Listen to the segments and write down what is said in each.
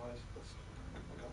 Right, that's okay.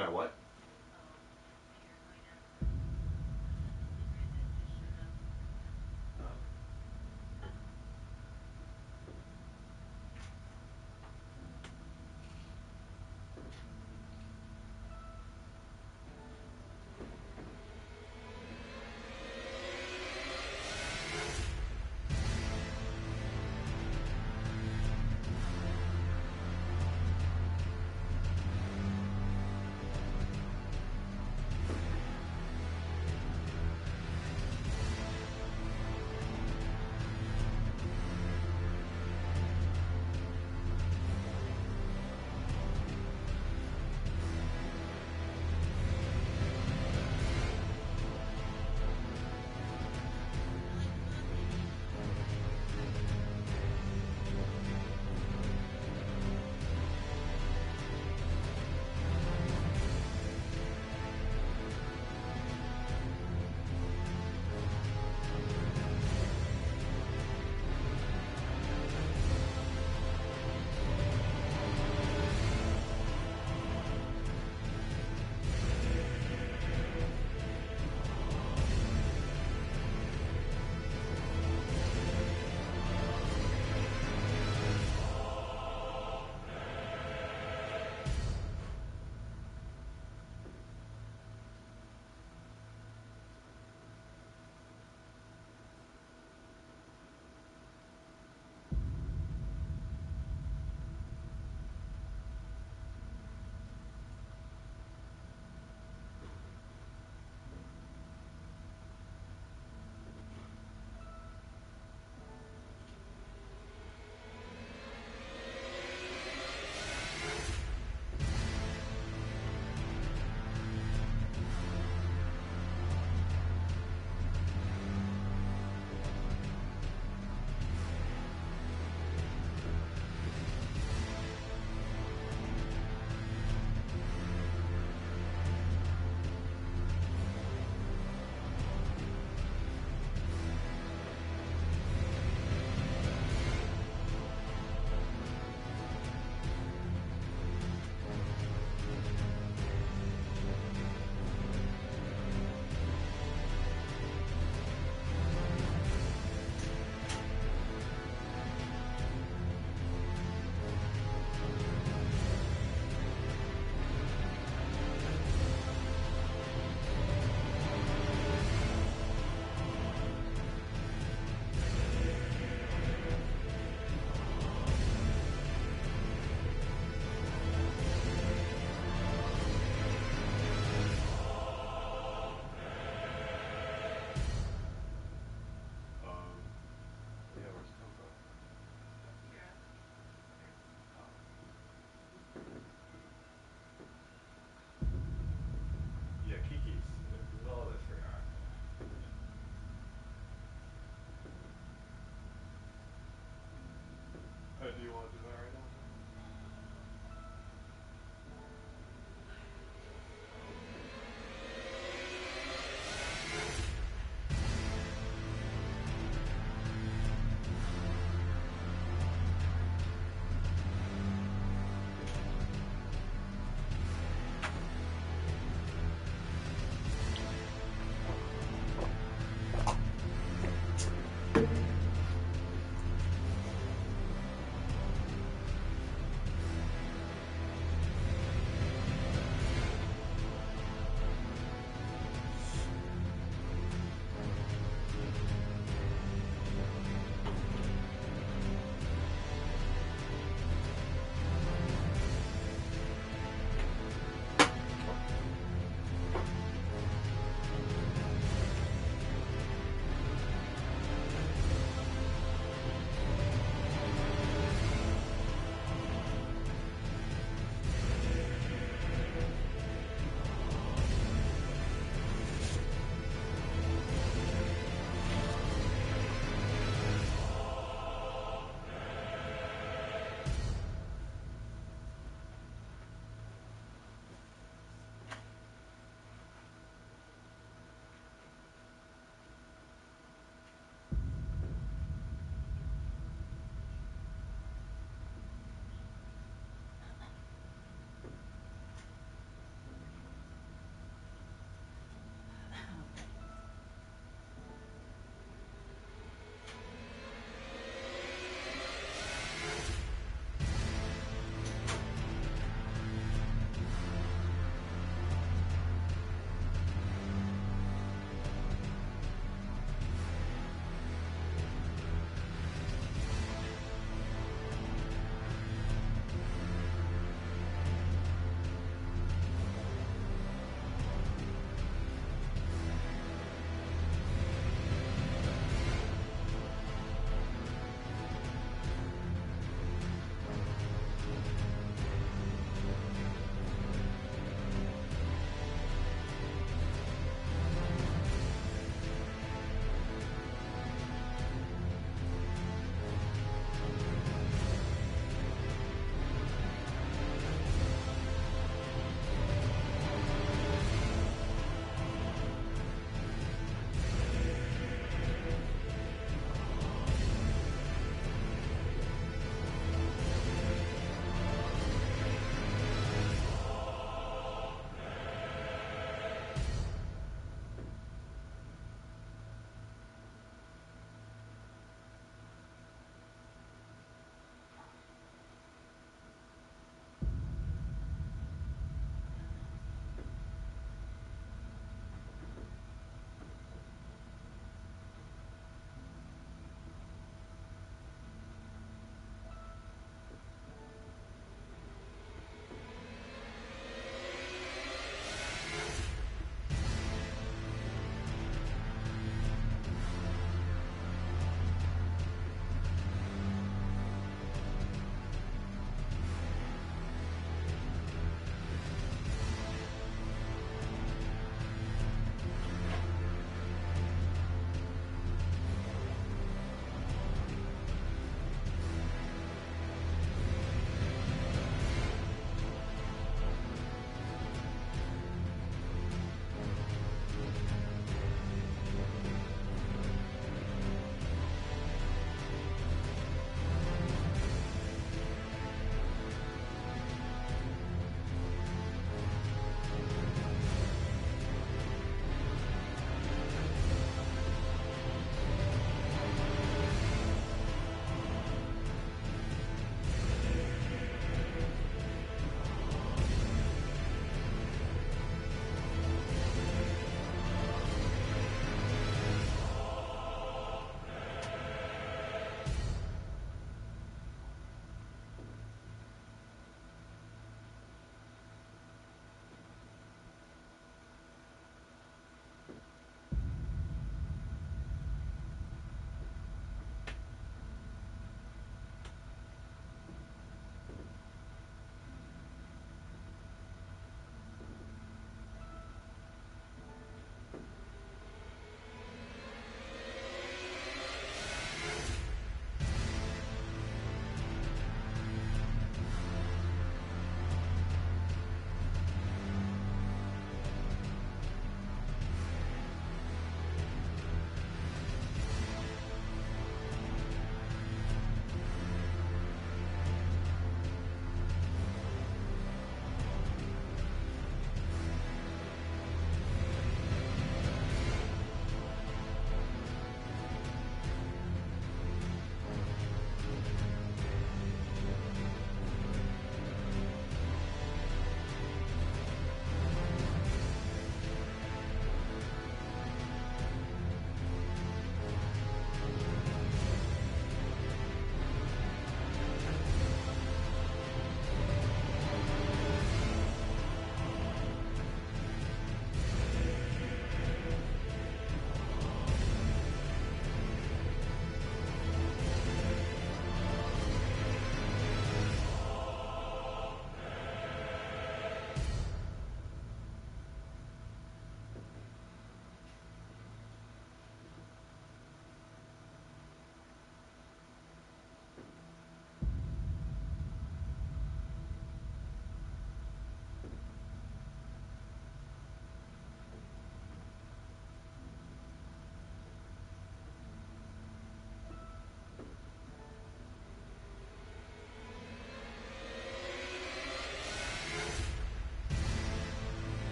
gonna what?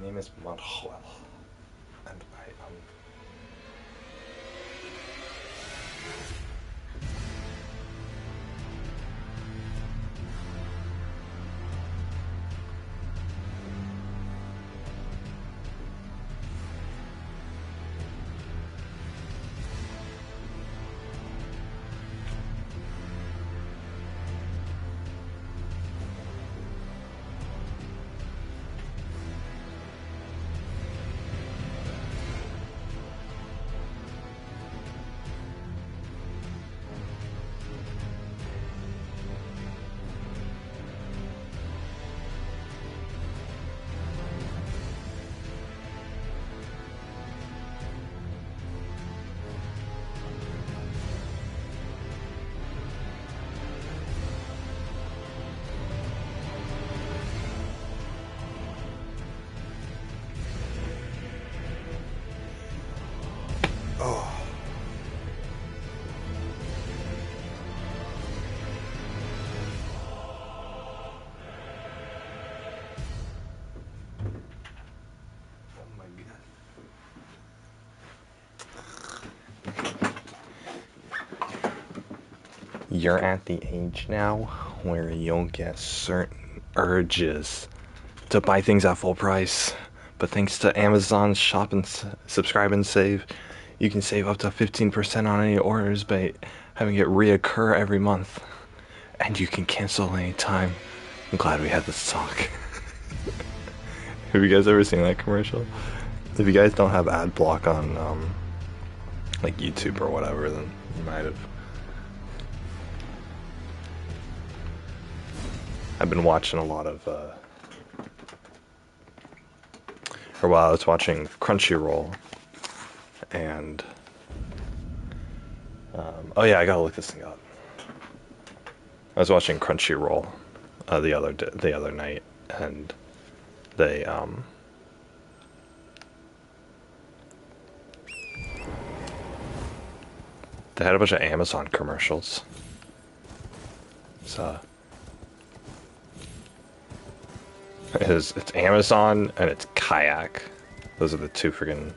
name is Manuel, and oh. Oh my god. You're at the age now where you'll get certain urges to buy things at full price. But thanks to Amazon's shop and subscribe and save, you can save up to 15% on any orders by having it reoccur every month. And you can cancel anytime. I'm glad we had this talk. Have you guys ever seen that commercial? If you guys don't have ad block on like YouTube or whatever, then you might have. I've been watching a lot of for a while I was watching Crunchyroll, and oh yeah, I gotta look this thing up. I was watching Crunchyroll the other night, and they had a bunch of Amazon commercials. So it's Amazon and it's Kayak. Those are the two friggin'.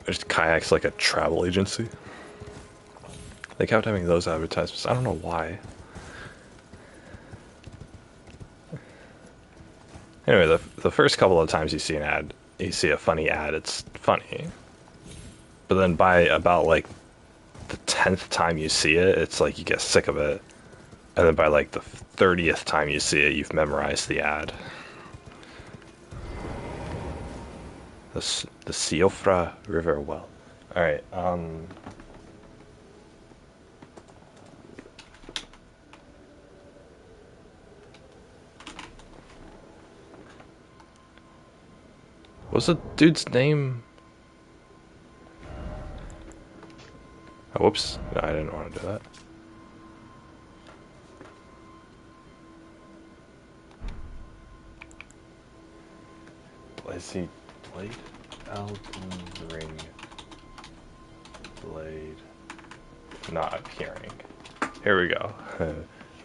Kayak's like a travel agency. They kept having those advertisements. I don't know why. Anyway, the first couple of times you see an ad, you see a funny ad, it's funny. But then by about like the 10th time you see it, it's like you get sick of it. And then by like the 30th time you see it, you've memorized the ad. The Siofra River well. Alright, what's the dude's name? Oh, whoops. No, I didn't want to do that. Is he Blade? Elden Ring. Blade. Not appearing. Here we go.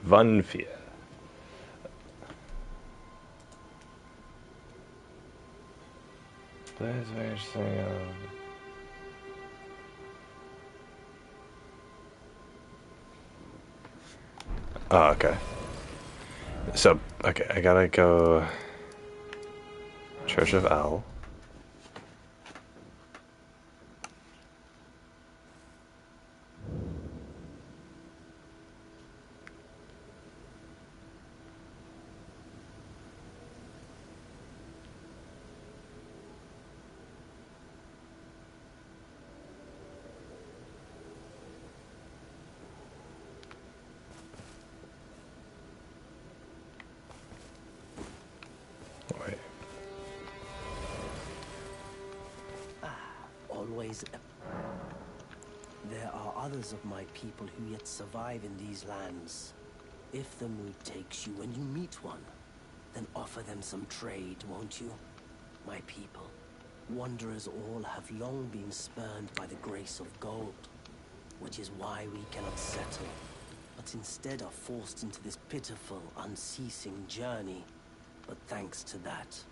Vunfia. That's very interesting. Oh, okay. So, okay, I gotta go. Church of L. Wait. Always. There are others of my people who yet survive in these lands. If the mood takes you when you meet one, then offer them some trade, won't you? My people, wanderers all have long been spurned by the grace of gold, which is why we cannot settle, but instead are forced into this pitiful, unceasing journey. But thanks to that,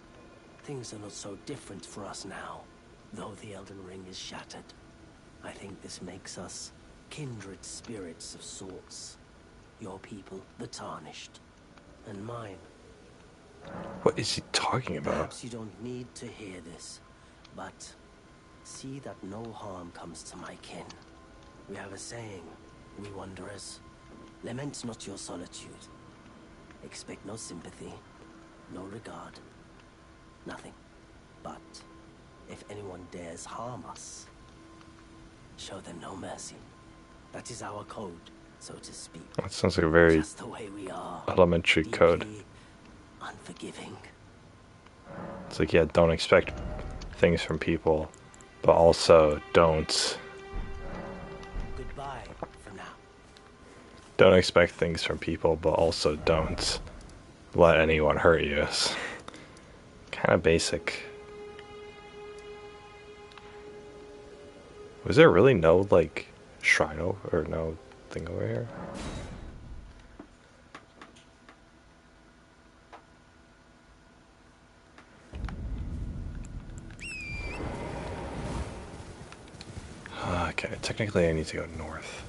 Things are not so different for us now, though the Elden Ring is shattered. I think this makes us kindred spirits of sorts. Your people, the Tarnished, and mine. What is he talking about? Perhaps you don't need to hear this, but see that no harm comes to my kin. We have a saying, we wanderers, lament not your solitude. Expect no sympathy, no regard, nothing. But if anyone dares harm us, show them no mercy. That is our code, so to speak. That sounds like a very Just the way we are. elementary code. Deeply unforgiving. It's like, yeah, don't expect things from people, but also don't Goodbye for now. expect things from people, but also don't let anyone hurt you. It's kind of basic. Was there really no, like, shrine or no thing over here? Okay, technically I need to go north.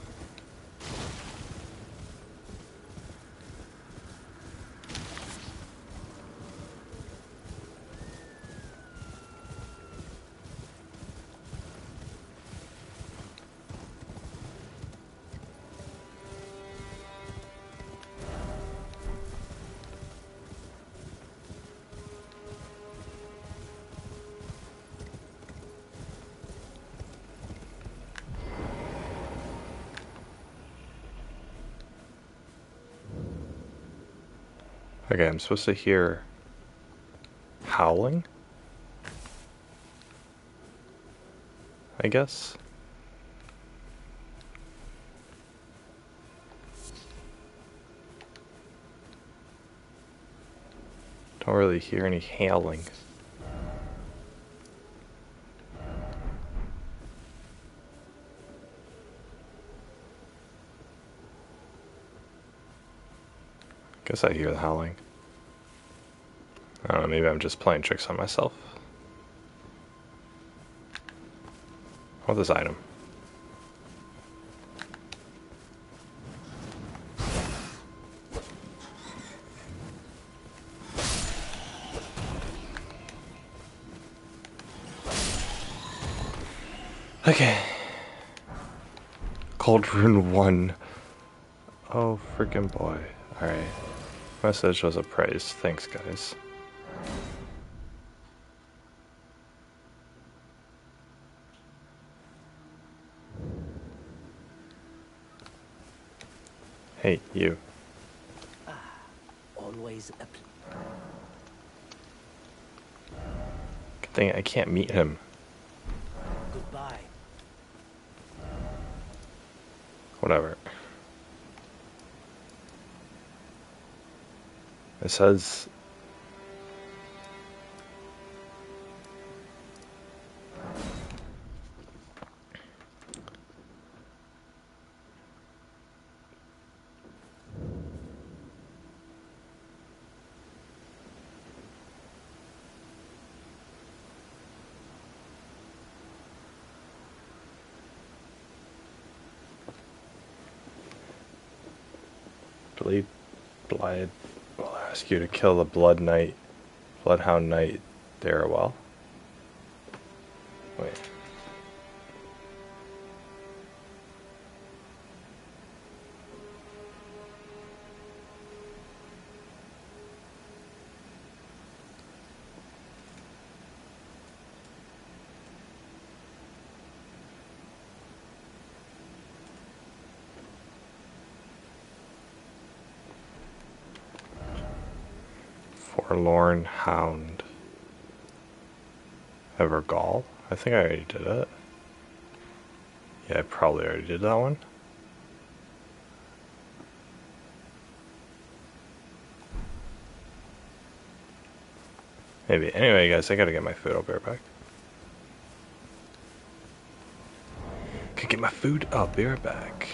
Okay, I'm supposed to hear howling? I guess? Don't really hear any howling. Guess I hear the howling. I don't know, maybe I'm just playing tricks on myself. What this item? Okay. Cold Rune 1. Oh, freaking boy. Alright. Message was a praise. Thanks, guys. Hey, you. Always a Good thing I can't meet him. goodbye. Whatever. It says... Bleed Blight will ask you to kill the Bloodhound Knight Darrowell. Wait. Forlorn Hound. Evergall? I think I already did it. Yeah, I probably already did that one. Maybe. Anyway, guys, I gotta get my food. I'll be right back. Can get my food. I'll be right back.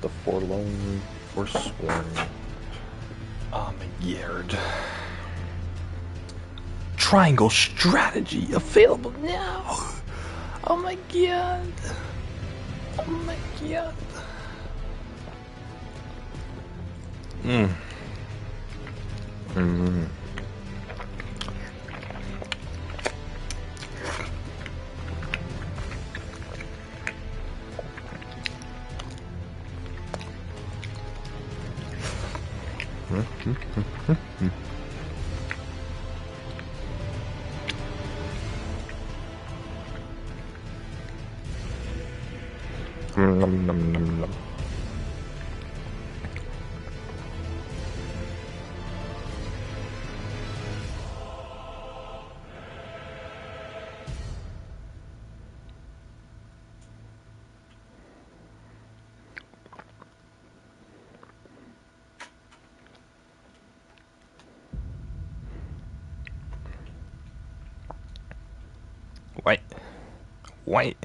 The forlorn, forsworn. Yard. Triangle strategy available now. Oh my god. Oh my god. Nom, nom, nom, nom. White. White.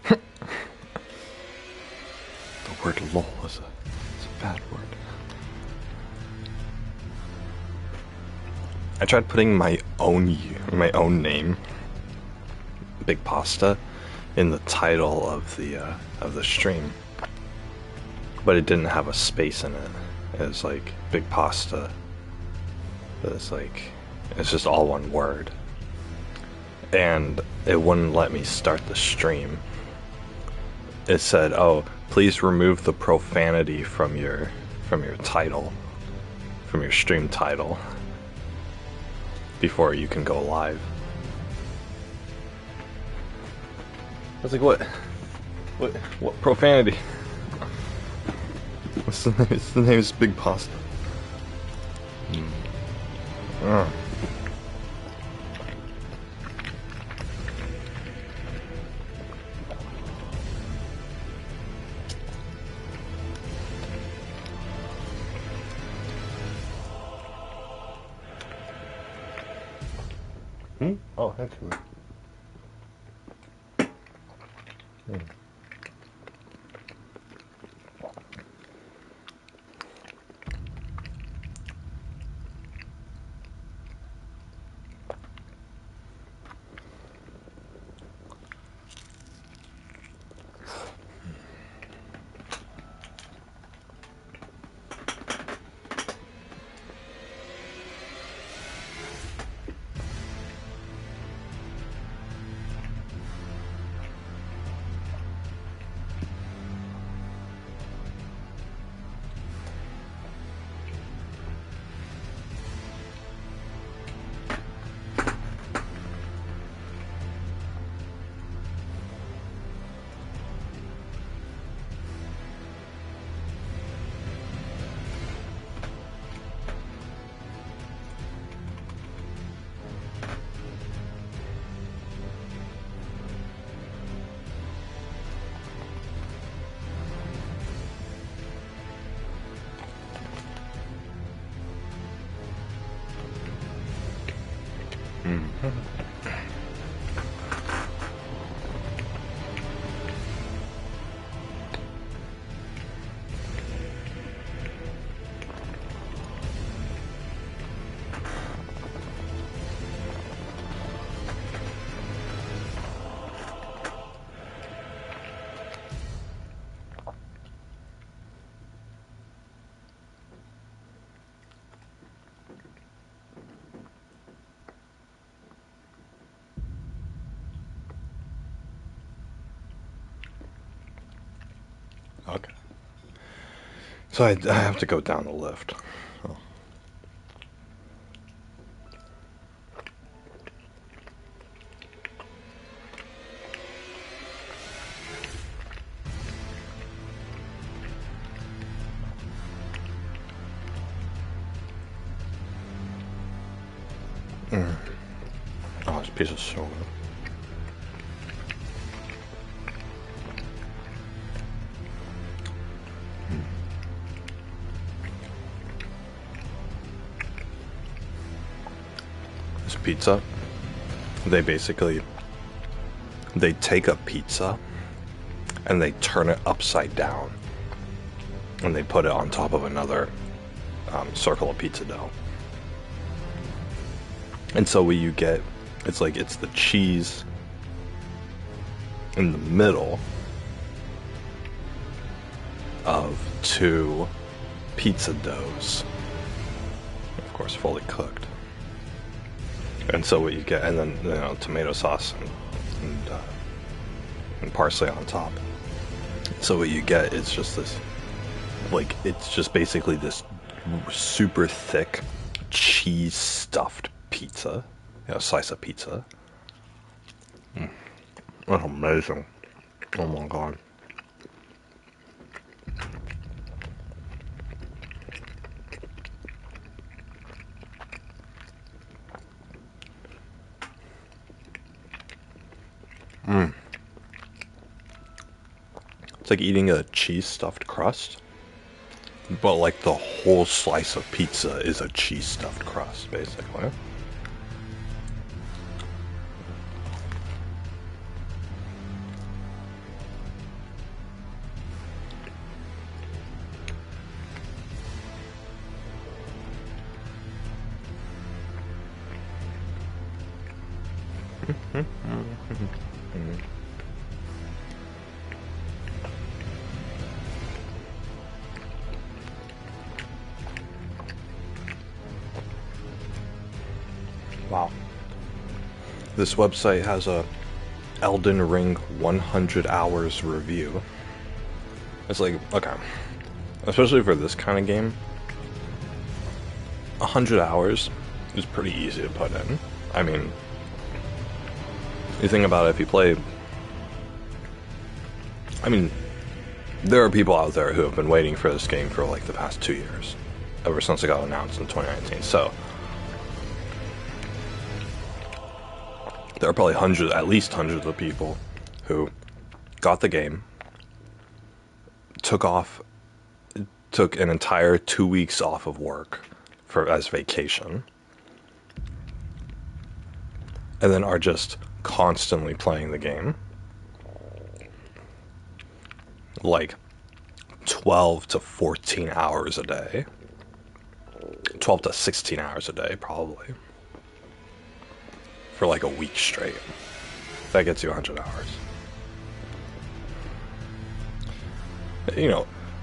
The word lol is a bad word. I tried putting my own name, Big Pasta, in the title of the stream, but it didn't have a space in it. It was like Big Pasta. It's just all one word, and it wouldn't let me start the stream. It said, "Oh, please remove the profanity from your title, from your stream title, before you can go live." I was like, what profanity? What's the name? The name is Big Pasta. Oh, actually. Okay. So I have to go down the lift. Oh. Oh, this pizza's so good. This pizza, they take a pizza and they turn it upside down and they put it on top of another circle of pizza dough. And so what you get, it's the cheese in the middle of two pizza doughs, of course fully cooked. And so what you get, and then tomato sauce and parsley on top. So what you get is just this, it's just basically this super thick cheese stuffed pizza, slice of pizza. That's amazing. Oh my god. It's like eating a cheese stuffed crust, but like the whole slice of pizza is a cheese stuffed crust, basically. Wow. This website has a Elden Ring 100 hours review. It's like, okay, especially for this kind of game, 100 hours is pretty easy to put in. I mean, you think about it, if you play, I mean, there are people out there who have been waiting for this game for like the past 2 years, ever since it got announced in 2019, so there are probably at least hundreds of people who got the game, took an entire 2 weeks off of work as vacation, and then are just constantly playing the game, like 12 to 14 hours a day, 12 to 16 hours a day probably, for like a week straight. That gets you 100 hours.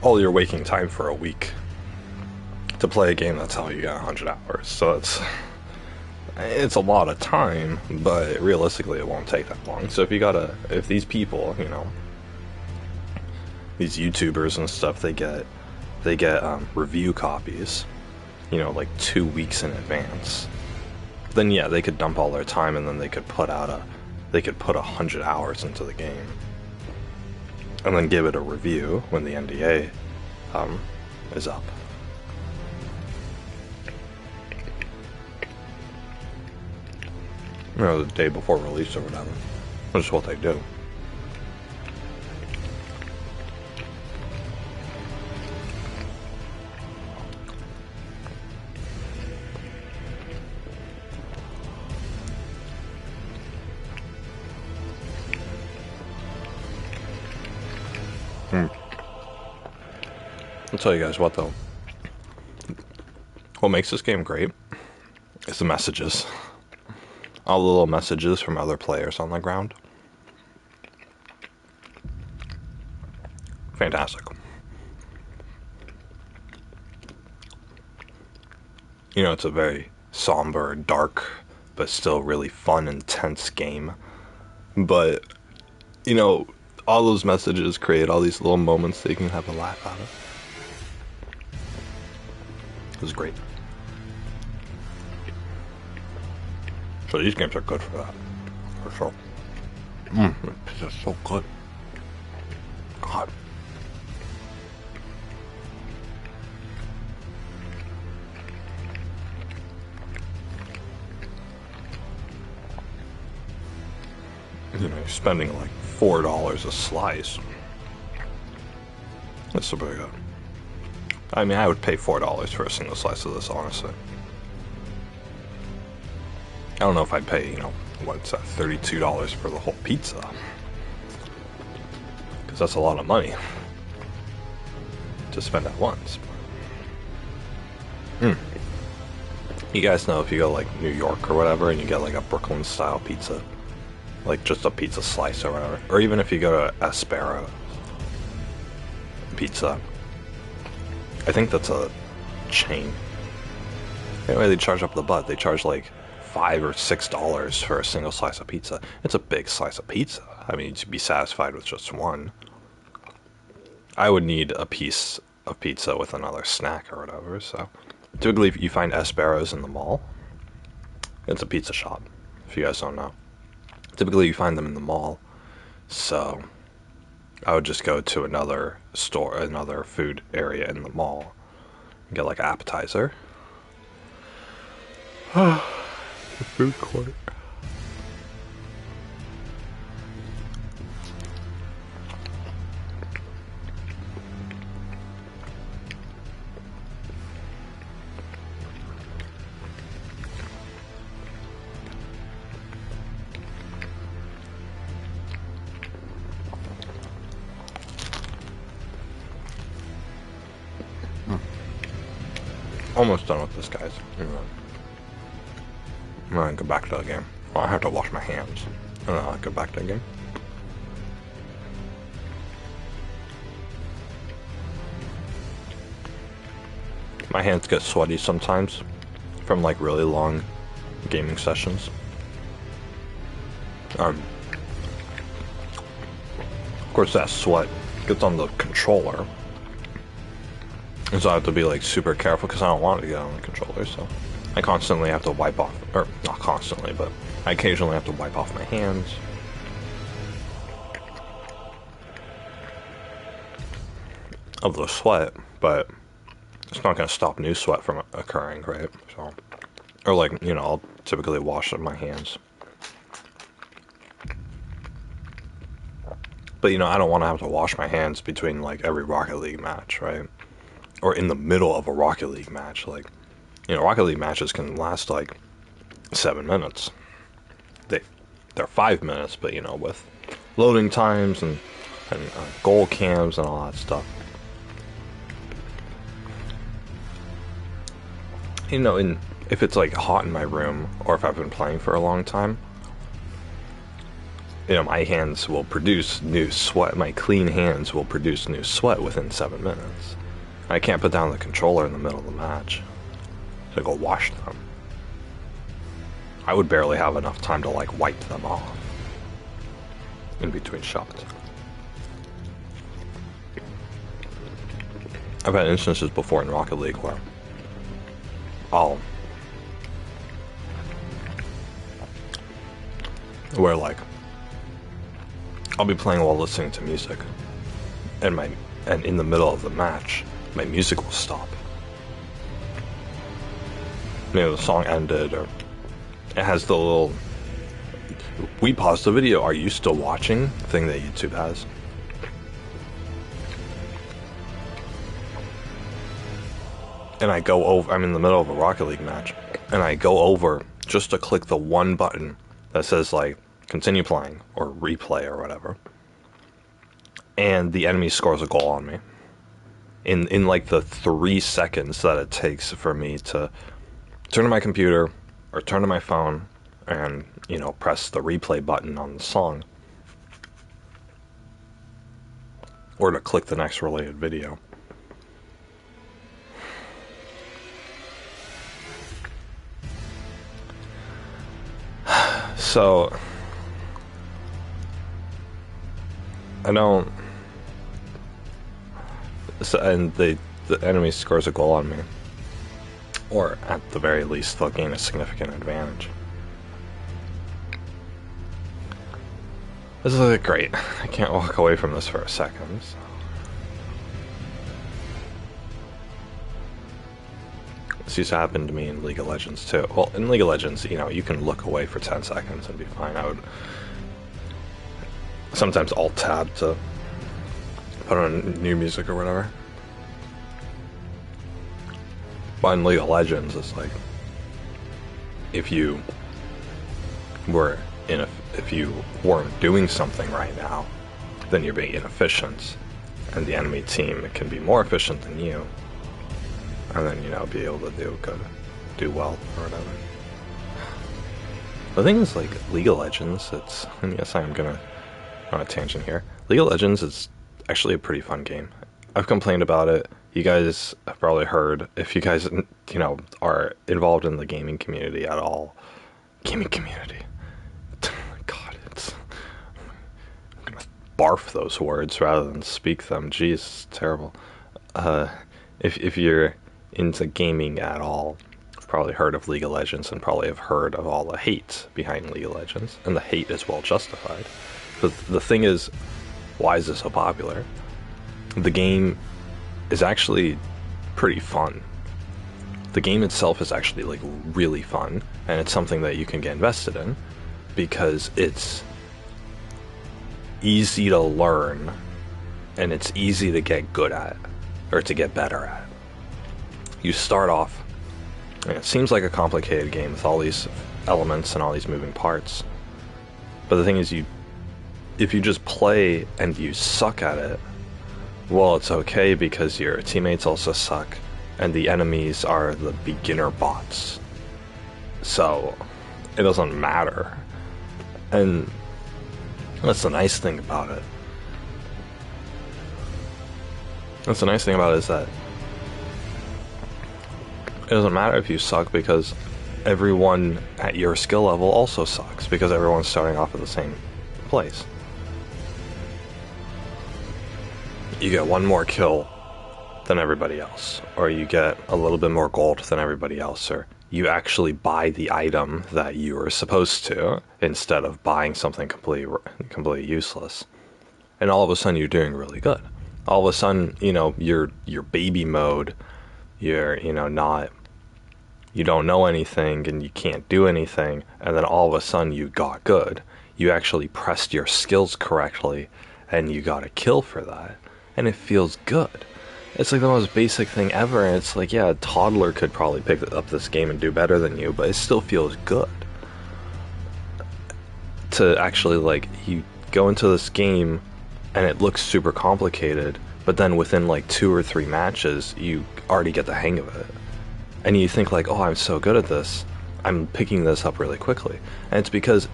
All your waking time for a week to play a game, that's how you get 100 hours. So it's a lot of time, but realistically it won't take that long. So if these people, these YouTubers and stuff, they get review copies, like 2 weeks in advance, then yeah, they could dump all their time and then they could put 100 hours into the game and then give it a review when the NDA is up. The day before release or whatever. That's what they do. I'll tell you guys what though. What makes this game great is the messages. All the little messages from other players on the ground. Fantastic. It's a very somber, dark, but still really fun, intense game. But, all those messages create all these little moments that you can have a laugh out of. It was great. So these games are good for that, for sure. This is so good. God. you know, you're spending like $4 a slice. That's still pretty good. I mean, I would pay $4 for a single slice of this, honestly. I don't know if I'd pay, you know, what's that, $32 for the whole pizza. Because that's a lot of money to spend at once. You guys know if you go like New York or whatever and you get like a Brooklyn style pizza, like just a pizza slice or whatever, or even if you go to Aspero Pizza, I think that's a chain. Anyway, they charge up the butt. They charge like $5 or $6 for a single slice of pizza. It's a big slice of pizza. I mean, to be satisfied with just one, I would need a piece of pizza with another snack or whatever. So typically, if you find Esperos in the mall, it's a pizza shop. If you guys don't know, typically you find them in the mall. So I would just go to another store, another food area in the mall, and get like an appetizer. The food court. Almost done with this, guys. I'm gonna go back to the game. Well, I have to wash my hands. And then I'll go back to the game. My hands get sweaty sometimes from like really long gaming sessions. Of course, that sweat gets on the controller. And so I have to be like super careful because I don't want it to get on the controller, so I constantly have to wipe off, or not constantly, but I occasionally have to wipe off my hands. Of the sweat, but it's not going to stop new sweat from occurring, right? So, or like, you know, I'll typically wash my hands. But, you know, I don't want to have to wash my hands between like every Rocket League match, right? Or in the middle of a Rocket League match. Like, you know, Rocket League matches can last like 7 minutes. They're 5 minutes, but you know, with loading times and goal cams and all that stuff. You know, if it's like hot in my room, or if I've been playing for a long time, you know, my hands will produce new sweat. My clean hands will produce new sweat within 7 minutes. I can't put down the controller in the middle of the match to go wash them. I would barely have enough time to like wipe them off in between shots. I've had instances before in Rocket League where I'll be playing while listening to music, and in the middle of the match, my music will stop. You know, the song ended, or it has the little "we paused the video, are you still watching?" thing that YouTube has. And I go over, I'm in the middle of a Rocket League match, and I go over just to click the one button that says like continue playing or replay or whatever, and the enemy scores a goal on me in like the 3 seconds that it takes for me to turn to my computer or turn to my phone and, you know, press the replay button on the song, or to click the next related video. So I don't. So, and the enemy scores a goal on me, or at the very least, they'll gain a significant advantage. This is like great. I can't walk away from this for a second. So. This used to happen to me in League of Legends too. Well, in League of Legends, you know, you can look away for 10 seconds and be fine. sometimes alt tab to put on new music or whatever. But in League of Legends, it's like if you weren't doing something right now, then you're being inefficient, and the enemy team can be more efficient than you, and then be able to do well or whatever. The thing is, like, League of Legends, and yes, I'm gonna on a tangent here. League of Legends is actually a pretty fun game. I've complained about it. You guys have probably heard, if you guys, are involved in the gaming community at all. Gaming community. God, I'm gonna barf those words rather than speak them. Jeez, it's terrible. If you're into gaming at all, you've probably heard of League of Legends and probably have heard of all the hate behind League of Legends. And the hate is well justified. But the thing is, why is this so popular? The game is actually pretty fun. The game itself is actually like really fun, and it's something that you can get invested in because it's easy to learn and it's easy to get good at, or to get better at. You start off, and it seems like a complicated game with all these elements and all these moving parts, but the thing is, if you just play and you suck at it, well, it's okay because your teammates also suck, and the enemies are the beginner bots. So, it doesn't matter. And that's the nice thing about it. That's the nice thing about it, is that it doesn't matter if you suck, because everyone at your skill level also sucks, because everyone's starting off at the same place. You get one more kill than everybody else, or you get a little bit more gold than everybody else, or you actually buy the item that you were supposed to instead of buying something completely useless. And all of a sudden you're doing really good. All of a sudden, your baby mode, you're not, you don't know anything and you can't do anything, and then all of a sudden you got good. You actually pressed your skills correctly and you got a kill for that. And it feels good. It's like the most basic thing ever, and it's like, yeah, a toddler could probably pick up this game and do better than you, but it still feels good. To actually, like, you go into this game, and it looks super complicated, but then within, like, 2 or 3 matches, you already get the hang of it. And you think, like, oh, I'm so good at this. I'm picking this up really quickly. And it's because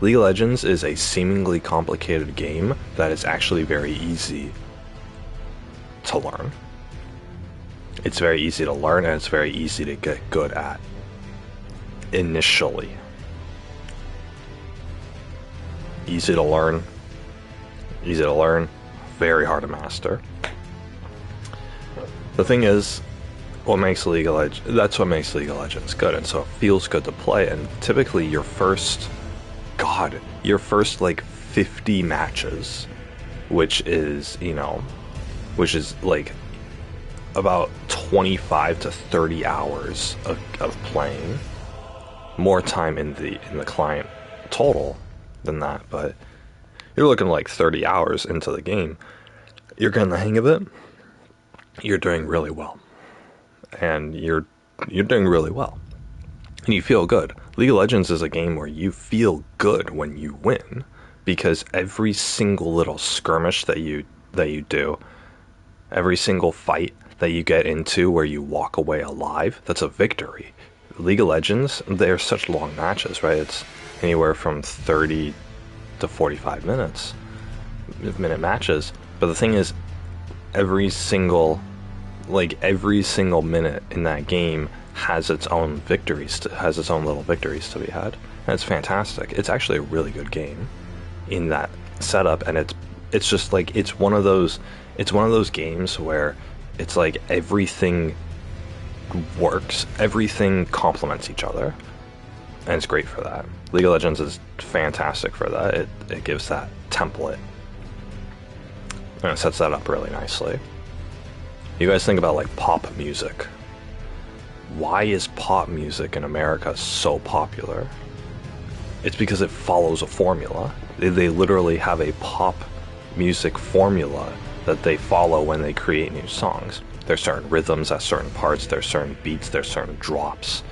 League of Legends is a seemingly complicated game that is actually very easy to learn. It's very easy to learn, and it's very easy to get good at initially. Easy to learn, very hard to master. The thing is, that's what makes League of Legends good, and so it feels good to play. And typically your first like 50 matches, which is like about 25 to 30 hours of playing. More time in the client total than that, but you're looking like 30 hours into the game. You're getting the hang of it. You're doing really well. And you're doing really well. And you feel good. League of Legends is a game where you feel good when you win, because every single little skirmish that you do, every single fight that you get into where you walk away alive, that's a victory. League of Legends, they're such long matches, right? It's anywhere from 30 to 45 minute matches. But the thing is, every single minute in that game has its own little victories to be had. And it's fantastic. It's actually a really good game in that setup, and it's just like, it's one of those games where it's like everything works, everything complements each other, and it's great for that. League of Legends is fantastic for that. It gives that template, and it sets that up really nicely. You guys think about like pop music. Why is pop music in America so popular? It's because it follows a formula. They literally have a pop music formula that they follow when they create new songs. There's certain rhythms at certain parts, there's certain beats, there's certain drops.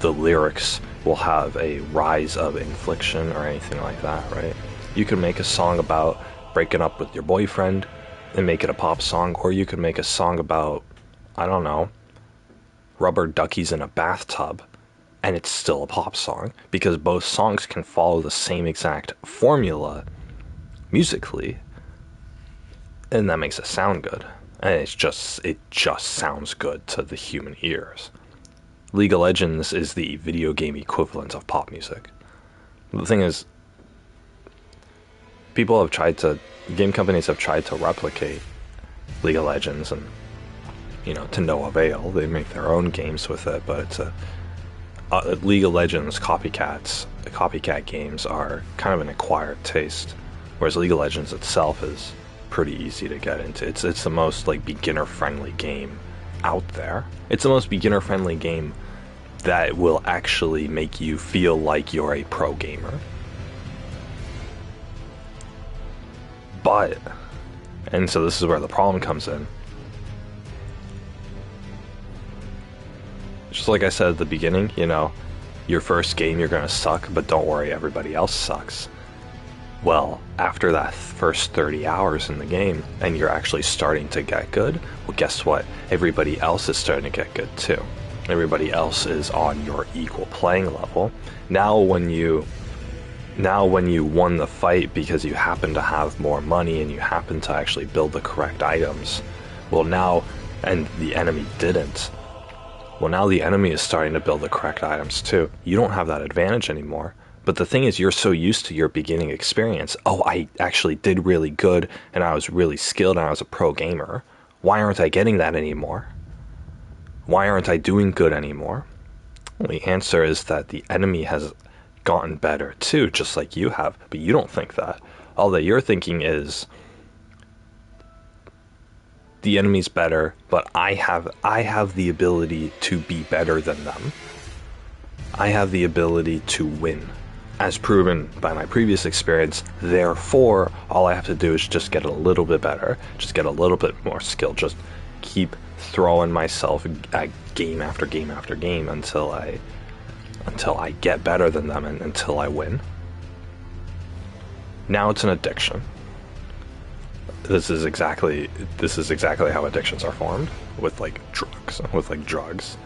The lyrics will have a rise of inflection or anything like that, right? You can make a song about breaking up with your boyfriend and make it a pop song, or you could make a song about, I don't know, rubber duckies in a bathtub, and it's still a pop song, because both songs can follow the same exact formula musically, and that makes it sound good. And it just sounds good to the human ears. League of Legends is the video game equivalent of pop music. The thing is, game companies have tried to replicate League of Legends, and, to no avail. They make their own games with it, but it's League of Legends copycat games are kind of an acquired taste, whereas League of Legends itself is pretty easy to get into. It's the most beginner-friendly game out there. It's the most beginner-friendly game that will actually make you feel like you're a pro gamer. And so this is where the problem comes in. Just like I said at the beginning, your first game you're gonna suck, but don't worry, everybody else sucks. Well, after that first 30 hours in the game, and you're actually starting to get good, well, guess what? Everybody else is starting to get good too. Everybody else is on your equal playing level. Now when you won the fight because you happen to have more money and you happen to actually build the correct items, and the enemy didn't, well, now the enemy is starting to build the correct items too. You don't have that advantage anymore. But the thing is, you're so used to your beginning experience. Oh, I actually did really good, and I was really skilled, and I was a pro gamer. Why aren't I getting that anymore? Why aren't I doing good anymore? Well, the answer is that the enemy has gotten better too, just like you have, but you don't think that. All that you're thinking is, the enemy's better, but I have the ability to be better than them. I have the ability to win, as proven by my previous experience. Therefore, all I have to do is just get a little bit better, just get a little bit more skill, just keep throwing myself at game after game after game until I get better than them and until I win. Now it's an addiction. This is exactly how addictions are formed with drugs.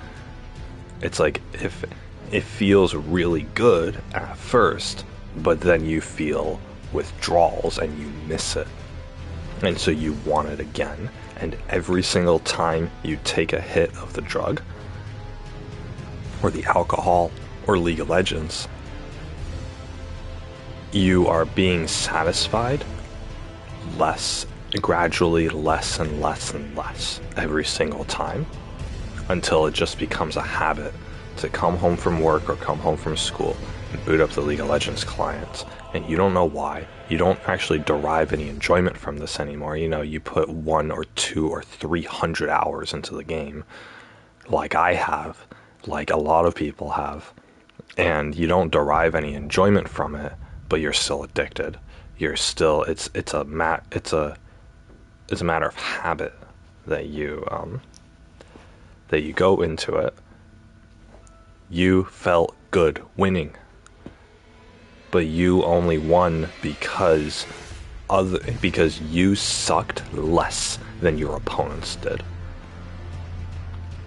It's like, if it feels really good at first, but then you feel withdrawals and you miss it, and so you want it again. And every single time you take a hit of the drug or the alcohol or League of Legends, you are being satisfied gradually less and less and less every single time, until it just becomes a habit to come home from work or come home from school and boot up the League of Legends client, and you don't know why. You don't actually derive any enjoyment from this anymore. You put 1 or 2 or 300 hours into the game, like I have, like a lot of people have, and you don't derive any enjoyment from it, but you're still addicted. You're still, it's a matter of habit that you go into it. You felt good winning, but you only won because you sucked less than your opponents did.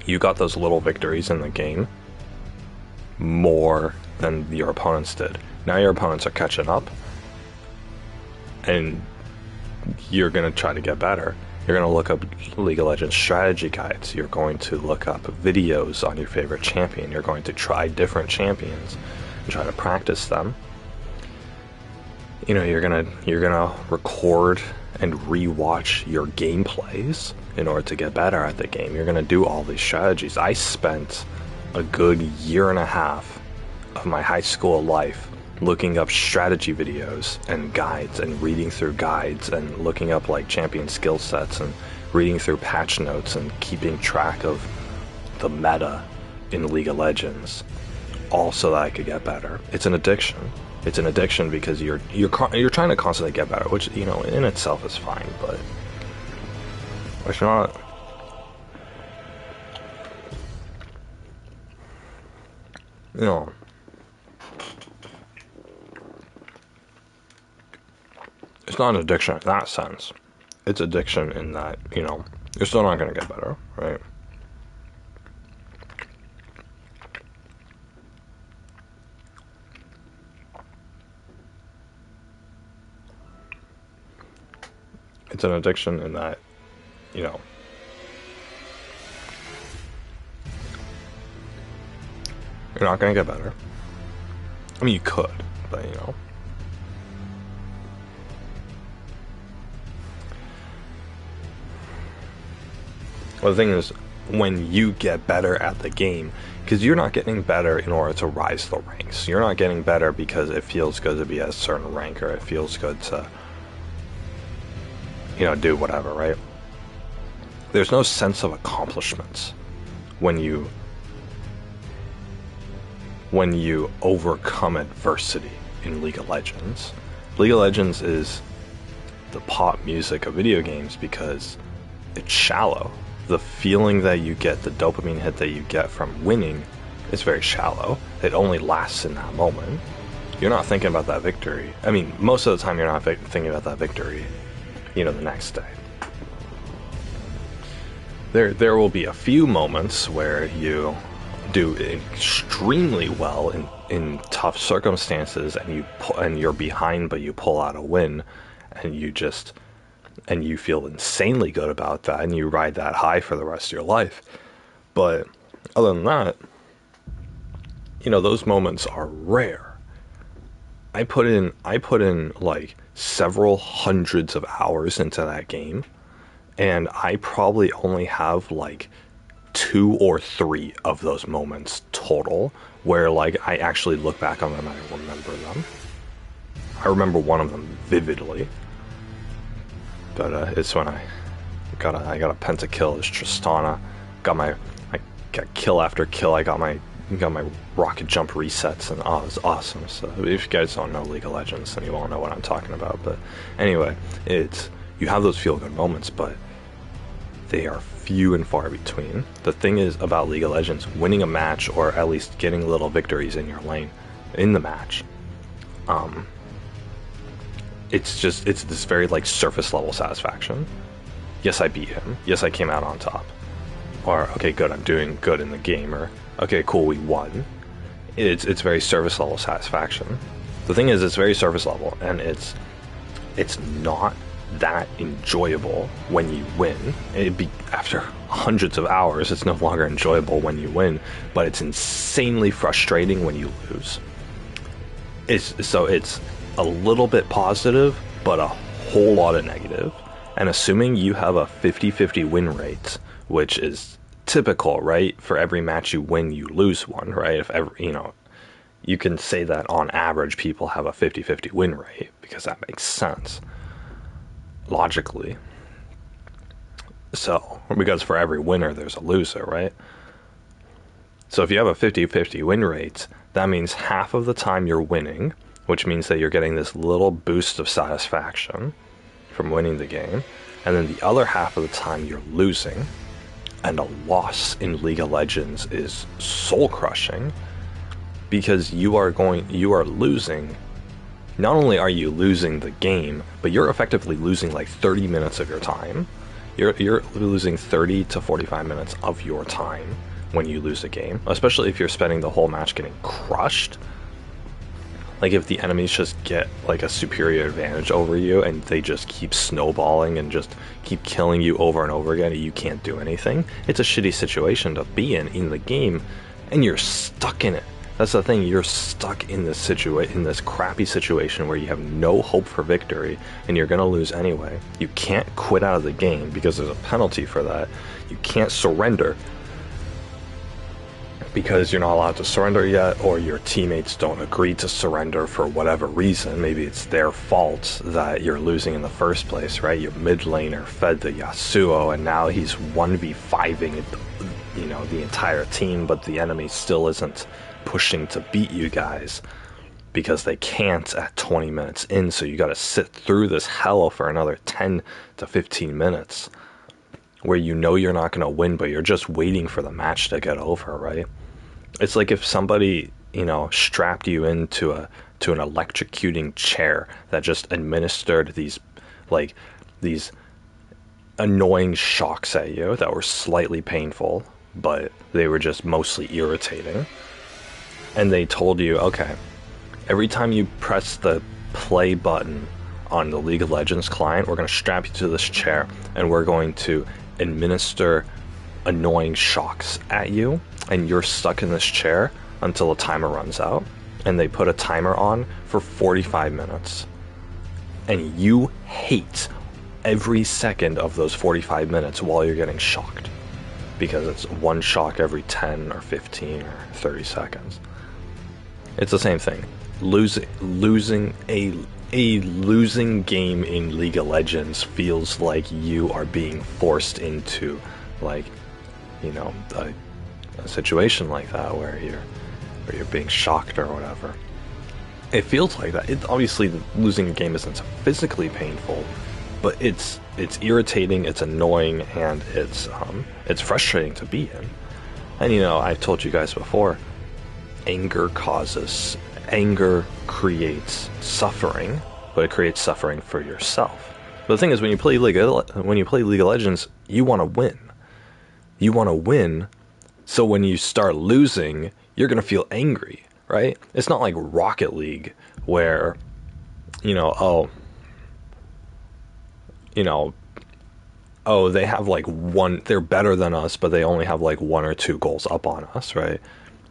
You got those little victories in the game more than your opponents did. Now your opponents are catching up, and you're going to try to get better. You're going to look up League of Legends strategy guides. You're going to look up videos on your favorite champion. You're going to try different champions and try to practice them. You're gonna record and rewatch your gameplays in order to get better at the game. You're gonna do all these strategies. I spent a good 1.5 years of my high school life looking up strategy videos and guides and reading through guides and looking up champion skill sets and reading through patch notes and keeping track of the meta in League of Legends, all so that I could get better. It's an addiction. It's an addiction because you're trying to constantly get better, which, you know, in itself is fine, but it's not. You know, it's not an addiction in that sense. It's addiction in that, you know, you're still not going to get better, right? It's an addiction in that, you know, you're not going to get better. I mean, you could, but, you know. Well, the thing is, when you get better at the game, because you're not getting better in order to rise the ranks. You're not getting better because it feels good to be at a certain rank, or it feels good to, you know, do whatever, right? There's no sense of accomplishments when you overcome adversity in League of Legends. League of Legends is the pop music of video games because it's shallow. The feeling that you get, the dopamine hit that you get from winning is very shallow. It only lasts in that moment. You're not thinking about that victory. I mean, most of the time you're not thinking about that victory, you know, the next day. There will be a few moments where you do extremely well in tough circumstances, and you're behind but you pull out a win, and you feel insanely good about that, and you ride that high for the rest of your life. But other than that, you know, those moments are rare. I put in like several hundreds of hours into that game, and I probably only have like 2 or 3 of those moments total where like I actually look back on them and I remember them. I remember one of them vividly. But it's when I got a pentakill as Tristana, I got kill after kill. I got my rocket jump resets, and it was awesome. So if you guys don't know League of Legends, then you won't know what I'm talking about. But anyway, you have those feel good moments, but they are few and far between. The thing is about League of Legends, winning a match, or at least getting little victories in your lane in the match, it's this very like surface level satisfaction. Yes, I beat him. Yes, I came out on top. Or, okay, good, I'm doing good in the game. Or, okay, cool, we won. It's very surface level satisfaction. The thing is, it's very surface level, and it's not that enjoyable when you win. After hundreds of hours, it's no longer enjoyable when you win, but it's insanely frustrating when you lose. It's a little bit positive, but a whole lot of negative. And assuming you have a 50-50 win rate, which is typical, right? For every match you win, you lose one, right? If ever, you know, you can say that on average people have a 50-50 win rate, because that makes sense logically. So, because for every winner there's a loser, right? So if you have a 50-50 win rate, that means half of the time you're winning, which means that you're getting this little boost of satisfaction from winning the game, and then the other half of the time you're losing, and a loss in League of Legends is soul-crushing, because you are losing. Not only are you losing the game, but you're effectively losing like 30 minutes of your time. You're losing 30 to 45 minutes of your time when you lose a game, especially if you're spending the whole match getting crushed. Like if the enemies just get like a superior advantage over you and they just keep snowballing and just keep killing you over and over again and you can't do anything, it's a shitty situation to be in the game, and you're stuck in it. That's the thing, you're stuck in this crappy situation where you have no hope for victory and you're gonna lose anyway. You can't quit out of the game because there's a penalty for that. You can't surrender because you're not allowed to surrender yet, or your teammates don't agree to surrender for whatever reason. Maybe it's their fault that you're losing in the first place, right? Your mid laner fed the Yasuo, and now he's 1v5ing the entire team, but the enemy still isn't pushing to beat you guys because they can't at 20 minutes in, so you got to sit through this hell for another 10 to 15 minutes where you're not going to win, but you're just waiting for the match to get over, right? It's like if somebody, strapped you into an electrocuting chair that just administered these annoying shocks at you that were slightly painful, but they were just mostly irritating. And they told you, okay, every time you press the play button on the League of Legends client, we're going to strap you to this chair and we're going to administer annoying shocks at you, and you're stuck in this chair until the timer runs out. And they put a timer on for 45 minutes. And you hate every second of those 45 minutes while you're getting shocked, because it's one shock every 10 or 15 or 30 seconds. It's the same thing. Losing a losing game in League of Legends feels like you are being forced into a situation like that where you're being shocked or whatever. It feels like that. Obviously losing a game isn't physically painful, but it's irritating, it's annoying, and it's frustrating to be in. And I've told you guys before, anger creates suffering, but it creates suffering for yourself. But the thing is, when you play League of Legends, you want to win. You want to win, so when you start losing, you're going to feel angry, right? It's not like Rocket League where, they have they're better than us, but they only have 1 or 2 goals up on us, right?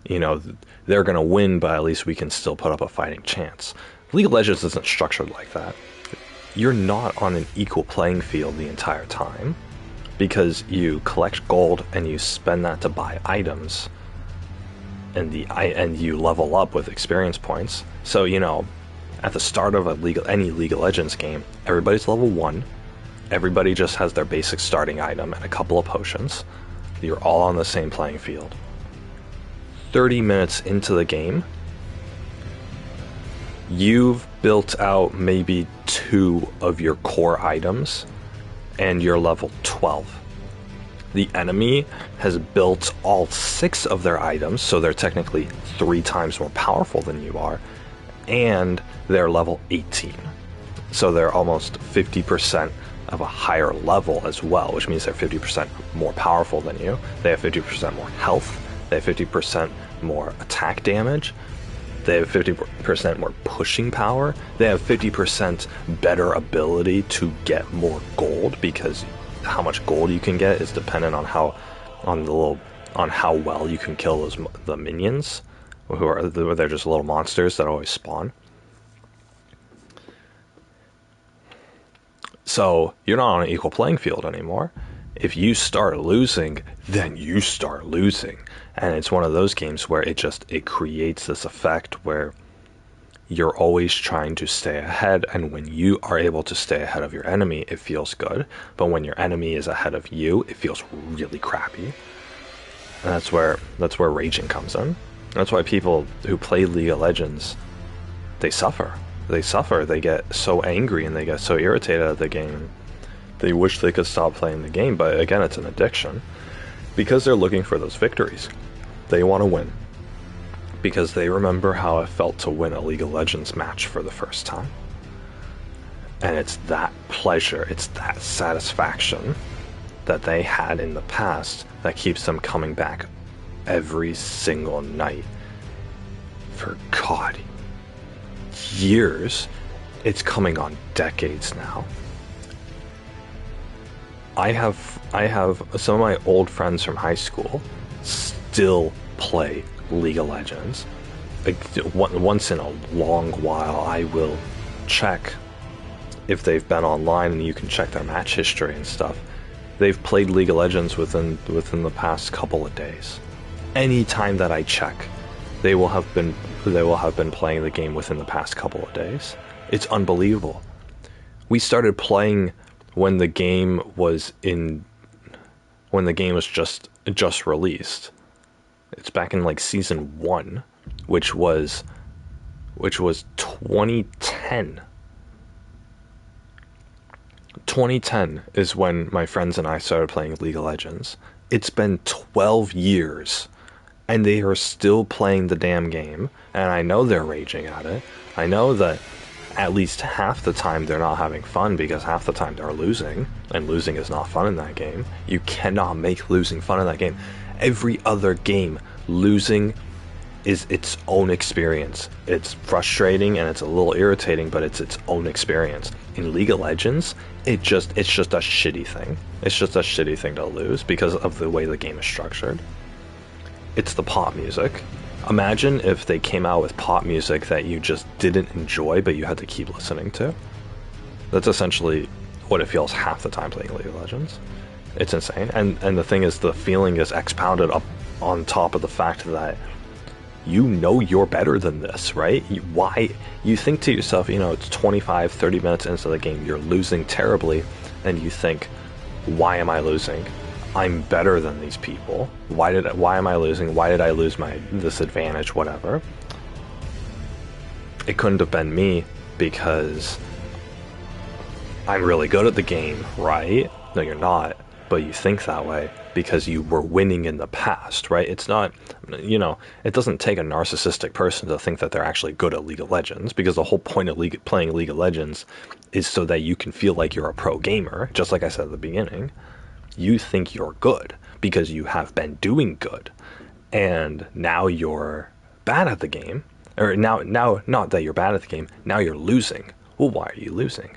They're going to win, but at least we can still put up a fighting chance. League of Legends isn't structured like that. You're not on an equal playing field the entire time, because you collect gold and you spend that to buy items, and you level up with experience points. So at the start of any League of Legends game, everybody's level 1. Everybody just has their basic starting item and a couple of potions. You're all on the same playing field. 30 minutes into the game, you've built out maybe 2 of your core items, and you're level 12. The enemy has built all 6 of their items, so they're technically 3 times more powerful than you are, and they're level 18. So they're almost 50% of a higher level as well, which means they're 50% more powerful than you. They have 50% more health. They have 50% more attack damage. They have 50% more pushing power. They have 50% better ability to get more gold, because how much gold you can get is dependent on how well you can kill the minions, they're just little monsters that always spawn. So you're not on an equal playing field anymore. If you start losing, then you start losing. And it's one of those games where it creates this effect where you're always trying to stay ahead, and when you are able to stay ahead of your enemy, it feels good. But when your enemy is ahead of you, it feels really crappy. And that's where raging comes in. That's why people who play League of Legends, they suffer. They get so angry and they get so irritated at the game. They wish they could stop playing the game, but again, it's an addiction. Because they're looking for those victories. They want to win. Because they remember how it felt to win a League of Legends match for the first time. And it's that pleasure, it's that satisfaction that they had in the past that keeps them coming back every single night. For God, years. It's coming on decades now. I have some of my old friends from high school still play League of Legends. Once in a long while, I will check if they've been online, and you can check their match history and stuff. They've played League of Legends within the past couple of days. Any time that I check, they will have been playing the game within the past couple of days. It's unbelievable. We started playing when the game was just just released. It's back in like season 1, which was 2010. 2010 is when my friends and I started playing League of Legends. It's been 12 years and they are still playing the damn game, and I know they're raging at it. I know that at least half the time they're not having fun because half the time they're losing, and losing is not fun in that game. You cannot make losing fun in that game. Every other game, losing is its own experience. It's frustrating and it's a little irritating, but it's its own experience. In League of Legends, it's just a shitty thing. It's just a shitty thing to lose because of the way the game is structured. It's the pop music. Imagine if they came out with pop music that you just didn't enjoy, but you had to keep listening to. That's essentially what it feels half the time playing League of Legends. It's insane. And the thing is, the feeling is expounded up on top of the fact that you know you're better than this, right? Why? You think to yourself, it's 25, 30 minutes into the game, you're losing terribly, and you think, why am I losing? I'm better than these people. Why am I losing? Why did I lose this advantage? Whatever. It couldn't have been me because I'm really good at the game, right? No, you're not. But you think that way because you were winning in the past, right? It's not, it doesn't take a narcissistic person to think that they're actually good at League of Legends, because the whole point of playing League of Legends is so that you can feel like you're a pro gamer, just like I said at the beginning. You think you're good because you have been doing good, and now you're bad at the game, or now not that you're bad at the game, now you're losing. Well, why are you losing?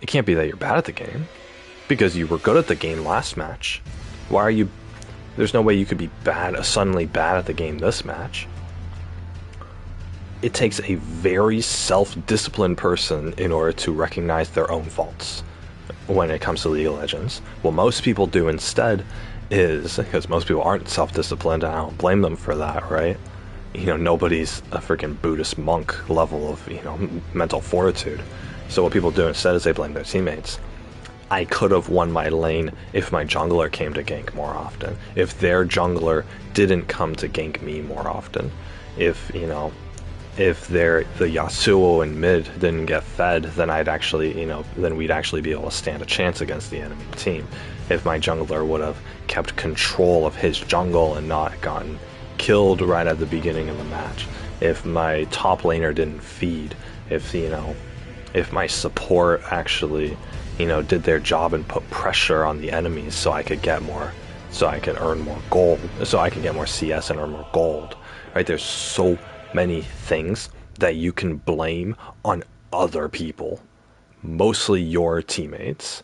It can't be that you're bad at the game, because you were good at the game last match. Why are you? There's no way you could be suddenly bad at the game this match. It takes a very self-disciplined person in order to recognize their own faults when it comes to League of Legends. What most people do instead is, because most people aren't self-disciplined, and I don't blame them for that, right? Nobody's a freaking Buddhist monk level of, mental fortitude. So what people do instead is they blame their teammates. I could have won my lane if my jungler came to gank more often. If their jungler didn't come to gank me more often. If the Yasuo in mid didn't get fed, then then we'd actually be able to stand a chance against the enemy team. If my jungler would have kept control of his jungle and not gotten killed right at the beginning of the match. If my top laner didn't feed. If my support actually, did their job and put pressure on the enemies so I could earn more gold, so I can get more CS and earn more gold, right? There's so many things that you can blame on other people, mostly your teammates.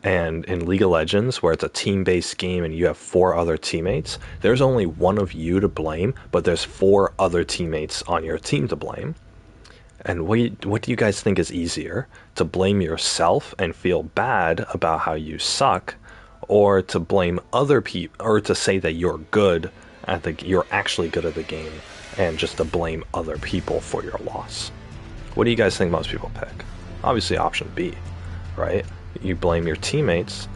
And in League of Legends, where it's a team-based game and you have 4 other teammates, there's only one of you to blame, but there's 4 other teammates on your team to blame. And what do you guys think is easier? To blame yourself and feel bad about how you suck, or to blame other people, or to say that you're actually good at the game, and just to blame other people for your loss? What do you guys think most people pick? Obviously option B, right? You blame your teammates.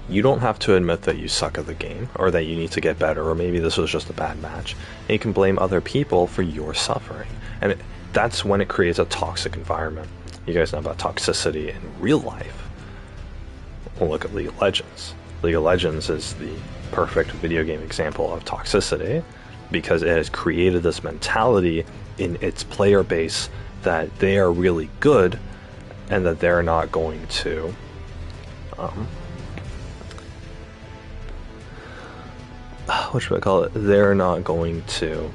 You don't have to admit that you suck at the game, or that you need to get better, or maybe this was just a bad match. And you can blame other people for your suffering. And that's when it creates a toxic environment. You guys know about toxicity in real life. Well, look at League of Legends. League of Legends is the perfect video game example of toxicity, because it has created this mentality in its player base that they are really good and that they're not going to what should I call it? They're not going to,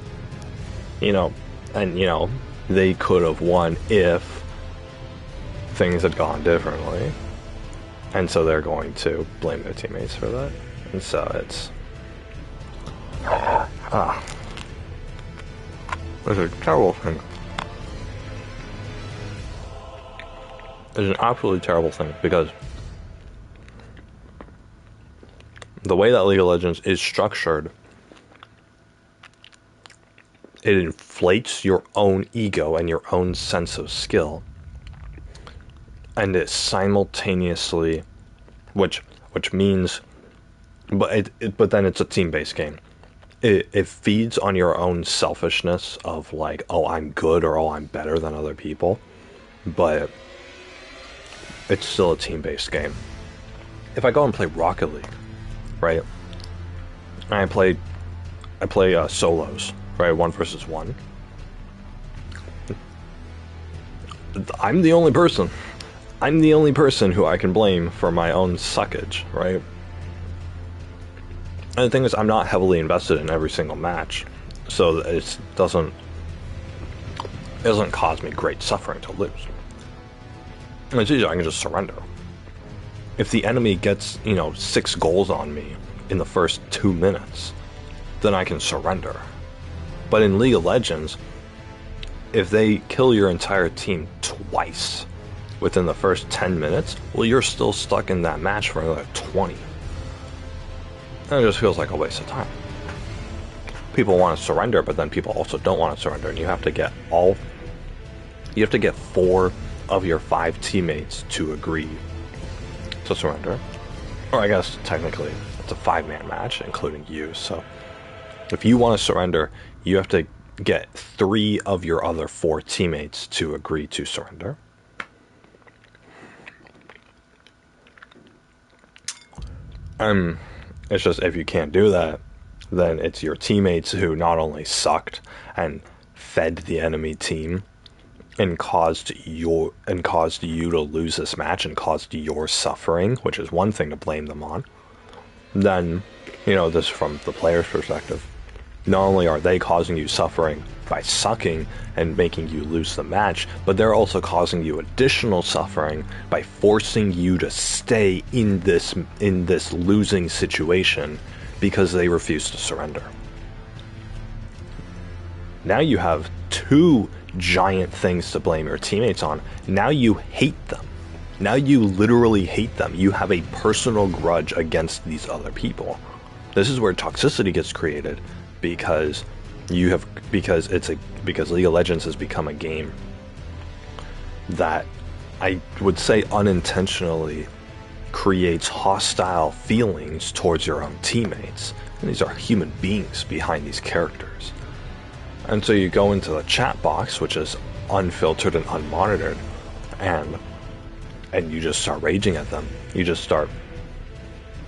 they could have won if things had gone differently. And so they're going to blame their teammates for that. And so it's it's a terrible thing. It's an absolutely terrible thing, because the way that League of Legends is structured, it inflates your own ego and your own sense of skill, and it simultaneously, which means But then it's a team-based game. It feeds on your own selfishness of like, oh, I'm good, or oh, I'm better than other people, but it's still a team-based game. If I go and play Rocket League, right, and I play solos, right, 1 versus 1. I'm the only person. I'm the only person who I can blame for my own suckage, right? And the thing is, I'm not heavily invested in every single match, so it doesn't cause me great suffering to lose. And it's easy, I can just surrender. If the enemy gets, 6 goals on me in the first 2 minutes, then I can surrender. But in League of Legends, if they kill your entire team twice within the first 10 minutes, well, you're still stuck in that match for another 20. And it just feels like a waste of time. People want to surrender, but then people also don't want to surrender, and you have to get 4 of your 5 teammates to agree to surrender. Or I guess technically it's a 5-man match, including you, so if you want to surrender, you have to get 3 of your other 4 teammates to agree to surrender. It's just, if you can't do that, then it's your teammates who not only sucked and fed the enemy team and caused you to lose this match and caused your suffering, which is one thing to blame them on. Then, this from the player's perspective. Not only are they causing you suffering by sucking and making you lose the match, but they're also causing you additional suffering by forcing you to stay in this losing situation because they refuse to surrender. Now you have 2 giant things to blame your teammates on. Now you hate them. Now you literally hate them. You have a personal grudge against these other people. This is where toxicity gets created, because League of Legends has become a game that I would say unintentionally creates hostile feelings towards your own teammates. And these are human beings behind these characters. And so you go into the chat box, which is unfiltered and unmonitored, and you just start raging at them. You just start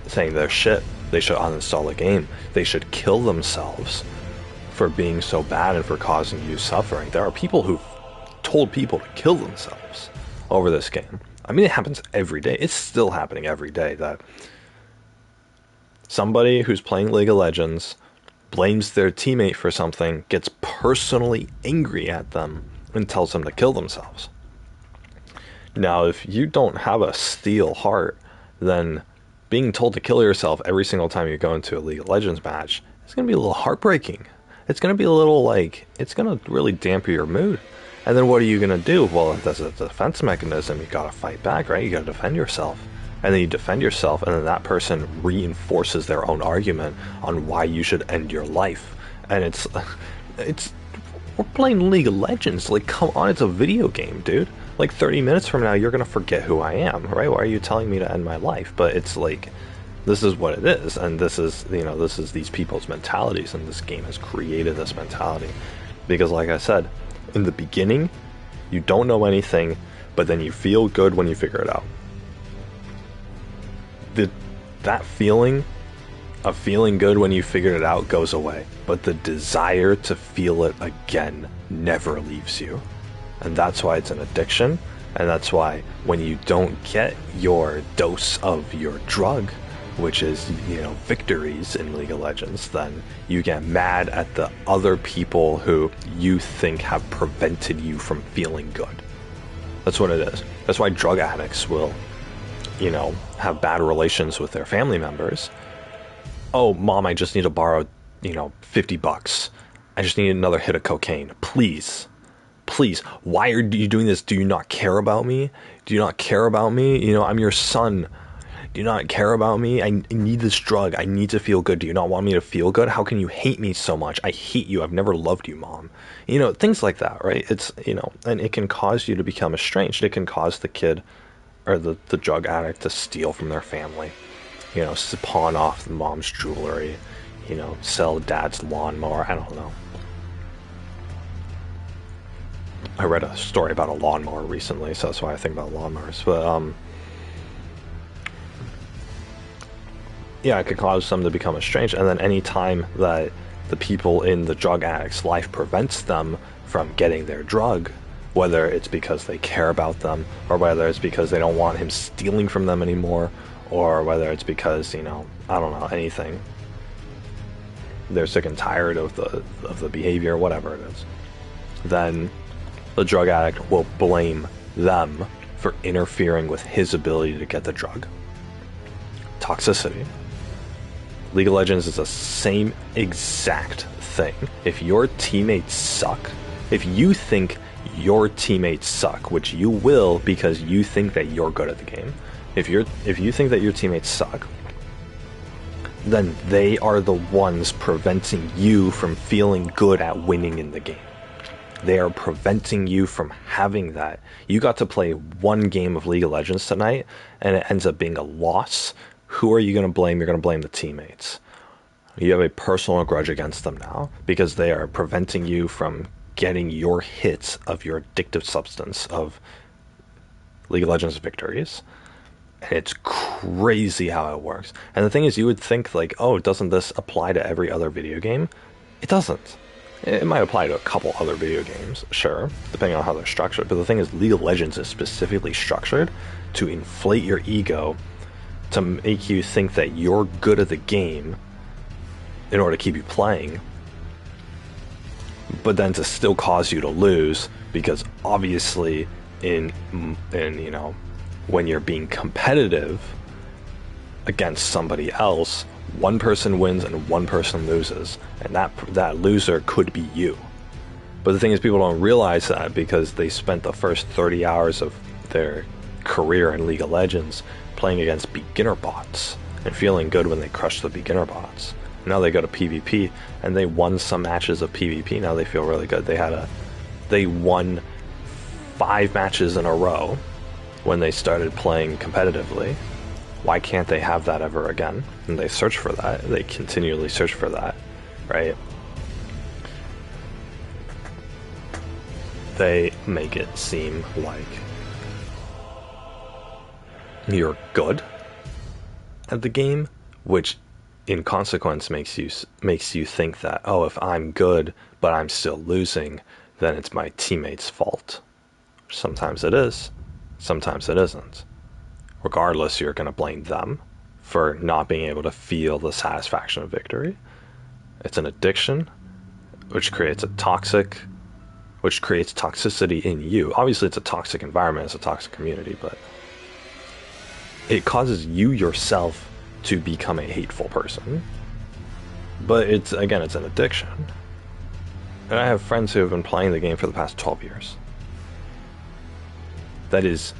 saying they're shit. They should uninstall the game. They should kill themselves for being so bad and for causing you suffering. There are people who've told people to kill themselves over this game. I mean, it happens every day. It's still happening every day that somebody who's playing League of Legends blames their teammate for something, gets personally angry at them, and tells them to kill themselves. Now, if you don't have a steel heart, then being told to kill yourself every single time you go into a League of Legends match is going to be a little heartbreaking. It's going to be a little it's going to really dampen your mood. And then what are you going to do? Well, if there's a defense mechanism, you got to fight back, right? You got to defend yourself. And then you defend yourself, and then that person reinforces their own argument on why you should end your life. And it's we're playing League of Legends. Like, come on, it's a video game, dude. Like, 30 minutes from now, you're going to forget who I am, right? Why are you telling me to end my life? But it's like, this is what it is, and this is these people's mentalities, and this game has created this mentality. Because, like I said, in the beginning, you don't know anything, but then you feel good when you figure it out. That feeling of feeling good when you figured it out goes away, but the desire to feel it again never leaves you. And that's why it's an addiction, and that's why when you don't get your dose of your drug, which is, victories in League of Legends, then you get mad at the other people who you think have prevented you from feeling good. That's what it is. That's why drug addicts will, have bad relations with their family members. Oh, Mom, I just need to borrow, $50. I just need another hit of cocaine. Please. Why are you doing this? Do you not care about me? Do you not care about me? I'm your son. Do you not care about me? I need this drug. I need to feel good. Do you not want me to feel good? How can you hate me so much? I hate you. I've never loved you, Mom. Things like that, right? It's, and it can cause you to become estranged. It can cause the kid or the drug addict to steal from their family. you know, pawn off mom's jewelry, you know, sell dad's lawnmower. I don't know. I read a story about a lawnmower recently, so that's why I think about lawnmowers. But yeah, it could cause them to become estranged, and then any time that the people in the drug addict's life prevents them from getting their drug, whether it's because they care about them, or whether it's because they don't want him stealing from them anymore, or whether it's because, you know, I don't know, anything. They're sick and tired of the behavior, whatever it is. Then the drug addict will blame them for interfering with his ability to get the drug. Toxicity. League of Legends is the same exact thing. If your teammates suck, if you think your teammates suck, which you will because you think that you're good at the game, if you think that your teammates suck, then they are the ones preventing you from feeling good at winning in the game. They are preventing you from having that. You got to play one game of League of Legends tonight, and it ends up being a loss. Who are you going to blame? You're going to blame the teammates. You have a personal grudge against them now because they are preventing you from getting your hits of your addictive substance of League of Legends victories. And it's crazy how it works. And the thing is, you would think like, oh, doesn't this apply to every other video game? It doesn't. It might apply to a couple other video games, sure, depending on how they're structured. But the thing is, League of Legends is specifically structured to inflate your ego, to make you think that you're good at the game in order to keep you playing, but then to still cause you to lose, because obviously in you know, when you're being competitive against somebody else, one person wins and one person loses, and that loser could be you. But the thing is, people don't realize that because they spent the first 30 hours of their career in League of Legends playing against beginner bots and feeling good when they crushed the beginner bots. Now they go to PvP and they won some matches of PvP. Now they feel really good. They won 5 matches in a row when they started playing competitively. Why can't they have that ever again? And they search for that. They continually search for that, right? They make it seem like you're good at the game, which in consequence makes you think that, oh, if I'm good but I'm still losing, then it's my teammates' fault. Sometimes it is, sometimes it isn't. Regardless, you're going to blame them for not being able to feel the satisfaction of victory. It's an addiction, which creates toxicity in you. Obviously, it's a toxic environment, it's a toxic community, but it causes you yourself to become a hateful person. But it's an addiction. And I have friends who have been playing the game for the past 12 years. That is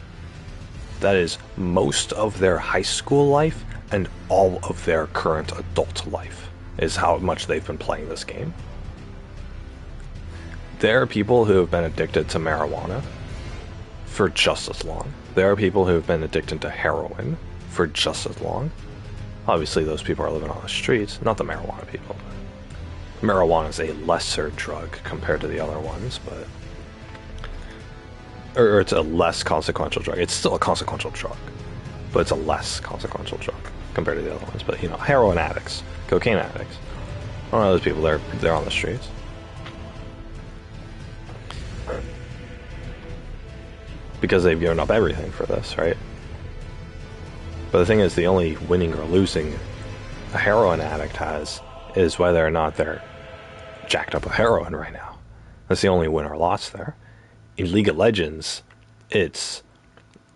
most of their high school life and all of their current adult life is how much they've been playing this game. There are people who have been addicted to marijuana for just as long. There are people who have been addicted to heroin for just as long. Obviously, those people are living on the streets, not the marijuana people. Marijuana is a lesser drug compared to the other ones, but or it's a less consequential drug. It's still a consequential drug, but it's a less consequential drug compared to the other ones. But you know, heroin addicts, cocaine addicts, I don't know those people. They're on the streets. Because they've given up everything for this, right? But the thing is, the only winning or losing a heroin addict has is whether or not they're jacked up with heroin right now. That's the only win or loss there. In League of Legends, it's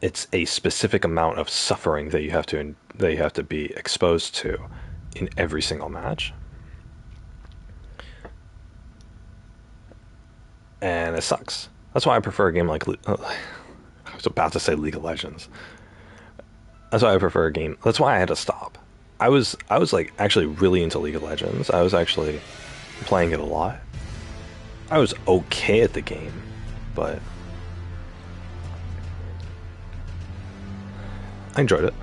a specific amount of suffering that you have to be exposed to in every single match. And it sucks. That's why I prefer a game like I was about to say League of Legends. That's why I prefer a game. That's why I had to stop. I was like actually really into League of Legends. I was actually playing it a lot. I was okay at the game, but I enjoyed it.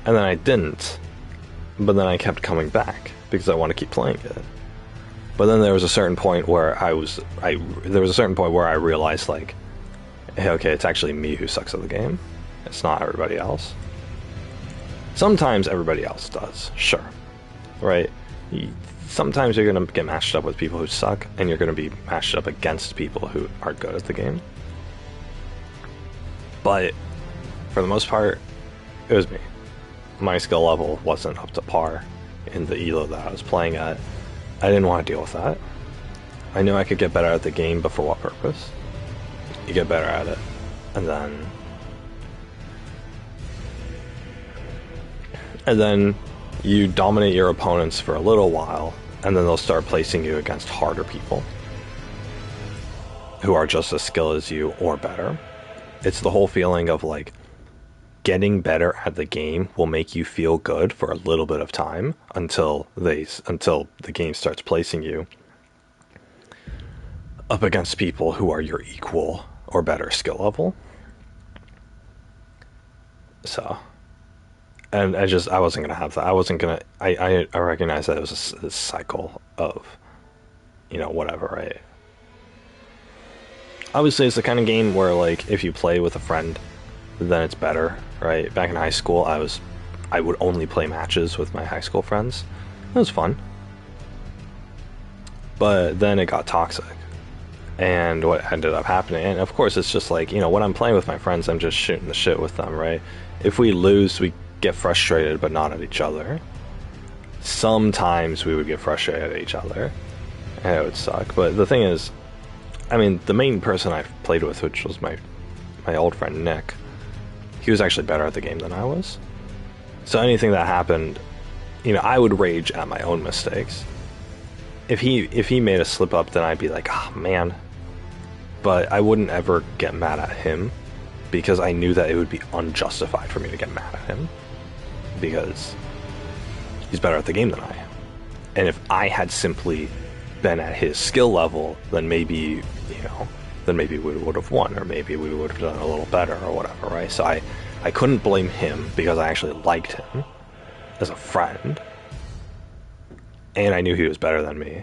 and then I didn't, but then I kept coming back because I want to keep playing it. But then there was a certain point where I realized, like, hey, okay, it's actually me who sucks at the game. It's not everybody else. Sometimes everybody else does, sure, right? Sometimes you're going to get matched up with people who suck, and you're going to be matched up against people who are good at the game. But for the most part, it was me. My skill level wasn't up to par in the ELO that I was playing at. I didn't want to deal with that. I knew I could get better at the game, but for what purpose? You get better at it, and then you dominate your opponents for a little while, and then they'll start placing you against harder people who are just as skilled as you or better. It's the whole feeling of, like, getting better at the game will make you feel good for a little bit of time until the game starts placing you up against people who are your equal or better skill level. So, and I wasn't gonna have that. I recognized that it was a cycle of, whatever, right? Obviously, it's the kind of game where, like, if you play with a friend, then it's better, right? Back in high school, I would only play matches with my high school friends. It was fun. But then it got toxic. And what ended up happening, and of course it's just like, when I'm playing with my friends, I'm just shooting the shit with them, right? If we lose, we get frustrated, but not at each other. Sometimes we would get frustrated at each other, and it would suck. But the thing is, I mean, the main person I played with, which was my old friend Nick, he was actually better at the game than I was. So anything that happened, I would rage at my own mistakes. If he made a slip up, then I'd be like, oh man. But I wouldn't ever get mad at him, because I knew that it would be unjustified for me to get mad at him, because he's better at the game than I am. And if I had simply been at his skill level, then maybe, we would have won, or maybe we would have done a little better, or whatever, right? So I couldn't blame him, because I actually liked him as a friend, and I knew he was better than me.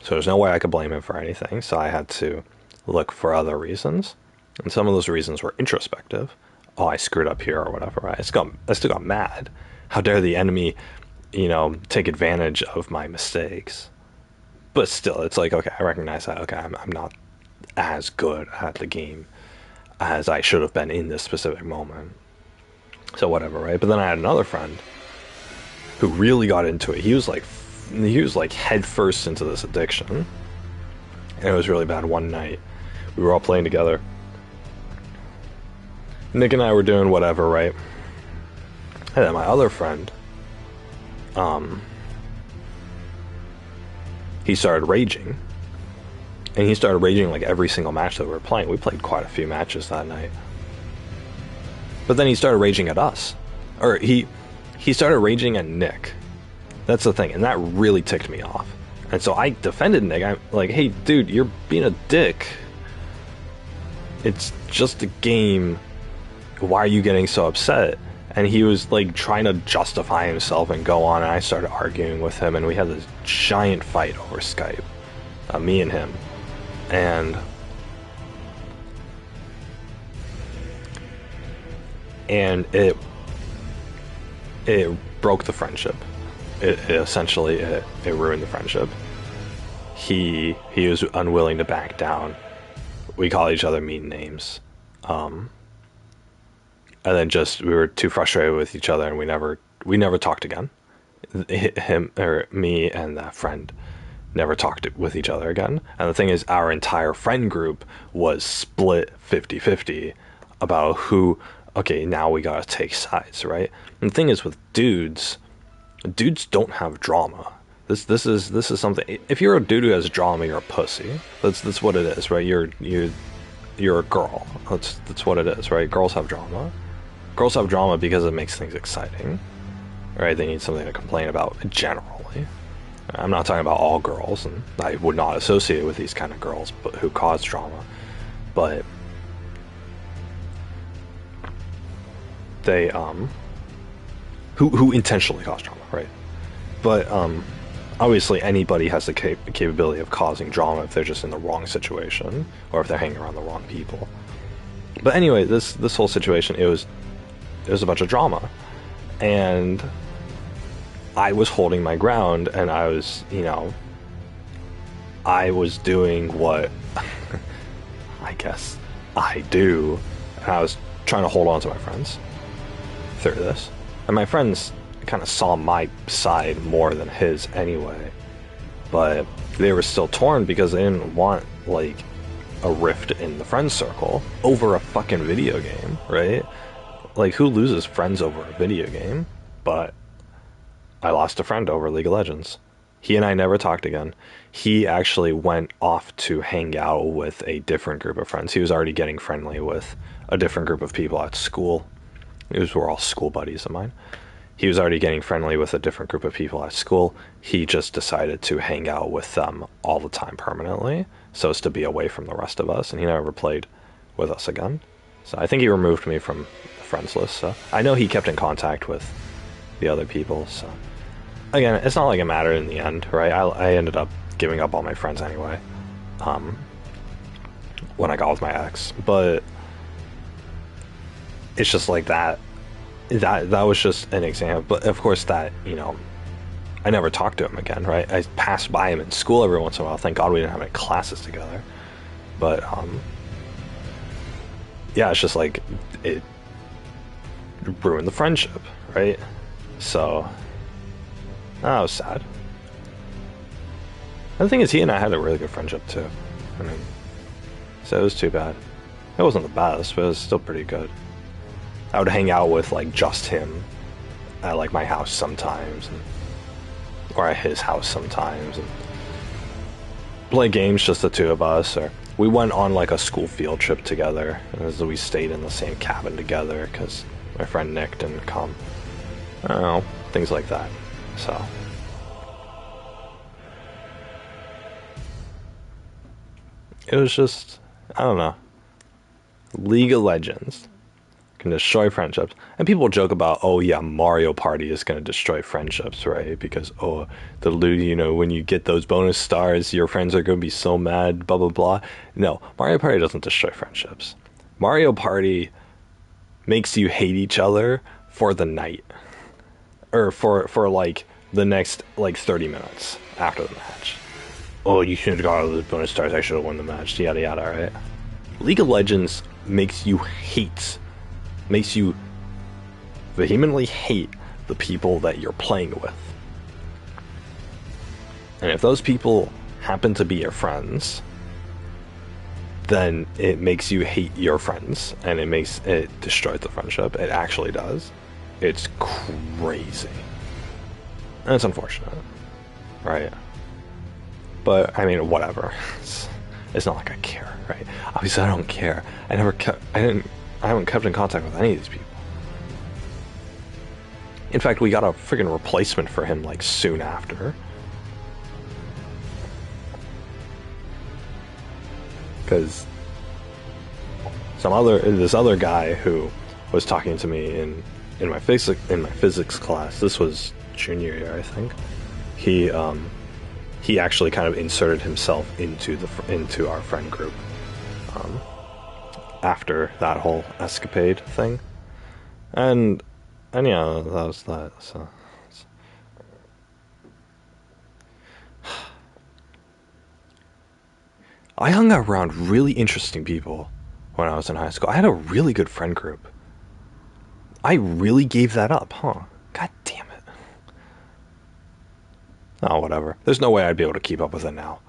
So there's no way I could blame him for anything, so I had to look for other reasons. And some of those reasons were introspective. Oh, I screwed up here, or whatever, right? I still got mad. How dare the enemy, take advantage of my mistakes? But still, it's like, okay, I recognize that, okay, I'm not as good at the game as I should have been in this specific moment. So whatever, right? But then I had another friend who really got into it. He was like head first into this addiction. And it was really bad. One night, we were all playing together. Nick and I were doing whatever, right? And then my other friend, he started raging. And he started raging like every single match that we were playing. We played quite a few matches that night. But then he started raging at us. Or he started raging at Nick. That's the thing, and that really ticked me off. And so I defended Nick. I'm like, hey, dude, you're being a dick. It's just a game. Why are you getting so upset? And he was like trying to justify himself and go on, and I started arguing with him, and we had this giant fight over Skype, me and him. And it broke the friendship. It essentially ruined the friendship. He was unwilling to back down. We call each other mean names, and then we were too frustrated with each other, and we never talked again. Him or me and that friend never talked with each other again. And the thing is, our entire friend group was split 50-50 about who. Okay, now we gotta take sides, right? And the thing is, with dudes don't have drama. This is something. If you're a dude who has drama, you're a pussy. That's what it is, right? You're a girl. That's what it is, right? Girls have drama. Girls have drama because it makes things exciting, right? They need something to complain about generally. I'm not talking about all girls, and I would not associate with these kind of girls, but who cause drama. But who intentionally cause drama, right? But obviously anybody has the capability of causing drama if they're just in the wrong situation or if they're hanging around the wrong people. But anyway, this whole situation, it was a bunch of drama, and I was holding my ground, and I was, I was doing what I guess I do, and I was trying to hold on to my friends through this. And my friends kind of saw my side more than his anyway, but they were still torn because they didn't want, like, a rift in the friend circle over a fucking video game, right? Like, who loses friends over a video game? But I lost a friend over League of Legends. He and I never talked again. He actually went off to hang out with a different group of friends. He was already getting friendly with a different group of people at school. These were all school buddies of mine. He was already getting friendly with a different group of people at school. He just decided to hang out with them all the time permanently, so as to be away from the rest of us, and he never played with us again. So I think he removed me from the friends list. So I know he kept in contact with the other people, so again, it's not like it mattered in the end, right? I ended up giving up all my friends anyway, when I got with my ex. But it's just like that was just an example. But of course that, I never talked to him again, right? I passed by him in school every once in a while. Thank God we didn't have any classes together. But yeah, it's just like it ruined the friendship, right? So that was sad. And the thing is, he and I had a really good friendship too. I mean, so it was too bad. It wasn't the best, but it was still pretty good. I would hang out with, like, just him at, like, my house sometimes, or at his house sometimes, and play games, just the two of us. Or we went on, like, a school field trip together, as we stayed in the same cabin together because my friend Nick didn't come. I don't know, things like that. So it was just, I don't know, League of Legends can destroy friendships. And people joke about, oh yeah, Mario Party is going to destroy friendships, right? Because, oh, when you get those bonus stars, your friends are going to be so mad, blah, blah, blah. No, Mario Party doesn't destroy friendships. Mario Party makes you hate each other for the night. Or for like, the next, like, 30 minutes after the match. Oh, you shouldn't have got all those bonus stars, I should have won the match, yada, yada, right? League of Legends makes you vehemently hate the people that you're playing with. And if those people happen to be your friends, then it makes you hate your friends, and it destroys the friendship. It actually does. It's crazy. And it's unfortunate, right? But I mean, whatever. It's not like I care, right? Obviously I don't care. I haven't kept in contact with any of these people. In fact, we got a freaking replacement for him, like, soon after. Because this other guy who was talking to me in my physics class, this was junior year, I think. He actually kind of inserted himself into our friend group after that whole escapade thing, and yeah, that was that. So I hung out around really interesting people when I was in high school. I had a really good friend group. I really gave that up, huh? God damn it. Oh, whatever. There's no way I'd be able to keep up with it now.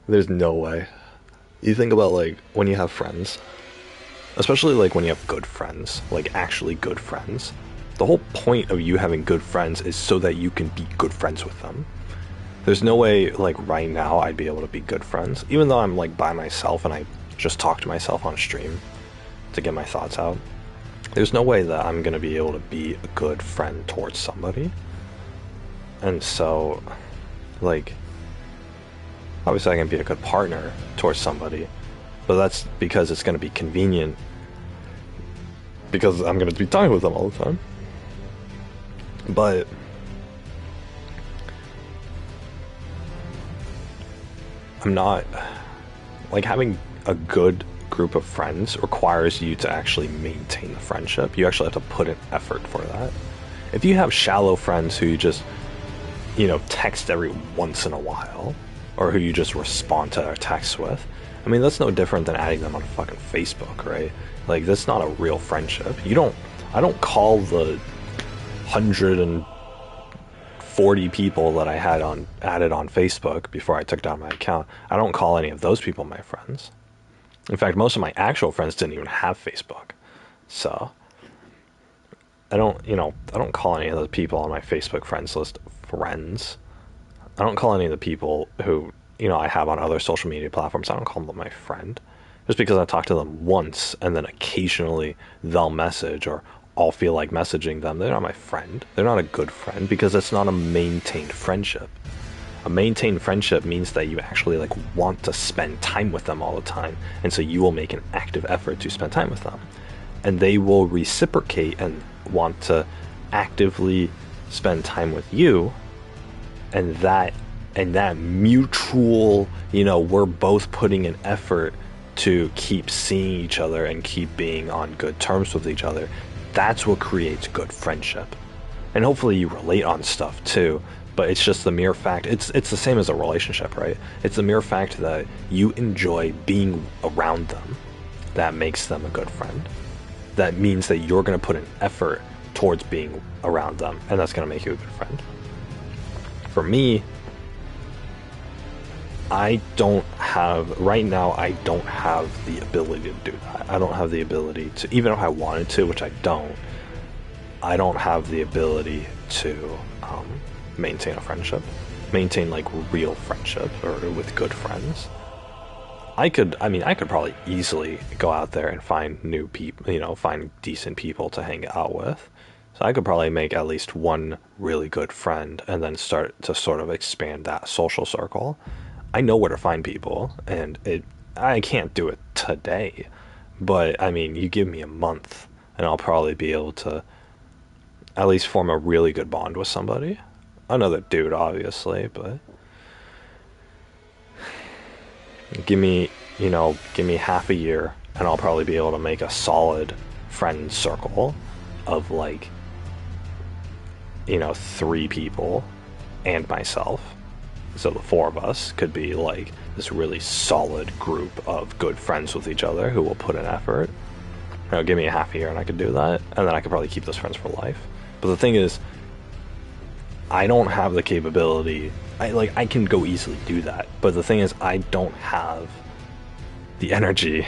There's no way. You think about, like, when you have friends, especially, like, when you have good friends, like, actually good friends, the whole point of you having good friends is so that you can be good friends with them. There's no way, like, right now I'd be able to be good friends, even though I'm, like, by myself and I just talk to myself on stream to get my thoughts out. There's no way that I'm gonna be able to be a good friend towards somebody. And so, like, obviously I can be a good partner towards somebody, but that's because it's going to be convenient, because I'm going to be talking with them all the time. But I'm not, like, having a good group of friends requires you to actually maintain the friendship. You actually have to put in effort for that. If you have shallow friends who you just, text every once in a while, or who you just respond to their texts with, I mean, that's no different than adding them on fucking Facebook, right? Like, that's not a real friendship. I don't call the 140 people that I had added on Facebook before I took down my account. I don't call any of those people my friends. In fact, most of my actual friends didn't even have Facebook. So I don't call any of the people on my Facebook friends list friends. I don't call any of the people who, I have on other social media platforms, I don't call them my friend. Just because I talk to them once and then occasionally they'll message, or I'll feel like messaging them, they're not my friend. They're not a good friend, because it's not a maintained friendship. A maintained friendship means that you actually want to spend time with them all the time, and so you will make an active effort to spend time with them, and they will reciprocate and want to actively spend time with you, and that mutual, we're both putting an effort to keep seeing each other and keep being on good terms with each other. That's what creates good friendship. And hopefully you relate on stuff too, but it's just the mere fact, it's the same as a relationship, right? It's the mere fact that you enjoy being around them that makes them a good friend. That means that you're going to put an effort towards being around them, and that's going to make you a good friend. For me, right now I don't have the ability to do that. I don't have the ability to, even if I wanted to, which I don't have the ability to maintain a friendship, maintain real friendship, or with good friends. I could probably easily go out there and find new people, find decent people to hang out with. So I could probably make at least one really good friend and then start to sort of expand that social circle. I know where to find people, and I can't do it today, but I mean, you give me a month and I'll probably be able to at least form a really good bond with somebody. Another dude, obviously, but give me half a year and I'll probably be able to make a solid friend circle of 3 people and myself. So the 4 of us could be this really solid group of good friends with each other who will put in effort. Give me a half a year and I could do that, and then I could probably keep those friends for life. But the thing is, I don't have the capability. I can go easily do that, but the thing is, I don't have the energy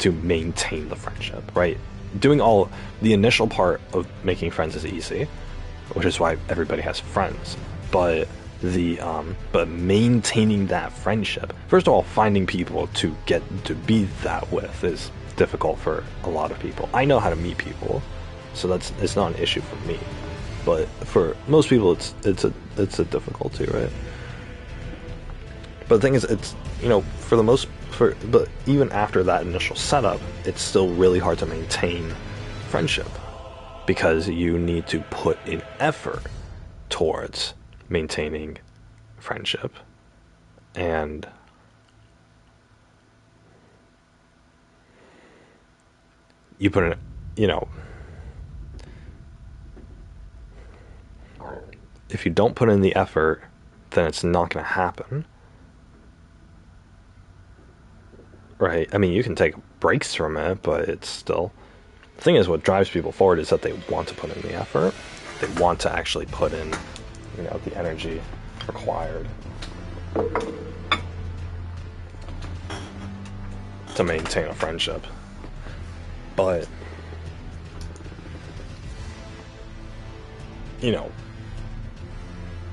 to maintain the friendship, right? Doing all the initial part of making friends is easy, which is why everybody has friends. But maintaining that friendship, first of all, finding people to get to be that with is difficult for a lot of people. I know how to meet people, so it's not an issue for me. But for most people, it's a difficulty, right? But the thing is, it's but even after that initial setup, it's still really hard to maintain friendship, because you need to put in effort towards maintaining friendship. And you put in, if you don't put in the effort, then it's not going to happen, right? I mean, you can take breaks from it, but it's still, the thing is, what drives people forward is that they want to put in the effort. They want to actually put in, the energy required to maintain a friendship. But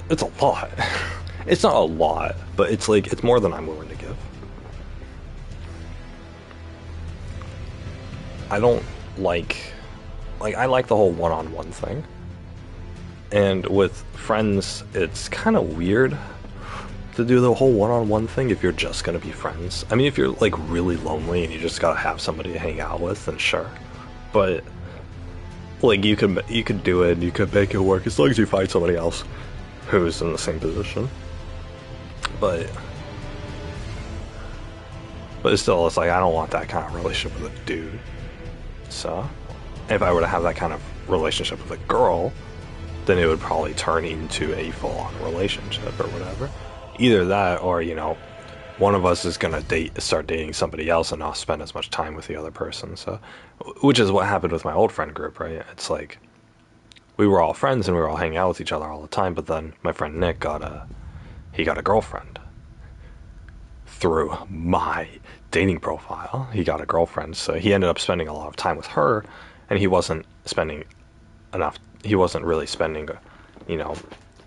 it's a lot. It's not a lot, but it's it's more than I'm willing to give. I don't I like the whole one-on-one thing. And with friends, it's kind of weird to do the whole one-on-one thing if you're just gonna be friends. I mean, if you're really lonely and you just gotta have somebody to hang out with, then sure. But like you could do it, you could make it work as long as you find somebody else who's in the same position. But still, it's like I don't want that kind of relationship with a dude. So if I were to have that kind of relationship with a girl, then it would probably turn into a full-on relationship or whatever. Either that, or one of us is gonna start dating somebody else and not spend as much time with the other person. So, which is what happened with my old friend group, right? It's like we were all friends and we were all hanging out with each other all the time. But then my friend Nick got a girlfriend through my dating profile. He got a girlfriend, so he ended up spending a lot of time with her, and he wasn't really spending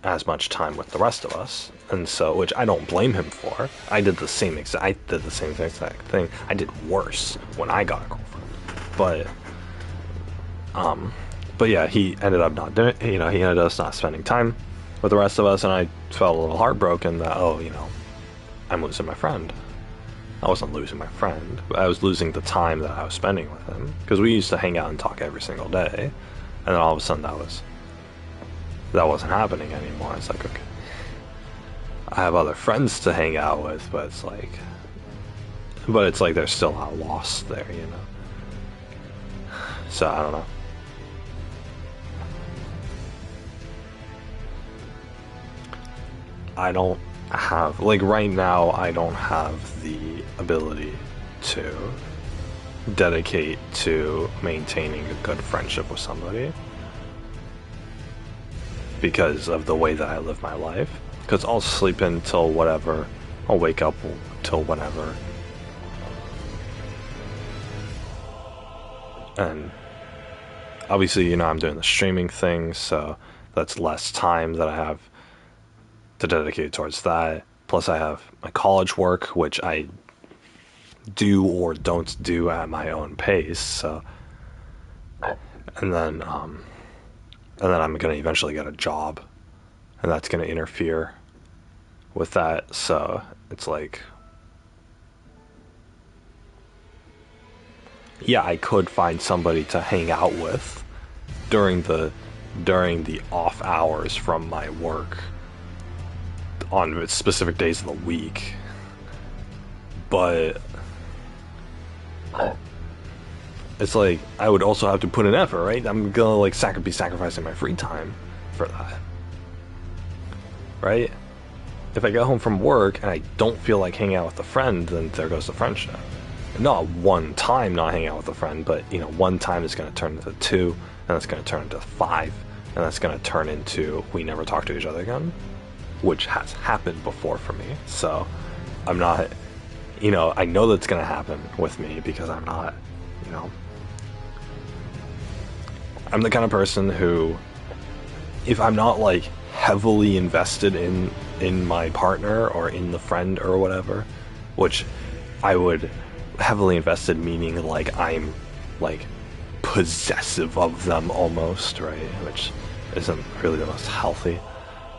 as much time with the rest of us. And so, which I don't blame him for. I did the same exact thing. I did worse when I got a girlfriend. But yeah, he ended up not doing he ended up not spending time with the rest of us, and I felt a little heartbroken that I'm losing my friend. I wasn't losing my friend, but I was losing the time that I was spending with him, because we used to hang out and talk every single day, and then all of a sudden that wasn't happening anymore. It's like, okay, I have other friends to hang out with, but it's like there's still a loss there, So I don't know. I don't have, right now, I don't have the ability to dedicate to maintaining a good friendship with somebody because of the way that I live my life. Because I'll sleep until whatever, I'll wake up till whenever, and obviously, I'm doing the streaming thing, so that's less time that I have to dedicate towards that. Plus, I have my college work, which I do or don't do at my own pace. So, and then I'm gonna eventually get a job, and that's gonna interfere with that. So it's like, yeah, I could find somebody to hang out with during the off hours from my work on specific days of the week, but it's like I would also have to put in effort, right? I'm gonna be sacrificing my free time for that, right? If I get home from work and I don't feel like hanging out with a friend, then there goes the friendship. Not one time not hanging out with a friend, but one time is going to turn into 2, and that's going to turn into 5, and that's going to turn into we never talk to each other again, which has happened before for me. So I'm not, I know that's going to happen with me because I'm not, I'm the kind of person who, if I'm not heavily invested in my partner or in the friend or whatever, which I would heavily invested meaning I'm possessive of them almost, right? Which isn't really the most healthy.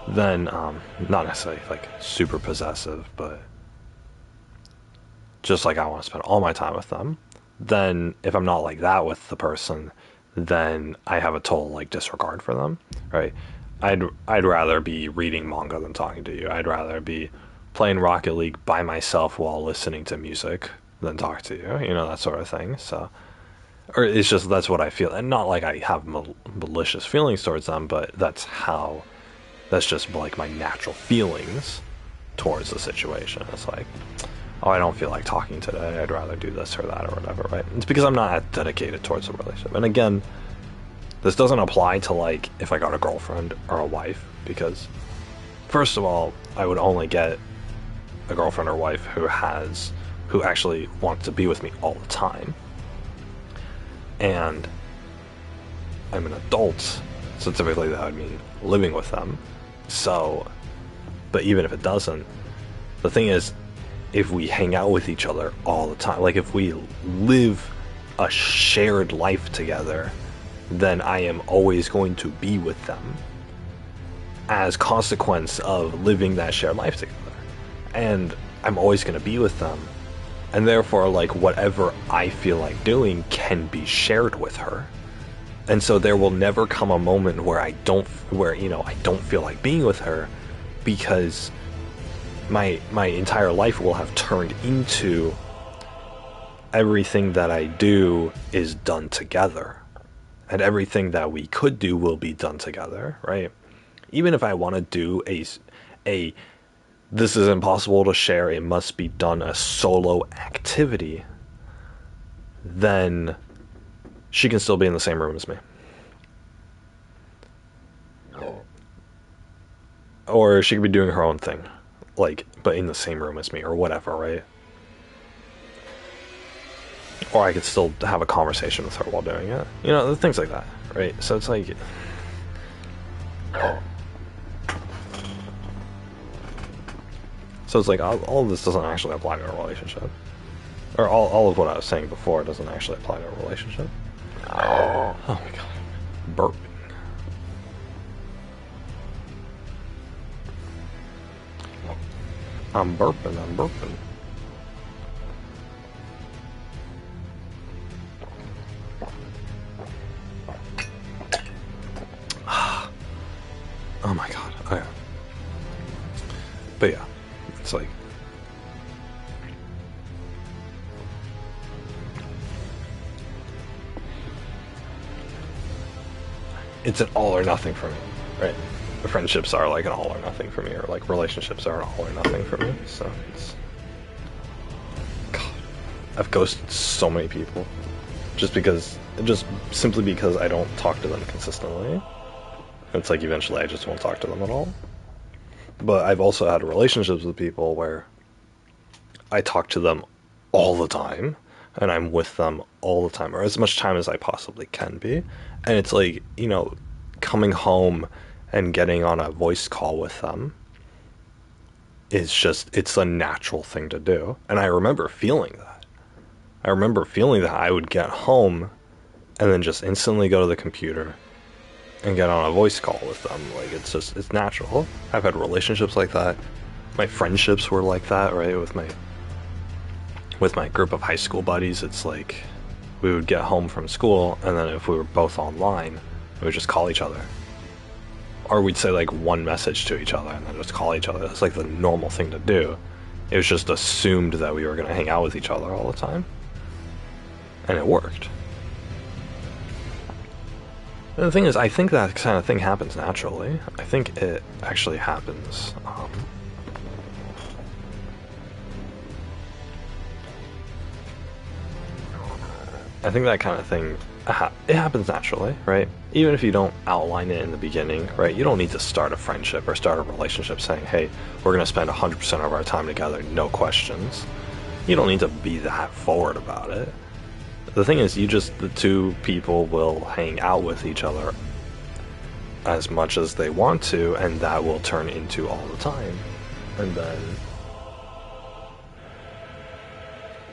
Then not necessarily super possessive, but just I want to spend all my time with them. Then if I'm not like that with the person, then I have a total disregard for them, right? I'd rather be reading manga than talking to you. I'd rather be playing Rocket League by myself while listening to music than talk to you, that sort of thing. So, or it's just that's what I feel, and not I have malicious feelings towards them, but that's just my natural feelings towards the situation. It's oh, I don't feel like talking today, I'd rather do this or that or whatever, right? It's because I'm not dedicated towards the relationship. And again, this doesn't apply to if I got a girlfriend or a wife, because first of all, I would only get a girlfriend or wife who actually wants to be with me all the time. And I'm an adult, so typically that would mean living with them. So, but even if it doesn't, the thing is, if we hang out with each other all the time, if we live a shared life together, then I am always going to be with them as consequence of living that shared life together. And I'm always going to be with them. And therefore, whatever I feel like doing can be shared with her. And so there will never come a moment where I don't feel like being with her, because my entire life will have turned into everything that I do is done together. And everything that we could do will be done together, right? Even if I want to do a this is impossible to share, it must be done a solo activity, then she can still be in the same room as me. Or she could be doing her own thing, like, but in the same room as me, or whatever, right? Or I could still have a conversation with her while doing it. You know, things like that, right? So it's like... So it's like, all of this doesn't actually apply to a relationship. Or all of what I was saying before doesn't actually apply to a relationship. Oh my god. Burping. I'm burping. Oh my god. Oh yeah. But yeah, it's like... It's an all or nothing for me, right? The friendships are like an all or nothing for me, or like relationships are an all or nothing for me, so it's... God. I've ghosted so many people. Just simply because I don't talk to them consistently. It's like eventually I just won't talk to them at all. But I've also had relationships with people where I talk to them all the time, and I'm with them all the time, or as much time as I possibly can be. And it's like, you know, coming home and getting on a voice call with them is just, it's a natural thing to do. And I remember feeling that. I would get home and then just instantly go to the computer and get on a voice call with them. Like, it's natural. I've had relationships like that. My friendships were like that, right? With my group of high school buddies, it's like we would get home from school, and then if we were both online, we would just call each other. Or we'd say like one message to each other and then just call each other. It's like the normal thing to do. It was just assumed that we were going to hang out with each other all the time. And it worked. And the thing is, I think that kind of thing happens naturally. I think it actually happens. I think that kind of thing, it happens naturally, right? Even if you don't outline it in the beginning, right? You don't need to start a friendship or start a relationship saying, hey, we're going to spend 100% of our time together, no questions. You don't need to be that forward about it. The thing is, the two people will hang out with each other as much as they want to, and that will turn into all the time.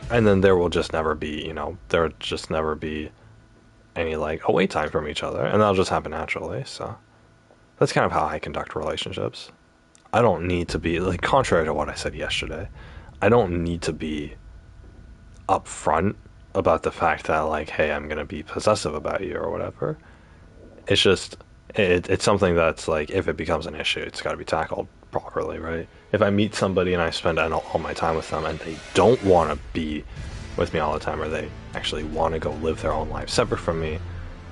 And then there will just never be, there'll just never be any, like, away time from each other, and that'll just happen naturally, so. That's kind of how I conduct relationships. I don't need to be, like, contrary to what I said yesterday, I don't need to be upfront about the fact that, like, hey, I'm gonna be possessive about you or whatever. It's just, it's something that's, like, if it becomes an issue, it's gotta be tackled properly, right? If I meet somebody and I spend all my time with them and they don't want to be with me all the time, or they actually want to go live their own life separate from me,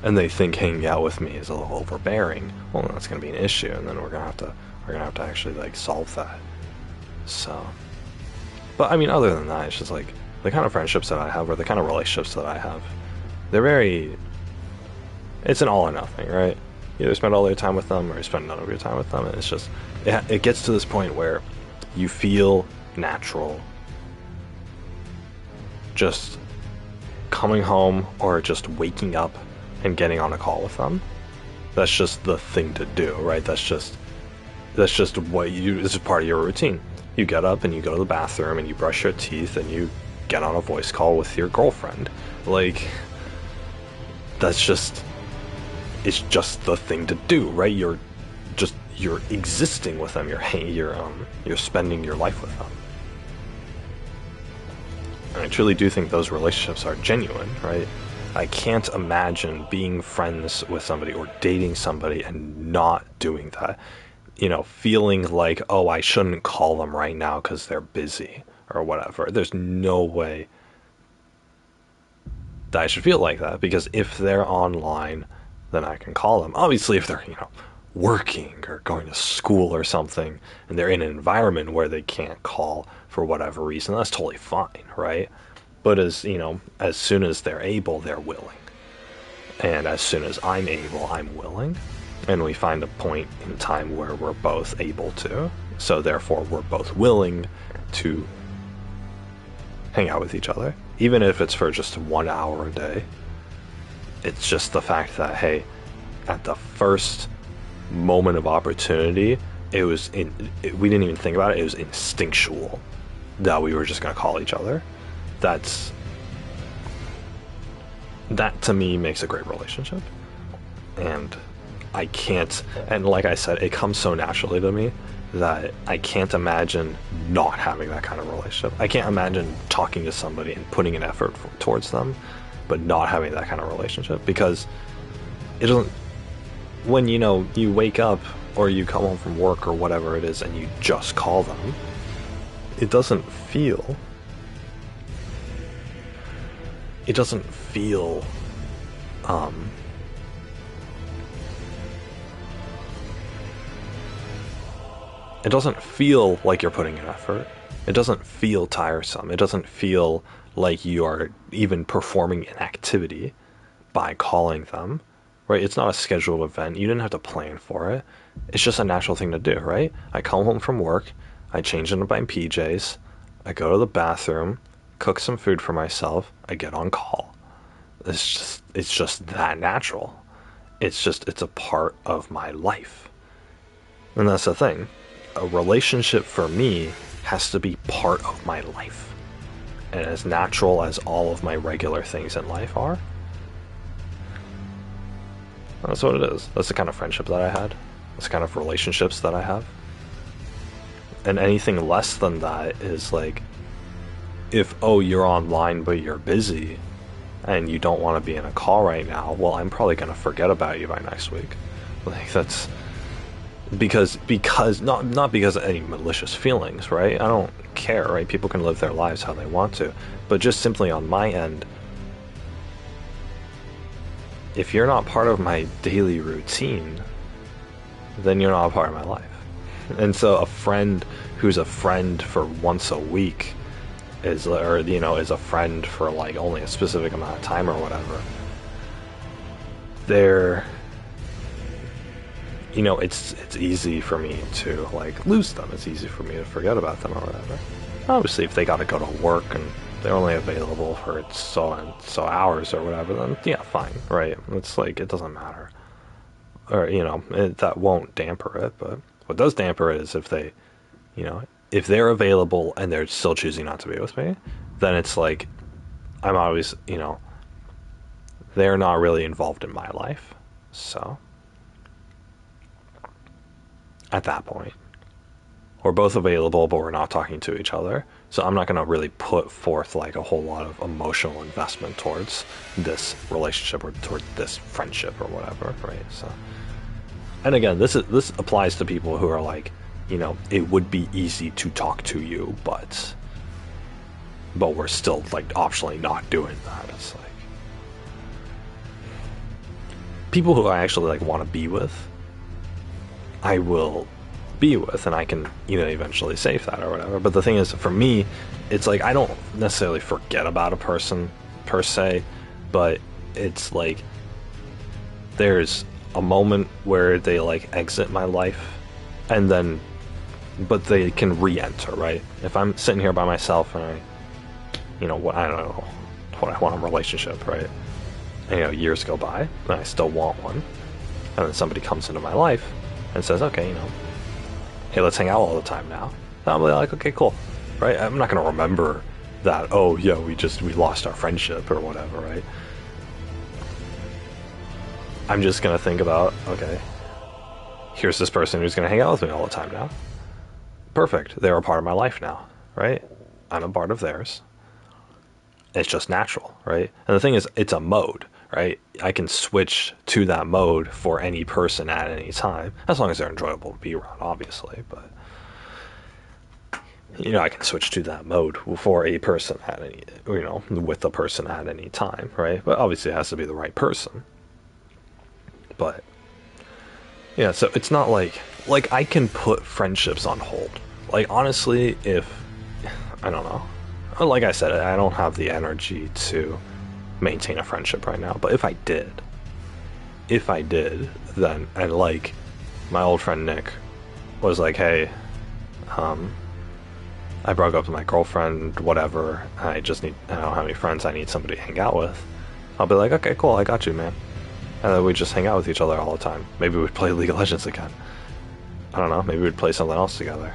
and they think hanging out with me is a little overbearing, well, then that's going to be an issue, and then we're gonna have to actually, like, solve that. So, but I mean, other than that, it's just like the kind of friendships that I have, or the kind of relationships that I have, it's an all or nothing, right? You either spend all your time with them or you spend none of your time with them, and it's just, it gets to this point where you feel natural just coming home or just waking up and getting on a call with them. That's just the thing to do, right? That's just what this is part of your routine. You get up and you go to the bathroom and you brush your teeth and you get on a voice call with your girlfriend. Like, it's just the thing to do, right? You're existing with them. You're spending your life with them. And I truly do think those relationships are genuine, right? I can't imagine being friends with somebody or dating somebody and not doing that. You know, feeling like, oh, I shouldn't call them right now because they're busy or whatever. There's no way that I should feel like that, because if they're online, then I can call them. Obviously, if they're, working or going to school or something and they're in an environment where they can't call for whatever reason, that's totally fine, right? But as soon as they're able, they're willing. And as soon as I'm able, I'm willing. And we find a point in time where we're both able to. So therefore, we're both willing to hang out with each other. Even if it's for just 1 hour a day. It's just the fact that, hey, at the first moment of opportunity, we didn't even think about it. It was instinctual that we were just going to call each other. That to me makes a great relationship. And I can't, and like I said, it comes so naturally to me that I can't imagine not having that kind of relationship. I can't imagine talking to somebody and putting an effort towards them, but not having that kind of relationship, because it doesn't, when you wake up or you come home from work or whatever it is and you just call them, it doesn't feel it doesn't feel like you're putting an effort. It doesn't feel tiresome. It doesn't feel like you are even performing an activity by calling them, right? It's not a scheduled event. You didn't have to plan for it. It's just a natural thing to do, right? I come home from work, I change into my PJs, I go to the bathroom, cook some food for myself, I get on call. It's just that natural. It's a part of my life. And that's the thing. A relationship for me has to be part of my life. And as natural as all of my regular things in life are, that's what it is. That's the kind of friendship that I had. That's the kind of relationships that I have. And anything less than that is like, if, oh, you're online but you're busy and you don't want to be in a call right now, well, I'm probably going to forget about you by next week. Like, that's because not because of any malicious feelings, right? I don't care, right? People can live their lives how they want to, but just simply on my end, if you're not part of my daily routine, then you're not a part of my life. And so a friend who's a friend for once a week is a friend for like only a specific amount of time or whatever. It's easy for me to like lose them. It's easy for me to forget about them or whatever. Obviously, if they got to go to work and they're only available for so and so hours or whatever, then yeah, fine, right? It's like, it doesn't matter, or that won't damper it. But what does damper it is if if they're available and they're still choosing not to be with me, then it's like I'm always they're not really involved in my life. So at that point, we're both available, but we're not talking to each other. So I'm not going to really put forth like a whole lot of emotional investment towards this relationship or towards this friendship or whatever, right? So, and again, this applies to people who are like, it would be easy to talk to you, but we're still like optionally not doing that. It's like people who I actually like want to be with, I will be with, and I can eventually save that or whatever. But the thing is, for me, it's like I don't necessarily forget about a person per se, but it's like there's a moment where they like exit my life, and then but they can re-enter, right? If I'm sitting here by myself and I don't know what I want in a relationship, right? And years go by and I still want one, and then somebody comes into my life and says, okay, hey, let's hang out all the time now. And I'm like, okay, cool, right? I'm not gonna remember that, oh yeah, we lost our friendship or whatever, right? I'm just gonna think about, okay, here's this person who's gonna hang out with me all the time now. Perfect, they're a part of my life now, right? I'm a part of theirs. It's just natural, right? And the thing is, it's a mode, right? I can switch to that mode for any person at any time, as long as they're enjoyable to be around, obviously. But I can switch to that mode for a person at any, with the person at any time, right? But obviously, it has to be the right person. But yeah, so it's not like I can put friendships on hold. Like honestly, if I don't know, like I said, I don't have the energy to maintain a friendship right now. But if I did, then and like my old friend Nick was like, hey, I broke up with my girlfriend, whatever. I don't have any friends. I need somebody to hang out with. I'll be like, okay, cool, I got you, man. And then we'd just hang out with each other all the time. Maybe we'd play League of Legends again. I don't know. Maybe we'd play something else together.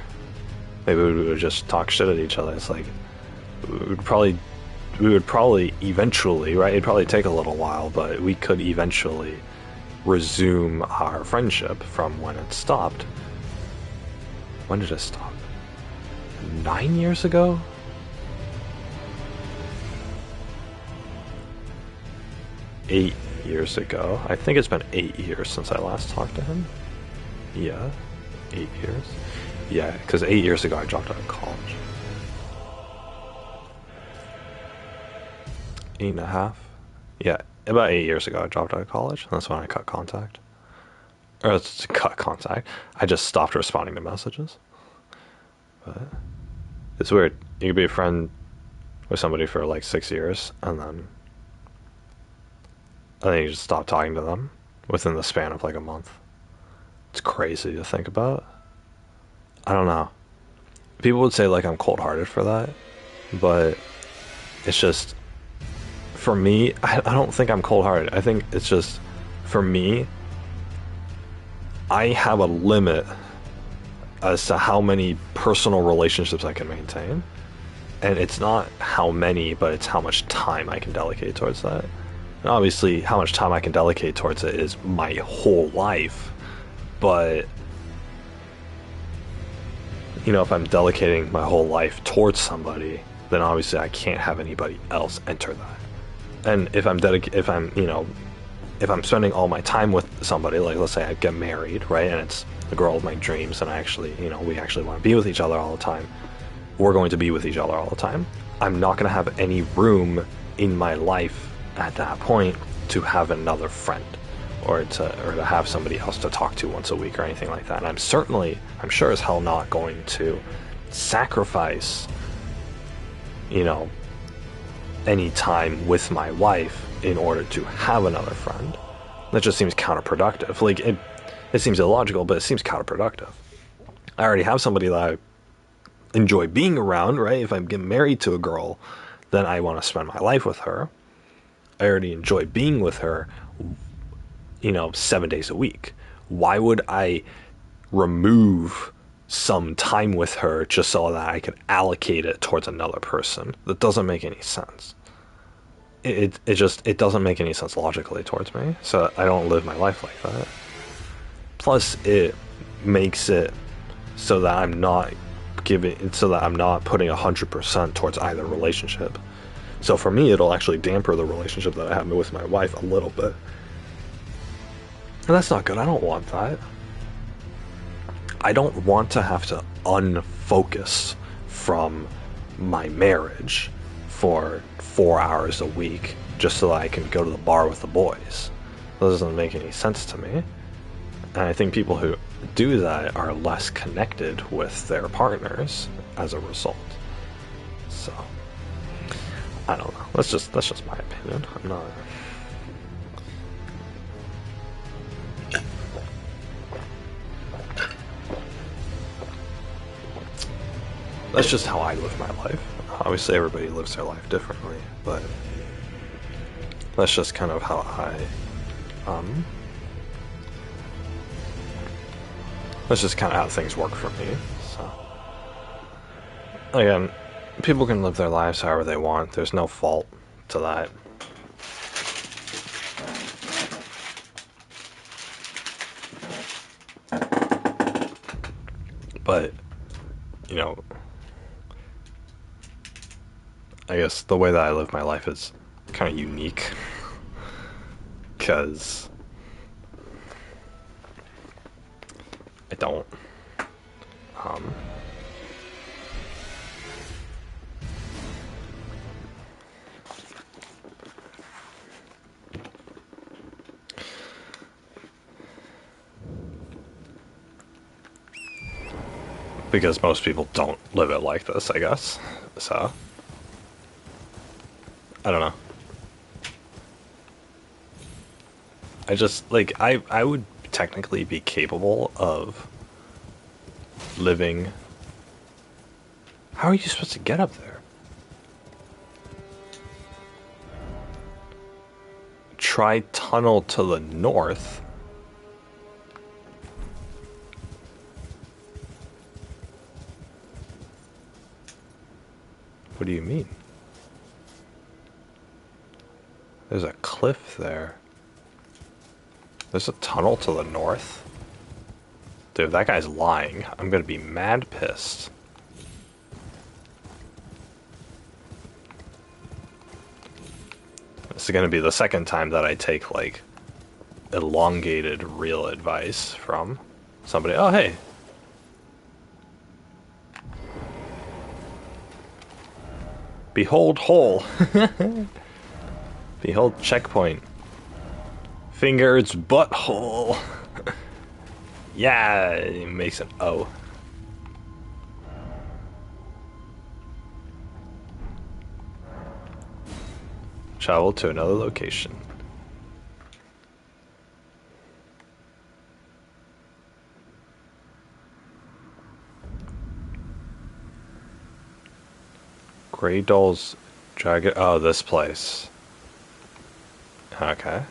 Maybe we would just talk shit at each other. It's like we would probably eventually, right? It'd probably take a little while, but we could eventually resume our friendship from when it stopped. When did it stop? 9 years ago? Eight years ago. I think it's been 8 years since I last talked to him. Yeah, 8 years. Yeah, because 8 years ago I dropped out of college. 8.5. Yeah, about 8 years ago I dropped out of college. That's when I cut contact. Or it's cut contact. I just stopped responding to messages. But it's weird. You could be a friend with somebody for like 6 years, and then you just stop talking to them within the span of like a month. It's crazy to think about. I don't know. People would say like I'm cold-hearted for that, but it's just, for me, I don't think I'm cold-hearted. I think it's just, for me, I have a limit as to how many personal relationships I can maintain. And it's not how many, but it's how much time I can delegate towards that. And obviously, how much time I can delegate towards it is my whole life. But, if I'm delegating my whole life towards somebody, then obviously I can't have anybody else enter that. And if I'm spending all my time with somebody, like let's say I get married, right, and it's the girl of my dreams, and I actually, we actually want to be with each other all the time, we're going to be with each other all the time. I'm not going to have any room in my life at that point to have another friend or to have somebody else to talk to once a week or anything like that. And I'm sure as hell not going to sacrifice, any time with my wife in order to have another friend. That just seems counterproductive. Like it seems illogical, but it seems counterproductive. I already have somebody that I enjoy being around, right? If I'm getting married to a girl, then I want to spend my life with her. I already enjoy being with her, 7 days a week. Why would I remove some time with her just so that I could allocate it towards another person? That doesn't make any sense. It doesn't make any sense logically towards me. So I don't live my life like that. Plus, it makes it so that I'm not putting 100% towards either relationship. So for me, it'll actually damper the relationship that I have with my wife a little bit. And that's not good. I don't want that. I don't want to have to unfocus from my marriage for 4 hours a week just so that I can go to the bar with the boys. That doesn't make any sense to me. And I think people who do that are less connected with their partners as a result. So I don't know. That's just my opinion. I'm not. That's just how I live my life. Obviously, everybody lives their life differently, but that's just kind of how that's just kind of how things work for me. So again, people can live their lives however they want. There's no fault to that. But I guess the way that I live my life is kind of unique. Because I don't. Um, because most people don't live it like this, I guess. So, I don't know. I just, like, I would technically be capable of living. How are you supposed to get up there? Try tunnel to the north. What do you mean? There's a cliff there. There's a tunnel to the north? Dude, that guy's lying. I'm gonna be mad pissed. This is gonna be the second time that I take, like, elongated real advice from somebody. Oh, hey. Behold hole. Behold checkpoint. Finger's butthole. Yeah, it makes an O. Travel to another location. Grey Doll's Dragon. Oh, this place. Okay.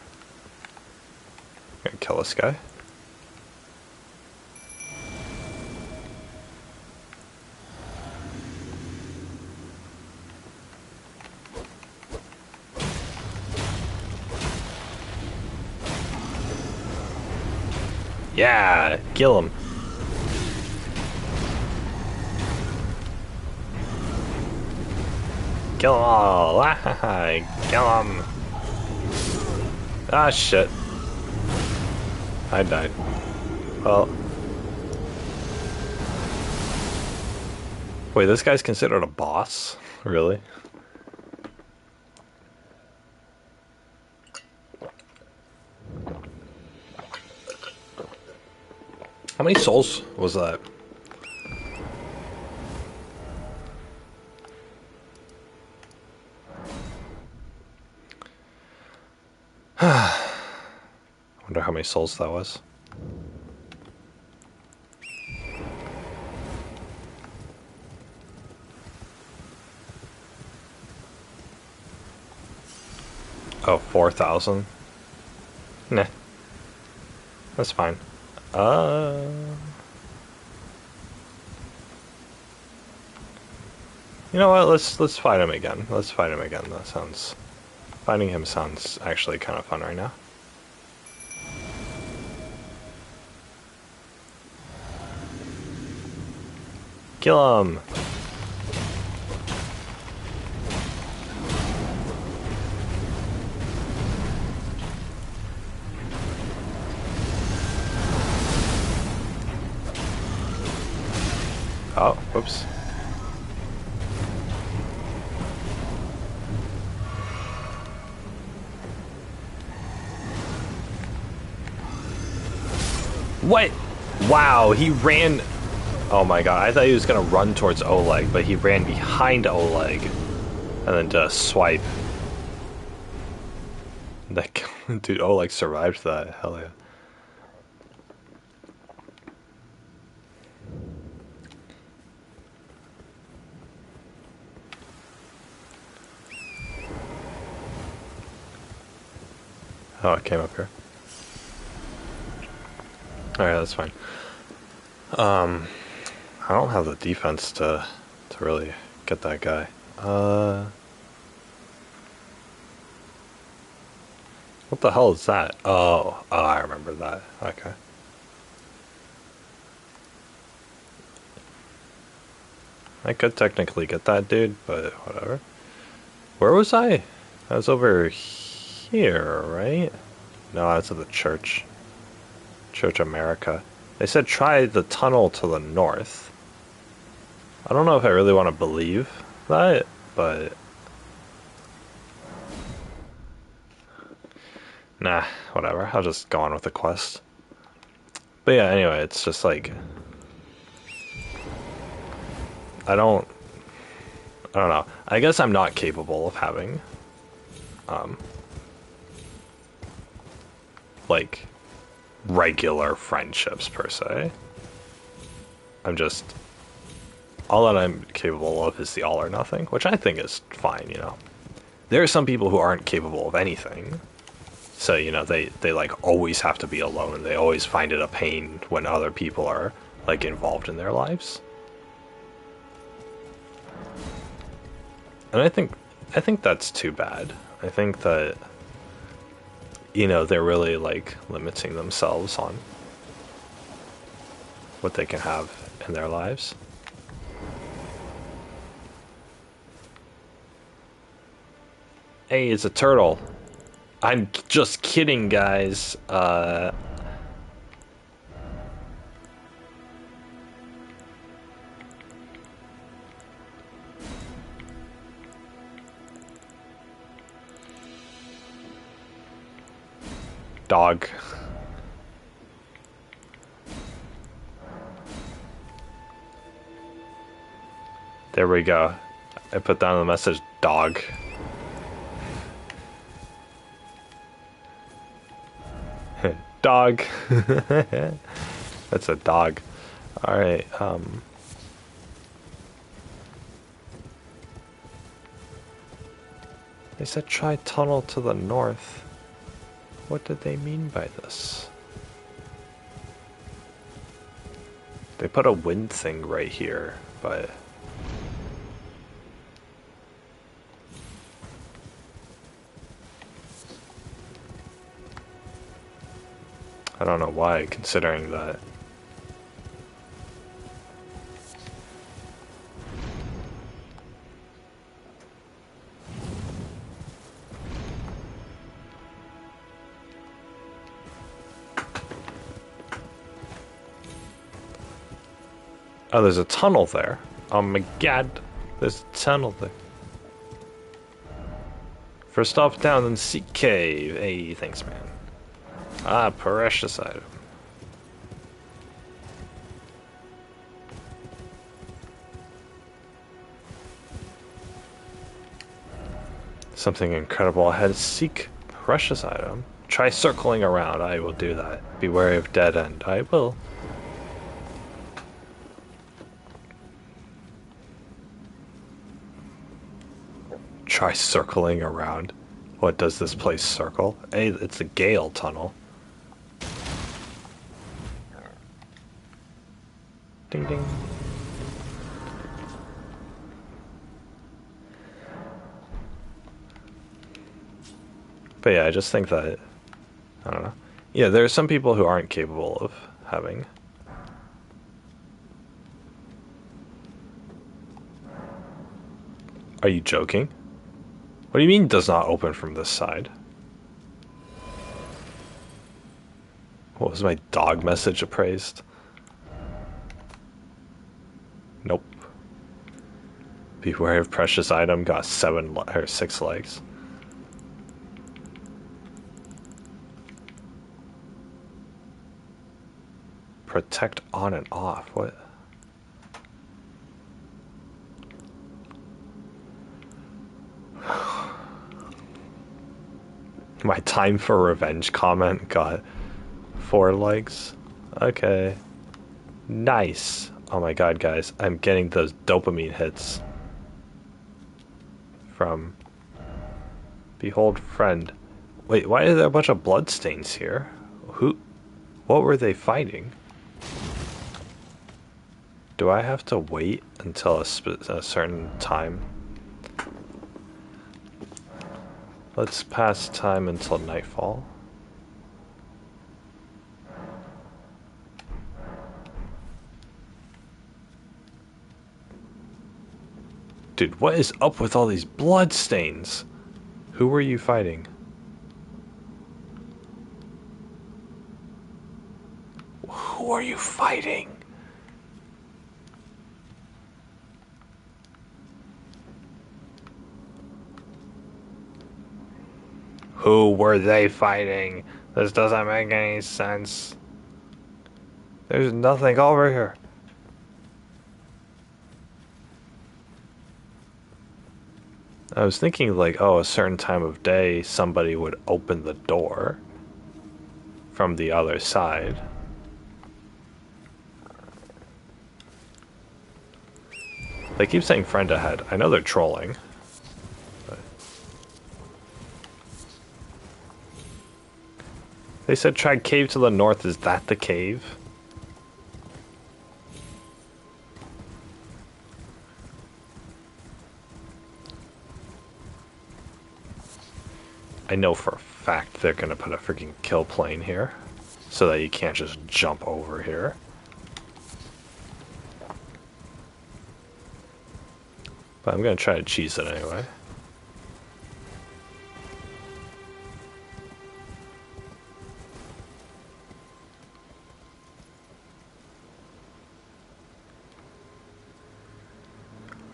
Gonna kill this guy. Yeah, kill him. Kill them all. Kill him. Ah, shit. I died. Well. Wait, this guy's considered a boss? Really? How many souls was that? Wonder how many souls that was. Oh, 4,000? Nah. That's fine. You know what? Let's fight him again. Let's fight him again. That sounds... Fighting him sounds actually kind of fun right now. Kill him! Oh, whoops. What? Wow, he ran... Oh my god, I thought he was gonna run towards Oleg, but he ran behind Oleg. And then just swipe. That dude, Oleg survived that. Hell yeah. Oh, it came up here. Alright, that's fine. I don't have the defense to really get that guy. What the hell is that? Oh, I remember that. Okay. I could technically get that dude, but whatever. Where was I? I was over here, right? No, I was at the church. Church America. They said try the tunnel to the north. I don't know if I really want to believe that, but nah, whatever. I'll just go on with the quest. But yeah, anyway, it's just like I don't I don't know. I guess I'm not capable of having like regular friendships per se. I'm just all that I'm capable of is the all or nothing, which I think is fine, you know. There are some people who aren't capable of anything. So, you know, they like always have to be alone. They always find it a pain when other people are like involved in their lives. And I think that's too bad. I think that you know, they're really like limiting themselves on what they can have in their lives. Hey, it's a turtle. I'm just kidding, guys. Dog. There we go. I put down the message, dog. Dog. That's a dog. Alright, they said try tunnel to the north. What did they mean by this? They put a wind thing right here, but I don't know why, considering that. Oh, there's a tunnel there. Oh my god, there's a tunnel there. First off, down in the sea cave. Hey, thanks, man. Ah, precious item. Something incredible ahead. Seek precious item. Try circling around. I will do that. Be wary of dead end. I will. Try circling around. What does this place circle? Hey, it's a Gale tunnel. Ding ding. But yeah, I just think that I don't know. Yeah, there are some people who aren't capable of having. Are you joking? What do you mean does not open from this side? What was my dog message appraised? Nope. Beware of precious item got 6 legs. Protect on and off. What? My time for revenge comment got 4 legs. Okay. Nice. Oh my god, guys. I'm getting those dopamine hits from Behold Friend. Wait, why is there a bunch of bloodstains here? Who? What were they fighting? Do I have to wait until a certain time? Let's pass time until nightfall. Dude, what is up with all these blood stains? Who were you fighting? Who are you fighting? Who were they fighting? This doesn't make any sense. There's nothing over here. I was thinking like, oh, a certain time of day somebody would open the door from the other side. They keep saying friend ahead. I know they're trolling. But they said try cave to the north. Is that the cave? I know for a fact they're gonna put a freaking kill plane here so that you can't just jump over here. But I'm gonna try to cheese it anyway.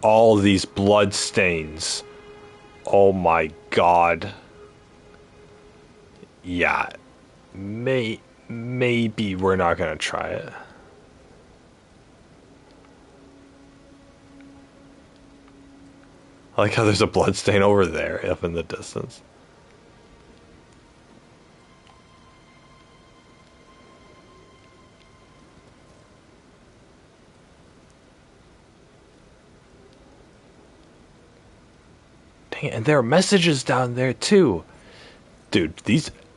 All these blood stains. Oh my god. Yeah. Maybe we're not gonna try it. I like how there's a blood stain over there up in the distance. Dang it, and there are messages down there too. Dude,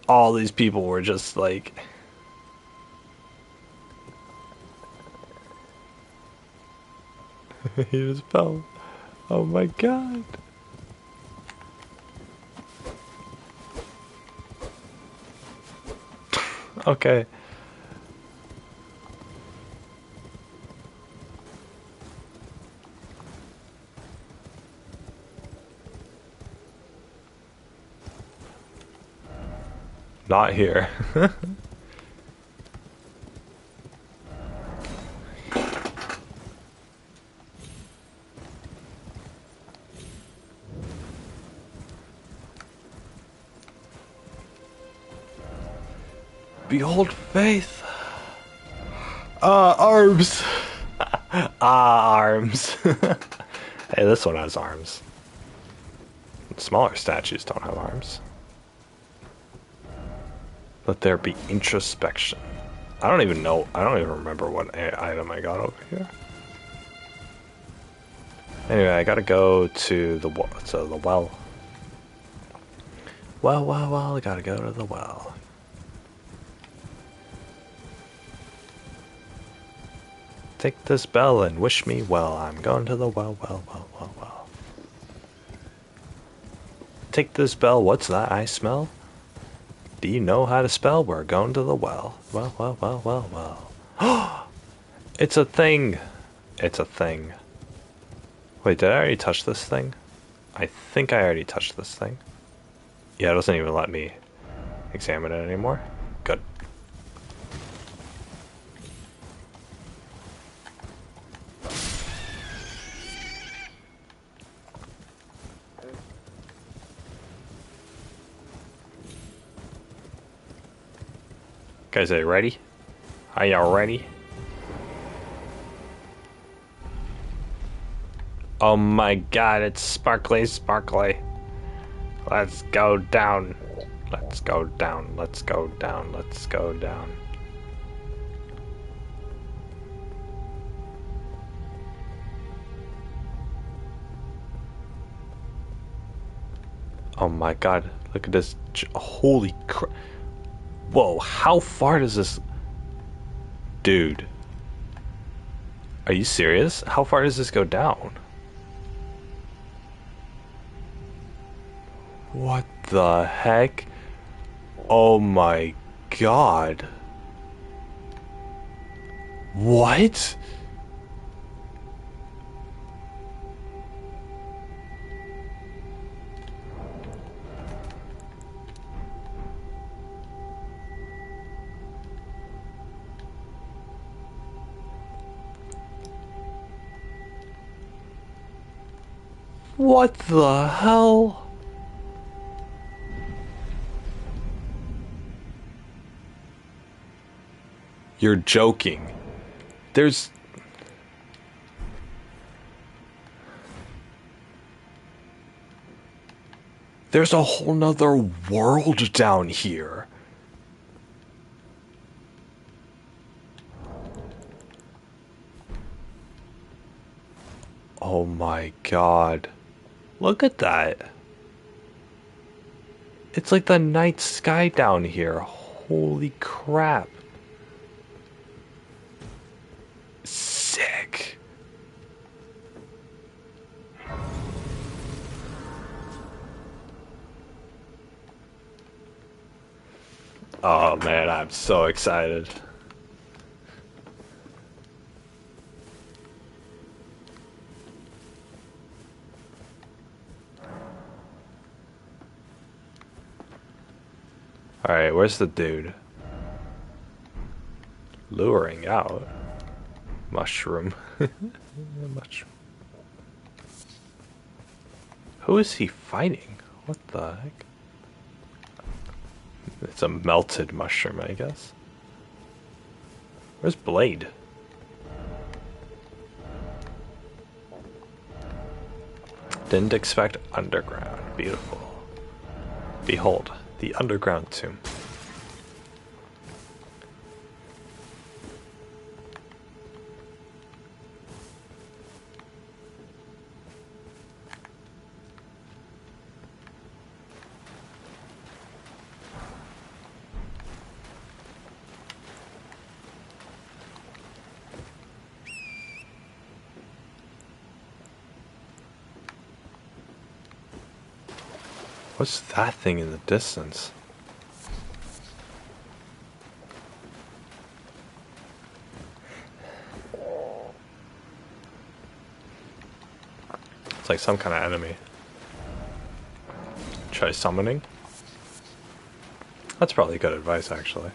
all these people were just like he just fell. Oh my god. Okay. Not here. Behold faith. Arms. Arms. Hey, this one has arms. Smaller statues don't have arms. Let there be introspection. I don't even remember what item I got over here. Anyway, I gotta go to the well. Well, I gotta go to the well. Take this bell and wish me well. I'm going to the well. Take this bell. What's that I smell? Do you know how to spell? We're going to the well. Well. It's a thing. It's a thing. Wait, did I already touch this thing? I think I already touched this thing. Yeah, it doesn't even let me examine it anymore. Good. Guys, are you ready? Are y'all ready? Oh my god, it's sparkly. Let's go down. Let's go down. Oh my god, look at this. Holy crap. Whoa, how far does this... Dude. Are you serious? How far does this go down? What the heck? Oh my god. What? What the hell? You're joking. There's a whole nother world down here. Oh my god. Look at that. It's like the night sky down here. Holy crap. Sick. Oh man, I'm so excited. Alright, where's the dude? Luring out. Mushroom. Mushroom. Who is he fighting? What the heck? It's a melted mushroom, I guess. Where's Blade? Didn't expect underground. Beautiful. Behold, the underground tomb. What's that thing in the distance? It's like some kind of enemy. Try summoning? That's probably good advice, actually.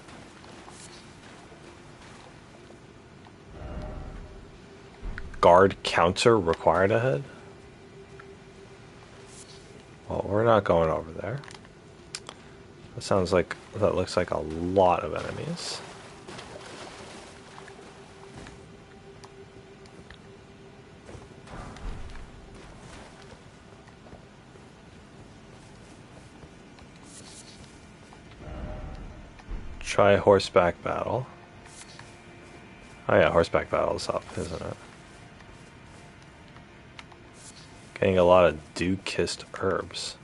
Guard counter required ahead? Well, we're not going over there. That looks like a lot of enemies. Try horseback battle. Oh yeah, horseback battle is up, isn't it? Getting a lot of dew-kissed herbs.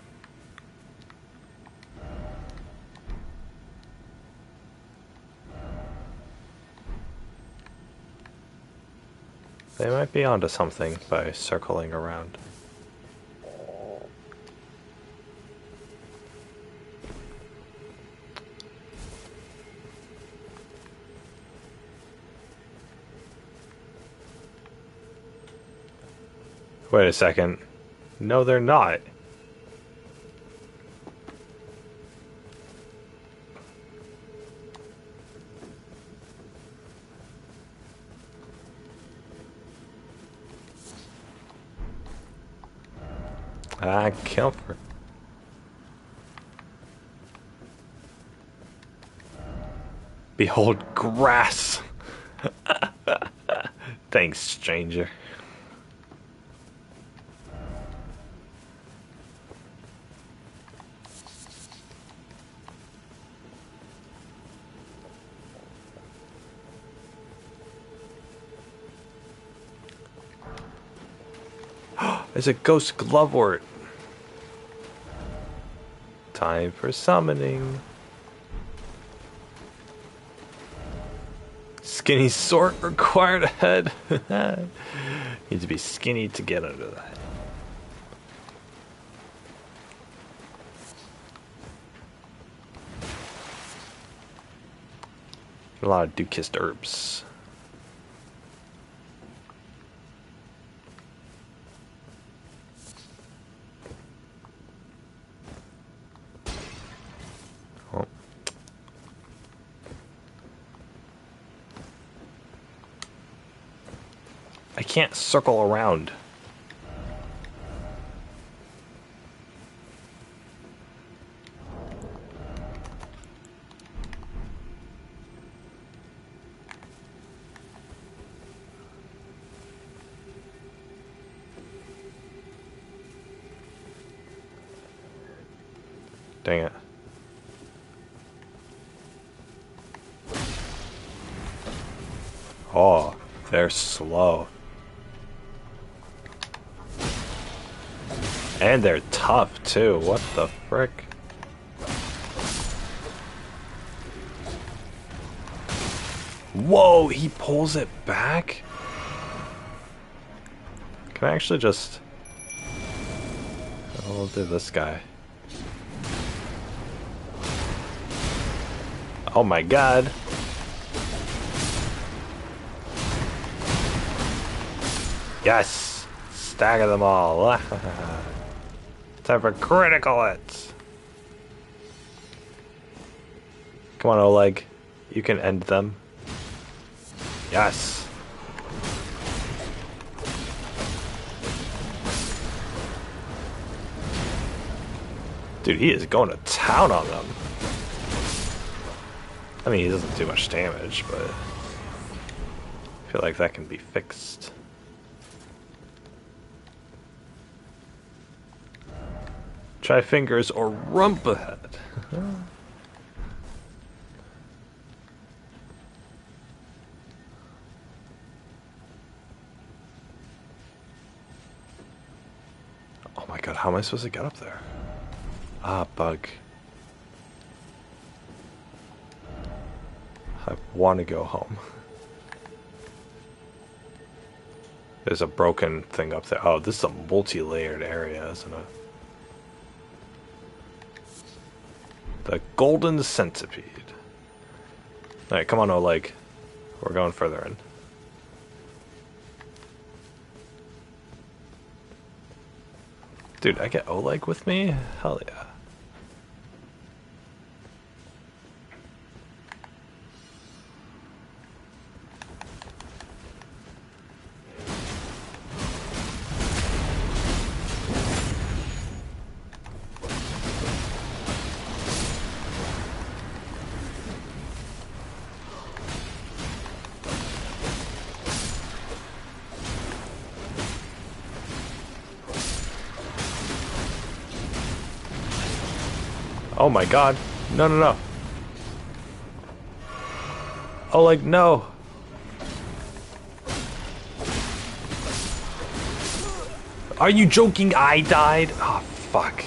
They might be onto something by circling around. Wait a second. No, they're not. Ah, camphor. Behold, grass. Thanks, stranger. There's a ghost glovewort. Time for summoning. Skinny sort required ahead. Need to be skinny to get under that. A lot of dew-kissed herbs. Oh. I can't circle around. Dang it. Oh, they're slow. And they're tough too. What the frick? Whoa, he pulls it back? Can I actually just... I'll do this guy. Oh my god. Yes! Stagger them all. Time for critical hits. Come on, Oleg. You can end them. Yes. Dude, he is going to town on them. I mean, he doesn't do much damage, but I feel like that can be fixed. Try fingers or rump ahead. Oh my god, how am I supposed to get up there? Ah, bug. I want to go home. There's a broken thing up there. Oh, this is a multi-layered area, isn't it? The golden centipede. Alright, come on, Oleg. We're going further in. Dude, I get Oleg with me? Hell yeah. Oh my god. No, no, no. Oh, like, no. Are you joking? I died? Oh, fuck.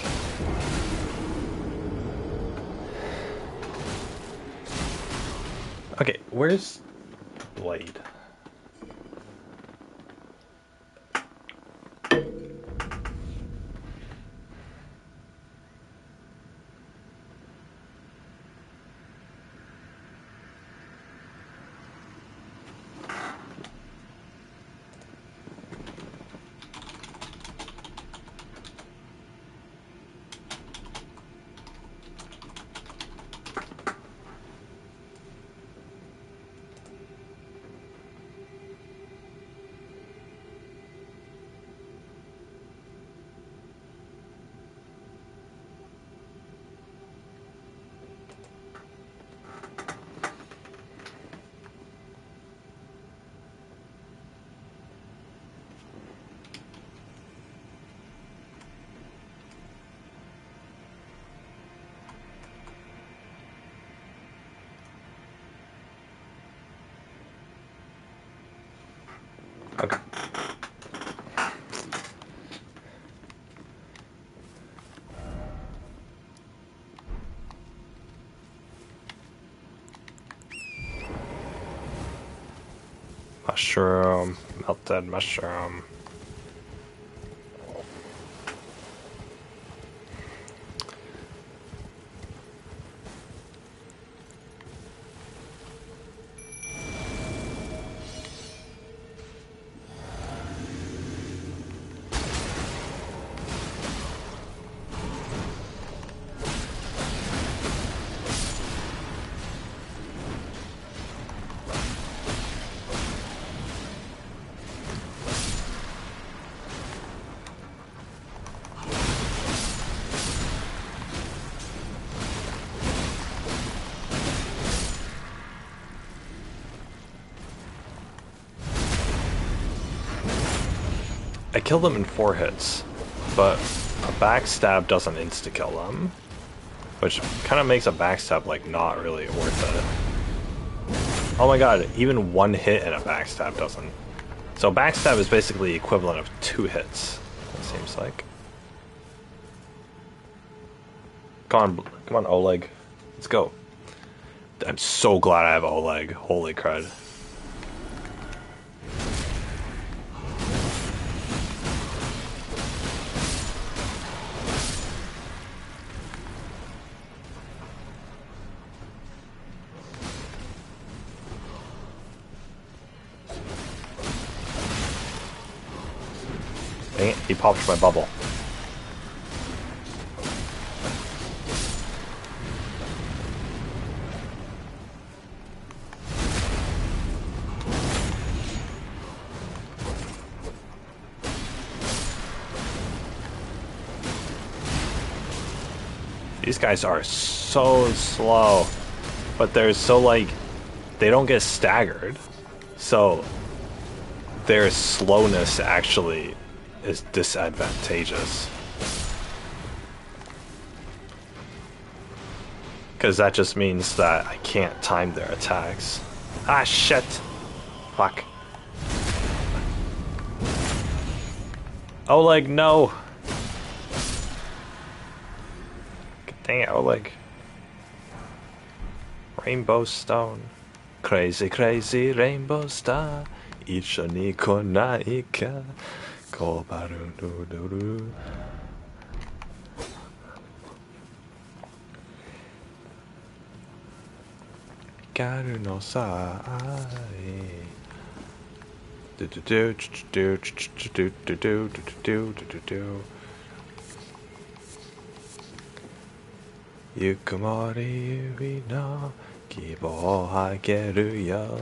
Okay, where's Blade? Okay. Mushroom, melted mushroom. I killed them in 4 hits, but a backstab doesn't insta-kill them. which kind of makes a backstab like not really worth it. Oh my god, even one hit in a backstab doesn't. So backstab is basically the equivalent of 2 hits, it seems like. Come on, Oleg. Let's go. I'm so glad I have Oleg. Holy crud. Dang it, he popped my bubble. These guys are so slow, but they're so like, they don't get staggered, so their slowness actually is disadvantageous. Because that just means that I can't time their attacks. Ah, shit! Fuck. Oleg, no! Dang it, Oleg. Rainbow Stone. Crazy, crazy rainbow star. Icho ni konai ka. Kobaru dodoru. Garu no sai. Do do do do do do do do do do. Yukumori yuri no kibo o hageru yo.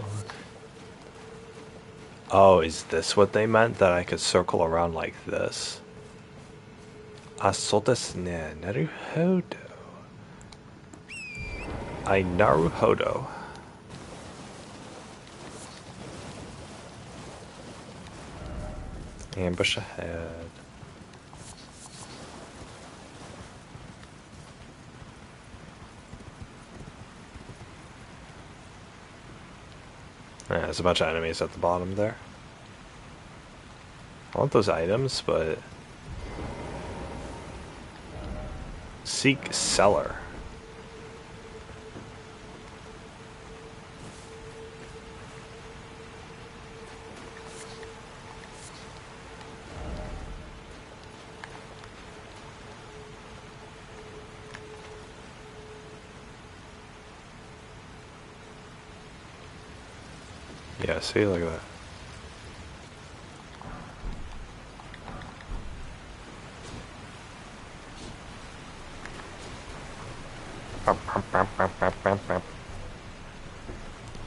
Oh, is this what they meant? That I could circle around like this? Ah, so desu ne. Naruhodo. I naruhodo. Ambush ahead. Yeah, there's a bunch of enemies at the bottom there. I want those items, but... Seek Cellar. Yeah, see, look at that.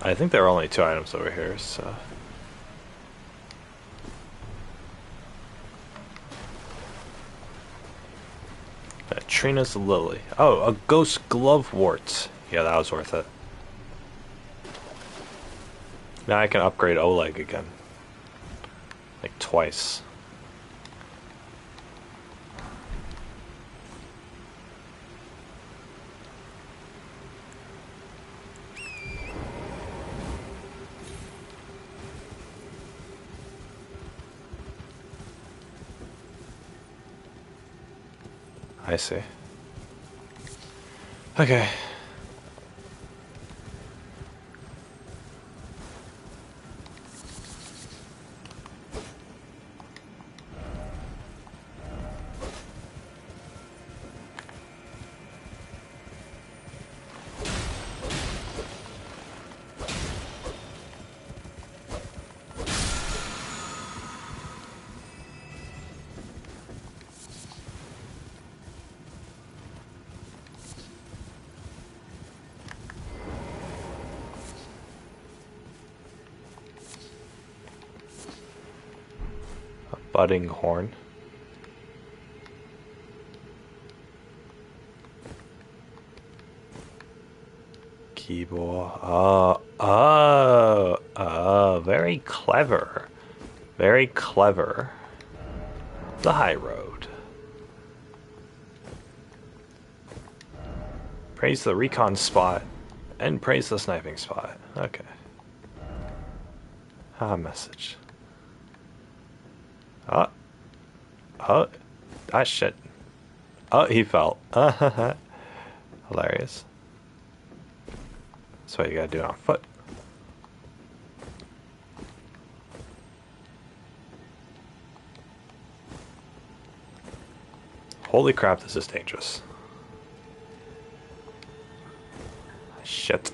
I think there are only 2 items over here, so... Trina's Lily. Oh, a ghost glovewort. Yeah, that was worth it. Now I can upgrade Oleg again. Like twice. I see. Okay. Budding horn. Keyboard. Very clever. Very clever. The high road. Praise the recon spot. And praise the sniping spot. Okay. Ah, message. Oh. Oh. Ah, shit. Oh, he fell. Hilarious. That's what you gotta do on foot. Holy crap, this is dangerous. Shit.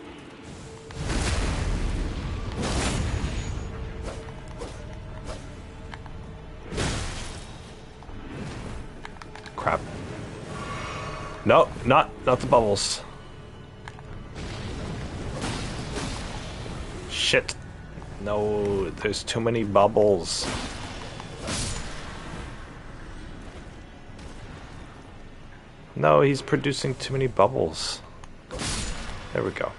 Crap. No, not the bubbles. Shit. No, there's too many bubbles. No, he's producing too many bubbles. There we go.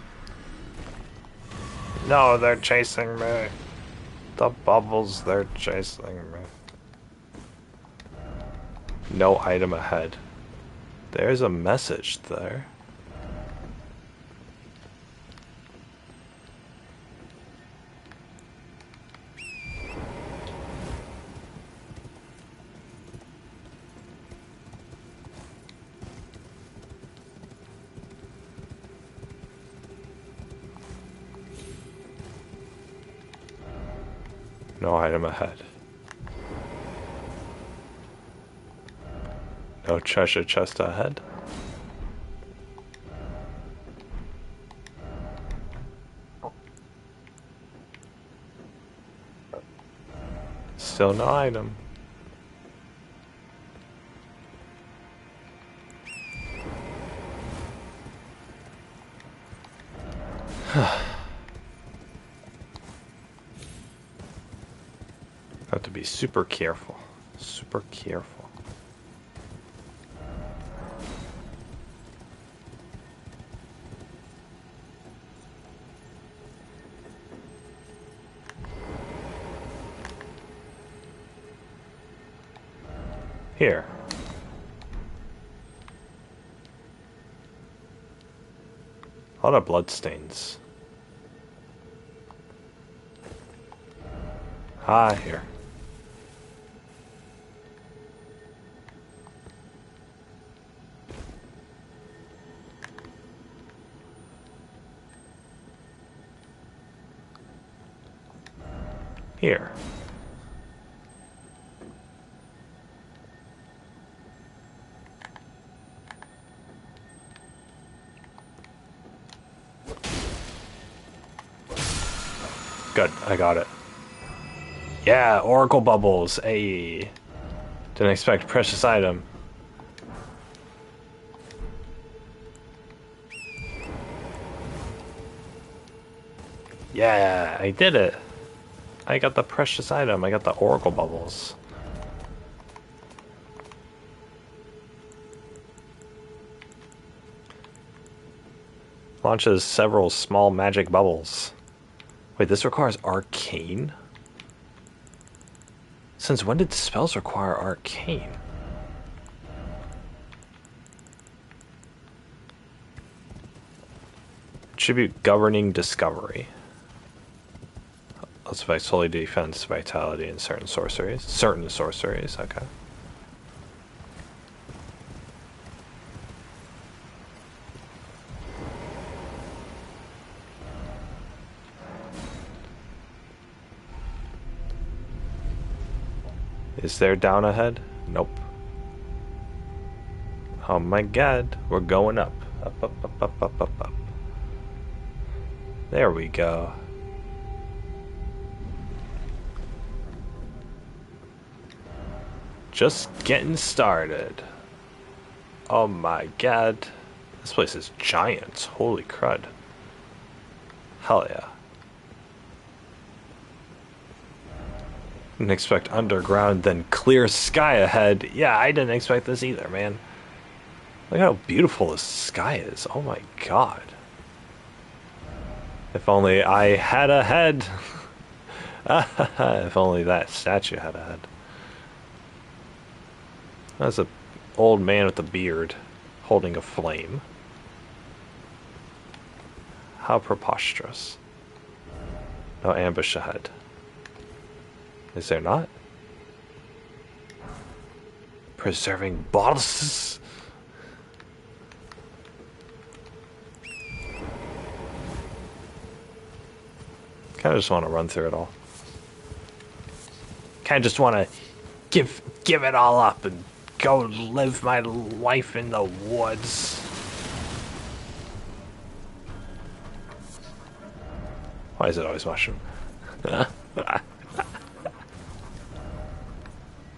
No, they're chasing me. The bubbles, they're chasing me. No item ahead. There's a message there. No item ahead. No treasure chest ahead. Still no item. Have to be super careful. Super careful. Here. A lot of bloodstains. Ah, here. Here. Good, I got it. Yeah, Oracle Bubbles. Ayy. Didn't expect precious item. Yeah, I did it. I got the precious item. I got the Oracle Bubbles. Launches several small magic bubbles. Wait, this requires arcane? Since when did spells require arcane? Attribute governing discovery. Let's affect solely defense, vitality, and certain sorceries. Certain sorceries, okay. Is there down ahead? Nope. Oh my god, we're going up. Up, up, up, up, up, up, up. There we go. Just getting started. Oh my god. This place is giant. Holy crud. Hell yeah. Didn't expect underground, then clear sky ahead. Yeah, I didn't expect this either, man. Look how beautiful this sky is. Oh my god. If only I had a head. If only that statue had a head. That's an old man with a beard holding a flame. How preposterous. No ambush ahead. Is there not? Preserving bottles. Kind of just want to run through it all. Kind of just want to give it all up and go live my life in the woods. Why is it always mushroom? Why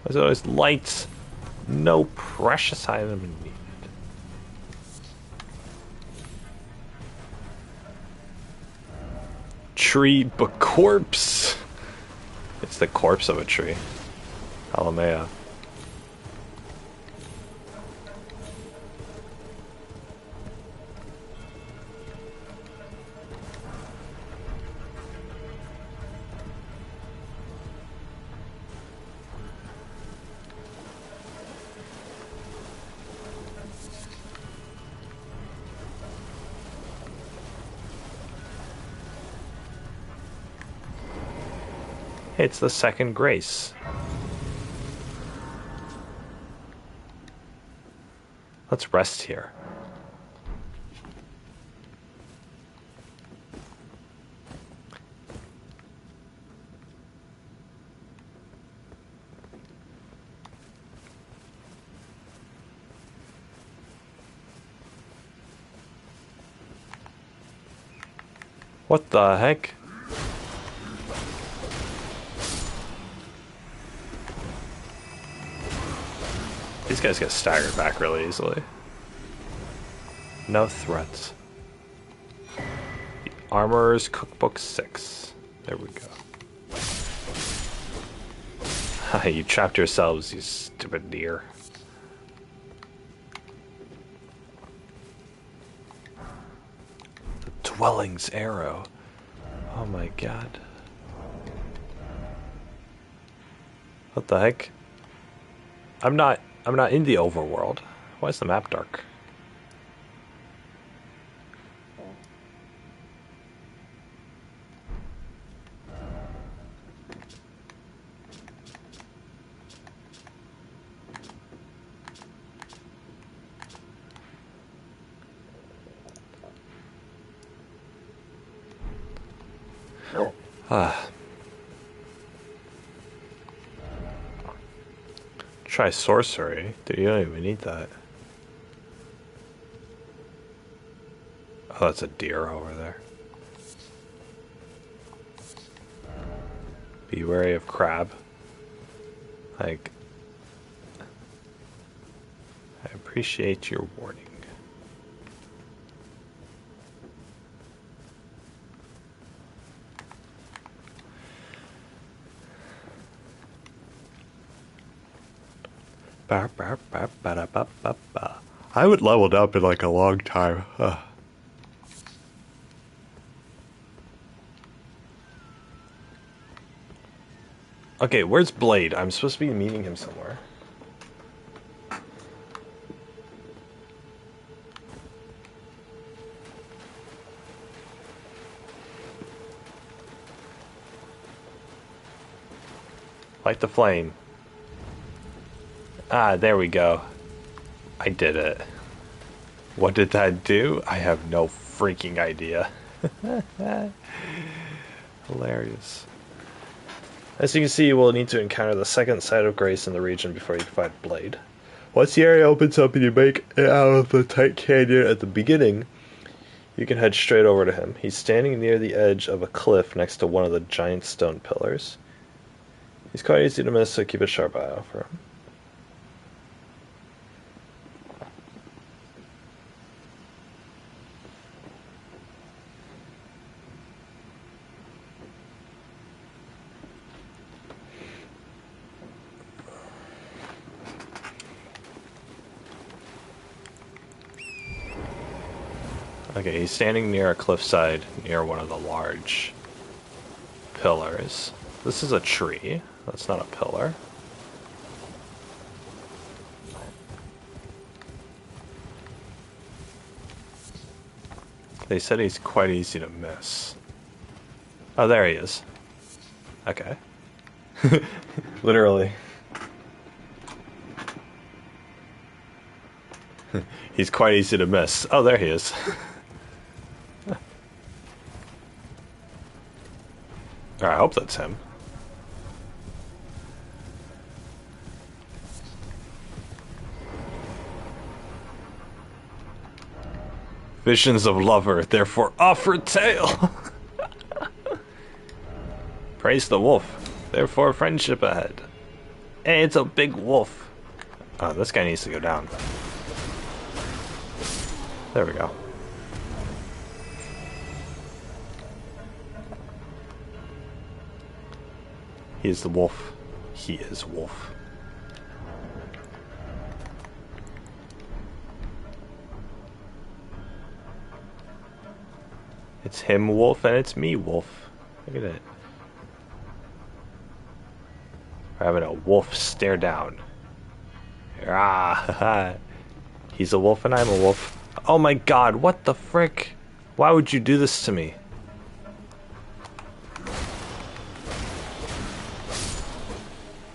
is it always lights? No precious item needed. Tree but corpse. It's the corpse of a tree. Alamea. It's the second grace. Let's rest here. What the heck? These guys get staggered back really easily. No threats. The Armorer's Cookbook 6. There we go. You trapped yourselves, you stupid deer. The Dwelling's Arrow. Oh my god. What the heck? I'm not in the overworld. Why is the map dark? Try sorcery. Dude, you don't even need that. Oh, that's a deer over there. Be wary of crab. Like, I appreciate your warning. I haven't leveled up in like a long time. Okay, where's Blade? I'm supposed to be meeting him somewhere. Light the flame. Ah, there we go. I did it. What did that do? I have no freaking idea. Hilarious. As you can see, you will need to encounter the second site of grace in the region before you can find Blade. Once the area opens up and you make it out of the tight canyon at the beginning, you can head straight over to him. He's standing near the edge of a cliff next to one of the giant stone pillars. He's quite easy to miss, so keep a sharp eye out for him. Okay, he's standing near a cliffside, near one of the large pillars. This is a tree. That's not a pillar. They said he's quite easy to miss. Oh, there he is. Okay. Literally. He's quite easy to miss. Oh, there he is. I hope that's him. Visions of lover, therefore offer tale. Praise the wolf, therefore friendship ahead. Hey, it's a big wolf. Oh, this guy needs to go down. There we go. He is the wolf. He is wolf. It's him, wolf, and it's me, wolf. Look at it. We're having a wolf stare down. Ah, he's a wolf and I'm a wolf. Oh my god, what the frick? Why would you do this to me?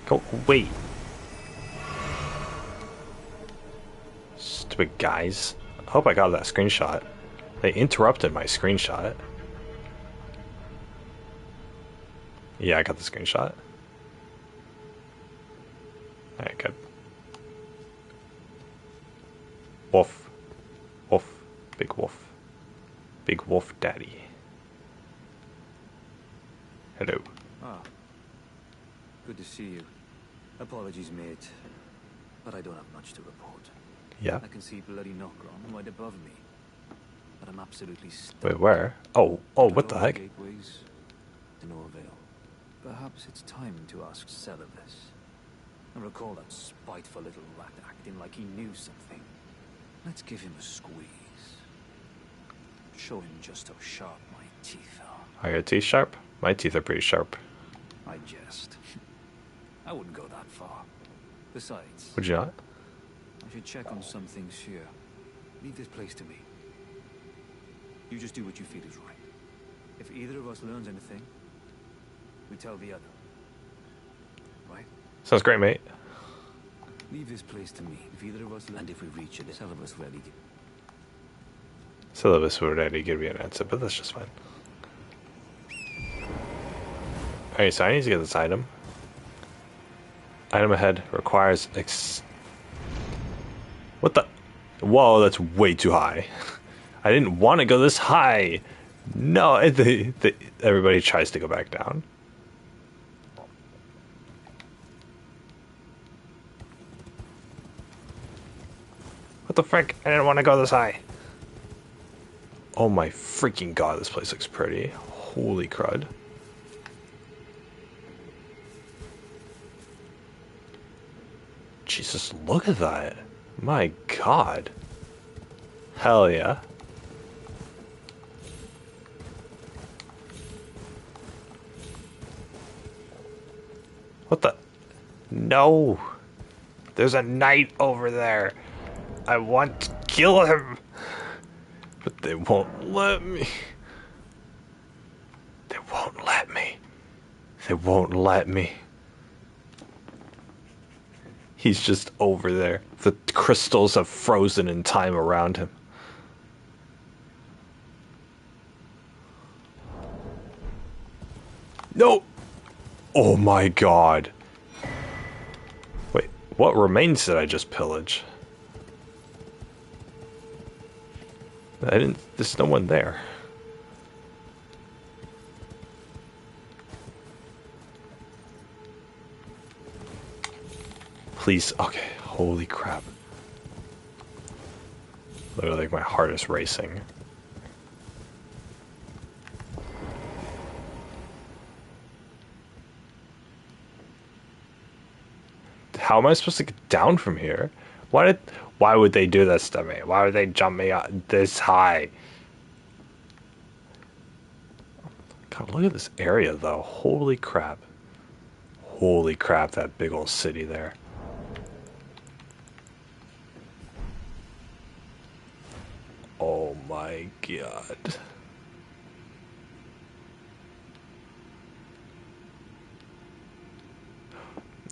Go, wait. Stupid guys. I hope I got that screenshot. They interrupted my screenshot. Yeah, I got the screenshot. Alright, good. Wolf. Wolf. Big wolf. Big wolf daddy. Hello. Ah. Good to see you. Apologies, mate. But I don't have much to report. Yeah. I can see bloody Nokron right above me. But I'm absolutely stuck. Wait, where? Oh, what the heck? Gateways to no avail. Perhaps it's time to ask Celibus. I recall that spiteful little rat acting like he knew something. Let's give him a squeeze. Show him just how sharp my teeth are. Are your teeth sharp? My teeth are pretty sharp. I jest. I wouldn't go that far. Besides, Would you not? I should check on some things here. Leave this place to me. You just do what you feel is right. If either of us learns anything, we tell the other. Right? Sounds great, mate. Leave this place to me. If either of us learn, and if we reach it, Celibus ready to... Syllabus would already give me an answer, but that's just fine. Alright, so I need to get this item. Item ahead requires What the? Whoa, that's way too high. I didn't want to go this high. No, everybody tries to go back down. What the frick? I didn't want to go this high. Oh my freaking god, this place looks pretty. Holy crud. Jesus, look at that. My god. Hell yeah. What the? No. There's a knight over there. I want to kill him. But they won't let me. They won't let me. They won't let me. He's just over there. The crystals have frozen in time around him. No! Oh my god. Wait, what remains did I just pillage? There's no one there. Please, okay, holy crap. Literally, like, my heart is racing. How am I supposed to get down from here? Why would they do this to me? Why would they jump me up this high? God, look at this area, though. Holy crap. Holy crap, that big old city there. Oh my god.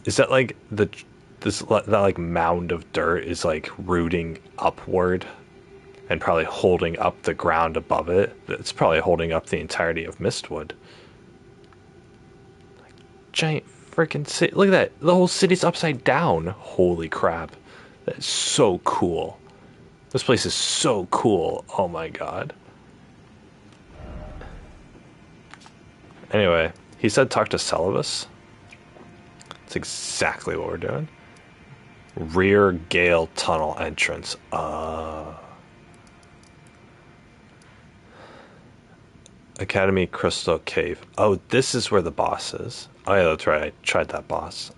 Is that like that like mound of dirt is like rooting upward and probably holding up the ground above it? It's probably holding up the entirety of Mistwood. Like, giant freaking city. Look at that. The whole city's upside down. Holy crap. That's so cool. This place is so cool. Oh my god. Anyway, he said talk to Celibus. That's exactly what we're doing. Rear Gale Tunnel entrance. Academy Crystal Cave. Oh, this is where the boss is. Oh yeah, that's right. I tried that boss.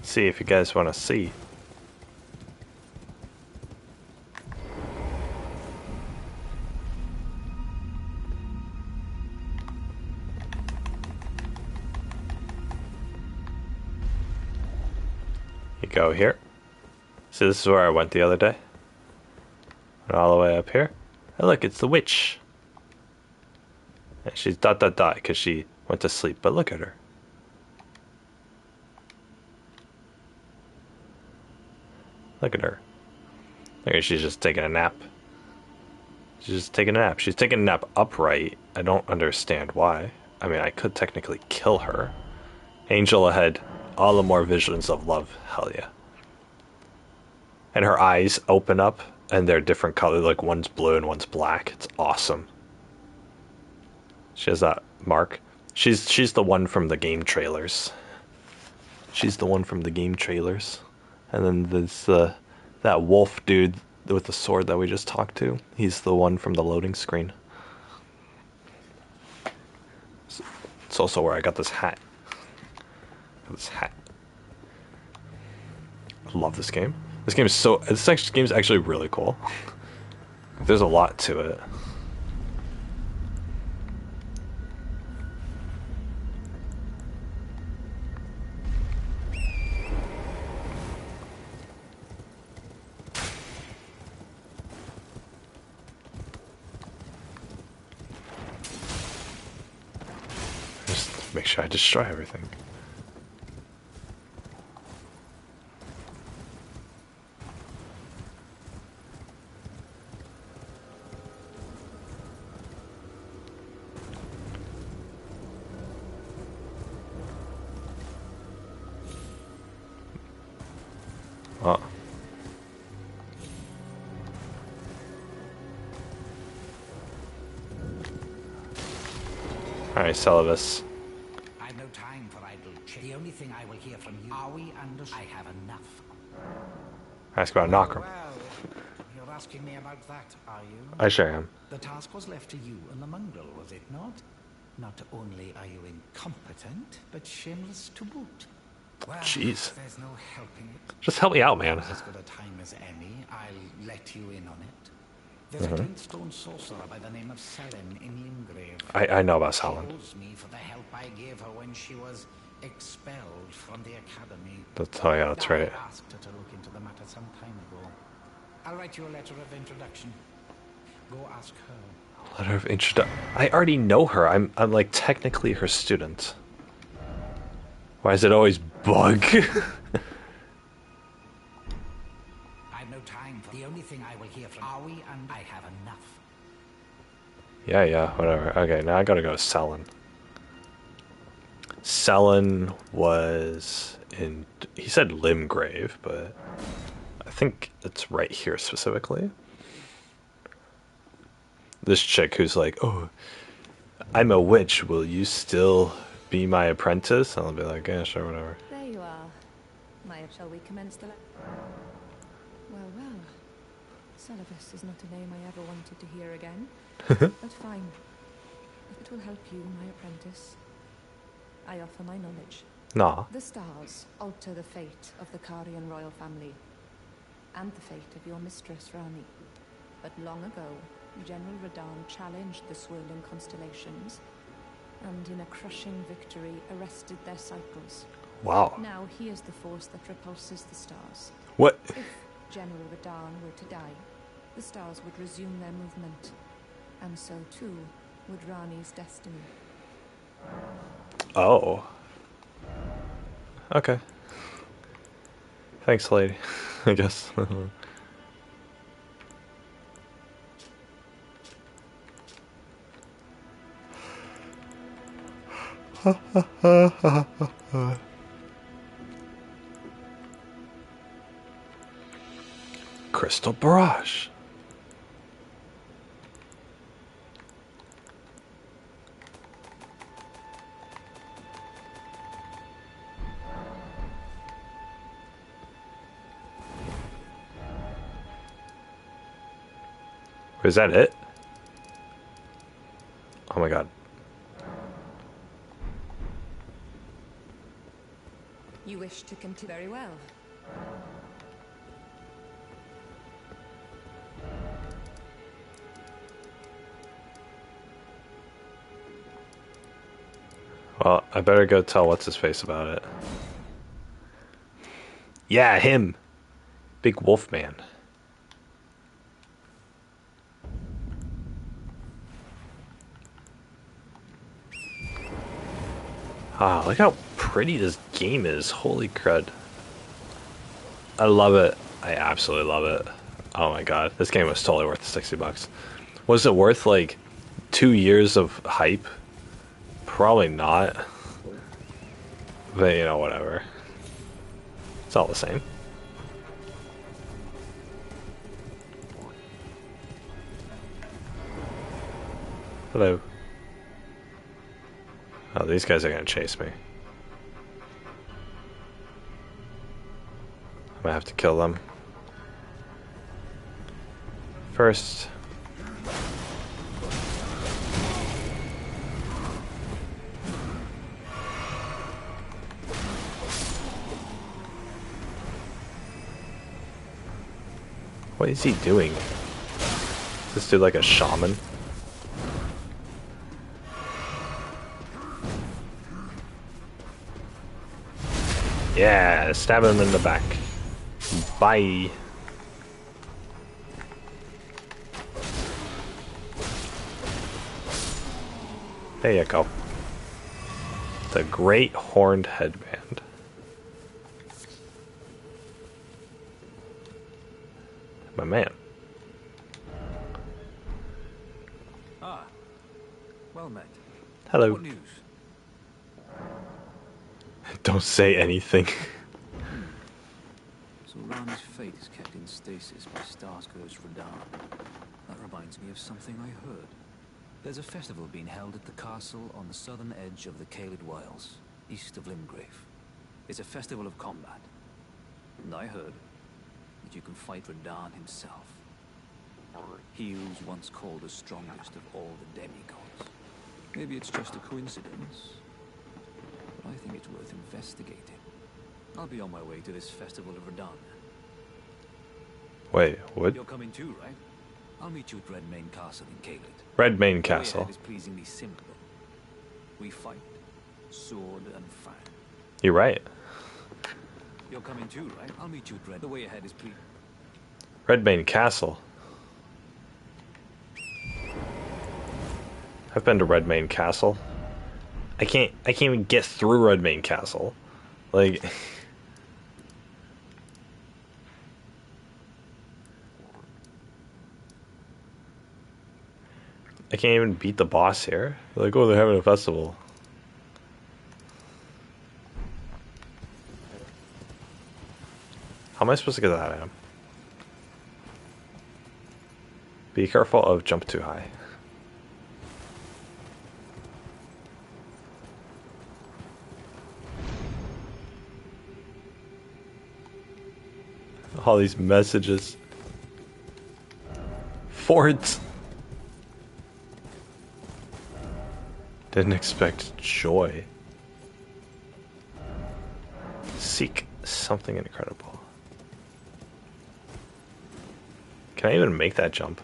See if you guys want to see. You go here. See, this is where I went the other day. Went all the way up here. Hey, look, it's the witch. And she's ... because she went to sleep. But look at her. Look at her. Look at she's just taking a nap. She's just taking a nap. She's taking a nap upright. I don't understand why. I mean, I could technically kill her. Angel ahead. All the more visions of love. Hell yeah. And her eyes open up, and they're different colors. Like, one's blue and one's black. It's awesome. She has that mark. She's the one from the game trailers. She's the one from the game trailers. And then there's that wolf dude with the sword that we just talked to. He's the one from the loading screen. It's also where I got this hat. I love this game. This game's actually really cool. There's a lot to it. Just make sure I destroy everything. Oh. Alright, Celibus. I've no time for idle chat. The only thing I will hear from you, are we under... I have enough. Ask about Knock'em. Well, you're asking me about that, are you? I sure am. The task was left to you and the mongrel, was it not? Not only are you incompetent, but shameless to boot. Well, Jeez. There's no helping it. Just help me out, man. As good a time as any, I'll let you in on it. There's a glintstone sorcerer by the name of Selen in Limgrave. I know about Selen. She owes me for the help I gave her when she was expelled from the academy. Oh yeah, that's right. I asked her to look into the matter some time ago. I'll write you a letter of introduction. Go ask her. Letter of introduction. I already know her. I'm like technically her student. Why is it always bug? I've no time for the only thing I will hear from. Are we? And I have enough. Yeah, whatever. Okay, now I gotta go to Selen. Selen was in... He said Limgrave, but I think it's right here specifically. This chick who's like, oh, I'm a witch. Will you still be my apprentice? I'll be like, yeah, sure, whatever. There you are. Maya, shall we commence the... Well. Celibus is not a name I ever wanted to hear again. But fine. If it will help you, my apprentice, I offer my knowledge. Nah. The stars alter the fate of the Karian royal family, and the fate of your mistress, Rani. But long ago, General Radahn challenged the swirling constellations, and in a crushing victory arrested their cycles. Wow. Now he is the force that repulses the stars. What? If General Radahn were to die, the stars would resume their movement, and so too would Rani's destiny. Oh. Okay. Thanks, lady. I guess. Crystal Barrage. Is that it? Oh my god. You wish to continue very well. Well, I better go tell what's his face about it. Yeah, him. Big wolf man. Ah, look how pretty this game is. Holy crud. I love it. I absolutely love it. Oh my god. This game was totally worth the $60. Was it worth like 2 years of hype? Probably not. But you know, whatever. It's all the same. Hello. Oh, these guys are gonna chase me. I might have to kill them. First. What is he doing? Is this dude like a shaman? Yeah, stab him in the back. Bye. There you go. The Great Horned Headband. My man. Ah, well met. Hello. What news? Don't say anything. So Rani's fate is kept in stasis by Starscourge Radahn. That reminds me of something I heard. There's a festival being held at the castle on the southern edge of the Caelid Wilds, east of Limgrave. It's a festival of combat. And I heard that you can fight Radahn himself. He who's once called the strongest of all the demigods. Maybe it's just a coincidence, but I think it's worth investigating. I'll be on my way to this festival of Radahn. Wait, what? You're coming too, right? I'll meet you at Redmane Castle in Caelid. Redmane The way Castle. ahead is pleasingly simple. We fight, sword and fang. You're right. You're coming too, right? I'll meet you at Red. The way ahead is Redmane Castle. I've been to Redmane Castle. I can't even get through Redmane Castle. Like I can't even beat the boss here. Like, oh, they're having a festival. How am I supposed to get that item? Be careful of jump too high. All these messages. Forts. Didn't expect joy. Seek something incredible. Can I even make that jump?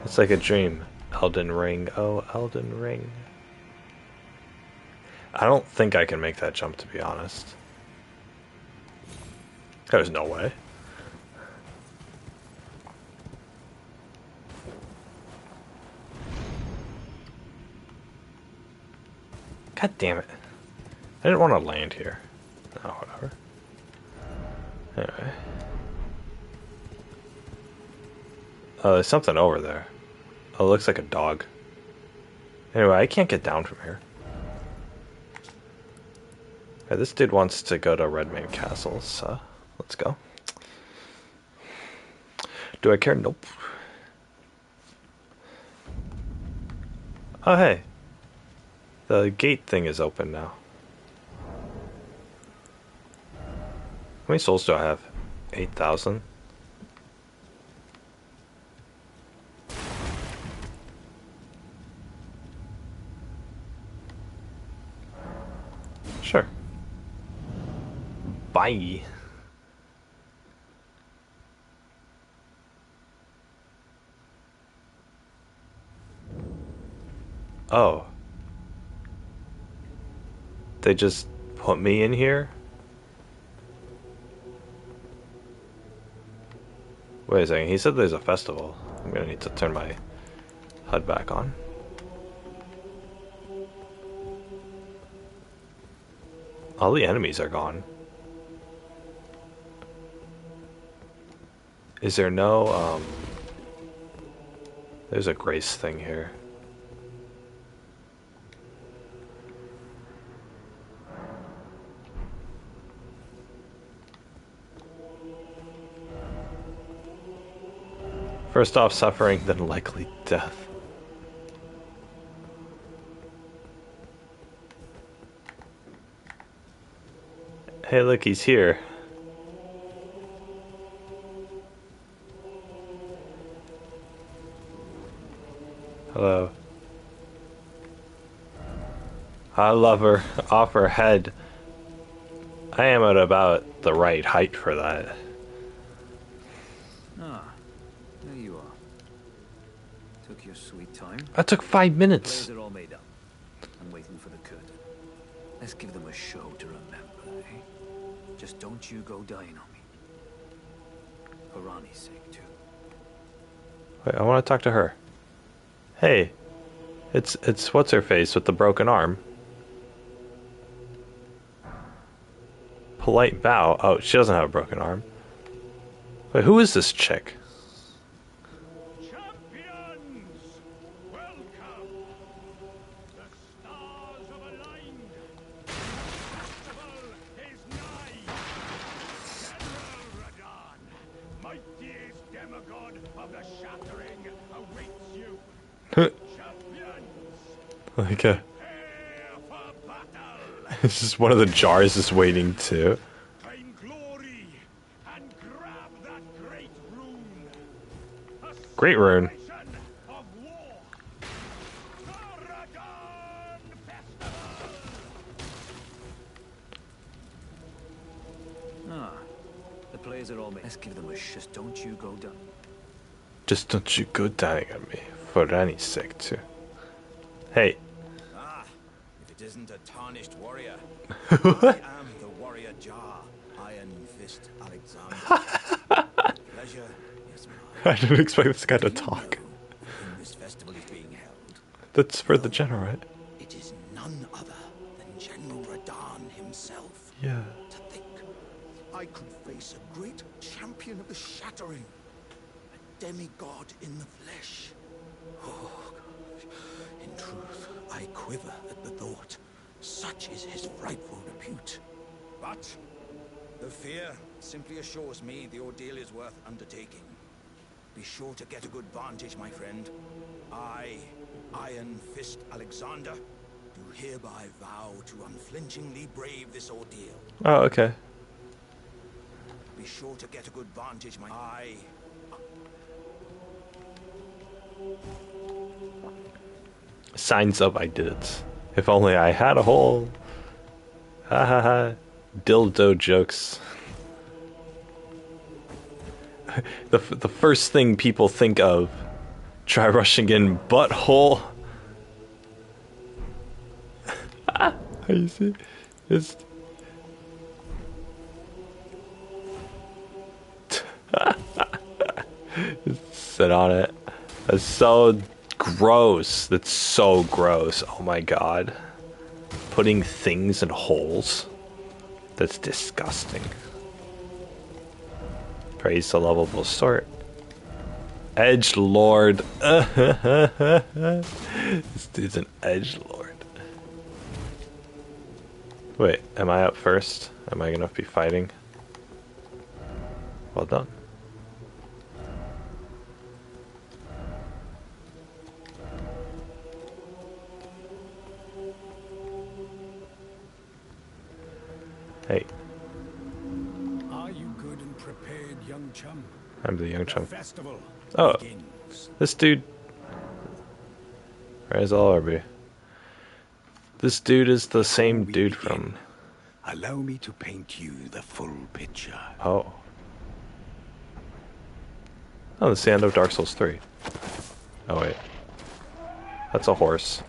It's like a dream. Elden Ring. Oh, Elden Ring. I don't think I can make that jump, to be honest. There's no way. God damn it. I didn't want to land here. Oh, whatever. Anyway. Oh, there's something over there. Oh, it looks like a dog. Anyway, I can't get down from here. Okay, this dude wants to go to Redmane Castle, so let's go. Do I care? Nope. Oh, hey. The gate thing is open now. How many souls do I have? 8,000? Sure. Bye. Oh. They just put me in here? Wait a second, he said there's a festival. I'm gonna need to turn my HUD back on. All the enemies are gone. Is there no, there's a grace thing here. First off, suffering, then likely death. Hey, look, he's here. Hello. I love her off her head. I am at about the right height for that. Ah, there you are. Took your sweet time. That took 5 minutes. Players are all made up. I'm waiting for the curtain. Let's give them a show to remember, eh? Just don't you go dying on me. For Rani's sake, too. Wait, I want to talk to her. Hey, it's what's her face with the broken arm. Polite bow. Oh, she doesn't have a broken arm. Wait, who is this chick? Champions, welcome. The stars have aligned. The festival is nigh. General Radahn, mightiest demigod of the shattering, awaits you. Champions, Like prepare for battle. it's just one of the jars is waiting too. Claim glory and grab that great rune. A Great rune. celebration of war. The Radahn Festival. Ah, the players are all made. Let's give them a just don't you go down. Just don't you go dying on me, for Rani's sake too. Hey. Ah, if it isn't a tarnished warrior. I am the warrior Jar, Iron Fist Alexander. Pleasure is mine. I didn't expect this guy to Do you talk. know when this festival is being held? That's for the general, right? It is none other than General Radahn himself. Yeah. To think, I could face a great champion of the shattering, a demigod in the flesh. Oh, gosh. In truth, I quiver at the thought. Such is his frightful repute. But the fear simply assures me the ordeal is worth undertaking. Be sure to get a good vantage, my friend. I, Iron Fist Alexander, do hereby vow to unflinchingly brave this ordeal. Oh, okay. Be sure to get a good vantage, my... Signs of I did it. If only I had a hole. Ha ha ha. dildo jokes. The first thing people think of. Try rushing in butthole. You see? It's... Sit on it. That's so gross. That's so gross. Oh my god. Putting things in holes. That's disgusting. Praise the lovable sort. Edge Lord. This dude's an edge lord. Wait, am I up first? Am I gonna be fighting? Well done. Hey. Are you good and prepared, young chum? I'm the young chum. Festival Oh, begins. this dude. Where's Allerby? This dude is the same dude from. Allow me to paint you the full picture. Oh. Oh, that's the end of Dark Souls 3. Oh, wait. That's a horse.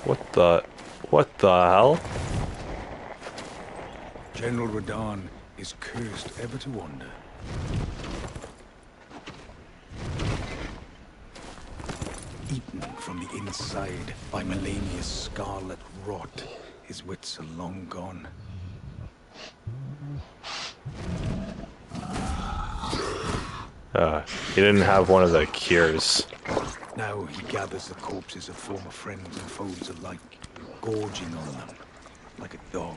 What the hell? General Radahn is cursed ever to wander. Eaten from the inside by Melania's scarlet rot, his wits are long gone. He didn't have one of the cures. Now he gathers the corpses of former friends and foes alike, gorging on them like a dog.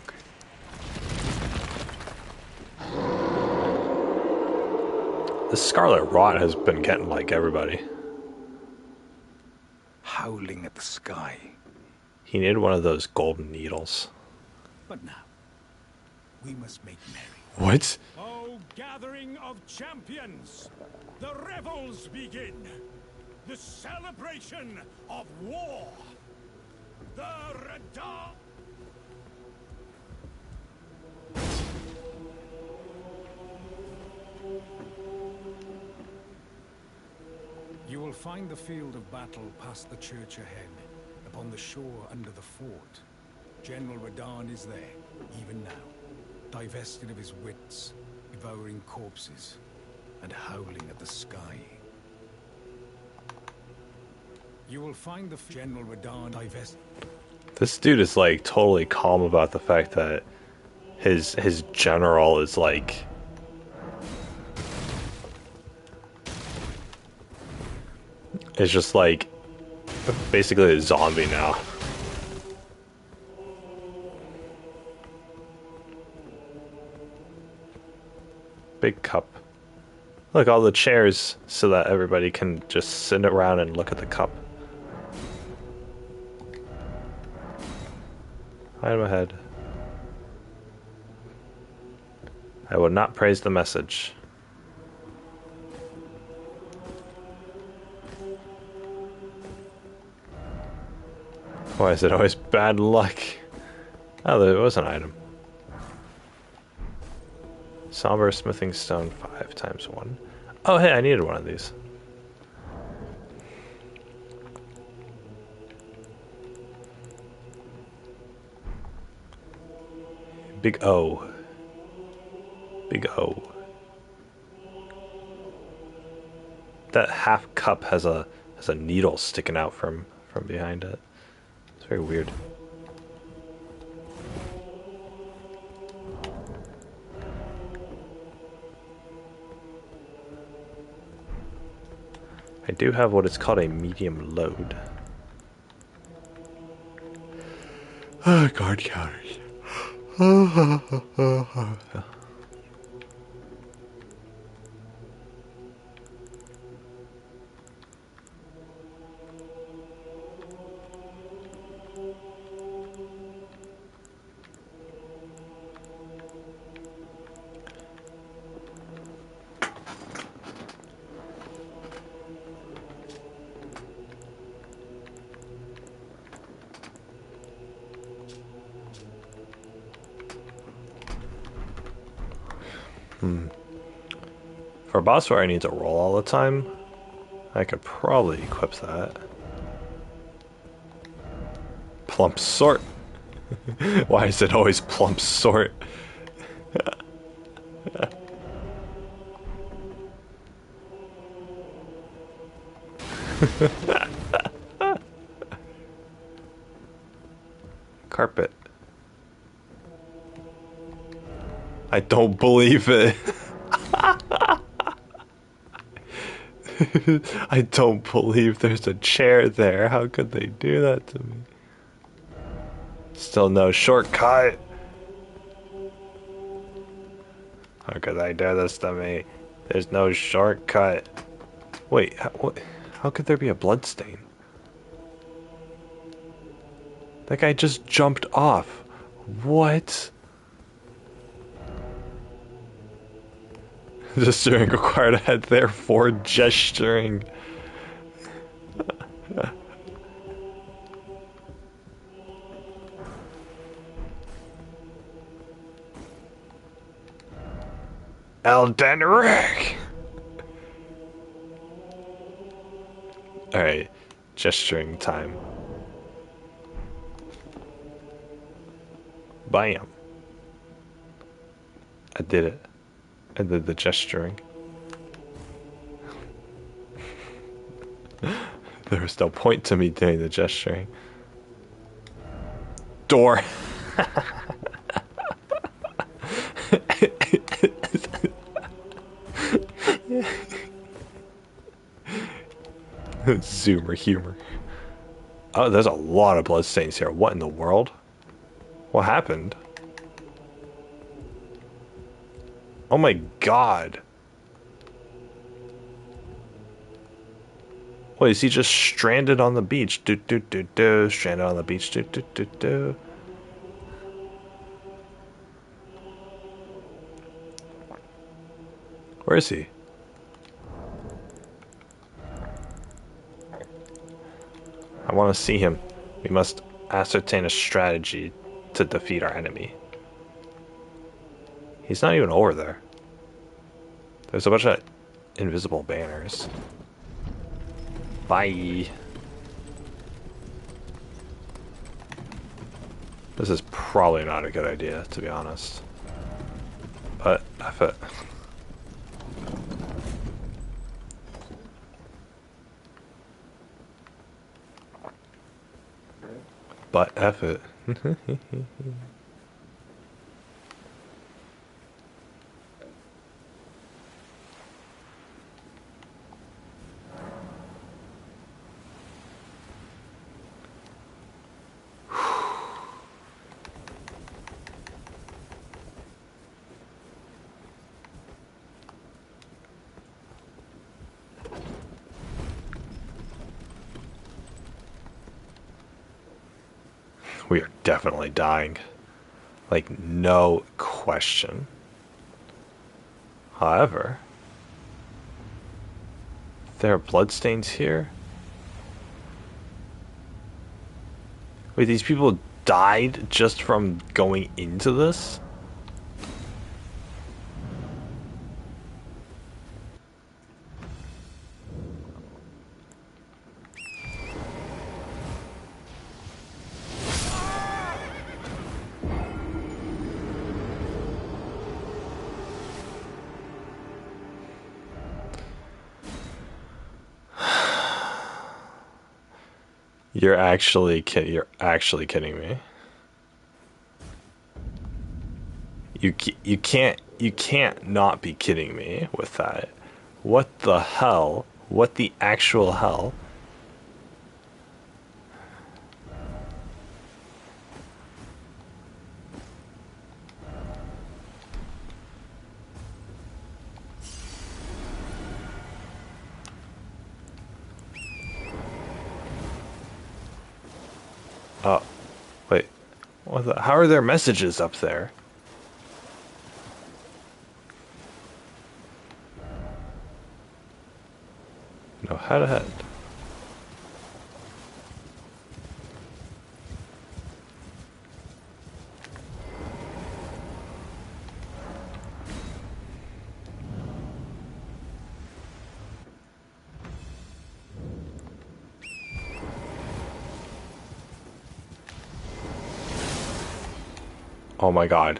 The Scarlet Rot has been getting like everybody. Howling at the sky. He needed one of those golden needles. But now, we must make merry. What? Oh, gathering of champions! The revels begin! The celebration of war! The Radahn... You will find the field of battle past the church ahead, upon the shore under the fort. General Radahn is there, even now, divested of his wits, devouring corpses, and howling at the sky. You will find the General Radahn divested. This dude is like totally calm about the fact that his general is like is just like basically a zombie now. Big cup. Look, all the chairs so that everybody can just sit around and look at the cup. I'm ahead. I will not praise the message. Why is it always bad luck? Oh, there was an item. Somber smithing stone 5 times 1. Oh, hey, I needed one of these. Big O. Big O. That half cup has a needle sticking out from behind it. It's very weird. I do have what is called a medium load. Guard counters. For a boss where I need to roll all the time, I could probably equip that. Plump sort. Why is it always plump sort? Carpet. I don't believe it. I don't believe there's a chair there. How could they do that to me? Still no shortcut. How could they do this to me? There's no shortcut. Wait, how could there be a bloodstain? That guy just jumped off. What? Gesturing required a head there for gesturing. ELDEN Rick! Alright, gesturing time. Bam. I did it. I did the gesturing. There was no point to me doing the gesturing. Door. Zoomer humor. Oh, there's a lot of bloodstains here. What in the world? What happened? Oh my god. Wait, is he just stranded on the beach? Do do do do. Stranded on the beach. Do do do do. Where is he? I want to see him. We must ascertain a strategy to defeat our enemy. He's not even over there. There's a bunch of invisible banners. Bye. This is probably not a good idea, to be honest. But, F it. But F it. We are definitely dying. Like, no question. However, there are bloodstains here. Wait, these people died just from going into this? You're actually kidding me. You can't not be kidding me with that. What the hell? What the actual hell? Oh, wait. What the, how are there messages up there? No, head ahead. Oh my god.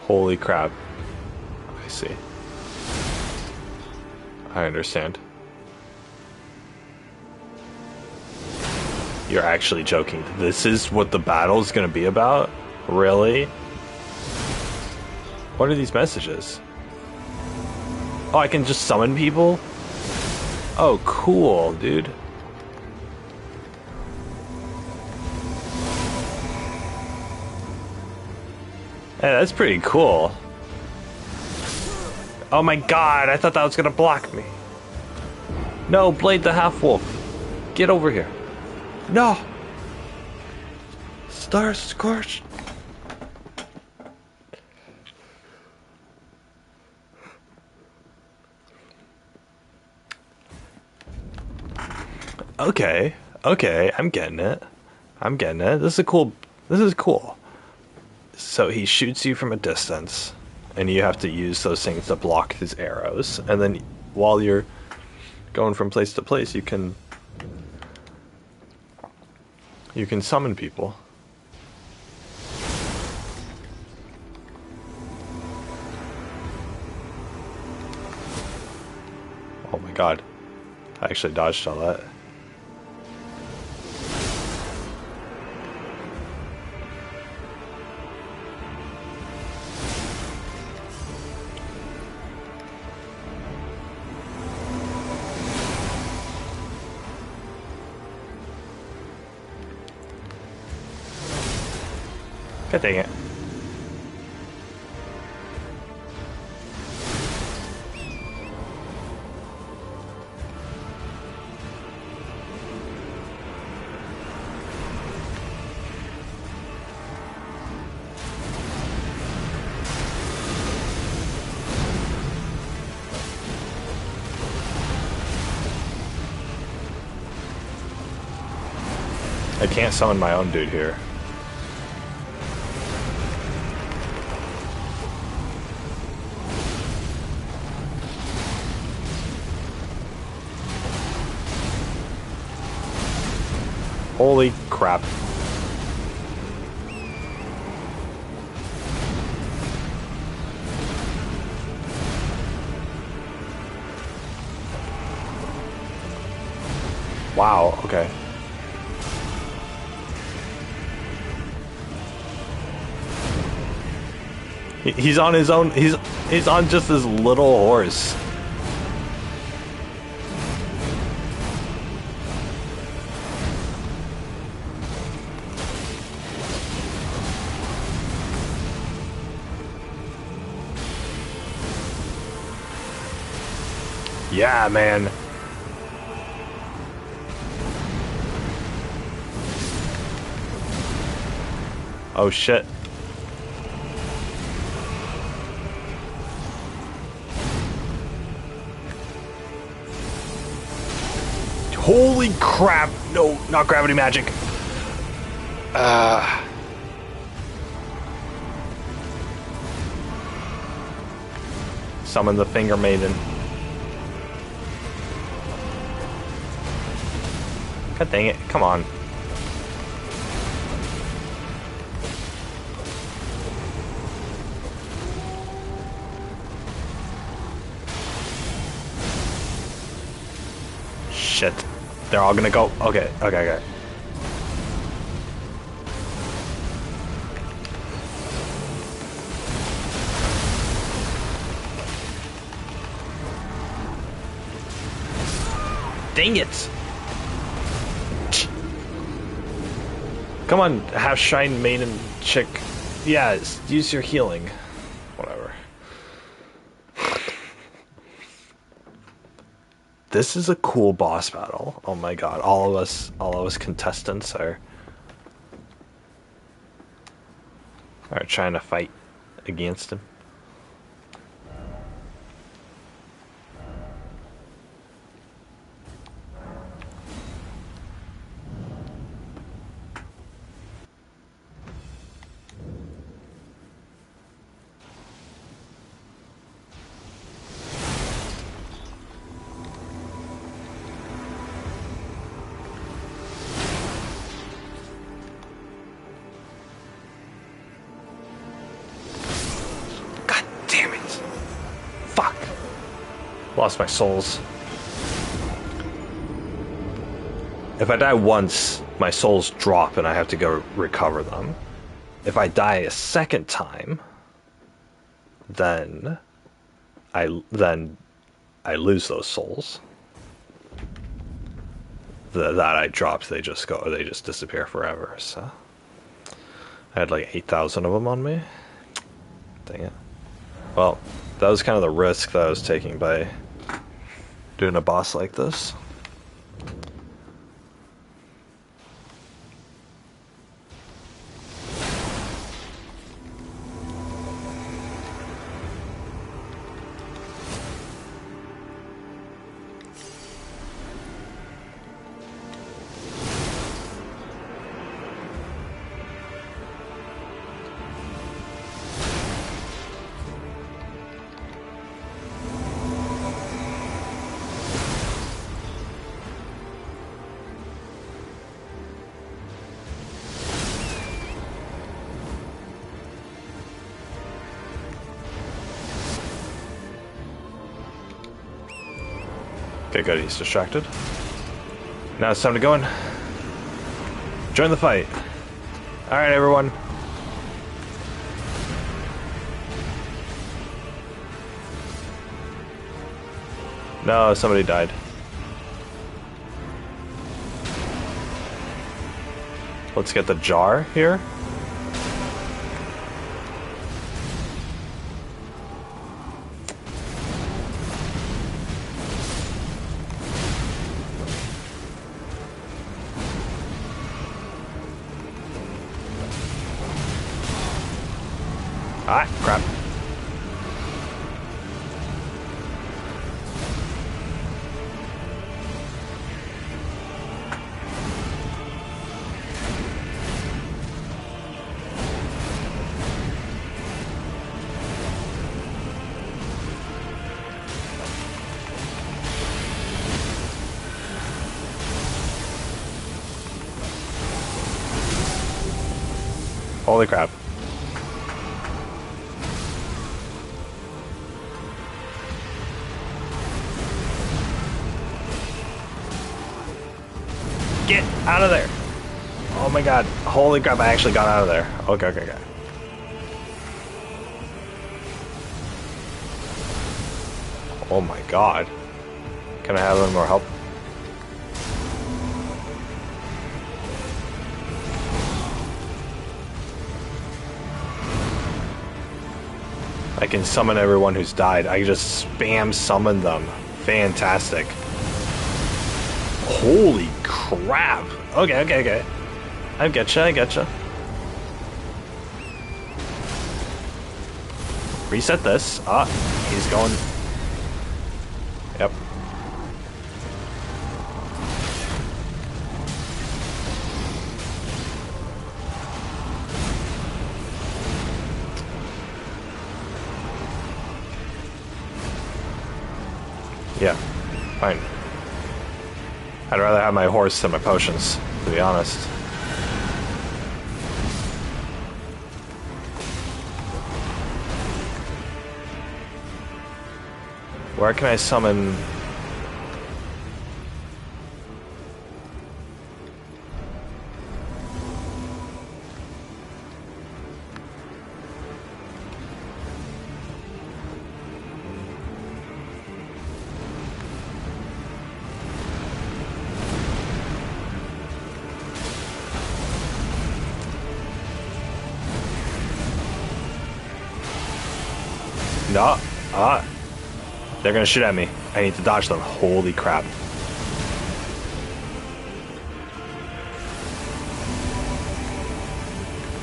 Holy crap. I see. I understand. You're actually joking. This is what the battle is going to be about? Really? What are these messages? Oh, I can just summon people? Oh, cool, dude. Hey, that's pretty cool. Oh my god, I thought that was gonna block me. No, Blade the Half-Wolf. Get over here. No! Star Scorched. Okay, okay, I'm getting it. I'm getting it. This is cool. This is cool. So he shoots you from a distance, and you have to use those things to block his arrows. And then while you're going from place to place, you can summon people. Oh my god. I actually dodged all that. God dang it. I can't summon my own dude here. Holy crap. Wow, okay. He's on his own, he's on just this little horse. Yeah, man. Oh shit. Holy crap! No, not gravity magic. Summon the Finger Maiden. God dang it, come on. Shit. They're all gonna go. Okay, okay, okay. Dang it! Come on, half shine maiden chick. Yeah, use your healing. Whatever. This is a cool boss battle. Oh my god, all of us contestants are trying to fight against him. Lost my souls. If I die once, my souls drop and I have to go recover them. If I die a second time, then I lose those souls. That I dropped, they just disappear forever. So I had like 8,000 of them on me. Dang it. Well, that was kind of the risk that I was taking by doing a boss like this. Okay, good, he's distracted. Now it's time to go in. Join the fight. Alright, everyone. No, somebody died. Let's get the jar here. Ah, crap. Holy crap. Get out of there. Oh my god. Holy crap, I actually got out of there. Okay, okay, okay. Oh my god. Can I have a little more help? I can summon everyone who's died. I can just spam summon them. Fantastic. Holy crap. Okay, okay, okay. I getcha, I getcha. Reset this. Ah, he's going. Yep. Yeah, fine. I'd rather have my horse than my potions, to be honest. Where can I summon? No. Ah. They're gonna shoot at me. I need to dodge them. Holy crap.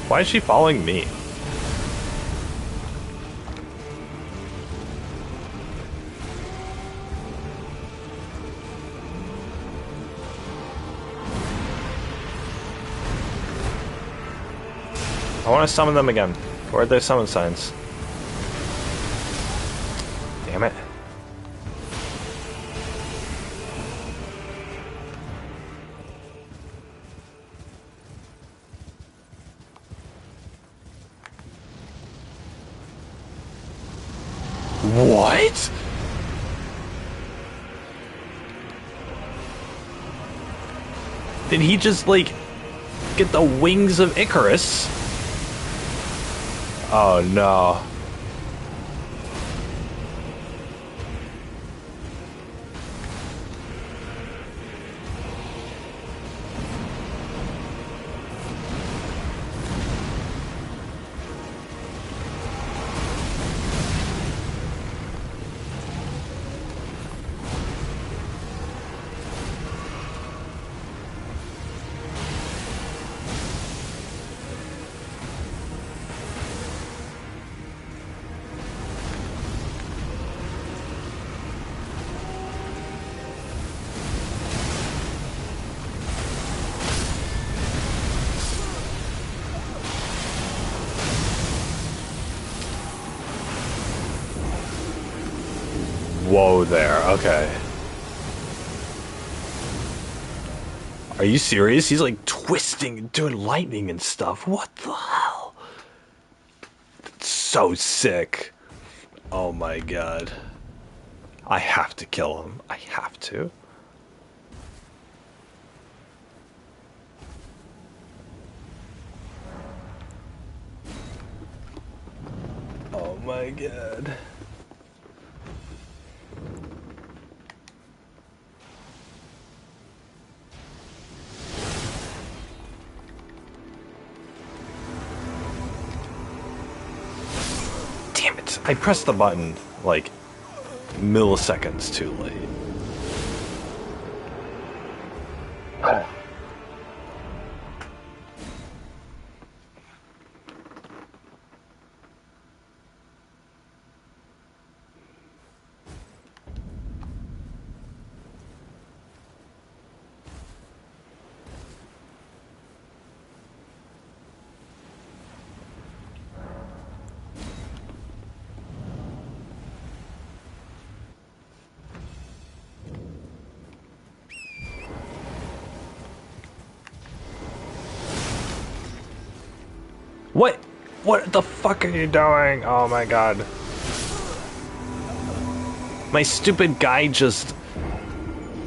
Why is she following me? I want to summon them again. Where are their summon signs? Damn it. What? Did he just, like, get the wings of Icarus? Oh, no. Whoa there, okay. Are you serious? He's like twisting and doing lightning and stuff. What the hell? That's so sick. Oh my god. I have to kill him. I have to. Oh my god. Damn it. I pressed the button like milliseconds too late. What? What the fuck are you doing? Oh my god. My stupid guy just,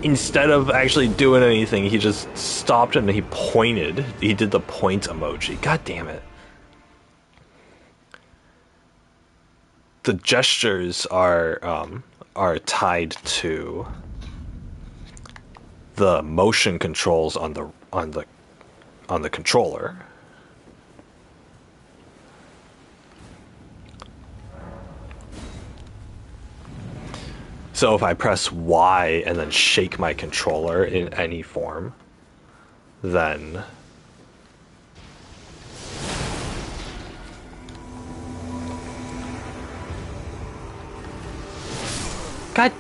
instead of actually doing anything, he just stopped and he pointed. He did the point emoji. God damn it. The gestures are tied to the motion controls on the controller. So if I press Y and then shake my controller in any form, then God,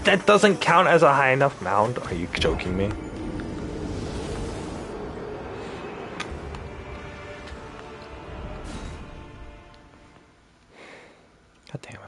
that doesn't count as a high enough mound? Are you joking me? God damn it.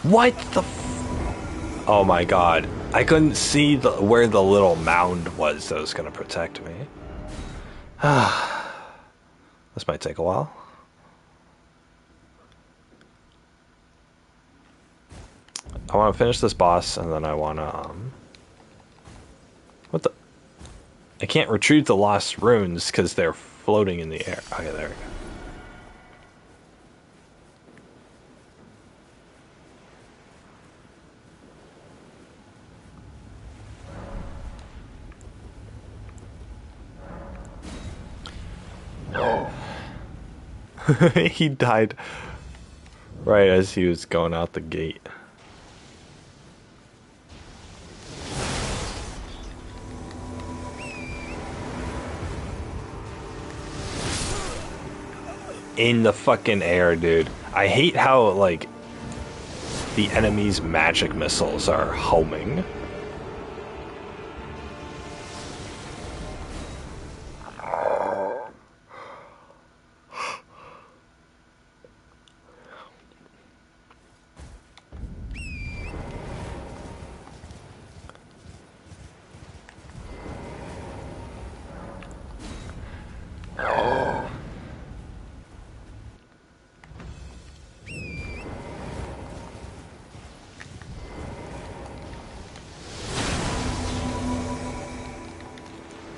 What the Oh my god. I couldn't see where the little mound was that was going to protect me. This might take a while. I want to finish this boss and then I want to what the I can't retrieve the lost runes because they're floating in the air. Okay, there we go. He died right as he was going out the gate. In the fucking air, dude. I hate how, like, the enemy's magic missiles are homing.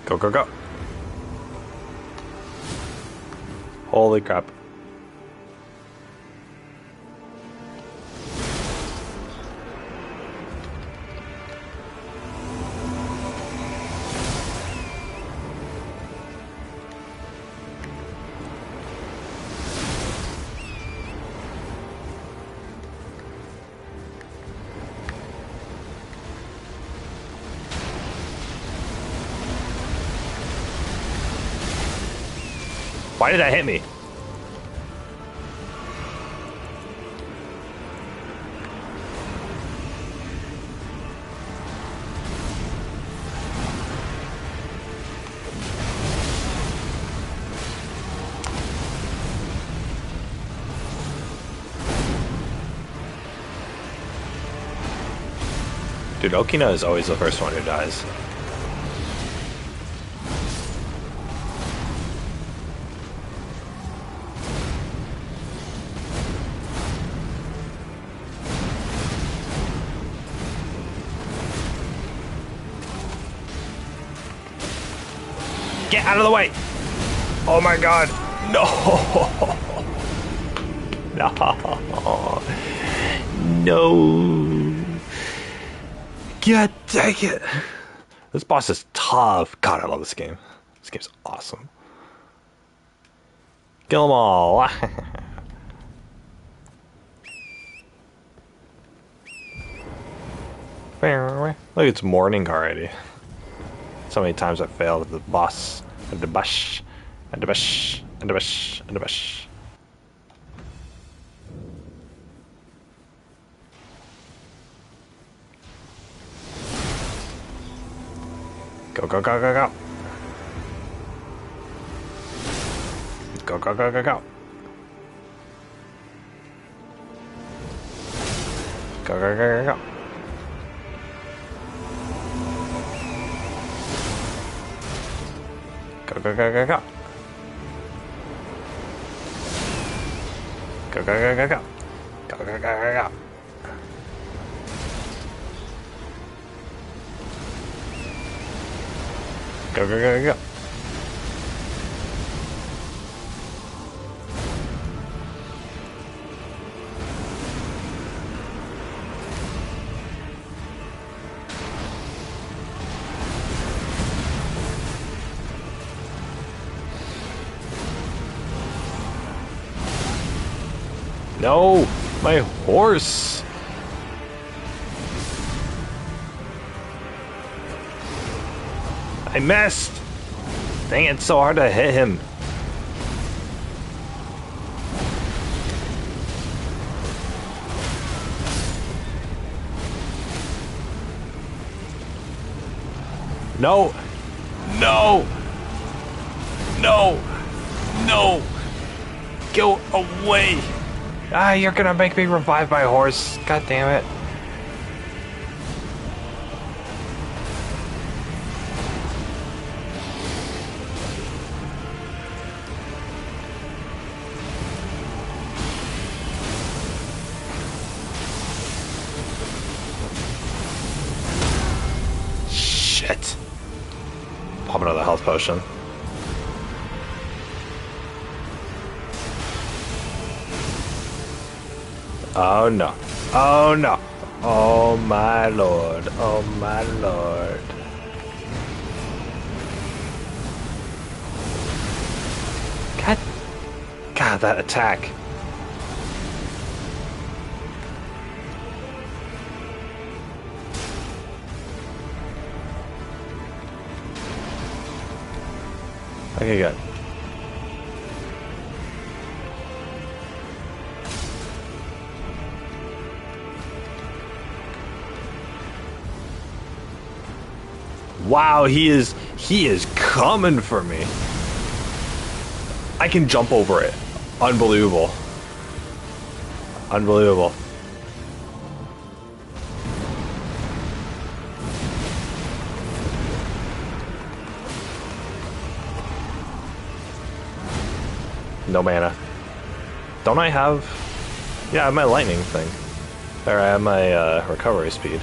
Go, go, go. Holy crap. Why did that hit me? Dude, Okina is always the first one who dies. Get out of the way! Oh my god! No! No! No! God dang it! This boss is tough. God, I love this game. This game's awesome. Kill them all! Look, it's morning already. So many times I failed at the boss. At the bush. At the bush. At the bush. At the bush. Go, go, go, go, go. Go, go, go, go, go. Go, go, go, go, go. Go, go, go, go, go. Go, go, go, go, go. Go, go, go, go, go. Go, go, go, go. No, my horse. I missed. Dang it, it's so hard to hit him. No. No. No. No. Go away. Ah, you're gonna make me revive my horse. God damn it. Shit. Pop another health potion. Oh no. Oh no. Oh my lord. Oh my lord. God, that attack. Okay, good. Wow, he is coming for me. I can jump over it. Unbelievable. Unbelievable. No mana. Don't I have... Yeah, I have my lightning thing. Or I have my recovery speed.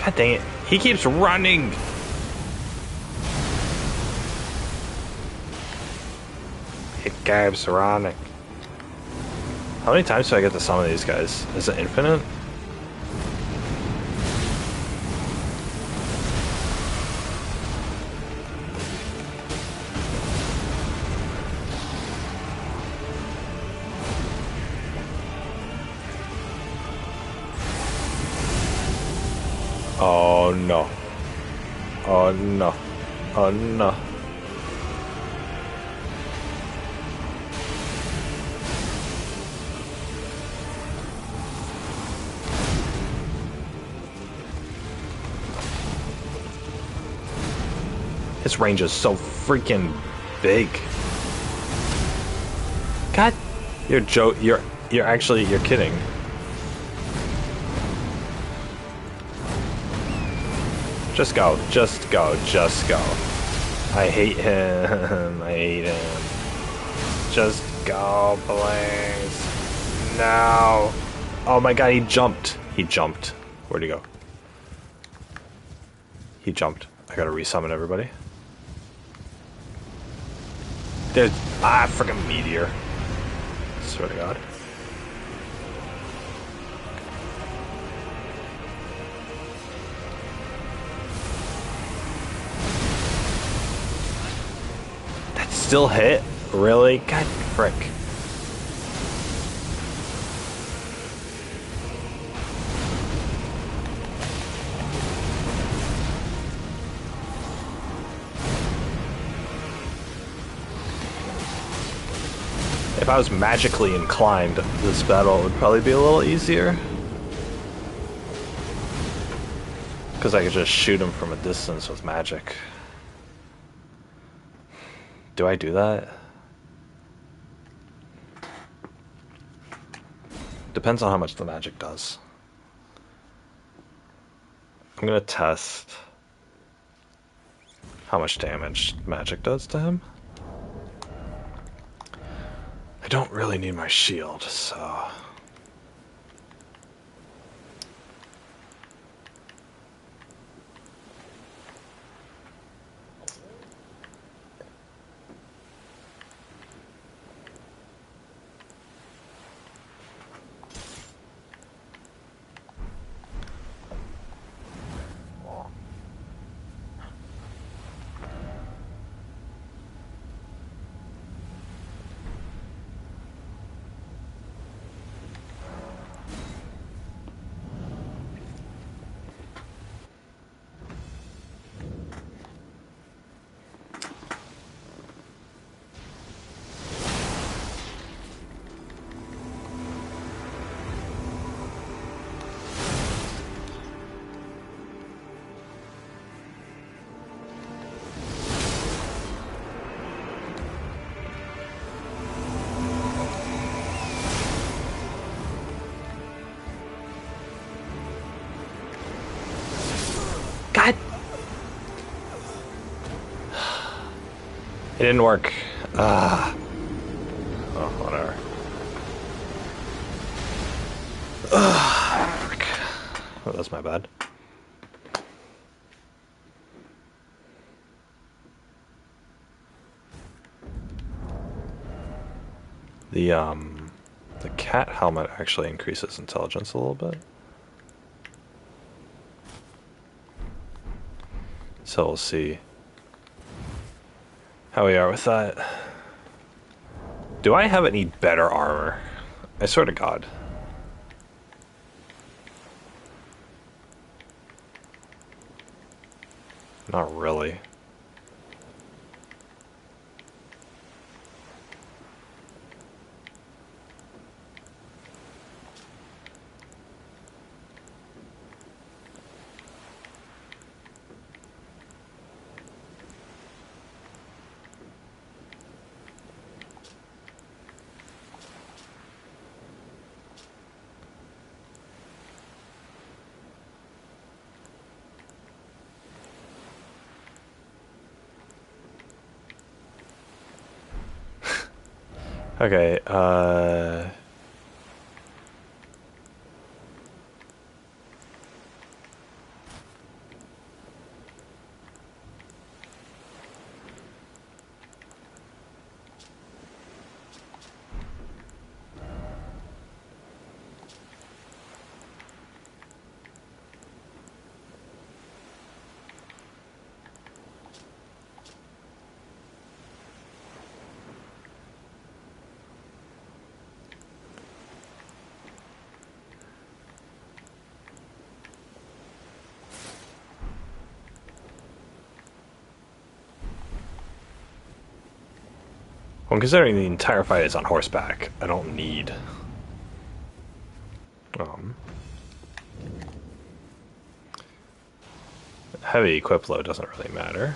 God dang it. He keeps running. It keeps running. How many times do I get to summon these guys? Is it infinite? Oh no. Oh no. Oh no. His range is so freaking big. God, you're actually kidding. Just go, just go, just go. I hate him. I hate him. Just go, please. No. Oh my god, he jumped. He jumped. Where'd he go? He jumped. I gotta resummon everybody. There's freaking meteor. Swear to God. That still hit? Really? God frick. If I was magically inclined, this battle would probably be a little easier. Because I could just shoot him from a distance with magic. Do I do that? Depends on how much the magic does. I'm gonna test how much damage magic does to him. I don't really need my shield, so... God! It didn't work. Oh, whatever. Frick. Oh, that's my bad. The cat helmet actually increases intelligence a little bit. So we'll see how we are with that. Do I have any better armor? I swear to God. Not really. Okay, Well, considering the entire fight is on horseback, I don't need... heavy equip load doesn't really matter.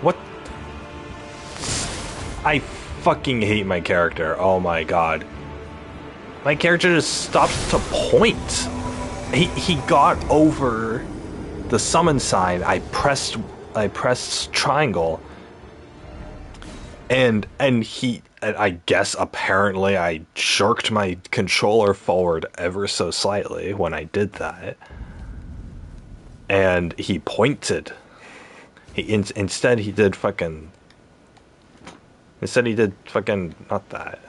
What? I fucking hate my character. Oh my god. My character just stops to point. He got over the summon sign. I pressed triangle. And I guess apparently I jerked my controller forward ever so slightly when I did that. And he pointed. Instead he did fucking not that.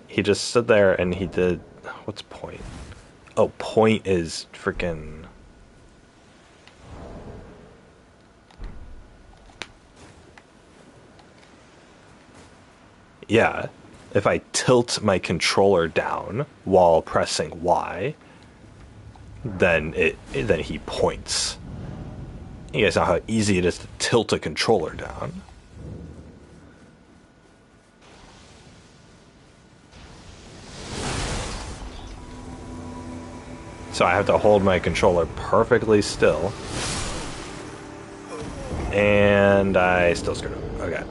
He just stood there and he did, what's point? Oh, point is freaking... Yeah, if I tilt my controller down while pressing Y, then he points. You guys know how easy it is to tilt a controller down. So I have to hold my controller perfectly still. And I still screwed up. Okay.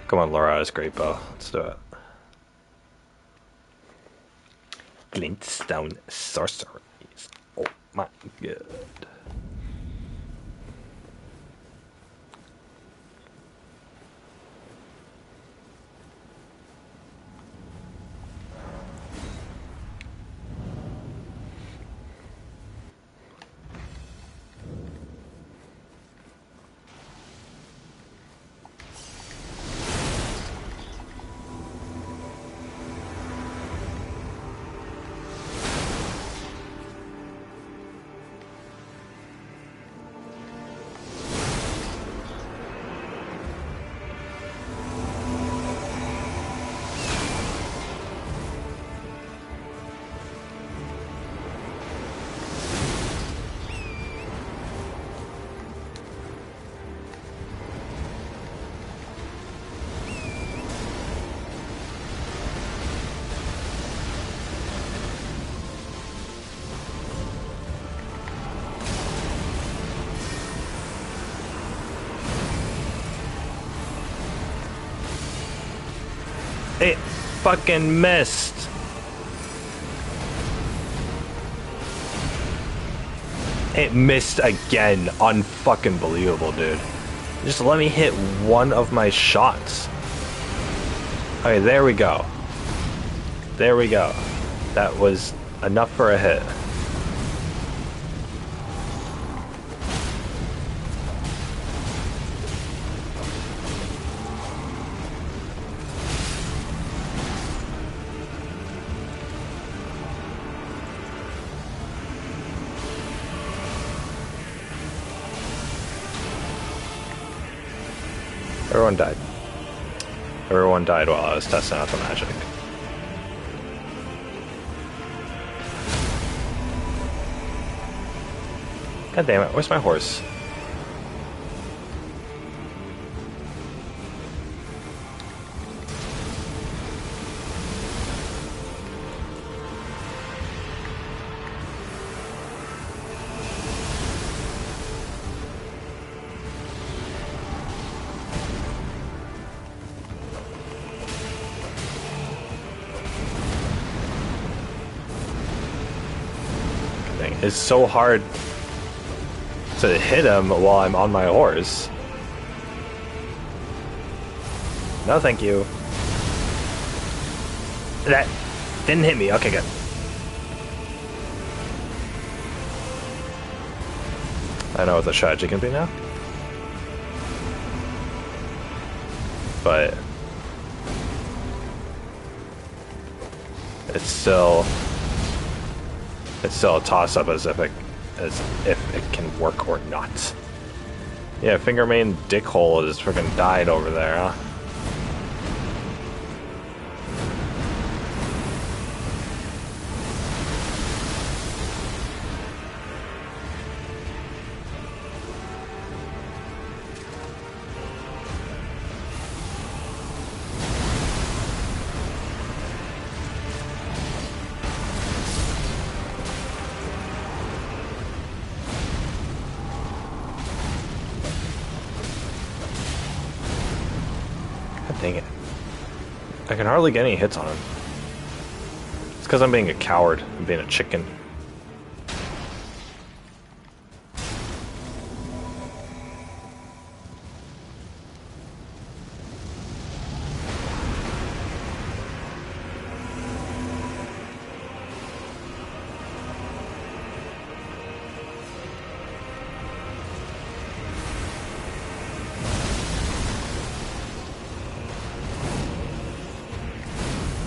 Come on, Laura, it's great bow. Let's do it. Glintstone sorceries. Oh my god. It fucking missed. It missed again. Unfucking believable, dude. Just let me hit one of my shots. Okay, there we go. There we go. That was enough for a hit. Everyone died. Everyone died while I was testing out the magic. God damn it, where's my horse? It's so hard to hit him while I'm on my horse. No, thank you. That didn't hit me. Okay, good. I know what the strategy can be now. But it's still a toss-up as if it can work or not. Yeah, finger main dickhole just freaking died over there, huh? God dang it. I can hardly get any hits on him. It's because I'm being a coward. I'm being a chicken.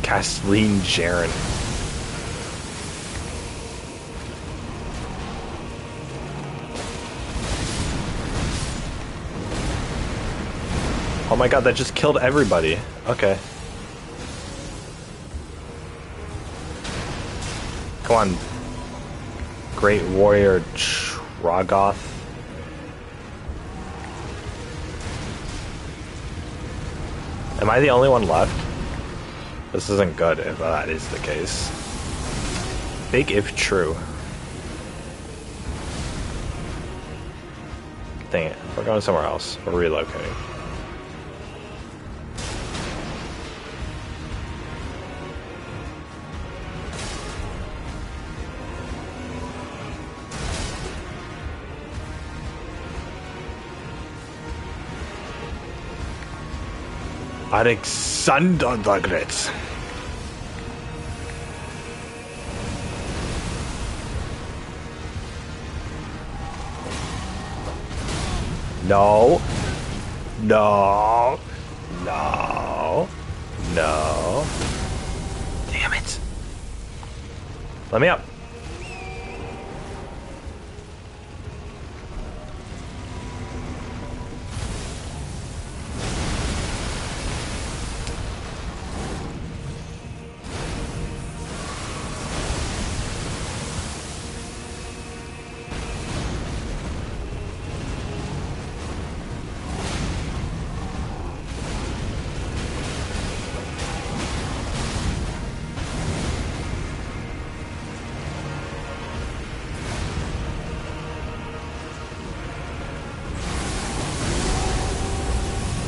Kathleen Jaren. Oh my god, that just killed everybody. Okay. Come on. Great Warrior Trogoth. Am I the only one left? This isn't good if that is the case. Big if true. Dang it. We're going somewhere else. We're relocating. Alexander the Great. No. No. No. No. Damn it. Let me up.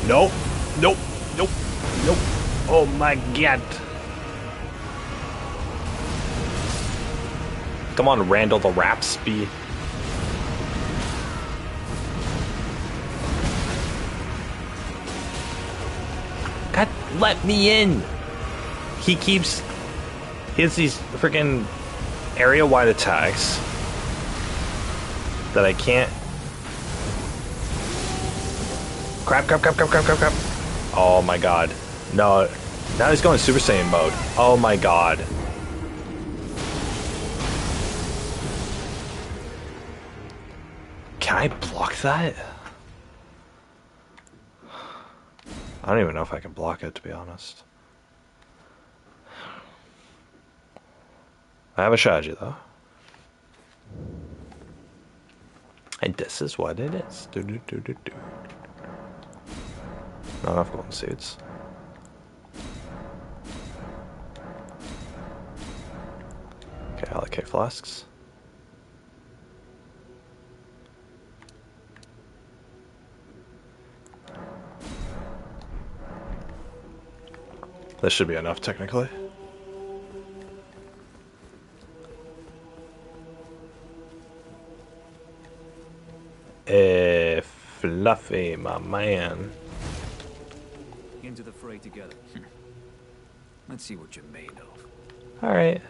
Nope. Nope. Nope. Nope. Oh my god. Come on, Randall the Rapsby. God, let me in. He has these freaking area-wide attacks that I can't. Crap. Oh my god. No. Now he's going Super Saiyan mode. Oh my god. Can I block that? I don't even know if I can block it, to be honest. I have a strategy, though. And this is what it is. Not enough golden seeds. Okay, allocate flasks. This should be enough, technically. Fluffy, my man. Into the fray together. Let's see what you're made of. Alright.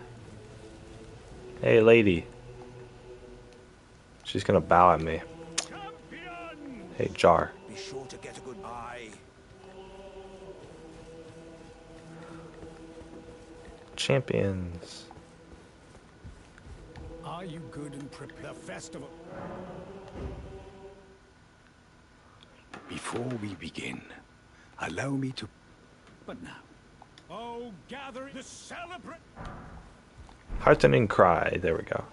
Hey, lady. She's gonna bow at me. Champion! Hey, Jar. Be sure to get a good eye. Champions. Are you good and prepared? The festival. Before we begin, allow me to... But now... Oh, gather the celebrate! Heartening cry. There we go.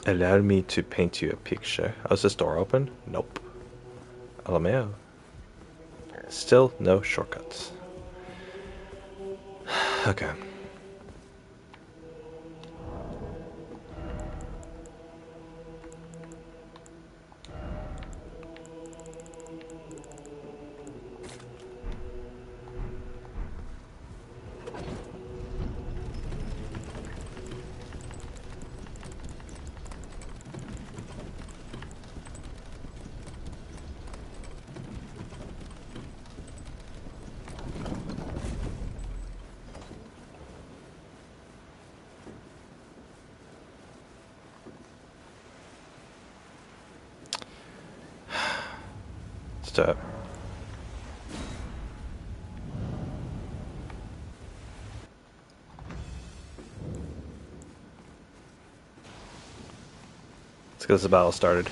Allow me to paint you a picture. Oh, is this door open? Nope. LMAO. Still no shortcuts. Okay. Let's do it. Let's get the battle started.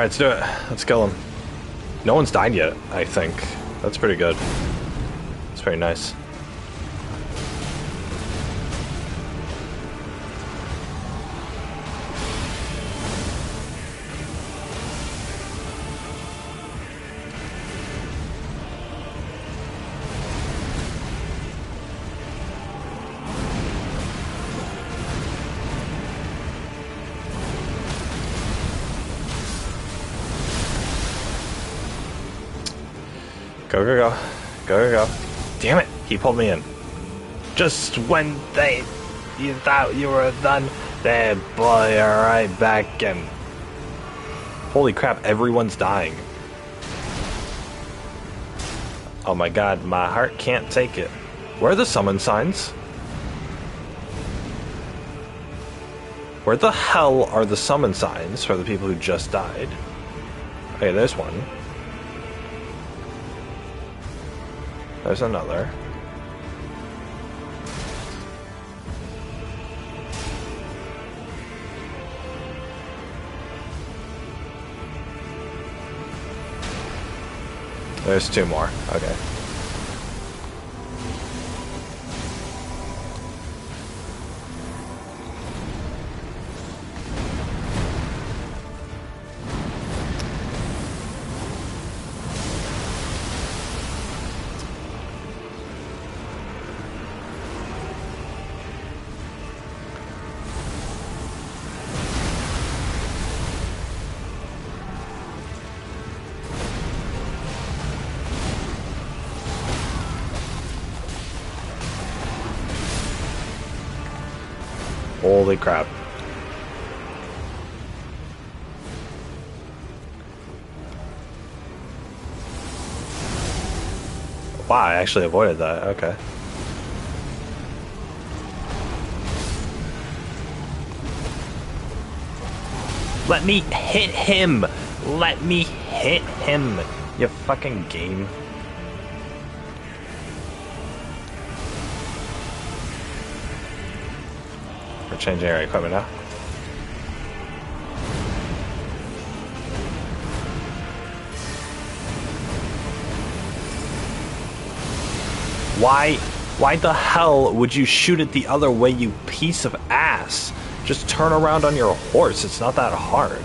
Alright, let's do it. Let's kill him. No one's died yet, I think. That's pretty good. It's pretty nice. Go, go, go. Go, go, go. Damn it! He pulled me in. Just when you thought you were done, they pull you right back in. Holy crap, everyone's dying. Oh my god, my heart can't take it. Where are the summon signs? Where the hell are the summon signs for the people who just died? Okay, there's one. There's another. There's two more. Okay. Holy crap. Wow, I actually avoided that. Okay. Let me hit him! Let me hit him! You fucking game. We're changing our equipment now. Why the hell would you shoot it the other way, you piece of ass? Just turn around on your horse. It's not that hard.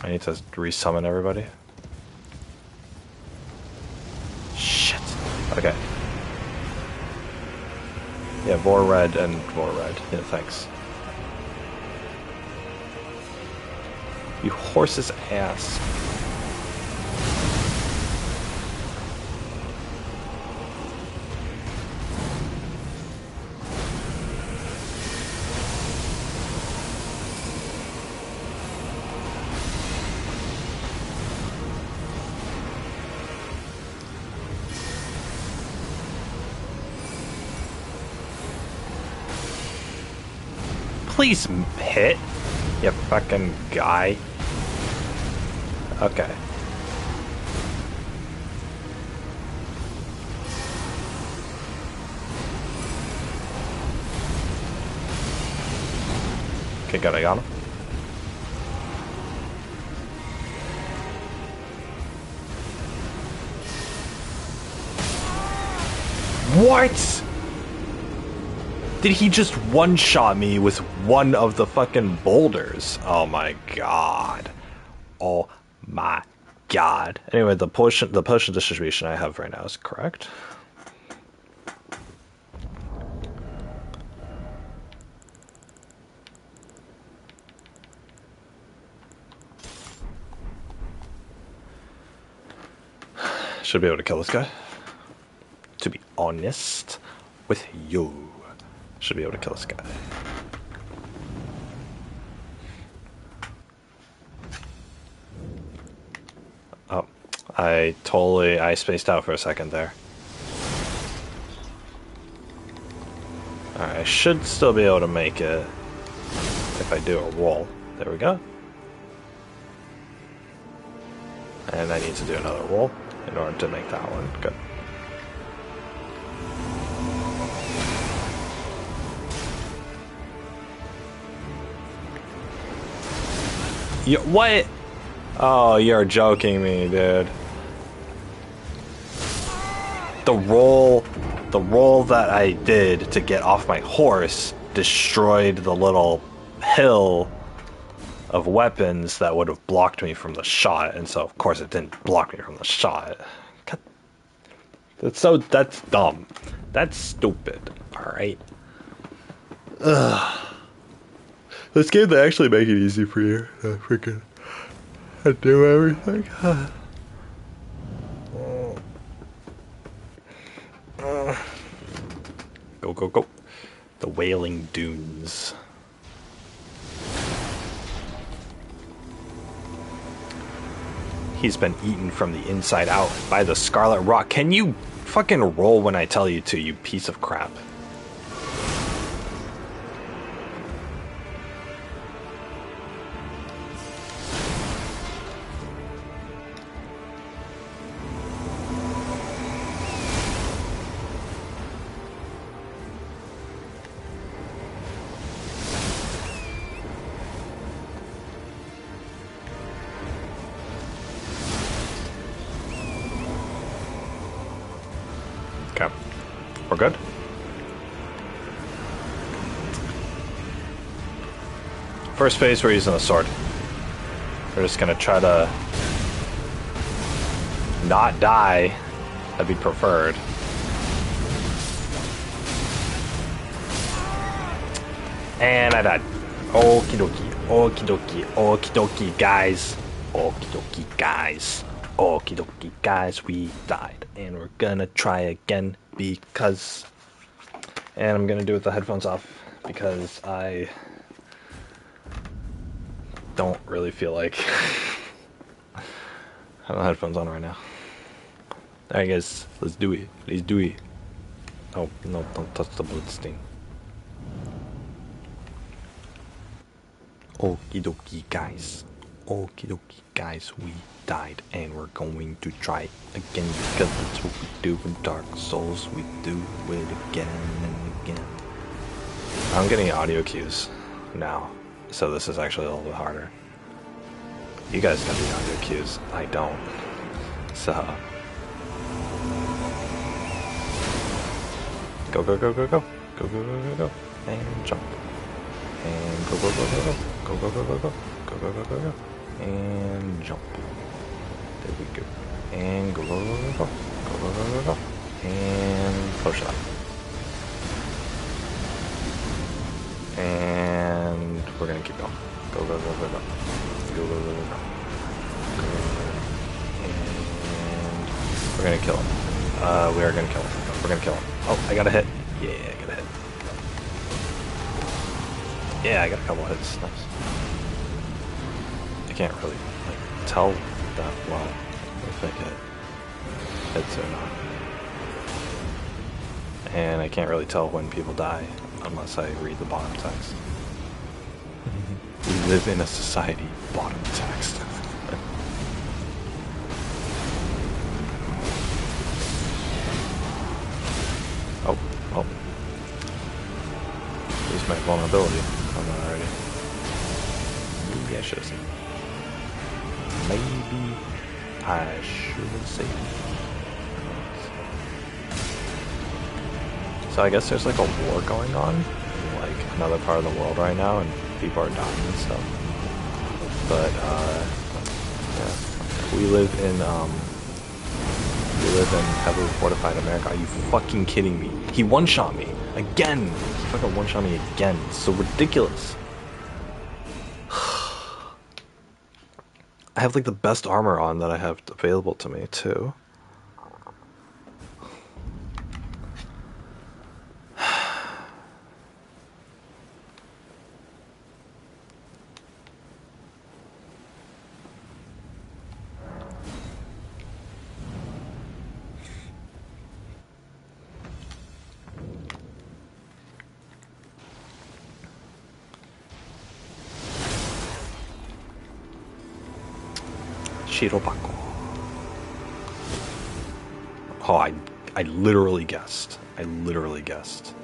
I need to resummon everybody. Shit. Okay. Yeah, Vor Red and Vor Red. Yeah, thanks. You horse's ass. Please hit, you fucking guy. Okay. Okay, good, I got him. What? Did he just one-shot me with one of the fucking boulders? Oh my god. Oh my god. Anyway, the potion distribution I have right now is correct. Should be able to kill this guy. To be honest with you. Should be able to kill this guy. Oh, I spaced out for a second there. Alright, I should still be able to make it if I do a roll. There we go. And I need to do another roll in order to make that one. Good. What? Oh, you're joking me, dude. The roll that I did to get off my horse destroyed the little hill of weapons that would have blocked me from the shot, and so of course it didn't block me from the shot. That's dumb. That's stupid. Alright. Ugh. This game, they actually make it easy for you to freaking do everything. Go, go, go. The Wailing Dunes. He's been eaten from the inside out by the Scarlet Rock. Can you fucking roll when I tell you to, you piece of crap? Okay. We're good? First phase, we're using the sword. We're just gonna try to not die. That'd be preferred. And I died. Okie dokie, okie dokie, okie dokie, guys. Okie dokie, guys. Okie dokie, guys, we died. And we're gonna try again because... And I'm gonna do it with the headphones off because I don't really feel like I have the headphones on right now. Alright guys, let's do it. Let's do it. Oh, no, don't touch the bloodstain. Okie dokie, guys. Okie dokie, guys, we died, and we're going to try again because that's what we do in Dark Souls. We do it again and again. I'm getting audio cues now, so this is actually a little bit harder. You guys got the audio cues, I don't. So go, go, go, go, go, go, go, go, go, go, and jump, and go, go, go, go, go, go, go, go, go, go, go, go, go, go, go, and jump. There we go. And go, go, go, go, go, go, go, go, go, go, and push up. And we're gonna keep going. Go, go, go, go, go, go, go, go, go, go. And we're gonna kill him. We are gonna kill him. We're gonna kill him. Oh, I got a hit. Yeah, I got a hit. Yeah, I got a couple hits. Nice. I can't really tell that well if I get hits or not. And I can't really tell when people die unless I read the bottom text. We live in a society, bottom text. Oh, well. Here's my vulnerability. I'm not already. Maybe I should have saved. Maybe I should have saved. So I guess there's like a war going on in like another part of the world right now, and people are dying and stuff. But yeah, we live in heavily fortified America. Are you fucking kidding me? He one-shot me again. He fucking one-shot me again. It's so ridiculous. I have like the best armor on that I have available to me too. Shirobako. Oh, I literally guessed. I literally guessed.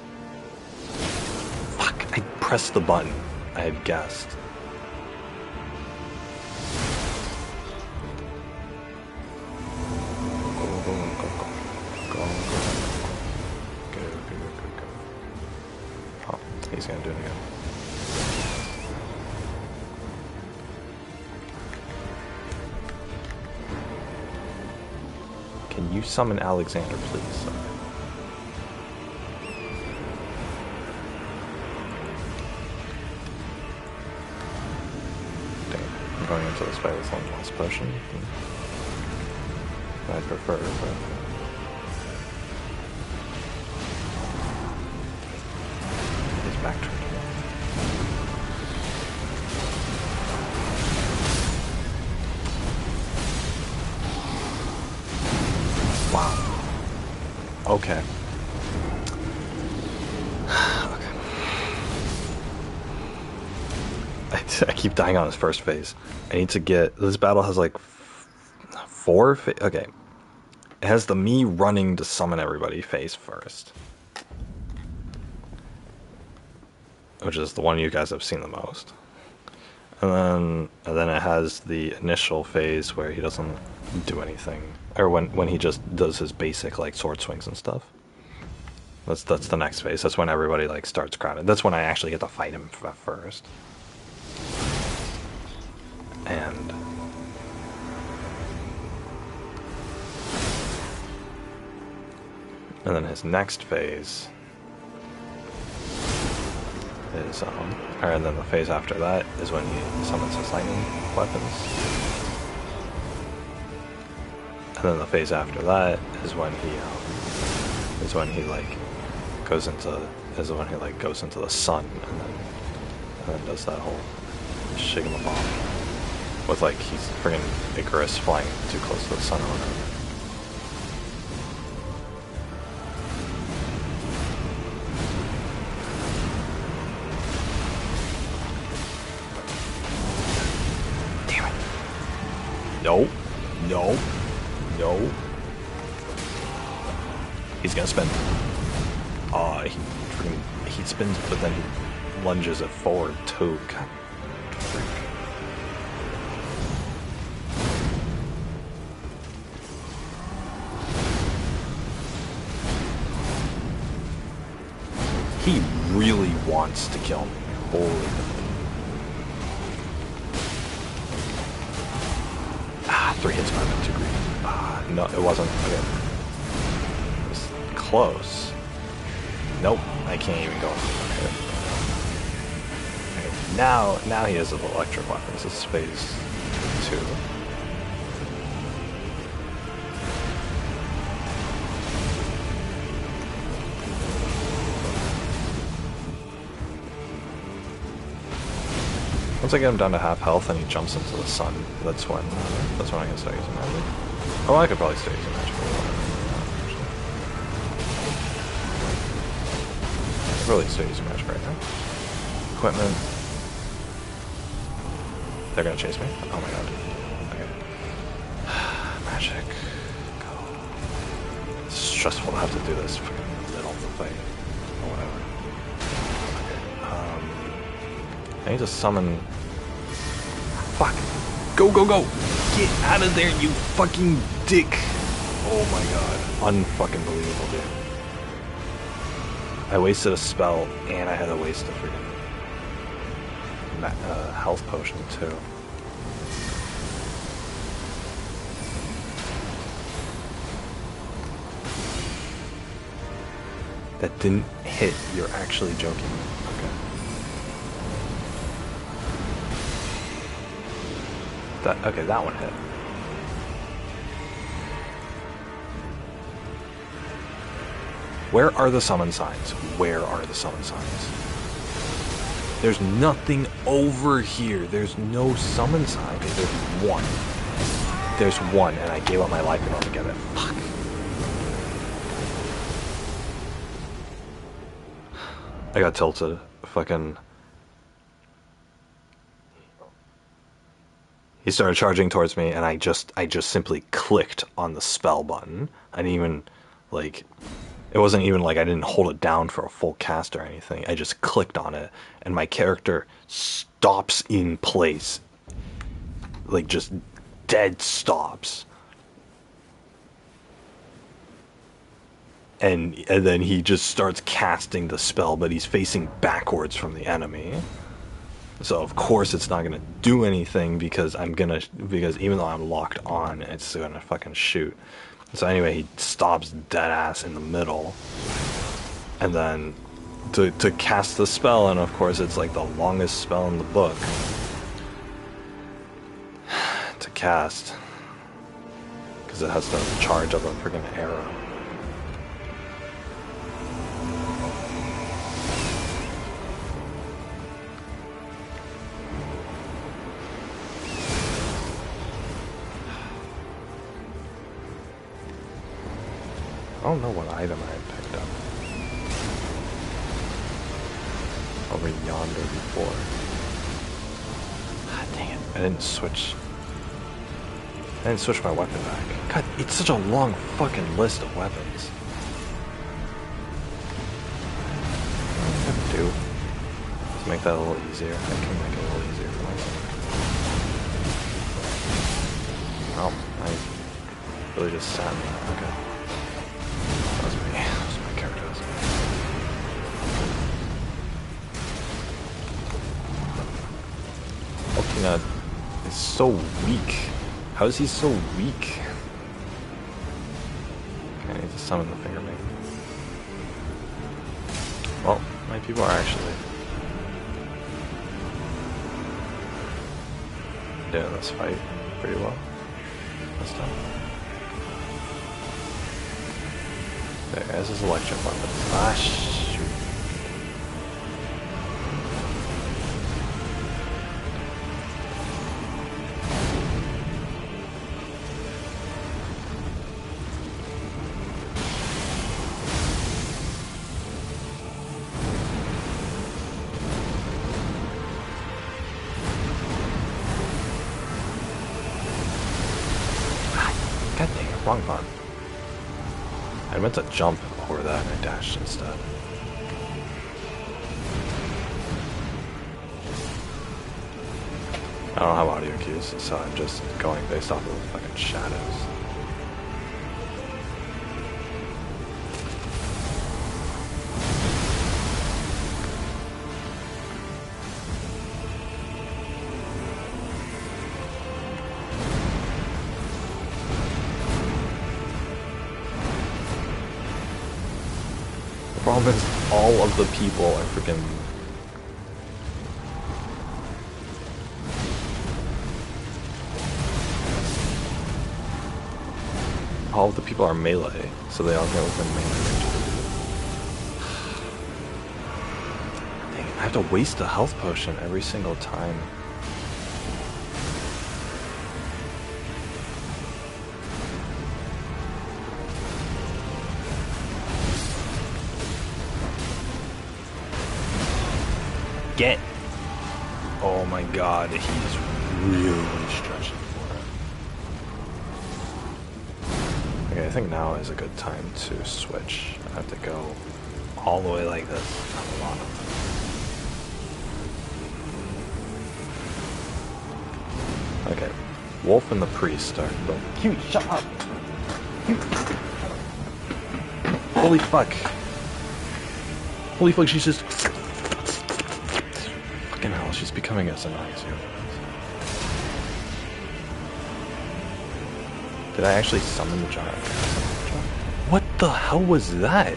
Fuck, I pressed the button. I had guessed. Go, go, go, go, go. Go, go, go, go, go. Oh, he's gonna do it again. Can you summon Alexander, please? Dang, I'm going into this fight with one last potion. I'd prefer, but... He's back turned. Wow. Okay. Okay. I keep dying on his first phase. I need to get... This battle has like 4 okay. It has the me running to summon everybody phase first. Which is the one you guys have seen the most. And then it has the initial phase where he doesn't do anything, or when he just does his basic like sword swings and stuff. That's the next phase. That's when everybody like starts crowded. That's when I actually get to fight him first. And then his next phase is and then the phase after that is when he summons his lightning weapons. And then the phase after that is when he like goes into the sun, and then does that whole shigama with like he's friggin' Icarus flying too close to the sun or whatever. Damn it. He's gonna spin. He spins, but then he lunges it forward too. God, freak. He really wants to kill me. Holy. Three hits might have been too greedy. No, it wasn't. Okay. It was close. Nope, I can't even go. Okay. Okay. Now he has electric weapons. This is phase 2. Once I get him down to half health and he jumps into the sun, that's when I can start using magic. Oh, I could probably start using magic for a while. I could really start using magic right now. Equipment. They're gonna chase me? Oh my god. Okay. Magic. Go. It's stressful to have to do this in the middle of the fight. Or whatever. Okay. I need to summon... Fuck! Go, go, go! Get out of there, you fucking dick! Oh my god. Unfucking believable, dude. I wasted a spell, and I had to waste a freaking... health potion, too. That didn't hit. You're actually joking. Okay. Okay, that one hit. Where are the summon signs? Where are the summon signs? There's nothing over here. There's no summon sign. Okay, there's one. There's one, and I gave up my life in order to get it. Fuck. I got tilted. Fucking... He started charging towards me, and I just simply clicked on the spell button. I didn't even, like... It wasn't even like I didn't hold it down for a full cast or anything. I just clicked on it, and my character stops in place. Like, just dead stops. And then he just starts casting the spell, but he's facing backwards from the enemy. So of course it's not gonna do anything because even though I'm locked on, it's gonna fucking shoot. So anyway, he stops dead ass in the middle, and then to cast the spell, and of course it's like the longest spell in the book to cast because it has to charge up a freaking arrow. I don't know what item I had picked up over yonder before. God dang it. I didn't switch my weapon back. God, it's such a long fucking list of weapons. What do I have to do to make that a little easier? I can make it a little easier for myself. Well, I really just sat me. Okay. That was my character. Ultina is so weak. How is he so weak? Okay, I need to summon the finger maiden. Well, my people are actually doing this fight pretty well this time. There, as his electric weapon. Ah, shoot. God dang it, wrong button. I meant to jump over that and I dashed instead. I don't have audio cues, so I'm just going based off of fucking shadows. The problem is all of the people are freaking... all of the people are melee, so they all get within melee range of the dude. Dang, I have to waste a health potion every single time. Get! Oh my god, he's really stretching for it. Okay, I think now is a good time to switch. I have to go all the way like this. Not a lot. Okay, Wolf and the Priest are both. Cute, shut up! Cute. Holy fuck! Holy fuck, she's just... Fucking hell, she's becoming as annoying as you. Did I actually summon the giant? What the hell was that?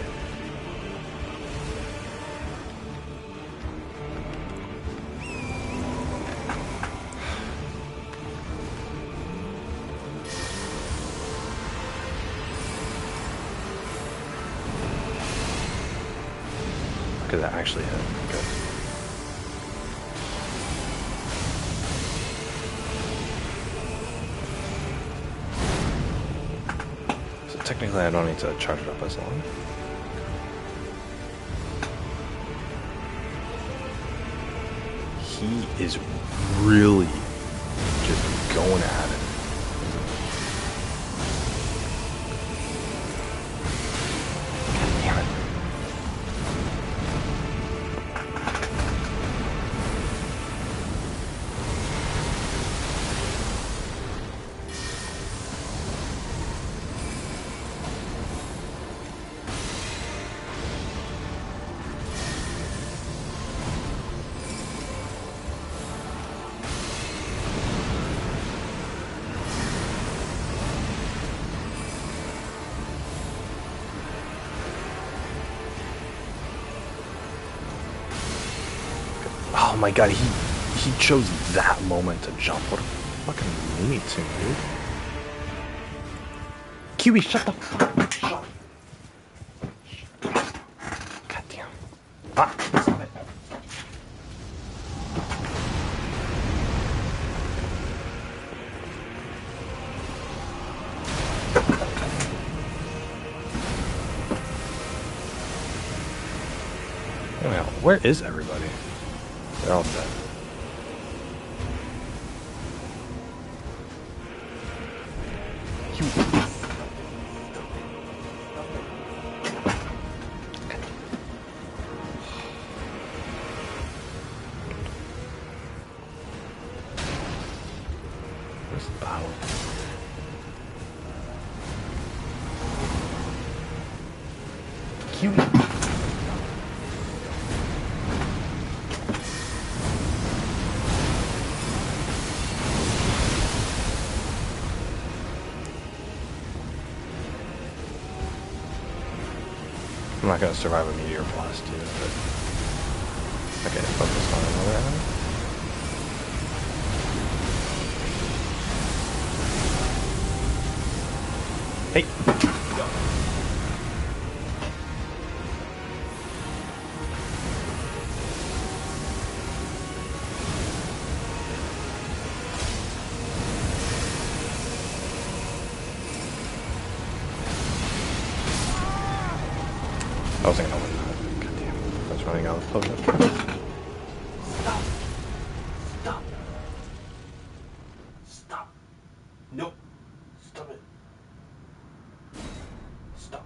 Okay, that actually hit. Good. Technically, I don't need to charge it up as long. He is really just going at it. God damn it. Oh my god, he chose that moment to jump. What a fucking Looney Tune, dude. Kiwi, shut the fuck up. Shut up. God damn. Ah, stop it. Well, where is everybody? They're all dead. Where's the battle? Kiwi. I'm not gonna survive a meteor blast, dude. But... okay, focus on another enemy. Hey! Go. I wasn't gonna win that. God damn. I was running out of potions. Stop! Stop! Stop! Nope! Stop it! Stop!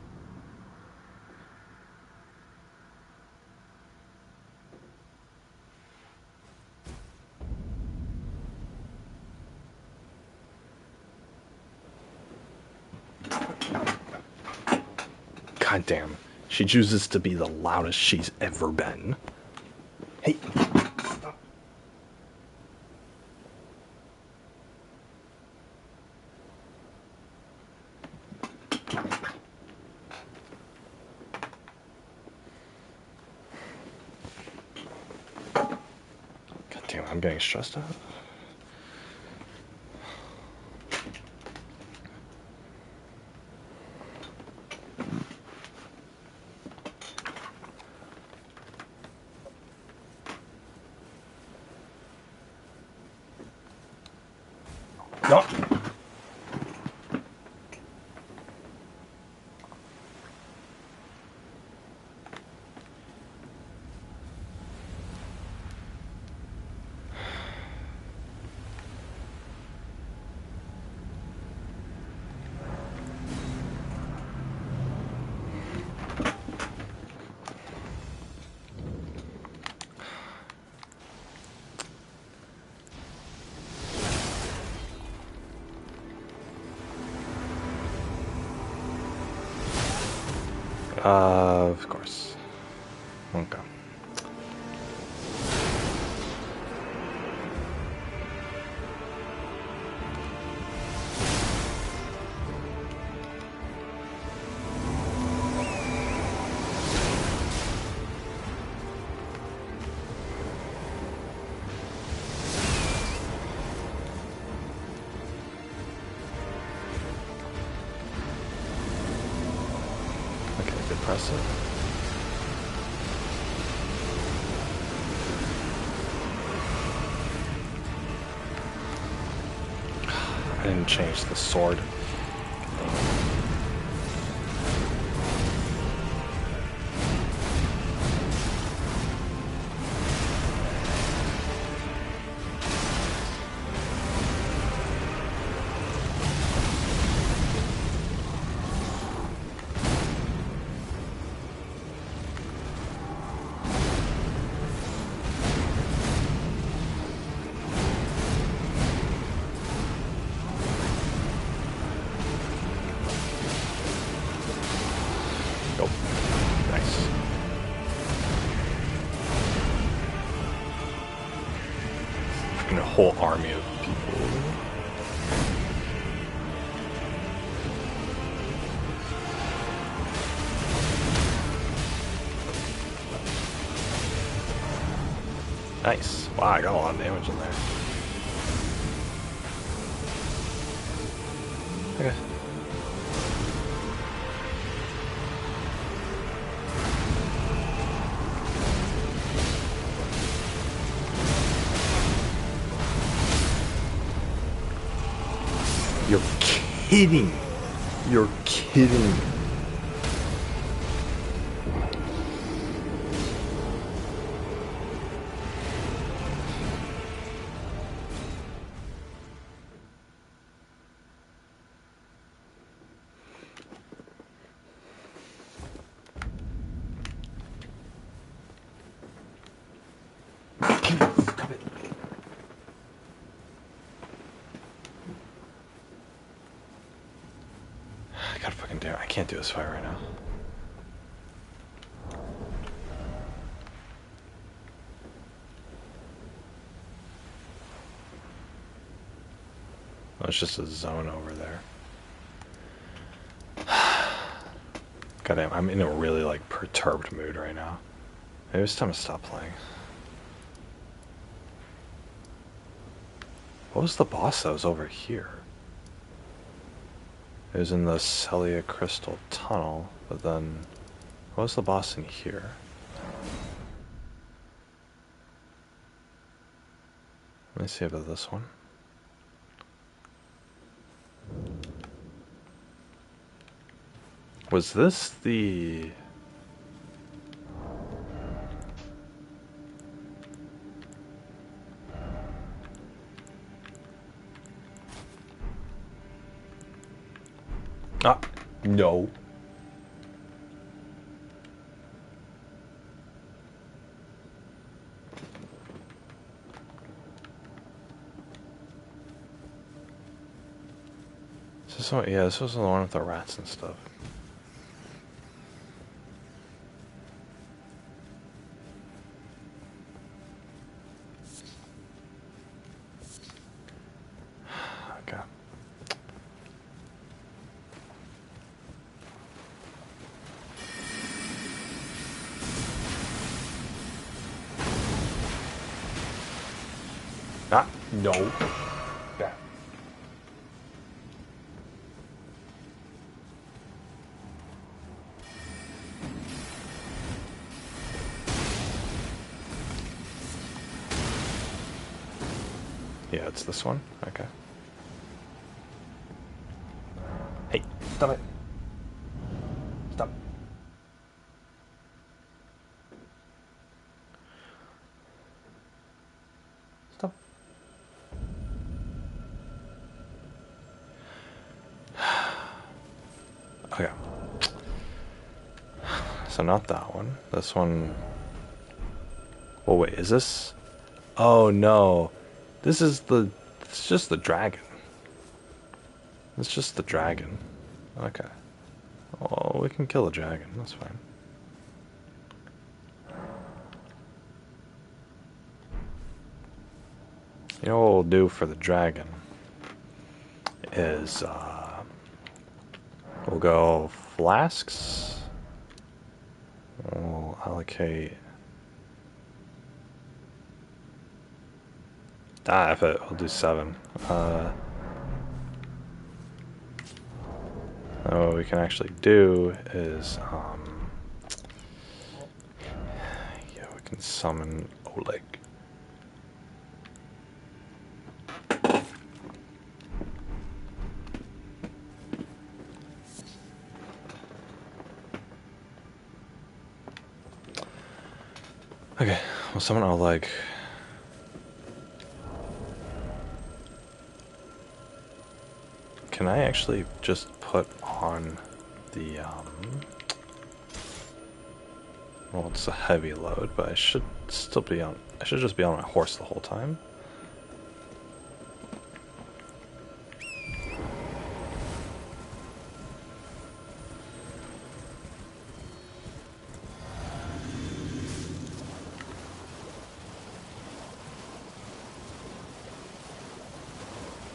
God damn. She chooses to be the loudest she's ever been. Hey. Stop. God damn, I'm getting stressed out. No. Of course. Okay. Okay, good press it. I didn't change the sword. Nope. Nice. Freaking a whole army of people. Nice. Wow, I got a lot of damage in there. Okay. You're kidding. You're kidding. Stop it. I gotta fucking do it. I can't do this fight right now. Oh, it's just a zone over there. Goddamn, I'm in a really like perturbed mood right now. Maybe it's time to stop playing. What was the boss that was over here? It was in the Celia Crystal Tunnel, but then what was the boss in here? Let me see about this one. Was this the... Ah, no. Is this one? Yeah, this was the one with the rats and stuff. No. Bad. Yeah, it's this one. Okay. Hey, stop it. Stop. Stop. Okay. So not that one. This one. Oh wait, is this? Oh no. This is the. It's just the dragon. It's just the dragon. Okay. Oh, we can kill the dragon. That's fine. You know what we'll do for the dragon is we'll go flasks. We'll allocate. If it, we'll do 7. What we can actually do is yeah, we can summon Oleg. Okay, we'll summon Oleg. Can I actually just put on the well, it's a heavy load, but I should still be on. I should just be on my horse the whole time.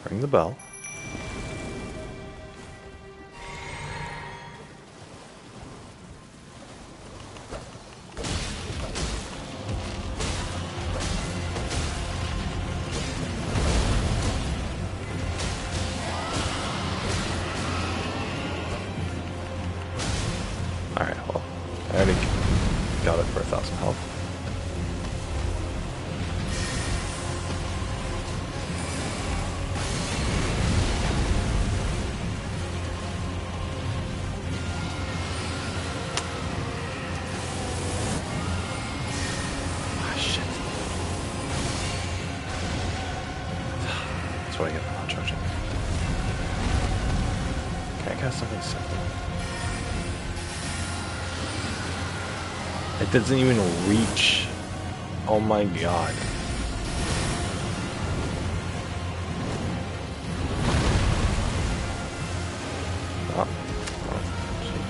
Ring the bell. Alright, well, I already got it for 1,000 health. Ah, shit. That's what I get for not charging. Can I cast something simple? It doesn't even reach. Oh my god. Oh. Oh, gee.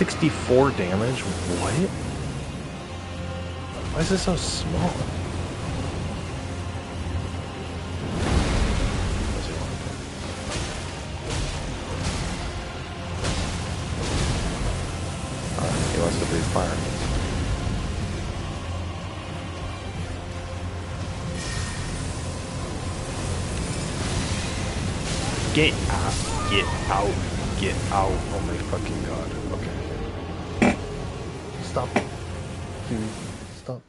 $64 damage? What? Why is this so small? He wants to breathe fire. Get out! Get out! Get out! Oh my fucking god! Okay. Stop. Dude, stop.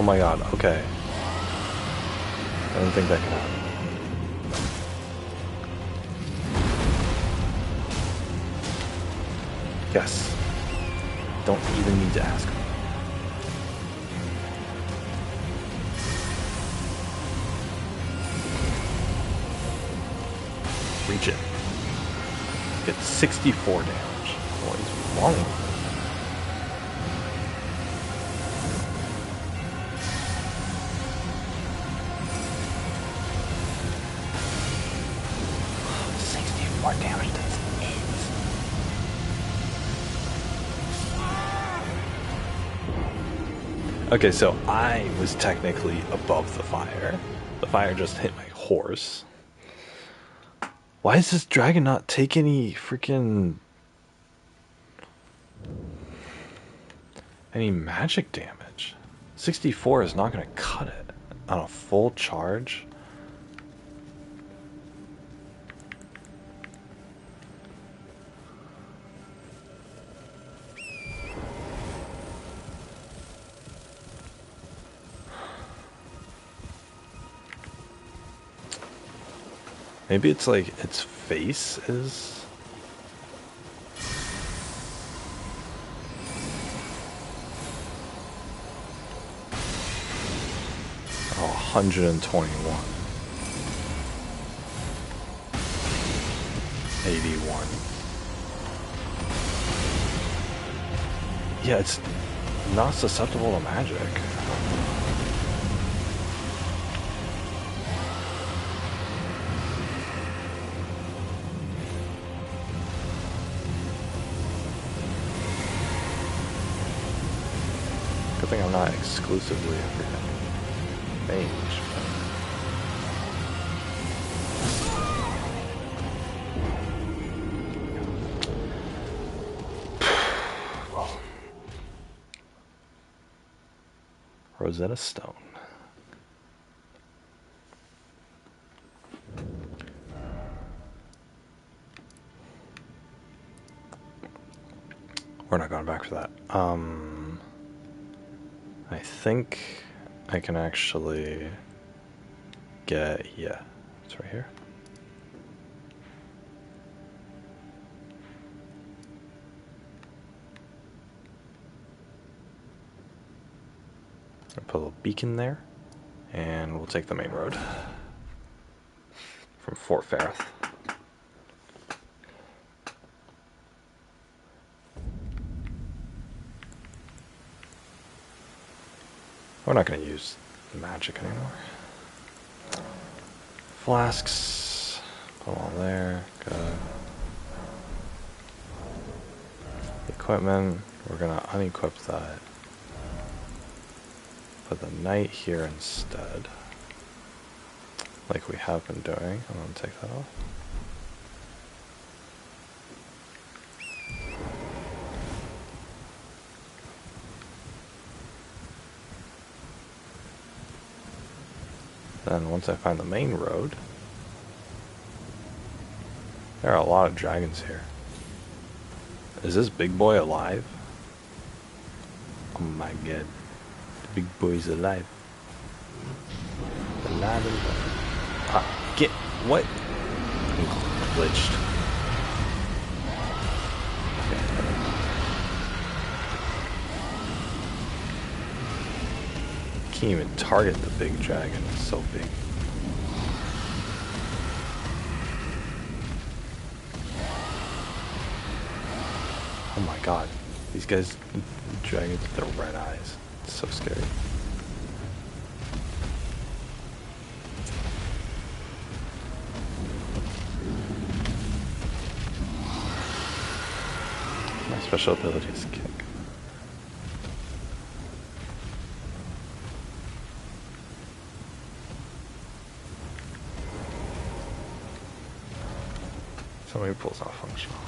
my god, okay. I didn't think that could happen. Yes. Don't even need to ask. Reach it. Get 64 damage. What is wrong with it? Damage does it. Okay, so I was technically above the fire. The fire just hit my horse. Why does this dragon not take any freaking magic damage? 64 is not going to cut it on a full charge. Maybe it's like its face is... Oh, 121. 81. Yeah, it's not susceptible to magic. Good thing I'm not exclusively a freaking mage. Well, Rosetta Stone. We're not going back for that. I think I can actually get, yeah, it's right here. I'll put a little beacon there, and we'll take the main road from Fort Ferrith. We're not going to use magic anymore. Flasks, put them all there, good. Equipment, we're going to unequip that. Put the knight here instead. Like we have been doing. I'm going to take that off. Then once I find the main road, there are a lot of dragons here. Is this big boy alive? Oh my god. The big boy's alive. Alive and alive. Ah, get, what? I'm glitched. Can't even target the big dragon, it's so big. Oh my god, these guys, dragons with their red eyes, it's so scary. My special ability is kick. So many pulls not functional.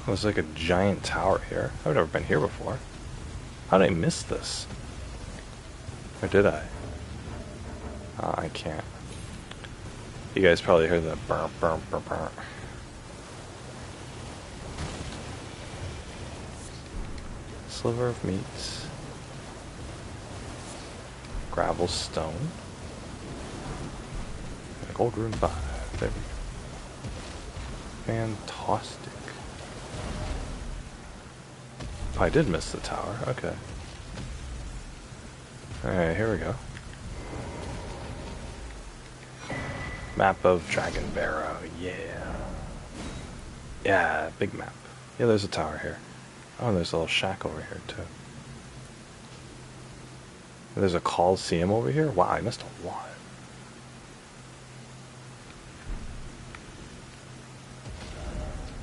Oh, there's like a giant tower here. I've never been here before. How did I miss this? Or did I? Oh, I can't. You guys probably heard that burp, burp, burp, burp. Sliver of meat. Gravel stone. And a gold rune 5. There we go. Fantastic. Oh, I did miss the tower. Okay. Alright, here we go. Map of Dragon Barrow. Yeah. Yeah, big map. Yeah, there's a tower here. Oh, there's a little shack over here, too. There's a Coliseum over here? Wow, I missed a lot.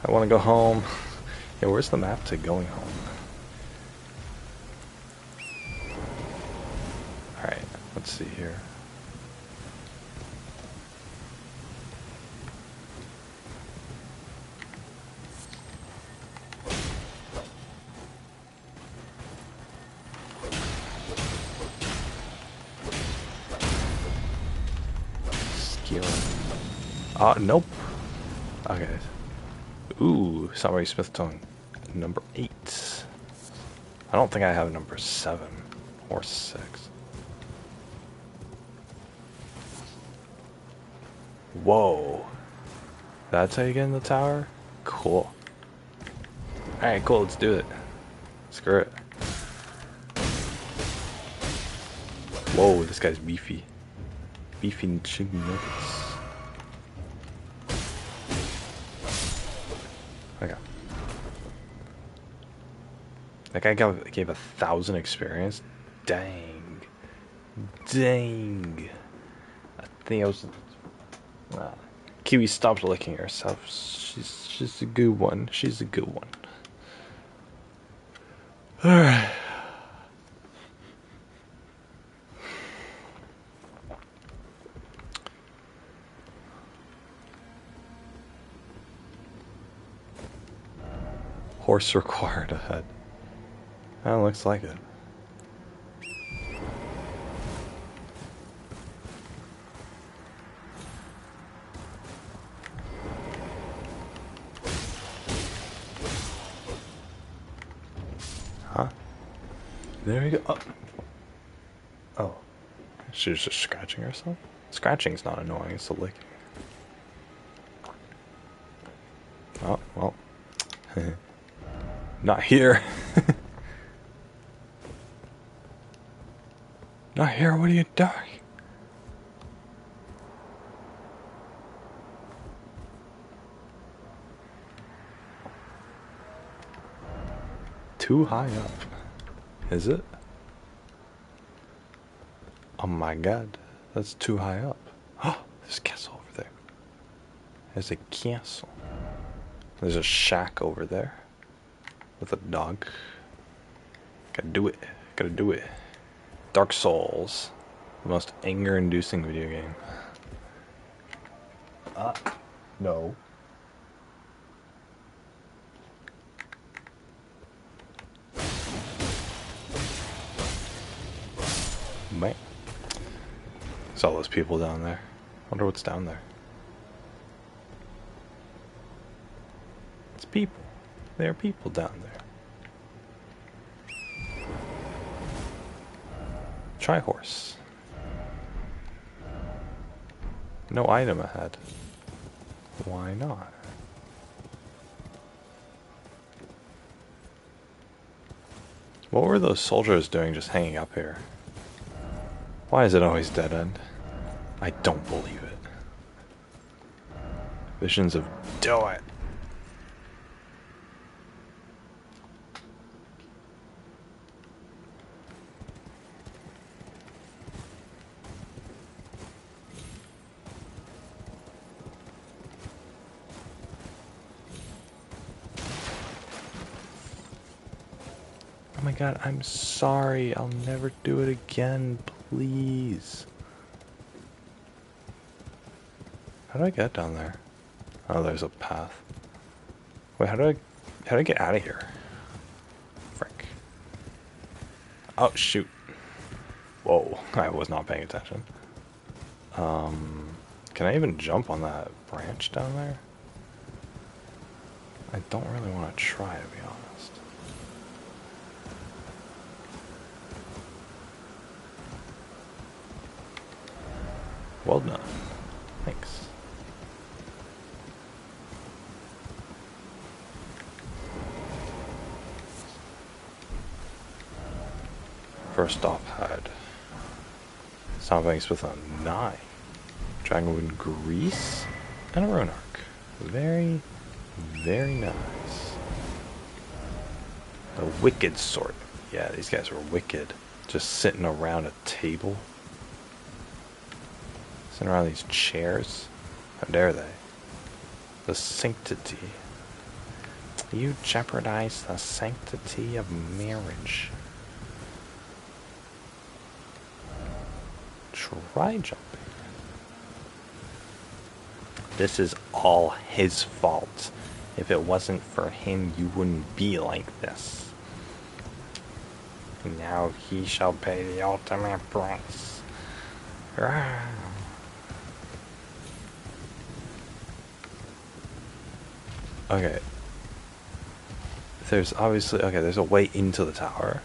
I want to go home. Yeah, where's the map to going home? Alright, let's see here. Nope. Okay. Ooh, Summary Smith Tongue. Number 8. I don't think I have number 7 or 6. Whoa. That's how you get in the tower? Cool. Alright, cool, let's do it. Screw it. Whoa, this guy's beefy. Beefy chicken nuggets. Okay. That guy gave 1,000 experience? Dang. Dang. I think I was... Kiwi stopped licking herself. She's a good one. She's a good one. Alright. Horse required ahead. That looks like it. Huh? There we go. Oh. Oh. She was just scratching herself? Scratching's not annoying, it's the licking. Oh, well. Not here. Not here, what are you doing? Too high up. Is it? Oh my god, that's too high up. Oh, there's a castle over there. There's a castle. There's a shack over there. With a dog. Gotta do it. Gotta do it. Dark Souls. The most anger-inducing video game. No. Man. There's all those people down there. Wonder what's down there. It's people. There are people down there. Try horse. No item ahead. Why not? What were those soldiers doing just hanging up here? Why is it always dead end? I don't believe it. Visions of do it. Oh my god, I'm sorry. I'll never do it again, please. How do I get down there? Oh, there's a path. Wait, how do I get out of here? Frick. Oh, shoot. Whoa, I was not paying attention. Can I even jump on that branch down there? I don't really want to try, to be honest. Well done. Thanks. First off, had Something's with a 9. Dragonwood Grease and a Rune Arc. Very, very nice. The Wicked Sort. Yeah, these guys were wicked. Just sitting around a table. Sitting around these chairs. How dare they? The sanctity. You jeopardize the sanctity of marriage. Try jumping. This is all his fault. If it wasn't for him, you wouldn't be like this. Now he shall pay the ultimate price. Okay. There's obviously... Okay, there's a way into the tower.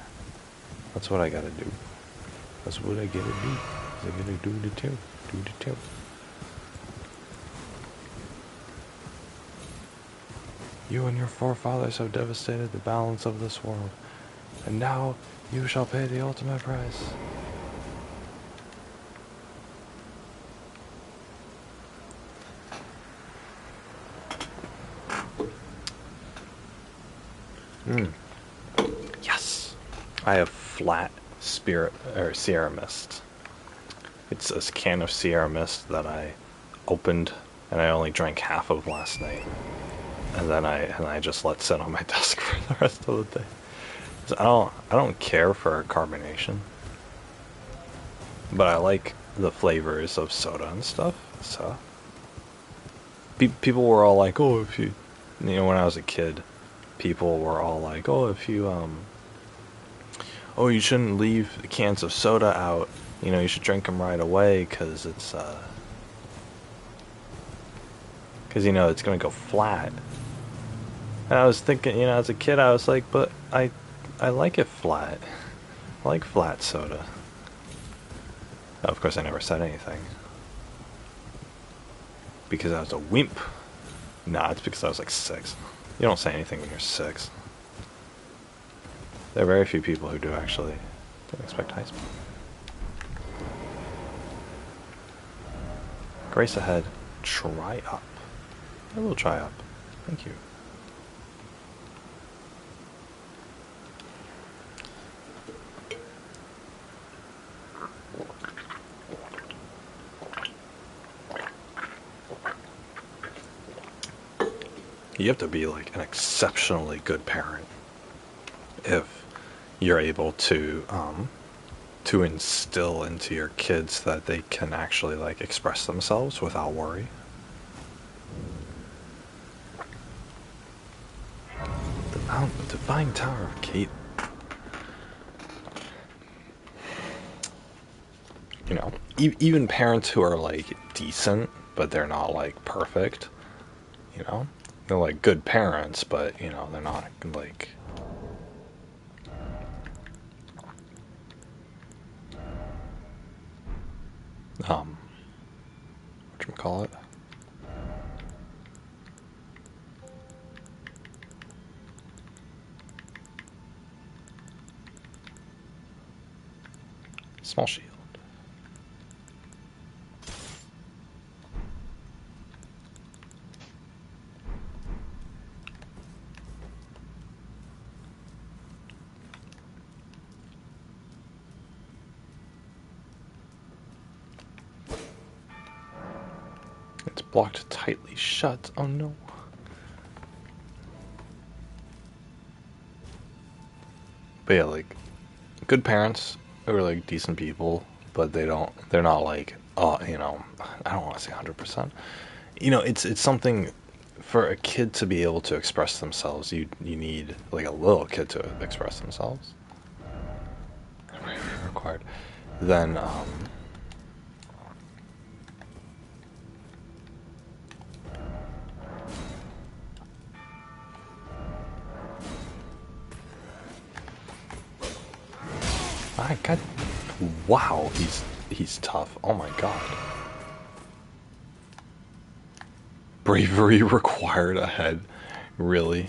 That's what I gotta do. That's what I gotta do. I gotta do the two. Do the two. You and your forefathers have devastated the balance of this world, and now you shall pay the ultimate price. Yes! I have flat spirit or Sierra Mist. It's a can of Sierra Mist that I opened and I only drank half of last night. And then I just let sit on my desk for the rest of the day. I don't care for carbonation, but I like the flavors of soda and stuff. So people were all like, "Oh, if you know," when I was a kid, people were all like, "Oh, if you oh, you shouldn't leave the cans of soda out. You know, you should drink them right away because it's because you know it's gonna go flat." And I was thinking, you know, as a kid, I was like, but I like it flat. I like flat soda. Oh, of course, I never said anything. Because I was a wimp. Nah, it's because I was like 6. You don't say anything when you're 6. There are very few people who do actually. Don't expect high speed. Grace ahead. Try up. I will try up. Thank you. You have to be like an exceptionally good parent if you're able to instill into your kids that they can actually like express themselves without worry. The Divine Tower of Kate. You know, even parents who are like decent, but they're not like perfect. You know, they're like good parents, but you know they're not like. Whatchamacallit? Small shield. It's blocked tightly shut. Oh no. But yeah, like good parents who are like decent people, but they're not like, you know, I don't want to say 100%. You know, it's something for a kid to be able to express themselves. You need like a little kid to express themselves. Required. Then my God, wow, he's tough. Oh my God. Bravery required ahead. Really?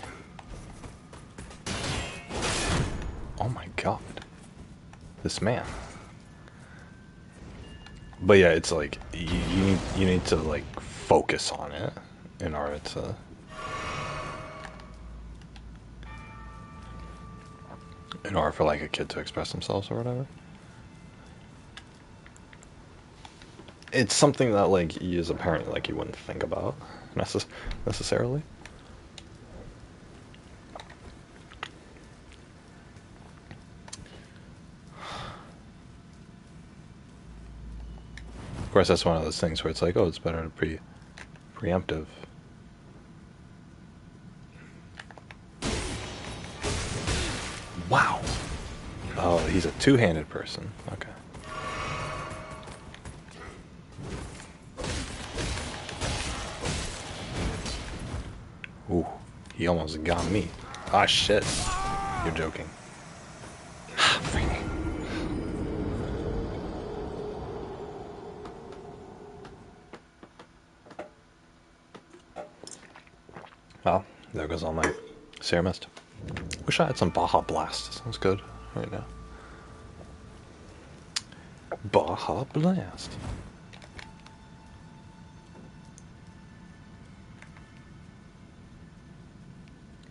Oh my god. This man. But yeah, it's like you need to like focus on it in order to for like a kid to express themselves or whatever. It's something that like you as a parent like you wouldn't think about necessarily. Of course, that's one of those things where it's like, oh, it's better to be preemptive. Wow. Oh, he's a two-handed person. Okay. Ooh, he almost got me. Ah, shit. You're joking. Well, there goes all my Serum Mist. Wish I had some Baja Blast. Sounds good right now. Baja Blast.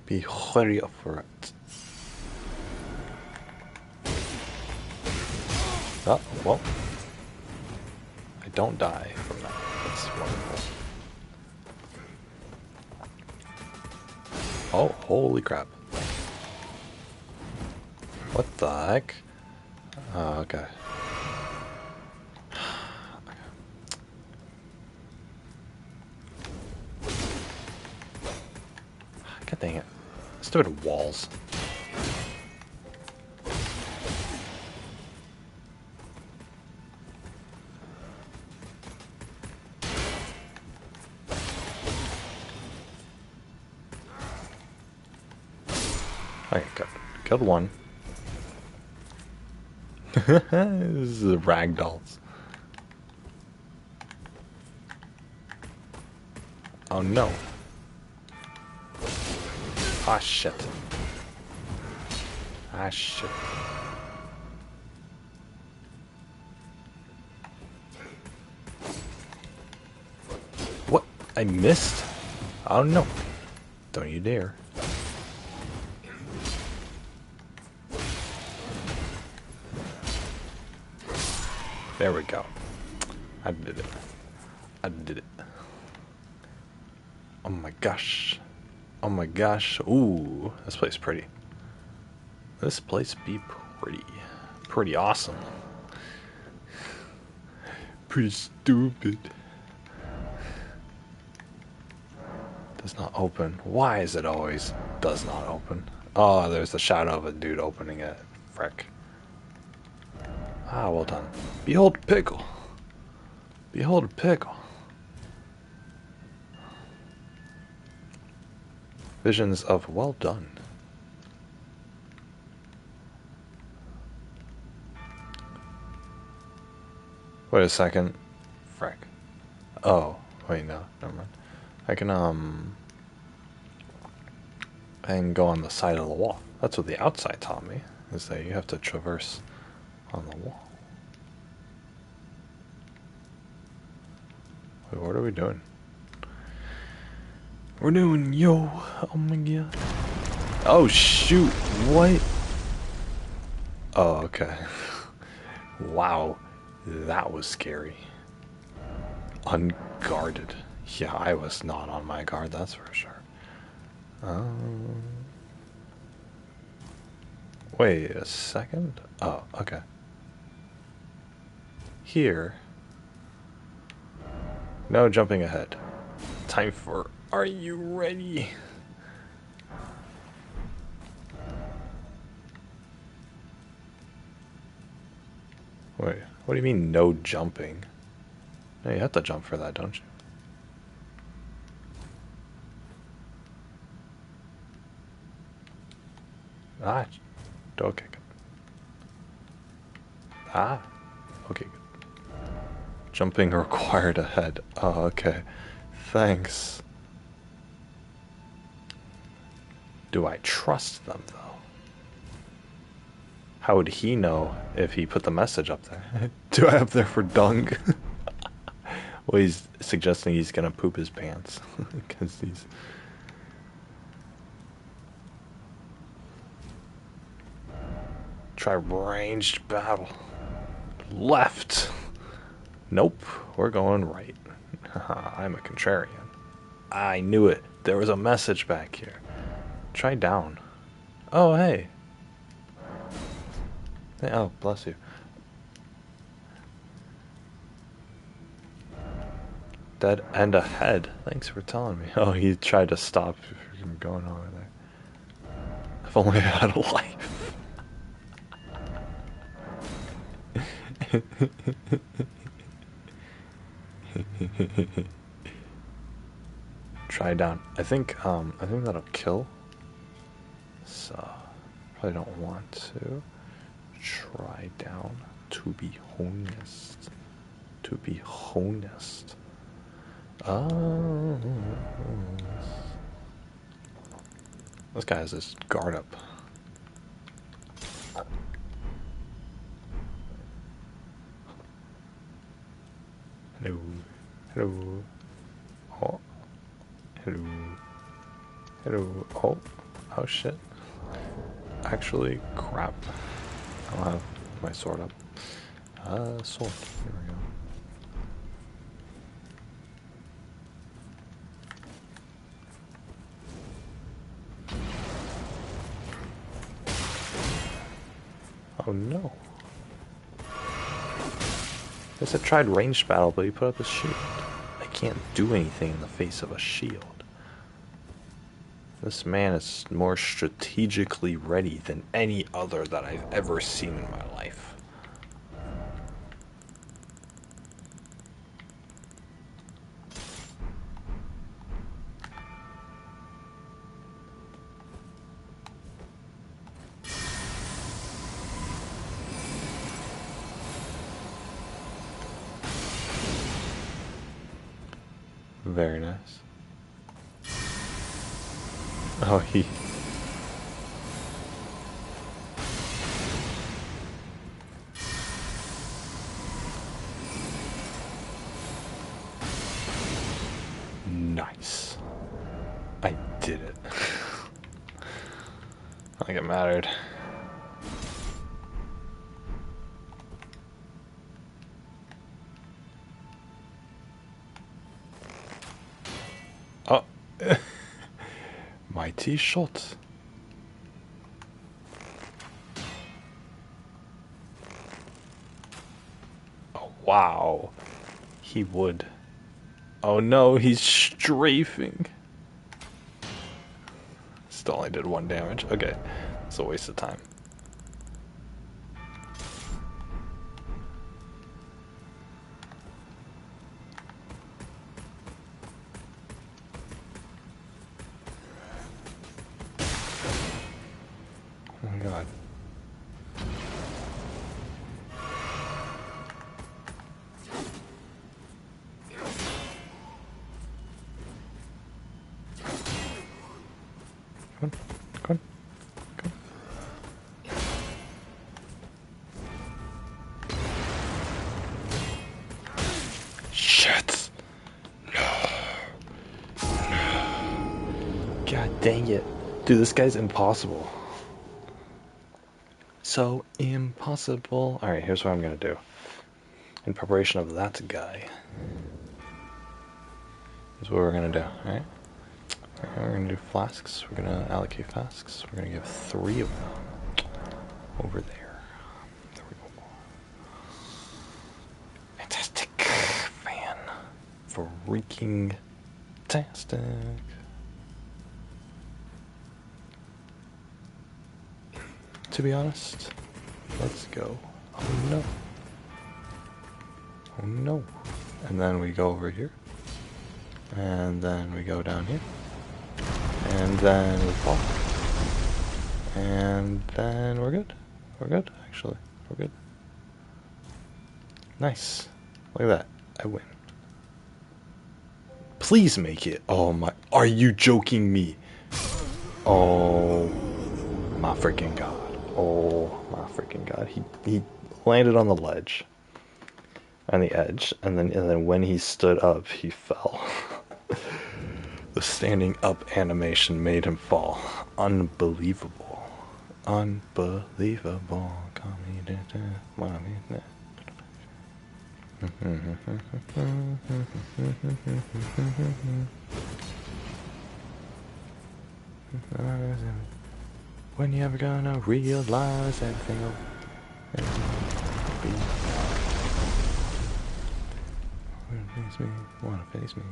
Be hurry up for it. Oh, well. I don't die from that. That's wonderful. Oh, holy crap. What the heck? Oh, okay. God dang it. Stupid walls. Okay, good. Killed one. This is the ragdolls. Oh no. Ah shit. Ah shit. What? I missed? Oh no. Don't you dare. There we go. I did it. I did it. Oh my gosh. Oh my gosh. Ooh, this place pretty. This place be pretty. Pretty awesome. Pretty stupid. Does not open. Why is it always does not open? Oh, there's the shadow of a dude opening it. Frick. Ah, well done. Behold pickle. Behold pickle. Visions of well done. Wait a second. Frick. Oh, wait, no, never mind. I can go on the side of the wall. That's what the outside taught me, is that you have to traverse on the wall. Wait, what are we doing? We're doing yo. Oh my god. Oh shoot. What? Oh, okay. Wow. That was scary. Unguarded. Yeah, I was not on my guard, that's for sure. Wait a second. Oh, okay. Here. No jumping ahead. Time for Are You Ready? Wait, what do you mean no jumping? No, you have to jump for that, don't you? Ah, okay, good. Ah, okay, good. Jumping required ahead. Oh, okay. Thanks. Do I trust them, though? How would he know if he put the message up there? Do I up there for dung? Well, he's suggesting he's gonna poop his pants. Because he's... Try ranged battle. Left. Nope, we're going right. I'm a contrarian. I knew it. There was a message back here. Try down. Oh, hey. Hey, oh, bless you. Dead end ahead. Thanks for telling me. Oh, he tried to stop you from going over there. If only I had a life. Try down. I think that'll kill. So probably don't want to. Try down. To be honest. To be honest. This guy has his guard up. Hello. Hello. Oh. Hello. Hello. Oh. Oh shit. Actually, crap. I don't have my sword up. Sword. Here we go. Oh no. I said tried ranged battle, but he put up a shield. I can't do anything in the face of a shield. This man is more strategically ready than any other that I've ever seen in my life. Very nice. Oh, he... Nice. I did it. I think it mattered. Oh. Mighty shot. Oh, wow. He would. Oh no, he's strafing. Still only did 1 damage. Okay, it's a waste of time. Oh my god. Come on, come on, come on. Shit! No. God dang it. Dude, this guy's impossible. So impossible. Alright, here's what I'm gonna do. In preparation of that guy. Here's what we're gonna do, alright? We're gonna do flasks. We're gonna allocate flasks. We're gonna give 3 of them over there. There we go. Fantastic. Fan. Freaking tastic. To be honest, let's go. Oh no. Oh no. And then we go over here. And then we go down here. And then we fall. And then we're good. We're good, actually. We're good. Nice. Look at that. I win. Please make it. Oh my. Are you joking me? Oh my freaking god. Oh my freaking god. He landed on the ledge. On the edge. And then when he stood up, he fell. The standing up animation made him fall. Unbelievable. Unbelievable. When you ever gonna realize everything will be wanna face me, wanna face me.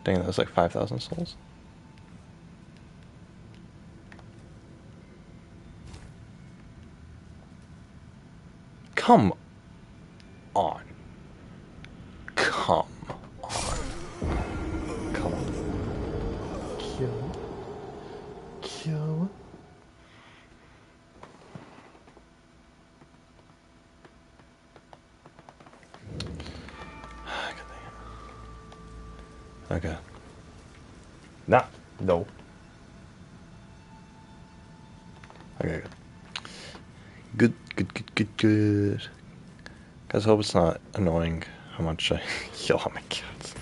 Dang, that was like 5,000 souls. Come on. Come on. Come on. Kill. Kill. Okay. Nah. No. Okay, good. Good. Guys, I hope it's not annoying how much I yell at my cats.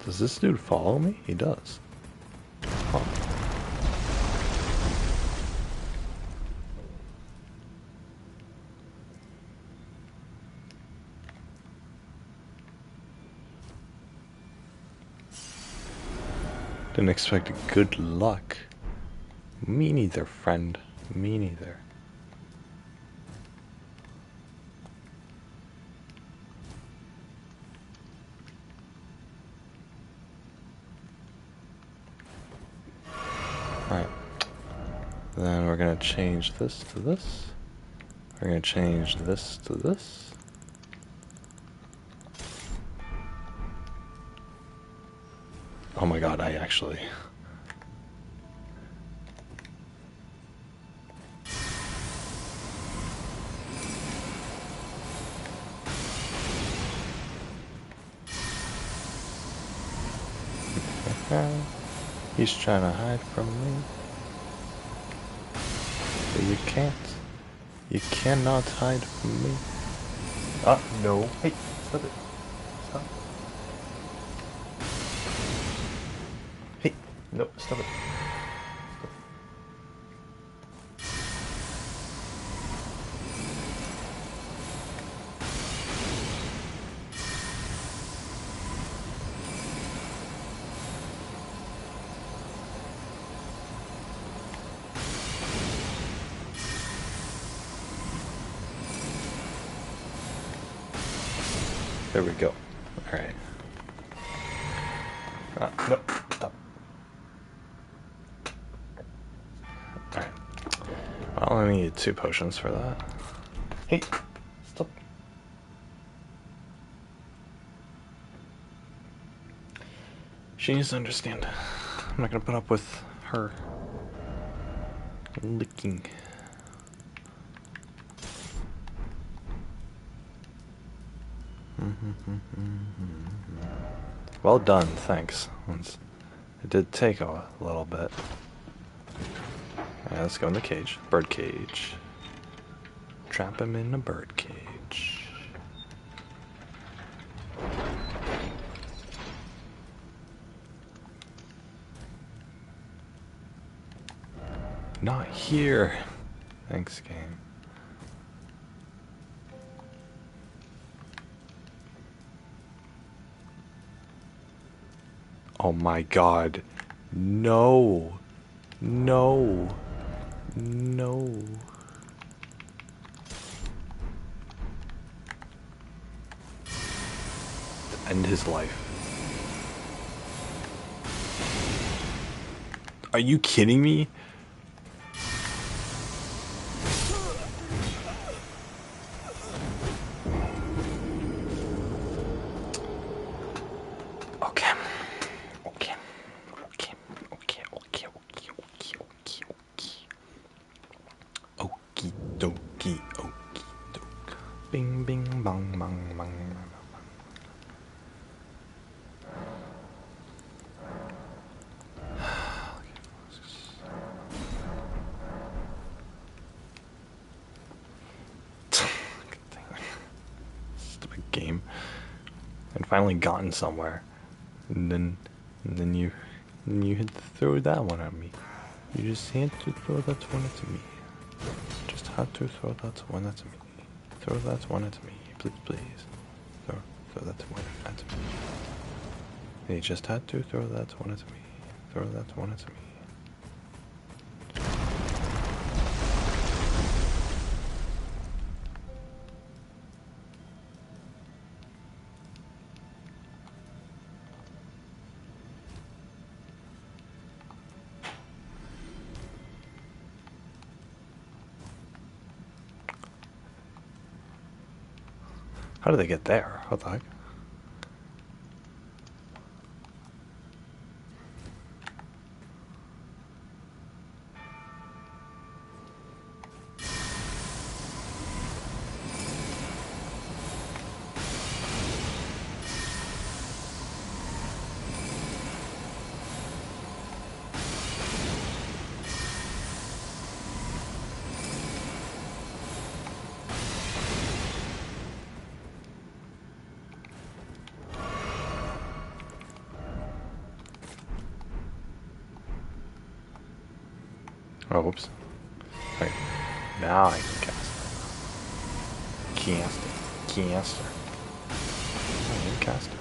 Does this dude follow me? He does. Huh. Didn't expect good luck. Me neither, friend. Me neither. Alright. Then we're gonna change this to this. We're gonna change this to this. Oh my god, I actually... He's trying to hide from me. But you can't. You cannot hide from me. Ah, no. Hey, stop it. Stop. Hey, no, stop it. There we go. Alright. No, stop. Alright. Well, I need 2 potions for that. Hey, stop. She needs to understand. I'm not gonna put up with her licking. Well done, thanks. It did take a little bit. Let's go in the cage. Bird cage. Trap him in a bird cage. Not here. Thanks, game. Oh my god. No. No. No. To end his life. Are you kidding me? Bing, bing, bong, bong, bong. Stupid game. And finally gotten somewhere. And then you had to throw that one at me. You just had to throw that one at me. Just had to throw that one at me. Throw that one at me, please, please. Throw that one at me. You just had to throw that one at me. Throw that one at me. How did they get there? What the heck? Oh, whoops. Wait. Now I can cast it. Caster. I need caster.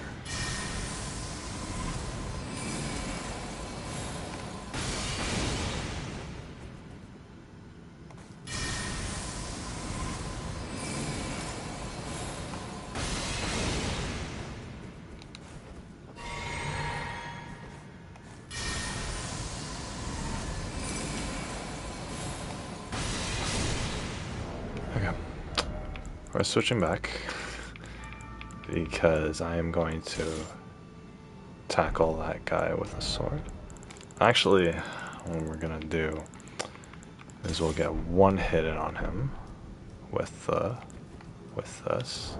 Okay. We're switching back because I am going to tackle that guy with a sword. Actually, what we're gonna do is we'll get one hit in on him with this.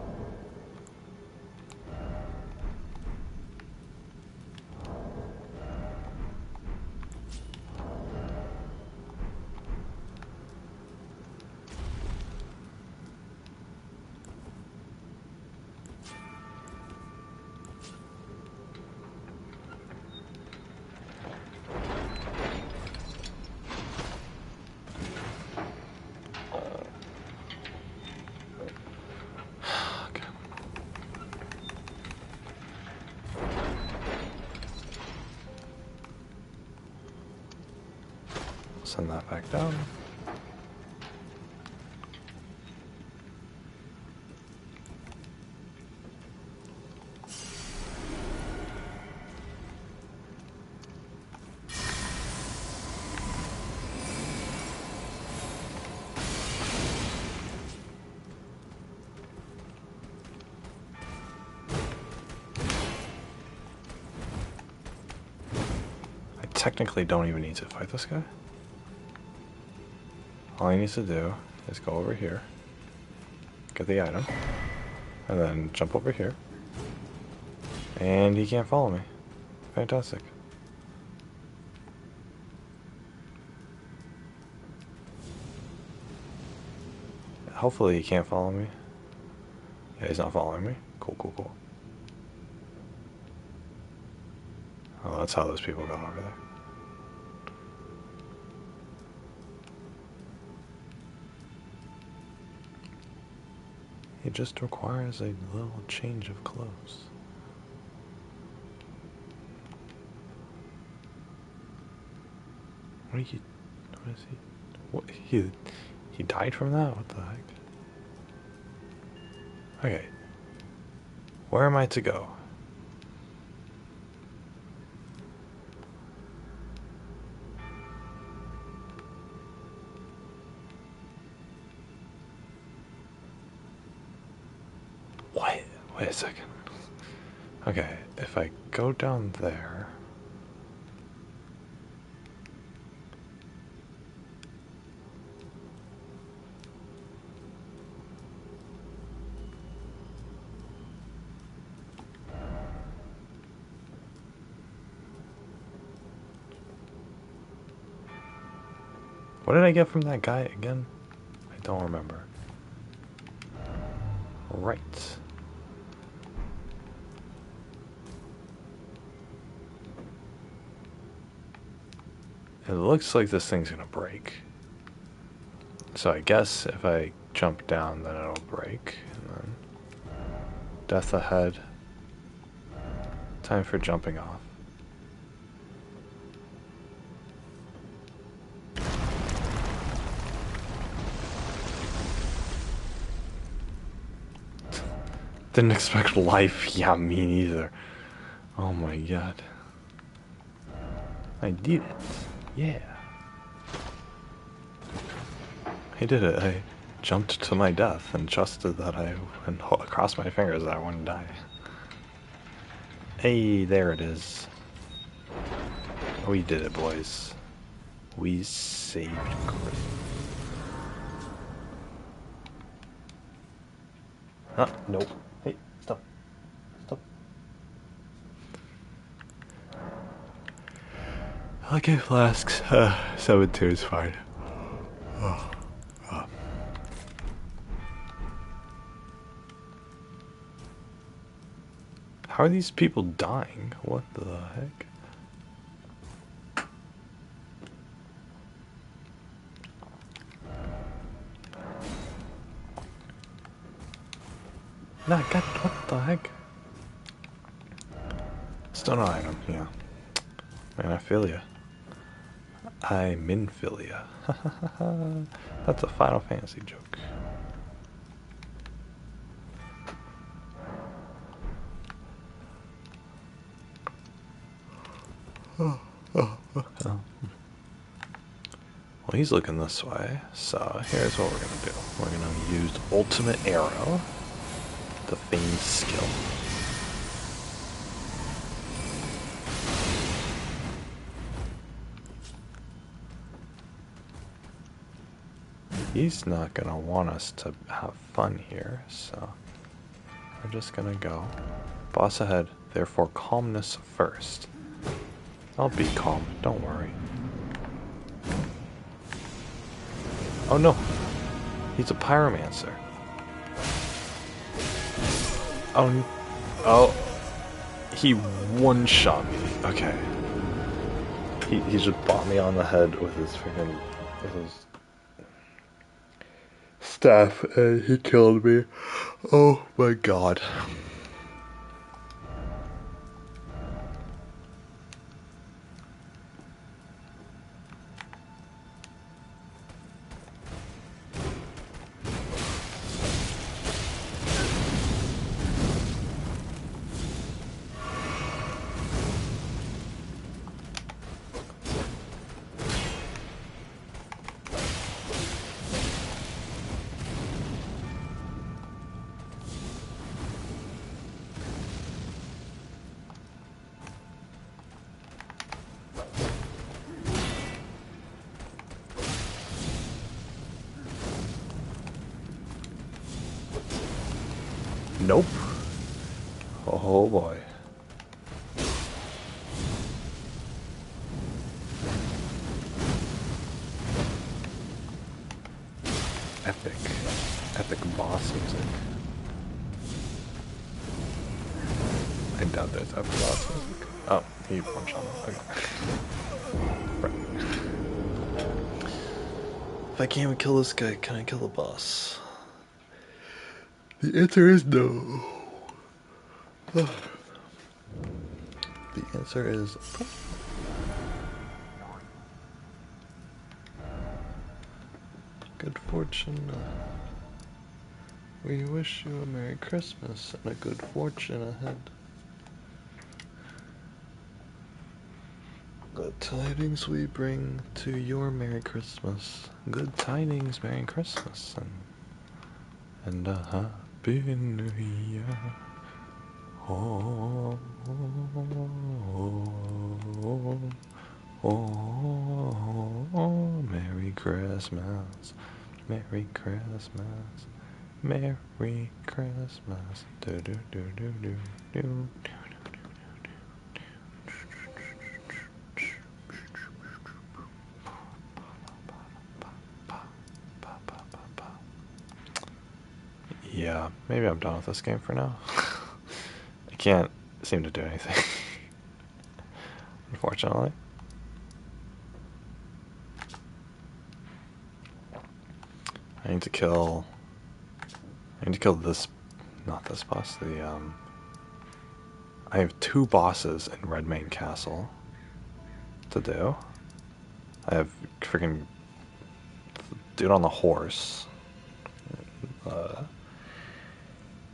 Okay. Send that back down. I technically don't even need to fight this guy. All he needs to do is go over here, get the item, and then jump over here. And he can't follow me. Fantastic. Hopefully he can't follow me. Yeah, he's not following me. Cool, cool, cool. Oh, that's how those people got over there. It just requires a little change of clothes. What is he? What, he died from that? What the heck? Okay. Where am I to go? What? Wait a second. Okay, if I go down there... What did I get from that guy again? I don't remember. Right. It looks like this thing's gonna break. So I guess if I jump down, then it'll break. And then death ahead. Time for jumping off. Didn't expect life. Yeah, me neither. Oh my god. I did it. Yeah. I did it. I jumped to my death and trusted that and crossed my fingers that I wouldn't die. Hey, there it is. We did it, boys. We saved Christmas. Ah, nope. Hey, stop. Stop. Okay, flasks. 7-2 is fine. How are these people dying? What the heck? Nah, God, what the heck? Stun item, yeah. Man, I feel ya. I'm in Philia. That's a Final Fantasy joke. Well, he's looking this way, so here's what we're gonna do. We're gonna use Ultimate Arrow, the Fiend's skill. He's not gonna want us to have fun here, so we're just gonna go. Boss ahead, therefore calmness first. I'll be calm, don't worry. Oh no, he's a pyromancer. Oh, he one-shot me. Okay. He just bought me on the head with his staff, and he killed me. Oh my god. Nope. Oh boy. Epic. Epic boss music. I doubt there's epic boss music. Oh, he one-shot me. Okay. Right. If I can't even kill this guy, can I kill the boss? The answer is no. The answer is... Good fortune. We wish you a Merry Christmas and a good fortune ahead. Good tidings we bring to your Merry Christmas. Good tidings, Merry Christmas, and a Happy New Year. Oh, Merry Christmas, Merry Christmas, Merry Christmas. Do do do do do do. Yeah, maybe I'm done with this game for now. I can't seem to do anything. Unfortunately. I need to kill this, not this boss, I have 2 bosses in Redmane Castle to do. I have freaking dude on the horse.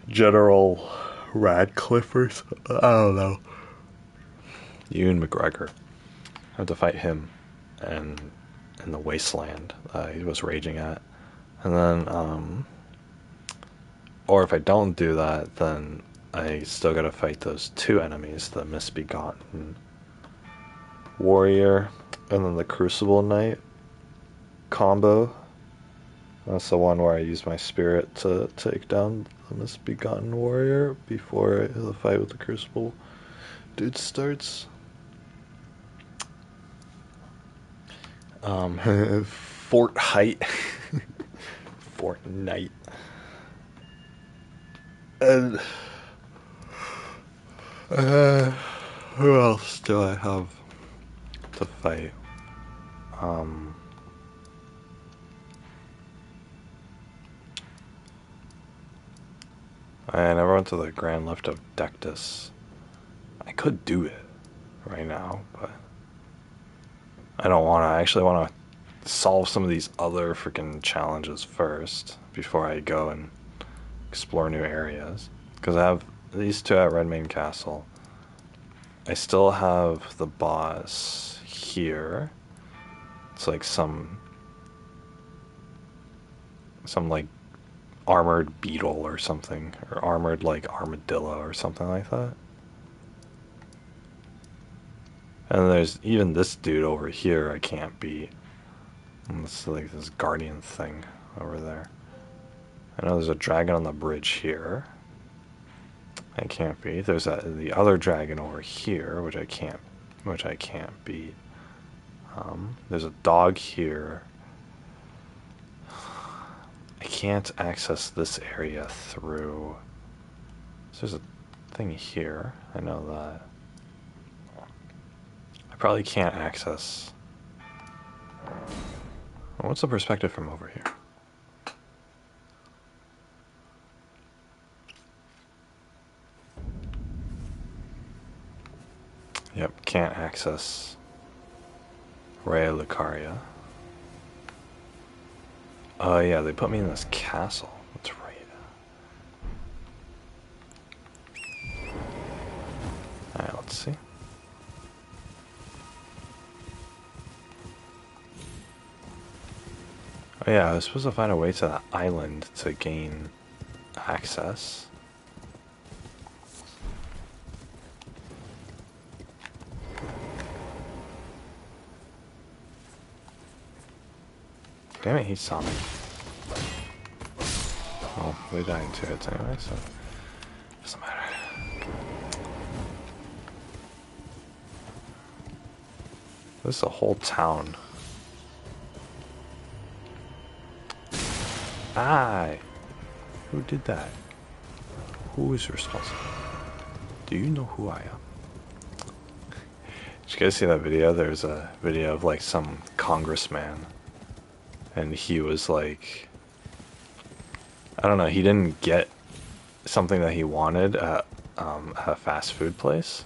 General Radcliffe or something. I don't know. Ewan McGregor. I have to fight him and in the wasteland he was raging at. And then, or if I don't do that, then I still gotta fight those 2 enemies, the Misbegotten Warrior and then the Crucible Knight combo. That's the one where I use my spirit to take down the Misbegotten Warrior before the fight with the Crucible dude starts. Fort Height. Fortnite. And who else do I have to fight? I never went to the Grand Lift of Dectus. I could do it right now, but I don't want to. I actually want to solve some of these other freaking challenges first before I go and explore new areas. Because I have these 2 at Redmane Castle. I still have the boss here. It's like some like armored beetle or something, or armored like armadillo or something like that. And there's even this dude over here I can't beat. And it's like this guardian thing over there. I know there's a dragon on the bridge here. I can't beat. There's the other dragon over here, which I can't beat. There's a dog here. I can't access this area through. So there's a thing here. I know that. I probably can't access. What's the perspective from over here? Yep, can't access Rhea Lucaria. Oh yeah, they put me in this castle. That's right. Alright, let's see. Oh yeah, I was supposed to find a way to that island to gain access. Damn it, he saw me. Well, we died in 2 hits anyway, so doesn't matter. This is a whole town. Aye! Who did that? Who is responsible? Do you know who I am? Did you guys see that video? There's a video of like some congressman. And he was like, I don't know, he didn't get something that he wanted at a fast food place.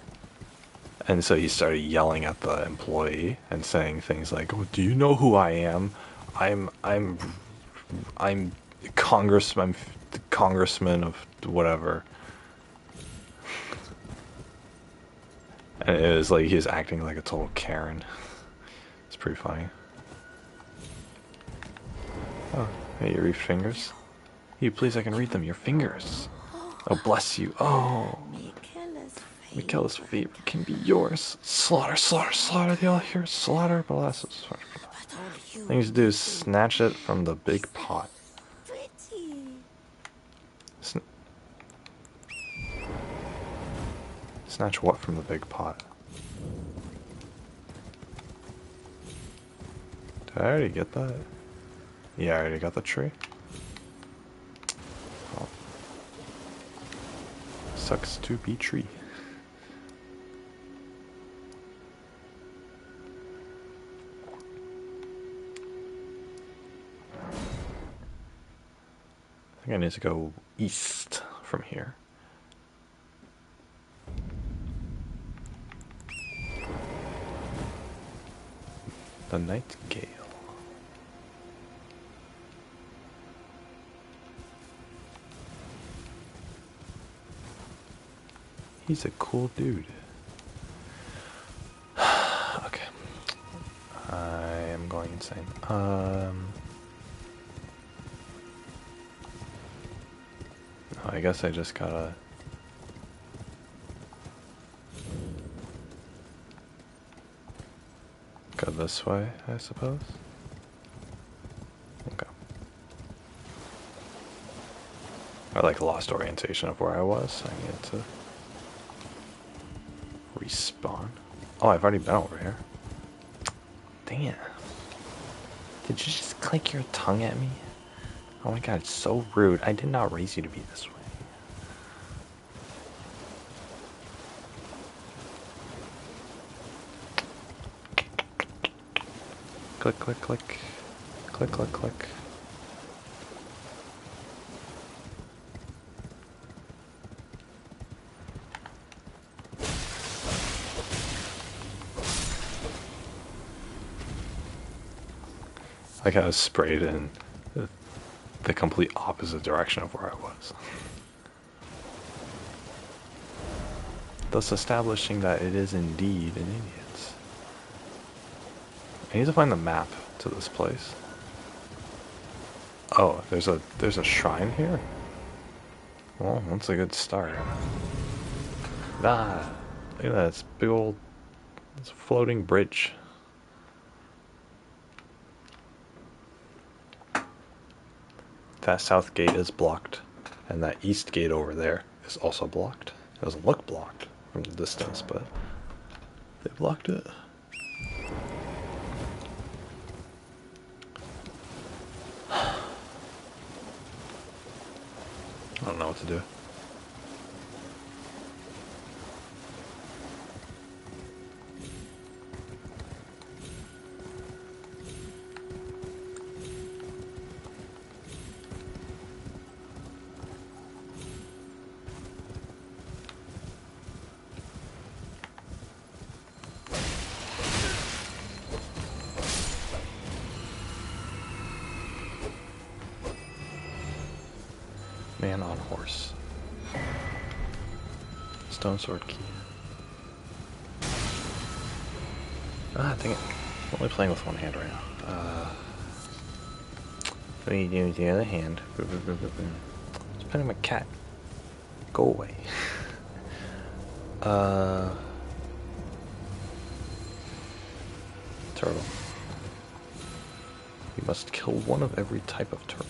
And so he started yelling at the employee and saying things like, "Oh, do you know who I am? I'm congressman, the congressman of whatever." And it was like he was acting like a total Karen. It's pretty funny. Oh, hey, you read fingers? You, please, I can read them. Your fingers. Oh, bless you. Oh. Michaela's favorite can be yours. Slaughter, slaughter, slaughter. They all hear slaughter, but last thing to do is snatch it from the big pot. Snatch what from the big pot? Did I already get that? Yeah, I already got the tree. Oh, sucks to be tree. I think I need to go east from here. The Nightingale. He's a cool dude. Okay. I am going insane. I guess I just gotta... go this way, I suppose? Okay. I like lost orientation of where I was. I need to respawn. Oh, I've already been over here. Damn. Did you just click your tongue at me? Oh my god, it's so rude. I did not raise you to be this way. Click, click, click. Click, click, click. Like I was sprayed in the complete opposite direction of where I was. Thus establishing that it is indeed an Indians. I need to find the map to this place. Oh, there's a shrine here? Well, that's a good start. Ah, look at that, it's big old, it's a floating bridge. That south gate is blocked, and that east gate over there is also blocked. It doesn't look blocked from the distance, but they blocked it. I don't know what to do. Man on horse. Stone sword key. Ah, dang it. I'm only playing with one hand right now. What do you do with the other hand? Just petting my cat. Go away. Turtle. You must kill one of every type of turtle.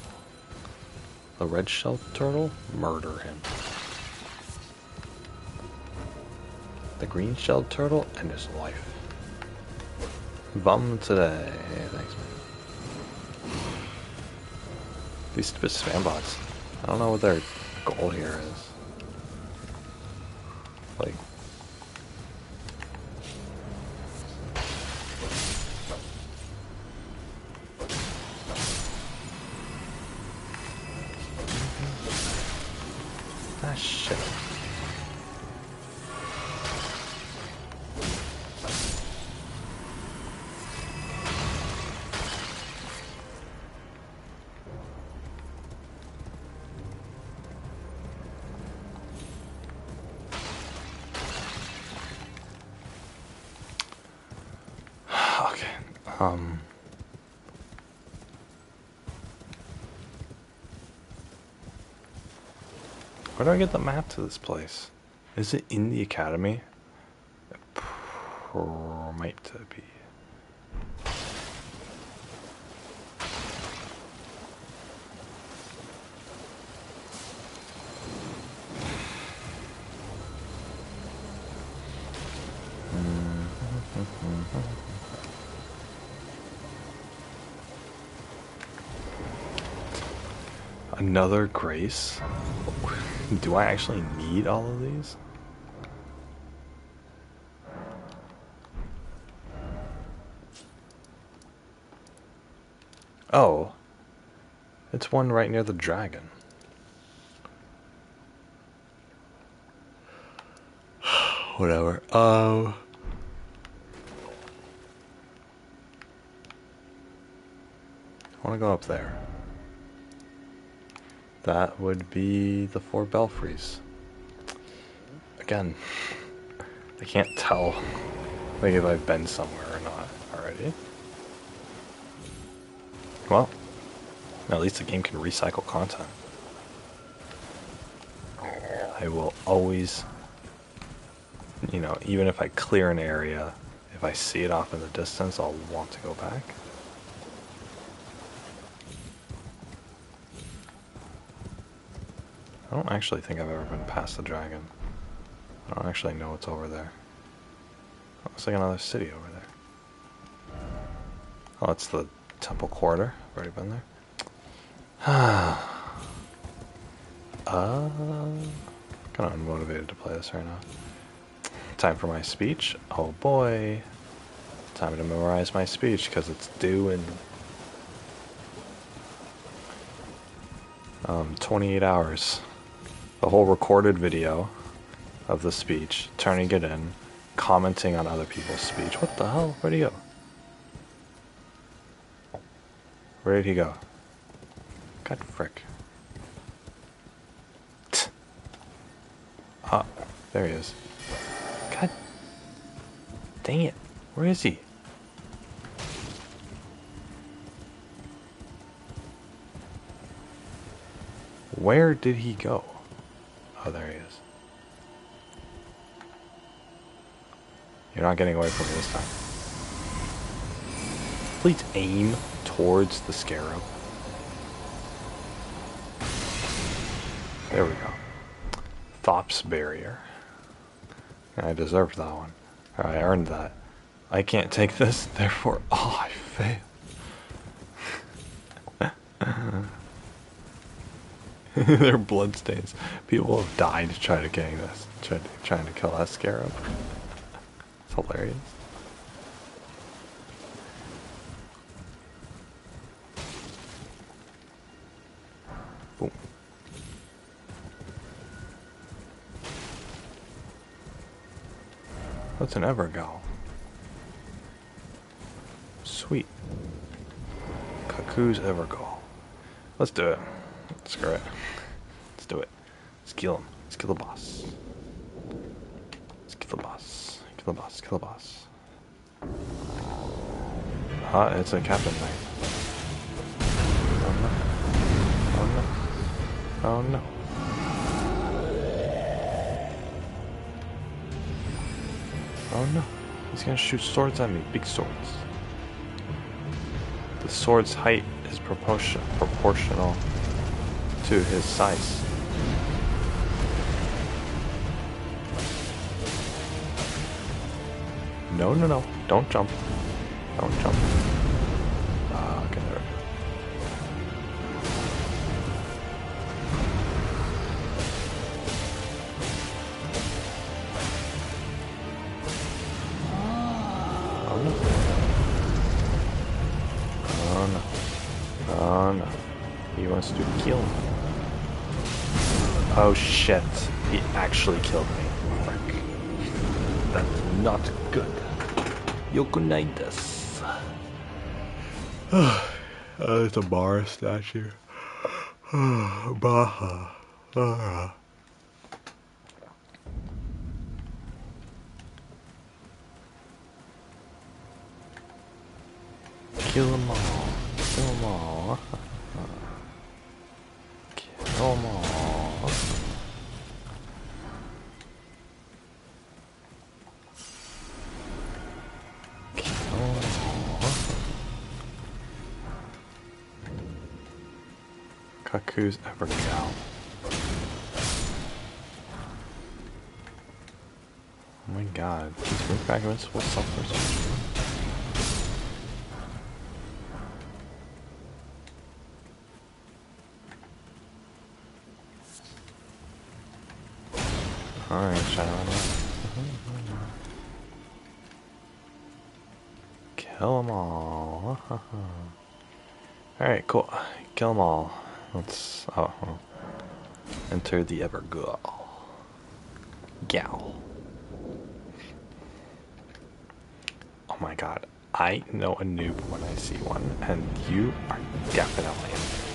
The red-shelled turtle? Murder him. The green-shelled turtle? End his life. Bum today. Thanks, man. These stupid spam bots. I don't know what their goal here is. Like... ah, shit. Where do I get the map to this place? Is it in the academy? It might be. Another grace? Do I actually need all of these? Oh. It's one right near the dragon. Whatever. I want to go up there. That would be the 4 belfries. Again, I can't tell like if I've been somewhere or not already. Well, at least the game can recycle content. I will always, you know, even if I clear an area, if I see it off in the distance, I'll want to go back. I don't actually think I've ever been past the dragon. I don't actually know what's over there. Oh, looks like another city over there. Oh, it's the temple quarter. I've already been there. Kind of unmotivated to play this right now. Time for my speech. Oh boy. Time to memorize my speech because it's due in 28 hours. The whole recorded video of the speech, turning it in, commenting on other people's speech. What the hell? Where'd he go? Where did he go? God frick. Ah, there he is. God dang it. Where is he? Where did he go? Oh, there he is. You're not getting away from me this time. Please aim towards the scarab. There we go. Thops barrier. I deserved that one. I earned that. I can't take this, therefore... Oh, I failed. They're bloodstains. People have died trying to getting this. Trying to kill that scarab. It's hilarious. Boom. What's an Evergal? Sweet. Kaku's Evergal. Let's do it. Screw it. Let's do it. Let's kill him. Let's kill the boss. Let's kill the boss. Kill the boss. Kill the boss. It's a captain knight. Oh no. Oh no. Oh no. Oh no. He's gonna shoot swords at me. Big swords. The sword's height is proportional to his size. No, no, no. Don't jump. Don't jump. Okay, there we go. Oh no. Oh no. Oh no. He wants to kill me. Oh shit. He actually killed me. Frick. That's not good. Yokunidas. It's a bar statue. Baha. Kill them all. Kill them all. Kill them all. Kaku's Evergal. Oh my god. These move fragments will suffer so much. Alright, Shadow. Kill them all. Alright, cool. Kill them all. Let's enter the Evergal. Gal. Oh my god. I know a noob when I see one, and you are definitely in there.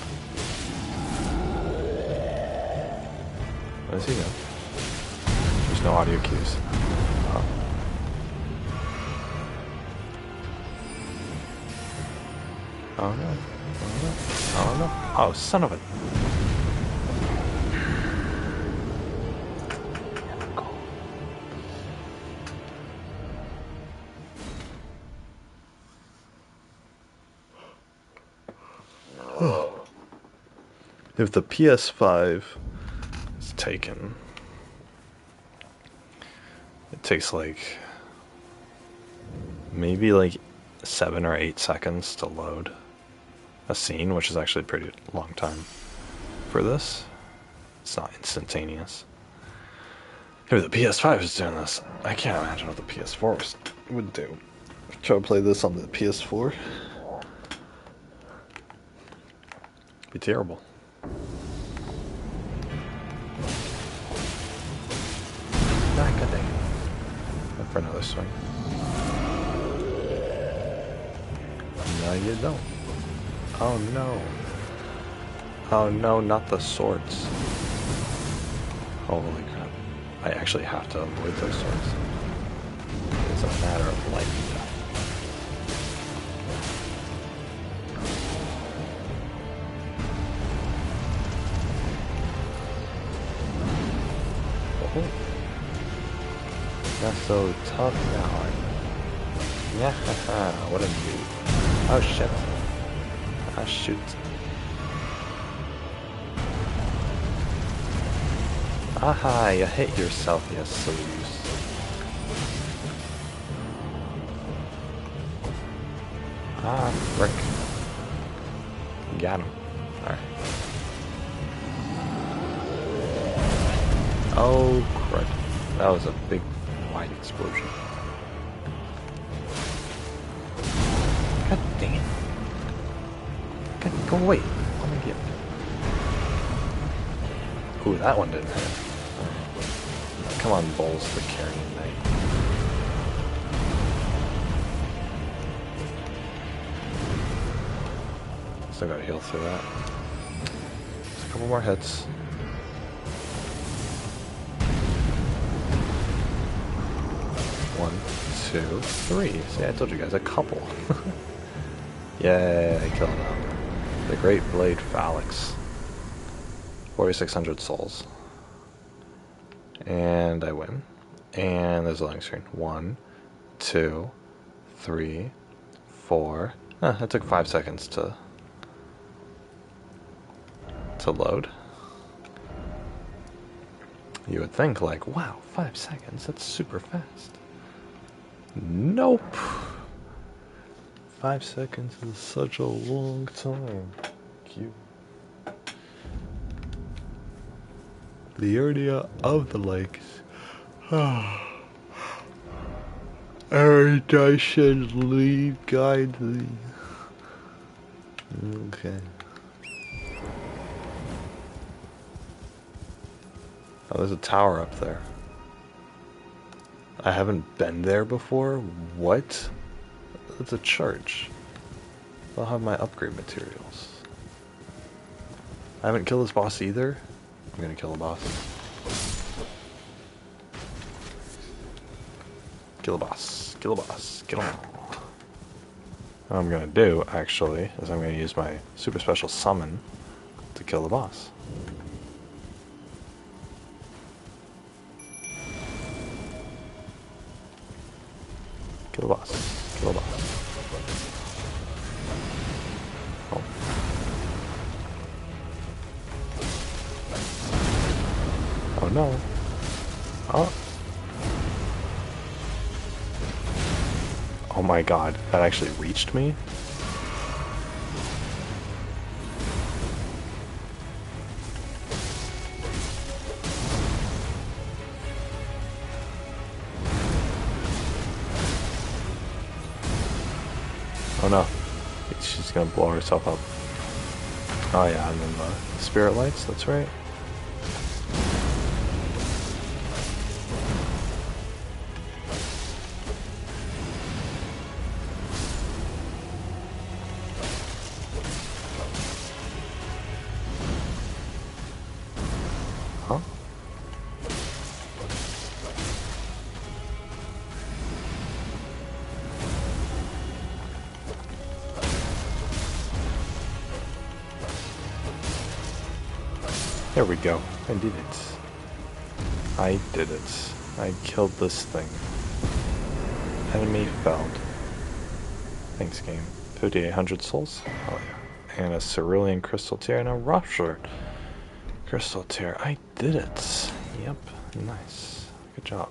What does he know? There's no audio cues. Oh. Oh no. Oh no. Oh no. Oh, son of a... If the PS5 is taken, it takes like maybe like 7 or 8 seconds to load a scene, which is actually a pretty long time for this. It's not instantaneous. If the PS5 is doing this, I can't imagine what the PS4 would do. Try to play this on the PS4. Be terrible. Not good thing. Go for another swing. No, you don't. Oh no. Oh no, not the swords. Holy crap. I actually have to avoid those swords. It's a matter of life and death. Oh. Not so tough now, are you? Yeah, what a noob. Oh shit. Ah, shoot. Aha, you hit yourself, you sleaze. Ah, frick. Got him. Alright. Oh, crud. That was a big, wide explosion. God dang it. God, go away. Oh my god. Ooh, that one didn't hit. Come on, Bowls, the carrying knight. Still gotta heal through that. Just a couple more hits. One, 2, 3. See, I told you guys, a couple. Yay, I killed him. The Great Blade Phalanx. 4,600 souls. And I win. And there's a loading screen. 1, 2, 3, 4. That took 5 seconds to load. You would think like, wow, 5 seconds, that's super fast. Nope. 5 seconds is such a long time. Cute. The area of the lakes. Erudition lead guide thee. Okay. Oh, there's a tower up there. I haven't been there before. What? It's a church. I'll have my upgrade materials. I haven't killed this boss either. I'm gonna kill a boss. Kill a boss. Kill a boss. Kill him. What I'm gonna do, actually, is I'm gonna use my super special summon to kill the boss. Kill the boss. Kill the boss. Oh. Oh no. Oh. Oh my god, that actually reached me? Oh no. She's gonna blow herself up. Oh yeah, and then the spirit lights, that's right. Huh? There we go. I did it. I did it. I killed this thing. Enemy felled. Thanks, game. 5,800 souls? Oh yeah. And a cerulean crystal tear and a ruptured crystal tear. I did it. Yep. Nice. Good job.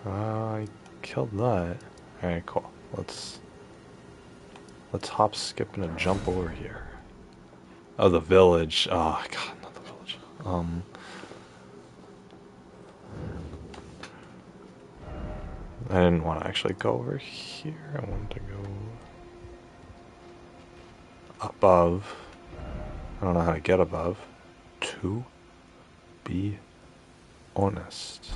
I killed that. Alright, cool. Let's hop, skip, and a jump over here. Oh, the village. Oh, God, not the village. I didn't want to actually go over here. I wanted to go above. I don't know how to get above. To be honest.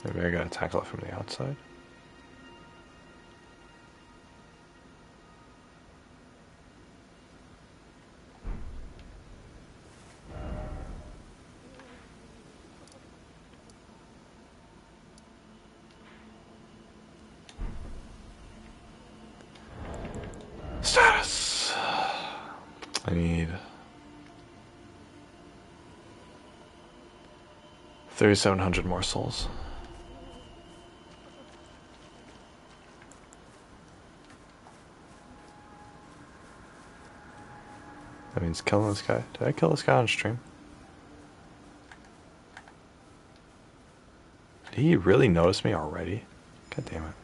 Maybe I gotta tackle it from the outside. Status. I need 3,700 more souls. That means killing this guy. Did I kill this guy on stream? Did he really notice me already? God damn it.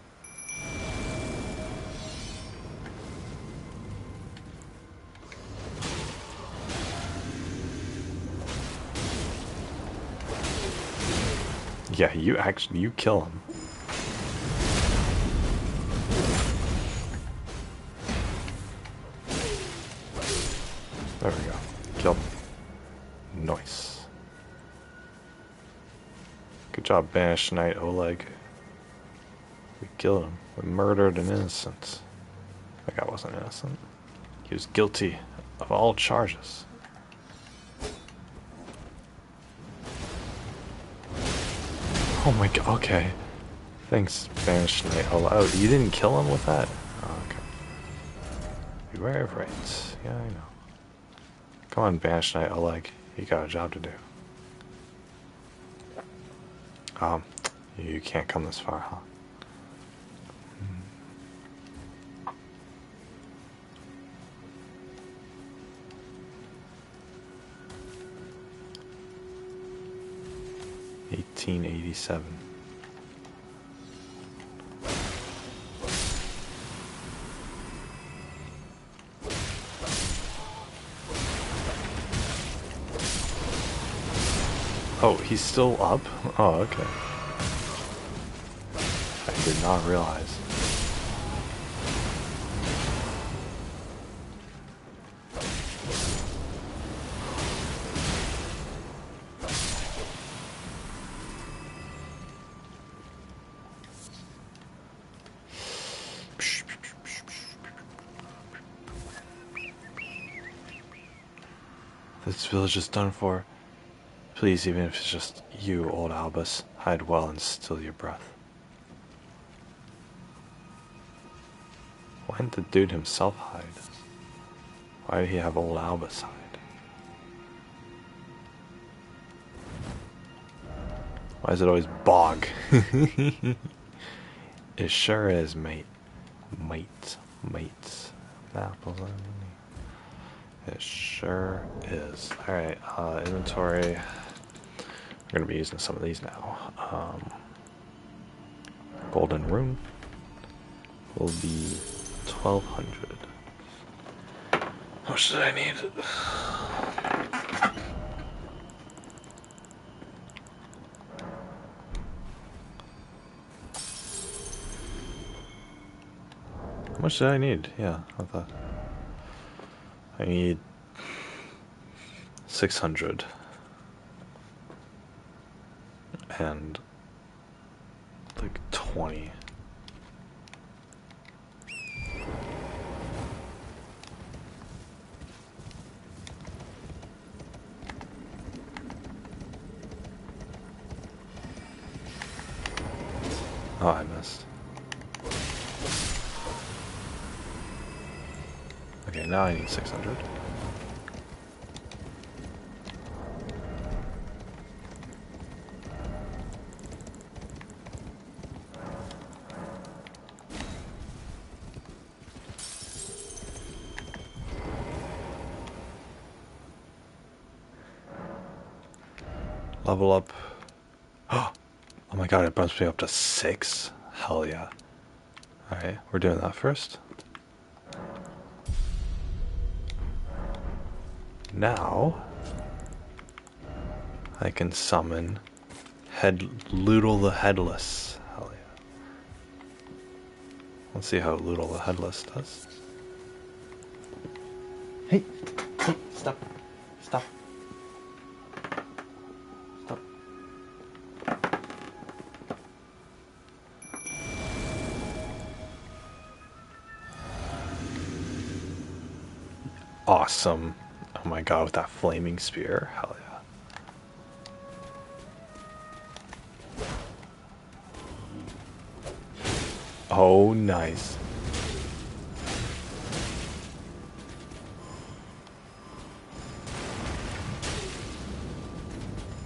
Yeah, you kill him. There we go. Killed him. Nice. Good job, Banished Knight Oleg. We killed him. We murdered an innocent. That guy wasn't innocent. He was guilty of all charges. Oh my god, okay. Thanks, Banished Knight Oleg. Oh, you didn't kill him with that? Oh, okay. Beware of raids. Yeah, I know. Come on, Banished Knight Oleg. You got a job to do. You can't come this far, huh? Hmm. 1887. Oh, he's still up? Oh, okay. I did not realize. This village is done for. Please, even if it's just you, old Albus, hide well and still your breath. Why didn't the dude himself hide? Why did he have old Albus hide? Why is it always bog? It sure is, mate. Mate. Apples on me. It sure is. Alright, inventory. We're going to be using some of these now. Golden rune will be 1,200. much did I need? How much did I need? Yeah, I thought I need 600 and like 20. Oh, I missed. Okay, now I need 600. Level up. Oh my god, it bumps me up to 6? Hell yeah. Alright, we're doing that first. Now, I can summon Loodle the Headless. Hell yeah. Let's see how Loodle the Headless does. Hey, stop. Stop. Stop. Awesome. Oh my god, with that flaming spear. Hell yeah. Oh, nice.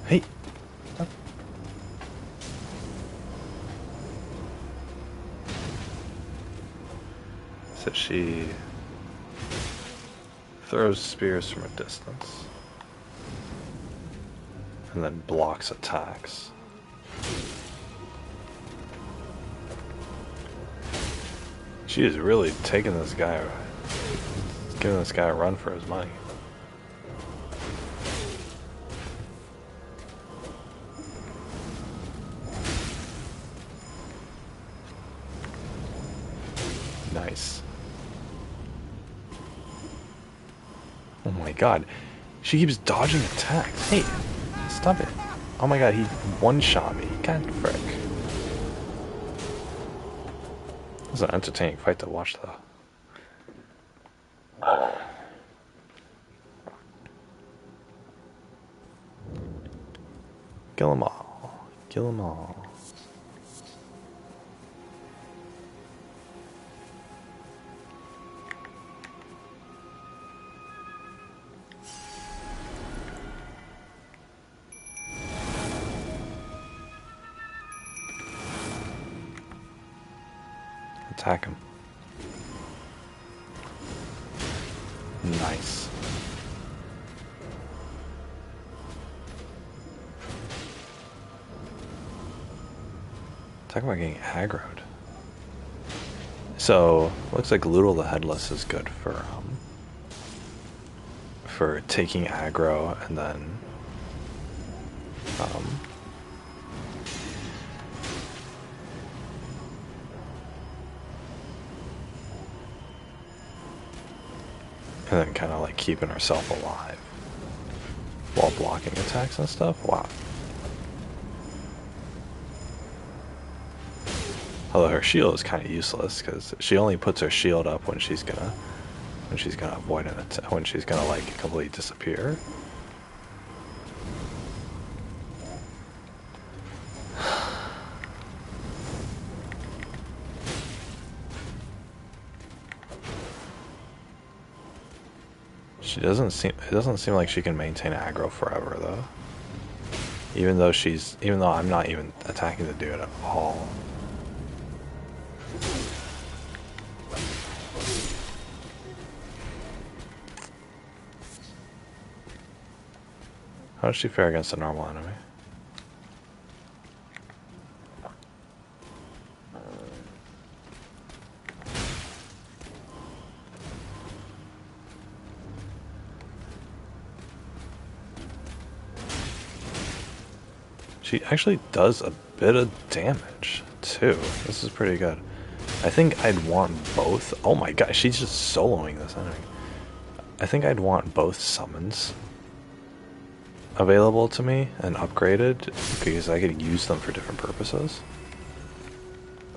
Hey. Stop. So she throws spears from a distance and then blocks attacks. She is really taking this guy, giving this guy a run for his money. Nice. Oh my god. She keeps dodging attacks. Hey, stop it. Oh my god, he one-shot me. God frick. It was an entertaining fight to watch, though. Kill them all. Kill them all. Attack him. Nice. Talk about getting aggroed. So, looks like Loodle the Headless is good for taking aggro and then kind of like keeping herself alive while blocking attacks and stuff. Wow. Although her shield is kind of useless because she only puts her shield up when she's gonna avoid an attack, when she's gonna like completely disappear. It doesn't seem like she can maintain aggro forever though. Even though I'm not even attacking the dude at all. How does she fare against a normal enemy? She actually does a bit of damage, too. This is pretty good. I think I'd want both. Oh my god, she's just soloing this enemy. I think I'd want both summons available to me and upgraded because I could use them for different purposes.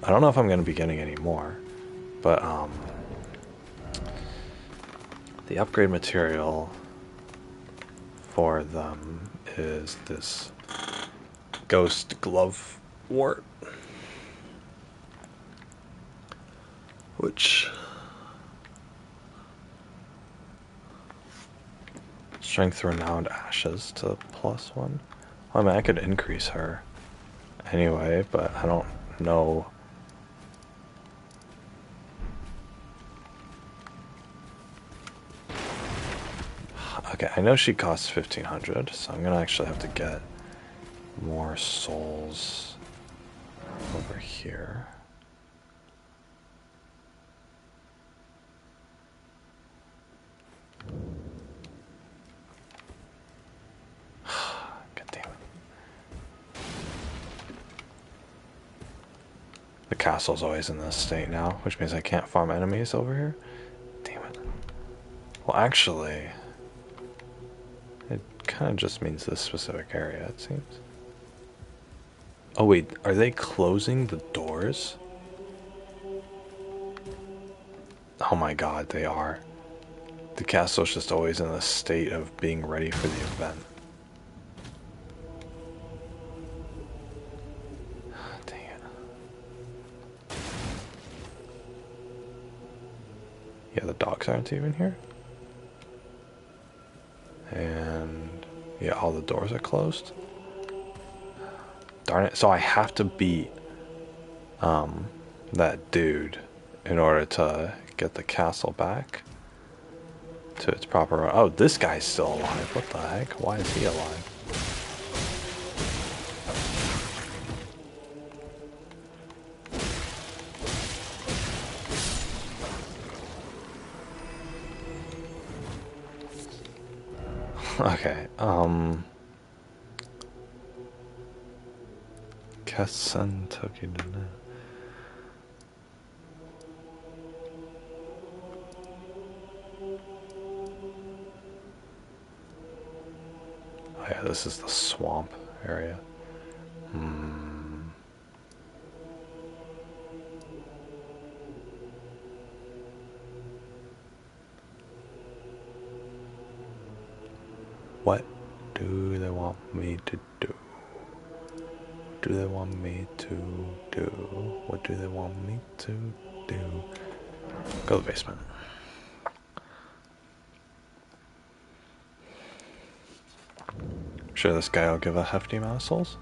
I don't know if I'm going to be getting any more, but the upgrade material for them is this ghost glove wart, which strength renowned ashes to +1. I mean, I could increase her anyway, but I don't know. Okay, I know she costs 1500, so I'm gonna actually have to get more souls over here. God damn it. The castle's always in this state now, which means I can't farm enemies over here. Damn it. Well, actually, it kind of just means this specific area, it seems. Oh wait, are they closing the doors? Oh my god, they are. The castle's just always in a state of being ready for the event. Dang it. Yeah, the dogs aren't even here. And yeah, all the doors are closed. Darn it. So I have to beat that dude in order to get the castle back to its proper... Oh, this guy's still alive. What the heck? Why is he alive? Okay, Kessan took you to know. Oh yeah, this is the swamp area. What do they want me to do? What do they want me to do? What do they want me to do? Go to the basement. I'm sure this guy will give a hefty amount of souls.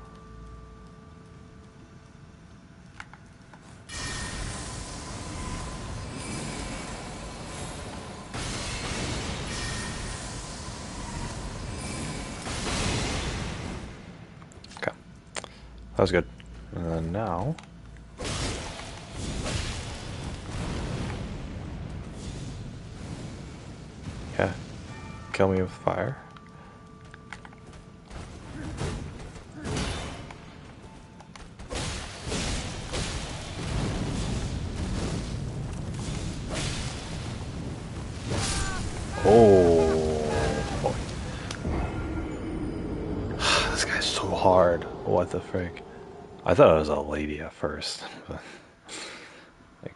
Okay. That was good. And then now... Yeah. Kill me with fire. Oh boy. This guy's so hard. What the frick? I thought it was a lady at first, but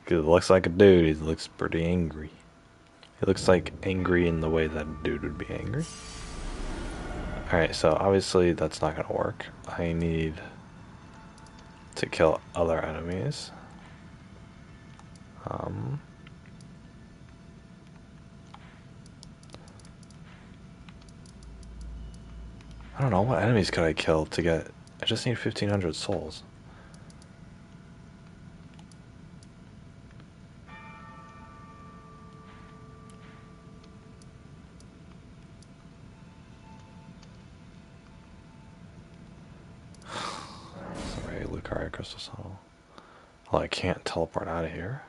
it looks like a dude. He looks pretty angry. He looks like angry in the way that a dude would be angry. Alright, so obviously that's not gonna work. I need to kill other enemies. I don't know, what enemies could I kill to get... I just need 1500 souls. Sorry, Lucaria Crystal Tunnel. Well, I can't teleport out of here.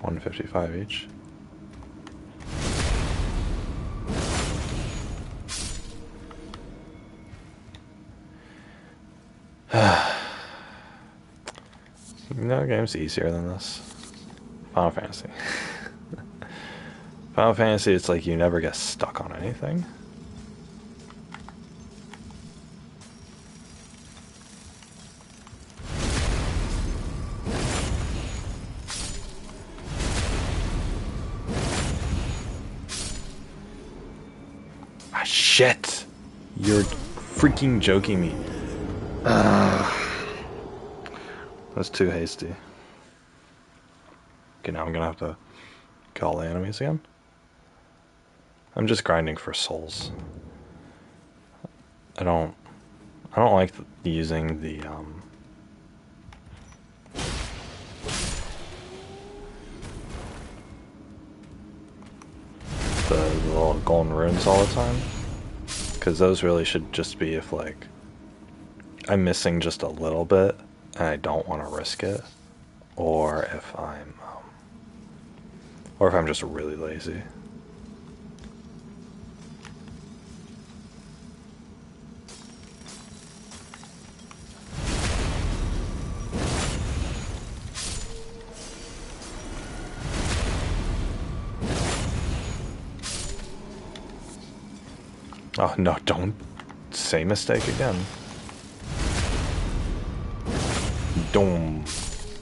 155 each. No game's easier than this. Final Fantasy. Final Fantasy, it's like you never get stuck on anything. Ah, shit! You're freaking joking me. That's too hasty. Okay, now I'm gonna have to kill all the enemies again. I'm just grinding for souls. I don't like using the little golden runes all the time, because those really should just be if like I'm missing just a little bit and I don't want to risk it, or if I'm just really lazy. Oh no, don't say mistake again. Doom.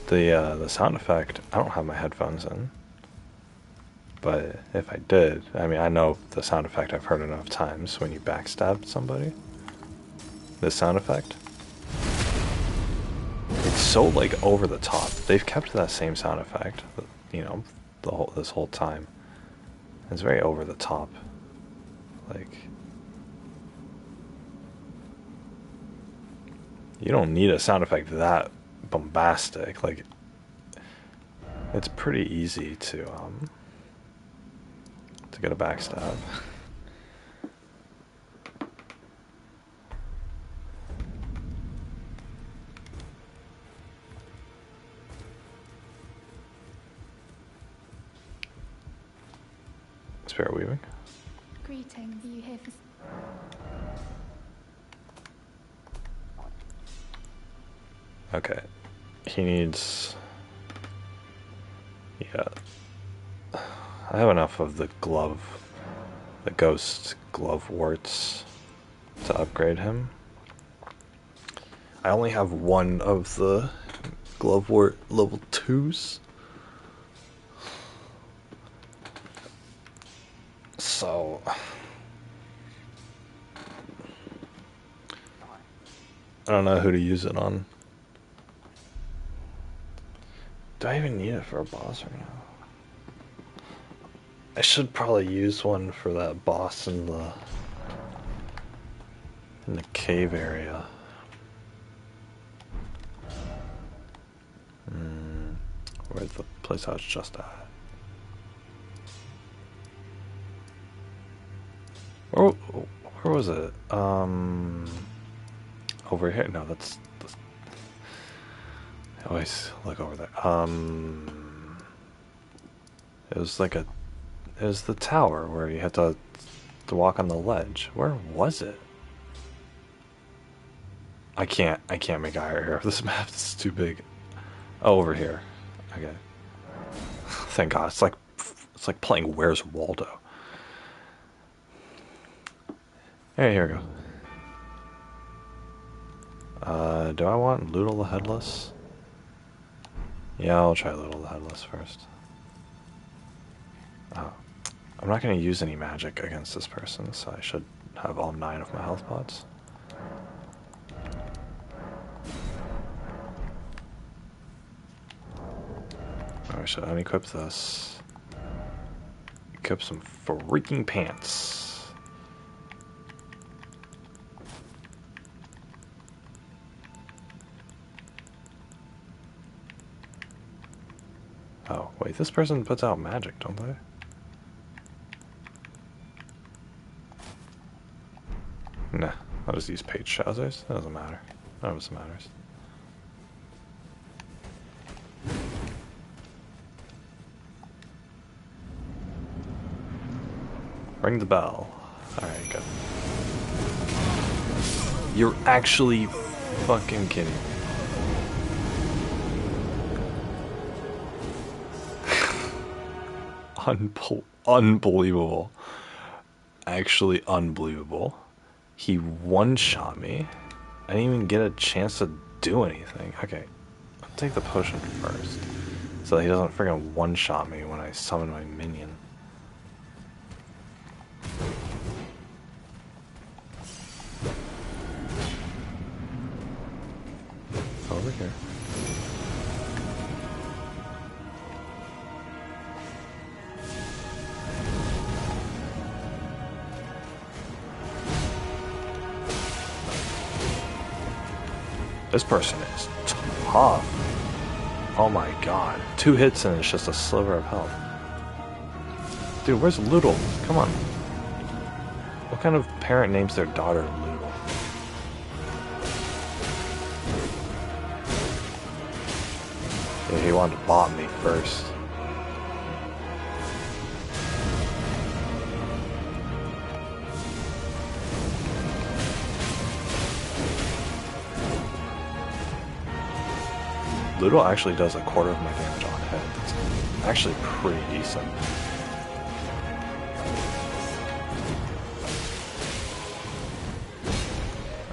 The sound effect, I don't have my headphones in. But if I did, I mean, I know the sound effect I've heard enough times when you backstab somebody. This sound effect. It's so like over the top. They've kept that same sound effect, you know, this whole time. It's very over the top. Like, you don't need a sound effect that bombastic. Like, it's pretty easy to get a backstab. Spirit weaving. Greetings. Are you here for... Okay. He needs... Yeah. I have enough of the ghost glove warts to upgrade him. I only have one of the glove wart level 2s. So... I don't know who to use it on. Do I even need it for a boss right now? I should probably use one for that boss in the cave area. Where's the place I was just at? Where was it? Over here? No, that's I always look over there. It was like it was the tower where you had to walk on the ledge. Where was it? I can't make eye here. This map is too big. Oh, over here. Okay. Thank God. It's like playing Where's Waldo. Hey, here we go. Do I want Loodle the Headless? Yeah, I'll try Loodle the Headless first. Oh. I'm not going to use any magic against this person, so I should have all 9 of my health pots. I should unequip this. Equip some freaking pants. Oh, wait, this person puts out magic, don't they? Nah, I'll just use page trousers. That doesn't matter. None of this matters. Ring the bell. Alright, good. You're actually fucking kidding me. Unbelievable. Actually unbelievable. He one-shot me. I didn't even get a chance to do anything. Okay, I'll take the potion first, so that he doesn't freaking one-shot me when I summon my minion. Over here. This person is tough. Oh my god. 2 hits and it's just a sliver of health. Dude, where's Loodle? Come on. What kind of parent names their daughter Loodle? Yeah, he wanted to bot me first. Loodle actually does a quarter of my damage on head. That's actually pretty decent.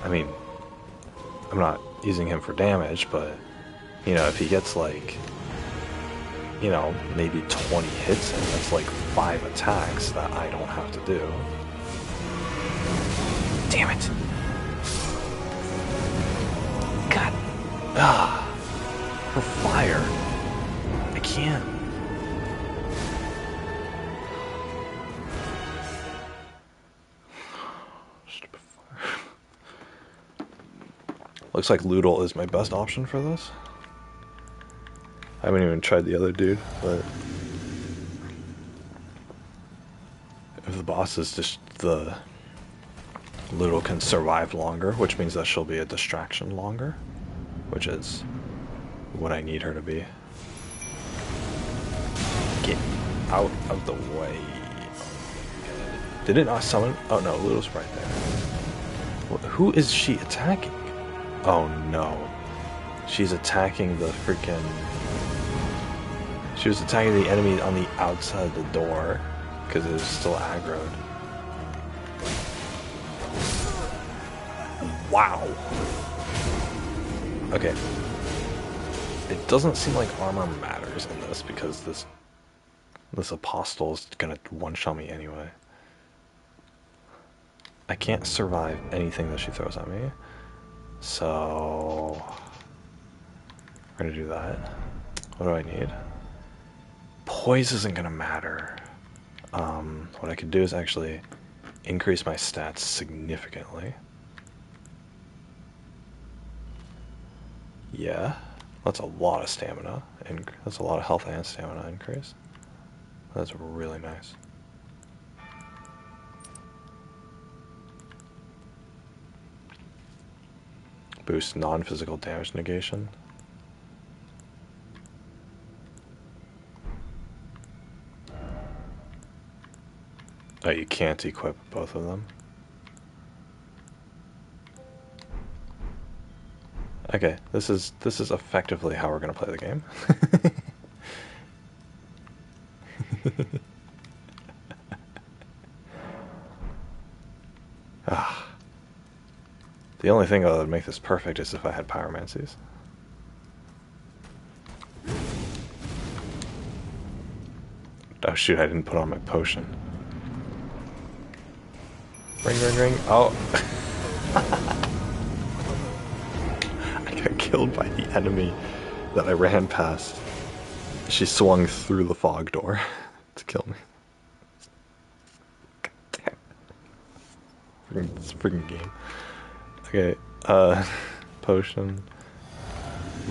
I mean, I'm not using him for damage, but, you know, if he gets like, you know, maybe 20 hits in, that's like 5 attacks that I don't have to do. Damn it! God! Ah! For fire. I can't. Stupid fire. Looks like Loodle is my best option for this. I haven't even tried the other dude, but if the boss is just the Loodle can survive longer, which means that she'll be a distraction longer, which is what I need her to be. Get out of the way. Did it not summon? Oh no, Loodle's right there. Who is she attacking? Oh no. She's attacking the freaking... She was attacking the enemy on the outside of the door, because it was still aggroed. Wow. Okay. It doesn't seem like armor matters in this, because this apostle is gonna one-shot me anyway. I can't survive anything that she throws at me, so we're gonna do that. What do I need? Poise isn't gonna matter. What I could do is actually increase my stats significantly. Yeah, that's a lot of stamina, and that's a lot of health and stamina increase. That's really nice. Boost non-physical damage negation. Oh, you can't equip both of them? Okay, this is effectively how we're gonna play the game. Ah. The only thing that would make this perfect is if I had pyromancies. Oh shoot, I didn't put on my potion. Ring, ring, ring. Oh. I got killed by the enemy that I ran past. She swung through the fog door to kill me. God damn. This freaking game. Okay, potion.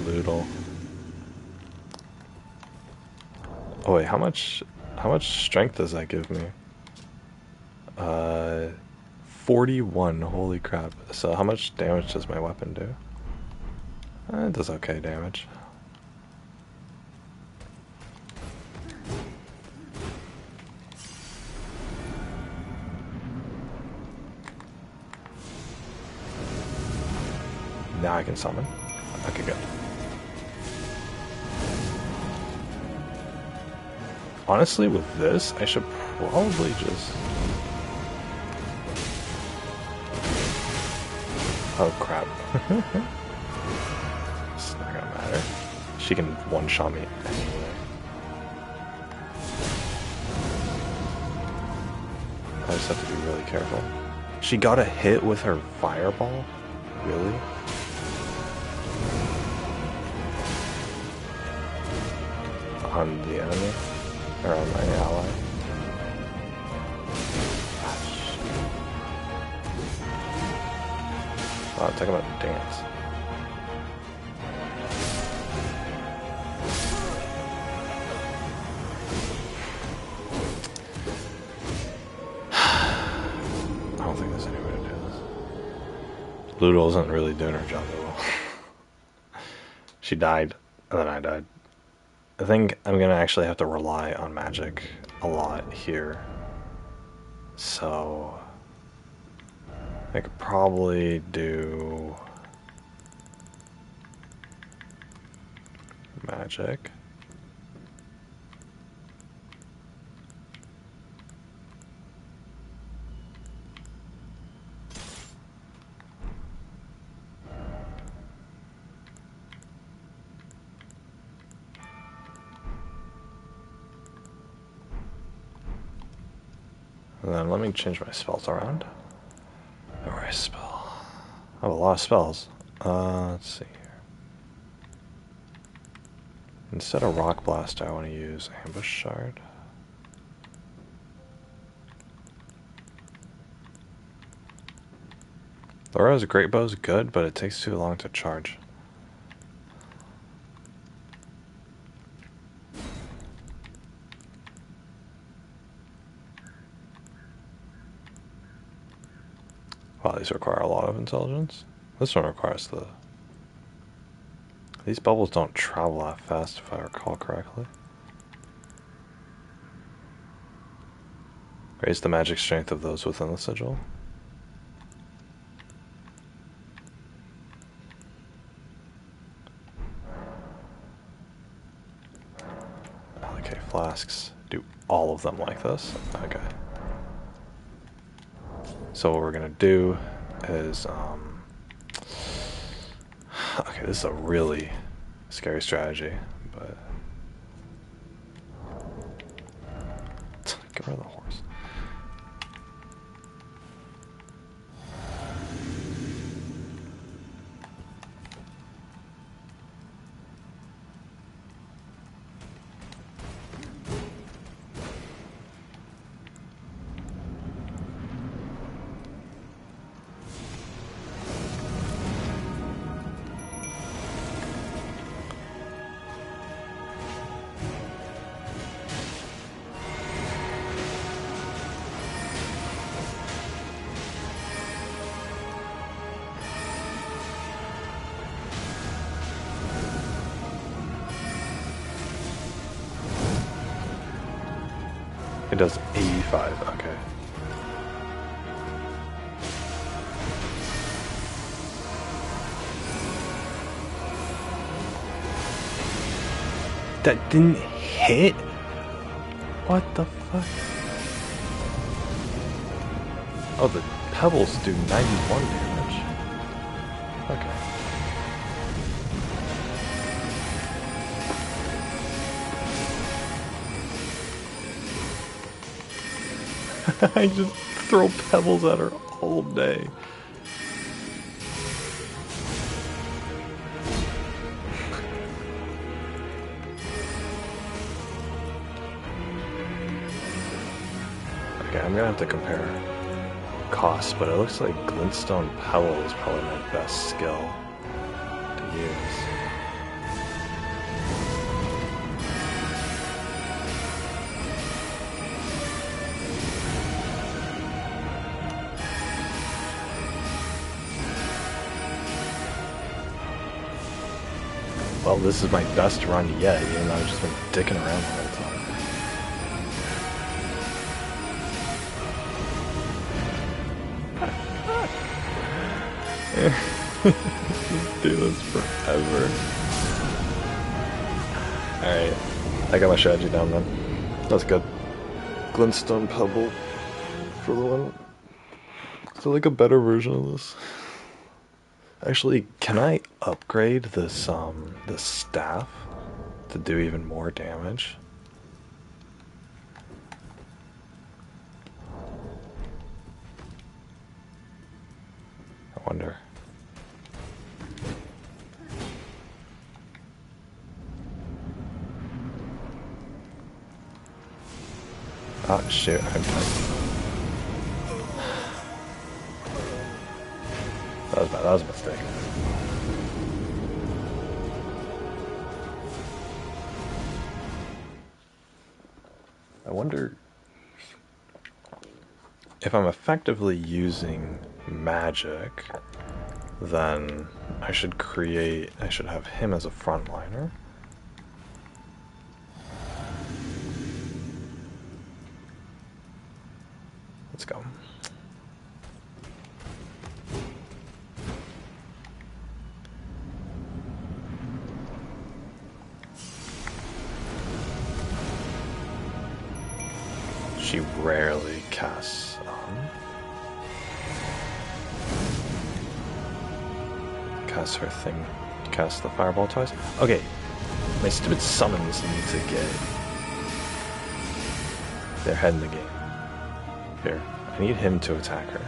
Loodle. Oh wait, how much strength does that give me? 41, holy crap. So how much damage does my weapon do? It does okay damage. I can summon. Okay, good. Honestly, with this, I should probably just... Oh, crap. It's not gonna matter. She can one-shot me anyway. I just have to be really careful. She got a hit with her fireball? Really? On the enemy? Or on my ally? Wow, talk about dance. I don't think there's any way to do this. Ludo isn't really doing her job that well. She died, and then I died. I think I'm gonna actually have to rely on magic a lot here. So I could probably do magic. And then let me change my spells around. Memory spell. I have a lot of spells. Let's see here. Instead of Rock Blast, I want to use Ambush Shard. Laura's Great Bow is good, but it takes too long to charge. Wow, these require a lot of intelligence. This one requires the... These bubbles don't travel that fast, if I recall correctly. Raise the magic strength of those within the sigil. Okay, flasks. Do all of them like this? Okay. So what we're gonna do is, okay, this is a really scary strategy, but get rid of the horse. It does 85, okay. That didn't hit? What the fuck? Oh, the pebbles do 91 damage. Okay. I just throw pebbles at her all day. Okay, I'm gonna have to compare costs, but it looks like Glintstone Pebble is probably my best skill to use. Well, this is my best run yet, even though I've just been dicking around the whole time. do this forever. Alright. I got my strategy down then. That's good. Glintstone Pebble for the one. Is there like a better version of this? Actually, can I upgrade this staff to do even more damage? I wonder. Oh shoot, I'm dead. That was bad, that was a mistake. I wonder if I'm effectively using magic, then I should have him as a frontliner. Let's go. She rarely casts her thing. Casts the fireball twice. Okay, my stupid summons need to get their head in the game. Here, I need him to attack her.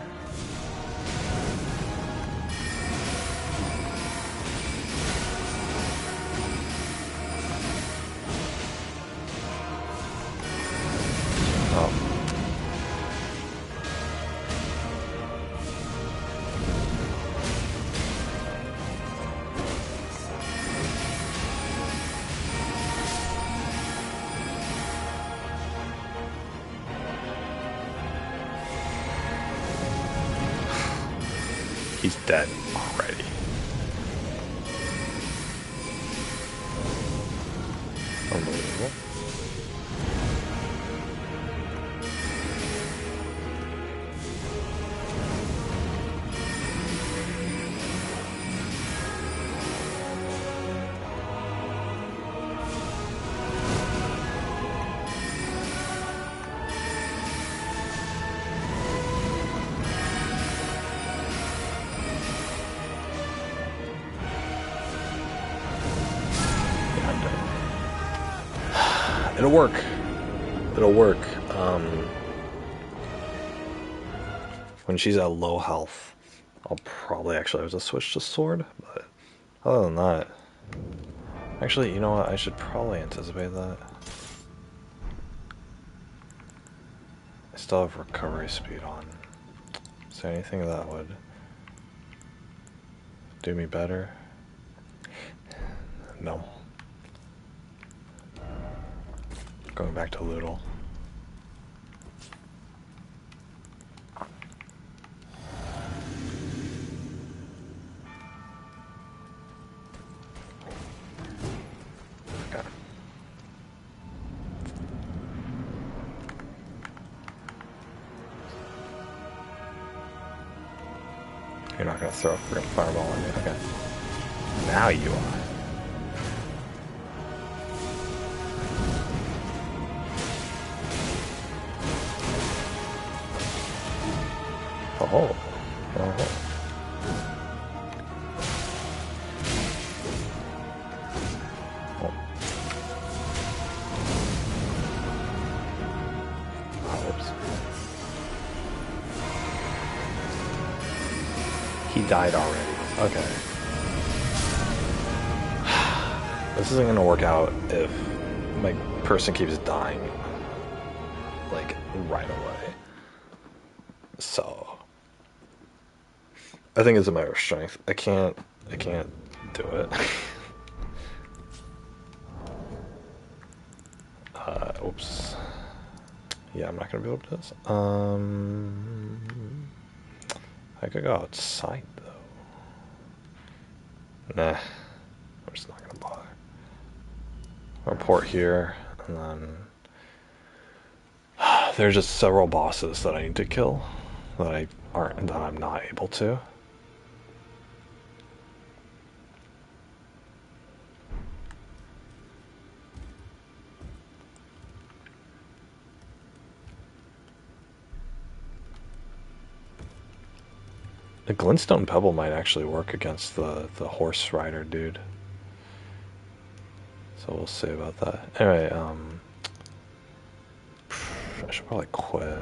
He's dead already. Unbelievable. It'll work. It'll work. When she's at low health, I'll probably actually have to switch to sword, but other than that... Actually, you know what? I should probably anticipate that. I still have recovery speed on. Is there anything that would do me better? No. Going back to Loodle. Okay. You're not gonna throw a freaking fireball on me. Okay. Now you are. Oh. Oh. Oh. Oops. He died already. Okay. This isn't gonna work out if my person keeps dying, like, right away. So... I think it's a matter of strength. I can't do it. Oops. Yeah, I'm not gonna be able to do this. I could go outside though. Nah, I'm just not gonna bother. Report here, and then there's just several bosses that I need to kill that I'm not able to. The glintstone pebble might actually work against the horse rider dude. So we'll see about that. Anyway, I should probably quit.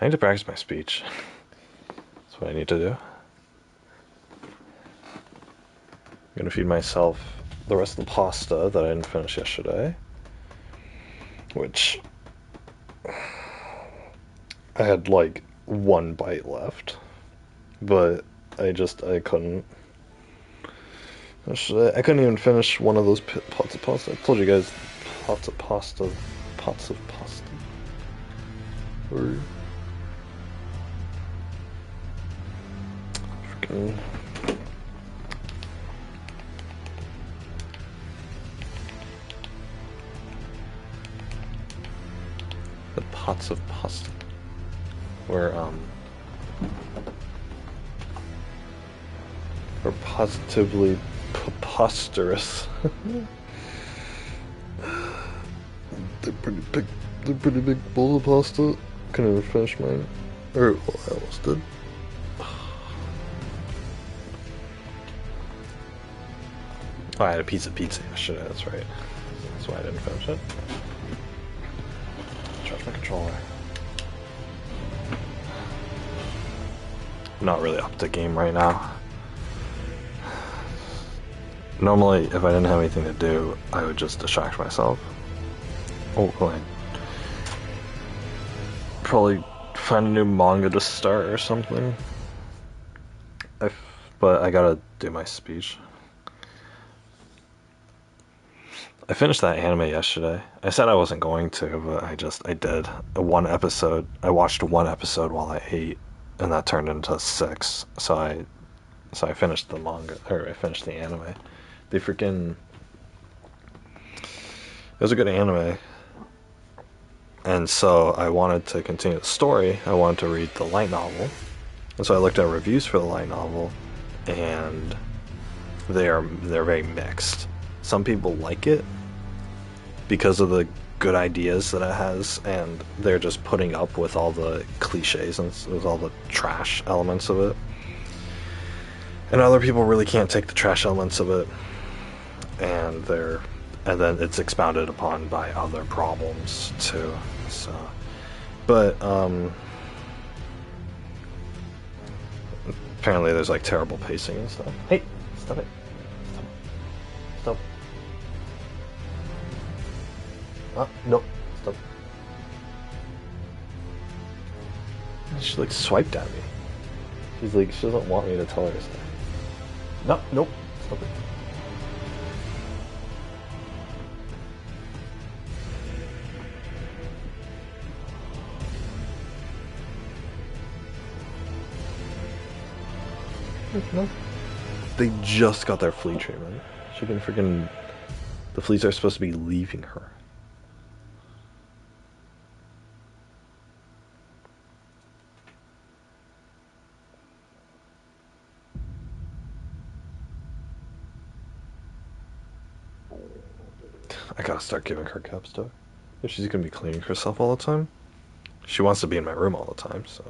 I need to practice my speech. That's what I need to do. I'm gonna feed myself the rest of the pasta that I didn't finish yesterday. Which I had like one bite left. But I couldn't. I couldn't even finish one of those pots of pasta. I told you guys, pots of pasta. Or freaking. The pots of pasta were positively preposterous. They're pretty big bowl of pasta. Couldn't even finish mine. Or, well, I almost did. Oh, I had a piece of pizza yesterday, that's right. That's why I didn't finish it. Charge my controller. I'm not really up to game right now. Normally, if I didn't have anything to do, I would just distract myself. Oh, like, probably find a new manga to start or something. But I gotta do my speech. I finished that anime yesterday. I said I wasn't going to, but I did. One episode. I watched one episode while I ate, and that turned into 6. So I finished the manga, or I finished the anime. They freaking... It was a good anime. And so I wanted to continue the story. I wanted to read the light novel. And so I looked at reviews for the light novel, and they're very mixed. Some people like it because of the good ideas that it has, and they're just putting up with all the cliches and with all the trash elements of it. And other people really can't take the trash elements of it, and then it's expounded upon by other problems too. So, but apparently there's like terrible pacing and stuff. Hey, stop it! Stop! No, stop! She like swiped at me. She's like, she doesn't want me to tell her to stop. No, nope, stop it. No. They just got their flea treatment. She can freaking... The fleas are supposed to be leaving her. I gotta start giving her capstock. If she's gonna be cleaning herself all the time. She wants to be in my room all the time, so...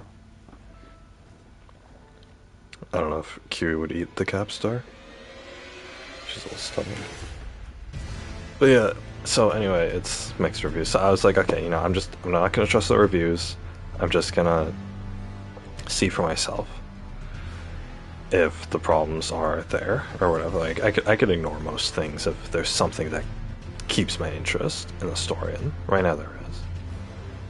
I don't know if Kiri would eat the capstar. She's a little stubborn. But yeah, so anyway, it's mixed reviews. So I was like, okay, I'm not gonna trust the reviews. I'm just gonna see for myself if the problems are there or whatever. Like I could ignore most things if there's something that keeps my interest in the story, and right now there is.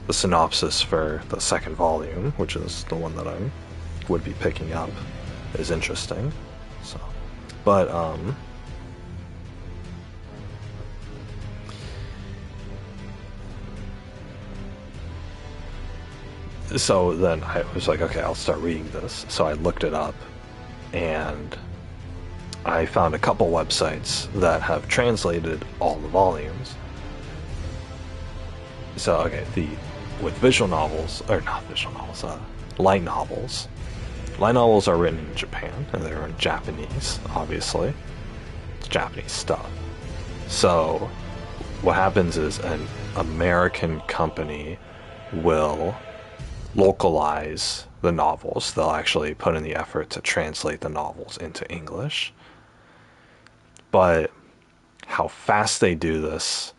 The synopsis for the second volume, which is the one that I would be picking up, is interesting. So, but so then I was like, okay, I'll start reading this. So I looked it up, and I found a couple websites that have translated all the volumes. So okay, with visual novels, or not visual novels, light novels. Light novels are written in Japan, and they're in Japanese, obviously. It's Japanese stuff. So, what happens is an American company will localize the novels. They'll actually put in the effort to translate the novels into English. But how fast they do this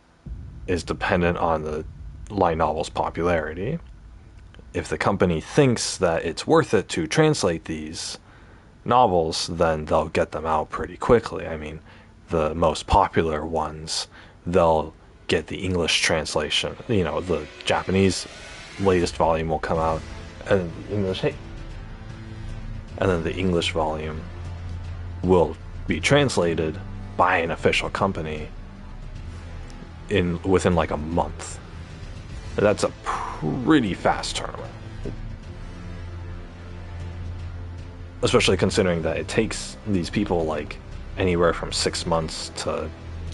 is dependent on the light novel's popularity. If the company thinks that it's worth it to translate these novels, then they'll get them out pretty quickly. I mean, the most popular ones, they'll get the English translation. You know, the Japanese latest volume will come out, and English, hey, and then the English volume will be translated by an official company within like a month. That's a pretty fast turnaround, especially considering that it takes these people like anywhere from 6 months to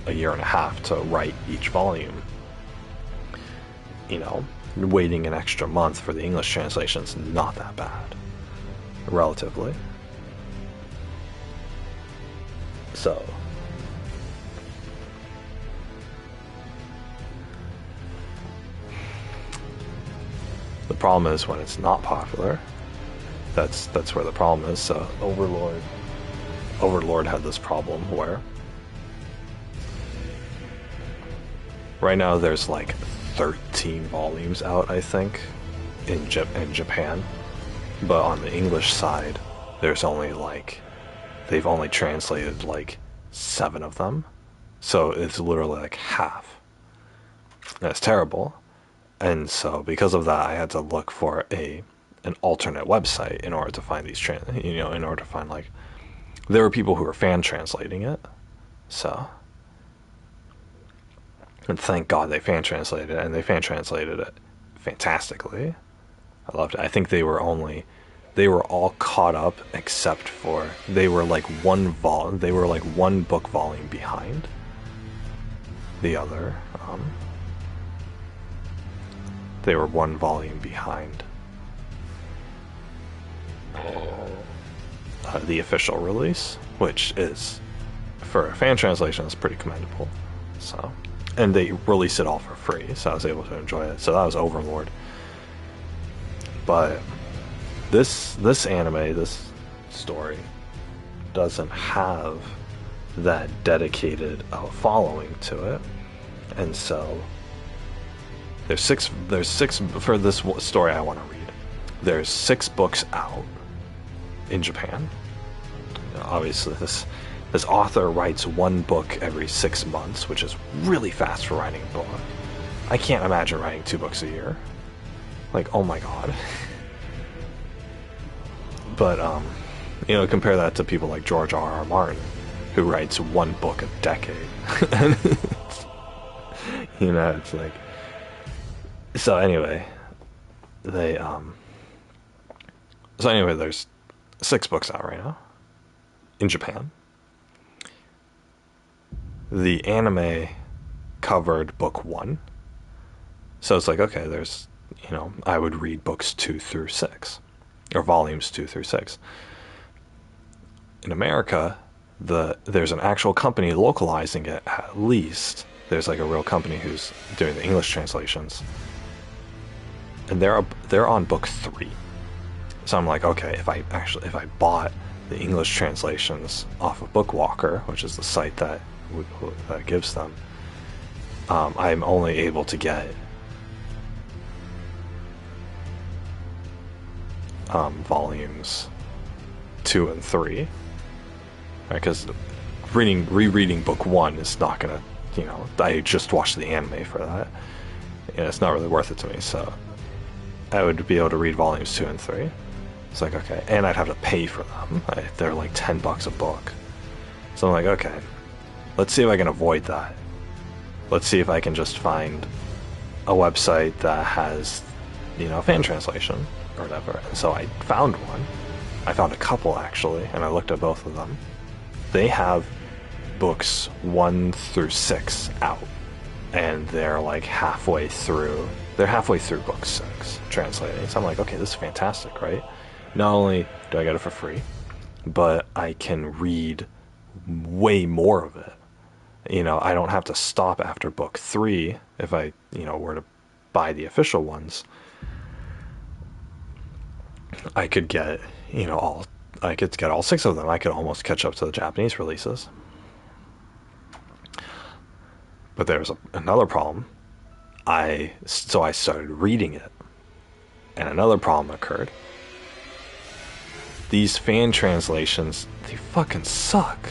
a year and a half to write each volume. You know, waiting an extra month for the English translation is not that bad, relatively. So the problem is when it's not popular. That's where the problem is. So Overlord had this problem where right now there's like 13 volumes out, I think, in Japan, but on the English side there's only like, they've only translated like 7 of them, so it's literally like half. That's terrible. And so because of that, I had to look for an alternate website in order to find these in order to find, like, there were people who were fan translating it. So, and thank God they fan translated it, and they fan translated it fantastically. I loved it. I think they were all caught up except for they were like one book volume behind the other. They were one volume behind the official release, which is, for a fan translation, is pretty commendable. So, and they released it all for free, so I was able to enjoy it. So that was Overlord. But this anime, this story, doesn't have that dedicated following to it, and so there's six for this story I want to read. There's 6 books out in Japan. Obviously, this author writes 1 book every 6 months, which is really fast for writing a book. I can't imagine writing 2 books a year. Like, oh my god. But compare that to people like George R.R. Martin, who writes 1 book a decade. And it's like, so anyway, there's 6 books out right now in Japan. The anime covered book 1, so it's like, okay, there's, I would read books 2 through 6, or volumes 2 through 6. In America, there's an actual company localizing it. At least there's like a real company who's doing the English translations, and they're on book 3. So I'm like, okay, if I bought the English translations off of Bookwalker, which is the site that gives them, I'm only able to get volumes 2 and 3, right? Because rereading book 1 is not gonna, I just watched the anime for that, and it's not really worth it to me. So I would be able to read volumes 2 and 3. It's like, okay, and I'd have to pay for them. They're like $10 a book. So I'm like, okay, let's see if I can avoid that. Let's see if I can just find a website that has, fan translation or whatever. And so I found one. I found a couple, actually, and I looked at both of them. They have books 1 through 6 out, and they're like halfway through book 6 translating. So I'm like, okay, this is fantastic, right? Not only do I get it for free, but I can read way more of it. I don't have to stop after book 3 if I, were to buy the official ones, I could get, I could get all 6 of them. I could almost catch up to the Japanese releases. But there's another problem. So I started reading it, and another problem occurred. These fan translations, they fucking suck.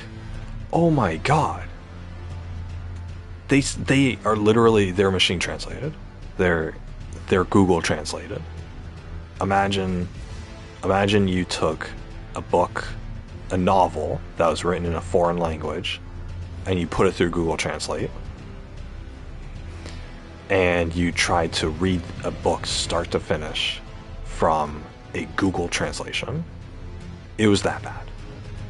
Oh my god. They are literally, they're machine translated. They're Google translated. Imagine you took a book, a novel that was written in a foreign language, and you put it through Google Translate, and you tried to read a book start to finish from a Google translation. It was that bad.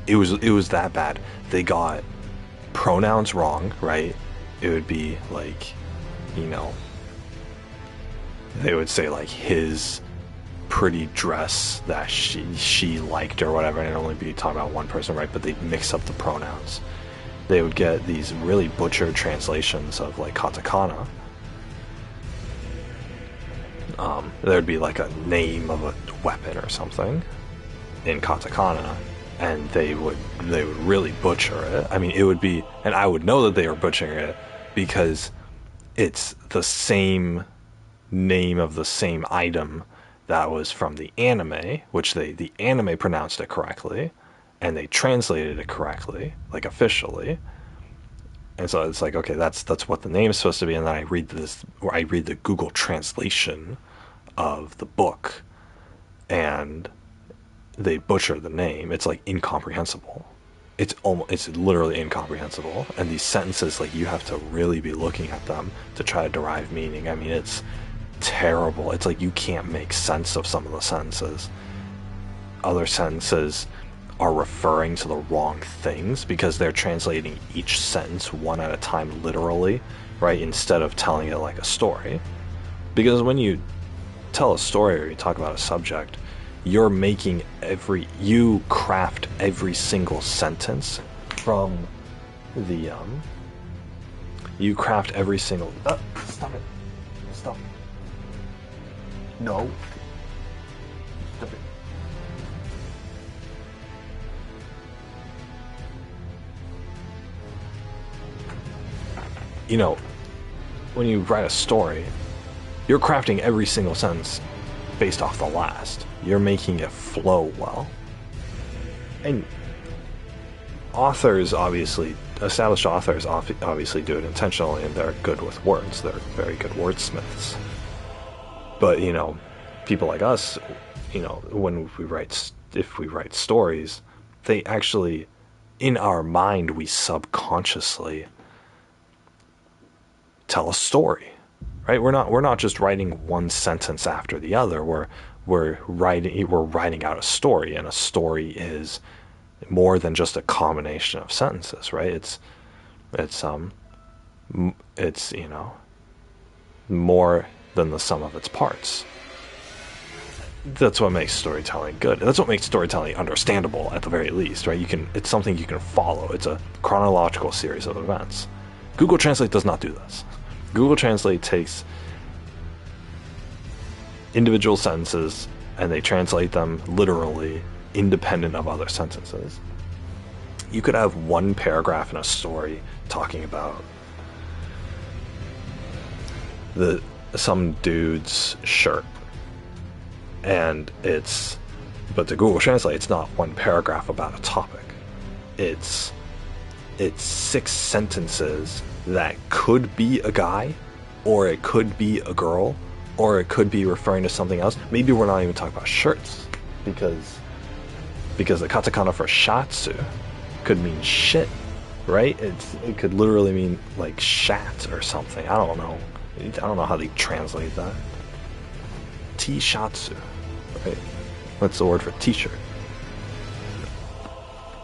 It was that bad. They got pronouns wrong, right? It would be like, they would say like his pretty dress that she liked or whatever, and it'd only be talking about one person, right? But they'd mix up the pronouns. They would get these really butchered translations of like katakana. There'd be like a name of a weapon or something in katakana, and they would really butcher it. I mean, it would be, and I would know that they were butchering it because it's the same name of the same item that was from the anime, which the anime pronounced it correctly, and they translated it correctly, like officially. And so it's like, okay, that's what the name is supposed to be, and then I read the Google translation of the book, and they butcher the name. It's like incomprehensible. It's literally incomprehensible. And these sentences, like, you have to really be looking at them to try to derive meaning. I mean, it's terrible. It's like you can't make sense of some of the sentences. Other sentences are referring to the wrong things because they're translating each sentence one at a time literally, right? Instead of telling it like a story. Because when you tell a story or you talk about a subject, you craft every single sentence from the you craft every single stop it. No. Stop it. When you write a story, you're crafting every single sentence based off the last. You're making it flow well. And established authors obviously do it intentionally, and they're good with words. They're very good wordsmiths. But, people like us, if we write stories, they actually, in our mind, we subconsciously tell a story, right? We're not just writing one sentence after the other. We're writing out a story, and a story is more than just a combination of sentences, right? It's more than the sum of its parts. That's what makes storytelling good. That's what makes storytelling understandable at the very least, right? It's something you can follow. It's a chronological series of events. Google Translate does not do this. Google Translate takes individual sentences and they translate them literally independent of other sentences. You could have one paragraph in a story talking about some dude's shirt, but to Google Translate, it's not one paragraph about a topic. It's 6 sentences that could be a guy, or it could be a girl, or it could be referring to something else. Maybe we're not even talking about shirts, because the katakana for shatsu could mean shit, right? It could literally mean like shat or something. I don't know how they translate that. T-shatsu, right? That's the word for t-shirt.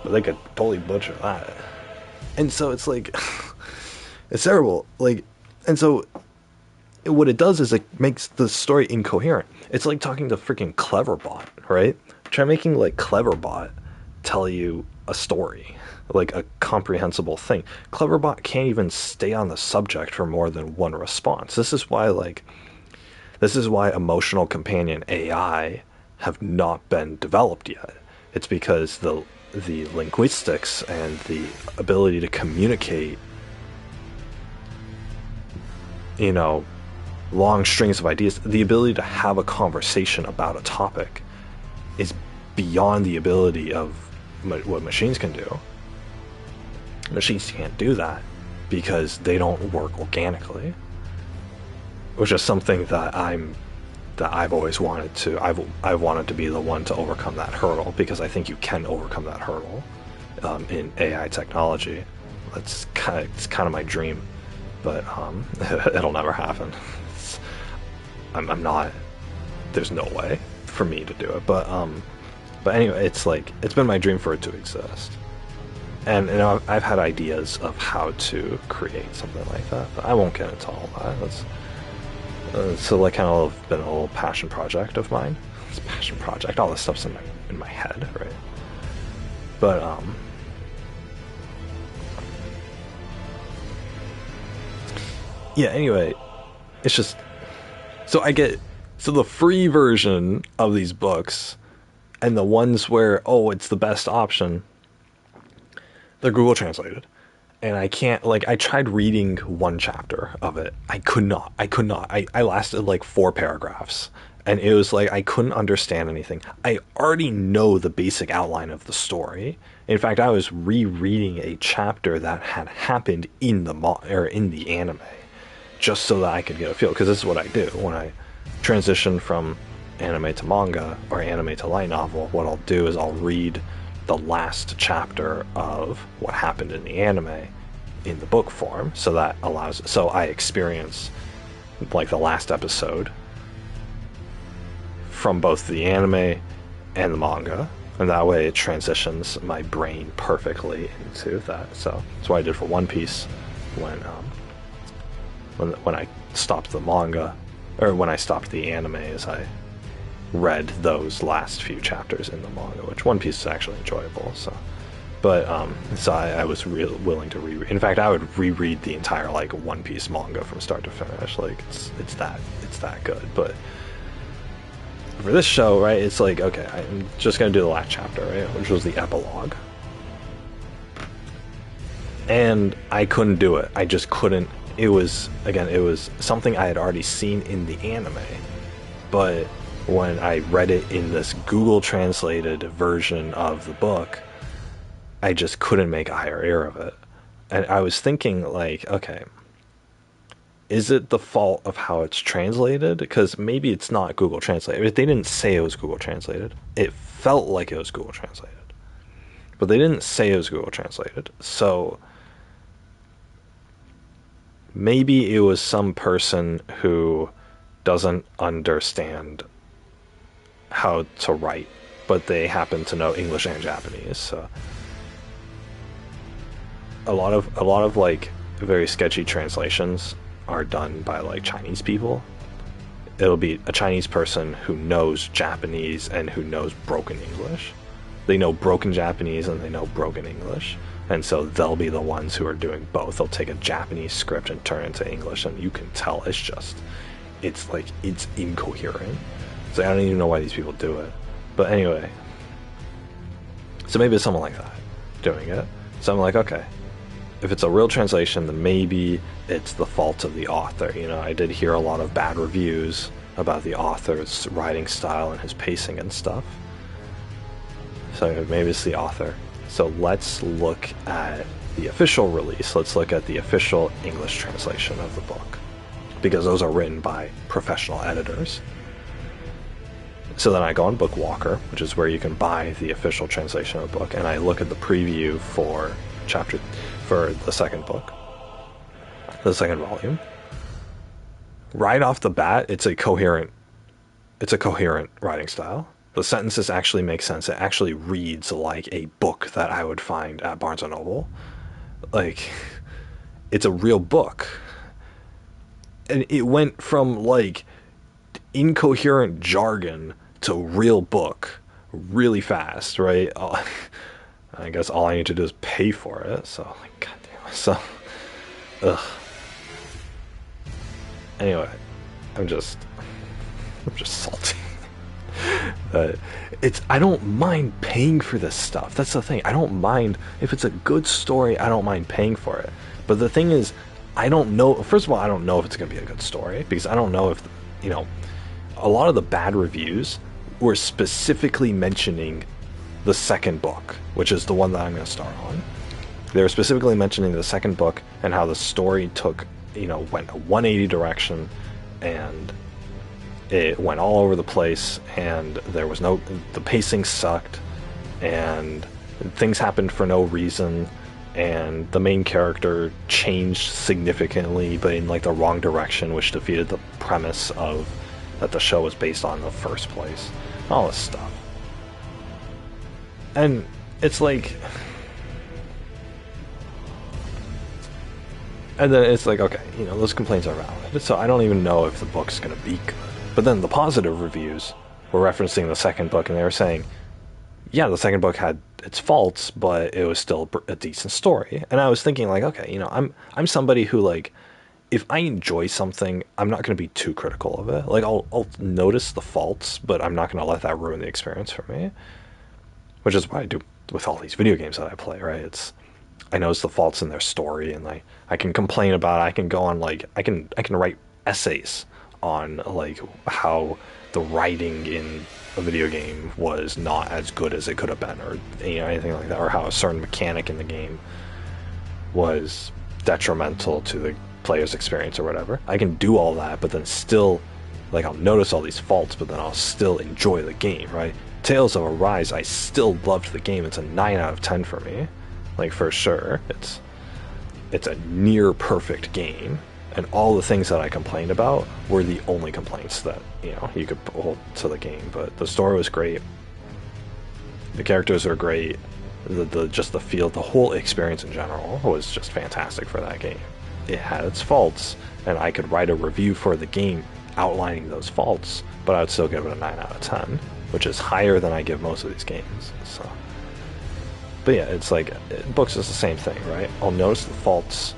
But they could totally butcher that. And so it's like, it's terrible. Like, and so what it does is it makes the story incoherent. It's like talking to freaking Cleverbot, right? Try making like Cleverbot tell you a story, like a comprehensible thing. Cleverbot can't even stay on the subject for more than one response. This is why, like, This is why emotional companion AI have not been developed yet. It's because the linguistics and the ability to communicate, you know, long strings of ideas, the ability to have a conversation about a topic is beyond the ability of what machines can do. Machines can't do that because they don't work organically, which is something that I've always wanted to. I've wanted to be the one to overcome that hurdle, because I think you can overcome that hurdle in AI technology. It's kind of my dream, but it'll never happen. I'm not. There's no way for me to do it. But anyway, it's been my dream for it to exist. And I've had ideas of how to create something like that, but I won't get into all that. That's so kind of been a little passion project of mine. It's a passion project. All this stuff's in my head, right? But yeah. Anyway, it's just so the free version of these books and the ones where it's the best option. They're Google translated, and I can't, I tried reading one chapter of it. I could not. I lasted 4 paragraphs, and it was I couldn't understand anything. I already know the basic outline of the story. In fact, I was rereading a chapter that had happened in the anime, just so that I could get a feel, because this is what I do when I transition from anime to manga or anime to light novel. What I'll do is I'll read the last chapter of what happened in the anime in the book form, so I experience the last episode from both the anime and the manga, and that way it transitions my brain perfectly into that. So that's what I did for One Piece when I stopped the manga, or when I stopped the anime, is I read those last few chapters in the manga, which One Piece is actually enjoyable. So I was willing to reread. In fact, I would reread the entire One Piece manga from start to finish. It's that good. But for this show, right, it's okay, I'm just gonna do the last chapter, right, which was the epilogue, and I couldn't do it. I just couldn't. It was something I had already seen in the anime, but when I read it in this Google translated version of the book, I just couldn't make a higher ear of it. And I was thinking, okay, is it the fault of how it's translated? Because maybe it's not Google translated. They didn't say it was Google translated. It felt like it was Google translated, but they didn't say it was Google translated. So maybe it was some person who doesn't understand how to write, but they happen to know English and Japanese. So a lot of very sketchy translations are done by Chinese people. It'll be a Chinese person who knows Japanese and who knows broken English. They know broken Japanese and they know broken English, and so they'll be the ones who are doing both. They'll take a Japanese script and turn it into English, and you can tell it's incoherent. So I don't even know why these people do it. But anyway, so maybe it's someone like that doing it. So I'm okay, if it's a real translation, then maybe it's the fault of the author. I did hear a lot of bad reviews about the author's writing style and his pacing and stuff. So maybe it's the author. So let's look at the official release. Let's look at the official English translation of the book, because those are written by professional editors. So then I go on Bookwalker, which is where you can buy the official translation of the book, and I look at the preview for the second book, the second volume. Right off the bat, it's a coherent writing style. The sentences actually make sense. It actually reads like a book that I would find at Barnes & Noble. It's a real book. And it went from incoherent jargon to real book really fast, right? I guess all I need to do is pay for it. So, goddamn. So, ugh. Anyway, I'm just I'm just salty. I don't mind paying for this stuff. That's the thing. I don't mind if it's a good story. I don't mind paying for it. But the thing is, I don't know. First of all, I don't know if it's going to be a good story because I don't know if, you know, a lot of the bad reviews were specifically mentioning the second book, which is the one that I'm going to start on. They were specifically mentioning the second book and how the story took, you know, went a 180 direction, and it went all over the place, and there was no, the pacing sucked, and things happened for no reason, and the main character changed significantly, but in like the wrong direction, which defeated the premise of that the show was based on in the first place. All this stuff. And it's like, and then it's like, okay, you know, those complaints are valid, so I don't even know if the book's gonna be good. But then the positive reviews were referencing the second book, and they were saying, yeah, the second book had its faults, but it was still a decent story. And I was thinking, like, okay, you know, I'm somebody who, like, if I enjoy something, I'm not going to be too critical of it. Like, I'll notice the faults, but I'm not going to let that ruin the experience for me. Which is what I do with all these video games that I play, right? I notice the faults in their story, and I can complain about it. I can go on, like, I can write essays on, like, how the writing in a video game was not as good as it could have been, or, you know, anything like that, or how a certain mechanic in the game was detrimental to the player's experience or whatever. I can do all that, but then still, like, I'll notice all these faults, but then I'll still enjoy the game, right? Tales of Arise, I still loved the game. It's a 9 out of 10 for me, like, for sure. It's a near perfect game, and all the things that I complained about were the only complaints that, you know, you could hold to the game. But the story was great, the characters are great, just the feel, the whole experience in general was just fantastic for that game. It had its faults, and I could write a review for the game outlining those faults, but I would still give it a 9 out of 10, which is higher than I give most of these games. So, but yeah, it's like, books is the same thing, right? I'll notice the faults,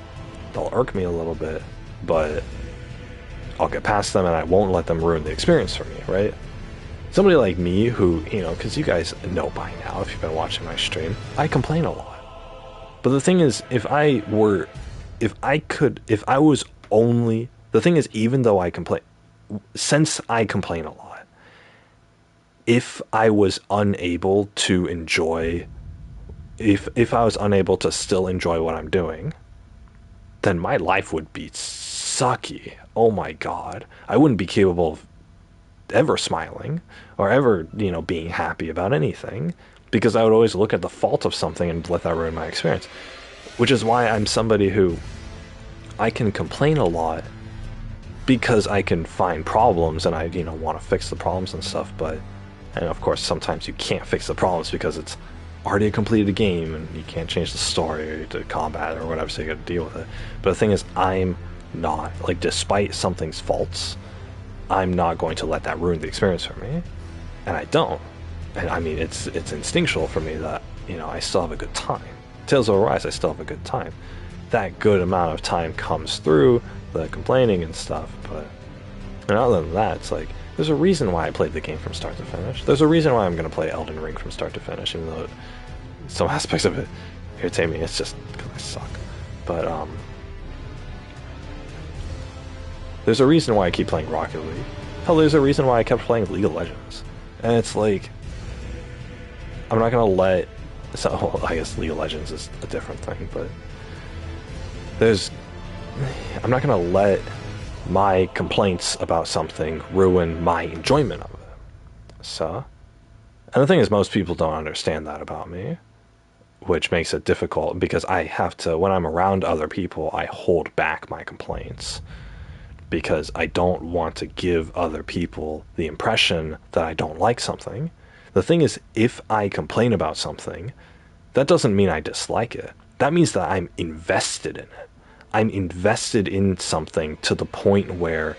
they'll irk me a little bit, but I'll get past them, and I won't let them ruin the experience for me, right? Somebody like me who, you know, because you guys know by now, if you've been watching my stream, I complain a lot. But the thing is, the thing is, even though I complain, since I complain a lot, if I was unable to enjoy, if I was unable to still enjoy what I'm doing, then my life would be sucky. Oh my god. I wouldn't be capable of ever smiling or ever, you know, being happy about anything, because I would always look at the fault of something and let that ruin my experience. Which is why I'm somebody who, I can complain a lot because I can find problems, and I, you know, want to fix the problems and stuff, but, and of course sometimes you can't fix the problems because it's already a completed game and you can't change the story or to combat or whatever, so you gotta deal with it. But the thing is, I'm not, like, despite something's faults, I'm not going to let that ruin the experience for me, and I don't. And I mean, it's instinctual for me that, you know, I still have a good time. Tales of Arise, I still have a good time. That good amount of time comes through the complaining and stuff, but, and other than that, it's like, there's a reason why I played the game from start to finish. There's a reason why I'm going to play Elden Ring from start to finish, even though some aspects of it irritate me. It's just because I suck. But, there's a reason why I keep playing Rocket League. Hell, there's a reason why I kept playing League of Legends. And it's like, I'm not going to let, so, well, I guess League of Legends is a different thing, but I'm not going to let my complaints about something ruin my enjoyment of it. So, and the thing is, most people don't understand that about me, which makes it difficult, because I have to, when I'm around other people, I hold back my complaints, because I don't want to give other people the impression that I don't like something. The thing is, if I complain about something, that doesn't mean I dislike it. That means that I'm invested in it. I'm invested in something to the point where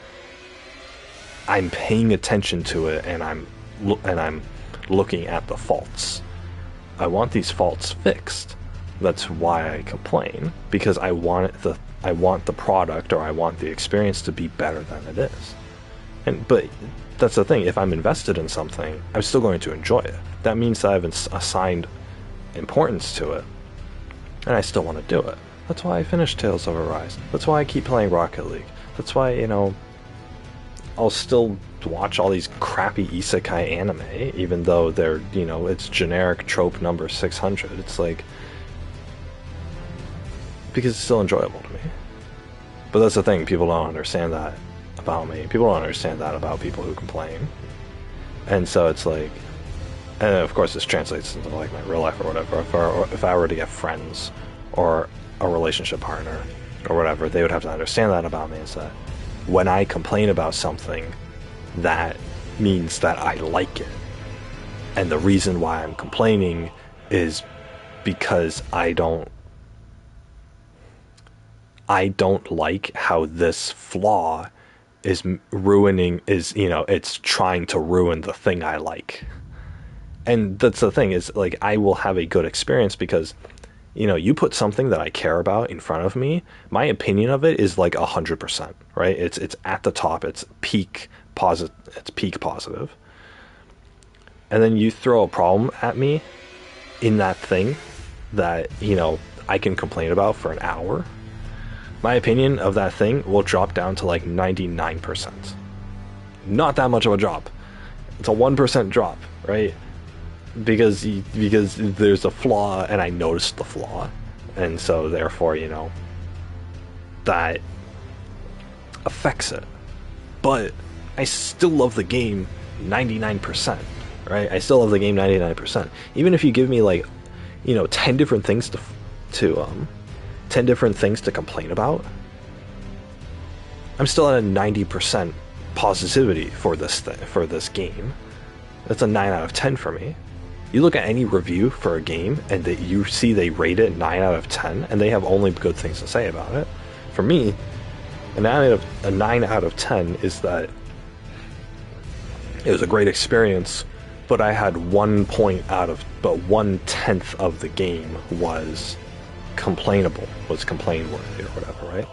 I'm paying attention to it, and I'm looking at the faults. I want these faults fixed. That's why I complain, because I want the product, or I want the experience to be better than it is. But that's the thing, if I'm invested in something, I'm still going to enjoy it. That means that I've assigned importance to it, and I still want to do it. That's why I finished Tales of Arise. That's why I keep playing Rocket League. That's why, you know, I'll still watch all these crappy isekai anime, even though they're, you know, it's generic trope number 600. It's like, because it's still enjoyable to me. But that's the thing, people don't understand that about me. People don't understand that about people who complain. And so it's like, and of course this translates into like my real life or whatever. If I were to get friends or a relationship partner or whatever, they would have to understand that about me, is that when I complain about something, that means that I like it. And the reason why I'm complaining is because I don't like how this flaw is it's trying to ruin the thing I like. And that's the thing, is like, I will have a good experience because, you know, you put something that I care about in front of me, my opinion of it is like 100%, right? It's at the top, it's peak positive. And then you throw a problem at me in that thing that, you know, I can complain about for an hour. My opinion of that thing will drop down to like 99%. Not that much of a drop. It's a 1% drop, right? Because there's a flaw and I noticed the flaw. And so therefore, you know, that affects it. But I still love the game 99%, right? I still love the game 99%. Even if you give me like, you know, 10 different things to 10 different things to complain about, I'm still at a 90% positivity for this game. That's a 9 out of 10 for me. You look at any review for a game and you see they rate it 9 out of 10 and they have only good things to say about it. For me, a 9 out of 10 is that it was a great experience, but I had 1/10 of the game was complainable, was complain worthy or whatever, right?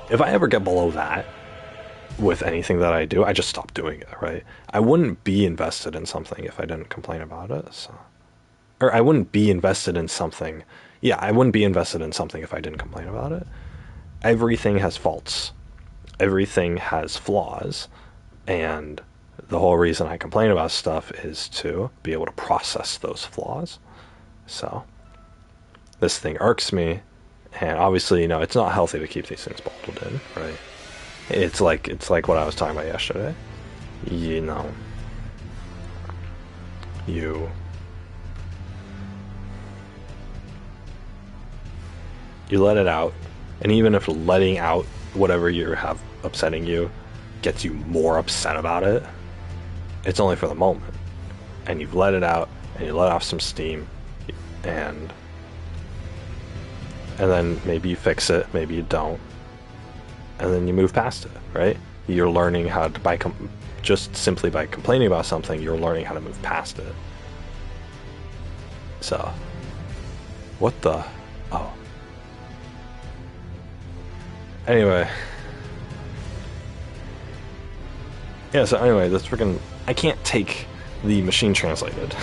If I ever get below that with anything that I do, I just stop doing it, right? I wouldn't be invested in something if I didn't complain about it. Or I wouldn't be invested in something. Yeah, I wouldn't be invested in something if I didn't complain about it. Everything has faults. Everything has flaws. And the whole reason I complain about stuff is to be able to process those flaws. So this thing irks me, and obviously, you know, it's not healthy to keep these things bottled in, right? It's like what I was talking about yesterday. You know, you let it out, and even if letting out whatever you have upsetting you gets you more upset about it, it's only for the moment. And you've let it out, and you let off some steam, and then maybe you fix it, maybe you don't, and then you move past it, right? You're learning how to, just simply by complaining about something, you're learning how to move past it. So, what the? Oh. Anyway. Yeah, so anyway, this freaking, I can't take the machine translated.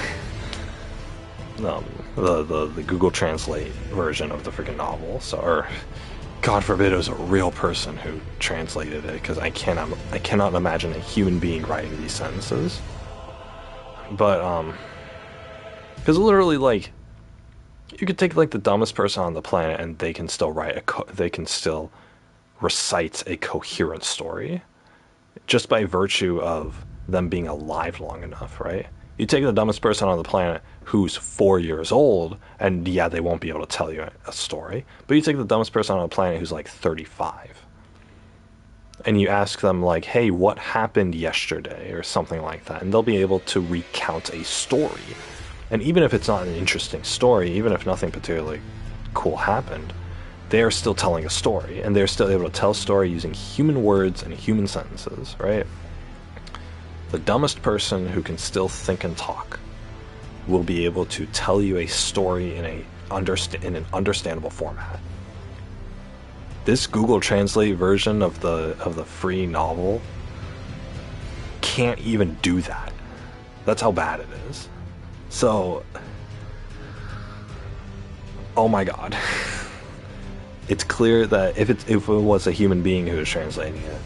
The Google Translate version of the freaking novel. So, or God forbid it was a real person who translated it, because I cannot imagine a human being writing these sentences. But because literally, like, you could take like the dumbest person on the planet and they can still they can still recite a coherent story, just by virtue of them being alive long enough, right? You take the dumbest person on the planet who's 4 years old, and yeah, they won't be able to tell you a story. But you take the dumbest person on the planet who's like 35, and you ask them like, hey, what happened yesterday, or something like that, and they'll be able to recount a story. And even if it's not an interesting story, even if nothing particularly cool happened, they are still telling a story, and they're still able to tell a story using human words and human sentences, right? The dumbest person who can still think and talk will be able to tell you a story in an understandable format. This Google Translate version of the free novel can't even do that. That's how bad it is. So, oh my god. It's clear that if it was a human being who was translating it,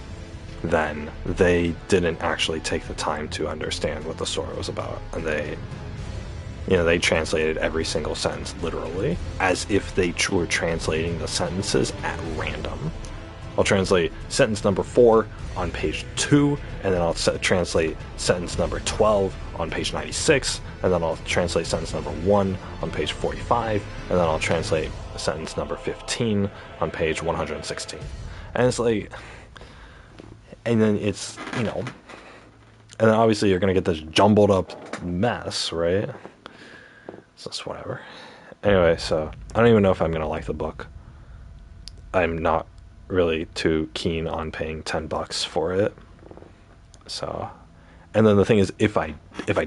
then they didn't actually take the time to understand what the story was about, and they translated every single sentence literally, as if they were translating the sentences at random. I'll translate sentence number 4 on page 2, and then I'll translate sentence number 12 on page 96, and then I'll translate sentence number 1 on page 45, and then I'll translate sentence number 15 on page 116. And it's like, and then it's, and then obviously you're going to get this jumbled up mess, right? So it's whatever. Anyway, so I don't even know if I'm going to like the book. I'm not really too keen on paying $10 for it. So, and then the thing is, if I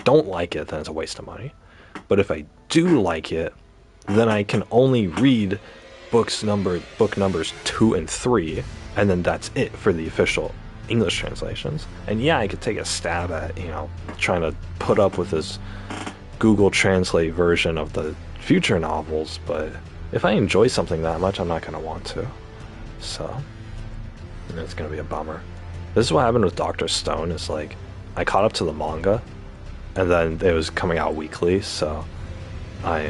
don't like it, then it's a waste of money. But if I do like it, then I can only read book numbers 2 and 3, and then that's it for the official English translations. And yeah, I could take a stab at, trying to put up with this Google Translate version of the future novels, but if I enjoy something that much, I'm not going to want to. So, it's going to be a bummer. This is what happened with Dr. Stone, is like, I caught up to the manga, and then it was coming out weekly, so I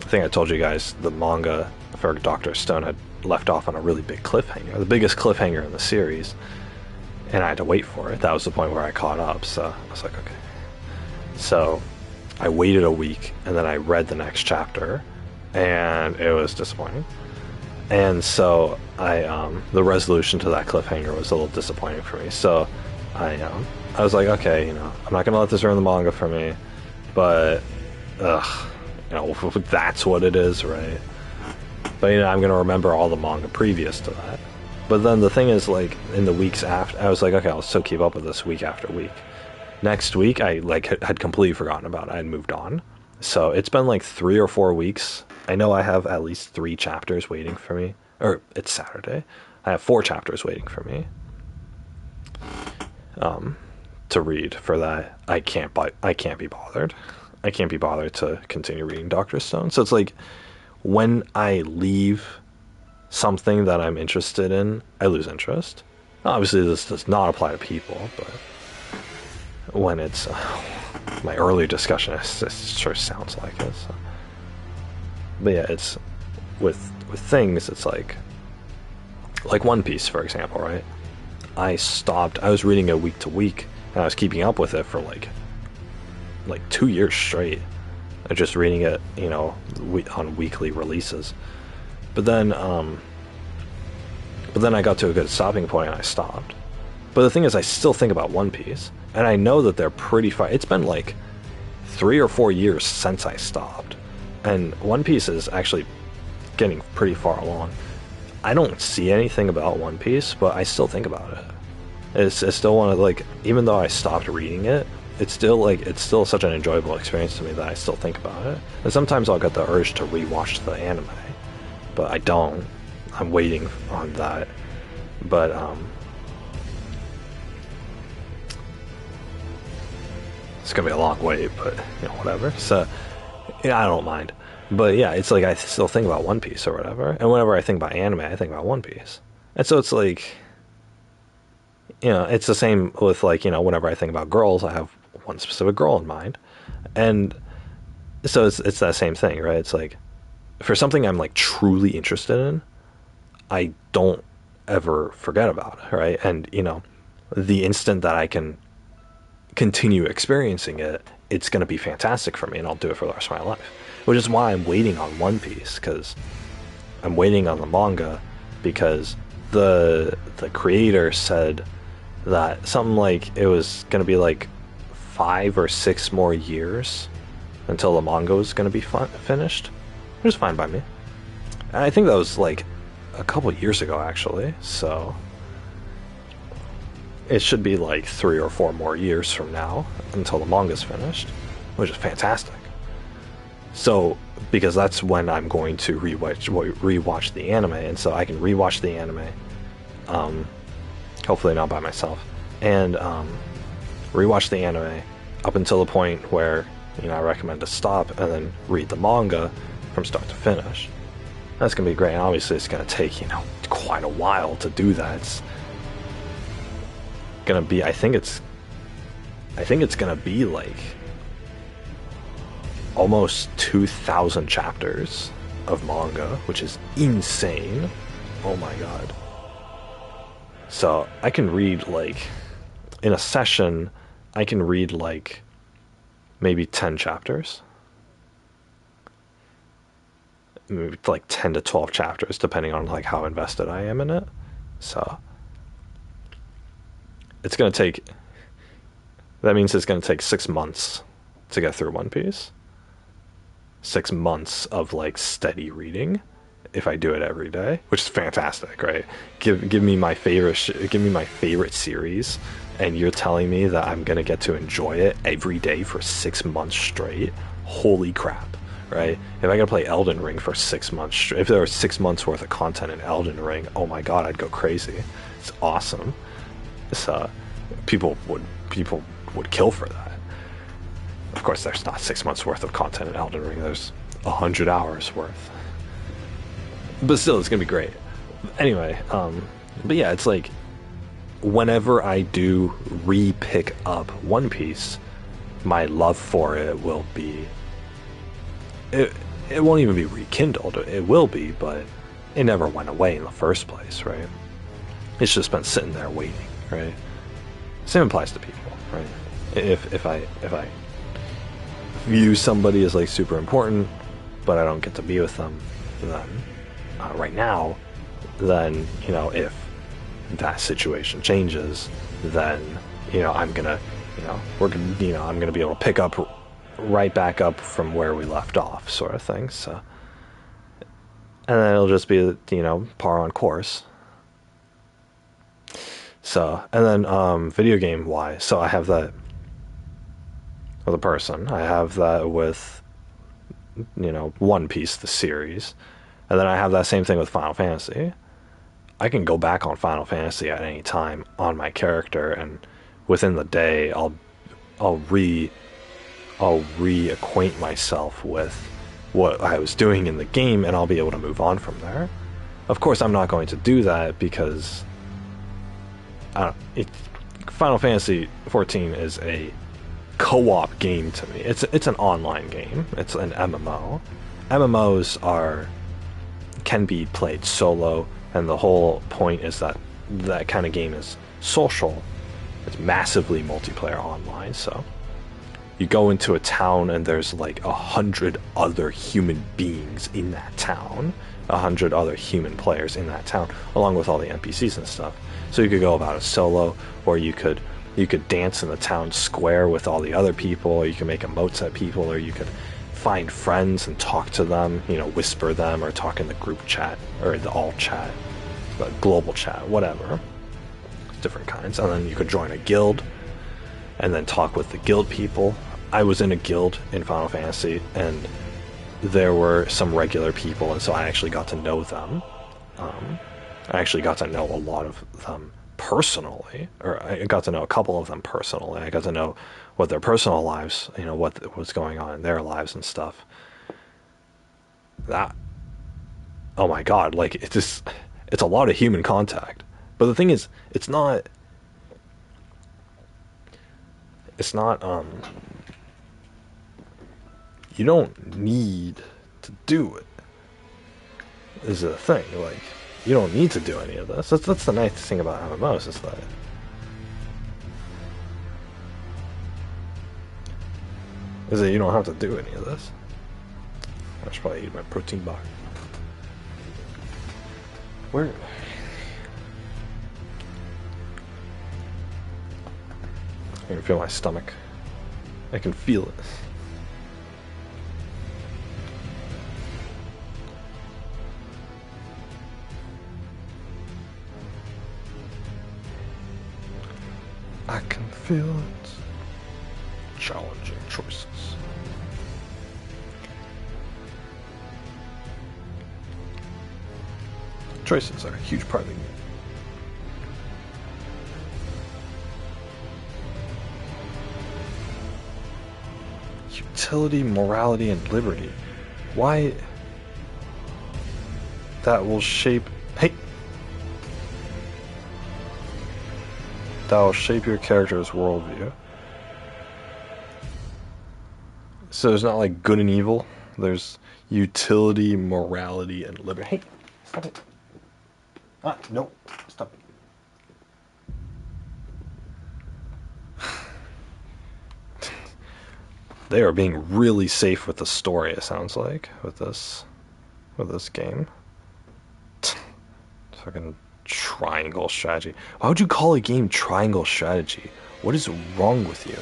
think I told you guys the manga for Dr. Stone had left off on a really big cliffhanger, the biggest cliffhanger in the series, and I had to wait for it. That was the point where I caught up, so I was like, okay. So I waited a week, and then I read the next chapter, and it was disappointing. And so the resolution to that cliffhanger was a little disappointing for me. So I was like, okay, I'm not gonna let this ruin the manga for me, but that's what it is, right? But I'm gonna remember all the manga previous to that. But then the thing is, like, in the weeks after, I was like, okay, I'll still keep up with this week after week. Next week, I had completely forgotten about it. I had moved on. So it's been like 3 or 4 weeks. I know I have at least 3 chapters waiting for me. Or it's Saturday. I have 4 chapters waiting for me to read for that. I can't be bothered. I can't be bothered to continue reading Dr. Stone. So it's like, when I leave something that I'm interested in, I lose interest. Obviously, this does not apply to people, but when it's my earlier discussion, it sure sounds like it. So. But yeah, it's with things, it's like One Piece, for example, right? I was reading it week to week, and I was keeping up with it for like 2 years straight. Just reading it, on weekly releases. But then I got to a good stopping point and I stopped. But the thing is, I still think about One Piece, and I know that they're pretty far. It's been like 3 or 4 years since I stopped, and One Piece is actually getting pretty far along. I don't see anything about One Piece, but I still think about it. It's still one of, like, even though I stopped reading it, it's still such an enjoyable experience to me that I still think about it. And sometimes I'll get the urge to rewatch the anime, but I don't. I'm waiting on that. But it's gonna be a long wait, but whatever. So I don't mind. But yeah, it's like I still think about One Piece or whatever. And whenever I think about anime, I think about One Piece. And so it's like, it's the same with, like, whenever I think about girls, I have one specific girl in mind. And so it's that same thing, right? It's like, for something I'm like truly interested in, I don't ever forget about it, right? And the instant that I can continue experiencing it, it's going to be fantastic for me, and I'll do it for the rest of my life. Which is why I'm waiting on One Piece, because I'm waiting on the manga, because the creator said that something like it was going to be like 5 or 6 more years until the manga was going to be finished, which is fine by me. And I think that was like a couple years ago, actually, so it should be like 3 or 4 more years from now until the manga's finished, which is fantastic. So, because that's when I'm going to rewatch the anime, and so I can rewatch the anime, hopefully not by myself, and rewatch the anime up until the point where, you know, I recommend to stop and then read the manga from start to finish. That's gonna be great. And obviously, it's gonna take, you know, quite a while to do that. It's gonna be, I think it's gonna be like almost 2,000 chapters of manga, which is insane. Oh my god. So I can read, like, in a session, I can read like maybe 10 chapters. Maybe like 10 to 12 chapters, depending on like how invested I am in it. So it's gonna take, that means it's gonna take 6 months to get through One Piece. 6 months of like steady reading if I do it every day, which is fantastic, right? Give me my favorite series, and you're telling me that I'm gonna get to enjoy it every day for 6 months straight. Holy crap, right? If I gotta play Elden Ring for 6 months straight, if there was 6 months worth of content in Elden Ring, oh my god, I'd go crazy. It's awesome. So people would kill for that. Of course, there's not 6 months worth of content in Elden Ring. There's 100 hours worth. But still, it's gonna be great. Anyway, but yeah, it's like whenever I do re-pick up One Piece, my love for it will be. It won't even be rekindled. It will be, but it never went away in the first place, right? It's just been sitting there waiting, right? Same applies to people, right? If I view somebody as like super important, but I don't get to be with them, then right now, then, you know, if that situation changes, then, you know, I'm gonna, you know, I'm gonna be able to pick up right back up from where we left off, sort of thing. So, and then it'll just be, you know, par on course. So, and then video game wise, so I have that with a person. I have that with, you know, One Piece, the series. And then I have that same thing with Final Fantasy. I can go back on Final Fantasy at any time on my character, and within the day, I'll reacquaint myself with what I was doing in the game, and I'll be able to move on from there. Of course, I'm not going to do that because Final Fantasy 14 is a co-op game to me. It's an online game. It's an MMO. MMOs can be played solo, and the whole point is that that kind of game is social. It's massively multiplayer online. So you go into a town and there's like 100 other human beings in that town, 100 other human players in that town, along with all the NPCs and stuff. So you could go about it solo, or you could dance in the town square with all the other people, or you can make emotes at people, or you could find friends and talk to them, you know, whisper them, or talk in the group chat, or the alt chat, the global chat, whatever. Different kinds. And then you could join a guild and then talk with the guild people. I was in a guild in Final Fantasy, and there were some regular people, and so I actually got to know them. I actually got to know a lot of them personally, or I got to know a couple of them personally. I got to know what their personal lives, you know, what was going on in their lives and stuff. That, oh my god, like, it's a lot of human contact. But the thing is, it's not, you don't need to do it, is the thing. Like, you don't need to do any of this. That's the nice thing about MMOs, is that you don't have to do any of this. I should probably eat my protein bar. Where? I can feel my stomach. I can feel it. I can feel it. Challenging choices. Choices are a huge part of the game. utility, morality, and liberty. Why? That will shape... Hey! That will shape your character's worldview. So there's not like good and evil. There's utility, morality, and liberty. Hey! Stop it. Ah, no. Stop it. They are being really safe with the story, it sounds like, with this game. Fucking triangle strategy. Why would you call a game triangle strategy? What is wrong with you?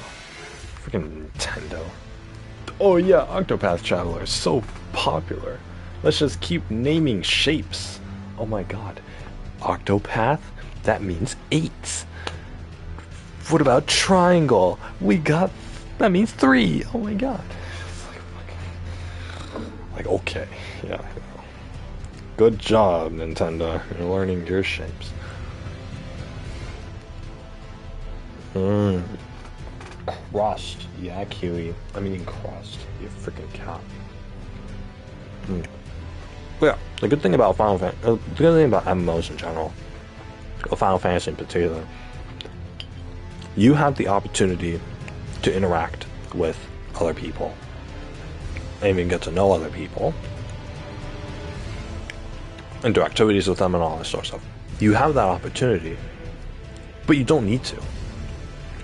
Freaking Nintendo. Oh yeah, Octopath Traveler is so popular. Let's just keep naming shapes. Oh my god. Octopath? That means 8. What about triangle? That means 3. Oh my god. Like, okay. Yeah. Good job, Nintendo. You're learning your shapes. Crust. Yeah, Kiwi. I mean crust. You freaking cat. Yeah, the good thing about the good thing about MMOs in general, or Final Fantasy in particular, you have the opportunity to interact with other people, and even get to know other people, and do activities with them and all that sort of stuff. You have that opportunity, but you don't need to.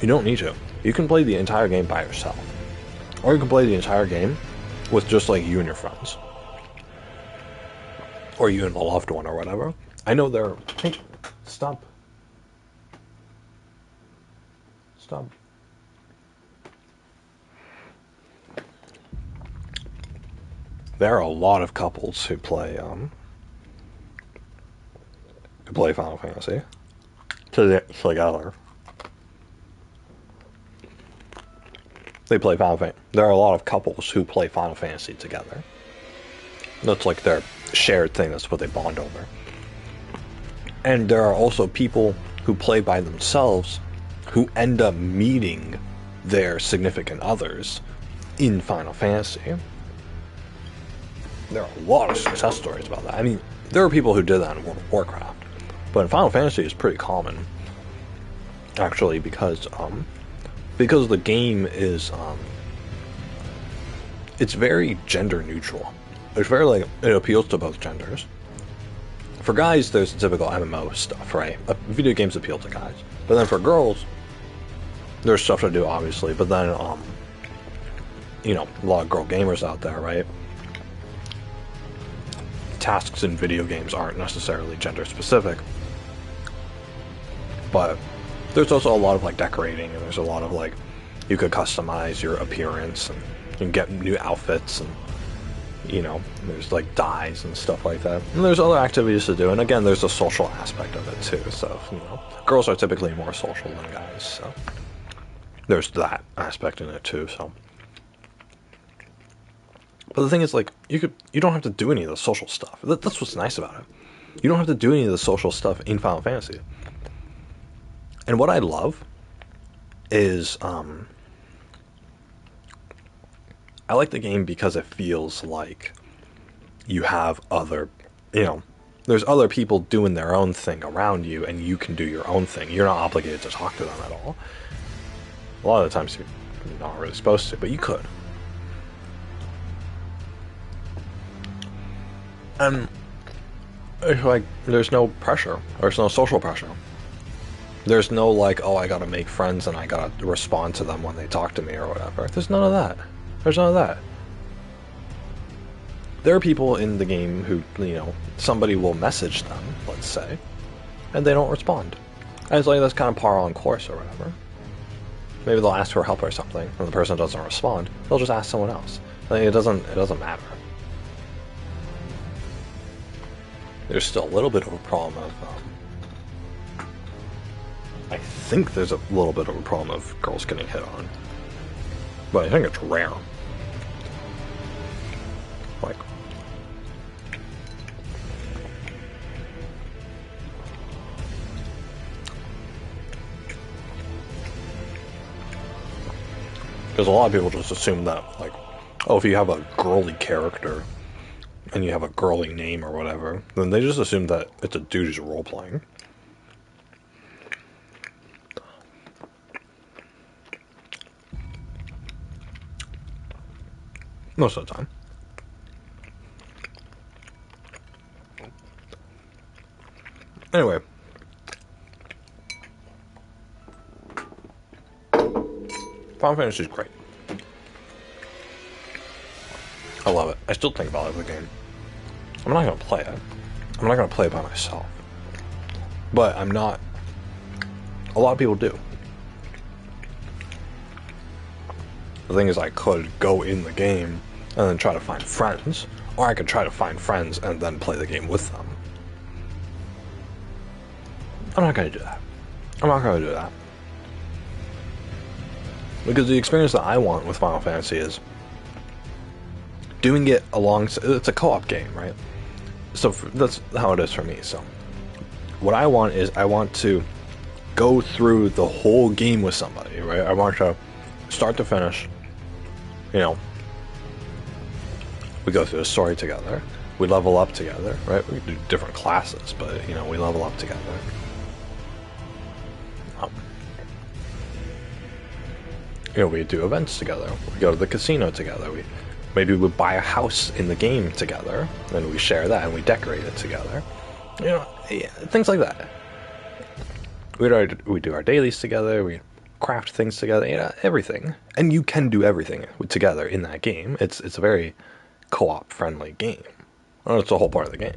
You don't need to. You can play the entire game by yourself, or you can play the entire game with just like you and your friends, or you and a loved one or whatever. I know there. Hey, stop. Stop. There are a lot of couples who play Final Fantasy together. They play Final Fantasy. There are a lot of couples who play Final Fantasy together. That's like their shared thing. That's what they bond over. And there are also people who play by themselves who end up meeting their significant others in Final Fantasy. There are a lot of success stories about that. I mean, there are people who did that in World of Warcraft, but in Final Fantasy it's pretty common, actually, because the game is it's very gender neutral. It's very like it appeals to both genders. For guys, there's the typical MMO stuff, right? Video games appeal to guys, but then for girls, there's stuff to do, obviously. But then, you know, a lot of girl gamers out there, right? Tasks in video games aren't necessarily gender specific, but there's also a lot of like decorating, and there's a lot of like you could customize your appearance and get new outfits, and you know, there's like dyes and stuff like that. And there's other activities to do, and again, there's a social aspect of it too. So, you know, girls are typically more social than guys, so there's that aspect in it too. So, but the thing is, like, you don't have to do any of the social stuff. That's what's nice about it. You don't have to do any of the social stuff in Final Fantasy. And what I love is, I like the game because it feels like you have other, you know, there's other people doing their own thing around you, and you can do your own thing. You're not obligated to talk to them at all. A lot of the times you're not really supposed to, but you could. And it's like, there's no pressure. There's no social pressure. There's no like, oh, I gotta make friends and I gotta respond to them when they talk to me or whatever. There's none of that. There's none of that. There are people in the game who, you know, somebody will message them, let's say, and they don't respond. And it's like, that's kind of par on course or whatever. Maybe they'll ask for help or something, and the person doesn't respond. They'll just ask someone else. Like, it doesn't matter. There's still a little bit of a problem of, I think there's a little bit of a problem of girls getting hit on. But I think it's rare. Like, because a lot of people just assume that, like, oh, if you have a girly character and you have a girly name or whatever, then they just assume that it's a dude who's role playing. Most of the time. Anyway. Final Fantasy is great. I love it. I still think about it as a game. I'm not going to play it. I'm not going to play it by myself. But I'm not... A lot of people do. The thing is, I could go in the game and then try to find friends, or I could try to find friends and then play the game with them. I'm not going to do that. I'm not going to do that. Because the experience that I want with Final Fantasy is doing it alongside... It's a co-op game, right? So that's how it is for me. So what I want is I want to go through the whole game with somebody, right? I want to start to finish, you know, we go through the story together, we level up together, right? We do different classes, but, you know, we level up together. You know, we do events together, we go to the casino together, maybe we buy a house in the game together, and we share that, and we decorate it together. You know, yeah, things like that. We do our dailies together, we craft things together, you know, everything. And you can do everything together in that game. It's a very co-op friendly game. Well, it's the whole part of the game.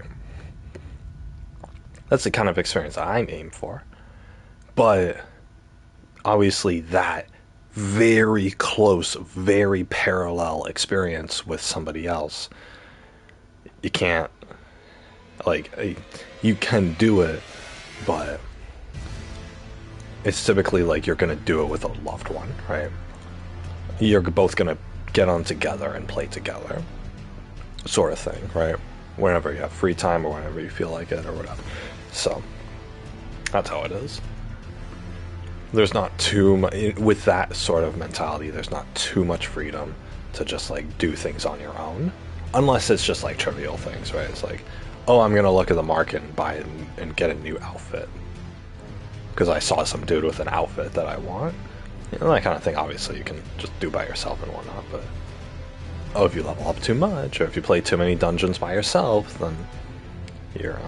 That's the kind of experience I aim for. But obviously that very close, very parallel experience with somebody else, you can't, like, you can do it, but it's typically like you're gonna do it with a loved one, right? You're both gonna get on together and play together, sort of thing, right? Whenever you have free time or whenever you feel like it or whatever. So that's how it is. There's not too much, with that sort of mentality, there's not too much freedom to just like do things on your own, unless it's just like trivial things, right? It's like, oh, I'm gonna look at the market and buy it and get a new outfit because I saw some dude with an outfit that I want, you know, that kind of thing. Obviously you can just do by yourself and whatnot, but oh, if you level up too much or if you play too many dungeons by yourself, then you're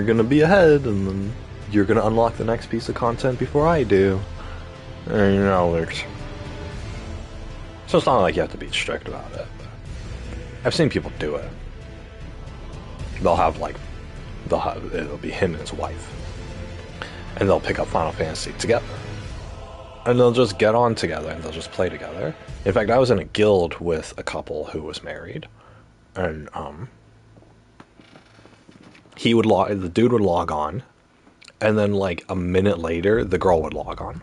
gonna be ahead, and then you're gonna unlock the next piece of content before I do. And, you know, so it's not like you have to be strict about it. But I've seen people do it. It'll be him and his wife, and they'll pick up Final Fantasy together, and they'll just get on together and they'll just play together. In fact, I was in a guild with a couple who was married, and the dude would log on, and then like a minute later the girl would log on,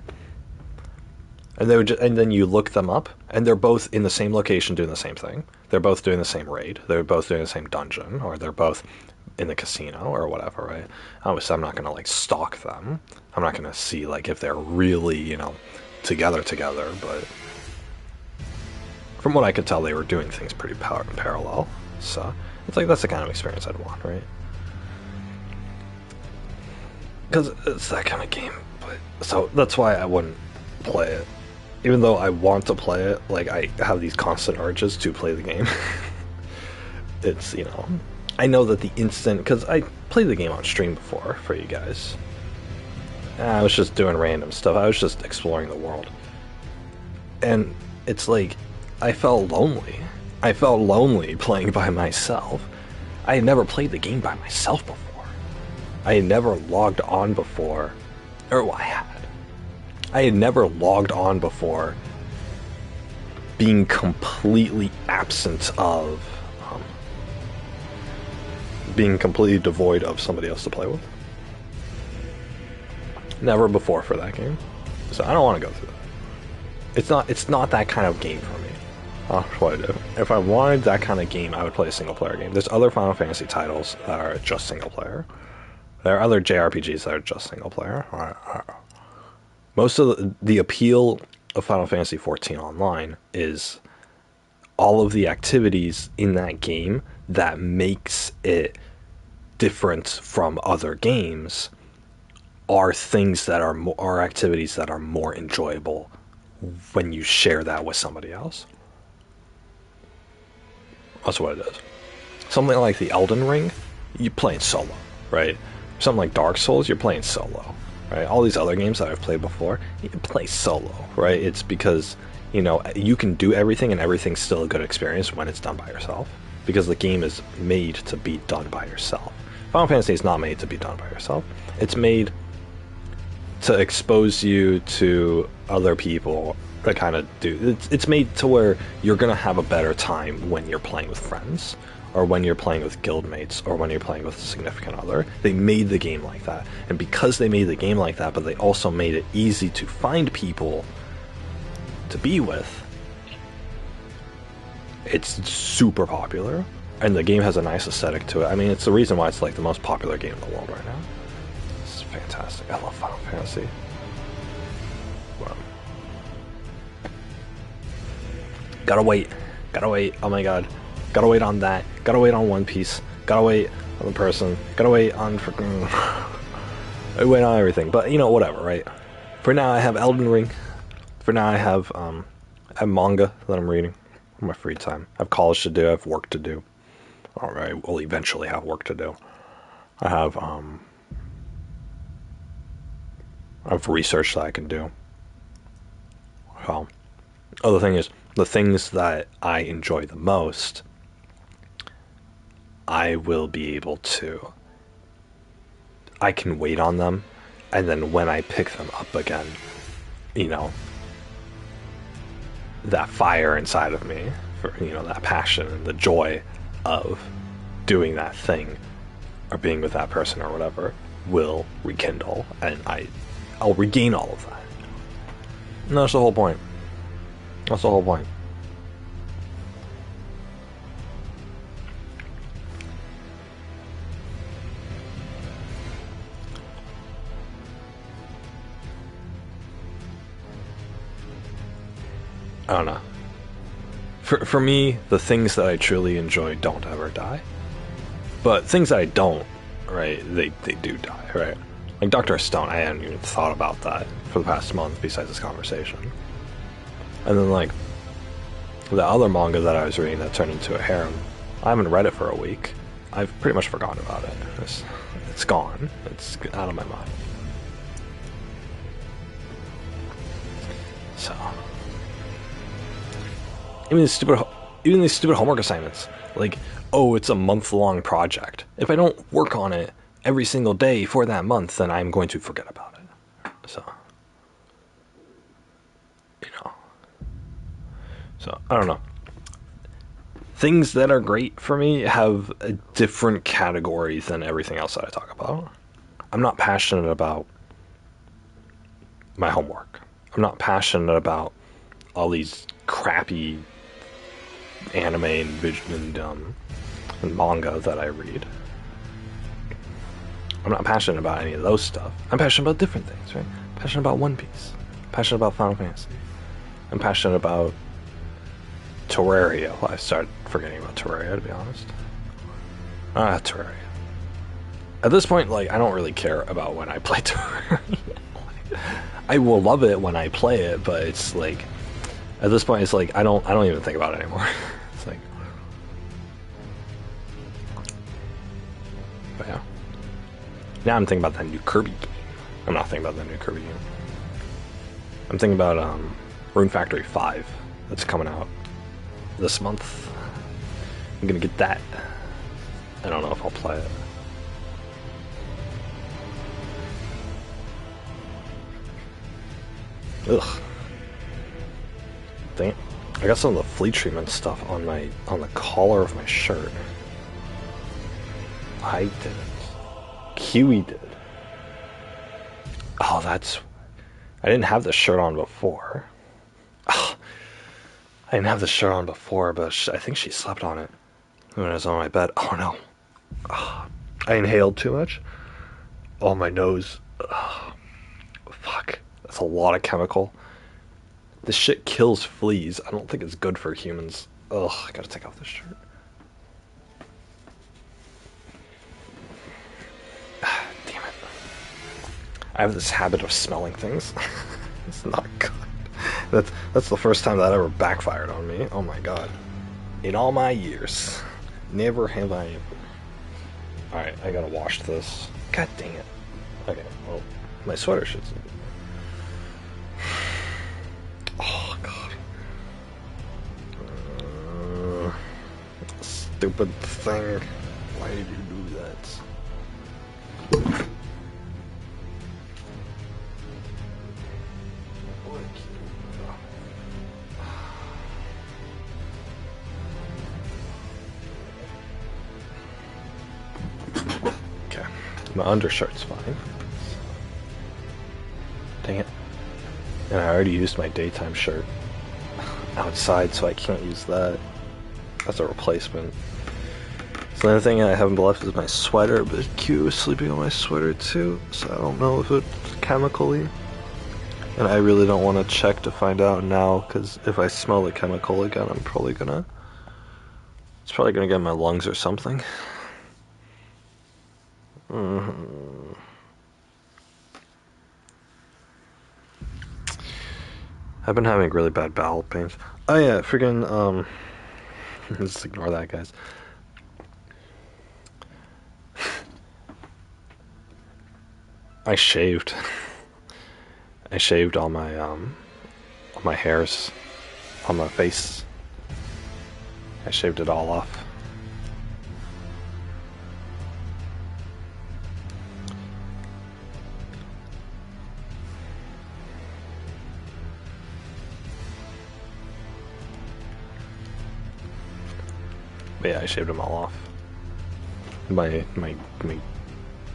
and and then you look them up and they're both in the same location doing the same thing. They're both doing the same raid, they're both doing the same dungeon, or they're both in the casino or whatever, right? Obviously I'm not gonna like stalk them, I'm not gonna see like if they're really, you know, together, but from what I could tell they were doing things pretty parallel. So it's like, that's the kind of experience I'd want, right? Because it's that kind of game. But so that's why I wouldn't play it. Even though I want to play it, like, I have these constant urges to play the game. It's, you know, I know that the instant, because I played the game on stream before for you guys. I was just doing random stuff. I was just exploring the world. And it's like, I felt lonely. I felt lonely playing by myself. I had never played the game by myself before. I had never logged on before, or well, I had never logged on before being completely absent of, being completely devoid of somebody else to play with. Never before for that game. So I don't want to go through that. It's not that kind of game for me. What I do. If I wanted that kind of game, I would play a single player game. There's other Final Fantasy titles that are just single player. There are other JRPGs that are just single player. Most of the appeal of Final Fantasy XIV Online is all of the activities in that game that makes it different from other games are things that are activities that are more enjoyable when you share that with somebody else. That's what it is. Something like the Elden Ring, you're playing solo, right? Something like Dark Souls, you're playing solo, right? All these other games that I've played before, you play solo, right? It's because, you know, you can do everything and everything's still a good experience when it's done by yourself, because the game is made to be done by yourself. Final Fantasy is not made to be done by yourself. It's made to expose you to other people that kind of do. It's made to where you're going to have a better time when you're playing with friends, or when you're playing with guildmates, or when you're playing with a significant other. They made the game like that. And because they made the game like that, but they also made it easy to find people to be with, it's super popular. And the game has a nice aesthetic to it. I mean, it's the reason why it's like the most popular game in the world right now. It's fantastic. I love Final Fantasy. Wow. Gotta wait. Oh my god. Gotta wait on that. Gotta wait on One Piece. Gotta wait on the person. Gotta wait on freaking. I wait on everything. But you know, whatever, right? For now, I have Elden Ring. For now, I have manga that I'm reading in my free time. I have college to do. I have work to do. Or I will eventually have work to do. I have research that I can do. Well, other thing is, the things that I enjoy the most, I will be able to, I can wait on them, and then when I pick them up again, you know, that fire inside of me, for, you know, that passion and the joy of doing that thing, or being with that person or whatever, will rekindle, and I'll regain all of that. And that's the whole point. That's the whole point. I don't know. For me, the things that I truly enjoy don't ever die. But things that I don't, right, they do die, right? Like Dr. Stone, I hadn't even thought about that for the past month besides this conversation. And then, like, the other manga that I was reading that turned into a harem, I haven't read it for a week. I've pretty much forgotten about it. It's gone. It's out of my mind. So... Even these stupid homework assignments. Like, oh, it's a month-long project. If I don't work on it every single day for that month, then I'm going to forget about it. So, you know. So, I don't know. Things that are great for me have a different category than everything else that I talk about. I'm not passionate about my homework. I'm not passionate about all these crappy anime and manga that I read. I'm not passionate about any of those stuff. I'm passionate about different things, right? I'm passionate about One Piece. I'm passionate about Final Fantasy. I'm passionate about Terraria. Well, I started forgetting about Terraria, to be honest. Terraria. At this point, like, I don't really care about when I play Terraria. I will love it when I play it, but it's like, at this point, it's like, I don't even think about it anymore. It's like, but yeah. Now I'm thinking about that new Kirby game. I'm not thinking about that new Kirby game. I'm thinking about Rune Factory 5 that's coming out this month. I'm gonna get that. I don't know if I'll play it. Ugh. Dang it. I got some of the flea treatment stuff on the collar of my shirt. I didn't. Kiwi did. Oh, that's... I didn't have this shirt on before. Oh, I didn't have this shirt on before, but I think she slept on it when I was on my bed. Oh, no. Oh, I inhaled too much. Oh, my nose. Oh, fuck. That's a lot of chemical. This shit kills fleas. I don't think it's good for humans. Ugh, I gotta take off this shirt. Damn it. I have this habit of smelling things. It's not good. That's the first time that ever backfired on me. Oh my god. In all my years, never have I ever. Alright, I gotta wash this. God dang it. Okay, well, my sweater shit's. Oh god. Stupid thing. Why did you do that? Okay, my undershirt's fine. Dang it. And I already used my daytime shirt outside, so I can't use that. That's a replacement. So the only thing I haven't left is my sweater, but Q is sleeping on my sweater too, so I don't know if it's chemically. And I really don't want to check to find out now, because if I smell the chemical again, it's probably gonna get in my lungs or something. I've been having really bad bowel pains. Oh yeah, freaking, just ignore that, guys. I shaved. I shaved all my hairs on my face. I shaved it all off. But yeah, I shaved them all off. My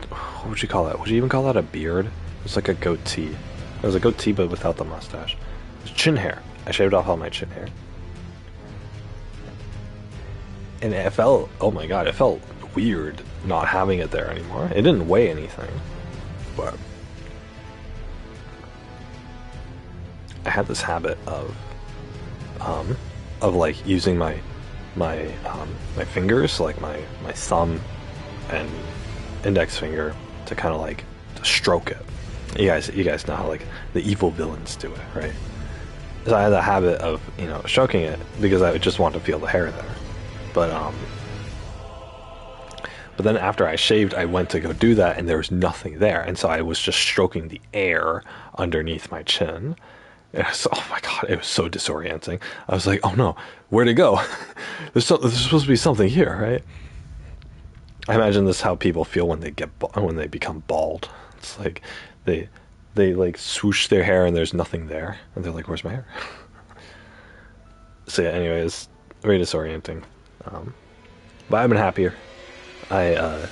what would you call that? Would you even call that a beard? It was like a goatee. It was a goatee, but without the mustache. It was chin hair. I shaved off all my chin hair. And it felt, oh my god, it felt weird not having it there anymore. It didn't weigh anything, but I had this habit of like using my fingers, like my thumb and index finger, to kind of like to stroke it. You guys know how like the evil villains do it, right? So I had the habit of, you know, stroking it because I just want to feel the hair there. But then after I shaved, I went to go do that, and there was nothing there, and so I was just stroking the air underneath my chin. Oh my god, it was so disorienting. I was like, oh no, where'd it go? There's supposed to be something here, right? I imagine this is how people feel when they become bald. It's like they like swoosh their hair and there's nothing there, and they're like, where's my hair? So yeah, anyways, very disorienting. But I've been happier. I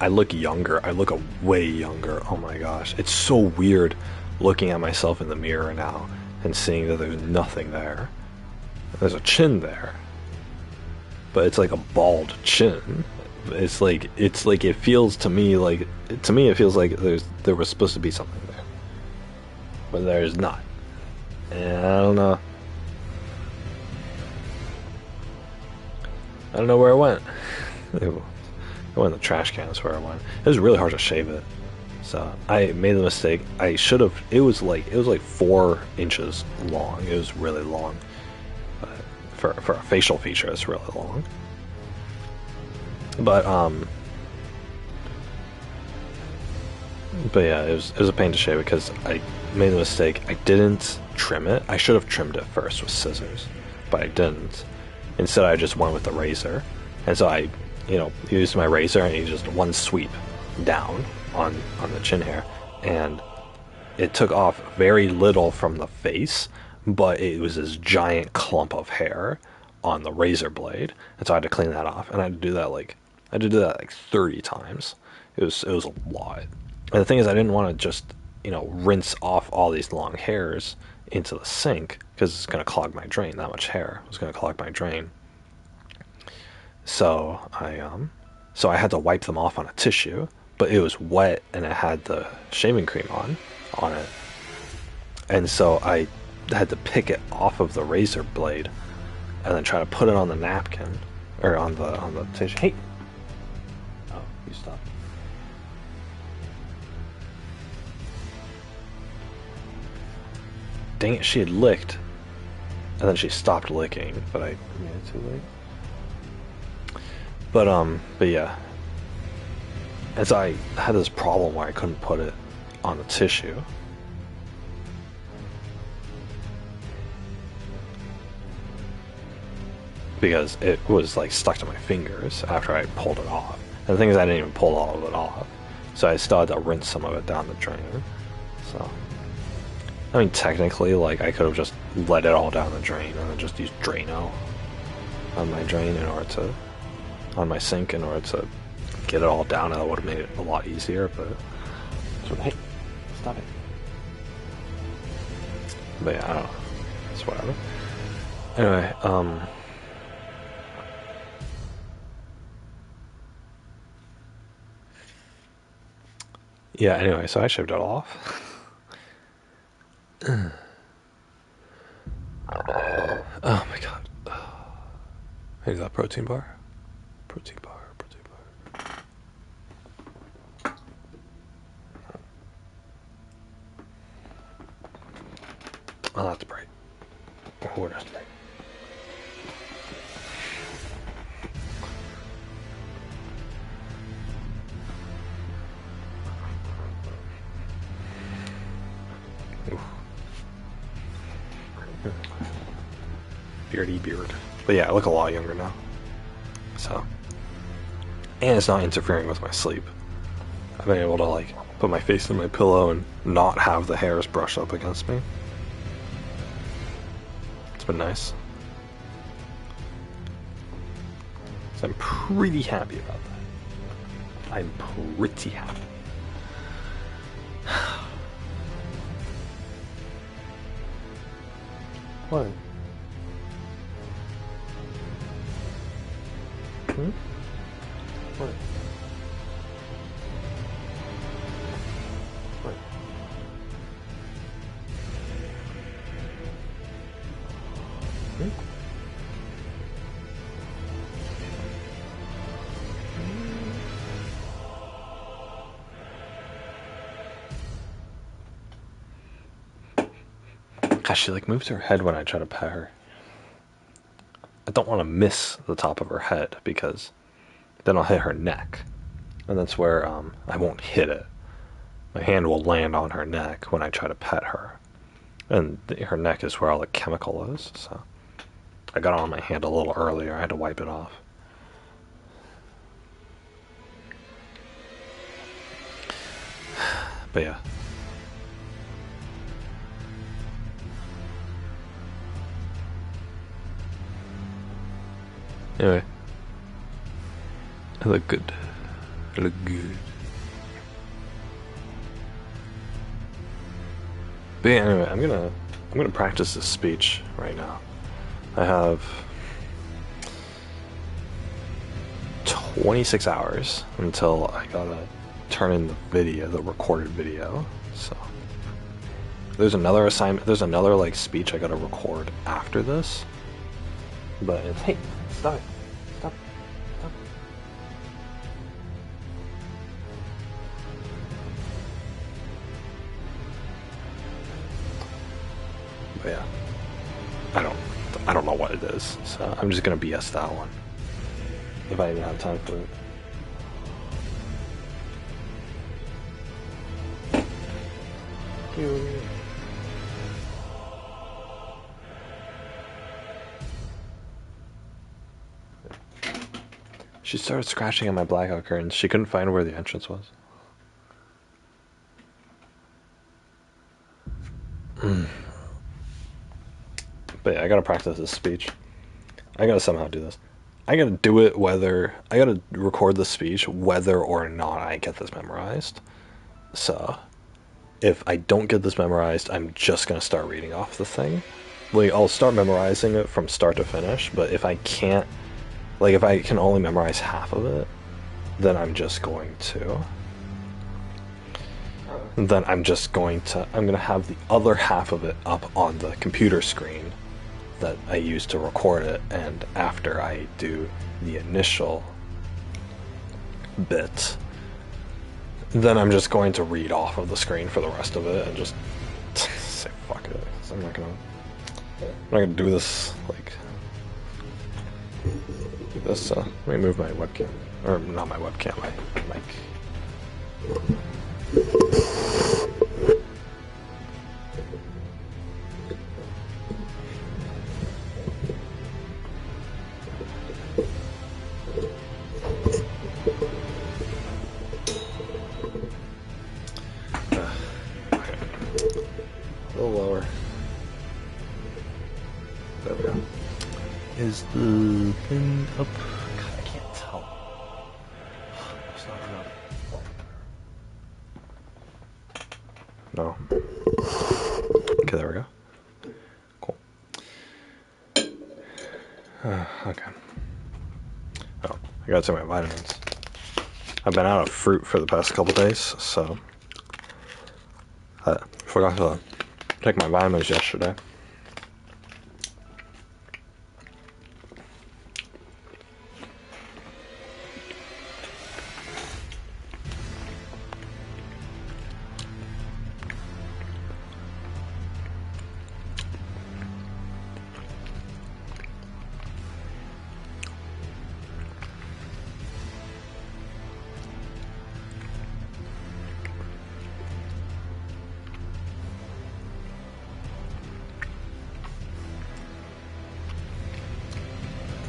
look younger. I look way younger. Oh my gosh, it's so weird looking at myself in the mirror now and seeing that there's nothing there. There's a chin there, but it's like a bald chin. It's like it feels to me like it feels like there was supposed to be something there, but there's not. And I don't know. I don't know where it went. It went in the trash can. That's where it went. It was really hard to shave it, so I made the mistake. I should have. It was like 4 inches long. It was really long. But for a facial feature, it's really long. But yeah, it was a pain to shave it because I made the mistake. I didn't trim it. I should have trimmed it first with scissors, but I didn't. Instead, I just went with the razor, and so I, used my razor and just one sweep down on the chin hair, and it took off very little from the face, but it was this giant clump of hair on the razor blade, and so I had to clean that off, and I had to do that like 30 times. It was a lot. And the thing is, I didn't want to just rinse off all these long hairs into the sink because it's going to clog my drain. That much hair was going to clog my drain. So I had to wipe them off on a tissue, but it was wet and it had the shaving cream on it. And so I had to pick it off of the razor blade and then try to put it on the napkin or on the tissue. Hey, oh, you stopped. Dang it, she had licked, and then she stopped licking, but I made it too late. But yeah. And so I had this problem where I couldn't put it on the tissue. Because it was like stuck to my fingers after I pulled it off. And the thing is, I didn't even pull all of it off. So I still had to rinse some of it down the drain. So, I mean, technically, like, I could have just let it all down the drain and then just used Drano on my drain in order to, on my sink in order to get it all down, and that would have made it a lot easier, but, so, hey, stop it. But yeah, I don't know. It's whatever. Anyway, yeah, anyway, so I shaved it off. Oh my god. Maybe that protein bar? Protein bar. Oh, that's bright. Oh, that's bright. Beardy beard. But yeah, I look a lot younger now. So. And it's not interfering with my sleep. I've been able to, like, put my face in my pillow and not have the hairs brush up against me. It's been nice. So I'm pretty happy about that. I'm pretty happy. What? Hmm? What? What? Hmm? Gosh, she like moves her head when I try to pet her. I don't want to miss the top of her head because then I'll hit her neck. And that's where I won't hit it. My hand will land on her neck when I try to pet her. And her neck is where all the chemical is, so I got it on my hand a little earlier. I had to wipe it off. But yeah. Anyway. I look good. I look good. But yeah, anyway, I'm gonna practice this speech right now. I have 26 hours until I gotta turn in the video, the recorded video. So there's another assignment. There's another like speech I gotta record after this. But it's, hey, stop it. Stop. Stop. But yeah. I don't know what it is. So I'm just gonna BS that one. If I even have time for it. She started scratching at my blackout curtains. She couldn't find where the entrance was. But yeah, I gotta practice this speech. I gotta somehow do this. I gotta do it I gotta record the speech whether or not I get this memorized. So, if I don't get this memorized, I'm just gonna start reading off the thing. Like, I'll start memorizing it from start to finish, but if I can't, like, if I can only memorize half of it, then I'm just going to then I'm gonna have the other half of it up on the computer screen that I use to record it, and after I do the initial bit, then I'm just going to read off of the screen for the rest of it and just say fuck it. I'm not gonna do this like this. Let me move my webcam, or not my webcam, my mic. A little lower. There we go. Is the thing up? God, I can't tell. It's not enough. No. Okay, there we go. Cool. Okay. Oh, I gotta take my vitamins. I've been out of fruit for the past couple days, so I forgot to take my vitamins yesterday.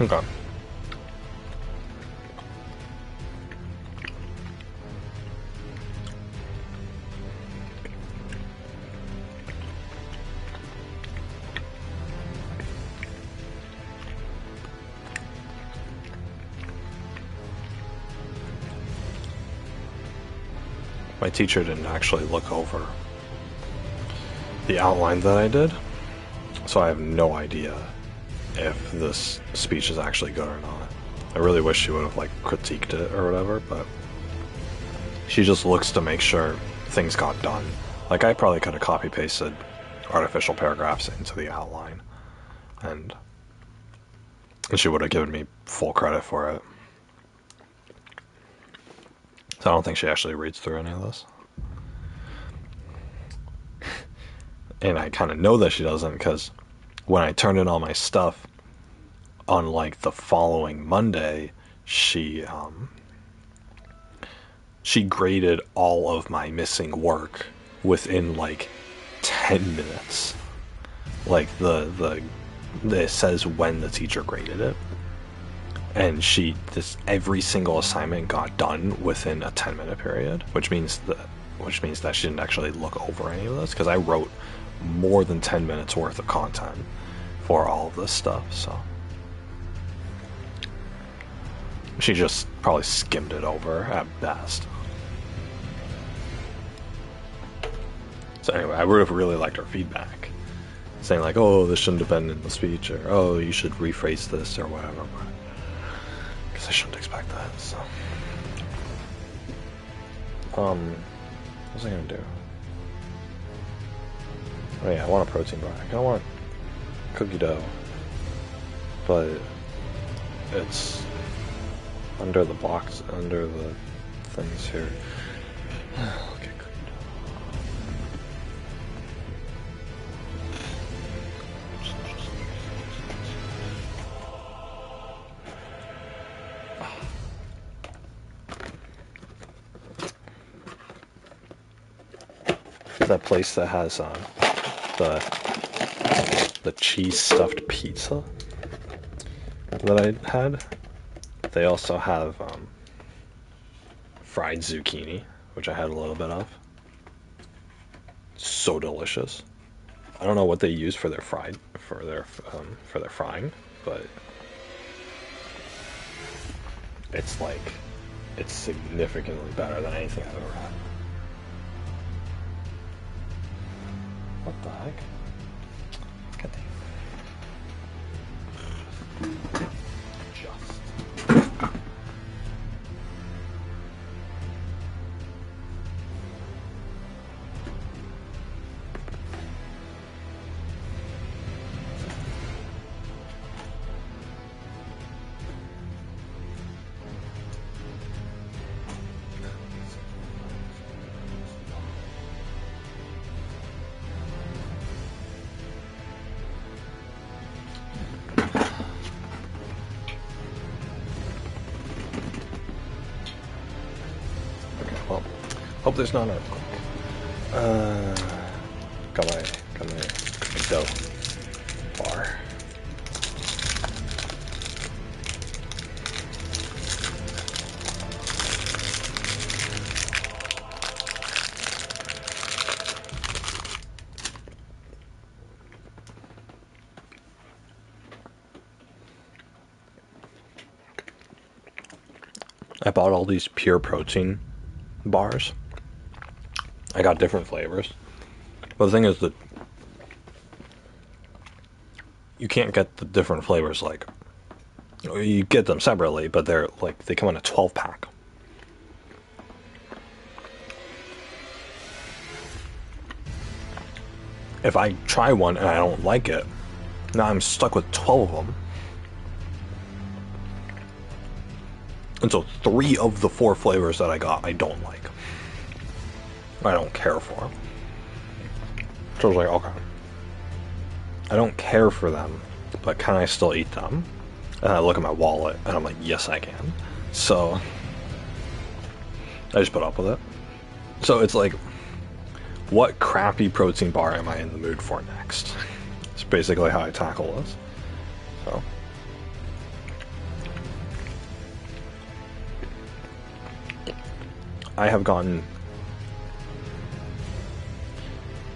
Okay. My teacher didn't actually look over the outline that I did, so I have no idea if this speech is actually good or not. I really wish she would have like critiqued it or whatever, but she just looks to make sure things got done. Like, I probably could have copy pasted artificial paragraphs into the outline, and she would have given me full credit for it. So I don't think she actually reads through any of this. And I kind of know that she doesn't, because when I turned in all my stuff on like the following Monday, she graded all of my missing work within like 10 minutes. Like it says when the teacher graded it, and every single assignment got done within a 10-minute period, which means that she didn't actually look over any of this, because I wrote more than 10 minutes worth of content for all of this stuff. So she just probably skimmed it over at best. So anyway, I would have really liked her feedback, saying like, oh, this shouldn't have been in the speech, or oh, you should rephrase this, or whatever. Because I shouldn't expect that. So what was I gonna do? Oh yeah, I want a protein bar. I kinda want cookie dough, but it's under the box, under the things here. Look at cookie dough. That place that has the cheese stuffed pizza that I had, they also have fried zucchini, which I had a little bit of. So delicious. I don't know what they use for their frying, but it's significantly better than anything I've ever had. What the heck? God damn. Hope there's not an earthquake. Got my dough bar. I bought all these pure protein bars. I got different flavors. But the thing is that you can't get the different flavors like you get them separately, but they're like they come in a 12-pack. If I try one and I don't like it, now I'm stuck with 12 of them. And so 3 of the 4 flavors that I got, I don't like. I don't care for. So I was like, okay. I don't care for them, but can I still eat them? And I look at my wallet, and I'm like, yes, I can. So I just put up with it. So it's like, what crappy protein bar am I in the mood for next? It's basically how I tackle this. So. I have gotten...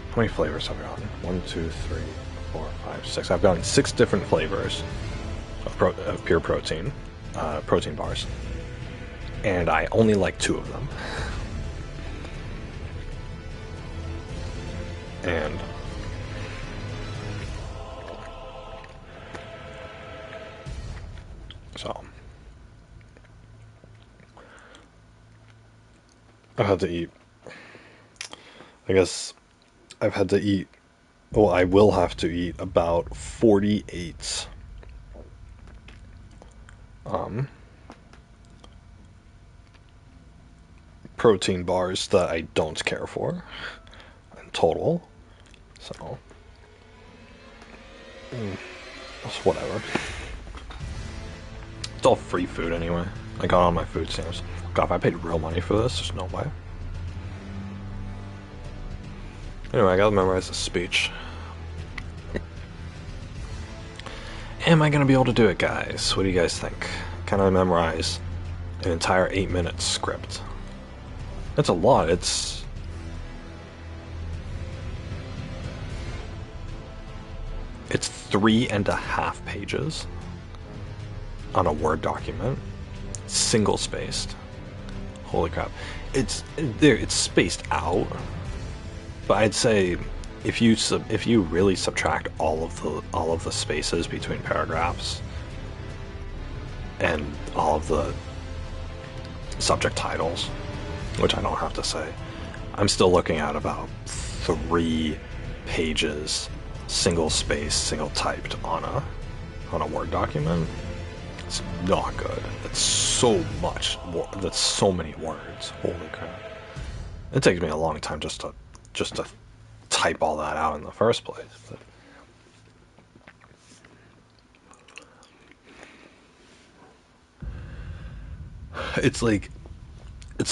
How many flavors have I gotten? 1, 2, 3, 4, 5, 6. I've gotten 6 different flavors of pure protein, protein bars. And I only like 2 of them. And... so... I've had to eat... I guess... I've had to eat... Well, I will have to eat about 48... protein bars that I don't care for in total. So... It's whatever. It's all free food anyway. I got on my food stamps. God, if I paid real money for this, there's no way. Anyway, I gotta memorize this speech. Am I gonna be able to do it, guys? What do you guys think? Can I memorize an entire 8-minute script? That's a lot. It's... It's 3.5 pages on a Word document. Single-spaced. Holy crap. It's spaced out. But I'd say if you really subtract all of the spaces between paragraphs and all of the subject titles, which I don't have to say, I'm still looking at about 3 pages, single space, single typed on a Word document. It's not good. That's so much. That's so many words. Holy crap! It takes me a long time just to type all that out in the first place. But it's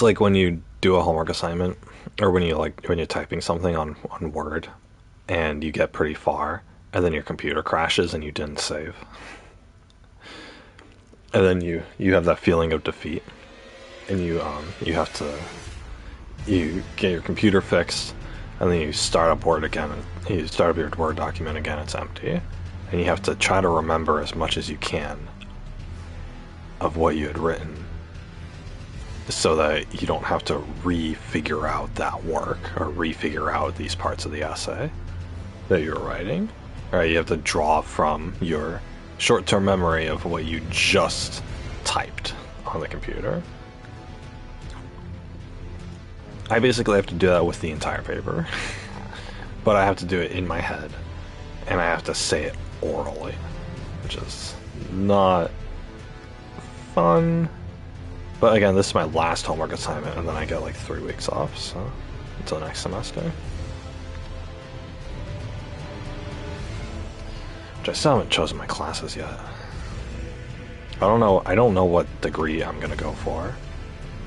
like when you do a homework assignment, or when you're typing something on Word, and you get pretty far, and then your computer crashes and you didn't save. And then you have that feeling of defeat, and you get your computer fixed, and then you start up Word again, and you start up your Word document again, it's empty, and you have to try to remember as much as you can of what you had written, so that you don't have to re-figure out that work, or re-figure out these parts of the essay that you're writing. Right? You have to draw from your short-term memory of what you just typed on the computer. I basically have to do that with the entire paper. But I have to do it in my head, and I have to say it orally, which is not fun. But again, this is my last homework assignment, and then I get like 3 weeks off, so until next semester. Which I still haven't chosen my classes yet. I don't know what degree I'm gonna go for.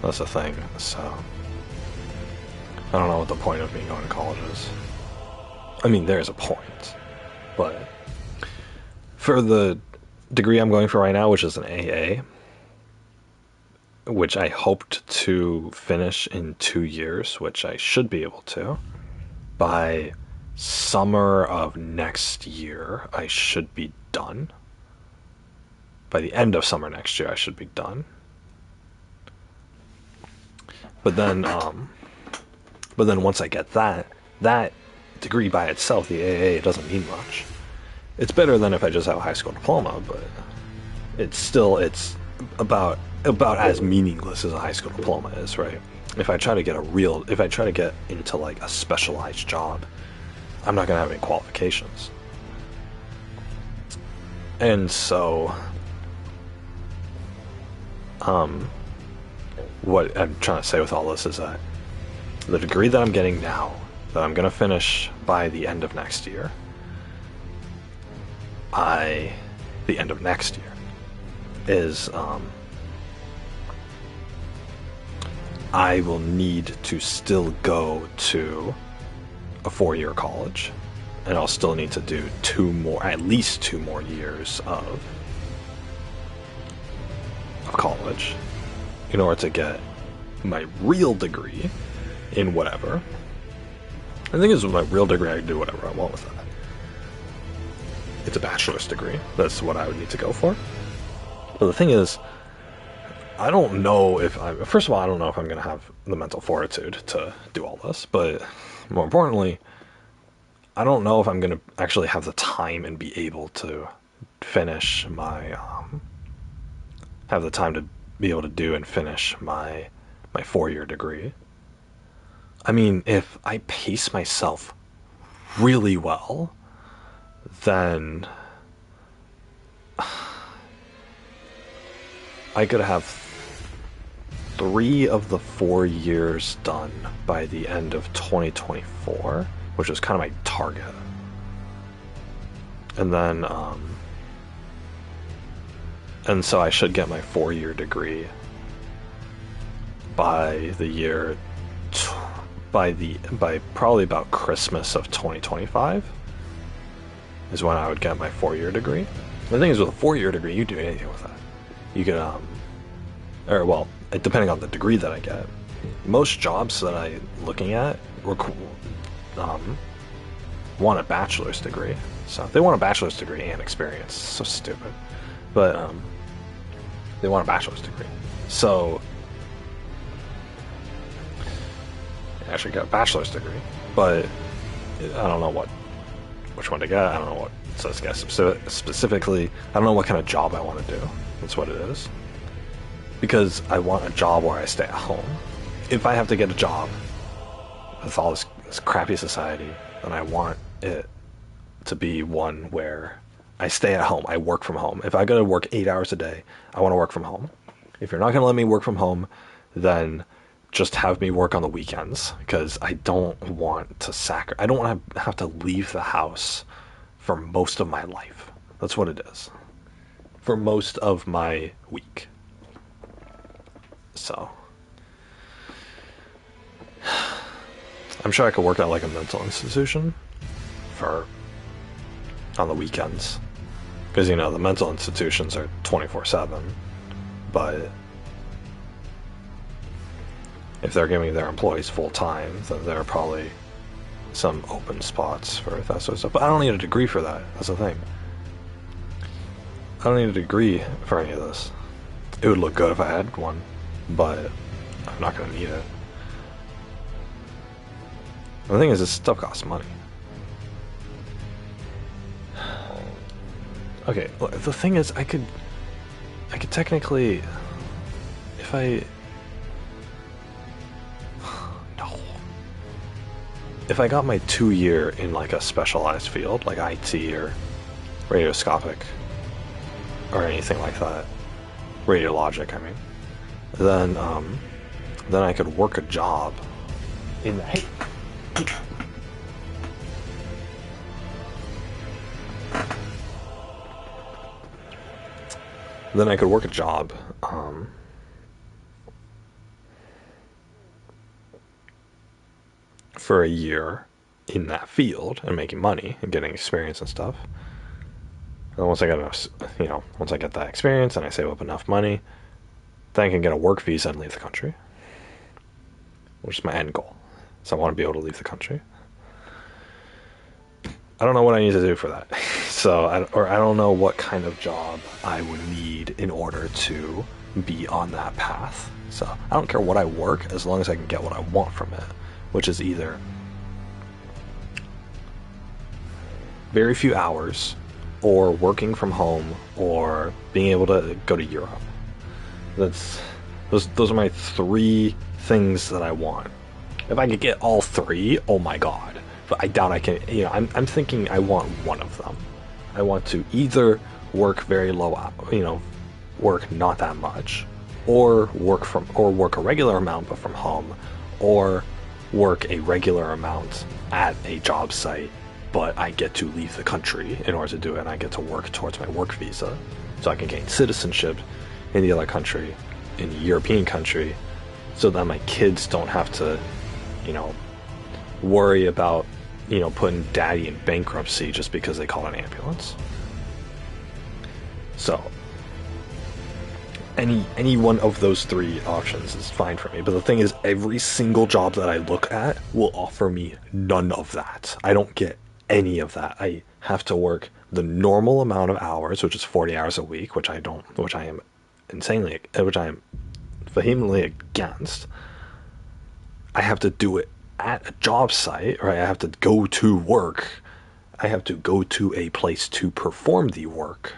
That's the thing, so I don't know what the point of me going to college is. I mean, there's a point, but for the degree I'm going for right now, which is an AA, which I hoped to finish in 2 years, which I should be able to, by summer of next year, I should be done. By the end of summer next year, I should be done. But then once I get that degree by itself, the AA, it doesn't mean much. It's better than if I just have a high school diploma, but it's about as meaningless as a high school diploma is, right? If I try to get into like a specialized job, I'm not gonna have any qualifications. And so, what I'm trying to say with all this is that the degree that I'm getting now, that I'm gonna finish by the end of next year, is I will need to still go to a 4-year college, and I'll still need to do at least two more years of college in order to get my real degree in whatever. The thing is, with my real degree, I can do whatever I want with that. It's a bachelor's degree. That's what I would need to go for. But the thing is, I don't know first of all, I don't know if I'm going to have the mental fortitude to do all this, but more importantly, I don't know if I'm going to actually have the time and be able to finish my, have the time to be able to do and finish my 4-year degree. I mean, if I pace myself really well, then I could have 3 of the 4 years done by the end of 2024, which is kind of my target. And then, and so I should get my 4-year degree by probably about Christmas of 2025 is when I would get my 4-year degree. The thing is, with a 4-year degree, you can do anything with that. You can, depending on the degree that I get, most jobs that I'm looking at want a bachelor's degree. So they want a bachelor's degree and experience. So stupid. But they want a bachelor's degree. So I actually got a bachelor's degree, but I don't know which one to get. I don't know what it says to get specifically. I don't know what kind of job I want to do. That's what it is. Because I want a job where I stay at home. If I have to get a job with all this crappy society, then I want it to be one where I stay at home. I work from home. If I gotta work 8 hours a day, I want to work from home. If you're not gonna let me work from home, then just have me work on the weekends, because I don't want to I don't want to have to leave the house for most of my life. That's what it is. For most of my week. So I'm sure I could work at like a mental institution on the weekends, because the mental institutions are 24/7, but if they're giving their employees full time, then there are probably some open spots for that sort of stuff. But I don't need a degree for that. That's the thing. I don't need a degree for any of this. It would look good if I had one, but I'm not going to need it. The thing is, this stuff costs money. Okay, the thing is, I could technically, if I... No. If I got my 2-year in like a specialized field, like IT or radioscopic, or anything like that, radiologic, I mean, then I could work a job in the... Hey! Then I could work a job, for a year in that field and making money and getting experience and stuff. And once I get enough, once I get that experience and I save up enough money, then I can get a work visa and leave the country, which is my end goal. So I want to be able to leave the country. I don't know what I need to do for that. So, I don't know what kind of job I would need in order to be on that path. So I don't care what I work as long as I can get what I want from it, which is either very few hours, or working from home, or being able to go to Europe. Those are my three things that I want. If I could get all three, oh my god. But I doubt I can. I'm thinking I want one of them. I want to either work very low, work not that much, or work a regular amount but from home, or work a regular amount at a job site, but I get to leave the country in order to do it, and I get to work towards my work visa, so I can gain citizenship in the other country, in the European country, so that my kids don't have to, worry about, putting daddy in bankruptcy just because they call an ambulance. So, any one of those three options is fine for me. But the thing is, every single job that I look at will offer me none of that. I don't get any of that. I have to work the normal amount of hours, which is 40 hours a week, which I am vehemently against. I have to do it at a job site, or I have to go to work. I have to go to a place to perform the work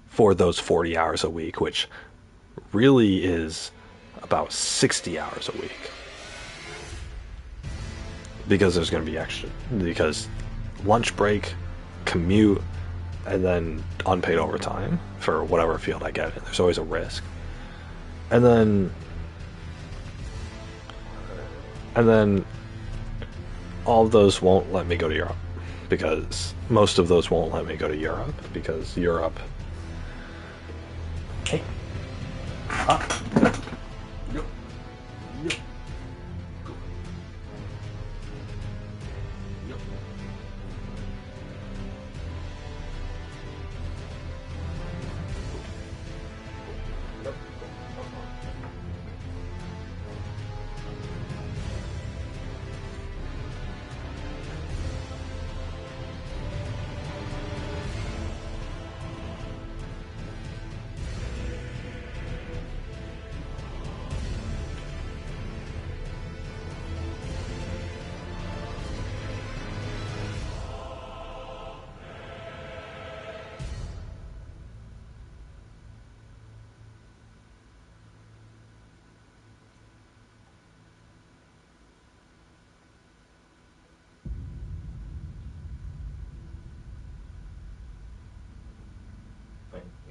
for those 40 hours a week, which really is about 60 hours a week. Because there's going to be because lunch break, commute, and then unpaid overtime for whatever field I get in. There's always a risk. And then all of those won't let me go to Europe, because most of those won't let me go to Europe, because Europe... Hey.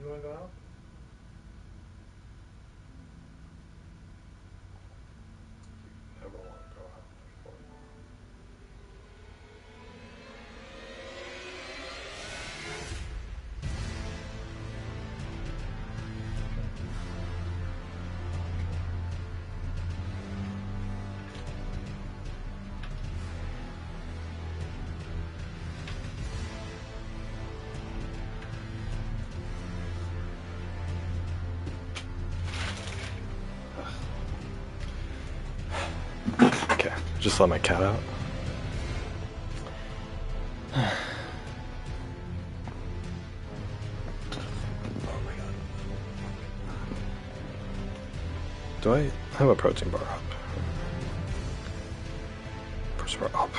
You want to go out? Never want to go out. Okay, just let my cat out. Do I have a protein bar up? Protein bar up.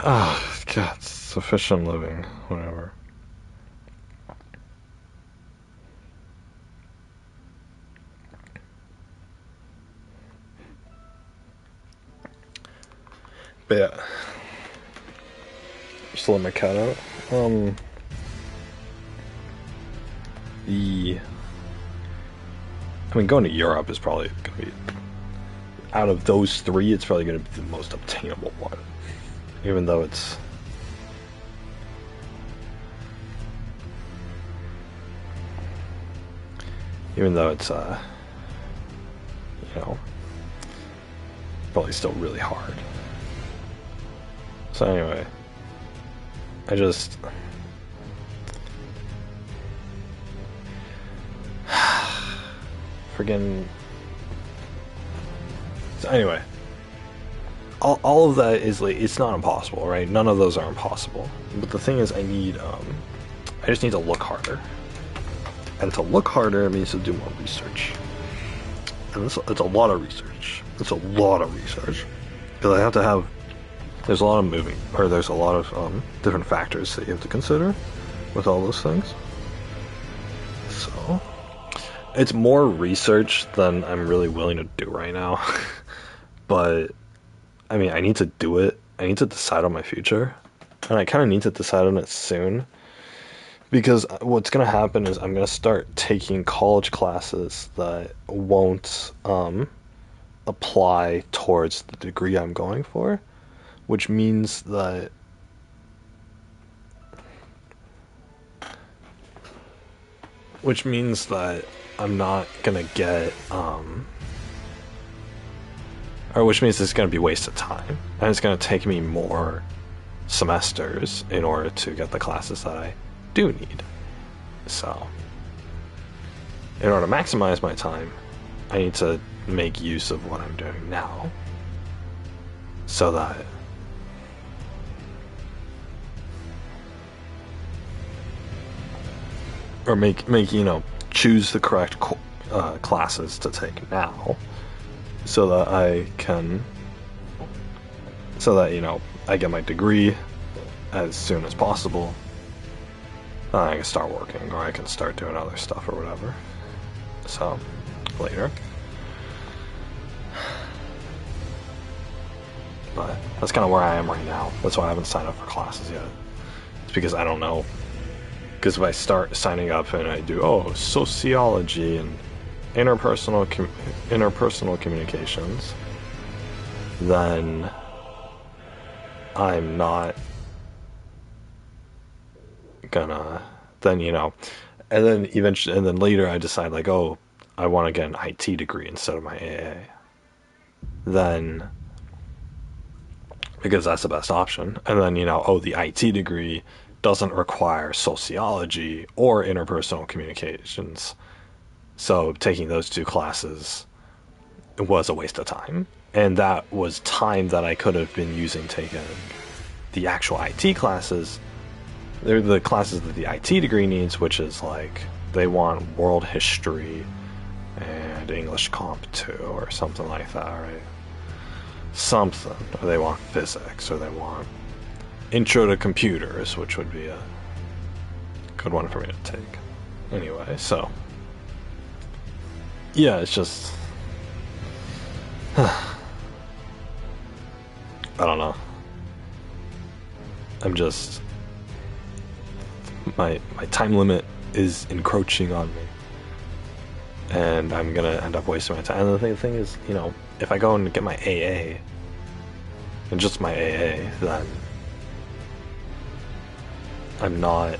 Oh, God, sufficient living, whatever. But yeah. Just let my cat out. I mean, going to Europe is probably going to be, out of those three, it's probably going to be the most obtainable one. Even though it's, you know, probably still really hard. So anyway, I just friggin'. So anyway, all of that is like, it's not impossible, right? None of those are impossible. But the thing is, I just need to look harder. And to look harder means to do more research. And it's a lot of research. It's a lot of research. Because I have to have, there's a lot of different factors that you have to consider with all those things. So, it's more research than I'm really willing to do right now. But, I mean, I need to do it. I need to decide on my future. And I kind of need to decide on it soon. Because what's going to happen is I'm going to start taking college classes that won't apply towards the degree I'm going for. Which means that I'm not going to get or which means it's going to be a waste of time, and it's going to take me more semesters in order to get the classes that I do need. So, in order to maximize my time, I need to make use of what I'm doing now, so that or make choose the correct classes to take now, so that I get my degree as soon as possible. I can start working, or I can start doing other stuff or whatever. So, later. But that's kind of where I am right now. That's why I haven't signed up for classes yet. It's because I don't know. Because if I start signing up and I do, sociology and interpersonal communications, then I'm not gonna, then, and then eventually, and then later I decide like, I want to get an IT degree instead of my AA. Then, because that's the best option. And then, the IT degree doesn't require sociology or interpersonal communications. So taking those two classes was a waste of time. And that was time that I could have been using taking the actual IT classes. They're the classes that the IT degree needs, which is like, they want world history and English Comp 2 or something like that, right? Something. Or they want physics, or they want Intro to Computers, which would be a good one for me to take. Anyway, so yeah, it's just I don't know. I'm just, my time limit is encroaching on me, and I'm gonna end up wasting my time. And the thing is, if I go and get my AA, and just my AA, then I'm not,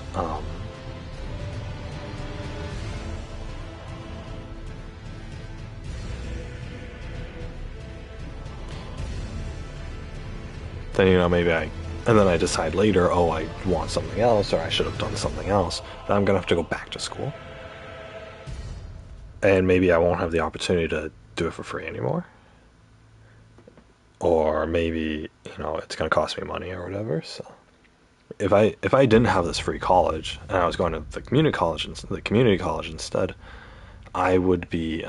then, maybe and then I decide later, I want something else, or I should have done something else, then I'm gonna have to go back to school. And maybe I won't have the opportunity to do it for free anymore. Or maybe, it's gonna cost me money or whatever, so. If I didn't have this free college and I was going to the community college instead, I would be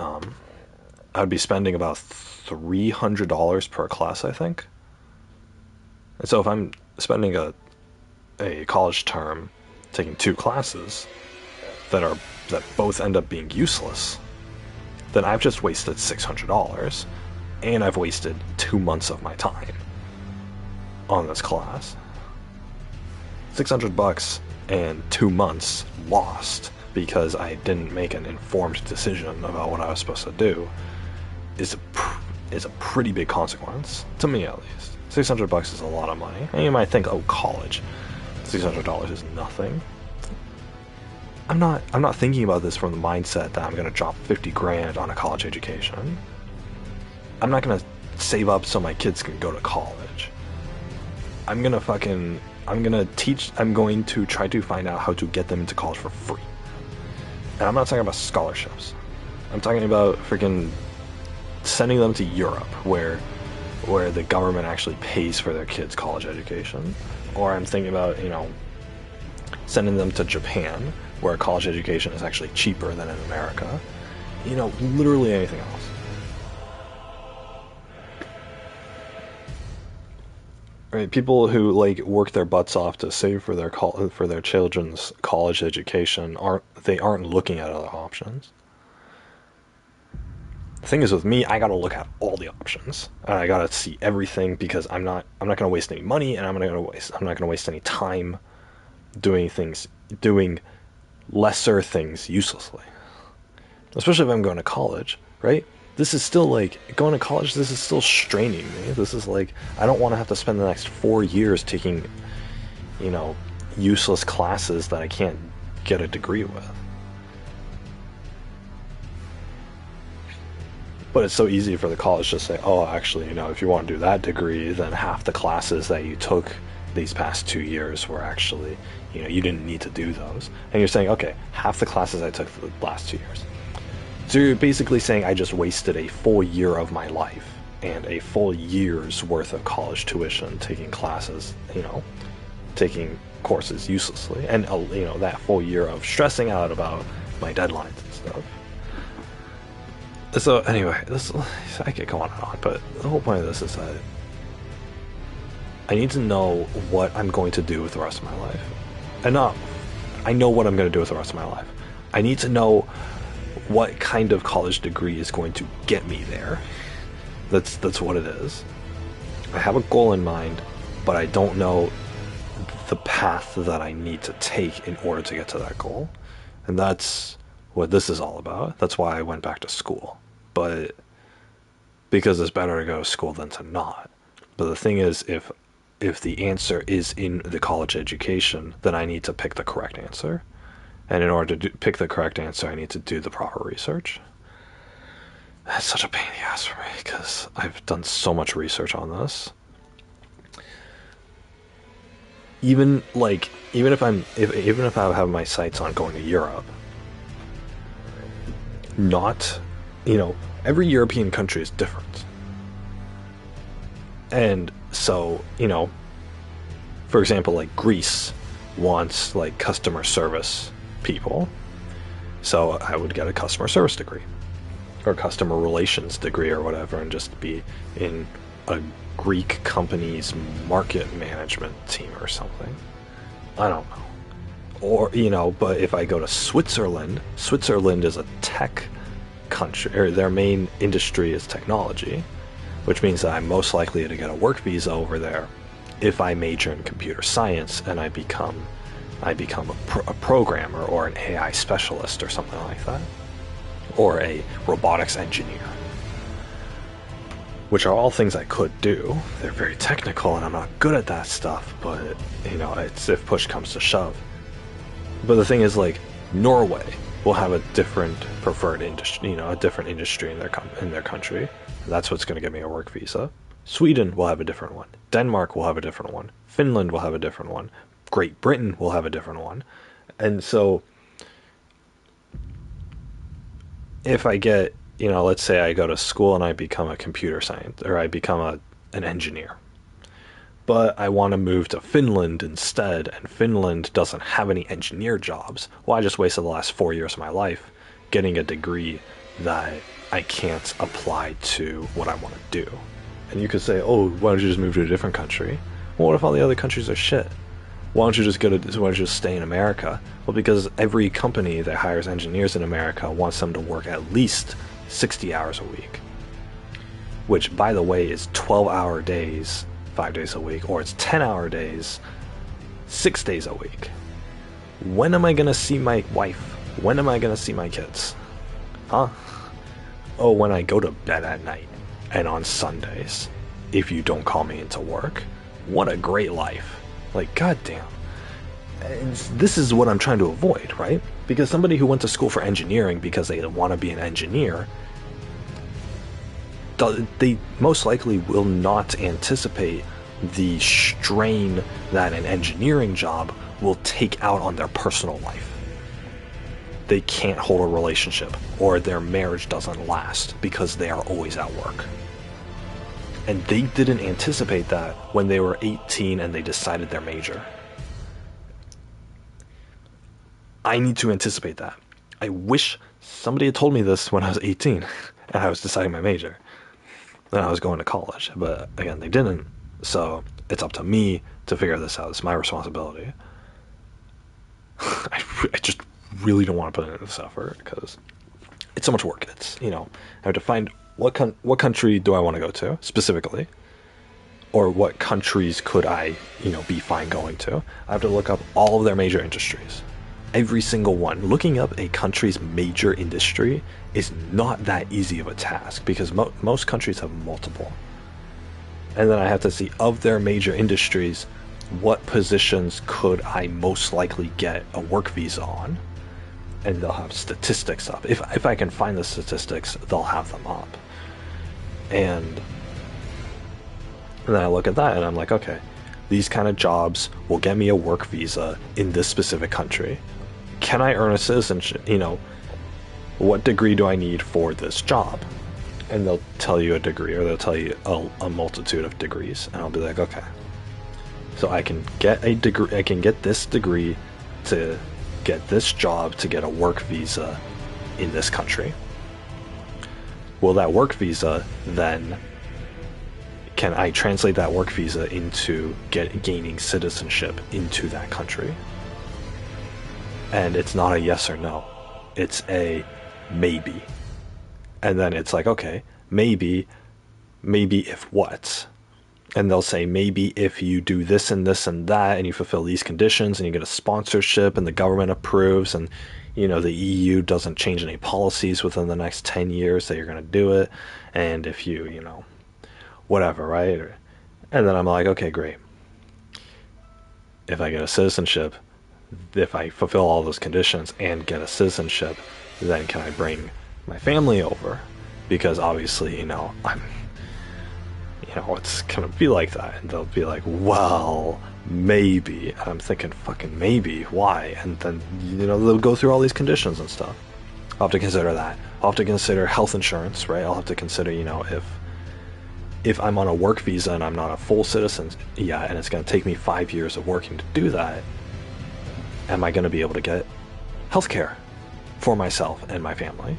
spending about $300 per class, I think. And so if I'm spending a college term taking two classes that both end up being useless, then I've just wasted $600, and I've wasted 2 months of my time. on this class. $600 and 2 months lost because I didn't make an informed decision about what I was supposed to do is a pretty big consequence, to me at least. $600 is a lot of money. And you might think, oh, college, $600 is nothing. I'm not thinking about this from the mindset that I'm gonna drop 50 grand on a college education. I'm not gonna save up so my kids can go to college. I'm going to try to find out how to get them into college for free. And I'm not talking about scholarships. I'm talking about freaking sending them to Europe, where the government actually pays for their kids' college education. Or I'm thinking about, sending them to Japan, where college education is actually cheaper than in America. Literally anything else. Right, people who work their butts off to save for their children's college education aren't looking at other options. The thing is with me, I gotta look at all the options, and I gotta see everything because I'm not gonna waste any money, and I'm not gonna waste any time doing lesser things uselessly. Especially if I'm going to college, right? This is still going to college, this is still straining me. This is I don't want to have to spend the next 4 years taking, useless classes that I can't get a degree with. But it's so easy for the college to say, oh, actually, if you want to do that degree, then half the classes that you took these past 2 years were actually, you didn't need to do those. And you're saying, okay, half the classes I took for the last 2 years. So you're basically saying I just wasted a full year of my life and a full year's worth of college tuition taking classes, taking courses uselessly, and that full year of stressing out about my deadlines and stuff. So anyway, I could go on and on, but the whole point of this is that I need to know what I'm going to do with the rest of my life. And I know what I'm going to do with the rest of my life. I need to know what kind of college degree is going to get me there. That's what it is. I have a goal in mind, but I don't know the path that I need to take in order to get to that goal. And that's what this is all about. That's why I went back to school. But because it's better to go to school than to not. But the thing is, if the answer is in the college education, then I need to pick the correct answer. And in order to pick the correct answer, I need to do the proper research. That's such a pain in the ass for me, because I've done so much research on this. Even if I have my sights on going to Europe, every European country is different. And so, for example, Greece wants customer service people, so I would get a customer service degree or customer relations degree or whatever, and just be in a Greek company's market management team or something. I don't know. Or but if I go to Switzerland is a tech country, or their main industry is technology, which means that I'm most likely to get a work visa over there if I major in computer science and I become a programmer or an AI specialist or something like that, or a robotics engineer, which are all things I could do. They're very technical and I'm not good at that stuff, but it's if push comes to shove. But the thing is, Norway will have a different preferred industry, a different industry in their country. That's what's going to get me a work visa. Sweden will have a different one. Denmark will have a different one. Finland will have a different one. Great Britain will have a different one. And so if I get, let's say I go to school and I become a computer scientist, or I become an engineer, but I want to move to Finland instead, and Finland doesn't have any engineer jobs, well, I just wasted the last 4 years of my life getting a degree that I can't apply to what I want to do. And you could say, oh, why don't you just move to a different country? Well, what if all the other countries are shit? Why don't you just stay in America? Well, because every company that hires engineers in America wants them to work at least 60 hours a week. Which, by the way, is 12-hour days 5 days a week, or it's 10-hour days 6 days a week. When am I gonna see my wife? When am I gonna see my kids? Huh? Oh, when I go to bed at night and on Sundays, if you don't call me into work. What a great life. Like, goddamn. And this is what I'm trying to avoid, right? Because somebody who went to school for engineering because they want to be an engineer, they most likely will not anticipate the strain that an engineering job will take out on their personal life. They can't hold a relationship, or their marriage doesn't last because they are always at work. And they didn't anticipate that when they were 18 and they decided their major. I need to anticipate that. I wish somebody had told me this when I was 18 and I was deciding my major and I was going to college. But again, they didn't. So it's up to me to figure this out. It's my responsibility. I just really don't want to put in this effort because it's so much work. It's, I have to find what country do I want to go to specifically, or what countries could I, be fine going to. I have to look up all of their major industries. Every single one. Looking up a country's major industry is not that easy of a task because most countries have multiple. And then I have to see, of their major industries, what positions could I most likely get a work visa on? And they'll have statistics up. If I can find the statistics, they'll have them up. And then I look at that and I'm like, okay, these kind of jobs will get me a work visa in this specific country. Can I earn a citizenship? What degree do I need for this job? And they'll tell you a degree, or they'll tell you a multitude of degrees. And I'll be like, okay. So I can get a degree, I can get this degree to get this job to get a work visa in this country. Will that work visa then, can I translate that work visa into gaining citizenship into that country? And it's not a yes or no. It's a maybe. And then it's like, okay, maybe if what? And they'll say, maybe if you do this and this and that, and you fulfill these conditions, and you get a sponsorship, and the government approves, and, the EU doesn't change any policies within the next 10 years that you're going to do it. And if you, whatever, right? And then I'm like, okay, great. If I get a citizenship, if I fulfill all those conditions and get a citizenship, then can I bring my family over? Because obviously, I'm, it's gonna be like that. And they'll be like, well, maybe. And I'm thinking, fucking maybe, why? And then, they'll go through all these conditions and stuff. I'll have to consider that. I'll have to consider health insurance, right? I'll have to consider, if I'm on a work visa and I'm not a full citizen, and it's gonna take me 5 years of working to do that, am I going to be able to get healthcare for myself and my family?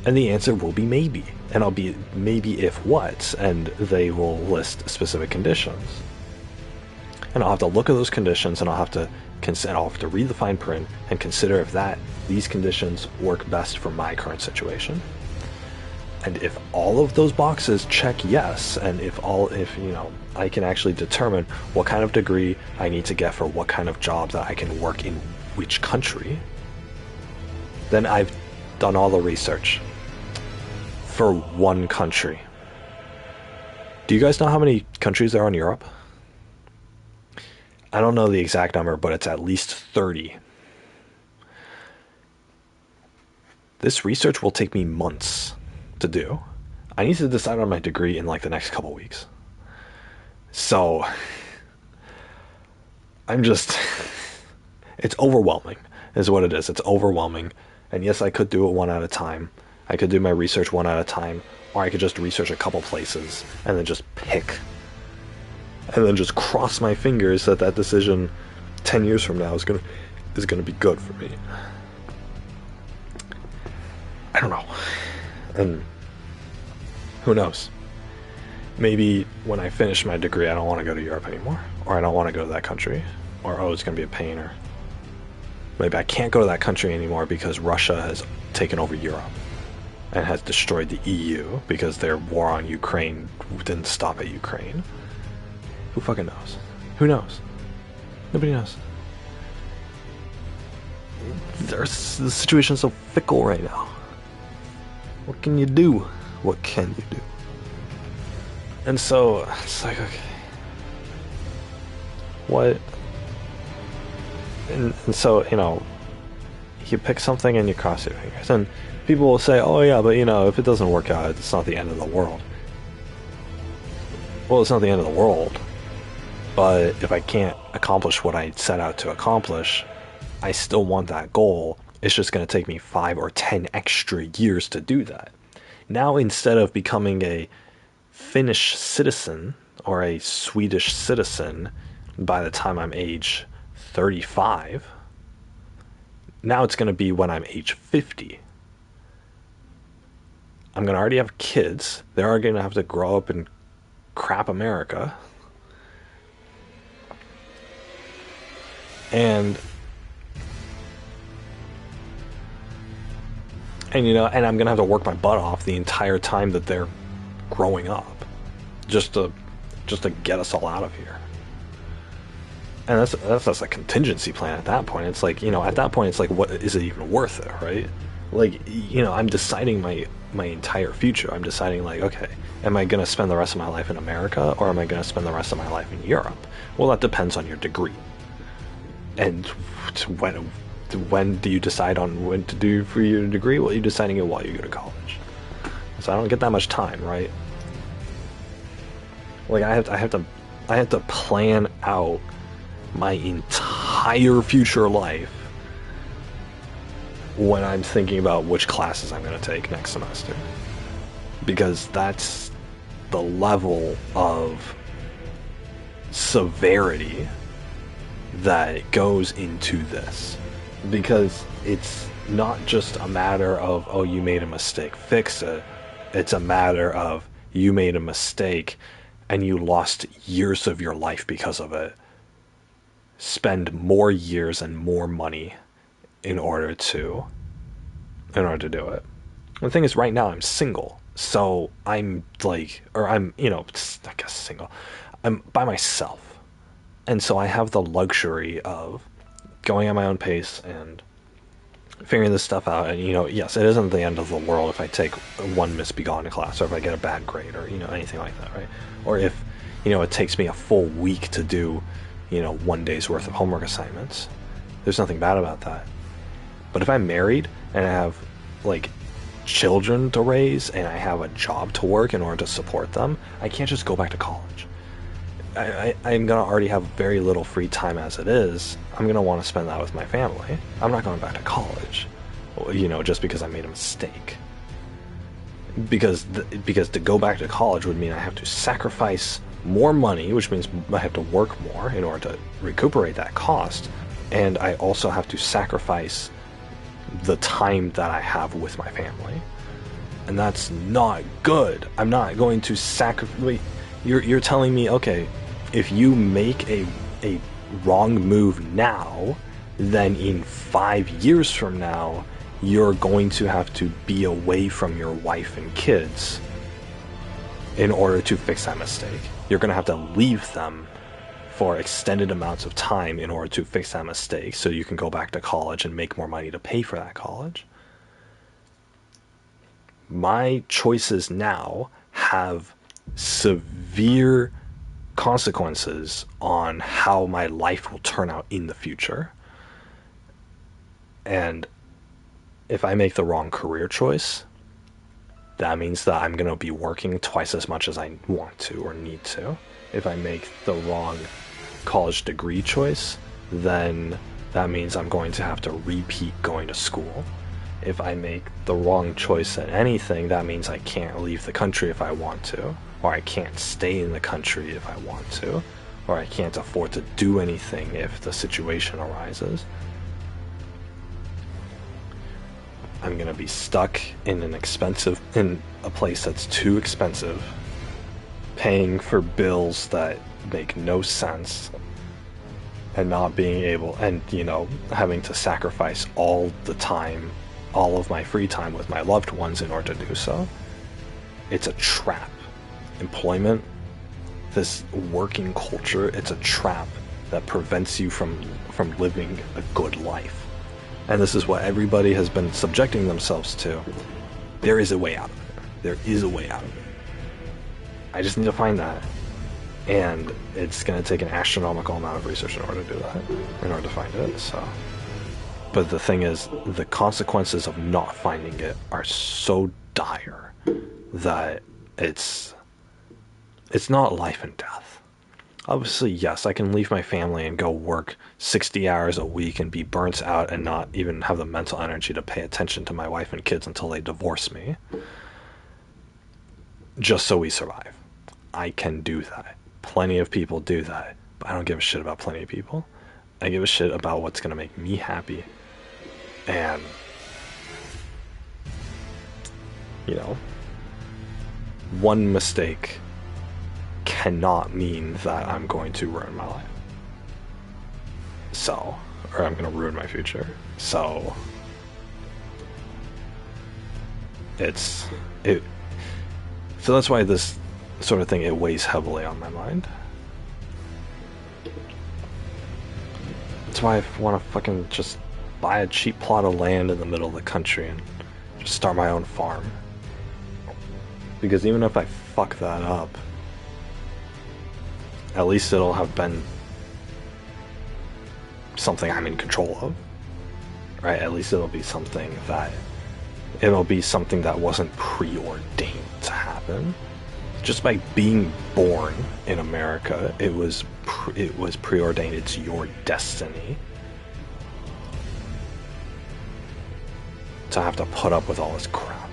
And the answer will be maybe. And I'll be maybe if what, and they will list specific conditions. And I'll have to look at those conditions, and I'll have to read the fine print and consider if these conditions work best for my current situation. And if all of those boxes check yes, and if I can actually determine what kind of degree I need to get for what kind of job that I can work in which country, then I've done all the research for one country. Do you guys know how many countries there are in Europe? I don't know the exact number, but it's at least 30. This research will take me months to do. I need to decide on my degree in like the next couple weeks. So it's overwhelming is what it is. It's overwhelming. And yes, I could do it one at a time. I could do my research one at a time, or I could just research a couple places and then just pick. And then just cross my fingers that decision 10 years from now is going to be good for me. I don't know. And who knows? Maybe when I finish my degree, I don't want to go to Europe anymore. Or I don't want to go to that country. Or, it's going to be a pain. Or maybe I can't go to that country anymore because Russia has taken over Europe. and has destroyed the EU because their war on Ukraine didn't stop at Ukraine. Who fucking knows? Who knows? Nobody knows. The situation's so fickle right now. What can you do? What can you do? And so, it's like, okay. What? And so, you know, you pick something and you cross your fingers. And people will say, oh yeah, but you know, if it doesn't work out, it's not the end of the world. Well, it's not the end of the world. But if I can't accomplish what I set out to accomplish, I still want that goal. It's just going to take me 5 or 10 extra years to do that. Now, instead of becoming a Finnish citizen or a Swedish citizen by the time I'm age 35, now it's going to be when I'm age 50. I'm going to already have kids. They're going to have to grow up in crap America. And you know, and I'm gonna have to work my butt off the entire time that they're growing up, just to get us all out of here. And that's just a contingency plan at that point. It's like, you know, at that point, it's like, what is it even worth it, right? Like, you know, I'm deciding my entire future. I'm deciding, like, okay, am I gonna spend the rest of my life in America, or am I gonna spend the rest of my life in Europe? Well, that depends on your degree. And when do you decide on when to do for your degree? Well, you're deciding it while you go to college. So I don't get that much time, right? Like I have to plan out my entire future life when I'm thinking about which classes I'm going to take next semester, because that's the level of severity that goes into this. Because it's not just a matter of, oh, you made a mistake, fix it. It's a matter of, you made a mistake and you lost years of your life because of it. Spend more years and more money in order to do it. The thing is, right now I'm single, so I'm like, or I'm, you know, I guess single. I'm by myself. And so I have the luxury of going at my own pace and figuring this stuff out. And, you know, yes, it isn't the end of the world if I take one misbegotten class, or if I get a bad grade, or, you know, anything like that, right? Or if, you know, it takes me a full week to do, you know, 1 day's worth of homework assignments. There's nothing bad about that. But if I'm married and I have, like, children to raise and I have a job to work in order to support them, I can't just go back to college. I'm going to already have very little free time as it is. I'm going to want to spend that with my family. I'm not going back to college, you know, just because I made a mistake. Because to go back to college would mean I have to sacrifice more money, which means I have to work more in order to recuperate that cost. And I also have to sacrifice the time that I have with my family. And that's not good. I'm not going to sacrifice. You're telling me, okay, if you make a wrong move now, then in 5 years from now, you're going to have to be away from your wife and kids in order to fix that mistake. You're going to have to leave them for extended amounts of time in order to fix that mistake so you can go back to college and make more money to pay for that college. My choices now have severe consequences on how my life will turn out in the future. And if I make the wrong career choice, that means that I'm going to be working twice as much as I want to or need to. If I make the wrong college degree choice, then that means I'm going to have to repeat going to school. If I make the wrong choice at anything, that means I can't leave the country if I want to, or I can't stay in the country if I want to, or I can't afford to do anything if the situation arises. I'm gonna be stuck in a place that's too expensive, paying for bills that make no sense, and not being able, and, you know, having to sacrifice all the time all of my free time with my loved ones in order to do so. It's a trap. Employment, this working culture, it's a trap that prevents you from living a good life. And this is what everybody has been subjecting themselves to. There is a way out of it. There is a way out of it. I just need to find that. And it's going to take an astronomical amount of research in order to do that, in order to find it, so. But the thing is, the consequences of not finding it are so dire that it's not life and death. Obviously, yes, I can leave my family and go work 60 hours a week and be burnt out and not even have the mental energy to pay attention to my wife and kids until they divorce me, just so we survive. I can do that. Plenty of people do that, but I don't give a shit about plenty of people. I give a shit about what's going to make me happy. And, you know, one mistake cannot mean that I'm going to ruin my life. So, or I'm going to ruin my future. So, so that's why this sort of thing, it weighs heavily on my mind. That's why I want to fucking just buy a cheap plot of land in the middle of the country and just start my own farm. Because even if I fuck that up, at least it'll have been something I'm in control of, right? At least it'll be something that wasn't preordained to happen. Just by being born in America, it was preordained. It's your destiny to have to put up with all this crap.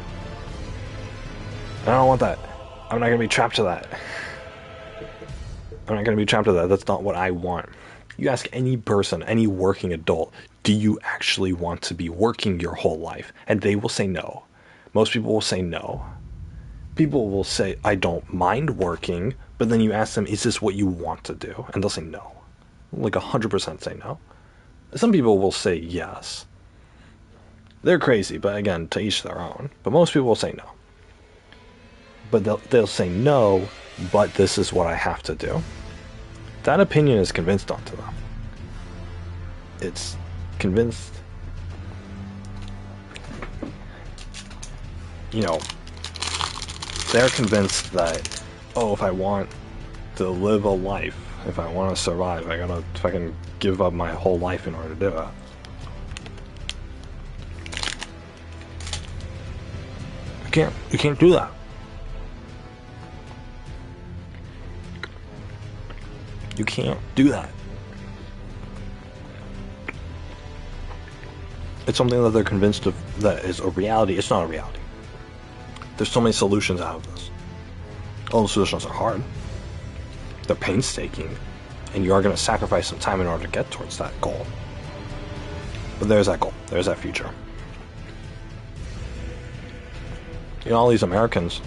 And I don't want that. I'm not gonna be trapped to that. That's not what I want. You ask any person, any working adult, do you actually want to be working your whole life? And they will say no. Most people will say no. People will say, I don't mind working, but then you ask them, is this what you want to do? And they'll say no. Like 100% say no. Some people will say yes. They're crazy, but again, to each their own. But most people will say no. But they'll say no, but this is what I have to do. That opinion is convinced onto them. It's convinced, you know, they're convinced that, oh, if I want to live a life, if I want to survive, I gotta fucking give up my whole life in order to do it. You can't do that. You can't do that. It's something that they're convinced of that is a reality. It's not a reality. There's so many solutions out of this. All the solutions are hard. They're painstaking. And you are going to sacrifice some time in order to get towards that goal. But there's that goal. There's that future. You know, all these Americans,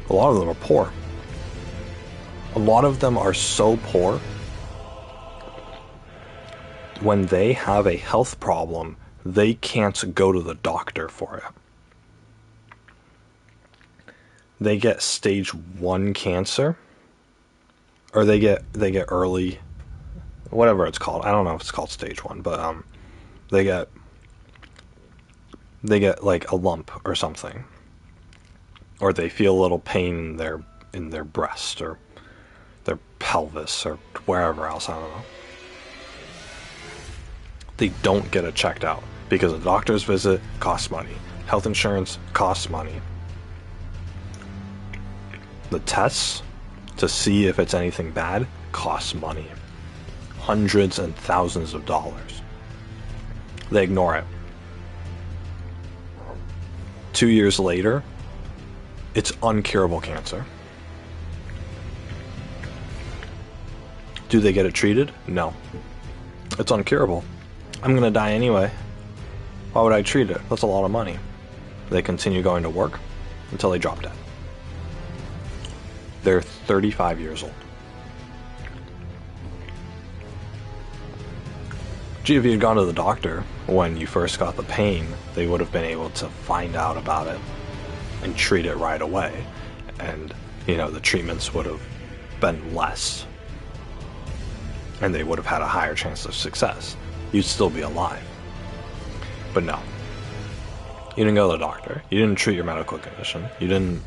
a lot of them are poor. A lot of them are so poor, when they have a health problem, they can't go to the doctor for it. They get stage 1 cancer, or they get early, whatever it's called. I don't know if it's called stage 1, but they get like a lump or something, or they feel a little pain in their breast or their pelvis or wherever else, I don't know. They don't get it checked out because a doctor's visit costs money. Health insurance costs money. The tests to see if it's anything bad costs money. Hundreds and thousands of dollars. They ignore it. 2 years later, it's uncurable cancer. Do they get it treated? No. It's uncurable. I'm gonna die anyway. Why would I treat it? That's a lot of money. They continue going to work until they drop dead. They're 35 years old. Gee, if you had gone to the doctor when you first got the pain, they would have been able to find out about it and treat it right away. And, you know, the treatments would have been less. And they would have had a higher chance of success. You'd still be alive. But no. You didn't go to the doctor. You didn't treat your medical condition. You didn't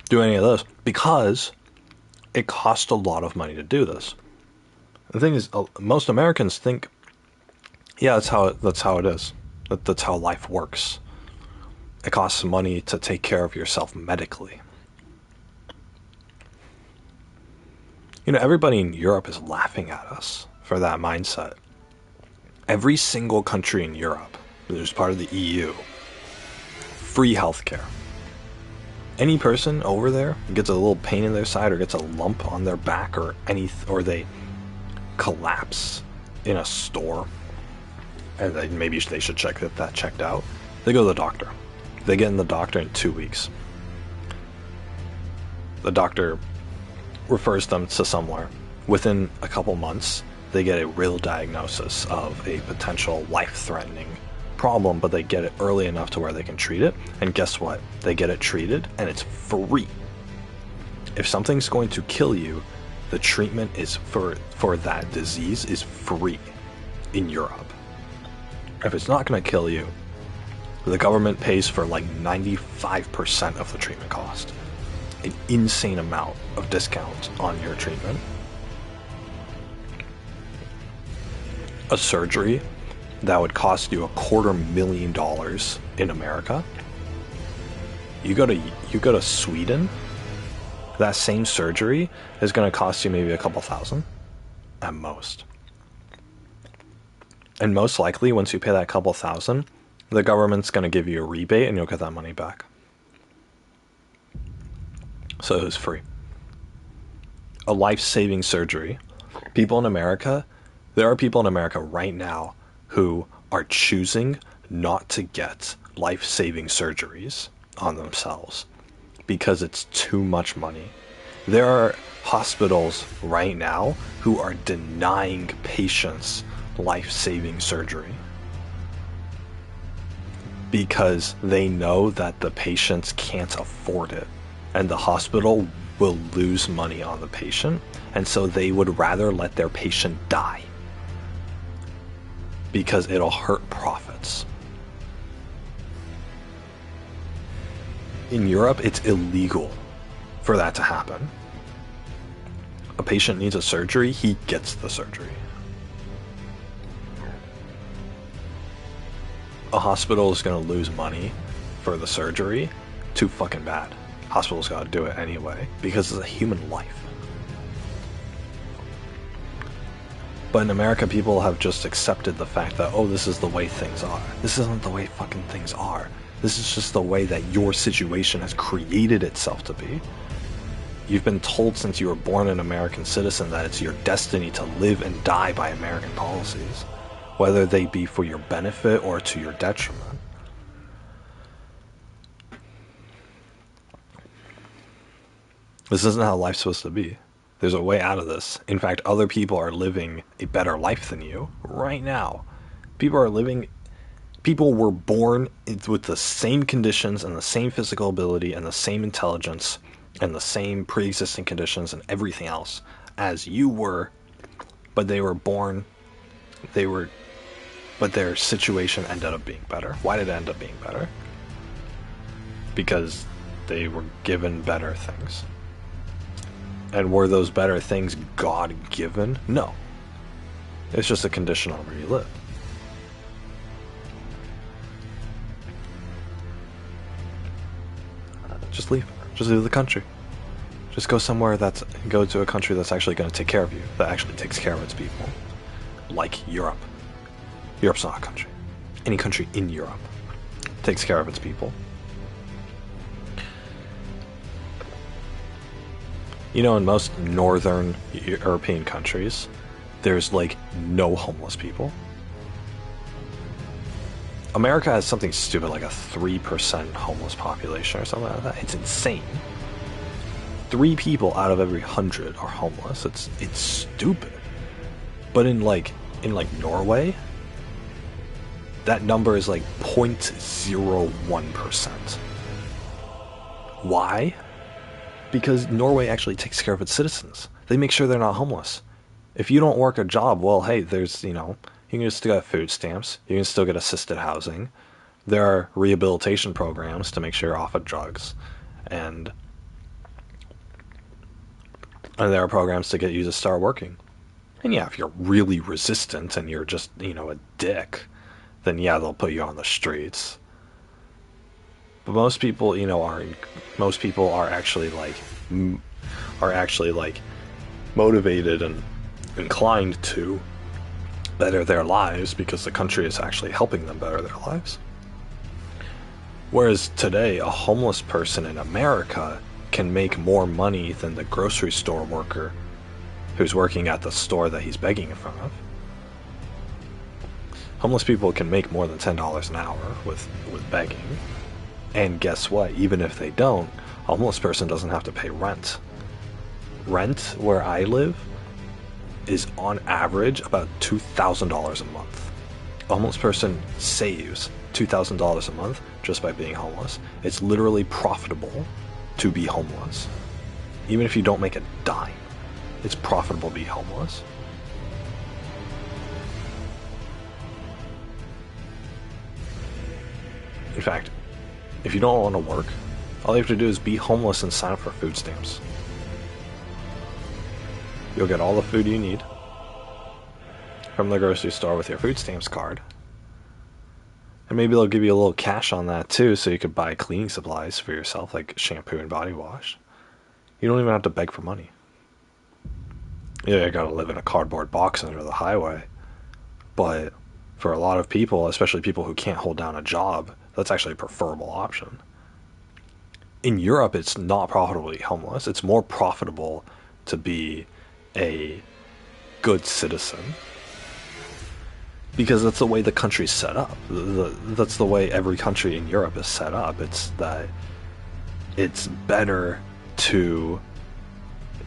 do any of this because it cost a lot of money to do this. The thing is, most Americans think, yeah, that's how it is. That's how life works. It costs money to take care of yourself medically. You know, everybody in Europe is laughing at us for that mindset. Every single country in Europe that is part of the EU, free healthcare. Any person over there gets a little pain in their side or gets a lump on their back or they collapse in a store, and maybe they should check that checked out. They go to the doctor. They get in the doctor in 2 weeks. The doctor refers them to somewhere. Within a couple months, they get a real diagnosis of a potential life-threatening problem, but they get it early enough to where they can treat it. And guess what? They get it treated, and it's free. If something's going to kill you, the treatment is for that disease is free in Europe. If it's not going to kill you, the government pays for like 95% of the treatment cost. An insane amount of discount on your treatment. A surgery that would cost you $250,000 in America. You go to Sweden, that same surgery is going to cost you maybe a couple thousand at most. And most likely, once you pay that couple thousand, the government's going to give you a rebate and you'll get that money back. So it was free. A life-saving surgery. People in America, there are people in America right now who are choosing not to get life-saving surgeries on themselves because it's too much money. There are hospitals right now who are denying patients life-saving surgery because they know that the patients can't afford it and the hospital will lose money on the patient, and so they would rather let their patient die because it'll hurt profits. In Europe, it's illegal for that to happen. A patient needs a surgery, he gets the surgery. A hospital is going to lose money for the surgery, too fucking bad. Hospital's got to do it anyway, because it's a human life. But in America, people have just accepted the fact that, oh, this is the way things are. This isn't the way fucking things are. This is just the way that your situation has created itself to be. You've been told since you were born an American citizen that it's your destiny to live and die by American policies, whether they be for your benefit or to your detriment. This isn't how life's supposed to be. There's a way out of this. In fact, other people are living a better life than you right now. People were born with the same conditions and the same physical ability and the same intelligence and the same pre-existing conditions and everything else as you were, but they were born, but their situation ended up being better. Why did it end up being better? Because they were given better things. And were those better things God-given? No. It's just a condition on where you live. Just leave. Just leave the country. Just go to a country that's actually going to take care of you, that actually takes care of its people. Like Europe. Europe's not a country. Any country in Europe takes care of its people. You know, in most northern European countries, there's like no homeless people. America has something stupid like a 3% homeless population or something like that. It's insane. 3 people out of every 100 are homeless. It's stupid. But in like In like Norway, that number is like 0.01%. Why? Because Norway actually takes care of its citizens. They make sure they're not homeless. If you don't work a job, well, hey, there's, you can still get food stamps. You can still get assisted housing. There are rehabilitation programs to make sure you're off of drugs. And there are programs to get you to start working. And yeah, if you're really resistant and you're just, a dick, then yeah, they'll put you on the streets. But most people, are actually like motivated and inclined to better their lives because the country is actually helping them better their lives. Whereas today, a homeless person in America can make more money than the grocery store worker who's working at the store that he's begging in front of. Homeless people can make more than $10 an hour with begging. And guess what? Even if they don't, a homeless person doesn't have to pay rent. Rent, where I live, is on average about $2,000 a month. A homeless person saves $2,000 a month just by being homeless. It's literally profitable to be homeless. Even if you don't make a dime, it's profitable to be homeless. In fact, if you don't want to work, all you have to do is be homeless and sign up for food stamps. You'll get all the food you need from the grocery store with your food stamps card. And maybe they'll give you a little cash on that too, so you could buy cleaning supplies for yourself, like shampoo and body wash. You don't even have to beg for money. Yeah, you gotta live in a cardboard box under the highway. But for a lot of people, especially people who can't hold down a job, that's actually a preferable option. In Europe, it's not profitable to be homeless. It's more profitable to be a good citizen. Because that's the way the country's set up. That's the way every country in Europe is set up. It's that it's better to...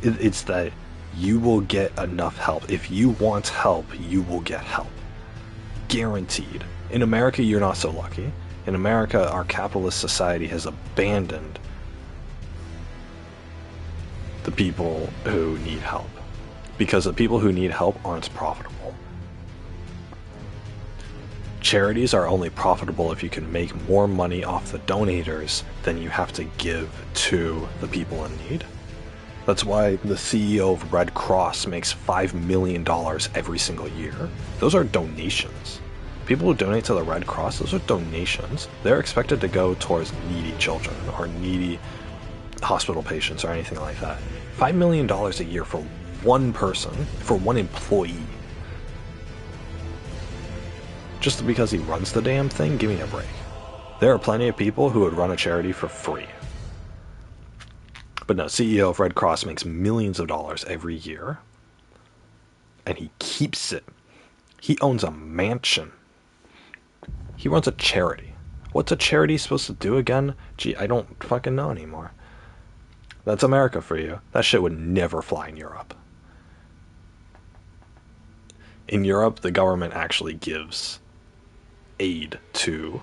It's that you will get enough help. If you want help, you will get help. Guaranteed. In America, you're not so lucky. In America, our capitalist society has abandoned the people who need help. Because the people who need help aren't profitable. Charities are only profitable if you can make more money off the donators than you have to give to the people in need. That's why the CEO of Red Cross makes $5 million every single year. Those are donations. People who donate to the Red Cross, those are donations. They're expected to go towards needy children or needy hospital patients or anything like that. $5 million a year for one person, for one employee. Just because he runs the damn thing? Give me a break. There are plenty of people who would run a charity for free. But no, CEO of Red Cross makes millions of dollars every year. And he keeps it. He owns a mansion. He runs a charity. What's a charity supposed to do again? Gee, I don't fucking know anymore. That's America for you. That shit would never fly in Europe. In Europe, the government actually gives aid to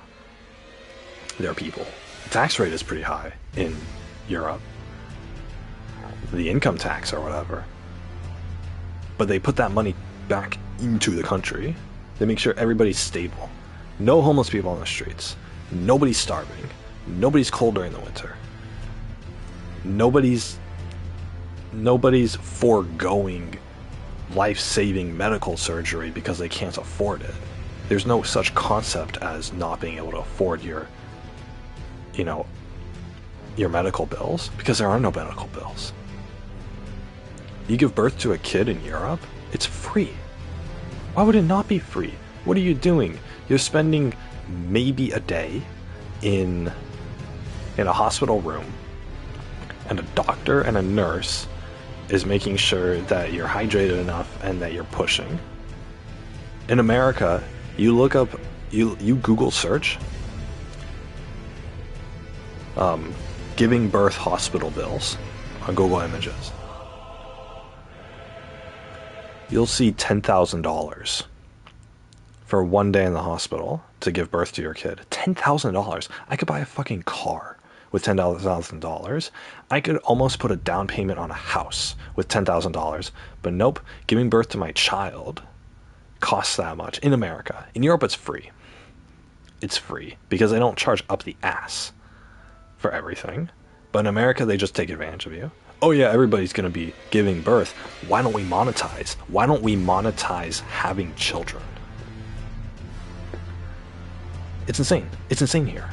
their people. The tax rate is pretty high in Europe. The income tax or whatever. But they put that money back into the country. They make sure everybody's stable. No homeless people on the streets. Nobody's starving. Nobody's cold during the winter. Nobody's foregoing life-saving medical surgery because they can't afford it. There's no such concept as not being able to afford your medical bills, because there are no medical bills. You give birth to a kid in Europe, it's free. Why would it not be free? What are you doing? You're spending maybe a day in a hospital room, and a doctor and a nurse is making sure that you're hydrated enough and that you're pushing. In America, you look up, you Google search giving birth hospital bills on Google Images. You'll see $10,000 for 1 day in the hospital to give birth to your kid. $10,000. I could buy a fucking car with $10,000. I could almost put a down payment on a house with $10,000. But nope, giving birth to my child costs that much in America. In Europe, it's free. It's free because they don't charge up the ass for everything. But in America, they just take advantage of you. Oh yeah, everybody's going to be giving birth. Why don't we monetize? Why don't we monetize having children? It's insane. It's insane here.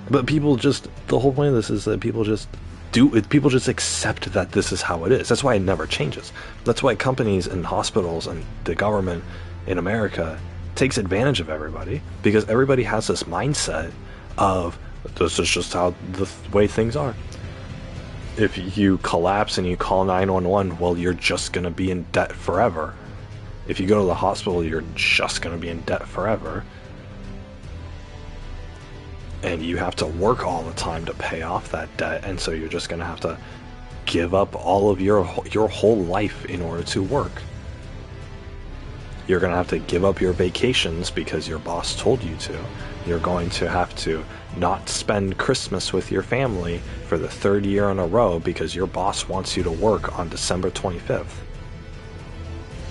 But people just, the whole point of this is that people just do it. People just accept that this is how it is. That's why it never changes. That's why companies and hospitals and the government in America takes advantage of everybody, because everybody has this mindset of this is just how the way things are. If you collapse and you call 911, well, you're just going to be in debt forever. If you go to the hospital, you're just going to be in debt forever. And you have to work all the time to pay off that debt, and so you're just going to have to give up all of your whole life in order to work. You're going to have to give up your vacations because your boss told you to. You're going to have to not spend Christmas with your family for the 3rd year in a row because your boss wants you to work on December 25th.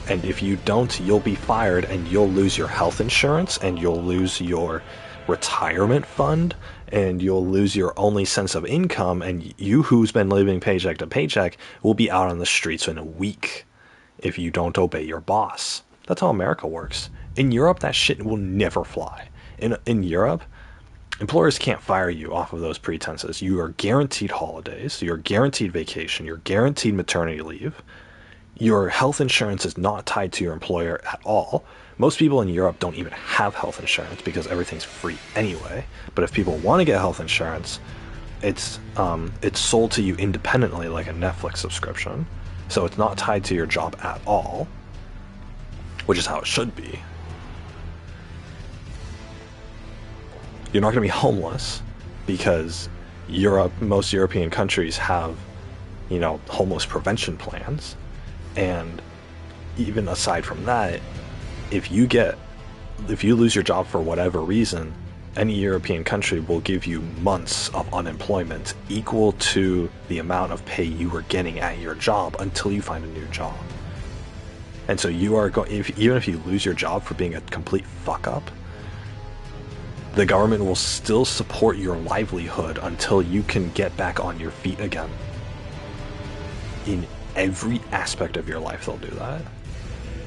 And if you don't, you'll be fired, and you'll lose your health insurance, and you'll lose your retirement fund, and you'll lose your only sense of income, and you, who's been living paycheck to paycheck, will be out on the streets in a week if you don't obey your boss. That's how America works. In Europe, that shit will never fly. In Europe, employers can't fire you off of those pretenses. You are guaranteed holidays, you're guaranteed vacation, you're guaranteed maternity leave. Your health insurance is not tied to your employer at all. Most people in Europe don't even have health insurance because everything's free anyway. But if people want to get health insurance, it's sold to you independently like a Netflix subscription. So it's not tied to your job at all, which is how it should be. You're not going to be homeless because most European countries have, homeless prevention plans. And even aside from that, if you lose your job for whatever reason, any European country will give you months of unemployment equal to the amount of pay you were getting at your job until you find a new job. And so you are even if you lose your job for being a complete fuck up, the government will still support your livelihood until you can get back on your feet again. In every aspect of your life, they'll do that.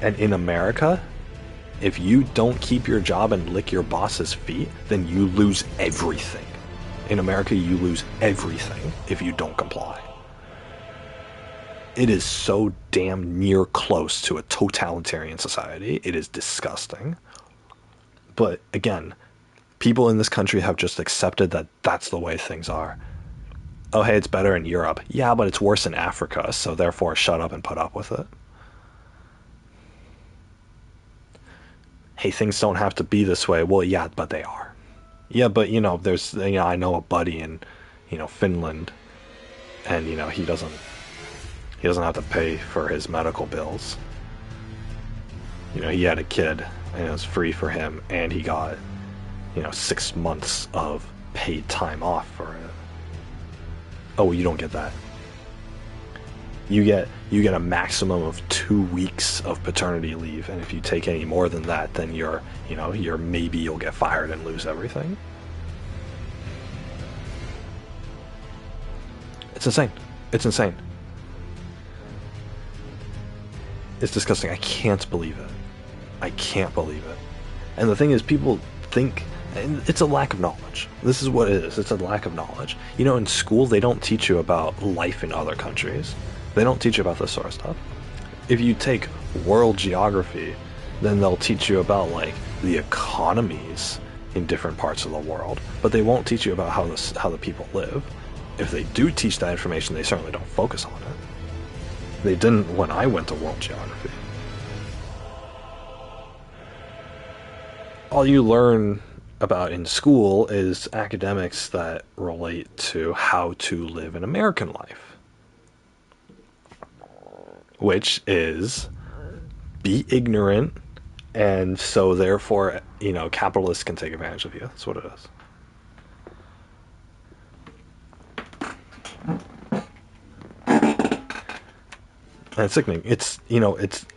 And in America, if you don't keep your job and lick your boss's feet, then you lose everything. In America, you lose everything if you don't comply. It is so damn near close to a totalitarian society. It is disgusting. But again, people in this country have just accepted that that's the way things are. Oh, hey, it's better in Europe. Yeah, but it's worse in Africa, so therefore shut up and put up with it. Hey, things don't have to be this way. Well, yeah, but they are. Yeah, but, there's, I know a buddy in, Finland, and, he doesn't have to pay for his medical bills. He had a kid, and it was free for him, and he got, 6 months of paid time off for it. Oh, you don't get that. You get a maximum of 2 weeks of paternity leave, and if you take any more than that, then maybe you'll get fired and lose everything. It's insane. It's insane. It's disgusting. I can't believe it. I can't believe it. And the thing is, people think it's a lack of knowledge. This is what it is. It's a lack of knowledge. In school, they don't teach you about life in other countries. They don't teach you about this sort of stuff. If you take world geography, then they'll teach you about, the economies in different parts of the world, but they won't teach you about how the people live. If they do teach that information, they certainly don't focus on it. They didn't when I went to world geography. All you learn about in school is academics that relate to how to live an American life, which is be ignorant And so therefore, capitalists can take advantage of you. That's what it is. And it's sickening. It's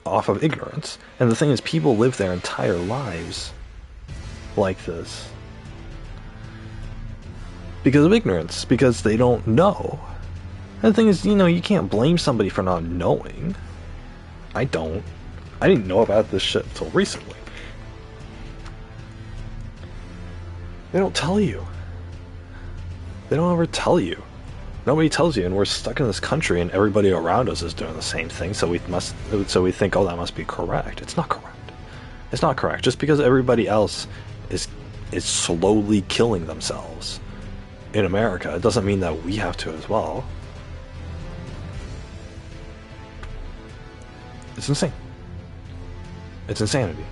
off of ignorance. And the thing is, people live their entire lives like this because of ignorance, because they don't know. And the thing is, you can't blame somebody for not knowing. I didn't know about this shit until recently. They don't tell you. They don't ever tell you. Nobody tells you, and we're stuck in this country, and everybody around us is doing the same thing. So we think, oh, that must be correct. It's not correct. It's not correct. Just because everybody else is slowly killing themselves in America, it doesn't mean that we have to as well. It's insane. It's insanity.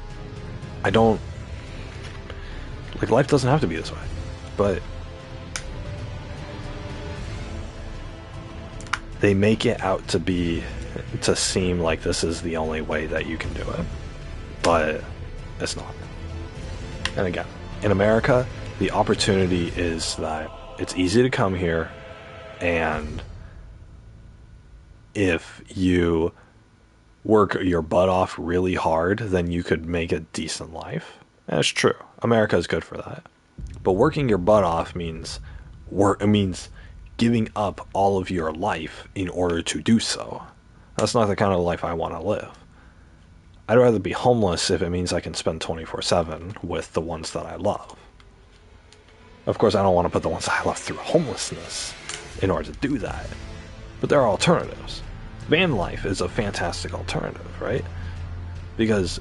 Life doesn't have to be this way, but they make it out to seem like this is the only way that you can do it, but it's not. And again, in America, the opportunity is that it's easy to come here, and if you work your butt off really hard, then you could make a decent life. And it's true. America is good for that. But working your butt off means giving up all of your life in order to do so. That's not the kind of life I want to live. I'd rather be homeless if it means I can spend 24/7 with the ones that I love. Of course, I don't want to put the ones I love through homelessness in order to do that. But there are alternatives. Van life is a fantastic alternative, right? Because,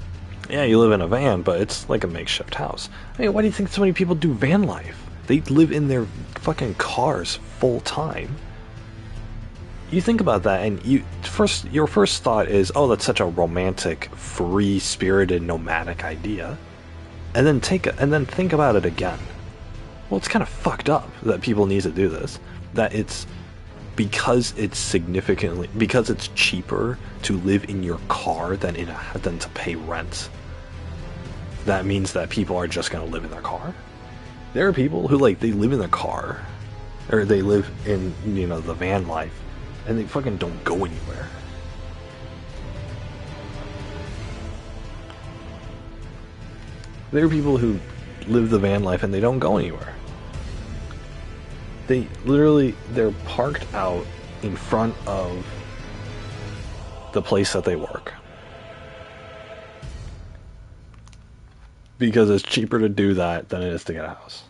yeah, you live in a van, but it's like a makeshift house. I mean, why do you think so many people do van life? They live in their fucking cars full time. You think about that, and your first thought is, oh, that's such a romantic, free-spirited, nomadic idea. And then think about it again. Well, it's kind of fucked up that people need to do this. That it's because it's cheaper to live in your car than to pay rent. That means that people are just going to live in their car. There are people who they live in their car, or they live in the van life, and they fucking don't go anywhere. There are people who live the van life and they don't go anywhere. They're parked out in front of the place that they work. Because it's cheaper to do that than it is to get a house.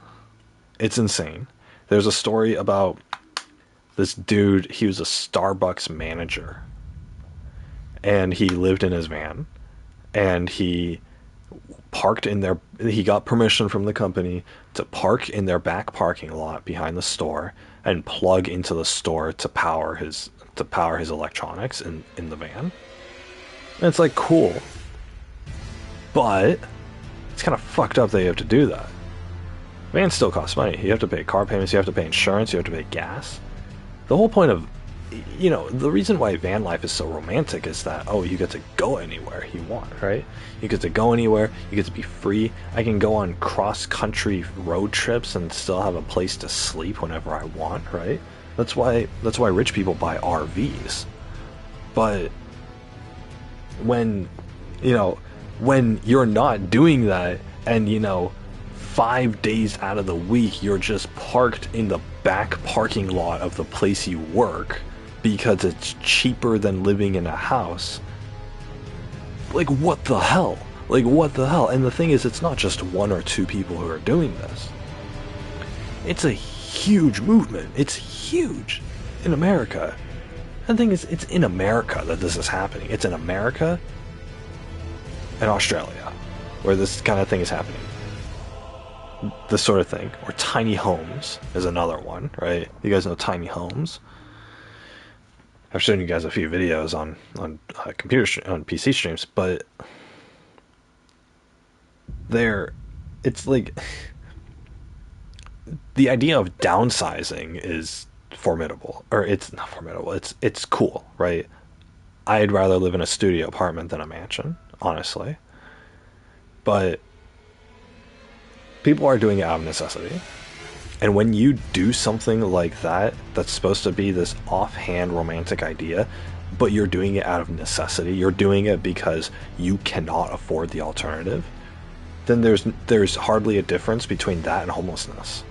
It's insane. There's a story about this dude. He was a Starbucks manager. And he lived in his van. And he got permission from the company to park in their back parking lot behind the store and plug into the store to power his electronics in the van. And it's cool. But it's kind of fucked up that you have to do that. Vans still cost money. You have to pay car payments, you have to pay insurance, you have to pay gas. The whole point of the reason why van life is so romantic is that, oh, you get to go anywhere you want, right? You get to go anywhere, you get to be free. I can go on cross-country road trips and still have a place to sleep whenever I want, right? That's why rich people buy RVs. But when you're not doing that, and 5 days out of the week you're just parked in the back parking lot of the place you work because it's cheaper than living in a house. What the hell? What the hell? And the thing is, it's not just one or two people who are doing this. It's a huge movement. It's huge in America. And the thing is, it's in America that this is happening. It's in America and Australia where this kind of thing is happening. This sort of thing. Or tiny homes is another one, right? You guys know tiny homes? I've shown you guys a few videos on on PC streams, but it's the idea of downsizing is formidable, or it's not formidable. It's cool, right? I'd rather live in a studio apartment than a mansion, honestly. But people are doing it out of necessity. And when you do something like that, that's supposed to be this offhand romantic idea, but you're doing it out of necessity, you're doing it because you cannot afford the alternative, then there's hardly a difference between that and homelessness.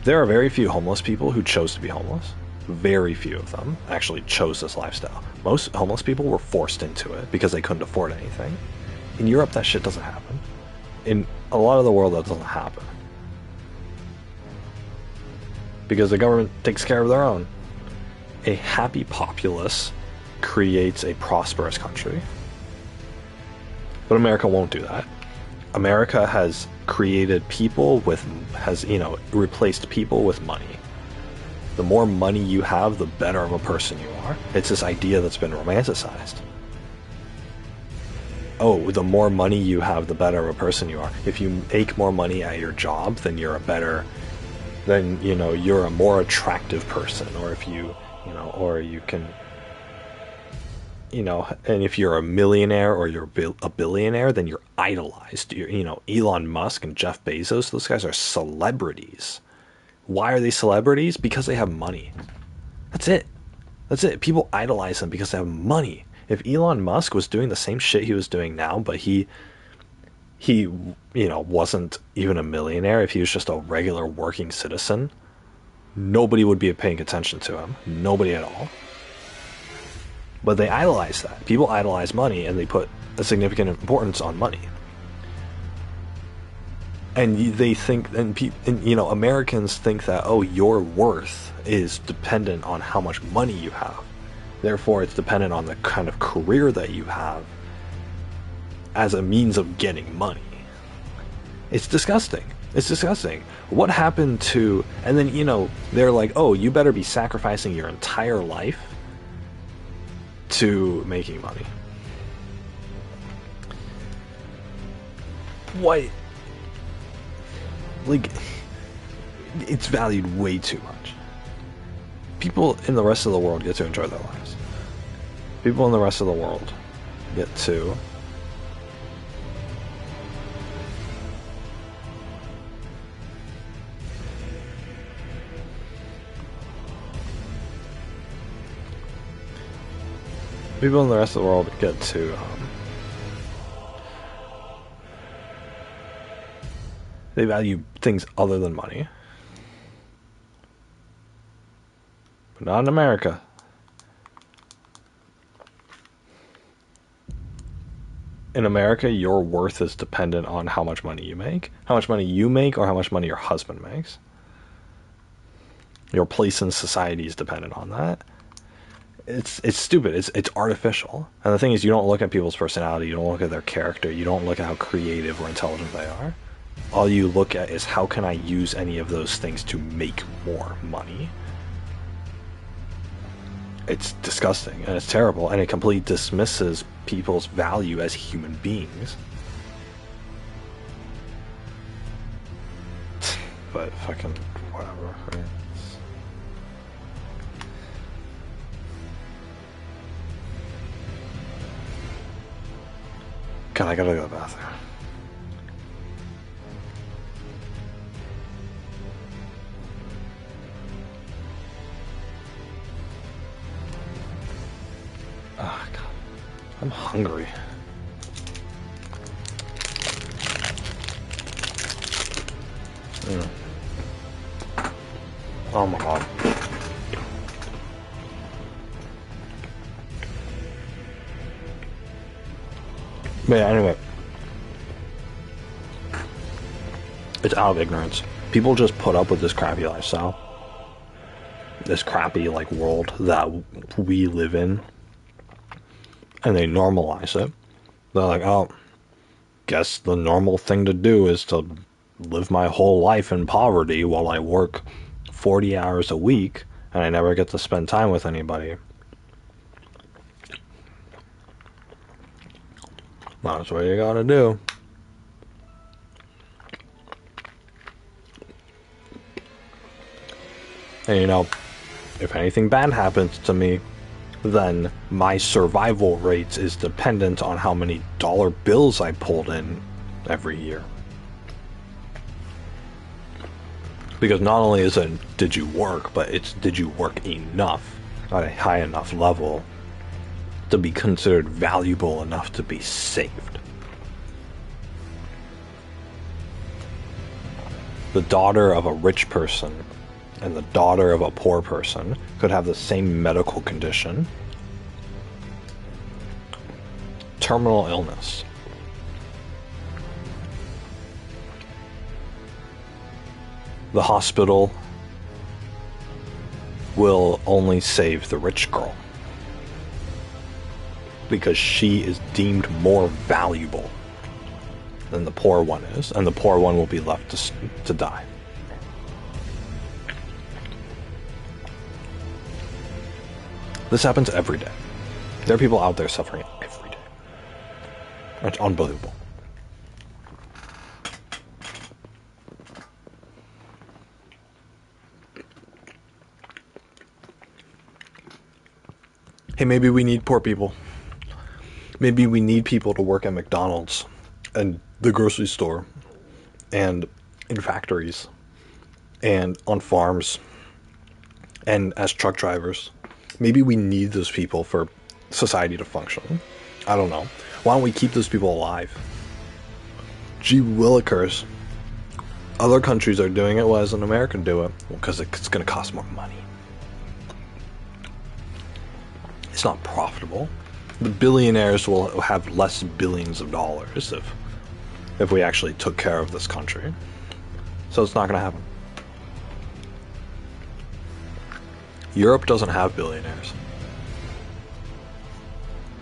There are very few homeless people who chose to be homeless. Very few of them actually chose this lifestyle. Most homeless people were forced into it because they couldn't afford anything. In Europe, that shit doesn't happen. In a lot of the world, that doesn't happen. Because the government takes care of their own. A happy populace creates a prosperous country. But America won't do that. America has created people with, replaced people with money. The more money you have, the better of a person you are. It's this idea that's been romanticized. Oh, the more money you have, the better of a person you are. If you make more money at your job, then you're a more attractive person. Or if you can, and if you're a millionaire or you're a billionaire, then you're idolized. Elon Musk and Jeff Bezos, those guys are celebrities. Why are they celebrities? Because they have money. That's it. People idolize them because they have money. If Elon Musk was doing the same shit he was doing now, but he wasn't even a millionaire, if he was just a regular working citizen, nobody would be paying attention to him. Nobody at all. But they idolize that. People idolize money, and they put a significant importance on money. And they think, Americans think that, oh, your worth is dependent on how much money you have. Therefore, it's dependent on the kind of career that you have as a means of getting money. It's disgusting. What happened to... And then, they're like, oh, you better be sacrificing your entire life to making money. What? Like, it's valued way too much. People in the rest of the world get to enjoy their lives. People in the rest of the world get to they value things other than money. But not in America. In America, your worth is dependent on how much money you make. How much money you make, or how much money your husband makes. Your place in society is dependent on that. It's stupid. It's artificial. And the thing is, you don't look at people's personality, you don't look at their character, you don't look at how creative or intelligent they are. All you look at is, how can I use any of those things to make more money? It's disgusting, and it's terrible, and it completely dismisses people's value as human beings. But fucking whatever, right? God, I gotta go to the bathroom. Oh, God. I'm hungry. Oh my God. But yeah, anyway. It's out of ignorance. People just put up with this crappy lifestyle. This crappy, world that we live in. And they normalize it. They're like, oh, guess the normal thing to do is to live my whole life in poverty while I work 40 hours a week and I never get to spend time with anybody. That's what you gotta do. And if anything bad happens to me, then my survival rate is dependent on how many dollar bills I pulled in every year. Because not only is it did you work, but it's did you work enough at a high enough level to be considered valuable enough to be saved. The daughter of a rich person and the daughter of a poor person could have the same medical condition, terminal illness. The hospital will only save the rich girl because she is deemed more valuable than the poor one is, and the poor one will be left to die. This happens every day. There are people out there suffering every day. It's unbelievable. Hey, maybe we need poor people. Maybe we need people to work at McDonald's and the grocery store and in factories and on farms and as truck drivers. Maybe we need those people for society to function. I don't know. Why don't we keep those people alive? Gee willikers. Other countries are doing it. Why doesn't America do it? Well, because it's going to cost more money. It's not profitable. The billionaires will have less billions of dollars if we actually took care of this country. So it's not going to happen. Europe doesn't have billionaires.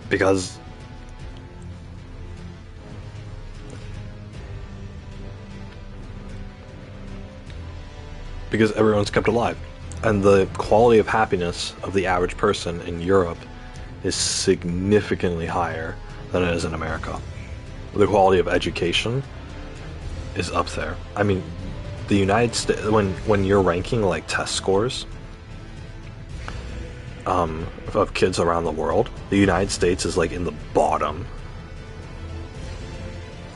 Because everyone's kept alive. And the quality of happiness of the average person in Europe is significantly higher than it is in America. The quality of education is up there. I mean, the United States, when you're ranking like test scores of kids around the world, the United States is like in the bottom.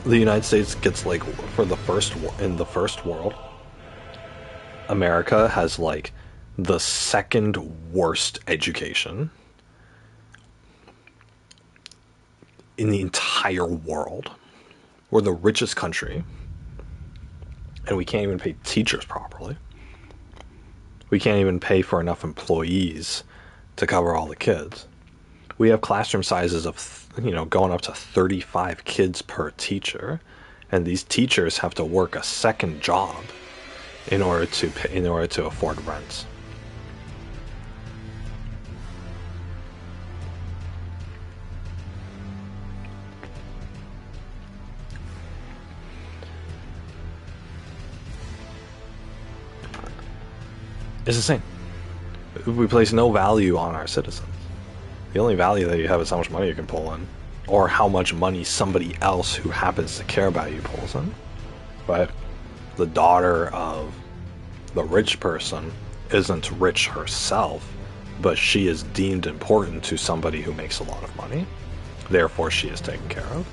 The United States gets like in the first world. America has like the second worst education in the entire world. We're the richest country, and we can't even pay teachers properly. We can't even pay for enough employees to cover all the kids. We have classroom sizes of, going up to 35 kids per teacher, and these teachers have to work a second job in order to afford rent. It's insane. We place no value on our citizens. The only value that you have is how much money you can pull in, or how much money somebody else who happens to care about you pulls in. But the daughter of the rich person isn't rich herself, but she is deemed important to somebody who makes a lot of money. Therefore, she is taken care of.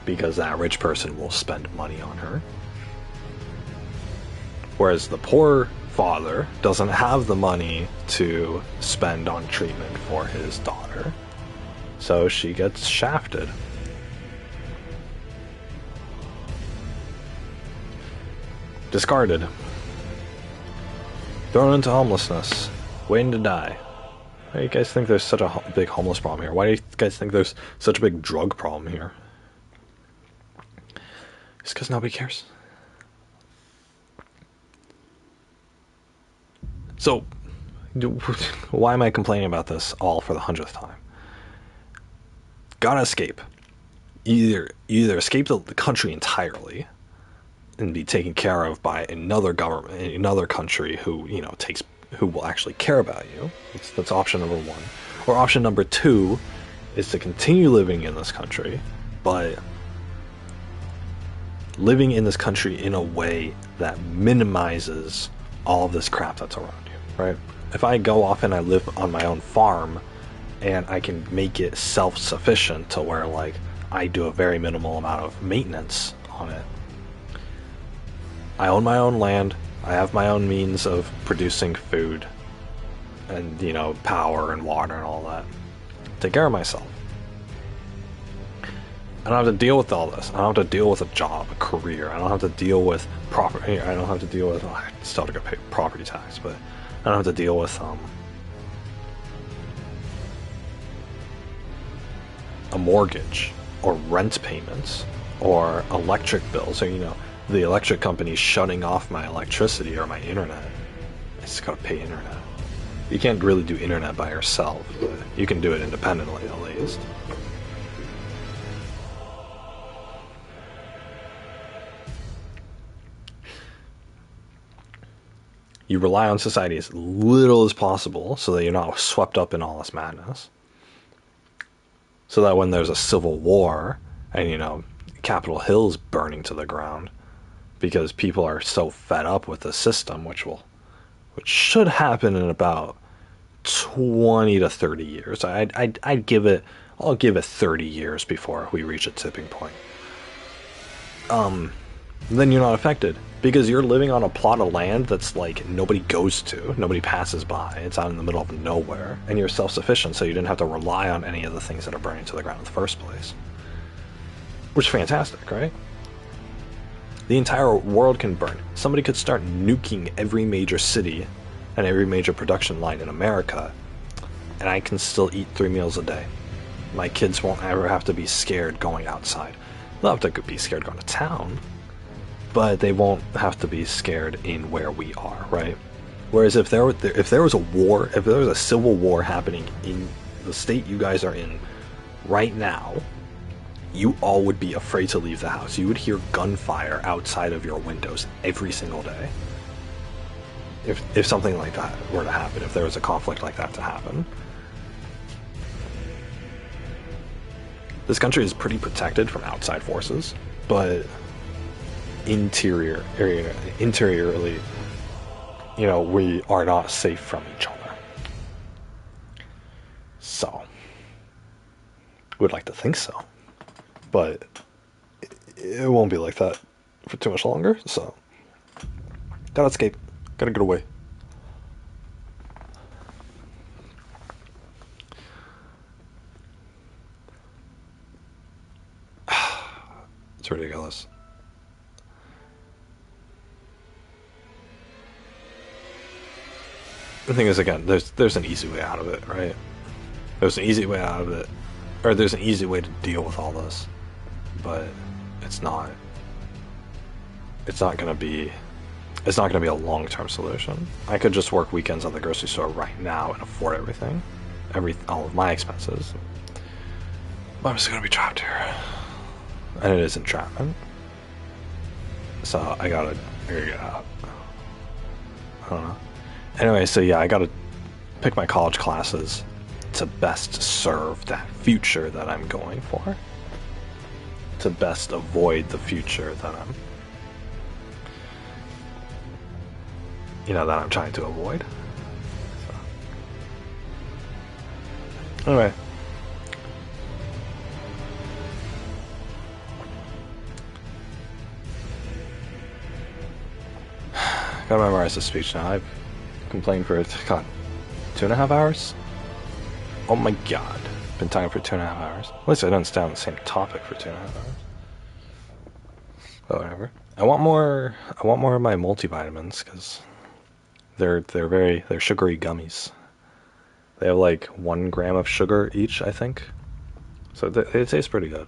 Because that rich person will spend money on her. Whereas the poor father doesn't have the money to spend on treatment for his daughter. So she gets shafted. Discarded. Thrown into homelessness. Waiting to die. Why do you guys think there's such a big homeless problem here? Why do you guys think there's such a big drug problem here? It's because nobody cares. So, why am I complaining about this all for the 100th time? Gotta escape. Either escape the country entirely and be taken care of by another government, another country who will actually care about you. That's option number one. Or option number two is to continue living in this country, but living in this country in a way that minimizes all of this crap that's around you, right? if I go off and I live on my own farm, and I can make it self-sufficient to where, like, I do a very minimal amount of maintenance on it. I own my own land. I have my own means of producing food and, you know, power and water and all that. Take care of myself. I don't have to deal with all this. I don't have to deal with a job, a career. I don't have to deal with property. I don't have to deal with. I still have to pay property tax, but I don't have to deal with a mortgage or rent payments or electric bills, or, you know, the electric company shutting off my electricity or my internet. I just gotta pay internet. You can't really do internet by yourself, but you can do it independently at least. You rely on society as little as possible so that you're not swept up in all this madness. So that when there's a civil war and, you know, Capitol Hill's burning to the ground because people are so fed up with the system, which should happen in about 20 to 30 years. I'll give it 30 years before we reach a tipping point. Then you're not affected because you're living on a plot of land that's like nobody goes to, nobody passes by. It's out in the middle of nowhere, and you're self-sufficient, so you didn't have to rely on any of the things that are burning to the ground in the first place. Which is fantastic, right? The entire world can burn. Somebody could start nuking every major city and every major production line in America, and I can still eat 3 meals a day. My kids won't ever have to be scared going outside. They'll have to be scared going to town, but they won't have to be scared in where we are, right? Whereas if there was a war, if there was a civil war happening in the state you guys are in right now, you all would be afraid to leave the house. You would hear gunfire outside of your windows every single day. If something like that were to happen, if there was a conflict like that to happen. This country is pretty protected from outside forces, but interiorly, you know, we are not safe from each other. So, would like to think so, but it won't be like that for too much longer. So, gotta escape, gotta get away. It's ridiculous. The thing is, again, there's an easy way out of it, right? There's an easy way out of it, or there's an easy way to deal with all this, but it's not gonna be a long-term solution. I could just work weekends at the grocery store right now and afford everything, all of my expenses. But I'm just gonna be trapped here, and it is entrapment. So I gotta figure it out. I don't know. Anyway, so yeah, I gotta pick my college classes to best serve that future that I'm going for. To best avoid the future that I'm trying to avoid. So. Anyway. Gotta memorize the speech now. I've complained for, God, 2.5 hours? Oh my God. Been talking for 2.5 hours. At least I don't stay on the same topic for 2.5 hours. But whatever. I want more of my multivitamins, because they're sugary gummies. They have like 1 gram of sugar each, I think. So they taste pretty good.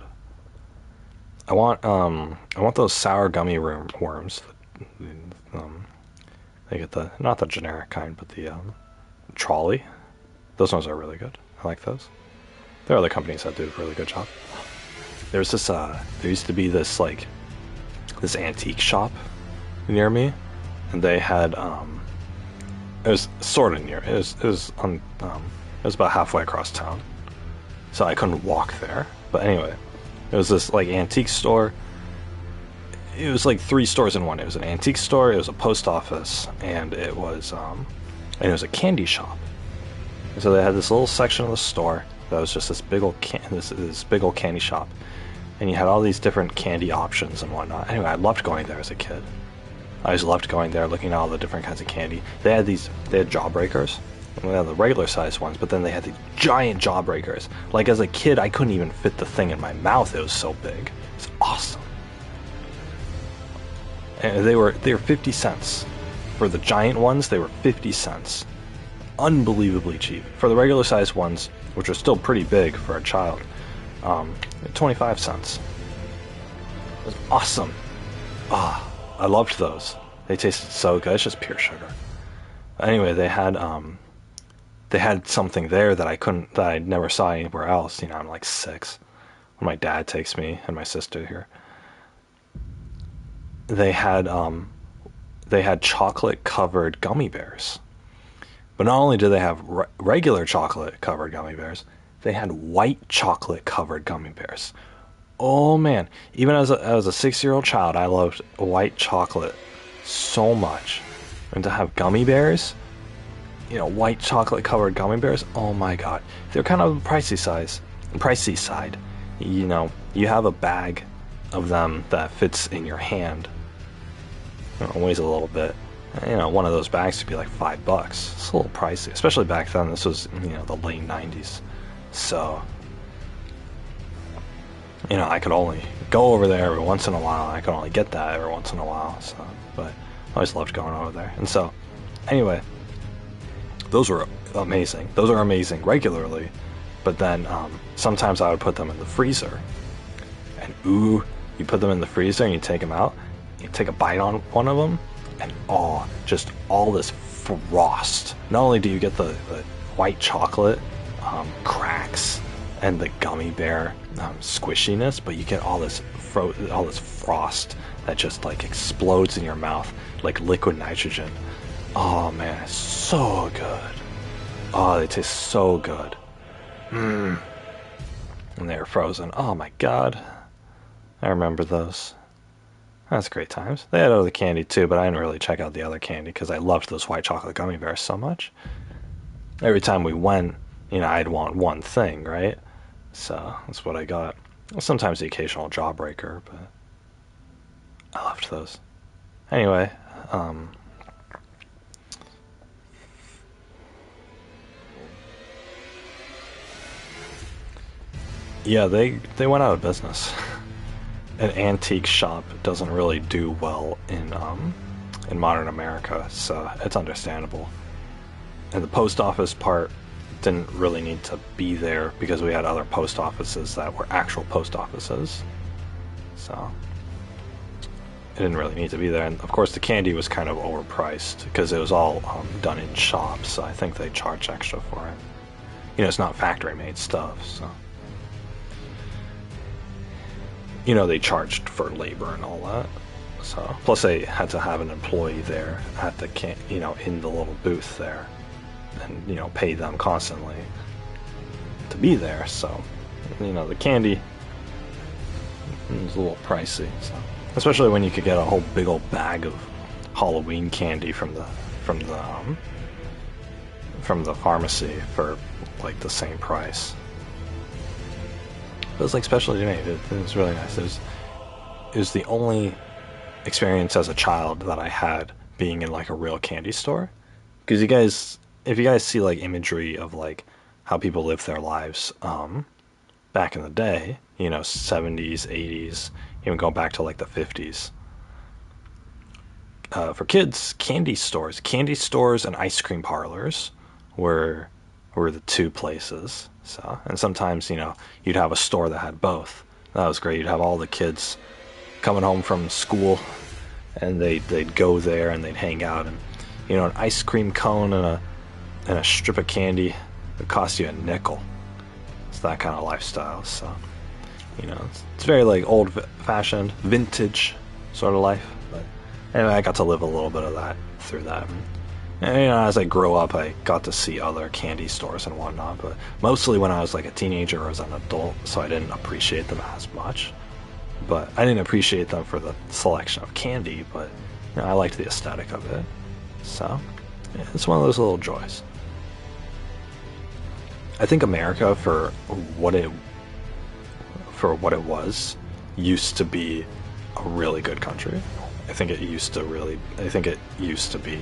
I want those sour gummy worms. They get not the generic kind, but the trolley. Those ones are really good. I like those. There are other companies that do a really good job. There's this there used to be this this antique shop near me, and they had it was sort of near. It was about halfway across town, so I couldn't walk there. But anyway, it was this antique store. It was 3 stores in one. It was an antique store, it was a post office, and it was and it was a candy shop. And so they had this little section of the store that was just this big old this big old candy shop, and you had all these different candy options and whatnot. Anyway, I loved going there as a kid. I just loved going there, looking at all the different kinds of candy. They had jawbreakers. They had the regular sized ones, but then they had the giant jawbreakers. Like, as a kid, I couldn't even fit the thing in my mouth. It was so big. It's awesome. And they were 50 cents. For the giant ones, they were 50 cents. Unbelievably cheap. For the regular sized ones, which are still pretty big for a child, 25 cents. It was awesome. I loved those. They tasted so good. It's just pure sugar. Anyway, they had something there that I never saw anywhere else. You know, I'm like 6 when my dad takes me and my sister here. They had chocolate covered gummy bears. But not only did they have regular chocolate covered gummy bears, they had white chocolate covered gummy bears. Oh man, even as a 6-year-old child, I loved white chocolate so much. And to have gummy bears, you know, white chocolate covered gummy bears, oh my god. They're kind of pricey side. You know, you have a bag of them that fits in your hand. You know, weighs a little bit. You know, one of those bags would be like $5. It's a little pricey, especially back then. This was, you know, the late 90s. So, you know, I could only go over there every once in a while. I could only get that every once in a while. So, but I always loved going over there. And so, anyway, those were amazing. Those are amazing regularly. But then sometimes I would put them in the freezer. And ooh, you put them in the freezer and you take them out. You take a bite on one of them. And just all this frost. Not only do you get the white chocolate cracks and the gummy bear squishiness, but you get all this frost that just like explodes in your mouth like liquid nitrogen. Oh man, it's so good. Oh, they taste so good. And they're frozen. Oh my god, I remember those. That's great times. They had other candy too, but I didn't really check out the other candy because I loved those white chocolate gummy bears so much. Every time we went, you know, I'd want one thing, right? So that's what I got. Sometimes the occasional jawbreaker, but I loved those. Anyway, yeah, they went out of business. An antique shop doesn't really do well in modern America, so it's understandable. And the post office part didn't really need to be there because we had other post offices that were actual post offices, so it didn't really need to be there. And of course the candy was kind of overpriced because it was all done in shops, so I think they charge extra for it. You know, it's not factory made stuff, so you know, they charged for labor and all that. So plus they had to have an employee there at the you know, in the little booth there, and you know, pay them constantly to be there. So you know, the candy was a little pricey. So especially when you could get a whole big old bag of Halloween candy from the pharmacy for like the same price. It was like specialty made. It was really nice. It was the only experience as a child that I had being in like a real candy store. Because if you guys see like imagery of like how people live their lives back in the day, you know, 70s, 80s, even going back to like the 50s. For kids, candy stores and ice cream parlors were the two places. So, and sometimes, you know, you'd have a store that had both. That was great. You'd have all the kids coming home from school, and they'd go there and they'd hang out. And you know, an ice cream cone and a strip of candy would cost you a nickel. It's that kind of lifestyle. So, you know, it's very like old-fashioned, vintage sort of life. But anyway, I got to live a little bit of that through that. And, you know, as I grew up, I got to see other candy stores and whatnot, but mostly when I was like a teenager or as an adult, so I didn't appreciate them as much. But I didn't appreciate them for the selection of candy, but you know, I liked the aesthetic of it. So, It's one of those little joys. I think America, for what it was, used to be a really good country. I think it used to be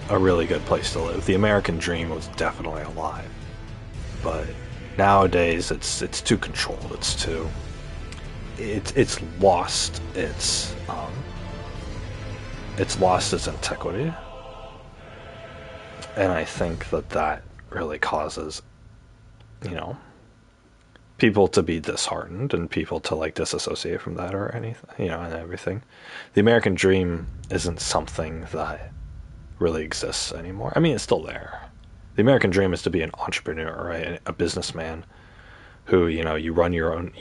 a really good place to live. The American dream was definitely alive, but nowadays it's too controlled. It's lost its antiquity, and I think that really causes, people to be disheartened and people to like disassociate from that or anything, and everything. The American dream isn't something that really exists anymore. I mean, it's still there. The American dream is to be an entrepreneur, right? A businessman who, you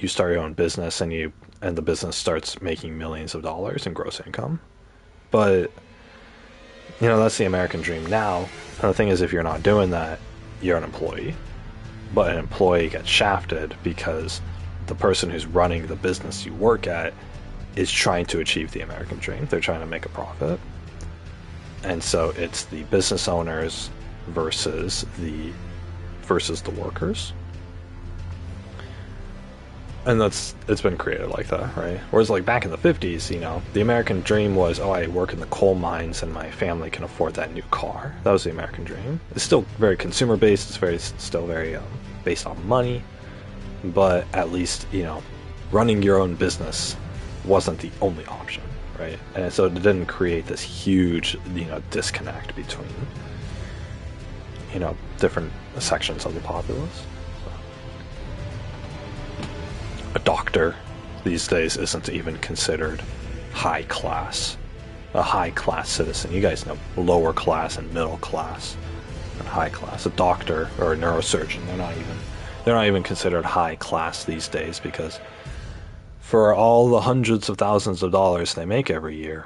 start your own business and the business starts making millions of dollars in gross income. But, that's the American dream now. And the thing is, if you're not doing that, you're an employee. But an employee gets shafted because the person who's running the business you work at is trying to achieve the American dream. They're trying to make a profit. And so it's the business owners versus the workers. And it's been created like that, right? Whereas like back in the 50s, the American dream was, I work in the coal mines and my family can afford that new car. That was the American dream. It's still very consumer based. It's still very based on money. But at least, running your own business wasn't the only option, right? And so it didn't create this huge, disconnect between, different sections of the populace. A doctor these days isn't even considered high class, a high class citizen. You guys know lower class and middle class and high class. A doctor or a neurosurgeon, they're not even considered high class these days, because for all the hundreds of thousands of dollars they make every year,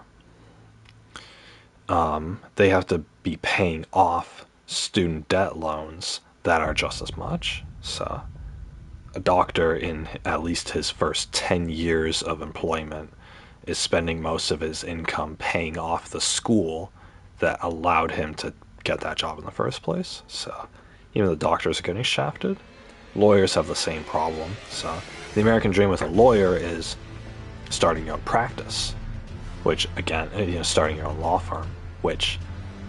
they have to be paying off student debt loans that are just as much. So a doctor, in at least his first 10 years of employment, is spending most of his income paying off the school that allowed him to get that job in the first place. So even the doctors are getting shafted. Lawyers have the same problem. So the American dream with a lawyer is starting your own practice, which again, starting your own law firm, which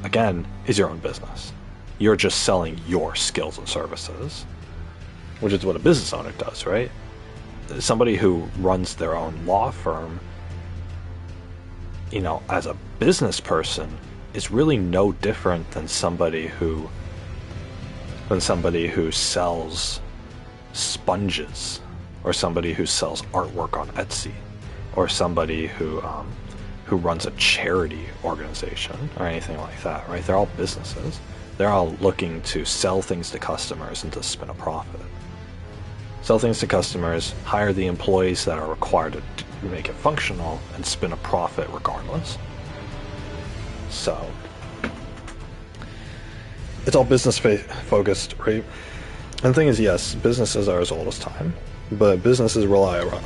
again is your own business. You're just selling your skills and services, which is what a business owner does, right? Somebody who runs their own law firm, as a business person, is really no different than somebody who sells sponges, or somebody who sells artwork on Etsy, or somebody who runs a charity organization or anything like that, right? They're all businesses. They're all looking to sell things to customers and to spin a profit. Sell things to customers, hire the employees that are required to make it functional, and spin a profit regardless. So it's all business focused, right? And the thing is, yes, businesses are as old as time, but businesses rely around,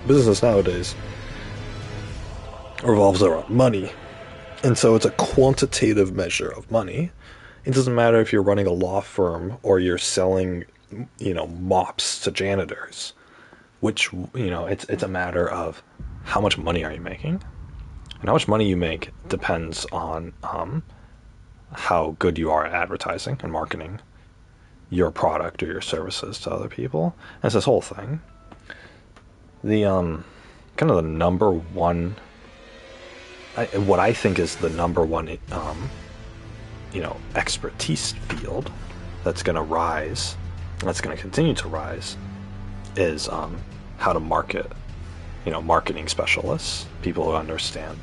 business nowadays revolves around money. And so it's a quantitative measure of money. It doesn't matter if you're running a law firm or you're selling, mops to janitors, which, it's a matter of how much money are you making. And how much money you make depends on how good you are at advertising and marketing your product or your services to other people. And it's this whole thing. The kind of the number one, what I think is the number one expertise field that's going to rise, that's going to continue to rise, is how to market. Marketing specialists, people who understand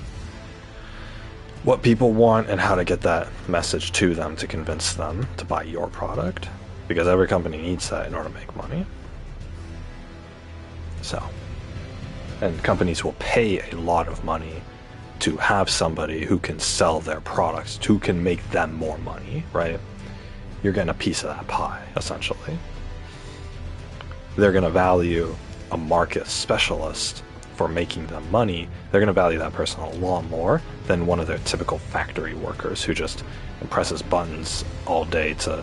what people want and how to get that message to them to convince them to buy your product, because every company needs that in order to make money. So, and companies will pay a lot of money to have somebody who can sell their products, who can make them more money, right? You're getting a piece of that pie, essentially. They're going to value a market specialist for making them money, they're going to value that person a lot more than one of their typical factory workers who just presses buttons all day to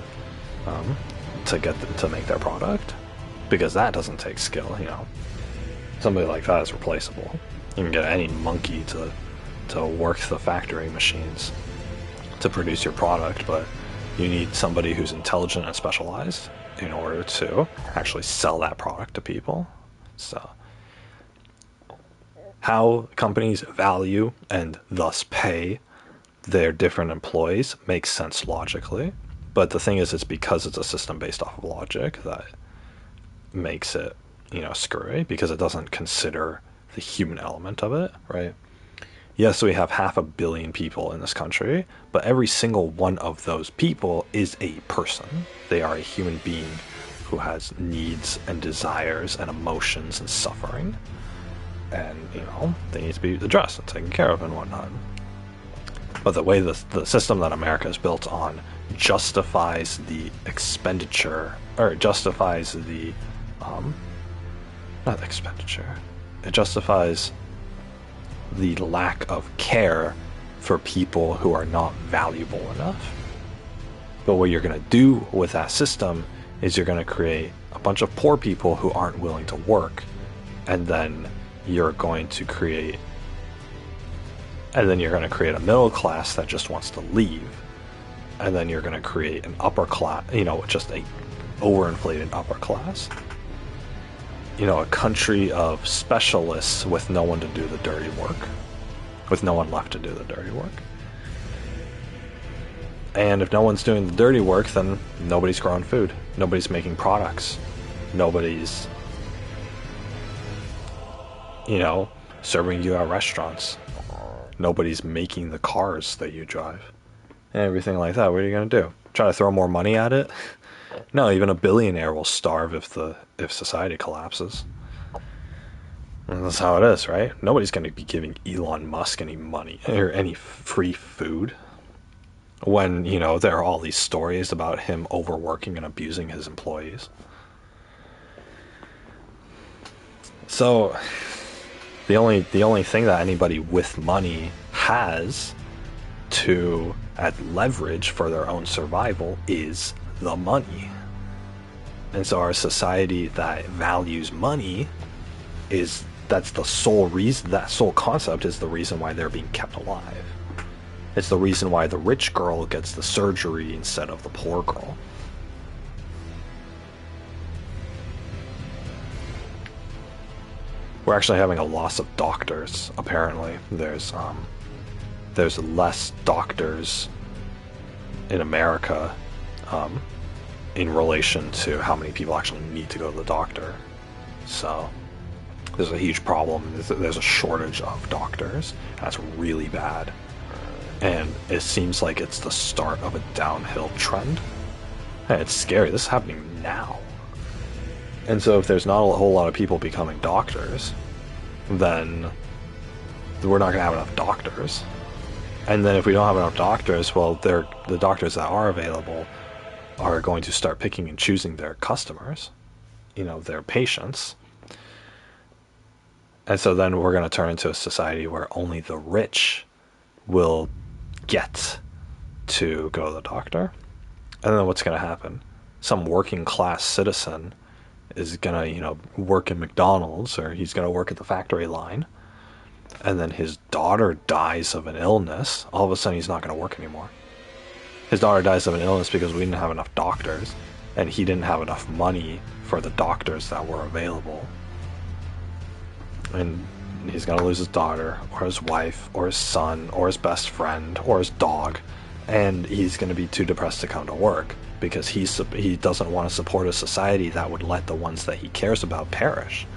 get them to make their product, because that doesn't take skill. You know, somebody like that is replaceable. You can get any monkey to work the factory machines to produce your product, but you need somebody who's intelligent and specialized in order to actually sell that product to people. So how companies value and thus pay their different employees makes sense logically, but the thing is, it's because it's a system based off of logic that makes it, you know, screwy, because it doesn't consider the human element of it, right? Yes, we have 500 million people in this country, but every single one of those people is a person. They are a human being who has needs and desires and emotions and suffering. And, you know, they need to be addressed and taken care of and whatnot. But the way the system that America is built on justifies the expenditure, or justifies the, not expenditure, it justifies the lack of care for people who are not valuable enough. But what you're going to do with that system is you're going to create a bunch of poor people who aren't willing to work, and then you're going to create a middle class that just wants to leave, and then you're going to create an upper class, you know, just a overinflated upper class. You know, a country of specialists with no one to do the dirty work, with no one left to do the dirty work. And if no one's doing the dirty work, then nobody's growing food, nobody's making products, nobody's, you know, serving you at restaurants, nobody's making the cars that you drive, and everything like that. What are you going to do? Try to throw more money at it? No, even a billionaire will starve if society collapses. And that's how it is, right? Nobody's going to be giving Elon Musk any money or any free food when, you know, there are all these stories about him overworking and abusing his employees. So the only thing that anybody with money has to add leverage for their own survival is the money. And so our society that values money that's the sole reason, that sole concept is the reason why they're being kept alive. It's the reason why the rich girl gets the surgery instead of the poor girl. We're actually having a loss of doctors, apparently. There's less doctors in America in relation to how many people actually need to go to the doctor. So there's a huge problem. There's a shortage of doctors. That's really bad. And it seems like it's the start of a downhill trend. And it's scary. This is happening now. And so if there's not a whole lot of people becoming doctors, then we're not going to have enough doctors. And then if we don't have enough doctors, well, the doctors that are available are going to start picking and choosing their customers, you know, their patients. And so then we're going to turn into a society where only the rich will get to go to the doctor. And then what's going to happen? Some working class citizen is going to, you know, work in McDonald's, or he's going to work at the factory line. And then his daughter dies of an illness. All of a sudden he's not going to work anymore. His daughter dies of an illness because we didn't have enough doctors, and he didn't have enough money for the doctors that were available. And he's going to lose his daughter, or his wife, or his son, or his best friend, or his dog. And he's going to be too depressed to come to work because he doesn't want to support a society that would let the ones that he cares about perish.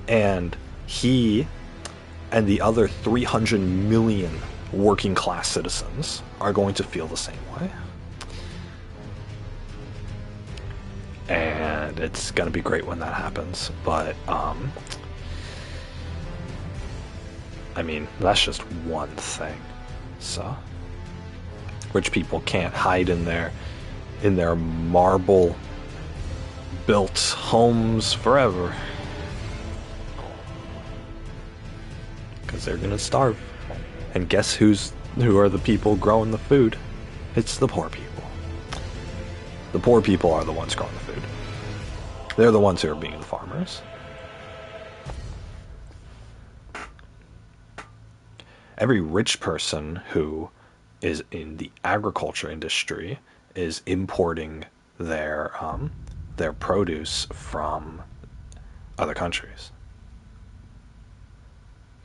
And he and the other 300 million working class citizens are going to feel the same way. And it's going to be great when that happens. But, I mean, that's just one thing. So, rich people can't hide in their marble built homes forever. because they're gonna starve. And guess who are the people growing the food? It's the poor people. The poor people are the ones growing the food. They're the ones who are being the farmers. Every rich person who is in the agriculture industry is importing their produce from other countries.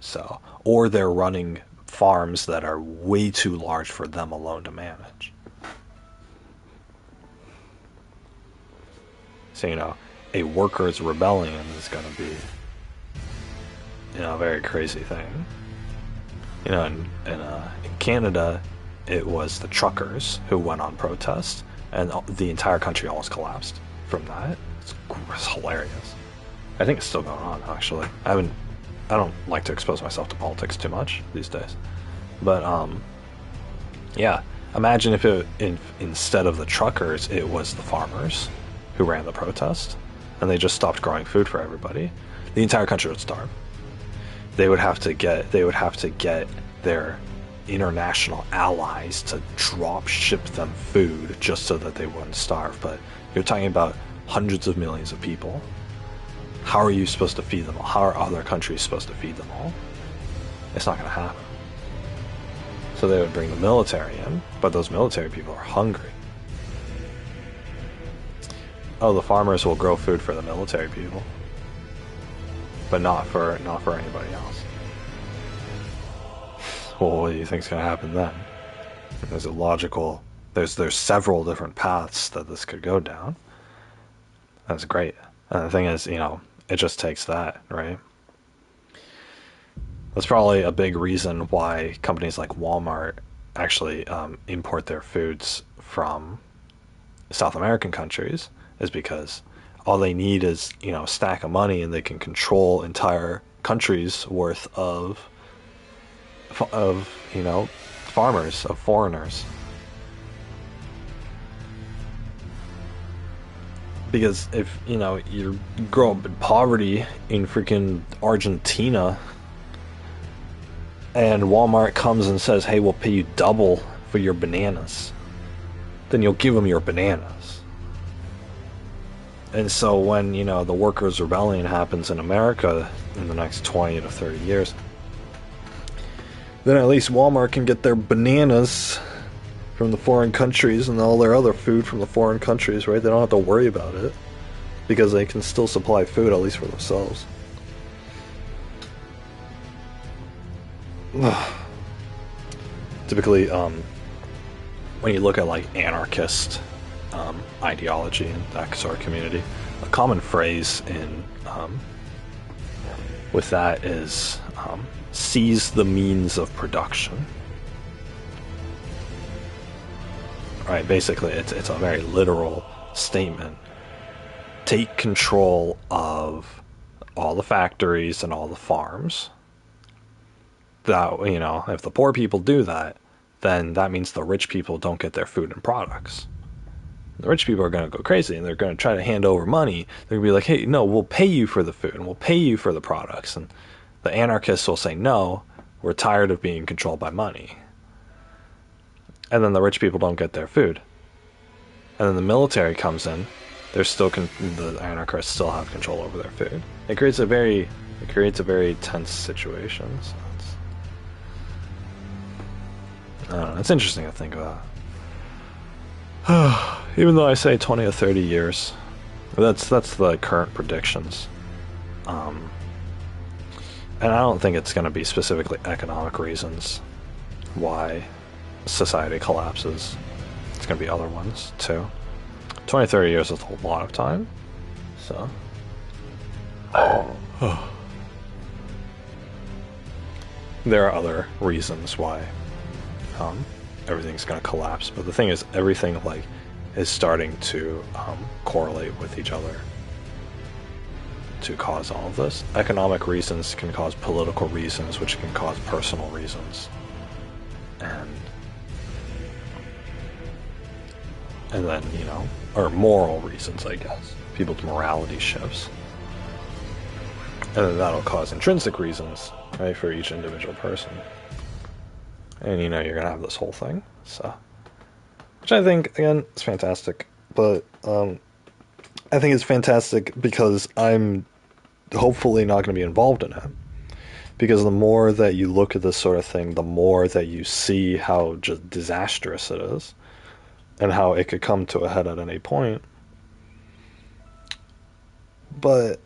So, or they're running farms that are way too large for them alone to manage. So, a workers' rebellion is going to be, a very crazy thing. In Canada, it was the truckers who went on protest, and the entire country almost collapsed from that. It's hilarious. I think it's still going on, actually. I don't like to expose myself to politics too much these days. But, yeah. Imagine if instead of the truckers, it was the farmers who ran the protest, and they just stopped growing food for everybody. The entire country would starve. They would have to get their international allies to drop ship them food just so that they wouldn't starve. But you're talking about hundreds of millions of people. How are you supposed to feed them all? How are other countries supposed to feed them all? It's not going to happen. So they would bring the military in, but those military people are hungry. Oh, the farmers will grow food for the military people, but not for anybody else. Well, what do you think's going to happen then? There's several different paths that this could go down. That's great. And the thing is, it just takes that, right? That's probably a big reason why companies like Walmart actually import their foods from South American countries, is because all they need is, a stack of money, and they can control entire countries worth of farmers, of foreigners. Because if, you grow up in poverty in freaking Argentina, and Walmart comes and says, hey, we'll pay you double for your bananas, then you'll give them your bananas. And so when, the workers' rebellion happens in America in the next 20 to 30 years, then at least Walmart can get their bananas from the foreign countries and all their other food from the foreign countries, right? They don't have to worry about it, because they can still supply food, at least for themselves. Typically, when you look at like anarchist ideology in that sort of community, a common phrase with that is seize the means of production. Right, basically it's a very literal statement. Take control of all the factories and all the farms. That, if the poor people do that, then that means the rich people don't get their food and products. The rich people are going to go crazy, and they're going to try to hand over money. They're going to be like, hey, no, we'll pay you for the food, and we'll pay you for the products. And the anarchists will say, no, we're tired of being controlled by money. And then the rich people don't get their food. And then the military comes in. The anarchists still have control over their food. It creates a very tense situation. So I don't know, it's interesting to think about. Even though I say 20 or 30 years, that's the current predictions. And I don't think it's going to be specifically economic reasons why society collapses. It's going to be other ones too. 20, 30 years is a lot of time. So. There are other reasons why everything's going to collapse. But the thing is, everything is starting to correlate with each other to cause all of this. Economic reasons can cause political reasons, which can cause personal reasons. And then, or moral reasons, I guess. People's morality shifts. And then that'll cause intrinsic reasons, right, for each individual person. And, you know, you're going to have this whole thing, so. Which I think, again, is fantastic. But, I think it's fantastic because I'm hopefully not going to be involved in it. Because the more that you look at this sort of thing, the more that you see how just disastrous it is. And how it could come to a head at any point. But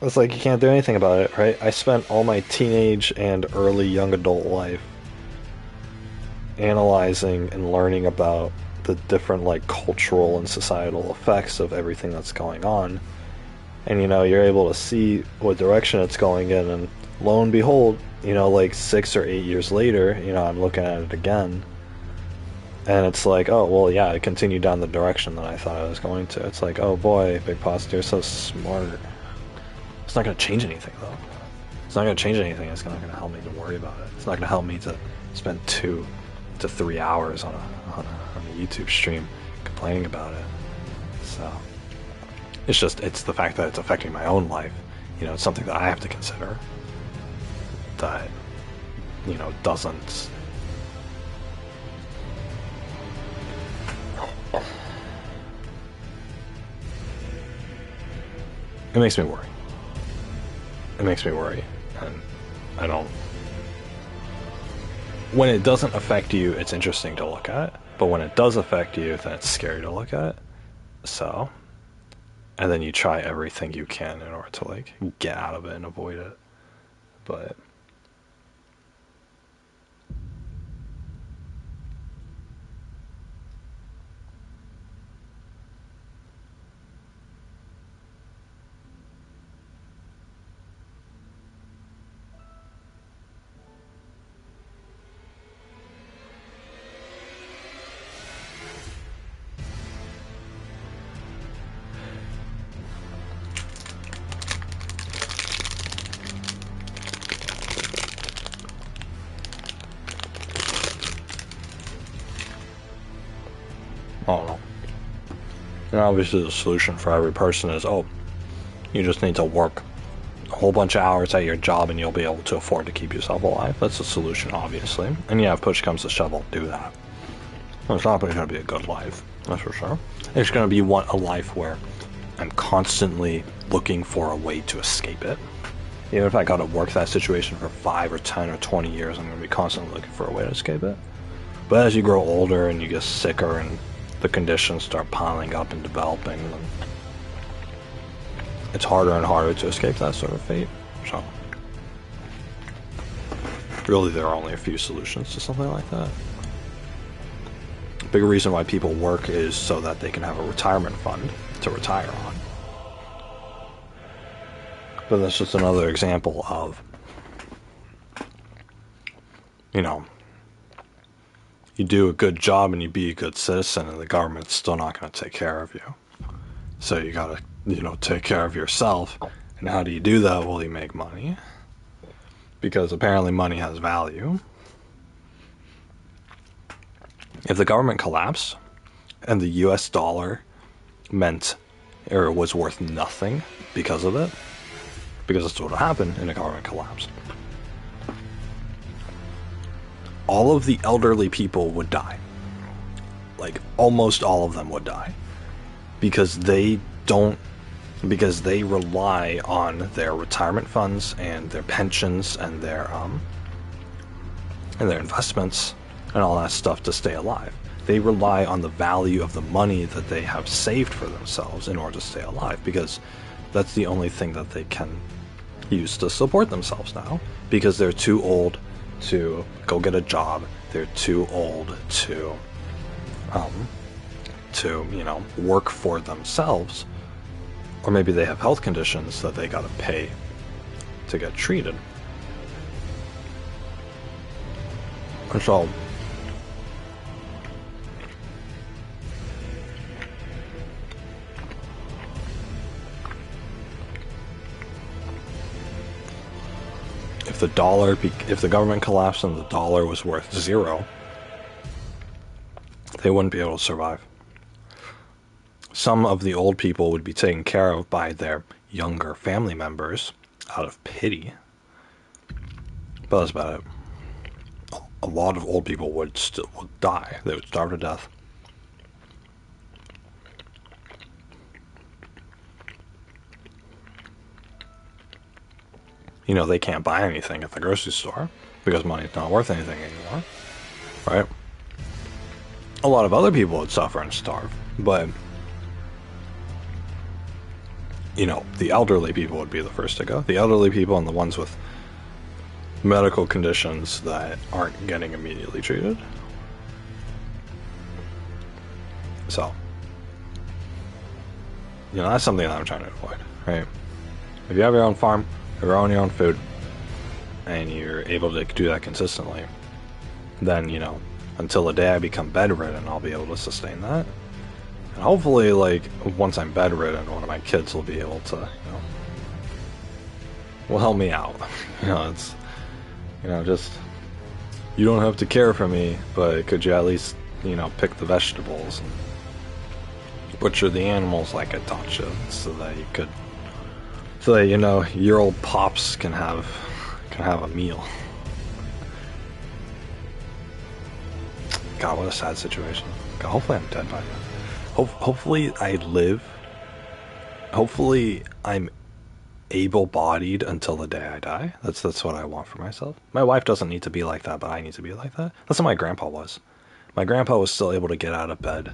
it's like you can't do anything about it, right? I spent all my teenage and early young adult life analyzing and learning about the different like cultural and societal effects of everything that's going on. And you know, you're able to see what direction it's going in, and lo and behold, you know, like 6 or 8 years later, you know, I'm looking at it again. And it's like, oh, well, yeah, I continued down the direction that I thought I was going to. It's like, oh boy, Big Pasta, you're so smart. It's not going to change anything, though. It's not going to change anything. It's not going to help me to worry about it. It's not going to help me to spend 2 to 3 hours on a YouTube stream complaining about it. So, it's the fact that it's affecting my own life. You know, it's something that I have to consider. That, you know, doesn't... It makes me worry. It makes me worry. And I don't... When it doesn't affect you, it's interesting to look at. But when it does affect you, then it's scary to look at. So... And then you try everything you can in order to, like, get out of it and avoid it. But... I don't know. And obviously the solution for every person is, oh, you just need to work a whole bunch of hours at your job and you'll be able to afford to keep yourself alive. That's the solution, obviously. And yeah, if push comes to shove, I'll do that. It's not going to be a good life, that's for sure. It's going to be a life where I'm constantly looking for a way to escape it. Even if I got to work that situation for 5 or 10 or 20 years, I'm going to be constantly looking for a way to escape it. But as you grow older and you get sicker and the conditions start piling up and developing, it's harder and harder to escape that sort of fate. So, really, there are only a few solutions to something like that. A big reason why people work is so that they can have a retirement fund to retire on. But that's just another example of, you know, you do a good job and you be a good citizen and the government's still not going to take care of you. So you gotta, you know, take care of yourself. And how do you do that? Well, you make money. Because apparently money has value. If the government collapsed and the US dollar meant, or was worth nothing because of it, because that's what would happen in a government collapse, all of the elderly people would die. Like, almost all of them would die. Because they rely on their retirement funds and their pensions and their investments and all that stuff to stay alive. They rely on the value of the money that they have saved for themselves in order to stay alive, because that's the only thing that they can use to support themselves now, because they're too old to go get a job. They're too old to you know, work for themselves, or maybe they have health conditions that they gotta pay to get treated. And so if the government collapsed and the dollar was worth 0, they wouldn't be able to survive. Some of the old people would be taken care of by their younger family members out of pity, But that's about it. A lot of old people would die. They would starve to death. You know, they can't buy anything at the grocery store because money's not worth anything anymore, right? A lot of other people would suffer and starve, but, you know, the elderly people would be the first to go. The elderly people and the ones with medical conditions that aren't getting immediately treated. So, you know, that's something that I'm trying to avoid, right? If you have your own farm, you're growing your own food, and you're able to do that consistently, then, you know, until the day I become bedridden, I'll be able to sustain that. And hopefully, like, once I'm bedridden, one of my kids will be able to, you know, will help me out. You know, it's, you know, just, you don't have to care for me, but could you at least, you know, pick the vegetables and butcher the animals like I taught you, so that you could, so that, you know, your old pops can have a meal. God, what a sad situation. God, hopefully I'm dead by now. Hopefully I live. Hopefully I'm able-bodied until the day I die. That's what I want for myself. My wife doesn't need to be like that, but I need to be like that. That's what my grandpa was. My grandpa was still able to get out of bed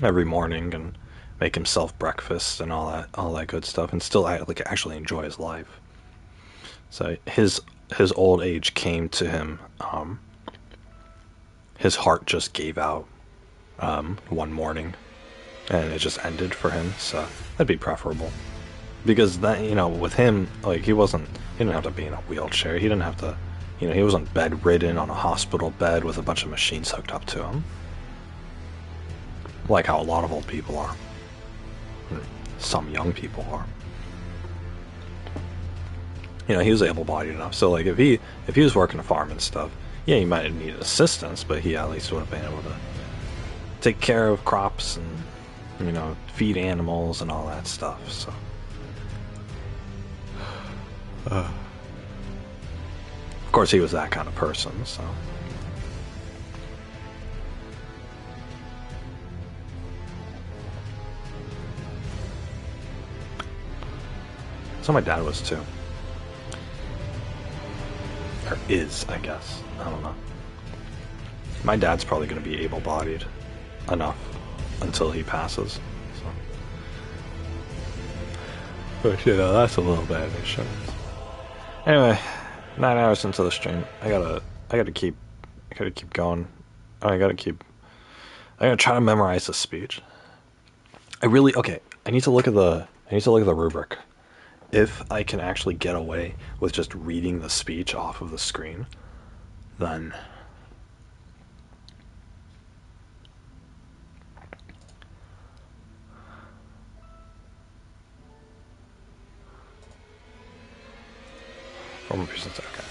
every morning and make himself breakfast and all that good stuff, and still like actually enjoy his life. So his old age came to him. His heart just gave out one morning, and it just ended for him. So that'd be preferable, because that, you know, with him, like, he didn't have to be in a wheelchair. He didn't have to, you know, he wasn't bedridden on a hospital bed with a bunch of machines hooked up to him, like how a lot of old people are. Some young people are. You know, he was able-bodied enough. So, like, if he was working a farm and stuff, yeah, he might have needed assistance, but he at least would have been able to take care of crops and, you know, feed animals and all that stuff. So, of course, he was that kind of person. So, my dad was too. Or is, I guess. I don't know. My dad's probably going to be able-bodied enough until he passes. So. But, you know, that's a little bad insurance. Anyway, 9 hours into the stream. I gotta keep going. I gotta try to memorize the speech. I need to look at the rubric. If I can actually get away with just reading the speech off of the screen, then okay.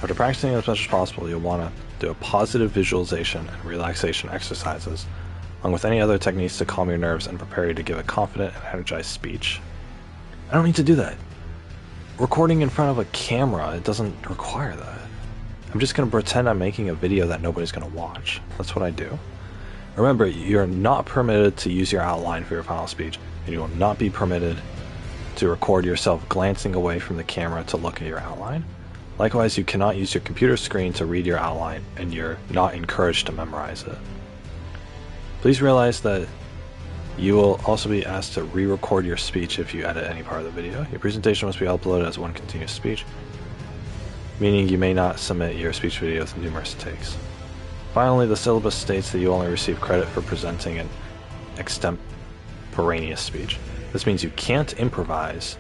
After practicing as much as possible, you'll want to do a positive visualization and relaxation exercises, along with any other techniques to calm your nerves and prepare you to give a confident and energized speech. I don't need to do that. Recording in front of a camera, it doesn't require that. I'm just going to pretend I'm making a video that nobody's going to watch. That's what I do. Remember, you're not permitted to use your outline for your final speech, and you will not be permitted to record yourself glancing away from the camera to look at your outline. Likewise, you cannot use your computer screen to read your outline, and you're not encouraged to memorize it. Please realize that you will also be asked to re-record your speech if you edit any part of the video. Your presentation must be uploaded as one continuous speech, meaning you may not submit your speech video with numerous takes. Finally, the syllabus states that you only receive credit for presenting an extemporaneous speech. This means you can't improvise,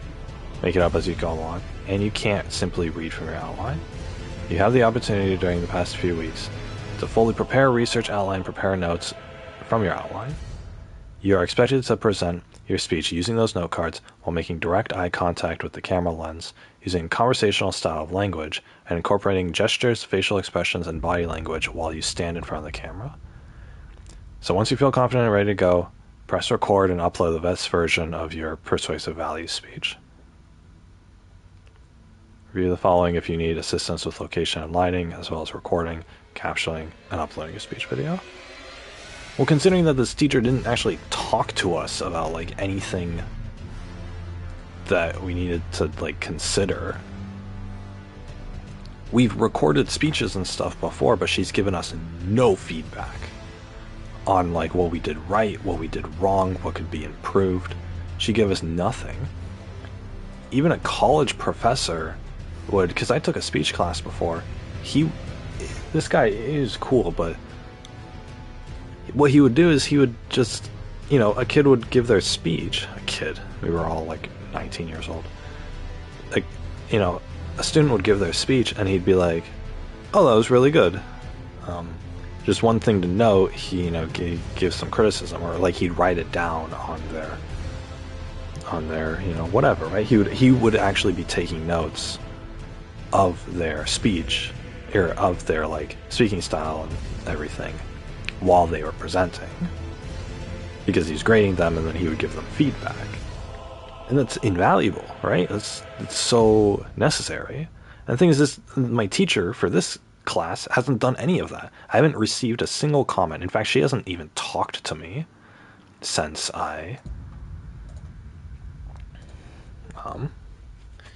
make it up as you go along, and you can't simply read from your outline. You have the opportunity during the past few weeks to fully prepare, research, outline, prepare notes from your outline. You are expected to present your speech using those note cards while making direct eye contact with the camera lens, using conversational style of language, and incorporating gestures, facial expressions, and body language while you stand in front of the camera. So once you feel confident and ready to go, press record and upload the best version of your persuasive value speech. Review the following if you need assistance with location and lighting, as well as recording, captioning, and uploading a speech video. Well, considering that this teacher didn't actually talk to us about, like, anything that we needed to, like, consider. We've recorded speeches and stuff before, but she's given us no feedback on, like, what we did right, what we did wrong, what could be improved. She gave us nothing. Even a college professor would, because I took a speech class before, this guy is cool, but what he would do is he would just, you know, a kid would give their speech. A kid. We were all like 19 years old. Like, you know, a student would give their speech and he'd be like, oh, that was really good. Just one thing to note, he, you know, give some criticism, or like he'd write it down on their, you know, whatever, right? He would actually be taking notes of their speech, or of their, like, speaking style and everything while they were presenting, because he's grading them, and then he would give them feedback. And that's invaluable, right? It's so necessary. And the thing is, this, my teacher for this class hasn't done any of that. I haven't received a single comment. In fact, she hasn't even talked to me since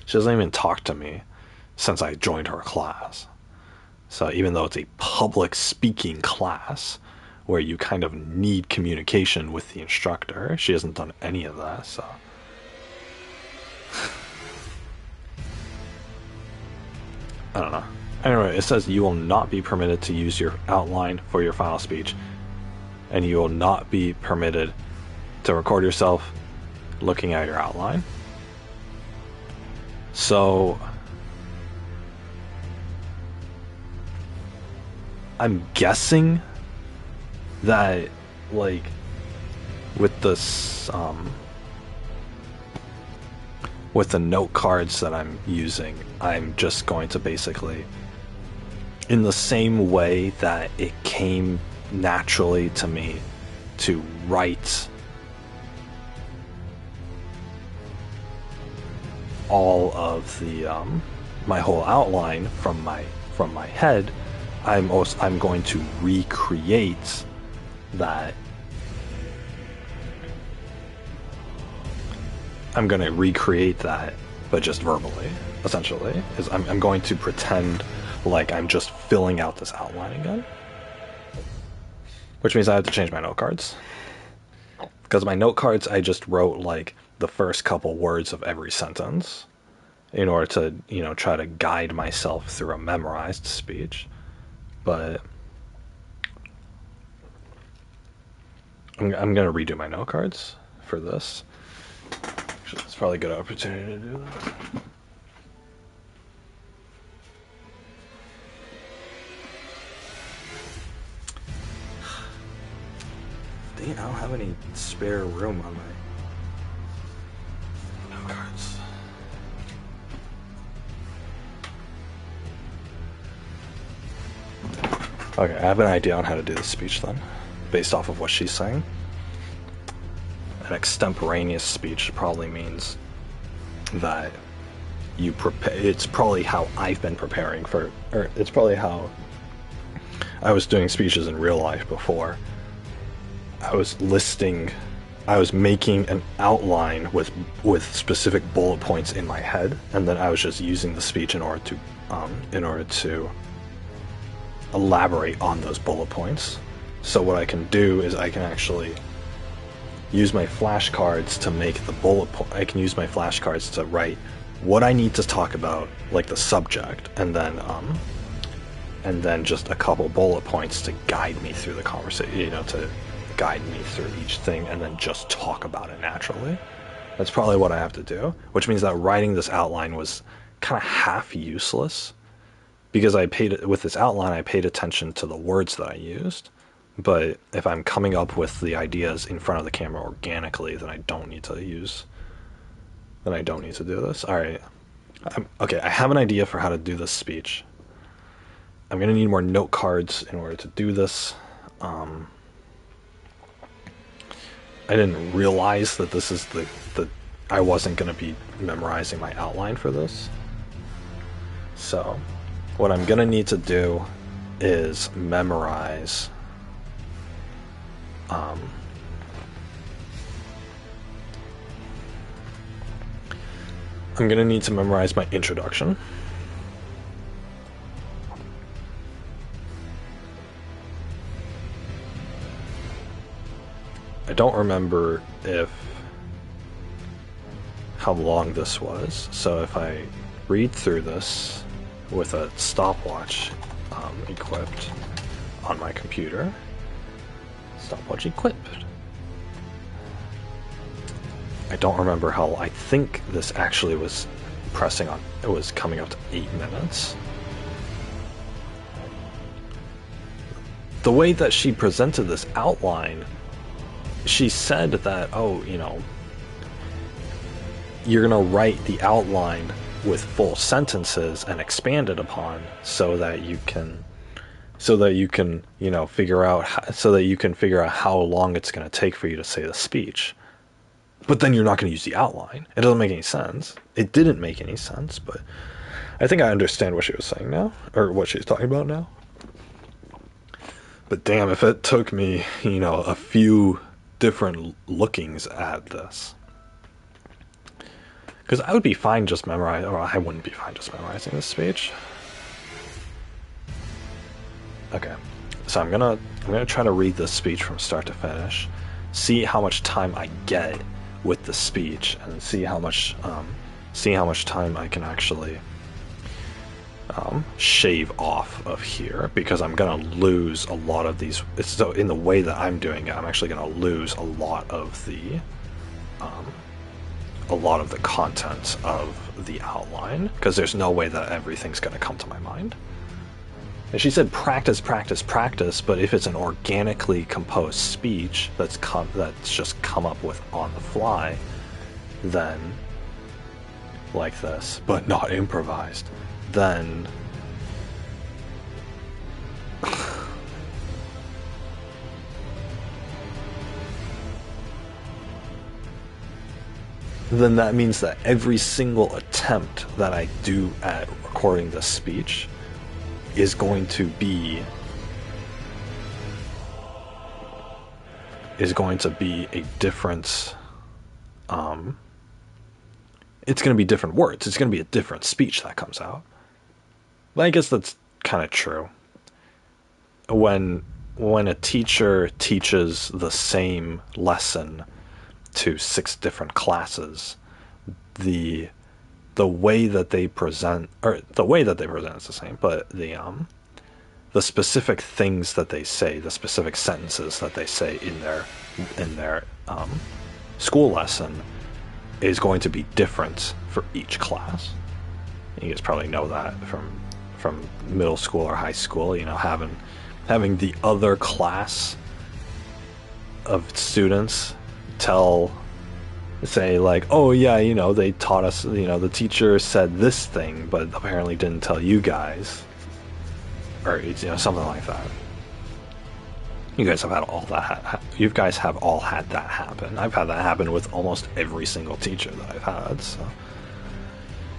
she hasn't even talked to me since I joined her class. So even though it's a public speaking class where you kind of need communication with the instructor, she hasn't done any of that, so. I don't know. Anyway, it says you will not be permitted to use your outline for your final speech, and you will not be permitted to record yourself looking at your outline. So I'm guessing that, like, with this, with the note cards that I'm using, I'm just going to basically, in the same way that it came naturally to me to write all of the my whole outline from my head, I'm going to recreate that. I'm going to recreate that, but just verbally, essentially. Is I'm going to pretend like I'm just filling out this outline again. Which means I have to change my note cards. Because my note cards, I just wrote, like, the first couple words of every sentence in order to, you know, try to guide myself through a memorized speech. But I'm going to redo my note cards for this. It's probably a good opportunity to do that. Dang, I don't have any spare room on my note cards. Okay, I have an idea on how to do this speech then, based off of what she's saying. An extemporaneous speech probably means that you prepare. It's probably how I've been preparing for, or it's probably how I was doing speeches in real life before. I was making an outline with specific bullet points in my head, and then I was just using the speech in order to elaborate on those bullet points. So what I can do is I can actually use my flashcards to make the bullet point. I can use my flashcards to write what I need to talk about, like the subject, and then just a couple bullet points to guide me through the conversation, you know, to guide me through each thing, and then just talk about it naturally. That's probably what I have to do, which means that writing this outline was kind of half useless, because with this outline, I paid attention to the words that I used. But if I'm coming up with the ideas in front of the camera organically, then I don't need to do this. All right. Okay, I have an idea for how to do this speech. I'm going to need more note cards in order to do this. I didn't realize that this is I wasn't going to be memorizing my outline for this. So, what I'm gonna need to do is memorize I'm gonna need to memorize my introduction. I don't remember how long this was, so if I read through this with a stopwatch equipped on my computer, stopwatch equipped. I don't remember how. I think this actually was pressing on. It was coming up to 8 minutes. The way that she presented this outline, she said that, oh, you know, you're gonna write the outline with full sentences and expand it upon so that you can, you know, figure out how long it's gonna take for you to say the speech. But then you're not going to use the outline. It doesn't make any sense. It didn't make any sense, but I think I understand what she was saying now, or what she's talking about now. But damn, if it took me, you know, a few different lookings at this. Because I would be fine just memorizing, or I wouldn't be fine just memorizing this speech. Okay, so I'm gonna try to read this speech from start to finish, see how much time I get with the speech, and see how much time I can actually shave off of here, because I'm gonna lose a lot of these. So in the way that I'm doing it, I'm actually gonna lose a lot of the content of the outline, because there's no way that everything's gonna come to my mind. And she said practice, practice, practice, but if it's an organically composed speech that's just come up with on the fly, then, like this, but not improvised, then then that means that every single attempt that I do at recording this speech is going to be a different it's going to be different words. It's going to be a different speech that comes out. But I guess that's kind of true. When a teacher teaches the same lesson to 6 different classes, the way that they present, is the same, but the specific things that they say, the specific sentences that they say in their school lesson is going to be different for each class. You guys probably know that from middle school or high school, you know, having the other class of students say like, oh yeah, you know, they taught us, you know, the teacher said this thing, but apparently didn't tell you guys, or, you know, something like that. You guys have had all that. You guys have all had that happen. I've had that happen with almost every single teacher that I've had. So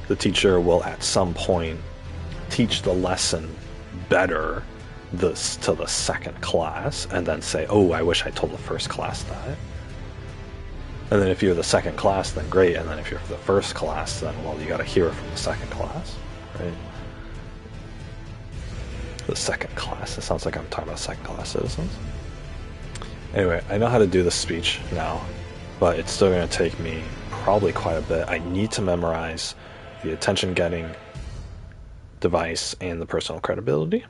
the teacher will at some point teach the lesson better to the second class, and then say, oh, I wish I told the first class that. And then if you're the second class, then great. And then if you're the first class, then, well, you got to hear it from the second class, right? The second class. It sounds like I'm talking about second class citizens. Anyway, I know how to do this speech now, but it's still going to take me probably quite a bit. I need to memorize the attention-getting device and the personal credibility.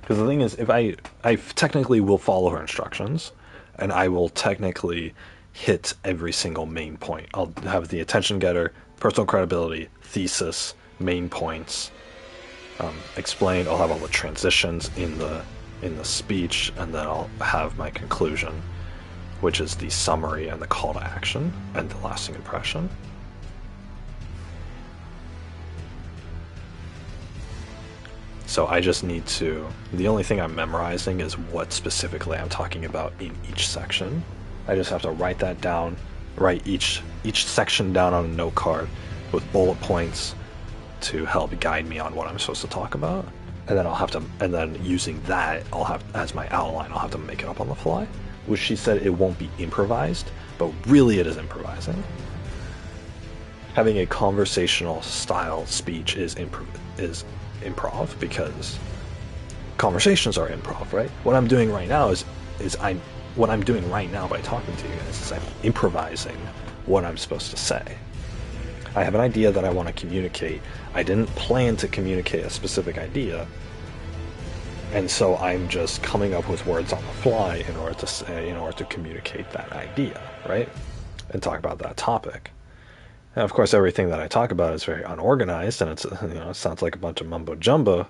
Because the thing is, if I technically will follow her instructions, and I will technically hit every single main point. I'll have the attention getter, personal credibility, thesis, main points, explained. I'll have all the transitions in the speech, and then I'll have my conclusion, which is the summary and the call to action and the lasting impression. So I just need to, the only thing I'm memorizing is what specifically I'm talking about in each section. I just have to write that down, write each section down on a note card with bullet points to help guide me on what I'm supposed to talk about. And then and then using that, I'll have, as my outline, I'll have to make it up on the fly. Which she said it won't be improvised, but really it is improvising. Having a conversational style speech is improv, because conversations are improv, right? What I'm doing right now what I'm doing right now by talking to you guys is I'm improvising what I'm supposed to say. I have an idea that I want to communicate. I didn't plan to communicate a specific idea, and so I'm just coming up with words on the fly in order to communicate that idea, right? And talk about that topic. And of course, everything that I talk about is very unorganized, and it's, it sounds like a bunch of mumbo jumbo,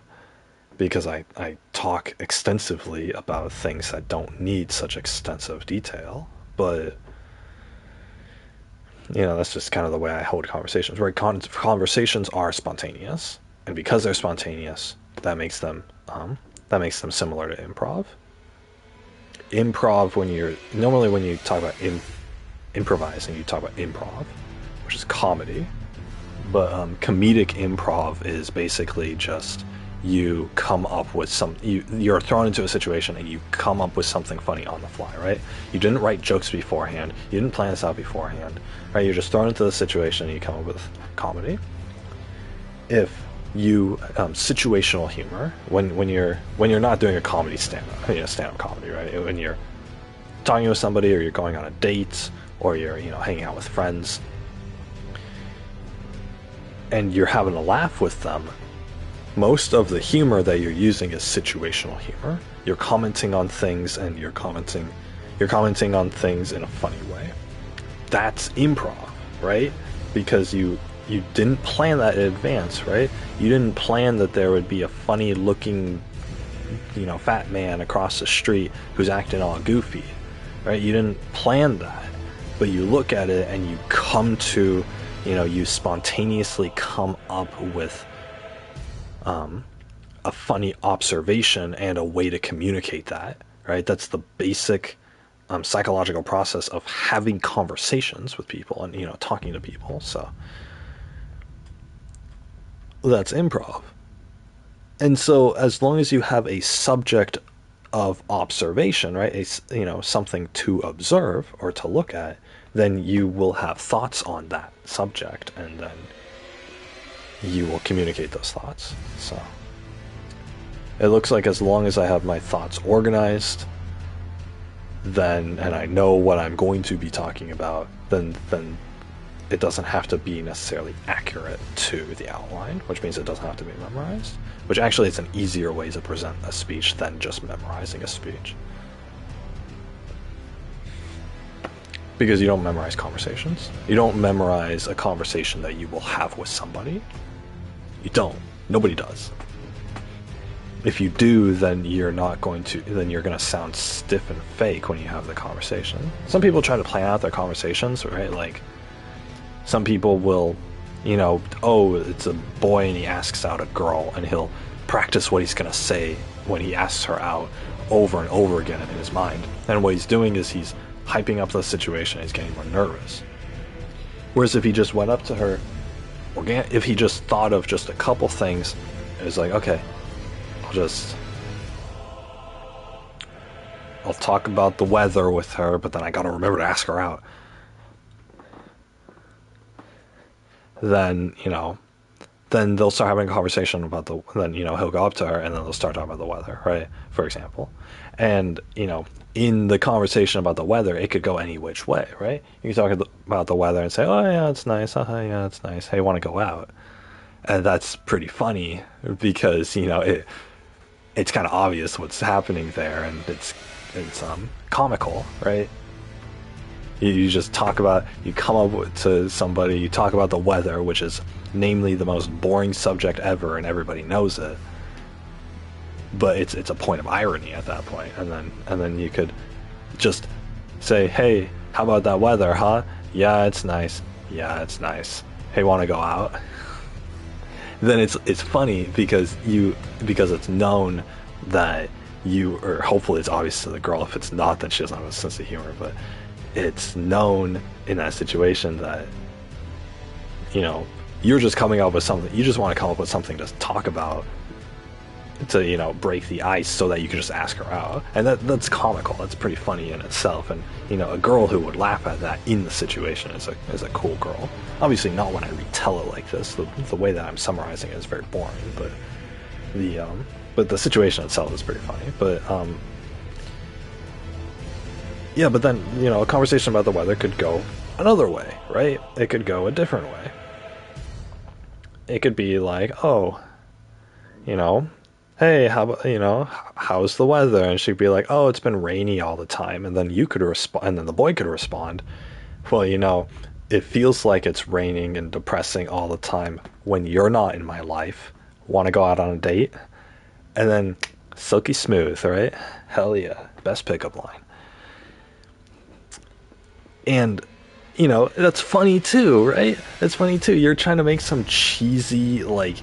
because I talk extensively about things that don't need such extensive detail. But that's just kind of the way I hold conversations, right? Conversations are spontaneous, and because they're spontaneous, that makes them similar to improv. Improv, when you talk about improvising, you talk about improv, which is comedy. But comedic improv is basically just you come up with you're thrown into a situation and you come up with something funny on the fly, right? You didn't write jokes beforehand, you didn't plan this out beforehand, right? You're just thrown into the situation and you come up with comedy. If you situational humor, when you're not doing a comedy stand-up comedy, right? When you're talking with somebody, or you're going on a date, or you're hanging out with friends, and you're having a laugh with them, most of the humor that you're using is situational humor. You're commenting on things, and you're commenting on things in a funny way. That's improv, right? Because you didn't plan that in advance, right? You didn't plan that there would be a funny looking, fat man across the street who's acting all goofy, right? You didn't plan that, but you look at it and you come to, you spontaneously come up with a funny observation and a way to communicate that, right? That's the basic psychological process of having conversations with people and talking to people. So that's improv. And so as long as you have a subject of observation, right, something to observe or to look at, then you will have thoughts on that subject, and then you will communicate those thoughts. So it looks like as long as I have my thoughts organized, and I know what I'm going to be talking about, then it doesn't have to be necessarily accurate to the outline, which means it doesn't have to be memorized, which actually is an easier way to present a speech than just memorizing a speech. Because you don't memorize conversations. You don't memorize a conversation that you will have with somebody. You don't. Nobody does. If you do, then you're going to sound stiff and fake when you have the conversation. Some people try to plan out their conversations, right? Like, some people will, it's a boy and he asks out a girl, and he'll practice what he's going to say when he asks her out over and over again in his mind. And what he's doing is he's hyping up the situation, he's getting more nervous. Whereas if he just went up to her, if he just thought of just a couple things, it's like, okay, I'll talk about the weather with her, but then I gotta remember to ask her out. Then they'll start having a conversation about he'll go up to her and then they'll start talking about the weather, right? For example. And, in the conversation about the weather, it could go any which way, right? You can talk about the weather and say, oh yeah, it's nice. Oh yeah, it's nice. Hey, want to go out? And that's pretty funny because, it's kind of obvious what's happening there, and it's comical, right? You just you come up to somebody, you talk about the weather, which is namely the most boring subject ever, and everybody knows it. But it's a point of irony at that point, and then you could just say, hey, how about that weather, huh? Yeah, it's nice. Yeah, it's nice. Hey, want to go out? then it's funny because it's known that you, or hopefully it's obvious to the girl. If it's not, then she doesn't have a sense of humor. But it's known in that situation that, you know, you're just coming up with something. You just want to come up with something to talk about, to, you know, break the ice so that you can just ask her out. And that's comical. That's pretty funny in itself. And, you know, a girl who would laugh at that in the situation is a cool girl. Obviously not when I retell it like this. The way that I'm summarizing it is very boring, but the situation itself is pretty funny. But yeah, but then, you know, a conversation about the weather could go another way, right? It could go a different way. It could be like, oh, you know, hey, how's the weather? And she'd be like, oh, it's been rainy all the time. And then you could respond, and then the boy could respond, well, you know, it feels like it's raining and depressing all the time when you're not in my life. Want to go out on a date? And then silky smooth, right? Hell yeah. Best pickup line. And, you know, that's funny too, right? That's funny too. You're trying to make some cheesy, like,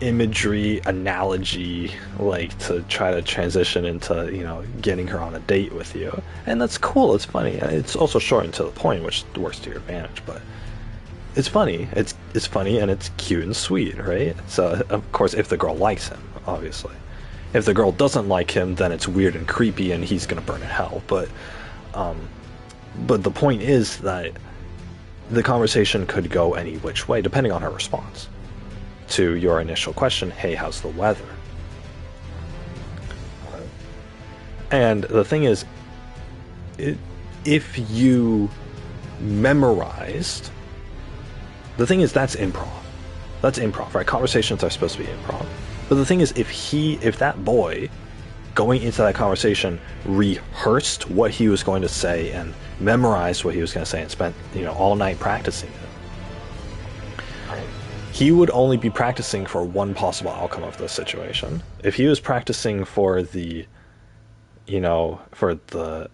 imagery, analogy, like, to try to transition into, you know, getting her on a date with you. And that's cool. It's funny. It's also short and to the point, which works to your advantage, but it's funny. It's funny, and it's cute and sweet, right? So, of course, if the girl likes him, obviously. If the girl doesn't like him, then it's weird and creepy, and he's gonna burn in hell. But the point is that the conversation could go any which way, depending on her response to your initial question, hey, how's the weather? And the thing is, if you memorized, the thing is, that's improv. That's improv, right? Conversations are supposed to be improv. But the thing is, if that boy going into that conversation rehearsed what he was going to say and memorized what he was going to say and spent, you know, all night practicing it, he would only be practicing for one possible outcome of this situation. If he was practicing for the, you know, for the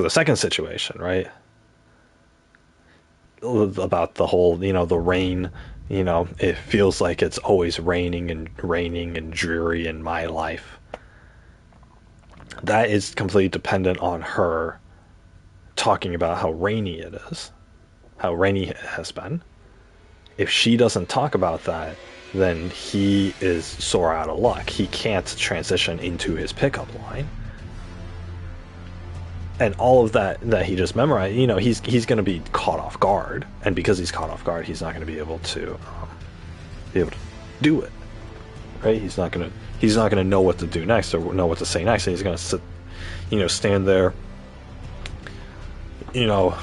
second situation, right? About the whole, you know, the rain, you know, it feels like it's always raining and dreary in my life. That is completely dependent on her talking about how rainy it is, how rainy it has been. If she doesn't talk about that, then he is sore out of luck. He can't transition into his pickup line. And all of that he just memorized, you know, he's going to be caught off guard, and because he's caught off guard, he's not going to be able to do it, right? He's not going to know what to do next or know what to say next, and he's going to sit, you know, stand there, you know,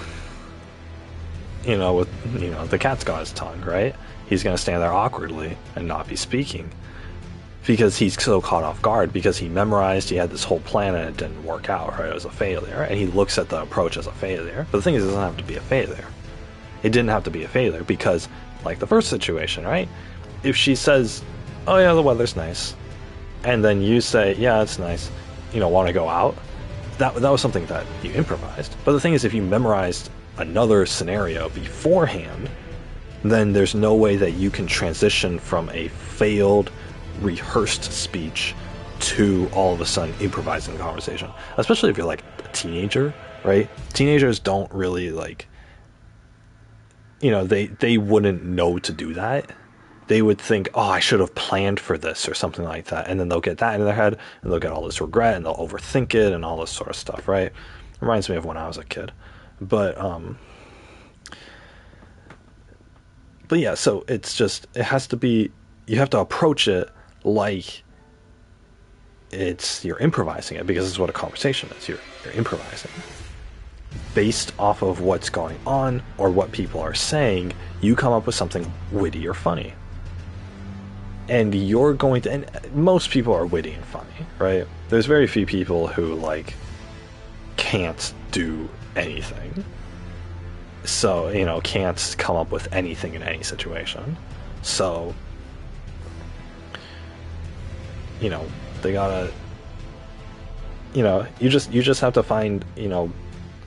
with, you know, the cat's got his tongue, right? He's going to stand there awkwardly and not be speaking, because he's so caught off guard, because he memorized, he had this whole plan and it didn't work out, right? It was a failure, and he looks at the approach as a failure. But the thing is, it doesn't have to be a failure. It didn't have to be a failure, because, like the first situation, right? If she says, oh yeah, the weather's nice, and then you say, yeah, it's nice, you know, want to go out, that was something that you improvised. But the thing is, if you memorized another scenario beforehand, then there's no way that you can transition from a failed, rehearsed speech to all of a sudden improvising the conversation, especially if you're like a teenager, right? Teenagers don't really, like, you know, they wouldn't know to do that. They would think, oh, I should have planned for this or something like that, and then they'll get that in their head, and they'll get all this regret, and they'll overthink it and all this sort of stuff, right? Reminds me of when I was a kid. But yeah, so it's just, it has to be, you have to approach it like you're improvising it, because it's what a conversation is. You're improvising based off of what's going on or what people are saying. You come up with something witty or funny, and you're going to, and most people are witty and funny, right? There's very few people who, like, can't do anything, so, you know, can't come up with anything in any situation. So, you know, they gotta, you know, you just have to find, you know,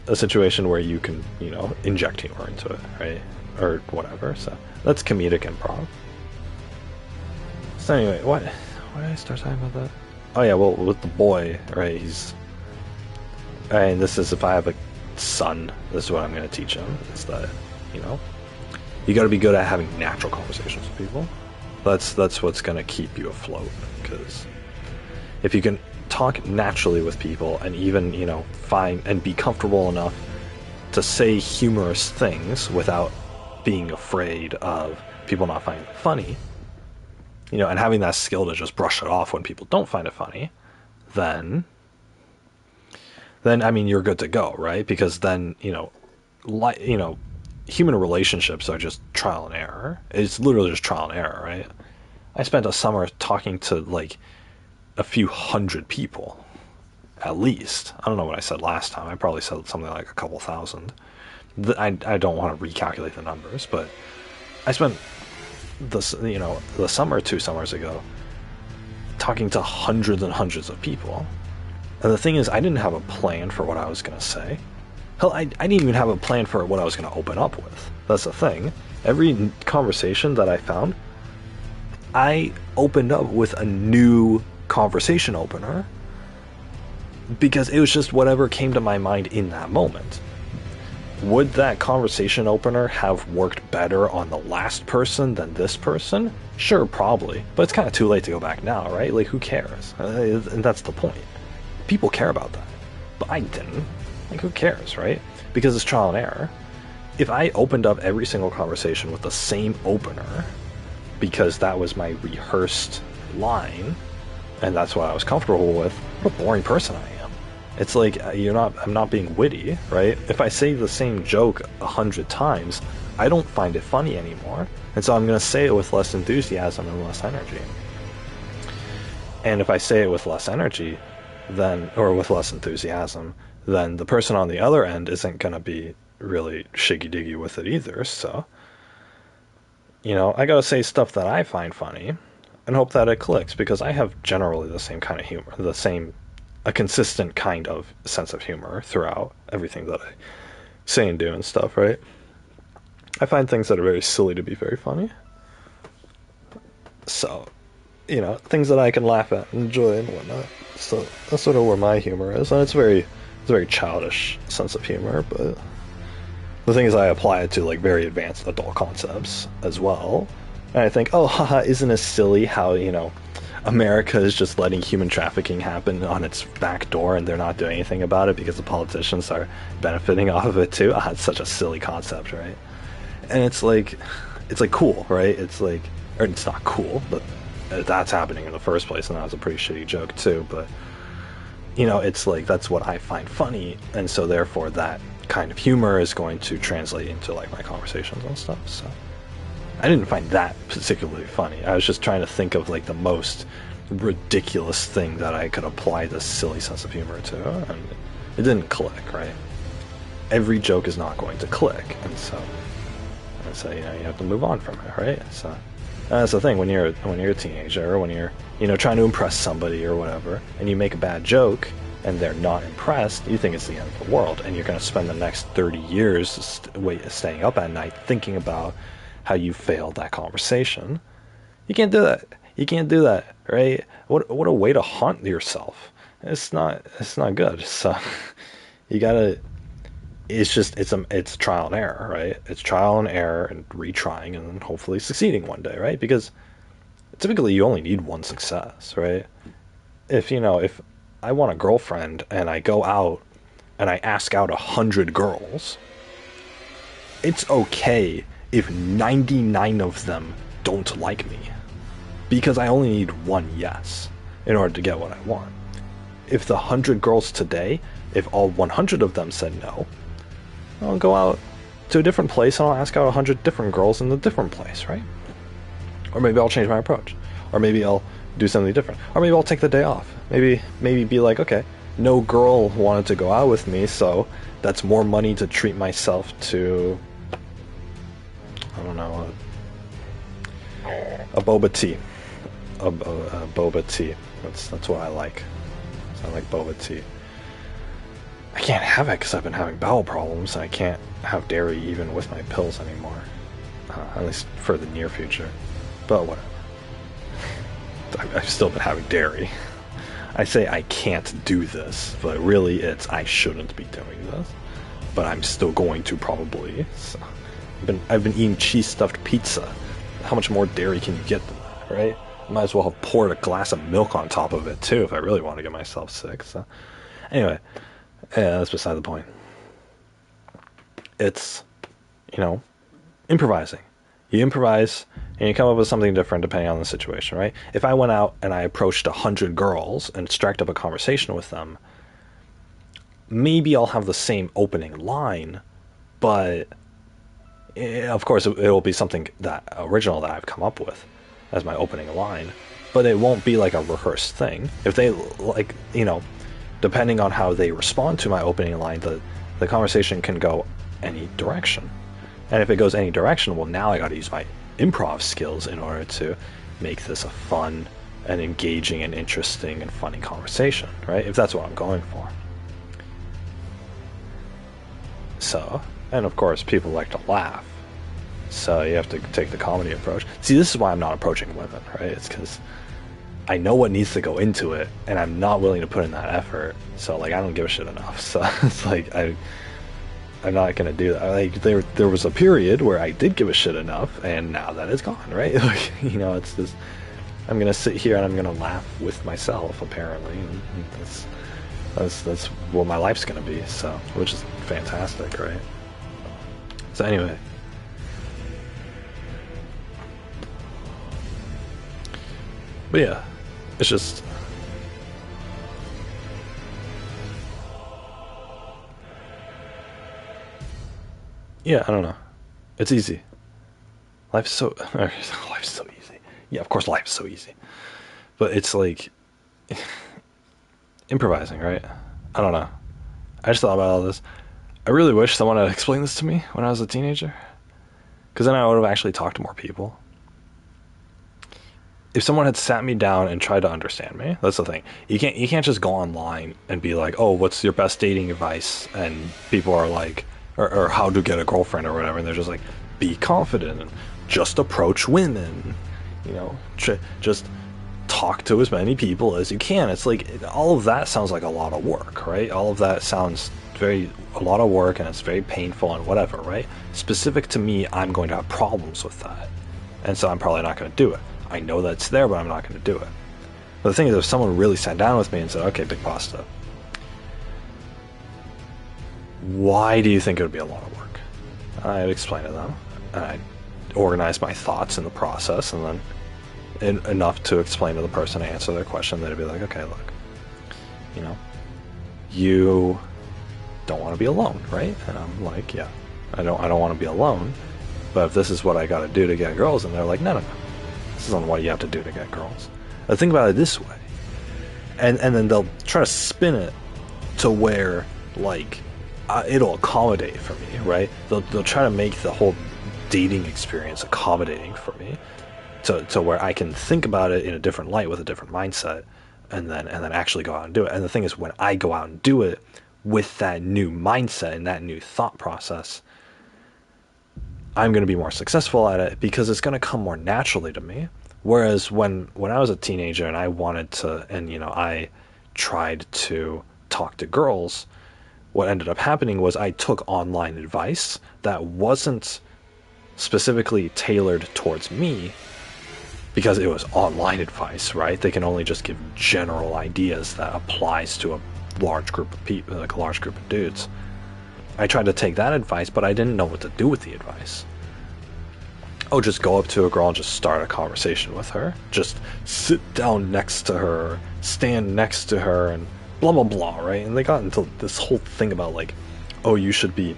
a situation where you can, you know, inject humor into it, right? or whatever. So that's comedic improv. So anyway, why did I start talking about that? Oh yeah, well, with the boy, right? And this is if I have a son, this is what I'm going to teach him. Is that, you know, you got to be good at having natural conversations with people. That's what's going to keep you afloat. Because if you can talk naturally with people and even, you know, find and be comfortable enough to say humorous things without being afraid of people not finding it funny, you know, and having that skill to just brush it off when people don't find it funny, then I mean, you're good to go, right? Because then, you know, human relationships are just trial and error. It's literally just trial and error, right? I spent a summer talking to like a few hundred people, at least. I don't know what I said last time. I probably said something like a couple thousand. I don't want to recalculate the numbers, but I spent the summer 2 summers ago talking to hundreds and hundreds of people. And the thing is, I didn't have a plan for what I was going to say. Hell, I didn't even have a plan for what I was going to open up with. That's the thing. Every conversation that I found, I opened up with a new conversation opener because it was just whatever came to my mind in that moment. Would that conversation opener have worked better on the last person than this person? Sure, probably. But it's kind of too late to go back now, right? Like, who cares? And that's the point. People care about that. But I didn't. Like, who cares, right? Because it's trial and error. If I opened up every single conversation with the same opener, because that was my rehearsed line, and that's what I was comfortable with, what a boring person I am. It's like, I'm not being witty, right? If I say the same joke 100 times, I don't find it funny anymore. And so I'm going to say it with less enthusiasm and less energy. And if I say it with less energy, or with less enthusiasm, then the person on the other end isn't going to be really shiggy-diggy with it either. So, you know, I got to say stuff that I find funny and hope that it clicks, because I have generally the same kind of humor, a consistent kind of sense of humor throughout everything that I say and do and stuff, right? I find things that are very silly to be very funny. So, you know, things that I can laugh at and enjoy and whatnot. So that's sort of where my humor is, and it's a very childish sense of humor, but the thing is, I apply it to like very advanced adult concepts as well. And I think, oh, haha, isn't it silly how, you know, America is just letting human trafficking happen on its back door and they're not doing anything about it because the politicians are benefiting off of it too? Ah, it's such a silly concept, right? And it's like cool, right? It's like, or it's not cool, but that's happening in the first place, and that was a pretty shitty joke too. But, you know, it's like, that's what I find funny, and so therefore that kind of humor is going to translate into like my conversations and stuff. So I didn't find that particularly funny. I was just trying to think of like the most ridiculous thing that I could apply this silly sense of humor to, and it didn't click, right? Every joke is not going to click, and so you know, you have to move on from it, right? So that's the thing, when you're a teenager, or when you're, you know, trying to impress somebody or whatever, and you make a bad joke and they're not impressed, you think it's the end of the world, and you're going to spend the next 30 years staying up at night thinking about how you failed that conversation. You can't do that. You can't do that, right? What a way to haunt yourself. It's not good. So you gotta. It's trial and error, right? It's trial and error and retrying and then hopefully succeeding one day, right? Because typically you only need one success, right? If I want a girlfriend and I go out and I ask out 100 girls, it's okay if 99 of them don't like me, because I only need one yes in order to get what I want. If the 100 girls today, if all 100 of them said no, I'll go out to a different place and I'll ask out 100 different girls in a different place, right? Or maybe I'll change my approach, or maybe I'll do something different, or maybe I'll take the day off. Maybe be like, okay, no girl wanted to go out with me, so that's more money to treat myself to, I don't know, a boba tea. A boba tea. That's what I like. So I like boba tea. I can't have it because I've been having bowel problems, and I can't have dairy even with my pills anymore. at least for the near future. But whatever. I've still been having dairy. I say I can't do this, but really it's I shouldn't be doing this. But I'm still going to probably. So I've been eating cheese stuffed pizza. How much more dairy can you get than that, right? Might as well have poured a glass of milk on top of it too if I really want to get myself sick. So anyway, yeah, that's beside the point. It's, improvising. You improvise and you come up with something different depending on the situation, right? If I went out and I approached 100 girls and struck up a conversation with them, maybe I'll have the same opening line, but of course it'll be something that original that I've come up with as my opening line, but it won't be like a rehearsed thing. If they depending on how they respond to my opening line, the conversation can go any direction. And if it goes any direction, well, now I got to use my improv skills in order to make this a fun and engaging and interesting and funny conversation, right? If that's what I'm going for. So, and of course, people like to laugh. So you have to take the comedy approach. See, this is why I'm not approaching women, right? It's because I know what needs to go into it, and I'm not willing to put in that effort. So, I don't give a shit enough. So it's I'm not gonna do that. There was a period where I did give a shit enough, and now that it's gone, right? It's just I'm gonna sit here and I'm gonna laugh with myself, apparently, and that's what my life's gonna be. So, which is fantastic, right? So anyway, but yeah, it's just. Yeah, I don't know. It's easy. Life's so easy. Yeah, of course life's so easy. But it's like improvising, right? I don't know. I just thought about all this. I really wish someone had explained this to me when I was a teenager. Because then I would have actually talked to more people. If someone had sat me down and tried to understand me, that's the thing. You can't just go online and be like, oh, what's your best dating advice? And people are like, or how to get a girlfriend or whatever, and they're just like, be confident and just approach women, just talk to as many people as you can. It's like, all of that sounds like a lot of work, right? All of that sounds a lot of work, and it's very painful and whatever, right? Specific to me, I'm going to have problems with that, and so I'm probably not going to do it. I know that's there, but I'm not going to do it. But the thing is, if someone really sat down with me and said, okay, Big Pasta, why do you think it would be a lot of work? I'd explain to them, and I'd organize my thoughts in the process, and then enough to explain to the person to answer their question. They'd be like, okay, look, you don't want to be alone, right? And I'm like, yeah, I don't want to be alone, but if this is what I got to do to get girls, and they're like, no, this isn't what you have to do to get girls. Now think about it this way, and then they'll try to spin it to where it'll accommodate for me, right? They'll try to make the whole dating experience accommodating for me, to where I can think about it in a different light with a different mindset, and then actually go out and do it. And the thing is, when I go out and do it with that new mindset and that new thought process, I'm going to be more successful at it because it's going to come more naturally to me. Whereas when I was a teenager and I wanted to, and I tried to talk to girls, what ended up happening was I took online advice that wasn't specifically tailored towards me, because it was online advice, right? They can only just give general ideas that applies to a large group of people, like a large group of dudes. I tried to take that advice, but I didn't know what to do with the advice. Oh, just go up to a girl and just start a conversation with her. Just sit down next to her, stand next to her, and blah, blah, blah, right? And they got into this whole thing about oh, you should be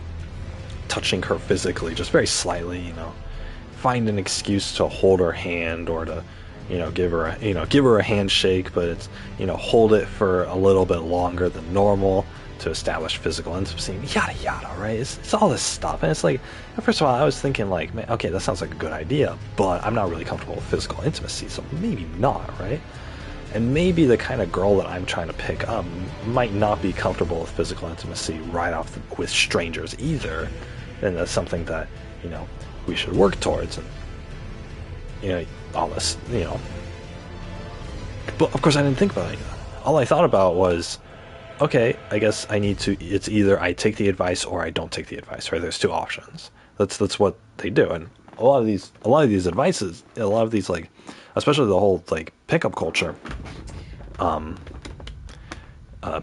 touching her physically, just very slightly, find an excuse to hold her hand or to, give her a handshake, but it's, hold it for a little bit longer than normal to establish physical intimacy, yada yada, right? It's all this stuff, and it's like, first of all, I was thinking man, okay, that sounds like a good idea, but I'm not really comfortable with physical intimacy, so maybe not, right? And maybe the kind of girl that I'm trying to pick up might not be comfortable with physical intimacy right off with strangers either, and that's something that we should work towards, and all this, But of course, I didn't think about it. All I thought about was, okay, I guess I need to. It's either I take the advice or I don't take the advice. Right? There's two options. That's what they do, and a lot of these advices, a lot of these, like, especially the whole, like, pickup culture,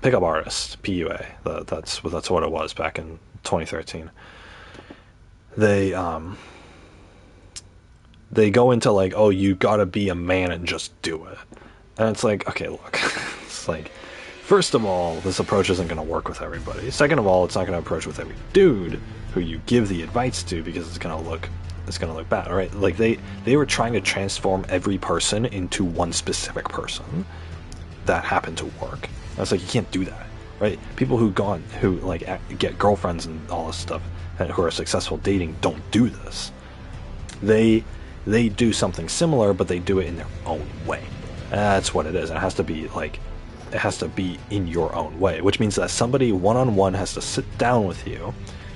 pickup artists, PUA. That's what it was back in 2013. They go into, like, oh, you gotta be a man and just do it. And it's like, okay, look, it's like, first of all, this approach isn't going to work with everybody. Second of all, it's not going to approach with every dude who you give the advice to, because it's going to look bad, right? Like, they were trying to transform every person into one specific person that happened to work. And it's like, you can't do that, right? People who like get girlfriends and all this stuff, and who are successful dating, don't do this. They do something similar, but they do it in their own way. That's what it is. It has to be in your own way, which means that somebody one-on-one has to sit down with you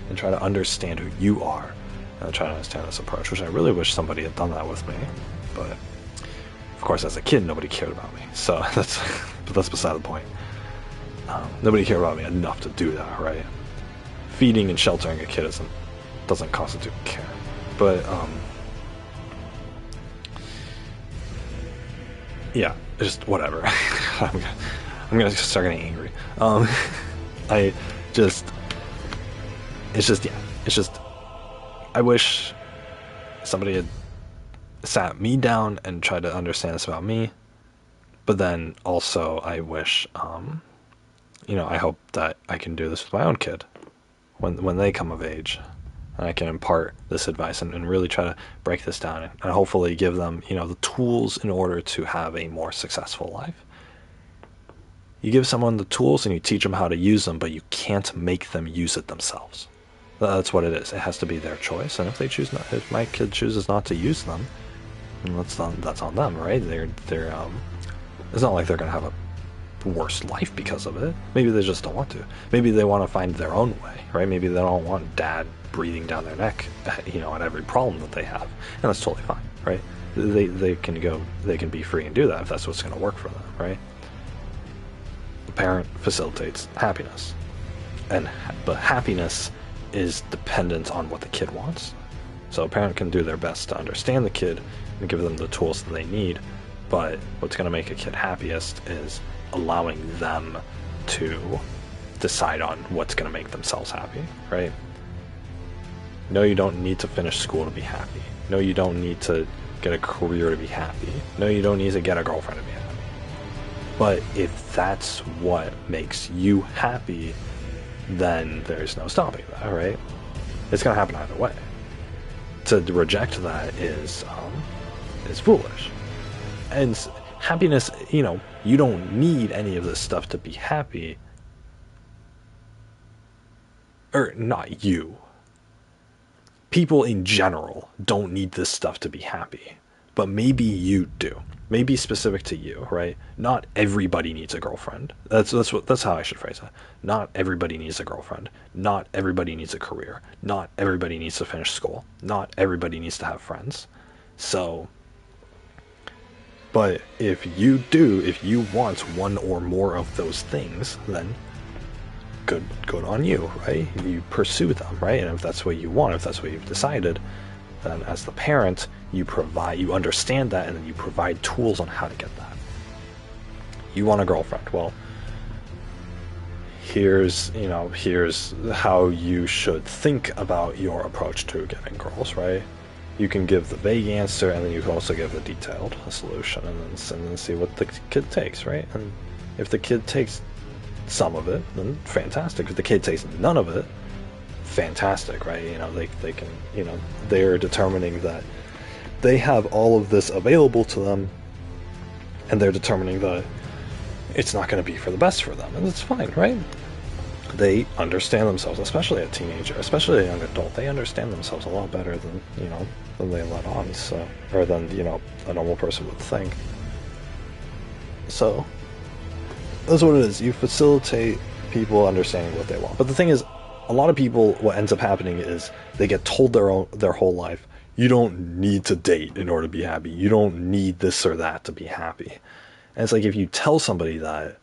and try to understand who you are, and try to understand this approach, which I really wish somebody had done that with me. But of course, as a kid, nobody cared about me, so that's beside the point. Nobody cared about me enough to do that, right? Feeding and sheltering a kid doesn't constitute care. But yeah, just whatever. I'm gonna start getting angry. I wish somebody had sat me down and tried to understand this about me. But then also, I wish, I hope that I can do this with my own kid when they come of age, and I can impart this advice and really try to break this down, and hopefully give them, the tools in order to have a more successful life. You give someone the tools and you teach them how to use them, but you can't make them use it themselves. That's what it is. It has to be their choice, and if my kid chooses not to use them, that's on them, right? It's not like they're gonna have a worse life because of it. Maybe they just don't want to. Maybe they want to find their own way, right? Maybe they don't want dad breathing down their neck, at every problem that they have, and that's totally fine, right? They can be free and do that if that's what's going to work for them, right? The parent facilitates happiness, but happiness is dependent on what the kid wants. So a parent can do their best to understand the kid and give them the tools that they need, but what's going to make a kid happiest is allowing them to decide on what's going to make themselves happy, right? No, you don't need to finish school to be happy. No, you don't need to get a career to be happy. No, you don't need to get a girlfriend to be happy. But if that's what makes you happy, then there's no stopping that, right? It's going to happen either way. To reject that is foolish. And happiness, you don't need any of this stuff to be happy. Or not you. People in general don't need this stuff to be happy. But maybe you do. Maybe specific to you, right? Not everybody needs a girlfriend. That's how I should phrase it. Not everybody needs a girlfriend. Not everybody needs a career. Not everybody needs to finish school. Not everybody needs to have friends. So, but if you want one or more of those things, then good on you, right? You pursue them, right? And if that's what you want, if that's what you've decided, then as the parent, you understand that, and then you provide tools on how to get that. You want a girlfriend. Well, here's how you should think about your approach to getting girls, right? You can give the vague answer, and then you can also give the detailed solution, and then see what the kid takes, right? And if the kid takes some of it, then fantastic. If the kid takes none of it, fantastic, right? They can, they're determining that they have all of this available to them, and they're determining that it's not going to be for the best for them, and it's fine, right? They understand themselves, especially a teenager, especially a young adult. They understand themselves a lot better than they let on, so, or than a normal person would think. So that's what it is. You facilitate people understanding what they want. But the thing is, a lot of people, what ends up happening is they get told their whole life, you don't need to date in order to be happy. You don't need this or that to be happy. And it's like, if you tell somebody that,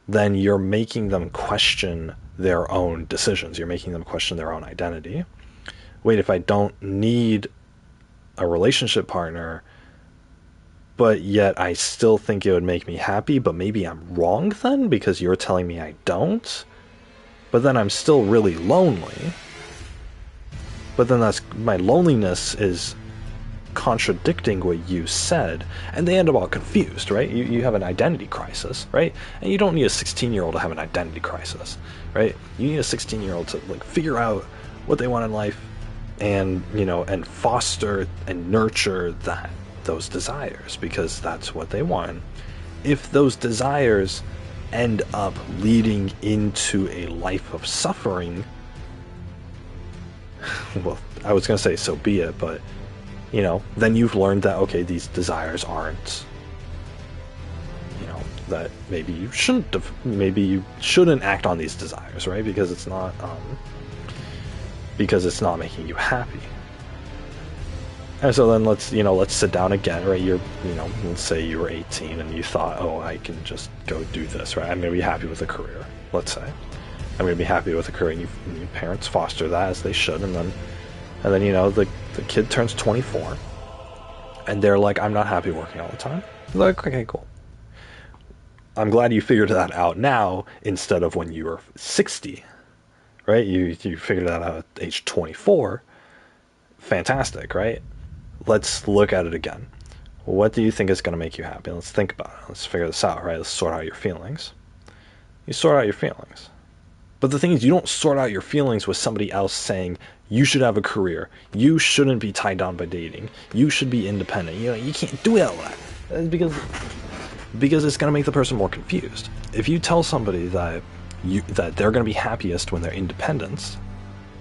then you're making them question their own decisions. You're making them question their own identity. Wait, if I don't need a relationship partner, but yet I still think it would make me happy, but maybe I'm wrong then because you're telling me I don't? But then I'm still really lonely. But then my loneliness is contradicting what you said, and they end up all confused, right? You have an identity crisis, right? And you don't need a 16-year-old to have an identity crisis, right? You need a 16-year-old to like figure out what they want in life, and and foster and nurture those desires, because that's what they want. If those desires end up leading into a life of suffering, well, I was going to say so be it, but then you've learned that, okay, these desires aren't, that maybe you shouldn't act on these desires, right? Because it's not making you happy. And so then let's sit down again, right? Let's say you were 18 and you thought, oh, I can just go do this, right? I'm going to be happy with a career, let's say. I'm going to be happy with a career, and your parents foster that as they should, and then the kid turns 24, and they're like, I'm not happy working all the time. You're like, okay, cool. I'm glad you figured that out now instead of when you were 60, right? You figured that out at age 24. Fantastic, right? Let's look at it again. What do you think is going to make you happy? Let's think about it. Let's figure this out, right? Let's sort out your feelings. You sort out your feelings. But the thing is, you don't sort out your feelings with somebody else saying, you should have a career. You shouldn't be tied down by dating. You should be independent. You can't do all that. Because it's going to make the person more confused. If you tell somebody that they're going to be happiest when they're independent,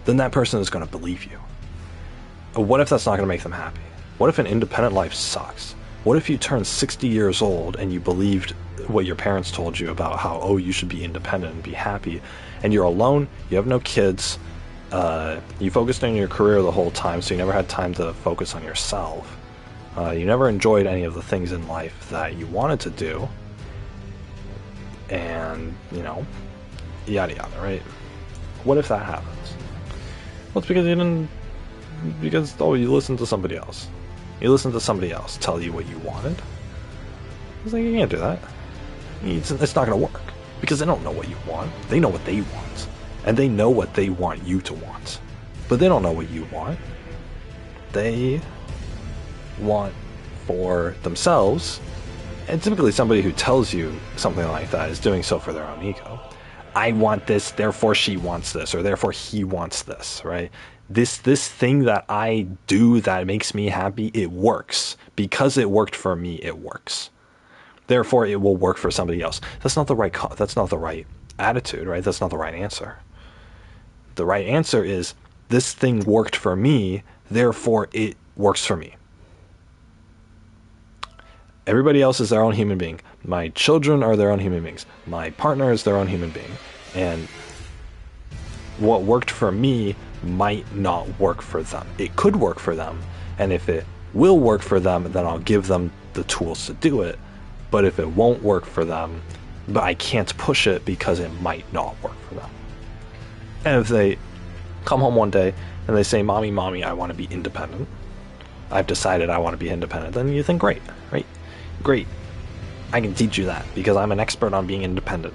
then that person is going to believe you. What if that's not going to make them happy? What if an independent life sucks? What if you turn 60 years old and you believed what your parents told you about how, oh, you should be independent and be happy, and you're alone, you have no kids, you focused on your career the whole time, so you never had time to focus on yourself. You never enjoyed any of the things in life that you wanted to do, and, yada yada, right? What if that happens? Well, it's because you listened to somebody else. You listened to somebody else tell you what you wanted. It's like, you can't do that. It's not going to work. Because they don't know what you want. They know what they want. And they know what they want you to want. But they don't know what you want. They want for themselves. And typically somebody who tells you something like that is doing so for their own ego. I want this, therefore she wants this, or therefore he wants this, right? This thing that I do that makes me happy, it works. Because it worked for me, it works. Therefore, it will work for somebody else. That's not the right attitude, right? That's not the right answer. The right answer is, this thing worked for me, therefore it works for me. Everybody else is their own human being. My children are their own human beings. My partner is their own human being. And what worked for me might not work for them. It could work for them. And if it will work for them, then I'll give them the tools to do it. But if it won't work for them, but I can't push it because it might not work for them. And if they come home one day and they say, Mommy, I want to be independent. I've decided I want to be independent. Then you think, great, right? Great. I can teach you that because I'm an expert on being independent.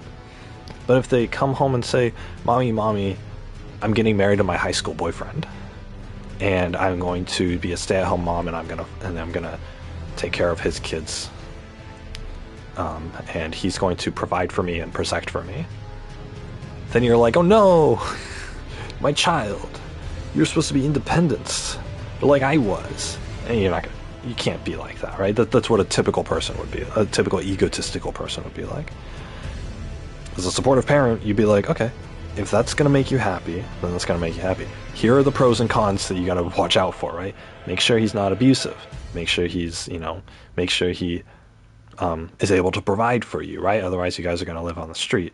But if they come home and say, Mommy, I'm getting married to my high school boyfriend, and I'm going to be a stay-at-home mom, and I'm gonna take care of his kids, and he's going to provide for me and protect for me. Then you're like, oh no, my child, you're supposed to be independent, like I was, and you can't be like that, right? That's what a typical person would be, a typical egotistical person would be like. As a supportive parent, you'd be like, okay, if that's going to make you happy, then that's going to make you happy. Here are the pros and cons that you got to watch out for, right? Make sure he's not abusive. Make sure he's, make sure he is able to provide for you, right? Otherwise, you guys are going to live on the street.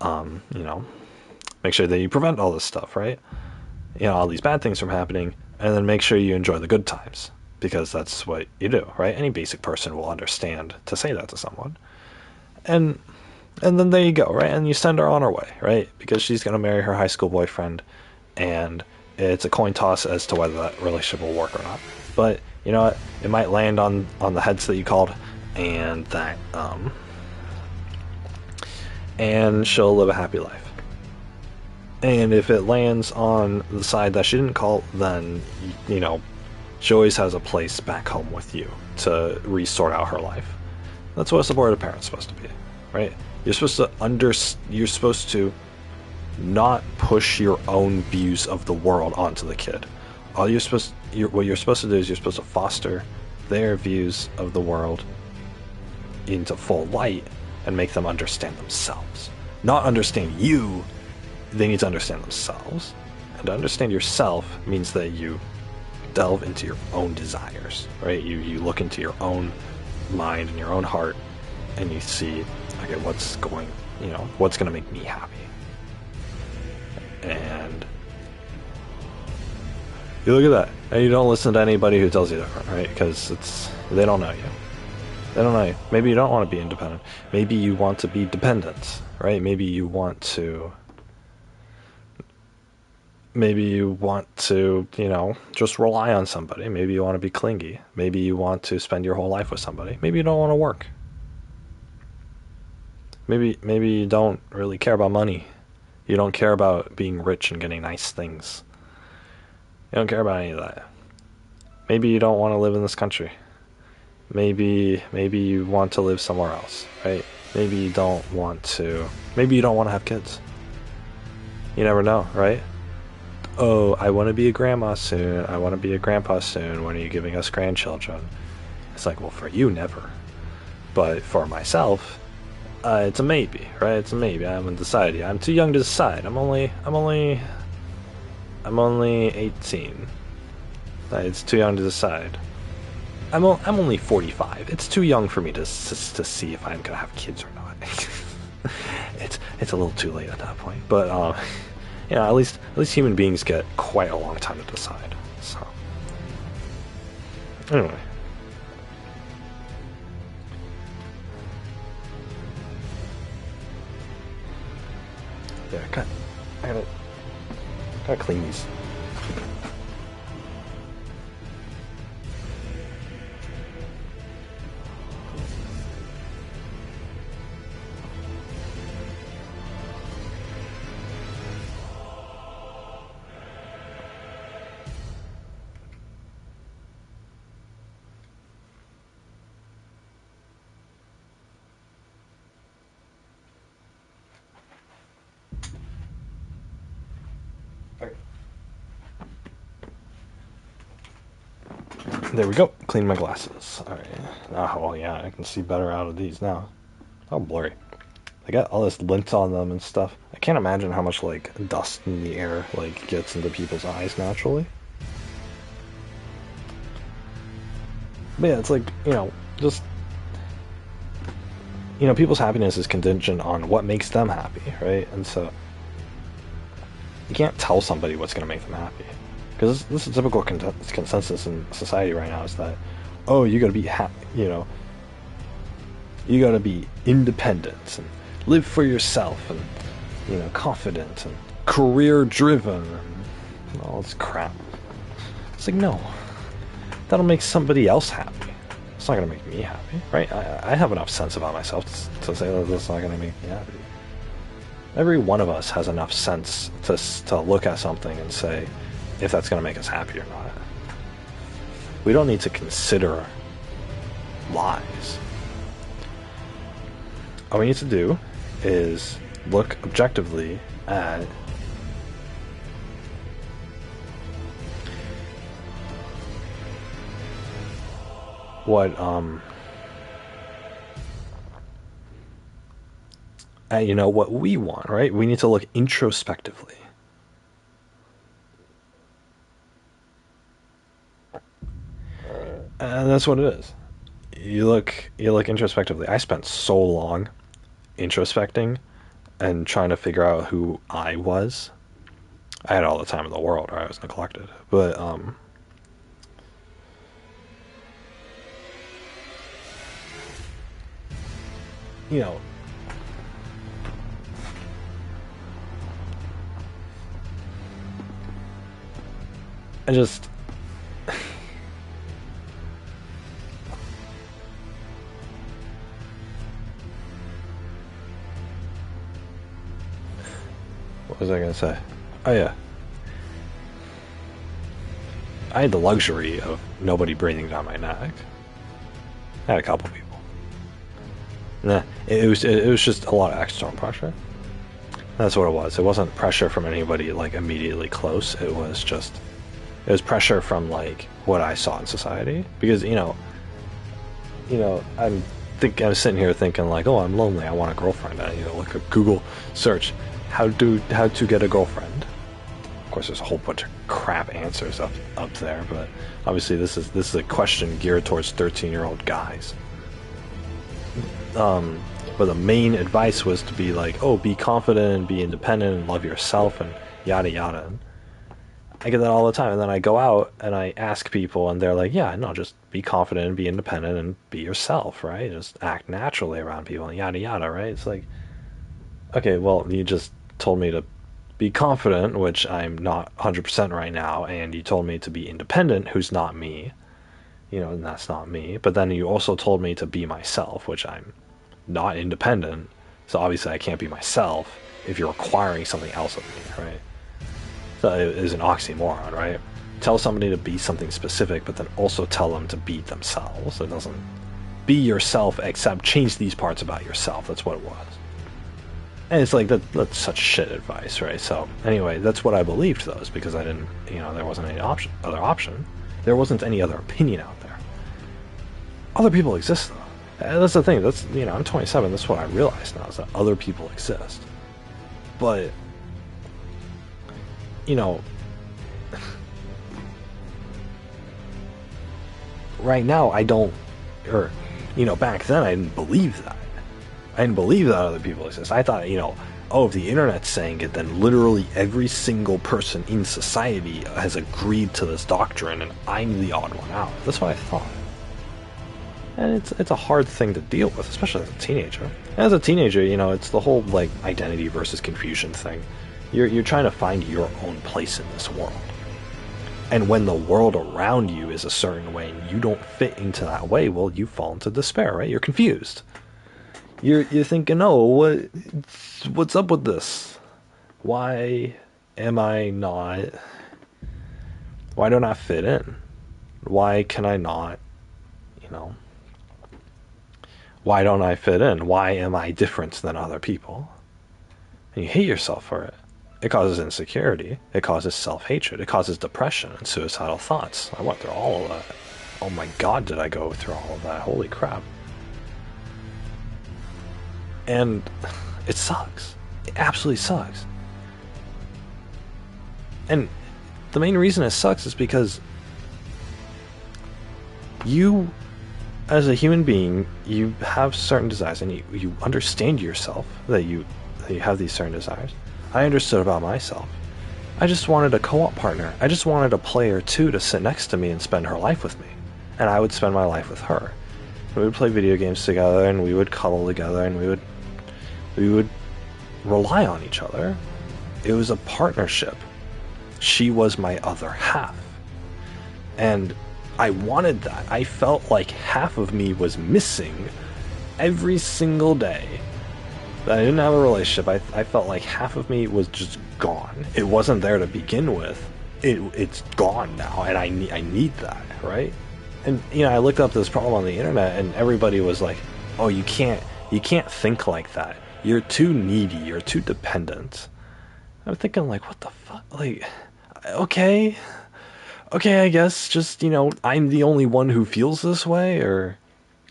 Make sure that you prevent all this stuff, right? All these bad things from happening. and then make sure you enjoy the good times, because that's what you do, right? Any basic person will understand to say that to someone. And then there you go, right? And you send her on her way, right? Because she's going to marry her high school boyfriend, and it's a coin toss as to whether that relationship will work or not. But you know what? It might land on the heads that you called, and that and she'll live a happy life. And if it lands on the side that she didn't call, then you know, she always has a place back home with you to resort out her life. That's what a supportive parent's supposed to be, right? You're supposed to not push your own views of the world onto the kid. What you're supposed to do is you're supposed to foster their views of the world into full light and make them understand themselves. Not understand you, they need to understand themselves. And to understand yourself means that you delve into your own desires, right? You look into your own mind and your own heart, and you see, okay, what's going to make me happy. And you look at that, and you don't listen to anybody who tells you different, right? Because they don't know you. They don't know you. Maybe you don't want to be independent. Maybe you want to be dependent, right? Maybe you want to, you know, just rely on somebody. Maybe you want to be clingy. Maybe you want to spend your whole life with somebody. Maybe you don't want to work. Maybe you don't really care about money. You don't care about being rich and getting nice things. You don't care about any of that. Maybe you don't want to live in this country. Maybe you want to live somewhere else, right? Maybe you don't want to have kids. You never know, right? Oh, I want to be a grandma soon. I want to be a grandpa soon. When are you giving us grandchildren? It's like, well, for you, never. But for myself, it's a maybe, right? It's a maybe. I haven't decided yet. I'm too young to decide. I'm only 18. It's too young to decide. I'm only 45. It's too young for me to see if I'm gonna have kids or not. It's a little too late at that point. But you know, at least human beings get quite a long time to decide. So anyway. There, I gotta clean these. There we go. Clean my glasses. Alright. Oh, well, yeah, I can see better out of these now. How blurry. They got all this lint on them and stuff. I can't imagine how much, like, dust in the air, like, gets into people's eyes naturally. But yeah, it's like, you know, just... You know, people's happiness is contingent on what makes them happy, right? And so... You can't tell somebody what's going to make them happy. Because this is a typical consensus in society right now, is that, oh, you gotta be happy, you know, you gotta be independent and live for yourself and, you know, confident and career driven and all this crap. It's like, no, that'll make somebody else happy. It's not gonna make me happy, right? I have enough sense about myself to say that that's not gonna make me happy. Every one of us has enough sense to look at something and say if that's going to make us happy or not. We don't need to consider lies. All we need to do is look objectively at what you know, what we want, right? We need to look introspectively. And that's what it is. You look introspectively. I spent so long introspecting and trying to figure out who I was. I had all the time in the world, or I was neglected. But you know, I just, what was I gonna say? Oh yeah, I had the luxury of nobody breathing down my neck. I had a couple people. Nah, it was just a lot of external pressure. That's what it was. It wasn't pressure from anybody like immediately close. It was pressure from like what I saw in society. Because I was sitting here thinking like, oh, I'm lonely. I want a girlfriend. I look at Google search how to get a girlfriend. Of course, there's a whole bunch of crap answers up there, but obviously this is a question geared towards 13-year-old guys. But the main advice was to be like, oh, be confident and be independent and love yourself and yada yada. And I get that all the time, and then I go out and I ask people, and they're like, yeah, no, just be confident and be independent and be yourself, right? Just act naturally around people and yada yada, right? It's like, okay, well, you just told me to be confident, which I'm not 100% right now, and you told me to be independent, who's not me, and that's not me. But then you also told me to be myself, which I'm not independent, so obviously I can't be myself if you're requiring something else of me, right? So it is an oxymoron, right? Tell somebody to be something specific, but then also tell them to be themselves. It doesn't be yourself, except change these parts about yourself. That's what it was. And it's like, that's such shit advice, right? So anyway, that's what I believed, though, is because I didn't, there wasn't any other option. There wasn't any other opinion out there. Other people exist, though. That's the thing. That's, I'm 27. That's what I realize now, is that other people exist. But, right now I don't, or, back then I didn't believe that. I didn't believe that other people exist. I thought, oh, if the internet's saying it, then literally every single person in society has agreed to this doctrine, and I'm the odd one out. That's what I thought. And it's a hard thing to deal with, especially as a teenager. As a teenager, it's the whole like identity versus confusion thing. You're trying to find your own place in this world. And when the world around you is a certain way and you don't fit into that way, well, you fall into despair, right? You're confused. You're thinking, oh, what's up with this? Why am I not? Why don't I fit in? Why can I not, why don't I fit in? Why am I different than other people? And you hate yourself for it. It causes insecurity. It causes self-hatred. It causes depression and suicidal thoughts. I went through all of that. Oh my god, did I go through all of that? Holy crap. And it sucks. It absolutely sucks. And the main reason it sucks is because you, as a human being, you have certain desires, and you understand yourself that you have these certain desires. I understood about myself. I just wanted a co-op partner. I just wanted a player too to sit next to me and spend her life with me. And I would spend my life with her. We would play video games together, and we would cuddle together, and we would rely on each other. It was a partnership. She was my other half. And I wanted that. I felt like half of me was missing every single day. That I didn't have a relationship. I felt like half of me was just gone. It wasn't there to begin with. It's gone now, and I need that, right? And I looked up this problem on the internet, and everybody was like, "Oh, you can't think like that. You're too needy. You're too dependent." I'm thinking like, what the fuck? Like, okay, I guess just I'm the only one who feels this way, or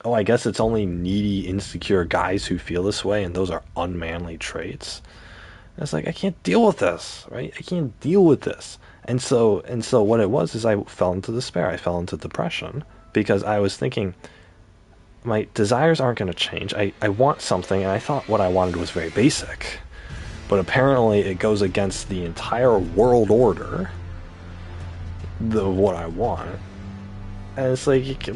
oh, I guess it's only needy, insecure guys who feel this way, and those are unmanly traits. And it's like, I can't deal with this, right? I can't deal with this. And so what it was is I fell into despair. I fell into depression because I was thinking, my desires aren't going to change. I want something, and I thought what I wanted was very basic. But apparently it goes against the entire world order of what I want. And it's like,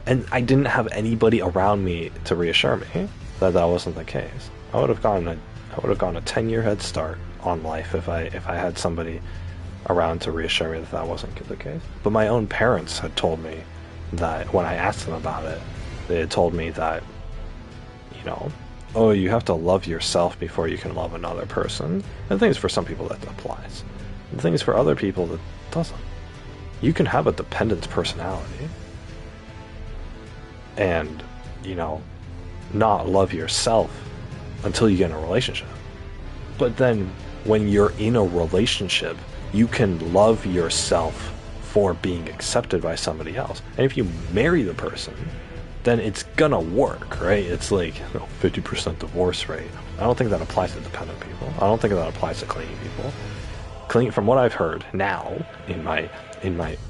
and I didn't have anybody around me to reassure me. that that wasn't the case. I would have gotten a 10-year head start on life if I had somebody around to reassure me that that wasn't the case. But my own parents had told me that when I asked them about it, they had told me that, you know, oh, you have to love yourself before you can love another person. And the thing is, for some people that applies. The thing is, for other people that doesn't. You can have a dependent personality and, you know, not love yourself until you get in a relationship. But then when you're in a relationship, you can love yourself for being accepted by somebody else. And if you marry the person, then it's gonna work, right? It's like 50% divorce rate. I don't think that applies to dependent people. I don't think that applies to clingy people. From what I've heard now, in my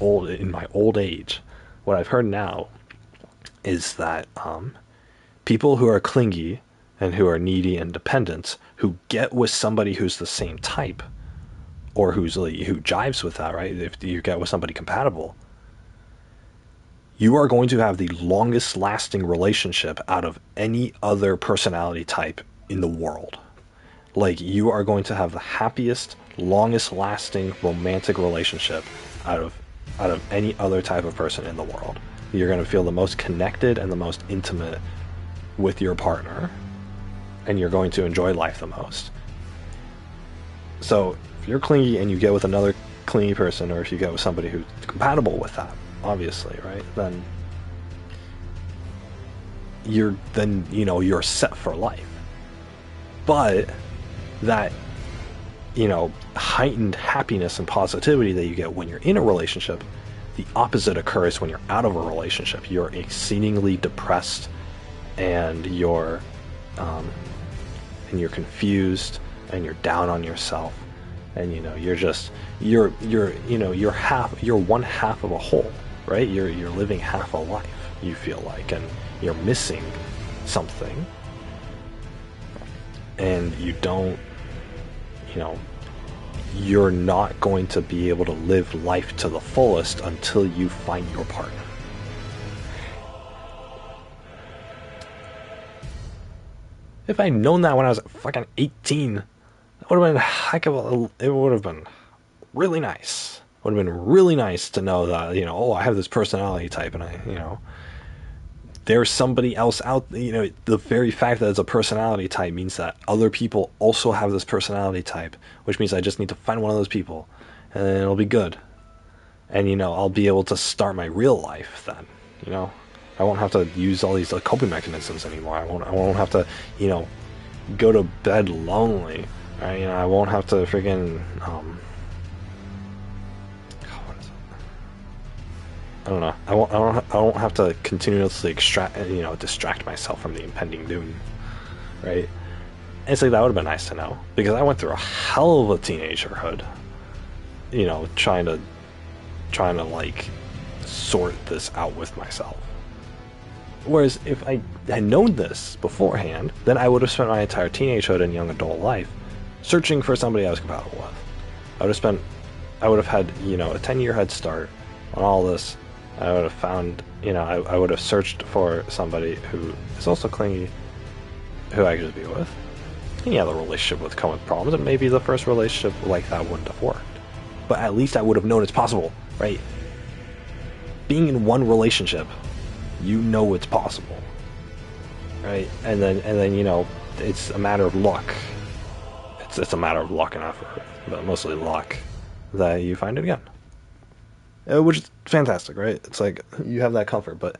old age, what I've heard now is that people who are clingy and who are needy and dependent, who get with somebody who's the same type, or who jives with that, right? If you get with somebody compatible, you are going to have the longest lasting relationship out of any other personality type in the world. Like, you are going to have the happiest, longest lasting romantic relationship out of any other type of person in the world. You're going to feel the most connected and the most intimate with your partner, and you're going to enjoy life the most. So if you're clingy and you get with another clingy person, or if you get with somebody who's compatible with that, obviously, right, then you're set for life. But that, heightened happiness and positivity that you get when you're in a relationship, the opposite occurs when you're out of a relationship. You're exceedingly depressed, and you're confused, and you're down on yourself, and you're one half of a whole, right? You're living half a life, you feel like, and you're missing something, and you're not going to be able to live life to the fullest until you find your partner. If I'd known that when I was fucking 18, that would have been it would have been really nice. It would have been really nice to know that, I have this personality type, and there's somebody else out, the very fact that it's a personality type means that other people also have this personality type, which means I just need to find one of those people, and then it'll be good. And, I'll be able to start my real life then, I won't have to use all these coping mechanisms anymore. I won't have to, go to bed lonely. Right? I won't have to freaking what is it? I don't know. I won't have to continuously distract myself from the impending doom. Right? And it's like, that would have been nice to know, because I went through a hell of a teenagerhood. Trying to like sort this out with myself. Whereas if I had known this beforehand, then I would have spent my entire teenagehood and young adult life searching for somebody I was compatible with. I would have had, a 10-year head start on all this. I would have found, I would have searched for somebody who is also clingy, who I could be with. Any other relationship would come with problems, and maybe the first relationship like that wouldn't have worked. But at least I would have known it's possible, right? Being in one relationship, it's possible, right? And then it's a matter of luck. It's a matter of luck and effort, but mostly luck, that you find it again, which is fantastic, right? It's like you have that comfort. But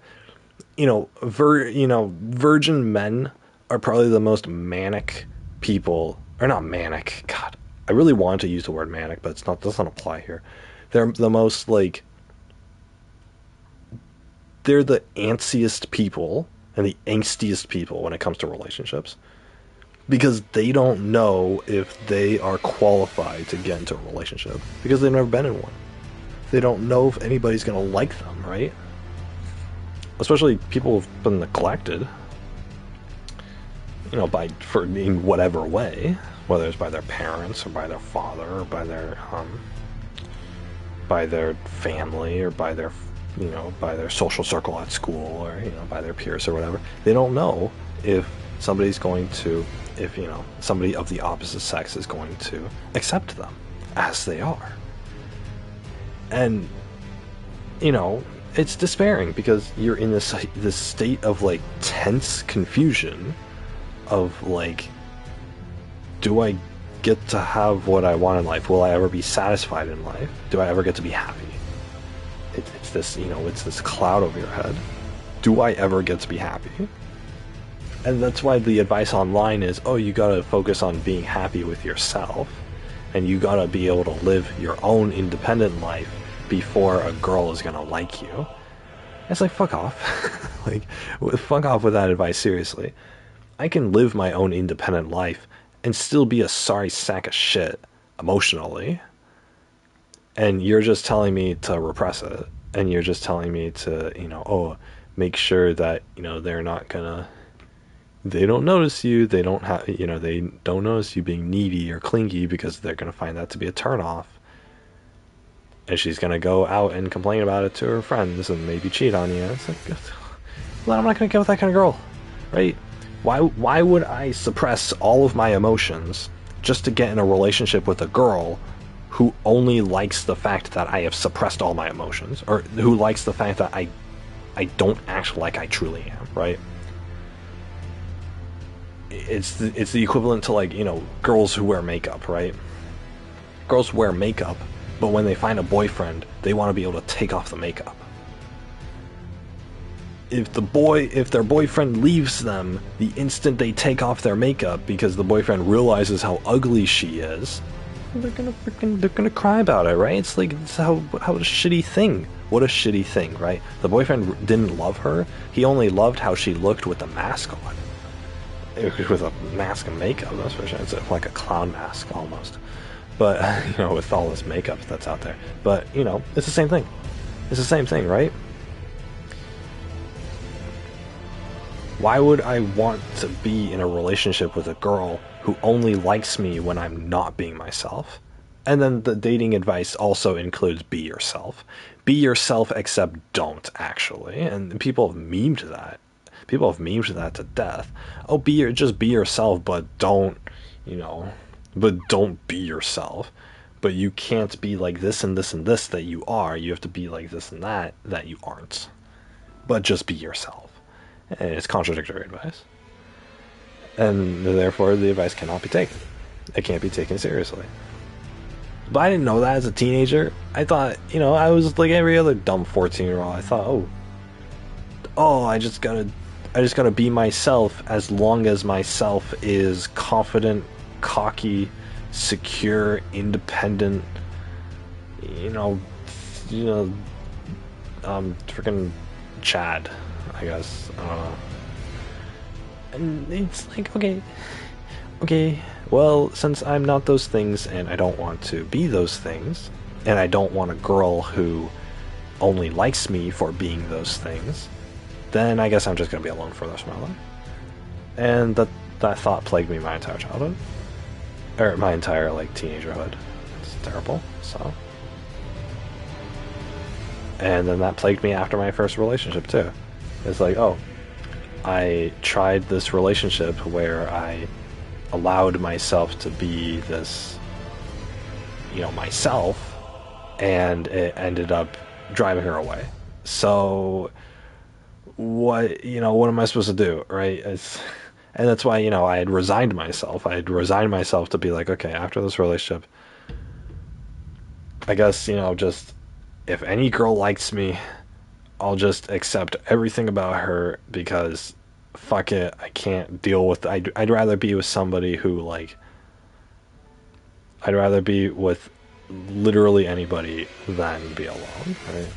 virgin men are probably the most manic people, or not manic. God, I really wanted to use the word manic, but doesn't apply here. They're the most they're the antsiest people and the angstiest people when it comes to relationships, because they don't know if they are qualified to get into a relationship, because they've never been in one. They don't know if anybody's going to like them, right? Especially people who've been neglected, in whatever way, whether it's by their parents or by their father or by their family or by their by their social circle at school, or by their peers or whatever. They don't know if somebody's going to, if you know, somebody of the opposite sex is going to accept them as they are. And you know, it's despairing because you're in this state of like tense confusion of like, do I get to have what I want in life? Will I ever be satisfied in life? Do I ever get to be happy? It's this, you know, it's this cloud over your head. Do I ever get to be happy? And that's why the advice online is, oh, you gotta focus on being happy with yourself, and you gotta be able to live your own independent life before a girl is gonna like you. It's like, fuck off. Like, fuck off with that advice, seriously. I can live my own independent life and still be a sorry sack of shit emotionally. And you're just telling me to repress it. And you're just telling me to, you know, oh, make sure that, you know, they don't notice you. They don't have, you know, they don't notice you being needy or clingy because they're going to find that to be a turnoff. And she's going to go out and complain about it to her friends and maybe cheat on you. It's like, well, I'm not going to get with that kind of girl, right? Why would I suppress all of my emotions just to get in a relationship with a girl who only likes the fact that I have suppressed all my emotions, or who likes the fact that I don't act like I truly am, right? It's the equivalent to, like, you know, girls who wear makeup, right? Girls wear makeup, but when they find a boyfriend, they want to be able to take off the makeup. If their boyfriend leaves them the instant they take off their makeup because the boyfriend realizes how ugly she is, they're gonna cry about it, right? It's like, it's how a shitty thing. What a shitty thing, right? The boyfriend didn't love her. He only loved how she looked with the mask on. With a mask and makeup, that's for sure. It's like a clown mask almost. But, you know, with all this makeup that's out there. But, you know, it's the same thing. It's the same thing, right? Why would I want to be in a relationship with a girl who only likes me when I'm not being myself? And then the dating advice also includes be yourself. Be yourself, except don't, actually. And people have memed that. People have memed that to death. Oh, just be yourself, but don't, you know, but don't be yourself. But you can't be like this and this and this that you are. You have to be like this and that you aren't. But just be yourself. And it's contradictory advice. And therefore, the advice cannot be taken. It can't be taken seriously. But I didn't know that as a teenager. I thought, you know, I was like every other dumb 14-year-old. I thought, I just gotta be myself as long as myself is confident, cocky, secure, independent, freaking Chad, I guess. I don't know. And it's like, okay, well, since I'm not those things and I don't want to be those things, and I don't want a girl who only likes me for being those things, then I guess I'm just going to be alone for the rest of my life. And that thought plagued me my entire childhood. Or my entire, teenagerhood. It's terrible, so. And then that plagued me after my first relationship, too. It's like, I tried this relationship where I allowed myself to be this, myself, and it ended up driving her away. So, what am I supposed to do, right? And that's why, I had resigned myself. I had resigned myself to be like, okay, after this relationship, I guess, just, if any girl likes me, I'll just accept everything about her, because fuck it, I can't deal with I'd rather be with somebody who, I'd rather be with literally anybody than be alone, right?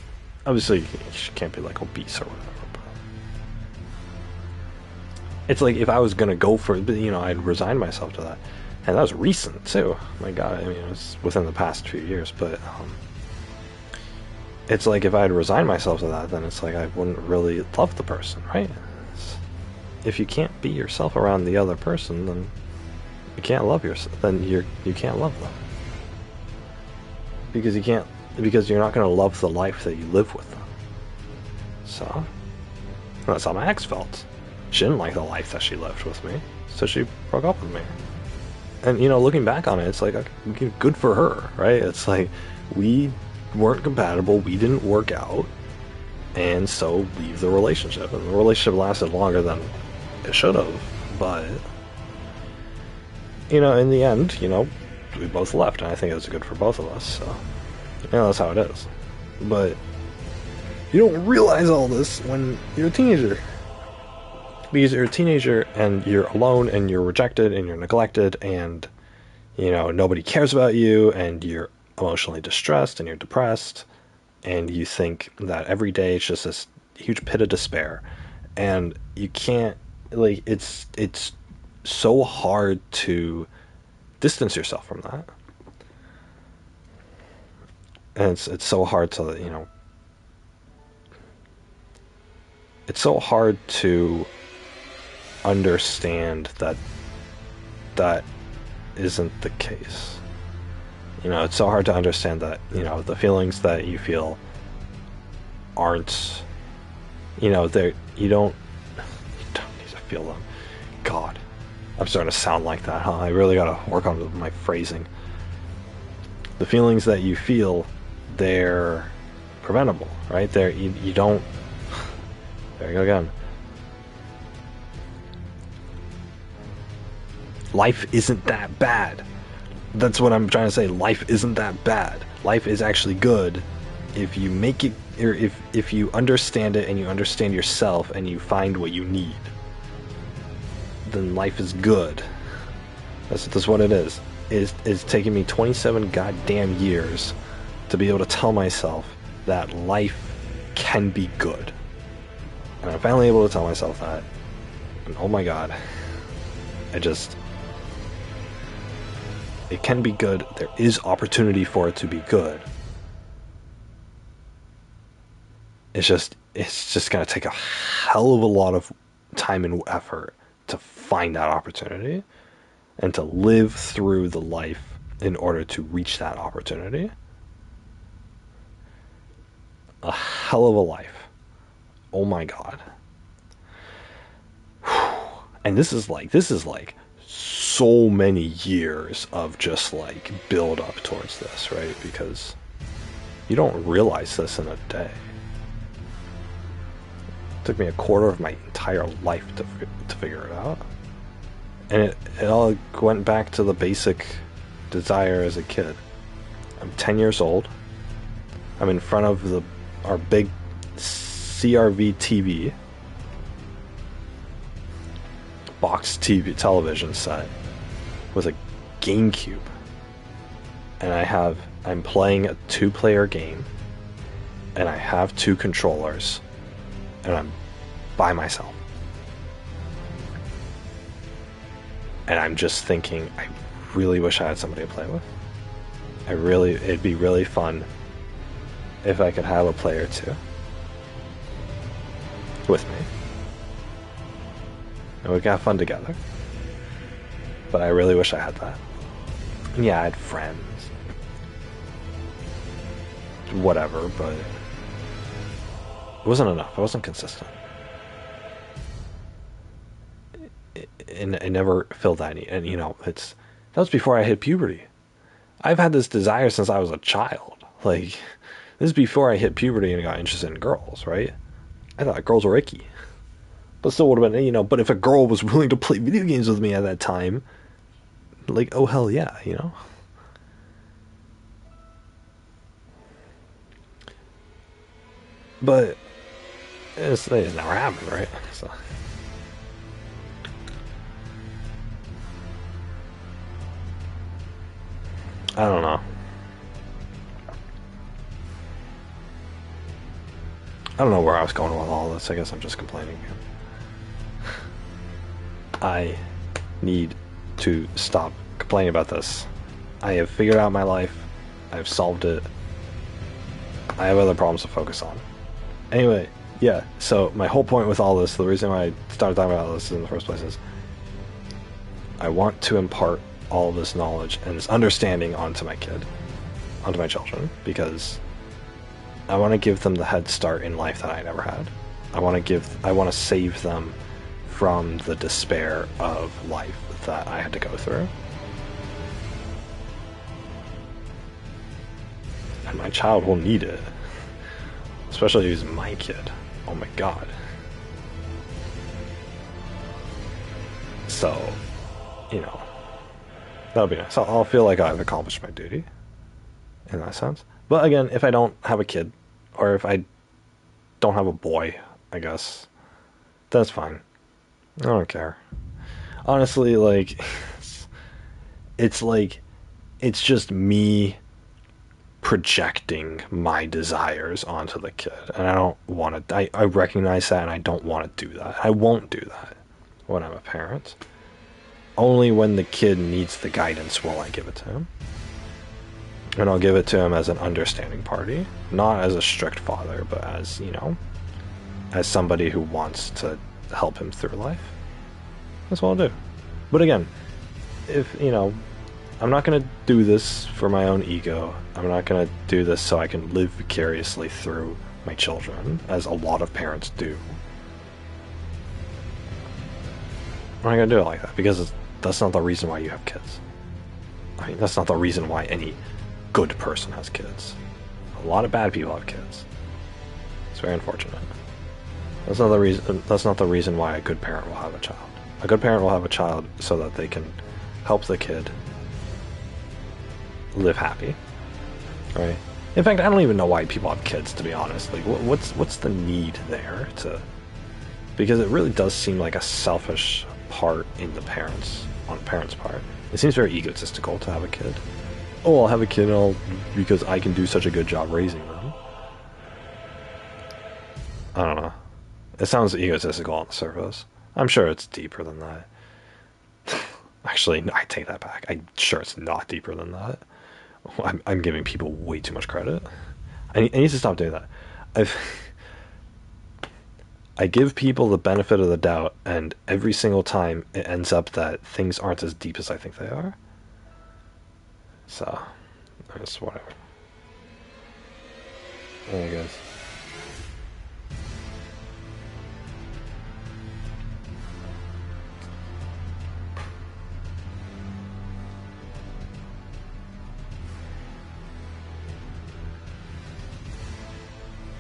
Obviously, she can't be, obese or whatever, but it's like, if I was gonna go for it, I'd resigned myself to that. And that was recent, too. My God, it was within the past few years, but, it's like, if I had resigned myself to that, then it's like I wouldn't really love the person, right? If you can't be yourself around the other person, then you can't love yourself. Then you can't love them, because you're not going to love the life that you live with them. So that's how my ex felt. She didn't like the life that she lived with me, so she broke up with me. And, you know, looking back on it, it's like, okay, good for her, right? It's like, we weren't compatible, we didn't work out, and so leave the relationship. And the relationship lasted longer than it should have, but, you know, in the end, you know, we both left, and I think it was good for both of us, so, you know, that's how it is. But you don't realize all this when you're a teenager. Because you're a teenager and you're alone and you're rejected and you're neglected and, you know, nobody cares about you and you're emotionally distressed and you're depressed and you think that every day it's just this huge pit of despair and you can't, like, it's so hard to distance yourself from that. And it's so hard to, you know, it's so hard to understand that that isn't the case. You know, it's so hard to understand that, you know, the feelings that you feel aren't, you know, you don't need to feel them. God, I'm starting to sound like that, huh? I really gotta work on my phrasing. The feelings that you feel, they're preventable, right? You don't, there you go again. Life isn't that bad. That's what I'm trying to say. Life isn't that bad. Life is actually good if you make it, or if you understand it and you understand yourself and you find what you need. Then life is good. That's what it is. It's taken me 27 goddamn years to be able to tell myself that life can be good. And I'm finally able to tell myself that. And oh my god. It can be good. There is opportunity for it to be good. It's just gonna take a hell of a lot of time and effort to find that opportunity and to live through the life in order to reach that opportunity. A hell of a life. Oh my god. And this is like so many years of just like build up towards this, right? Because you don't realize this in a day. It took me a quarter of my entire life to figure it out. And it all went back to the basic desire as a kid. I'm 10 years old. I'm in front of our big CRV TV, box TV television set with a GameCube, and I'm playing a 2-player game, and I have 2 controllers, and I'm by myself. And I'm just thinking, I really wish I had somebody to play with. It'd be really fun if I could have a player too with me. And we could have fun together. But I really wish I had that. And yeah, I had friends. Whatever, but it wasn't enough. I wasn't consistent. And I never filled that need. And you know, that was before I hit puberty. I've had this desire since I was a child. Like, this is before I hit puberty and got interested in girls, right? I thought girls were icky. But still would have been, you know, but if a girl was willing to play video games with me at that time, like, oh hell yeah, you know? But it never happened, right? So I don't know. I don't know where I was going with all this. I guess I'm just complaining. I need to stop complaining about this. I have figured out my life. I've solved it. I have other problems to focus on. Anyway, yeah, so my whole point with all this, the reason why I started talking about this in the first place is I want to impart all of this knowledge and this understanding onto my children, because I want to give them the head start in life that I never had. I want to save them from the despair of life that I had to go through. And my child will need it. Especially if he's my kid. Oh my god. So, you know, that'll be nice. I'll feel like I've accomplished my duty in that sense. But again, if I don't have a kid, or if I don't have a boy, I guess, that's fine. I don't care. Honestly, like, it's just me projecting my desires onto the kid, and I don't want to. I recognize that, and I don't want to do that. I won't do that when I'm a parent. Only when the kid needs the guidance will I give it to him, and I'll give it to him as an understanding party, not as a strict father, but as, you know, as somebody who wants to help him through life. That's what I'll do. But again, if, you know, I'm not going to do this for my own ego. I'm not going to do this so I can live vicariously through my children, as a lot of parents do. I'm not going to do it like that, because that's not the reason why you have kids. I mean, that's not the reason why any good person has kids. A lot of bad people have kids. It's very unfortunate. That's not the reason. That's not the reason why a good parent will have a child. A good parent will have a child so that they can help the kid live happy, right? In fact, I don't even know why people have kids, to be honest. Like, what's the need there to? Because it really does seem like a selfish part in the parents, on the parents' part. It seems very egotistical to have a kid. Oh, I'll have a kid because I can do such a good job raising them. I don't know. It sounds egotistical on the surface. I'm sure it's deeper than that. Actually, I take that back. I'm sure it's not deeper than that. I'm giving people way too much credit. I need to stop doing that. I give people the benefit of the doubt, and every single time it ends up that things aren't as deep as I think they are. So, it's whatever. I guess.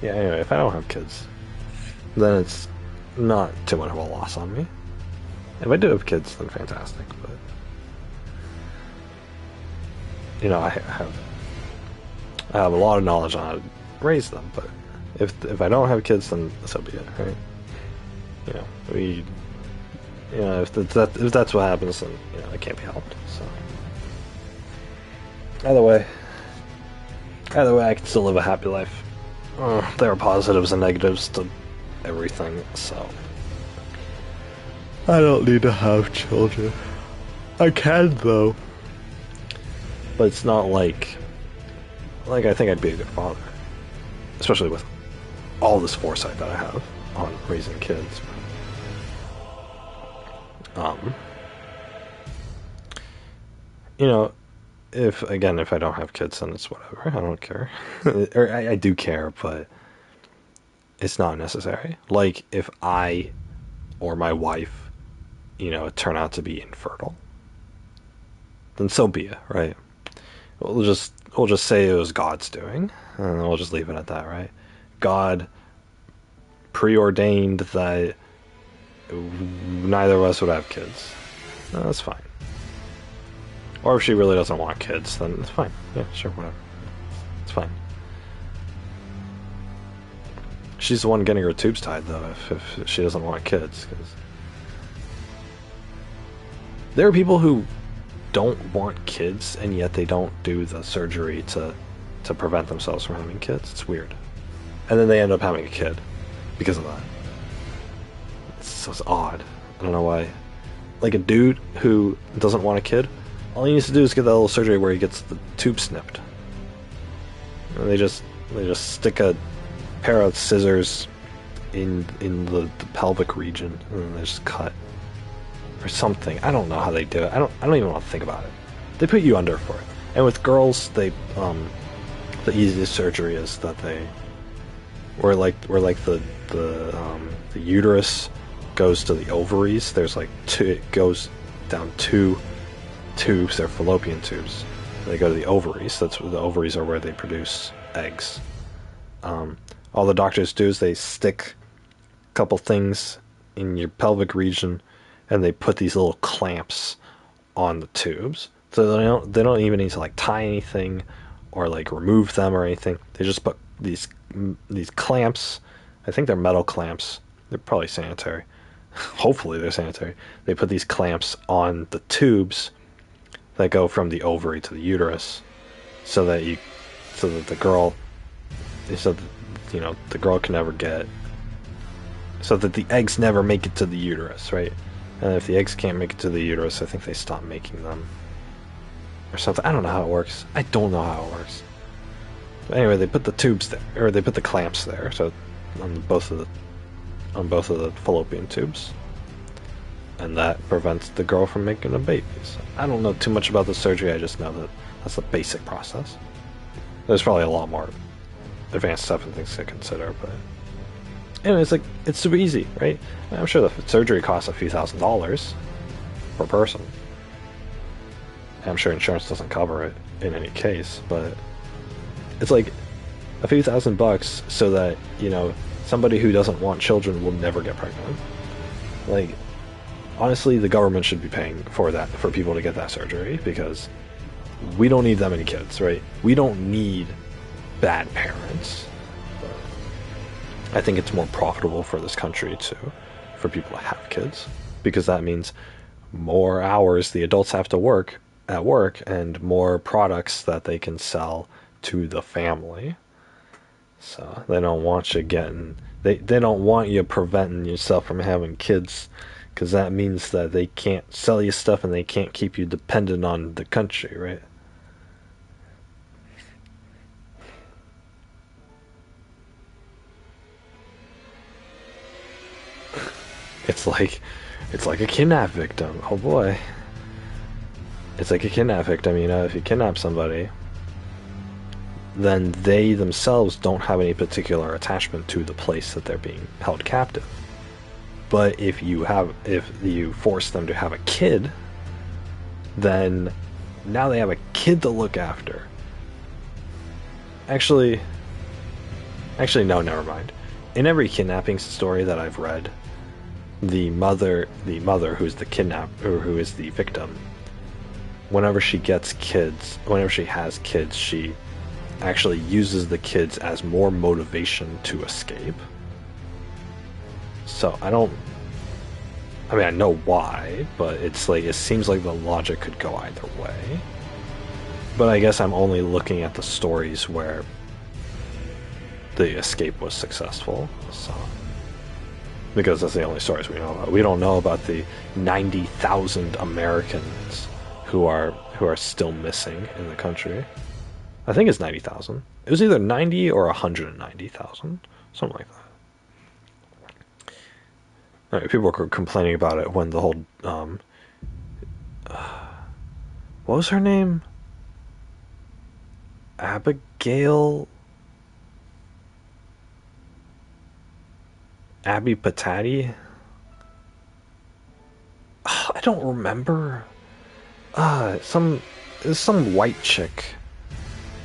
Yeah, anyway, if I don't have kids, then it's not too much of a loss on me. If I do have kids, then fantastic, but, you know, I have a lot of knowledge on how to raise them, but if I don't have kids, then so be it, right? You know, if that's what happens, then, you know, it can't be helped, so. Either way, I can still live a happy life. There are positives and negatives to everything, so I don't need to have children. I can, though, but it's not like I think I'd be a good father, especially with all this foresight that I have on raising kids. You know, if I don't have kids, then it's whatever. I don't care. Or I do care, but it's not necessary. Like, if I or my wife, you know, turn out to be infertile, then so be it, right? We'll just say it was God's doing, and we'll just leave it at that, right? God preordained that neither of us would have kids. No, that's fine. Or if she really doesn't want kids, then it's fine. Yeah, sure, whatever. It's fine. She's the one getting her tubes tied, though, if she doesn't want kids. Cause there are people who don't want kids, and yet they don't do the surgery to prevent themselves from having kids. It's weird. And then they end up having a kid because of that. It's odd. I don't know why. Like, a dude who doesn't want a kid, all he needs to do is get that little surgery where he gets the tube snipped. And they just stick a pair of scissors in the pelvic region, and then they just cut or something. I don't know how they do it. I don't even want to think about it. They put you under for it. And with girls, the easiest surgery is that they where the uterus goes to the ovaries. There's like it goes down 2 tubes. They're fallopian tubes. They go to the ovaries. That's where the ovaries are, where they produce eggs. All the doctors do is they stick a couple things in your pelvic region, and they put these little clamps on the tubes. So they don't even need to like tie anything or like remove them or anything. They just put these clamps. I think they're metal clamps. They're probably sanitary. Hopefully they're sanitary. They put these clamps on the tubes that go from the ovary to the uterus, so that the girl, the girl can never get, so that the eggs never make it to the uterus, right? And if the eggs can't make it to the uterus, I think they stop making them or something. I don't know how it works. I don't know how it works. But anyway, they put the tubes there, or they put the clamps there, so on both of the fallopian tubes, and that prevents the girl from making a baby. So I don't know too much about the surgery. I just know that that's the basic process. There's probably a lot more advanced stuff and things to consider, but anyway, it's super easy, right? I'm sure the surgery costs a few $1,000s per person. I'm sure insurance doesn't cover it in any case, but it's like a few $1,000 so that, somebody who doesn't want children will never get pregnant. Like, honestly, the government should be paying for that, for people to get that surgery, because we don't need that many kids, right? We don't need bad parents. I think it's more profitable for this country for people to have kids, because that means more hours the adults have to work at work and more products that they can sell to the family. So they don't want you they don't want you preventing yourself from having kids, because that means that they can't sell you stuff and they can't keep you dependent on the country, right? It's like a kidnap victim. Oh boy. It's like a kidnap victim, if you kidnap somebody, then they themselves don't have any particular attachment to the place that they're being held captive. But if you force them to have a kid, then now they have a kid to look after. Actually, no, never mind. In every kidnapping story that I've read, the mother who's the kidnapper, or who is the victim, whenever she has kids, she actually uses the kids as more motivation to escape. So I know why, but it's like, it seems like the logic could go either way. But I guess I'm only looking at the stories where the escape was successful, so, because that's the only stories we know about. We don't know about the 90,000 Americans who are still missing in the country. I think it's 90,000. It was either 90 or 190,000, something like that. Anyway, people were complaining about it when the whole what was her name? Abby Patati? I don't remember. Some white chick.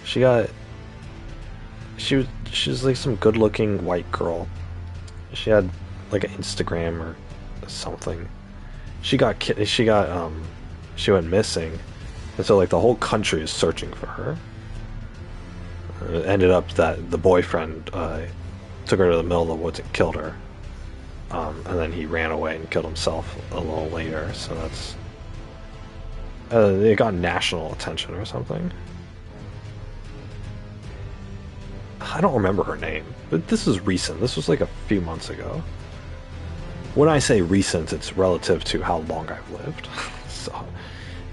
She's like some good-looking white girl. She had like an Instagram or something. She went missing, and so like the whole country is searching for her. It ended up that the boyfriend took her to the middle of the woods and killed her, and then he ran away and killed himself a little later. So that's it got national attention or something. I don't remember her name, but this is recent. This was like a few months ago. When I say recent, it's relative to how long I've lived. So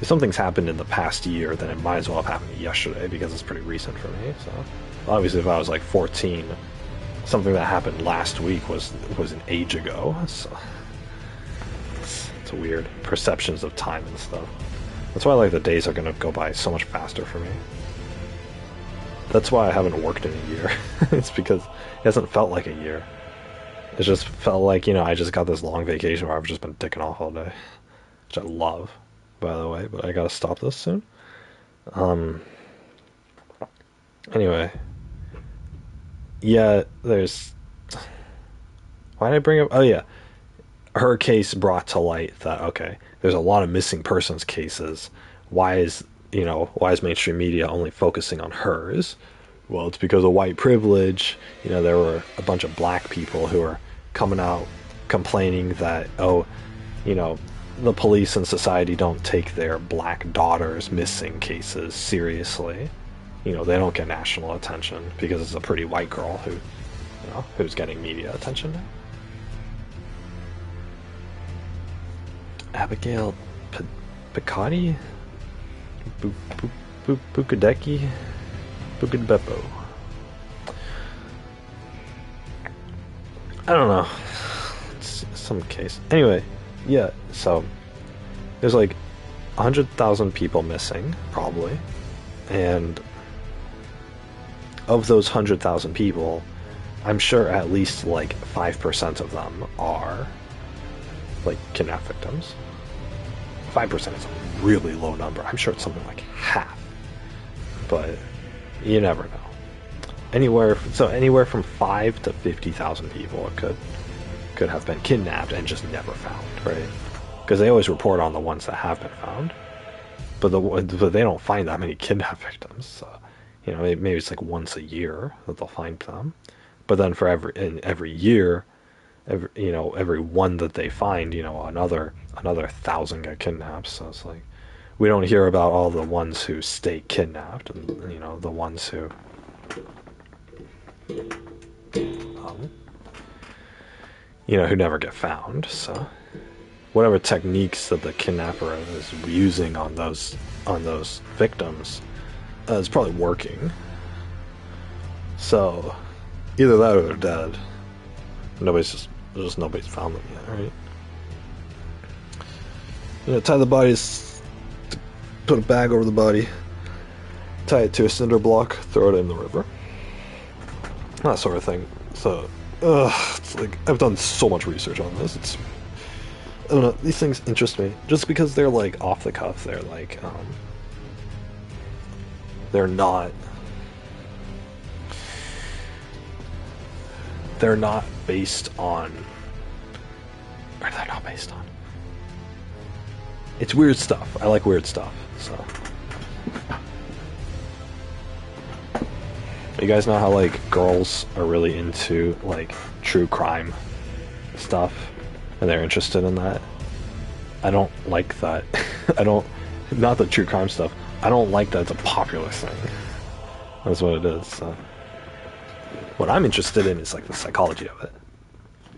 if something's happened in the past year, then it might as well have happened yesterday, because it's pretty recent for me. So obviously if I was like 14, something that happened last week was an age ago. So it's weird. Perceptions of time and stuff. That's why like the days are going to go by so much faster for me. That's why I haven't worked in a year. It's because it hasn't felt like a year. It just felt like, I just got this long vacation where I've just been dicking off all day, which I love, by the way, but I gotta stop this soon. Anyway, yeah, why did I bring up, oh yeah, her case brought to light that, okay, there's a lot of missing persons cases. Why is mainstream media only focusing on hers? Well, it's because of white privilege. There were a bunch of black people who are coming out complaining that, the police and society don't take their black daughters' missing cases seriously. They don't get national attention because it's a pretty white girl who's getting media attention now. Abigail Picotti? Bukadeki? Bukadbeppo. I don't know. It's some case. Anyway, yeah, so there's like 100,000 people missing, probably. And of those 100,000 people, I'm sure at least like 5% of them are like kidnap victims. 5% is a really low number. I'm sure it's something like half. But you never know. Anywhere from 5 to 50,000 people could have been kidnapped and just never found, right? Because they always report on the ones that have been found, but they don't find that many kidnap victims. So, maybe it's like once a year that they'll find them, but then for every year, every one that they find, another 1,000 get kidnapped. So it's like we don't hear about all the ones who stay kidnapped, and the ones who who never get found. So whatever techniques that the kidnapper is using on those victims is probably working. So either that or they're dead. Nobody's found them yet, right? Tie the bodies, put a bag over the body, tie it to a cinder block, throw it in the river, that sort of thing. So it's like I've done so much research on this. I don't know, these things interest me just because they're like off the cuff. They're like they're not based on, or they're not based on, it's weird stuff. I like weird stuff. So you guys know how like girls are really into like true crime stuff and they're interested in that? I don't like that. Not the true crime stuff. I don't like that it's a popular thing. That's what it is. So what I'm interested in is like the psychology of it.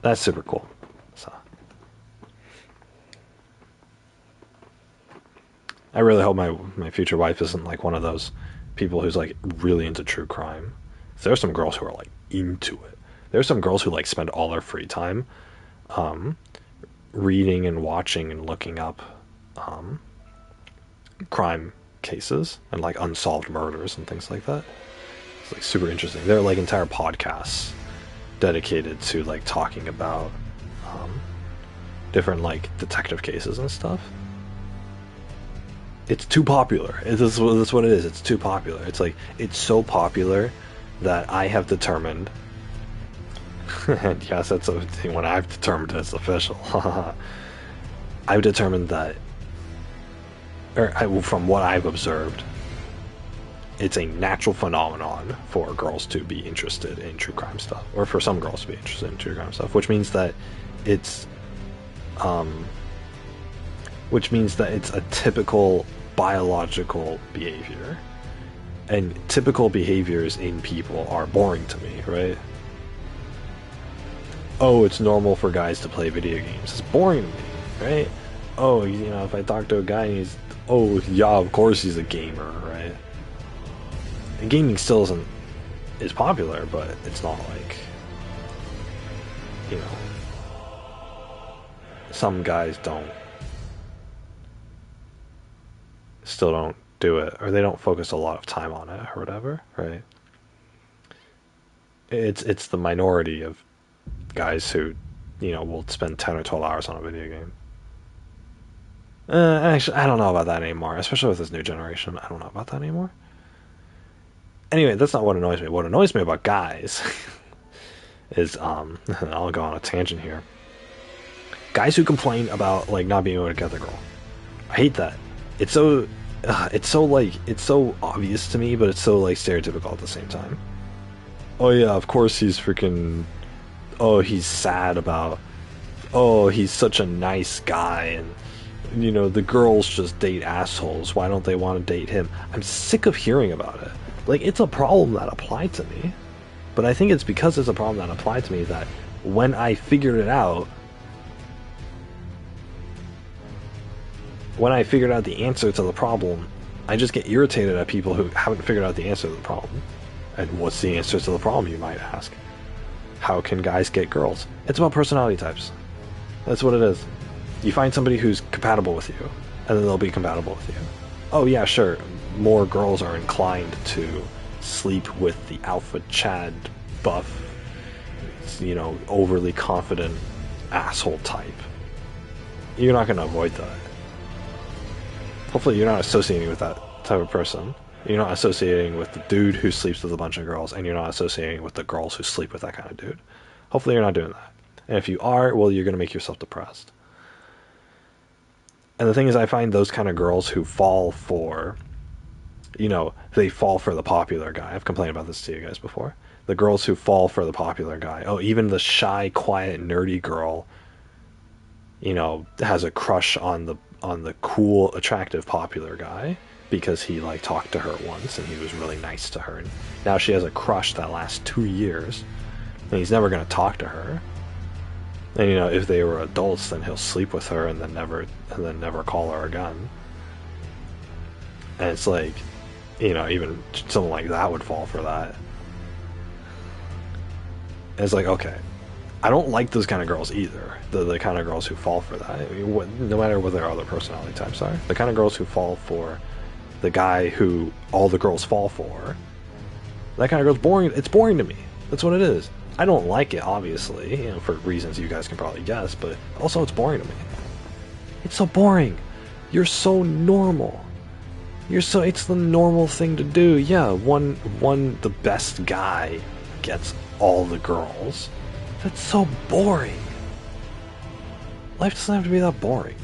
That's super cool. So I really hope my future wife isn't like one of those people who's like really into true crime. There's some girls who are like into it. There's some girls who like spend all their free time reading and watching and looking up crime cases and like unsolved murders and things like that. It's like super interesting. There are like entire podcasts dedicated to like talking about different like detective cases and stuff. It's too popular. That's what it is. It's too popular. It's like it's so popular that I have determined, and yes, that's a thing. When I've determined it's official, I've determined that, from what I've observed, it's a natural phenomenon for girls to be interested in true crime stuff, or for some girls to be interested in true crime stuff, which means that it's a typical biological behavior, and typical behaviors in people are boring to me, right? Oh, it's normal for guys to play video games. It's boring to me, right? Oh, if I talk to a guy and yeah, of course he's a gamer, right? And gaming still is popular, but it's not like, some guys still don't do it, or they don't focus a lot of time on it, or whatever, right? It's the minority of guys who, will spend 10 or 12 hours on a video game. Actually, I don't know about that anymore, especially with this new generation. I don't know about that anymore. Anyway, that's not what annoys me. What annoys me about guys is, I'll go on a tangent here. Guys who complain about, like, not being able to get the girl. I hate that. It's so obvious to me, but it's so, like, stereotypical at the same time. Oh yeah, of course he's freaking, he's sad about, he's such a nice guy, and, the girls just date assholes. Why don't they want to date him? I'm sick of hearing about it. Like, it's a problem that applied to me. But I think it's because it's a problem that applied to me that when I figured it out, the answer to the problem, I just get irritated at people who haven't figured out the answer to the problem. And what's the answer to the problem, you might ask? How can guys get girls? It's about personality types. That's what it is. You find somebody who's compatible with you, and then they'll be compatible with you. Oh yeah, sure, more girls are inclined to sleep with the alpha Chad buff, overly confident asshole type. You're not going to avoid that. Hopefully you're not associating with that type of person. You're not associating with the dude who sleeps with a bunch of girls, and you're not associating with the girls who sleep with that kind of dude. Hopefully you're not doing that. And if you are, well, you're going to make yourself depressed. And the thing is, I find those kind of girls who fall for, they fall for the popular guy. I've complained about this to you guys before. The girls who fall for the popular guy. Oh, even the shy, quiet, nerdy girl, has a crush on the cool, attractive, popular guy because he, like, talked to her once and he was really nice to her. And now she has a crush that lasts 2 years and he's never going to talk to her. And, if they were adults, then he'll sleep with her and then never call her again. And it's like, even someone like that would fall for that. And it's like, okay, I don't like those kind of girls either. The kind of girls who fall for that. I mean, no matter what their other personality types are. The kind of girls who fall for the guy who all the girls fall for. That kind of girl's boring. It's boring to me. That's what it is. I don't like it, obviously, for reasons you guys can probably guess, but also it's boring to me. It's so boring. You're so normal. It's the normal thing to do. Yeah, the best guy gets all the girls. That's so boring. Life doesn't have to be that boring.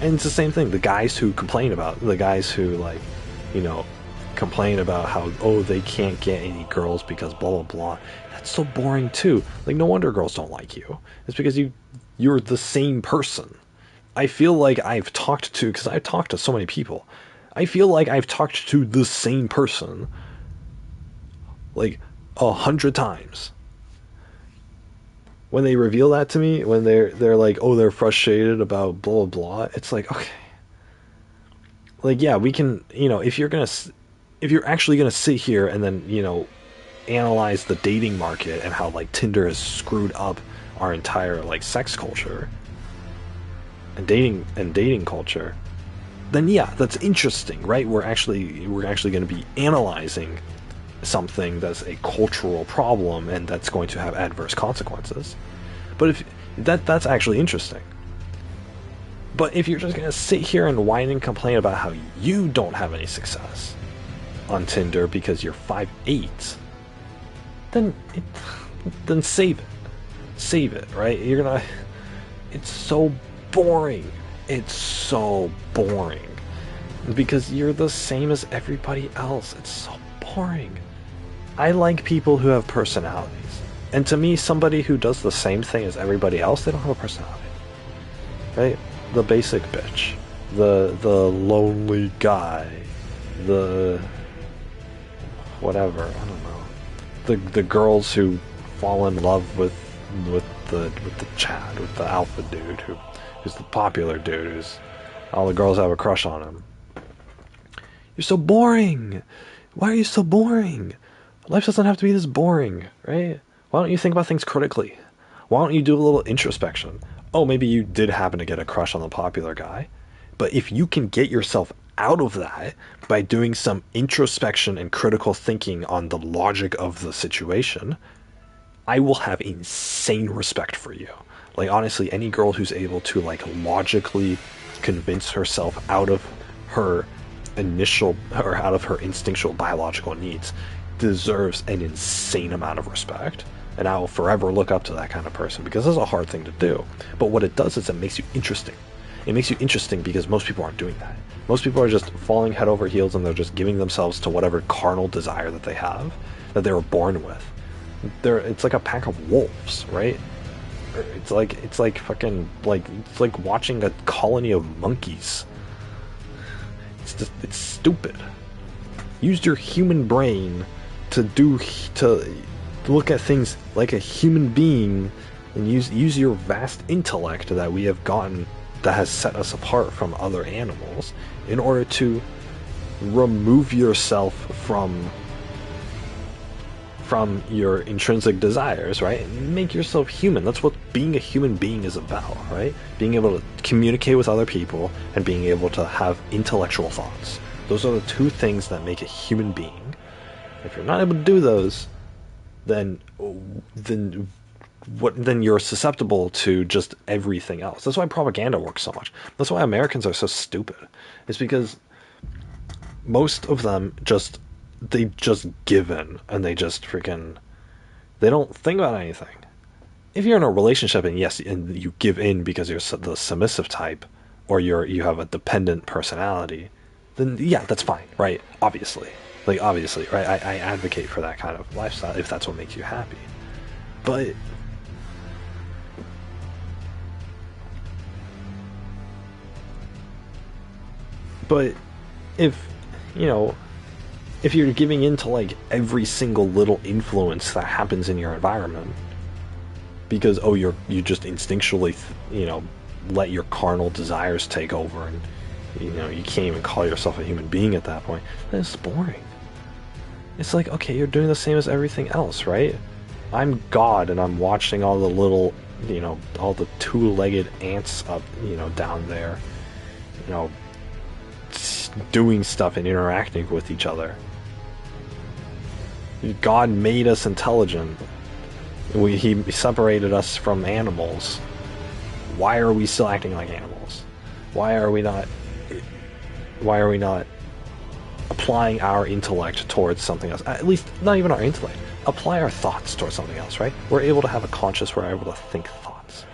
And it's the same thing. The guys who complain about, complain about how, they can't get any girls because blah blah blah. That's so boring too. Like, no wonder girls don't like you. It's because you're the same person. I feel like I've talked to, because I've talked to so many people, I feel like I've talked to the same person like 100 times. When they reveal that to me, when they're like, they're frustrated about blah blah blah, it's like, okay, like, yeah, we can, if you're actually gonna sit here and then, analyze the dating market and how, like, Tinder has screwed up our entire, like, sex culture and dating culture, then yeah, that's interesting, right? We're actually going to be analyzing something that's a cultural problem and that's going to have adverse consequences. But if that's actually interesting. But if you're just going to sit here and whine and complain about how you don't have any success on Tinder because you're 5'8", then save it. Save it, right? It's so boring. It's so boring. Because you're the same as everybody else. It's so boring. I like people who have personalities. And to me, somebody who does the same thing as everybody else, they don't have a personality. Right? The basic bitch. The lonely guy. The whatever, I don't know. The girls who fall in love with the Chad, with the alpha dude who's the popular dude who's all the girls have a crush on him. You're so boring. Why are you so boring? Life doesn't have to be this boring, right? Why don't you think about things critically? Why don't you do a little introspection? Oh, maybe you did happen to get a crush on the popular guy, But if you can get yourself out of that by doing some introspection and critical thinking on the logic of the situation, I will have insane respect for you. Like, honestly, any girl who's able to, like, logically convince herself out of her initial, or out of her instinctual biological needs, deserves an insane amount of respect. And I will forever look up to that kind of person, because it's a hard thing to do. But what it does is it makes you interesting. It makes you interesting because most people aren't doing that. Most people are just falling head over heels, and they're just giving themselves to whatever carnal desire that they have, that they were born with. It's like a pack of wolves, right? It's like fucking, like, it's like watching a colony of monkeys. It's stupid. Use your human brain to look at things like a human being, and use your vast intellect that we have gotten, that has set us apart from other animals, in order to remove yourself from your intrinsic desires, right? And make yourself human. That's what being a human being is about, right? Being able to communicate with other people and being able to have intellectual thoughts. Those are the two things that make a human being. If you're not able to do those, then you're susceptible to just everything else. That's why propaganda works so much. That's why Americans are so stupid. It's because most of them just give in, and they just freaking, they don't think about anything. If you're in a relationship and you give in because you're the submissive type, or you have a dependent personality, then yeah, that's fine, right? Obviously, right? I advocate for that kind of lifestyle if that's what makes you happy. But if if you're giving in to, like, every single little influence that happens in your environment, because you just instinctually let your carnal desires take over, and you can't even call yourself a human being at that point, then it's boring. It's like, okay, you're doing the same as everything else, right? I'm God, and I'm watching all the little, all the two-legged ants up, down there, doing stuff and interacting with each other. God made us intelligent. He separated us from animals. Why are we still acting like animals? Why are we not applying our intellect towards something else? At least, not even our intellect. Apply our thoughts towards something else, right? We're able to have a conscious, we're able to think thoughts.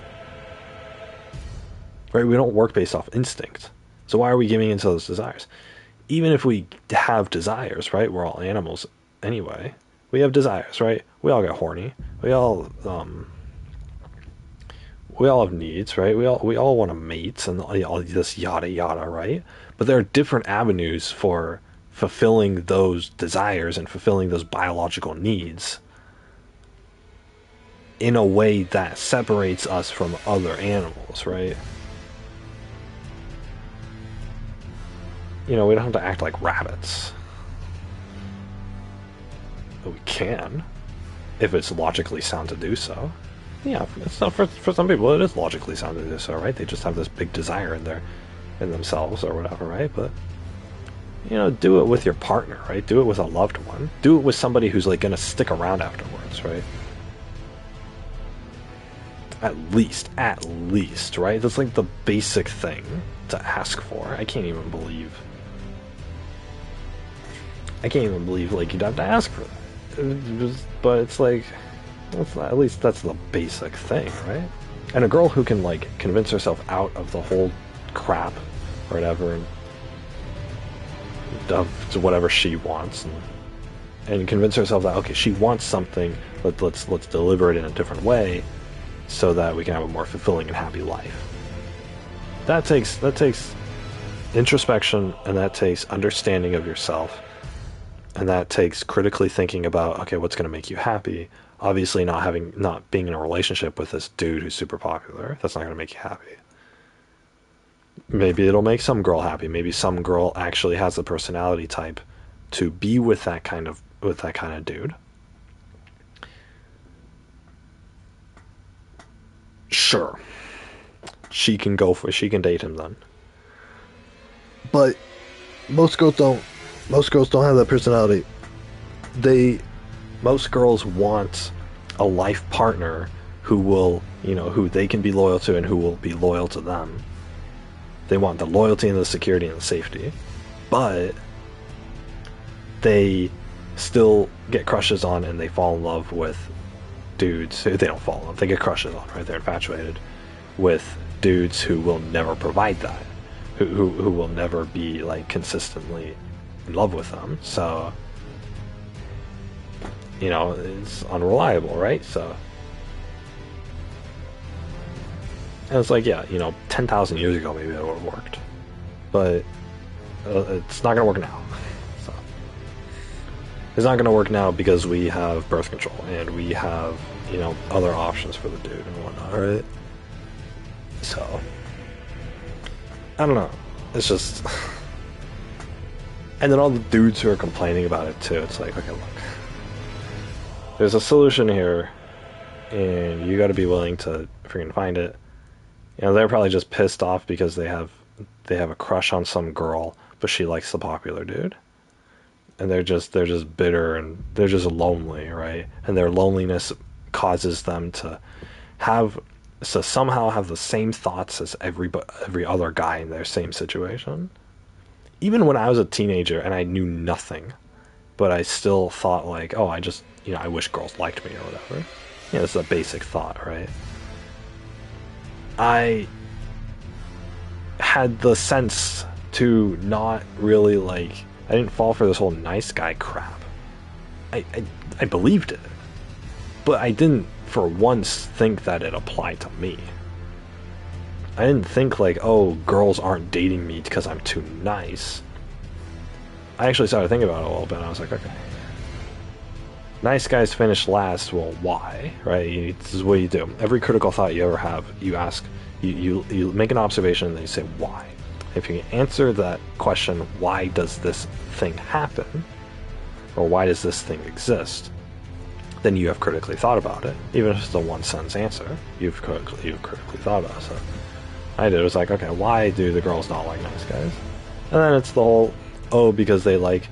Right? We don't work based off instinct. So why are we giving into those desires? Even if we have desires, right? We're all animals anyway. We have desires, right? We all get horny. We all have needs, right? We all want to mate and all this yada yada, right? But there are different avenues for fulfilling those desires and fulfilling those biological needs in a way that separates us from other animals, right? We don't have to act like rabbits. But we can, if it's logically sound to do so. Yeah, it's not, for some people it is logically sound to do so, right? They just have this big desire in themselves or whatever, right? But do it with your partner, right? Do it with a loved one. Do it with somebody who's, like, gonna stick around afterwards, right? At least, right? That's like the basic thing to ask for. I can't even believe like you'd have to ask for that. But it's like, at least that's the basic thing, right? And a girl who can, like, convince herself out of the whole crap or whatever, and of whatever she wants, and convince herself that, okay, she wants something, let's deliver it in a different way so that we can have a more fulfilling and happy life. That takes introspection, and that takes understanding of yourself, and that takes critically thinking about, okay, what's going to make you happy. Obviously not being in a relationship with this dude who's super popular. That's not going to make you happy. Maybe it'll make some girl happy. Maybe some girl actually has the personality type to be with that kind of dude. Sure. She can date him then. But most girls don't. Most girls don't have that personality. Most girls want a life partner who will, who they can be loyal to and who will be loyal to them. They want the loyalty and the security and the safety. But they still get crushes on and they fall in love with dudes who they don't fall in love. They get crushes on, right? They're infatuated with dudes who will never provide that. Who will never be like consistently in love with them. So, it's unreliable, right? So, and it's like, yeah, 10,000 years ago maybe it would have worked, but it's not gonna work now. So, it's not gonna work now because we have birth control and we have other options for the dude and whatnot, right? So, I don't know. It's just... And then all the dudes who are complaining about it too, it's like, okay, look. There's a solution here, and you gotta be willing to freaking find it. They're probably just pissed off because they have a crush on some girl, but she likes the popular dude. And they're just bitter and they're just lonely, right? And their loneliness causes them to somehow have the same thoughts as every other guy in their same situation. Even when I was a teenager and I knew nothing, but I still thought like, oh, I wish girls liked me or whatever. It's a basic thought, right? I had the sense to not really I didn't fall for this whole nice guy crap. I believed it, but I didn't for once think that it applied to me. I didn't think like, oh, girls aren't dating me because I'm too nice. I actually started thinking about it a little bit and I was like, okay, nice guys finish last. Well, why? Right? This is what you do. Every critical thought you ever have, you ask, you make an observation and then you say why. If you answer that question, why does this thing happen, or why does this thing exist, then you have critically thought about it. Even if it's a one-sentence answer, you've critically thought about it. So I did. It was like, okay, why do the girls not like nice guys? And then it's the whole, oh, because they like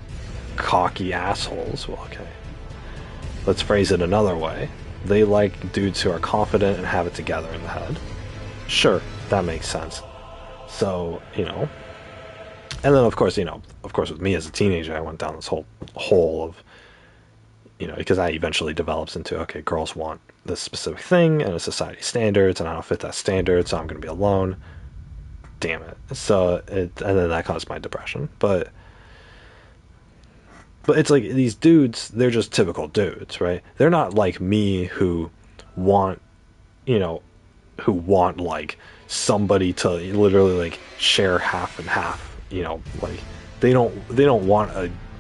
cocky assholes. Well, okay. Let's phrase it another way. They like dudes who are confident and have it together in the head. Sure, that makes sense. So, and then of course with me as a teenager, I went down this whole hole of, because I eventually develops into, okay, girls want this specific thing and a society standards, and I don't fit that standard, so I'm going to be alone. Damn it. So, and then that caused my depression. But it's like these dudes, they're just typical dudes, right? They're not like me who want, like somebody to literally like share half and half, like they don't want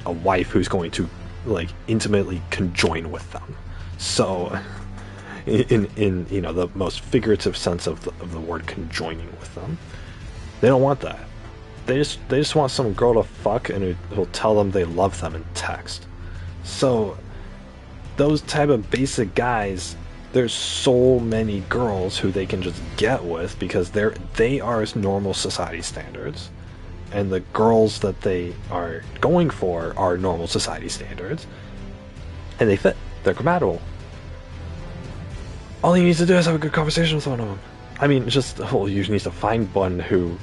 a wife who's going to like intimately conjoin with them. So in the most figurative sense of the word conjoining with them, they don't want that. They just want some girl to fuck and who'll tell them they love them in text. So those type of basic guys, there's so many girls who they can just get with because they are normal society standards, and the girls that they are going for are normal society standards, and they fit. They're compatible. All you need to do is have a good conversation with one of them. I mean, you just need to find one who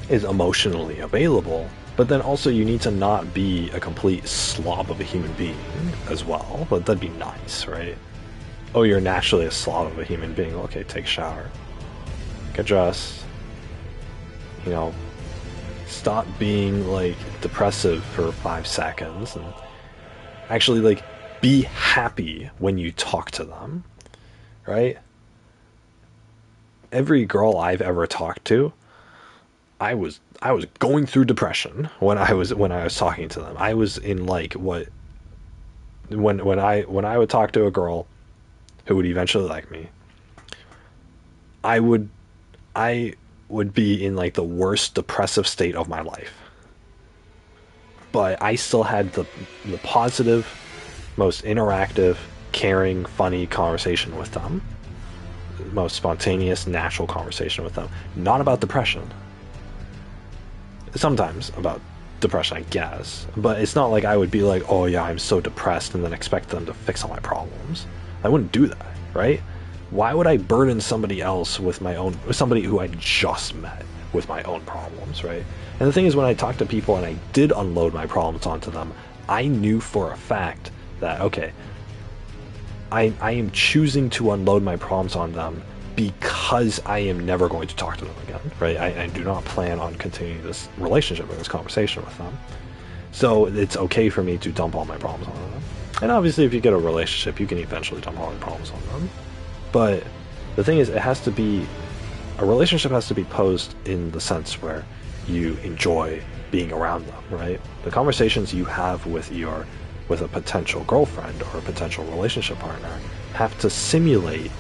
is emotionally available, but then also you need to not be a complete slob of a human being as well. But that'd be nice, right? Oh, you're naturally a slob of a human being. Okay, take a shower, get dressed, stop being like depressive for 5 seconds and actually like be happy when you talk to them, right? Every girl I've ever talked to, I was going through depression when I was talking to them. I was in like when I would talk to a girl who would eventually like me, I would be in like the worst depressive state of my life. But I still had the positive, most interactive, caring, funny conversation with them. The most spontaneous, natural conversation with them. Not about depression. sometimes about depression, I guess, but it's not like I would be like, oh yeah, I'm so depressed, and then expect them to fix all my problems. I wouldn't do that, right? Why would I burden somebody else with somebody who I just met with my own problems, right? And the thing is, when I talked to people and I did unload my problems onto them, I knew for a fact that, okay, I am choosing to unload my problems on them because I am never going to talk to them again, right? I do not plan on continuing this relationship or this conversation with them. So it's okay for me to dump all my problems on them. And obviously, if you get a relationship, you can eventually dump all your problems on them. But the thing is, a relationship has to be posed in the sense where you enjoy being around them, right? The conversations you have with a potential girlfriend or a potential relationship partner have to simulate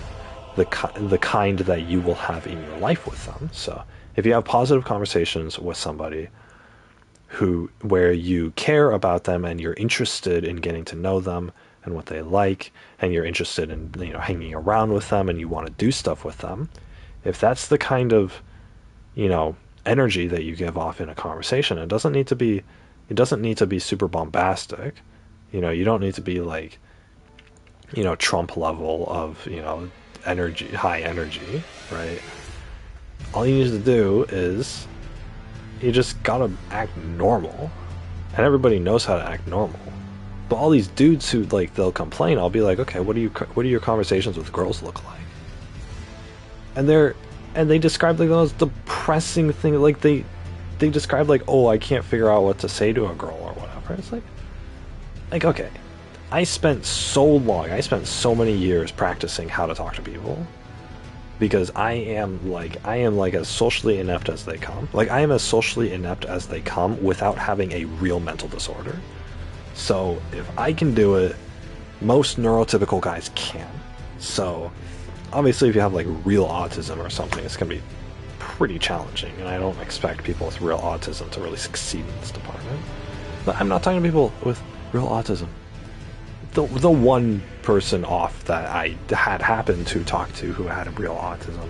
the kind that you will have in your life with them. So if you have positive conversations with somebody where you care about them and you're interested in getting to know them and what they like, and you're interested in, you know, hanging around with them and you want to do stuff with them, if that's the kind of, you know, energy that you give off in a conversation, it doesn't need to be super bombastic. You know, you don't need to be like, you know, Trump level of, you know, energy, high energy, right? All you need to do is you just gotta act normal, and everybody knows how to act normal. But all these dudes who, like, they'll complain, I'll be like, okay, what do your conversations with girls look like? And they describe like those depressing things, like they describe like, oh, I can't figure out what to say to a girl or whatever. It's like okay, I spent so many years practicing how to talk to people, because I am like as socially inept as they come. Like, I am as socially inept as they come without having a real mental disorder. So if I can do it, most neurotypical guys can. So obviously, if you have like real autism or something, it's gonna be pretty challenging, and I don't expect people with real autism to really succeed in this department. But I'm not talking to people with real autism. The one person off that I had happened to talk to who had a real autism,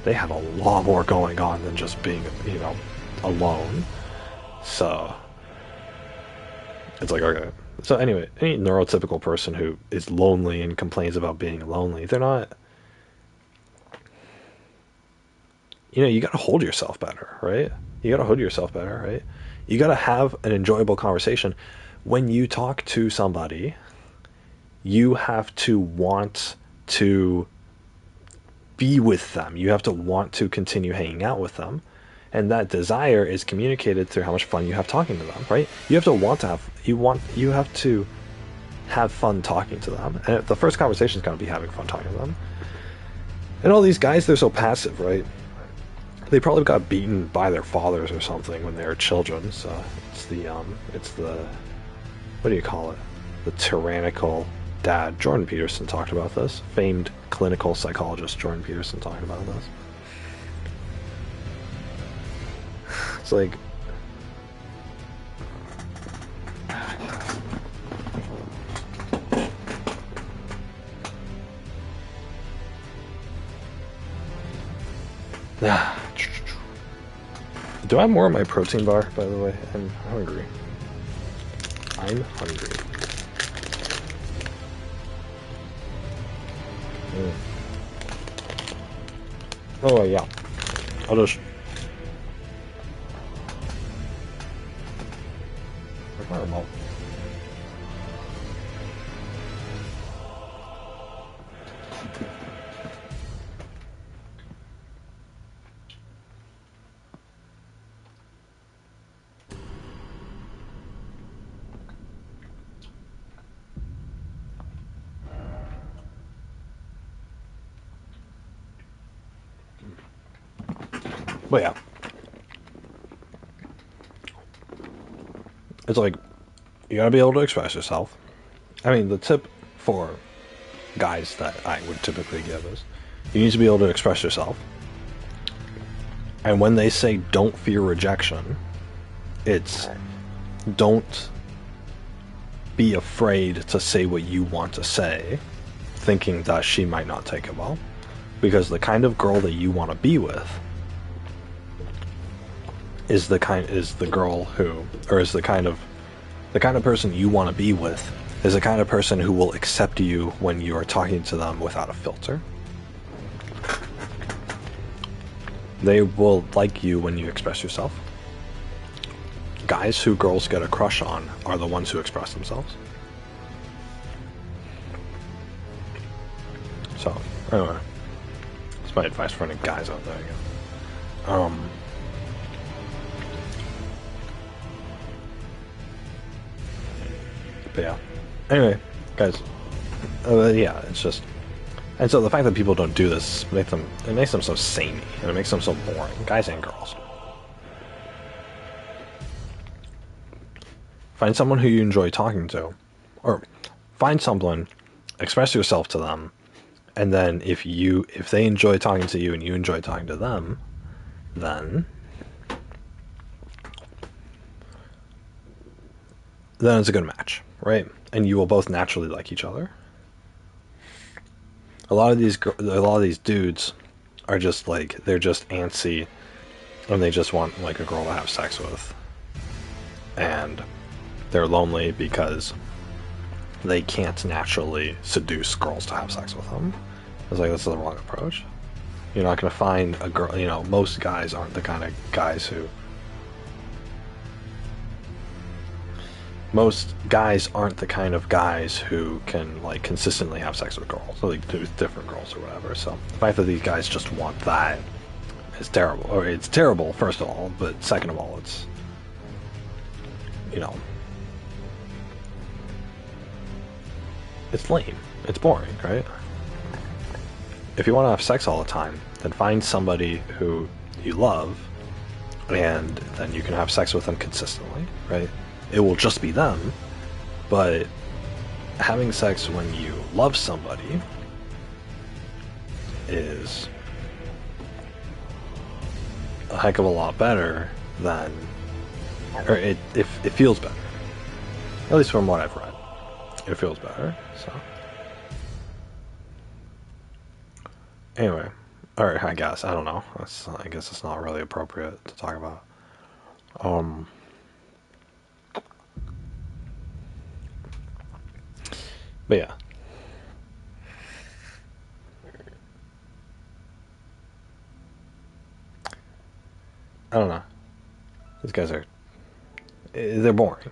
they have a lot more going on than just being, you know, alone. So it's like, okay. So anyway, any neurotypical person who is lonely and complains about being lonely, they're not, you know, you gotta hold yourself better, right? You gotta hold yourself better, right? You gotta have an enjoyable conversation. When you talk to somebody, you have to want to be with them. You have to want to continue hanging out with them. And that desire is communicated through how much fun you have talking to them, right? You have to have fun talking to them. And the first conversation is going to be having fun talking to them. And all these guys, they're so passive, right? They probably got beaten by their fathers or something when they were children. So it's the what do you call it? The tyrannical dad. Jordan Peterson talked about this. Famed clinical psychologist Jordan Peterson talked about this. It's like, do I have more of my protein bar, by the way? I'm hungry. Oh, yeah. I'll just... Where's my remote? But yeah, it's like, you gotta be able to express yourself. I mean, the tip for guys that I would typically give is, you need to be able to express yourself. And when they say don't fear rejection, it's don't be afraid to say what you want to say, thinking that she might not take it well. Because the kind of girl that you want to be with is the girl who, or is the kind of person you want to be with, is the kind of person who will accept you when you are talking to them without a filter. They will like you when you express yourself. Guys who girls get a crush on are the ones who express themselves. So, anyway, that's my advice for any guys out there again. But yeah. Anyway, guys. Yeah, it's just... And so the fact that people don't do this, it makes them so samey, and it makes them so boring. Guys and girls. Find someone who you enjoy talking to. Or find someone, express yourself to them, and then if they enjoy talking to you and you enjoy talking to them, then it's a good match, right? And you will both naturally like each other. A lot of these dudes are just like, they're just antsy, and they just want like a girl to have sex with, and they're lonely because they can't naturally seduce girls to have sex with them. It's like, that's the wrong approach. You're not going to find a girl, you know, most guys aren't the kind of guys who... Most guys aren't the kind of guys who can, like, consistently have sex with girls, or, like, with different girls or whatever. So the fact that these guys just want that is terrible. Or it's terrible, first of all, but second of all, it's, you know, it's lame. It's boring, right? If you want to have sex all the time, then find somebody who you love, and then you can have sex with them consistently, right? It will just be them, but having sex when you love somebody is a heck of a lot better than, or it feels better. At least from what I've read, it feels better. So anyway, all right, I guess I don't know. I guess it's not really appropriate to talk about. But yeah. I don't know. These guys they're boring.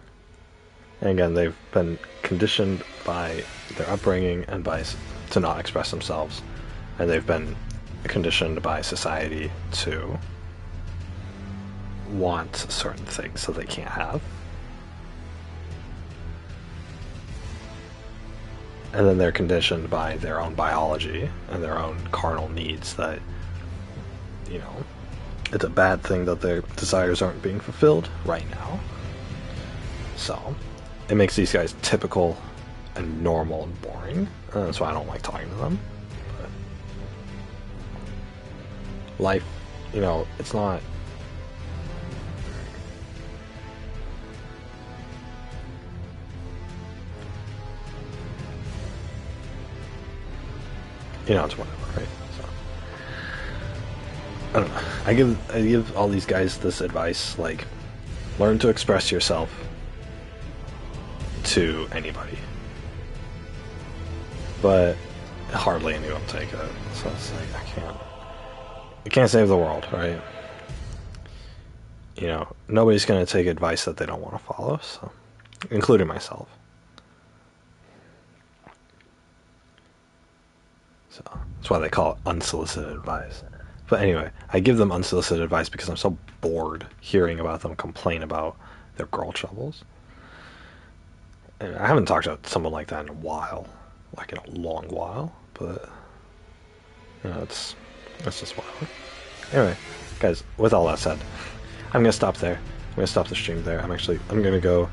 And again, they've been conditioned by their upbringing and to not express themselves. And they've been conditioned by society to want certain things that they can't have. And then they're conditioned by their own biology and their own carnal needs that, you know, it's a bad thing that their desires aren't being fulfilled right now. So, it makes these guys typical and normal and boring. And that's why I don't like talking to them. But life, you know, it's not... You know, it's whatever, right? So, I don't know. I give all these guys this advice, like, learn to express yourself to anybody. But hardly anyone take it. So it's like, I can't save the world, right? You know, nobody's gonna take advice that they don't want to follow, so, including myself. So that's why they call it unsolicited advice. But anyway, I give them unsolicited advice because I'm so bored hearing about them complain about their girl troubles. And I haven't talked to someone like that in a while, like in a long while. But you know, it's just whatever. Anyway, guys, with all that said, I'm gonna stop there. I'm gonna stop the stream there. I'm gonna go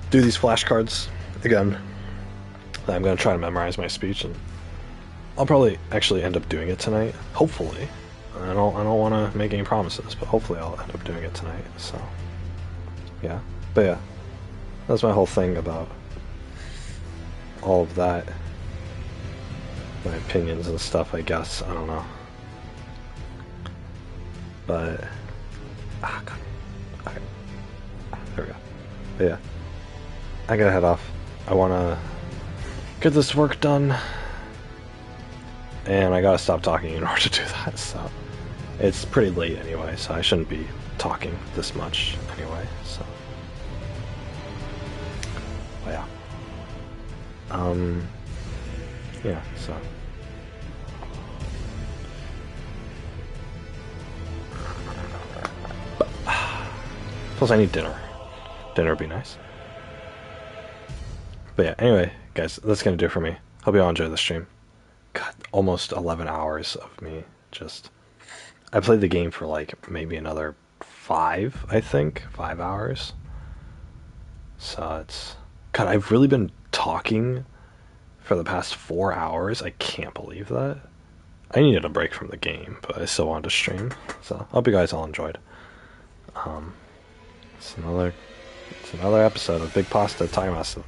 do these flashcards again. I'm gonna try to memorize my speech, and I'll probably actually end up doing it tonight. Hopefully. I don't want to make any promises, but hopefully I'll end up doing it tonight. So, yeah. But yeah, that's my whole thing about all of that. My opinions and stuff, I guess. I don't know. But, God. But yeah, I gotta head off. I wanna get this work done, and I gotta stop talking in order to do that. So it's pretty late anyway, so I shouldn't be talking this much anyway. So but yeah, yeah. So plus I need dinner. Dinner would be nice. But yeah, anyway, guys, that's gonna do it for me. Hope you all enjoyed the stream. God, almost 11 hours of me just... I played the game for like maybe another 5, I think. 5 hours. So it's... God, I've really been talking for the past 4 hours. I can't believe that. I needed a break from the game, but I still wanted to stream. So I hope you guys all enjoyed. It's another episode of Big Pasta talking about stuff,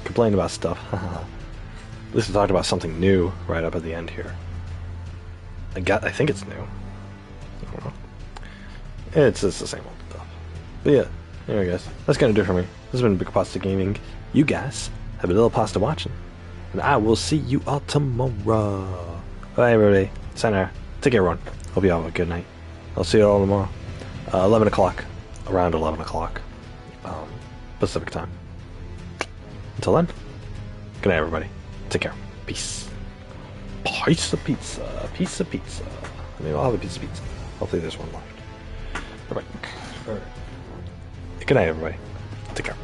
complaining about stuff. At least we talked about something new right up at the end here. I think it's new. I don't know. It's the same old stuff. But yeah, anyway guys, that's gonna do it for me. This has been Big Pasta Gaming. You guys have a little pasta watching. And I will see you all tomorrow. Bye everybody. Sayonara. Take care everyone. Hope you all have a good night. I'll see you all tomorrow. 11 o'clock. Around 11 o'clock. Pacific time. Until then, good night everybody. Take care. Peace. Piece of pizza. Piece of pizza. Maybe I'll have a piece of pizza. Hopefully there's one left. Alright. Good night everybody. Take care.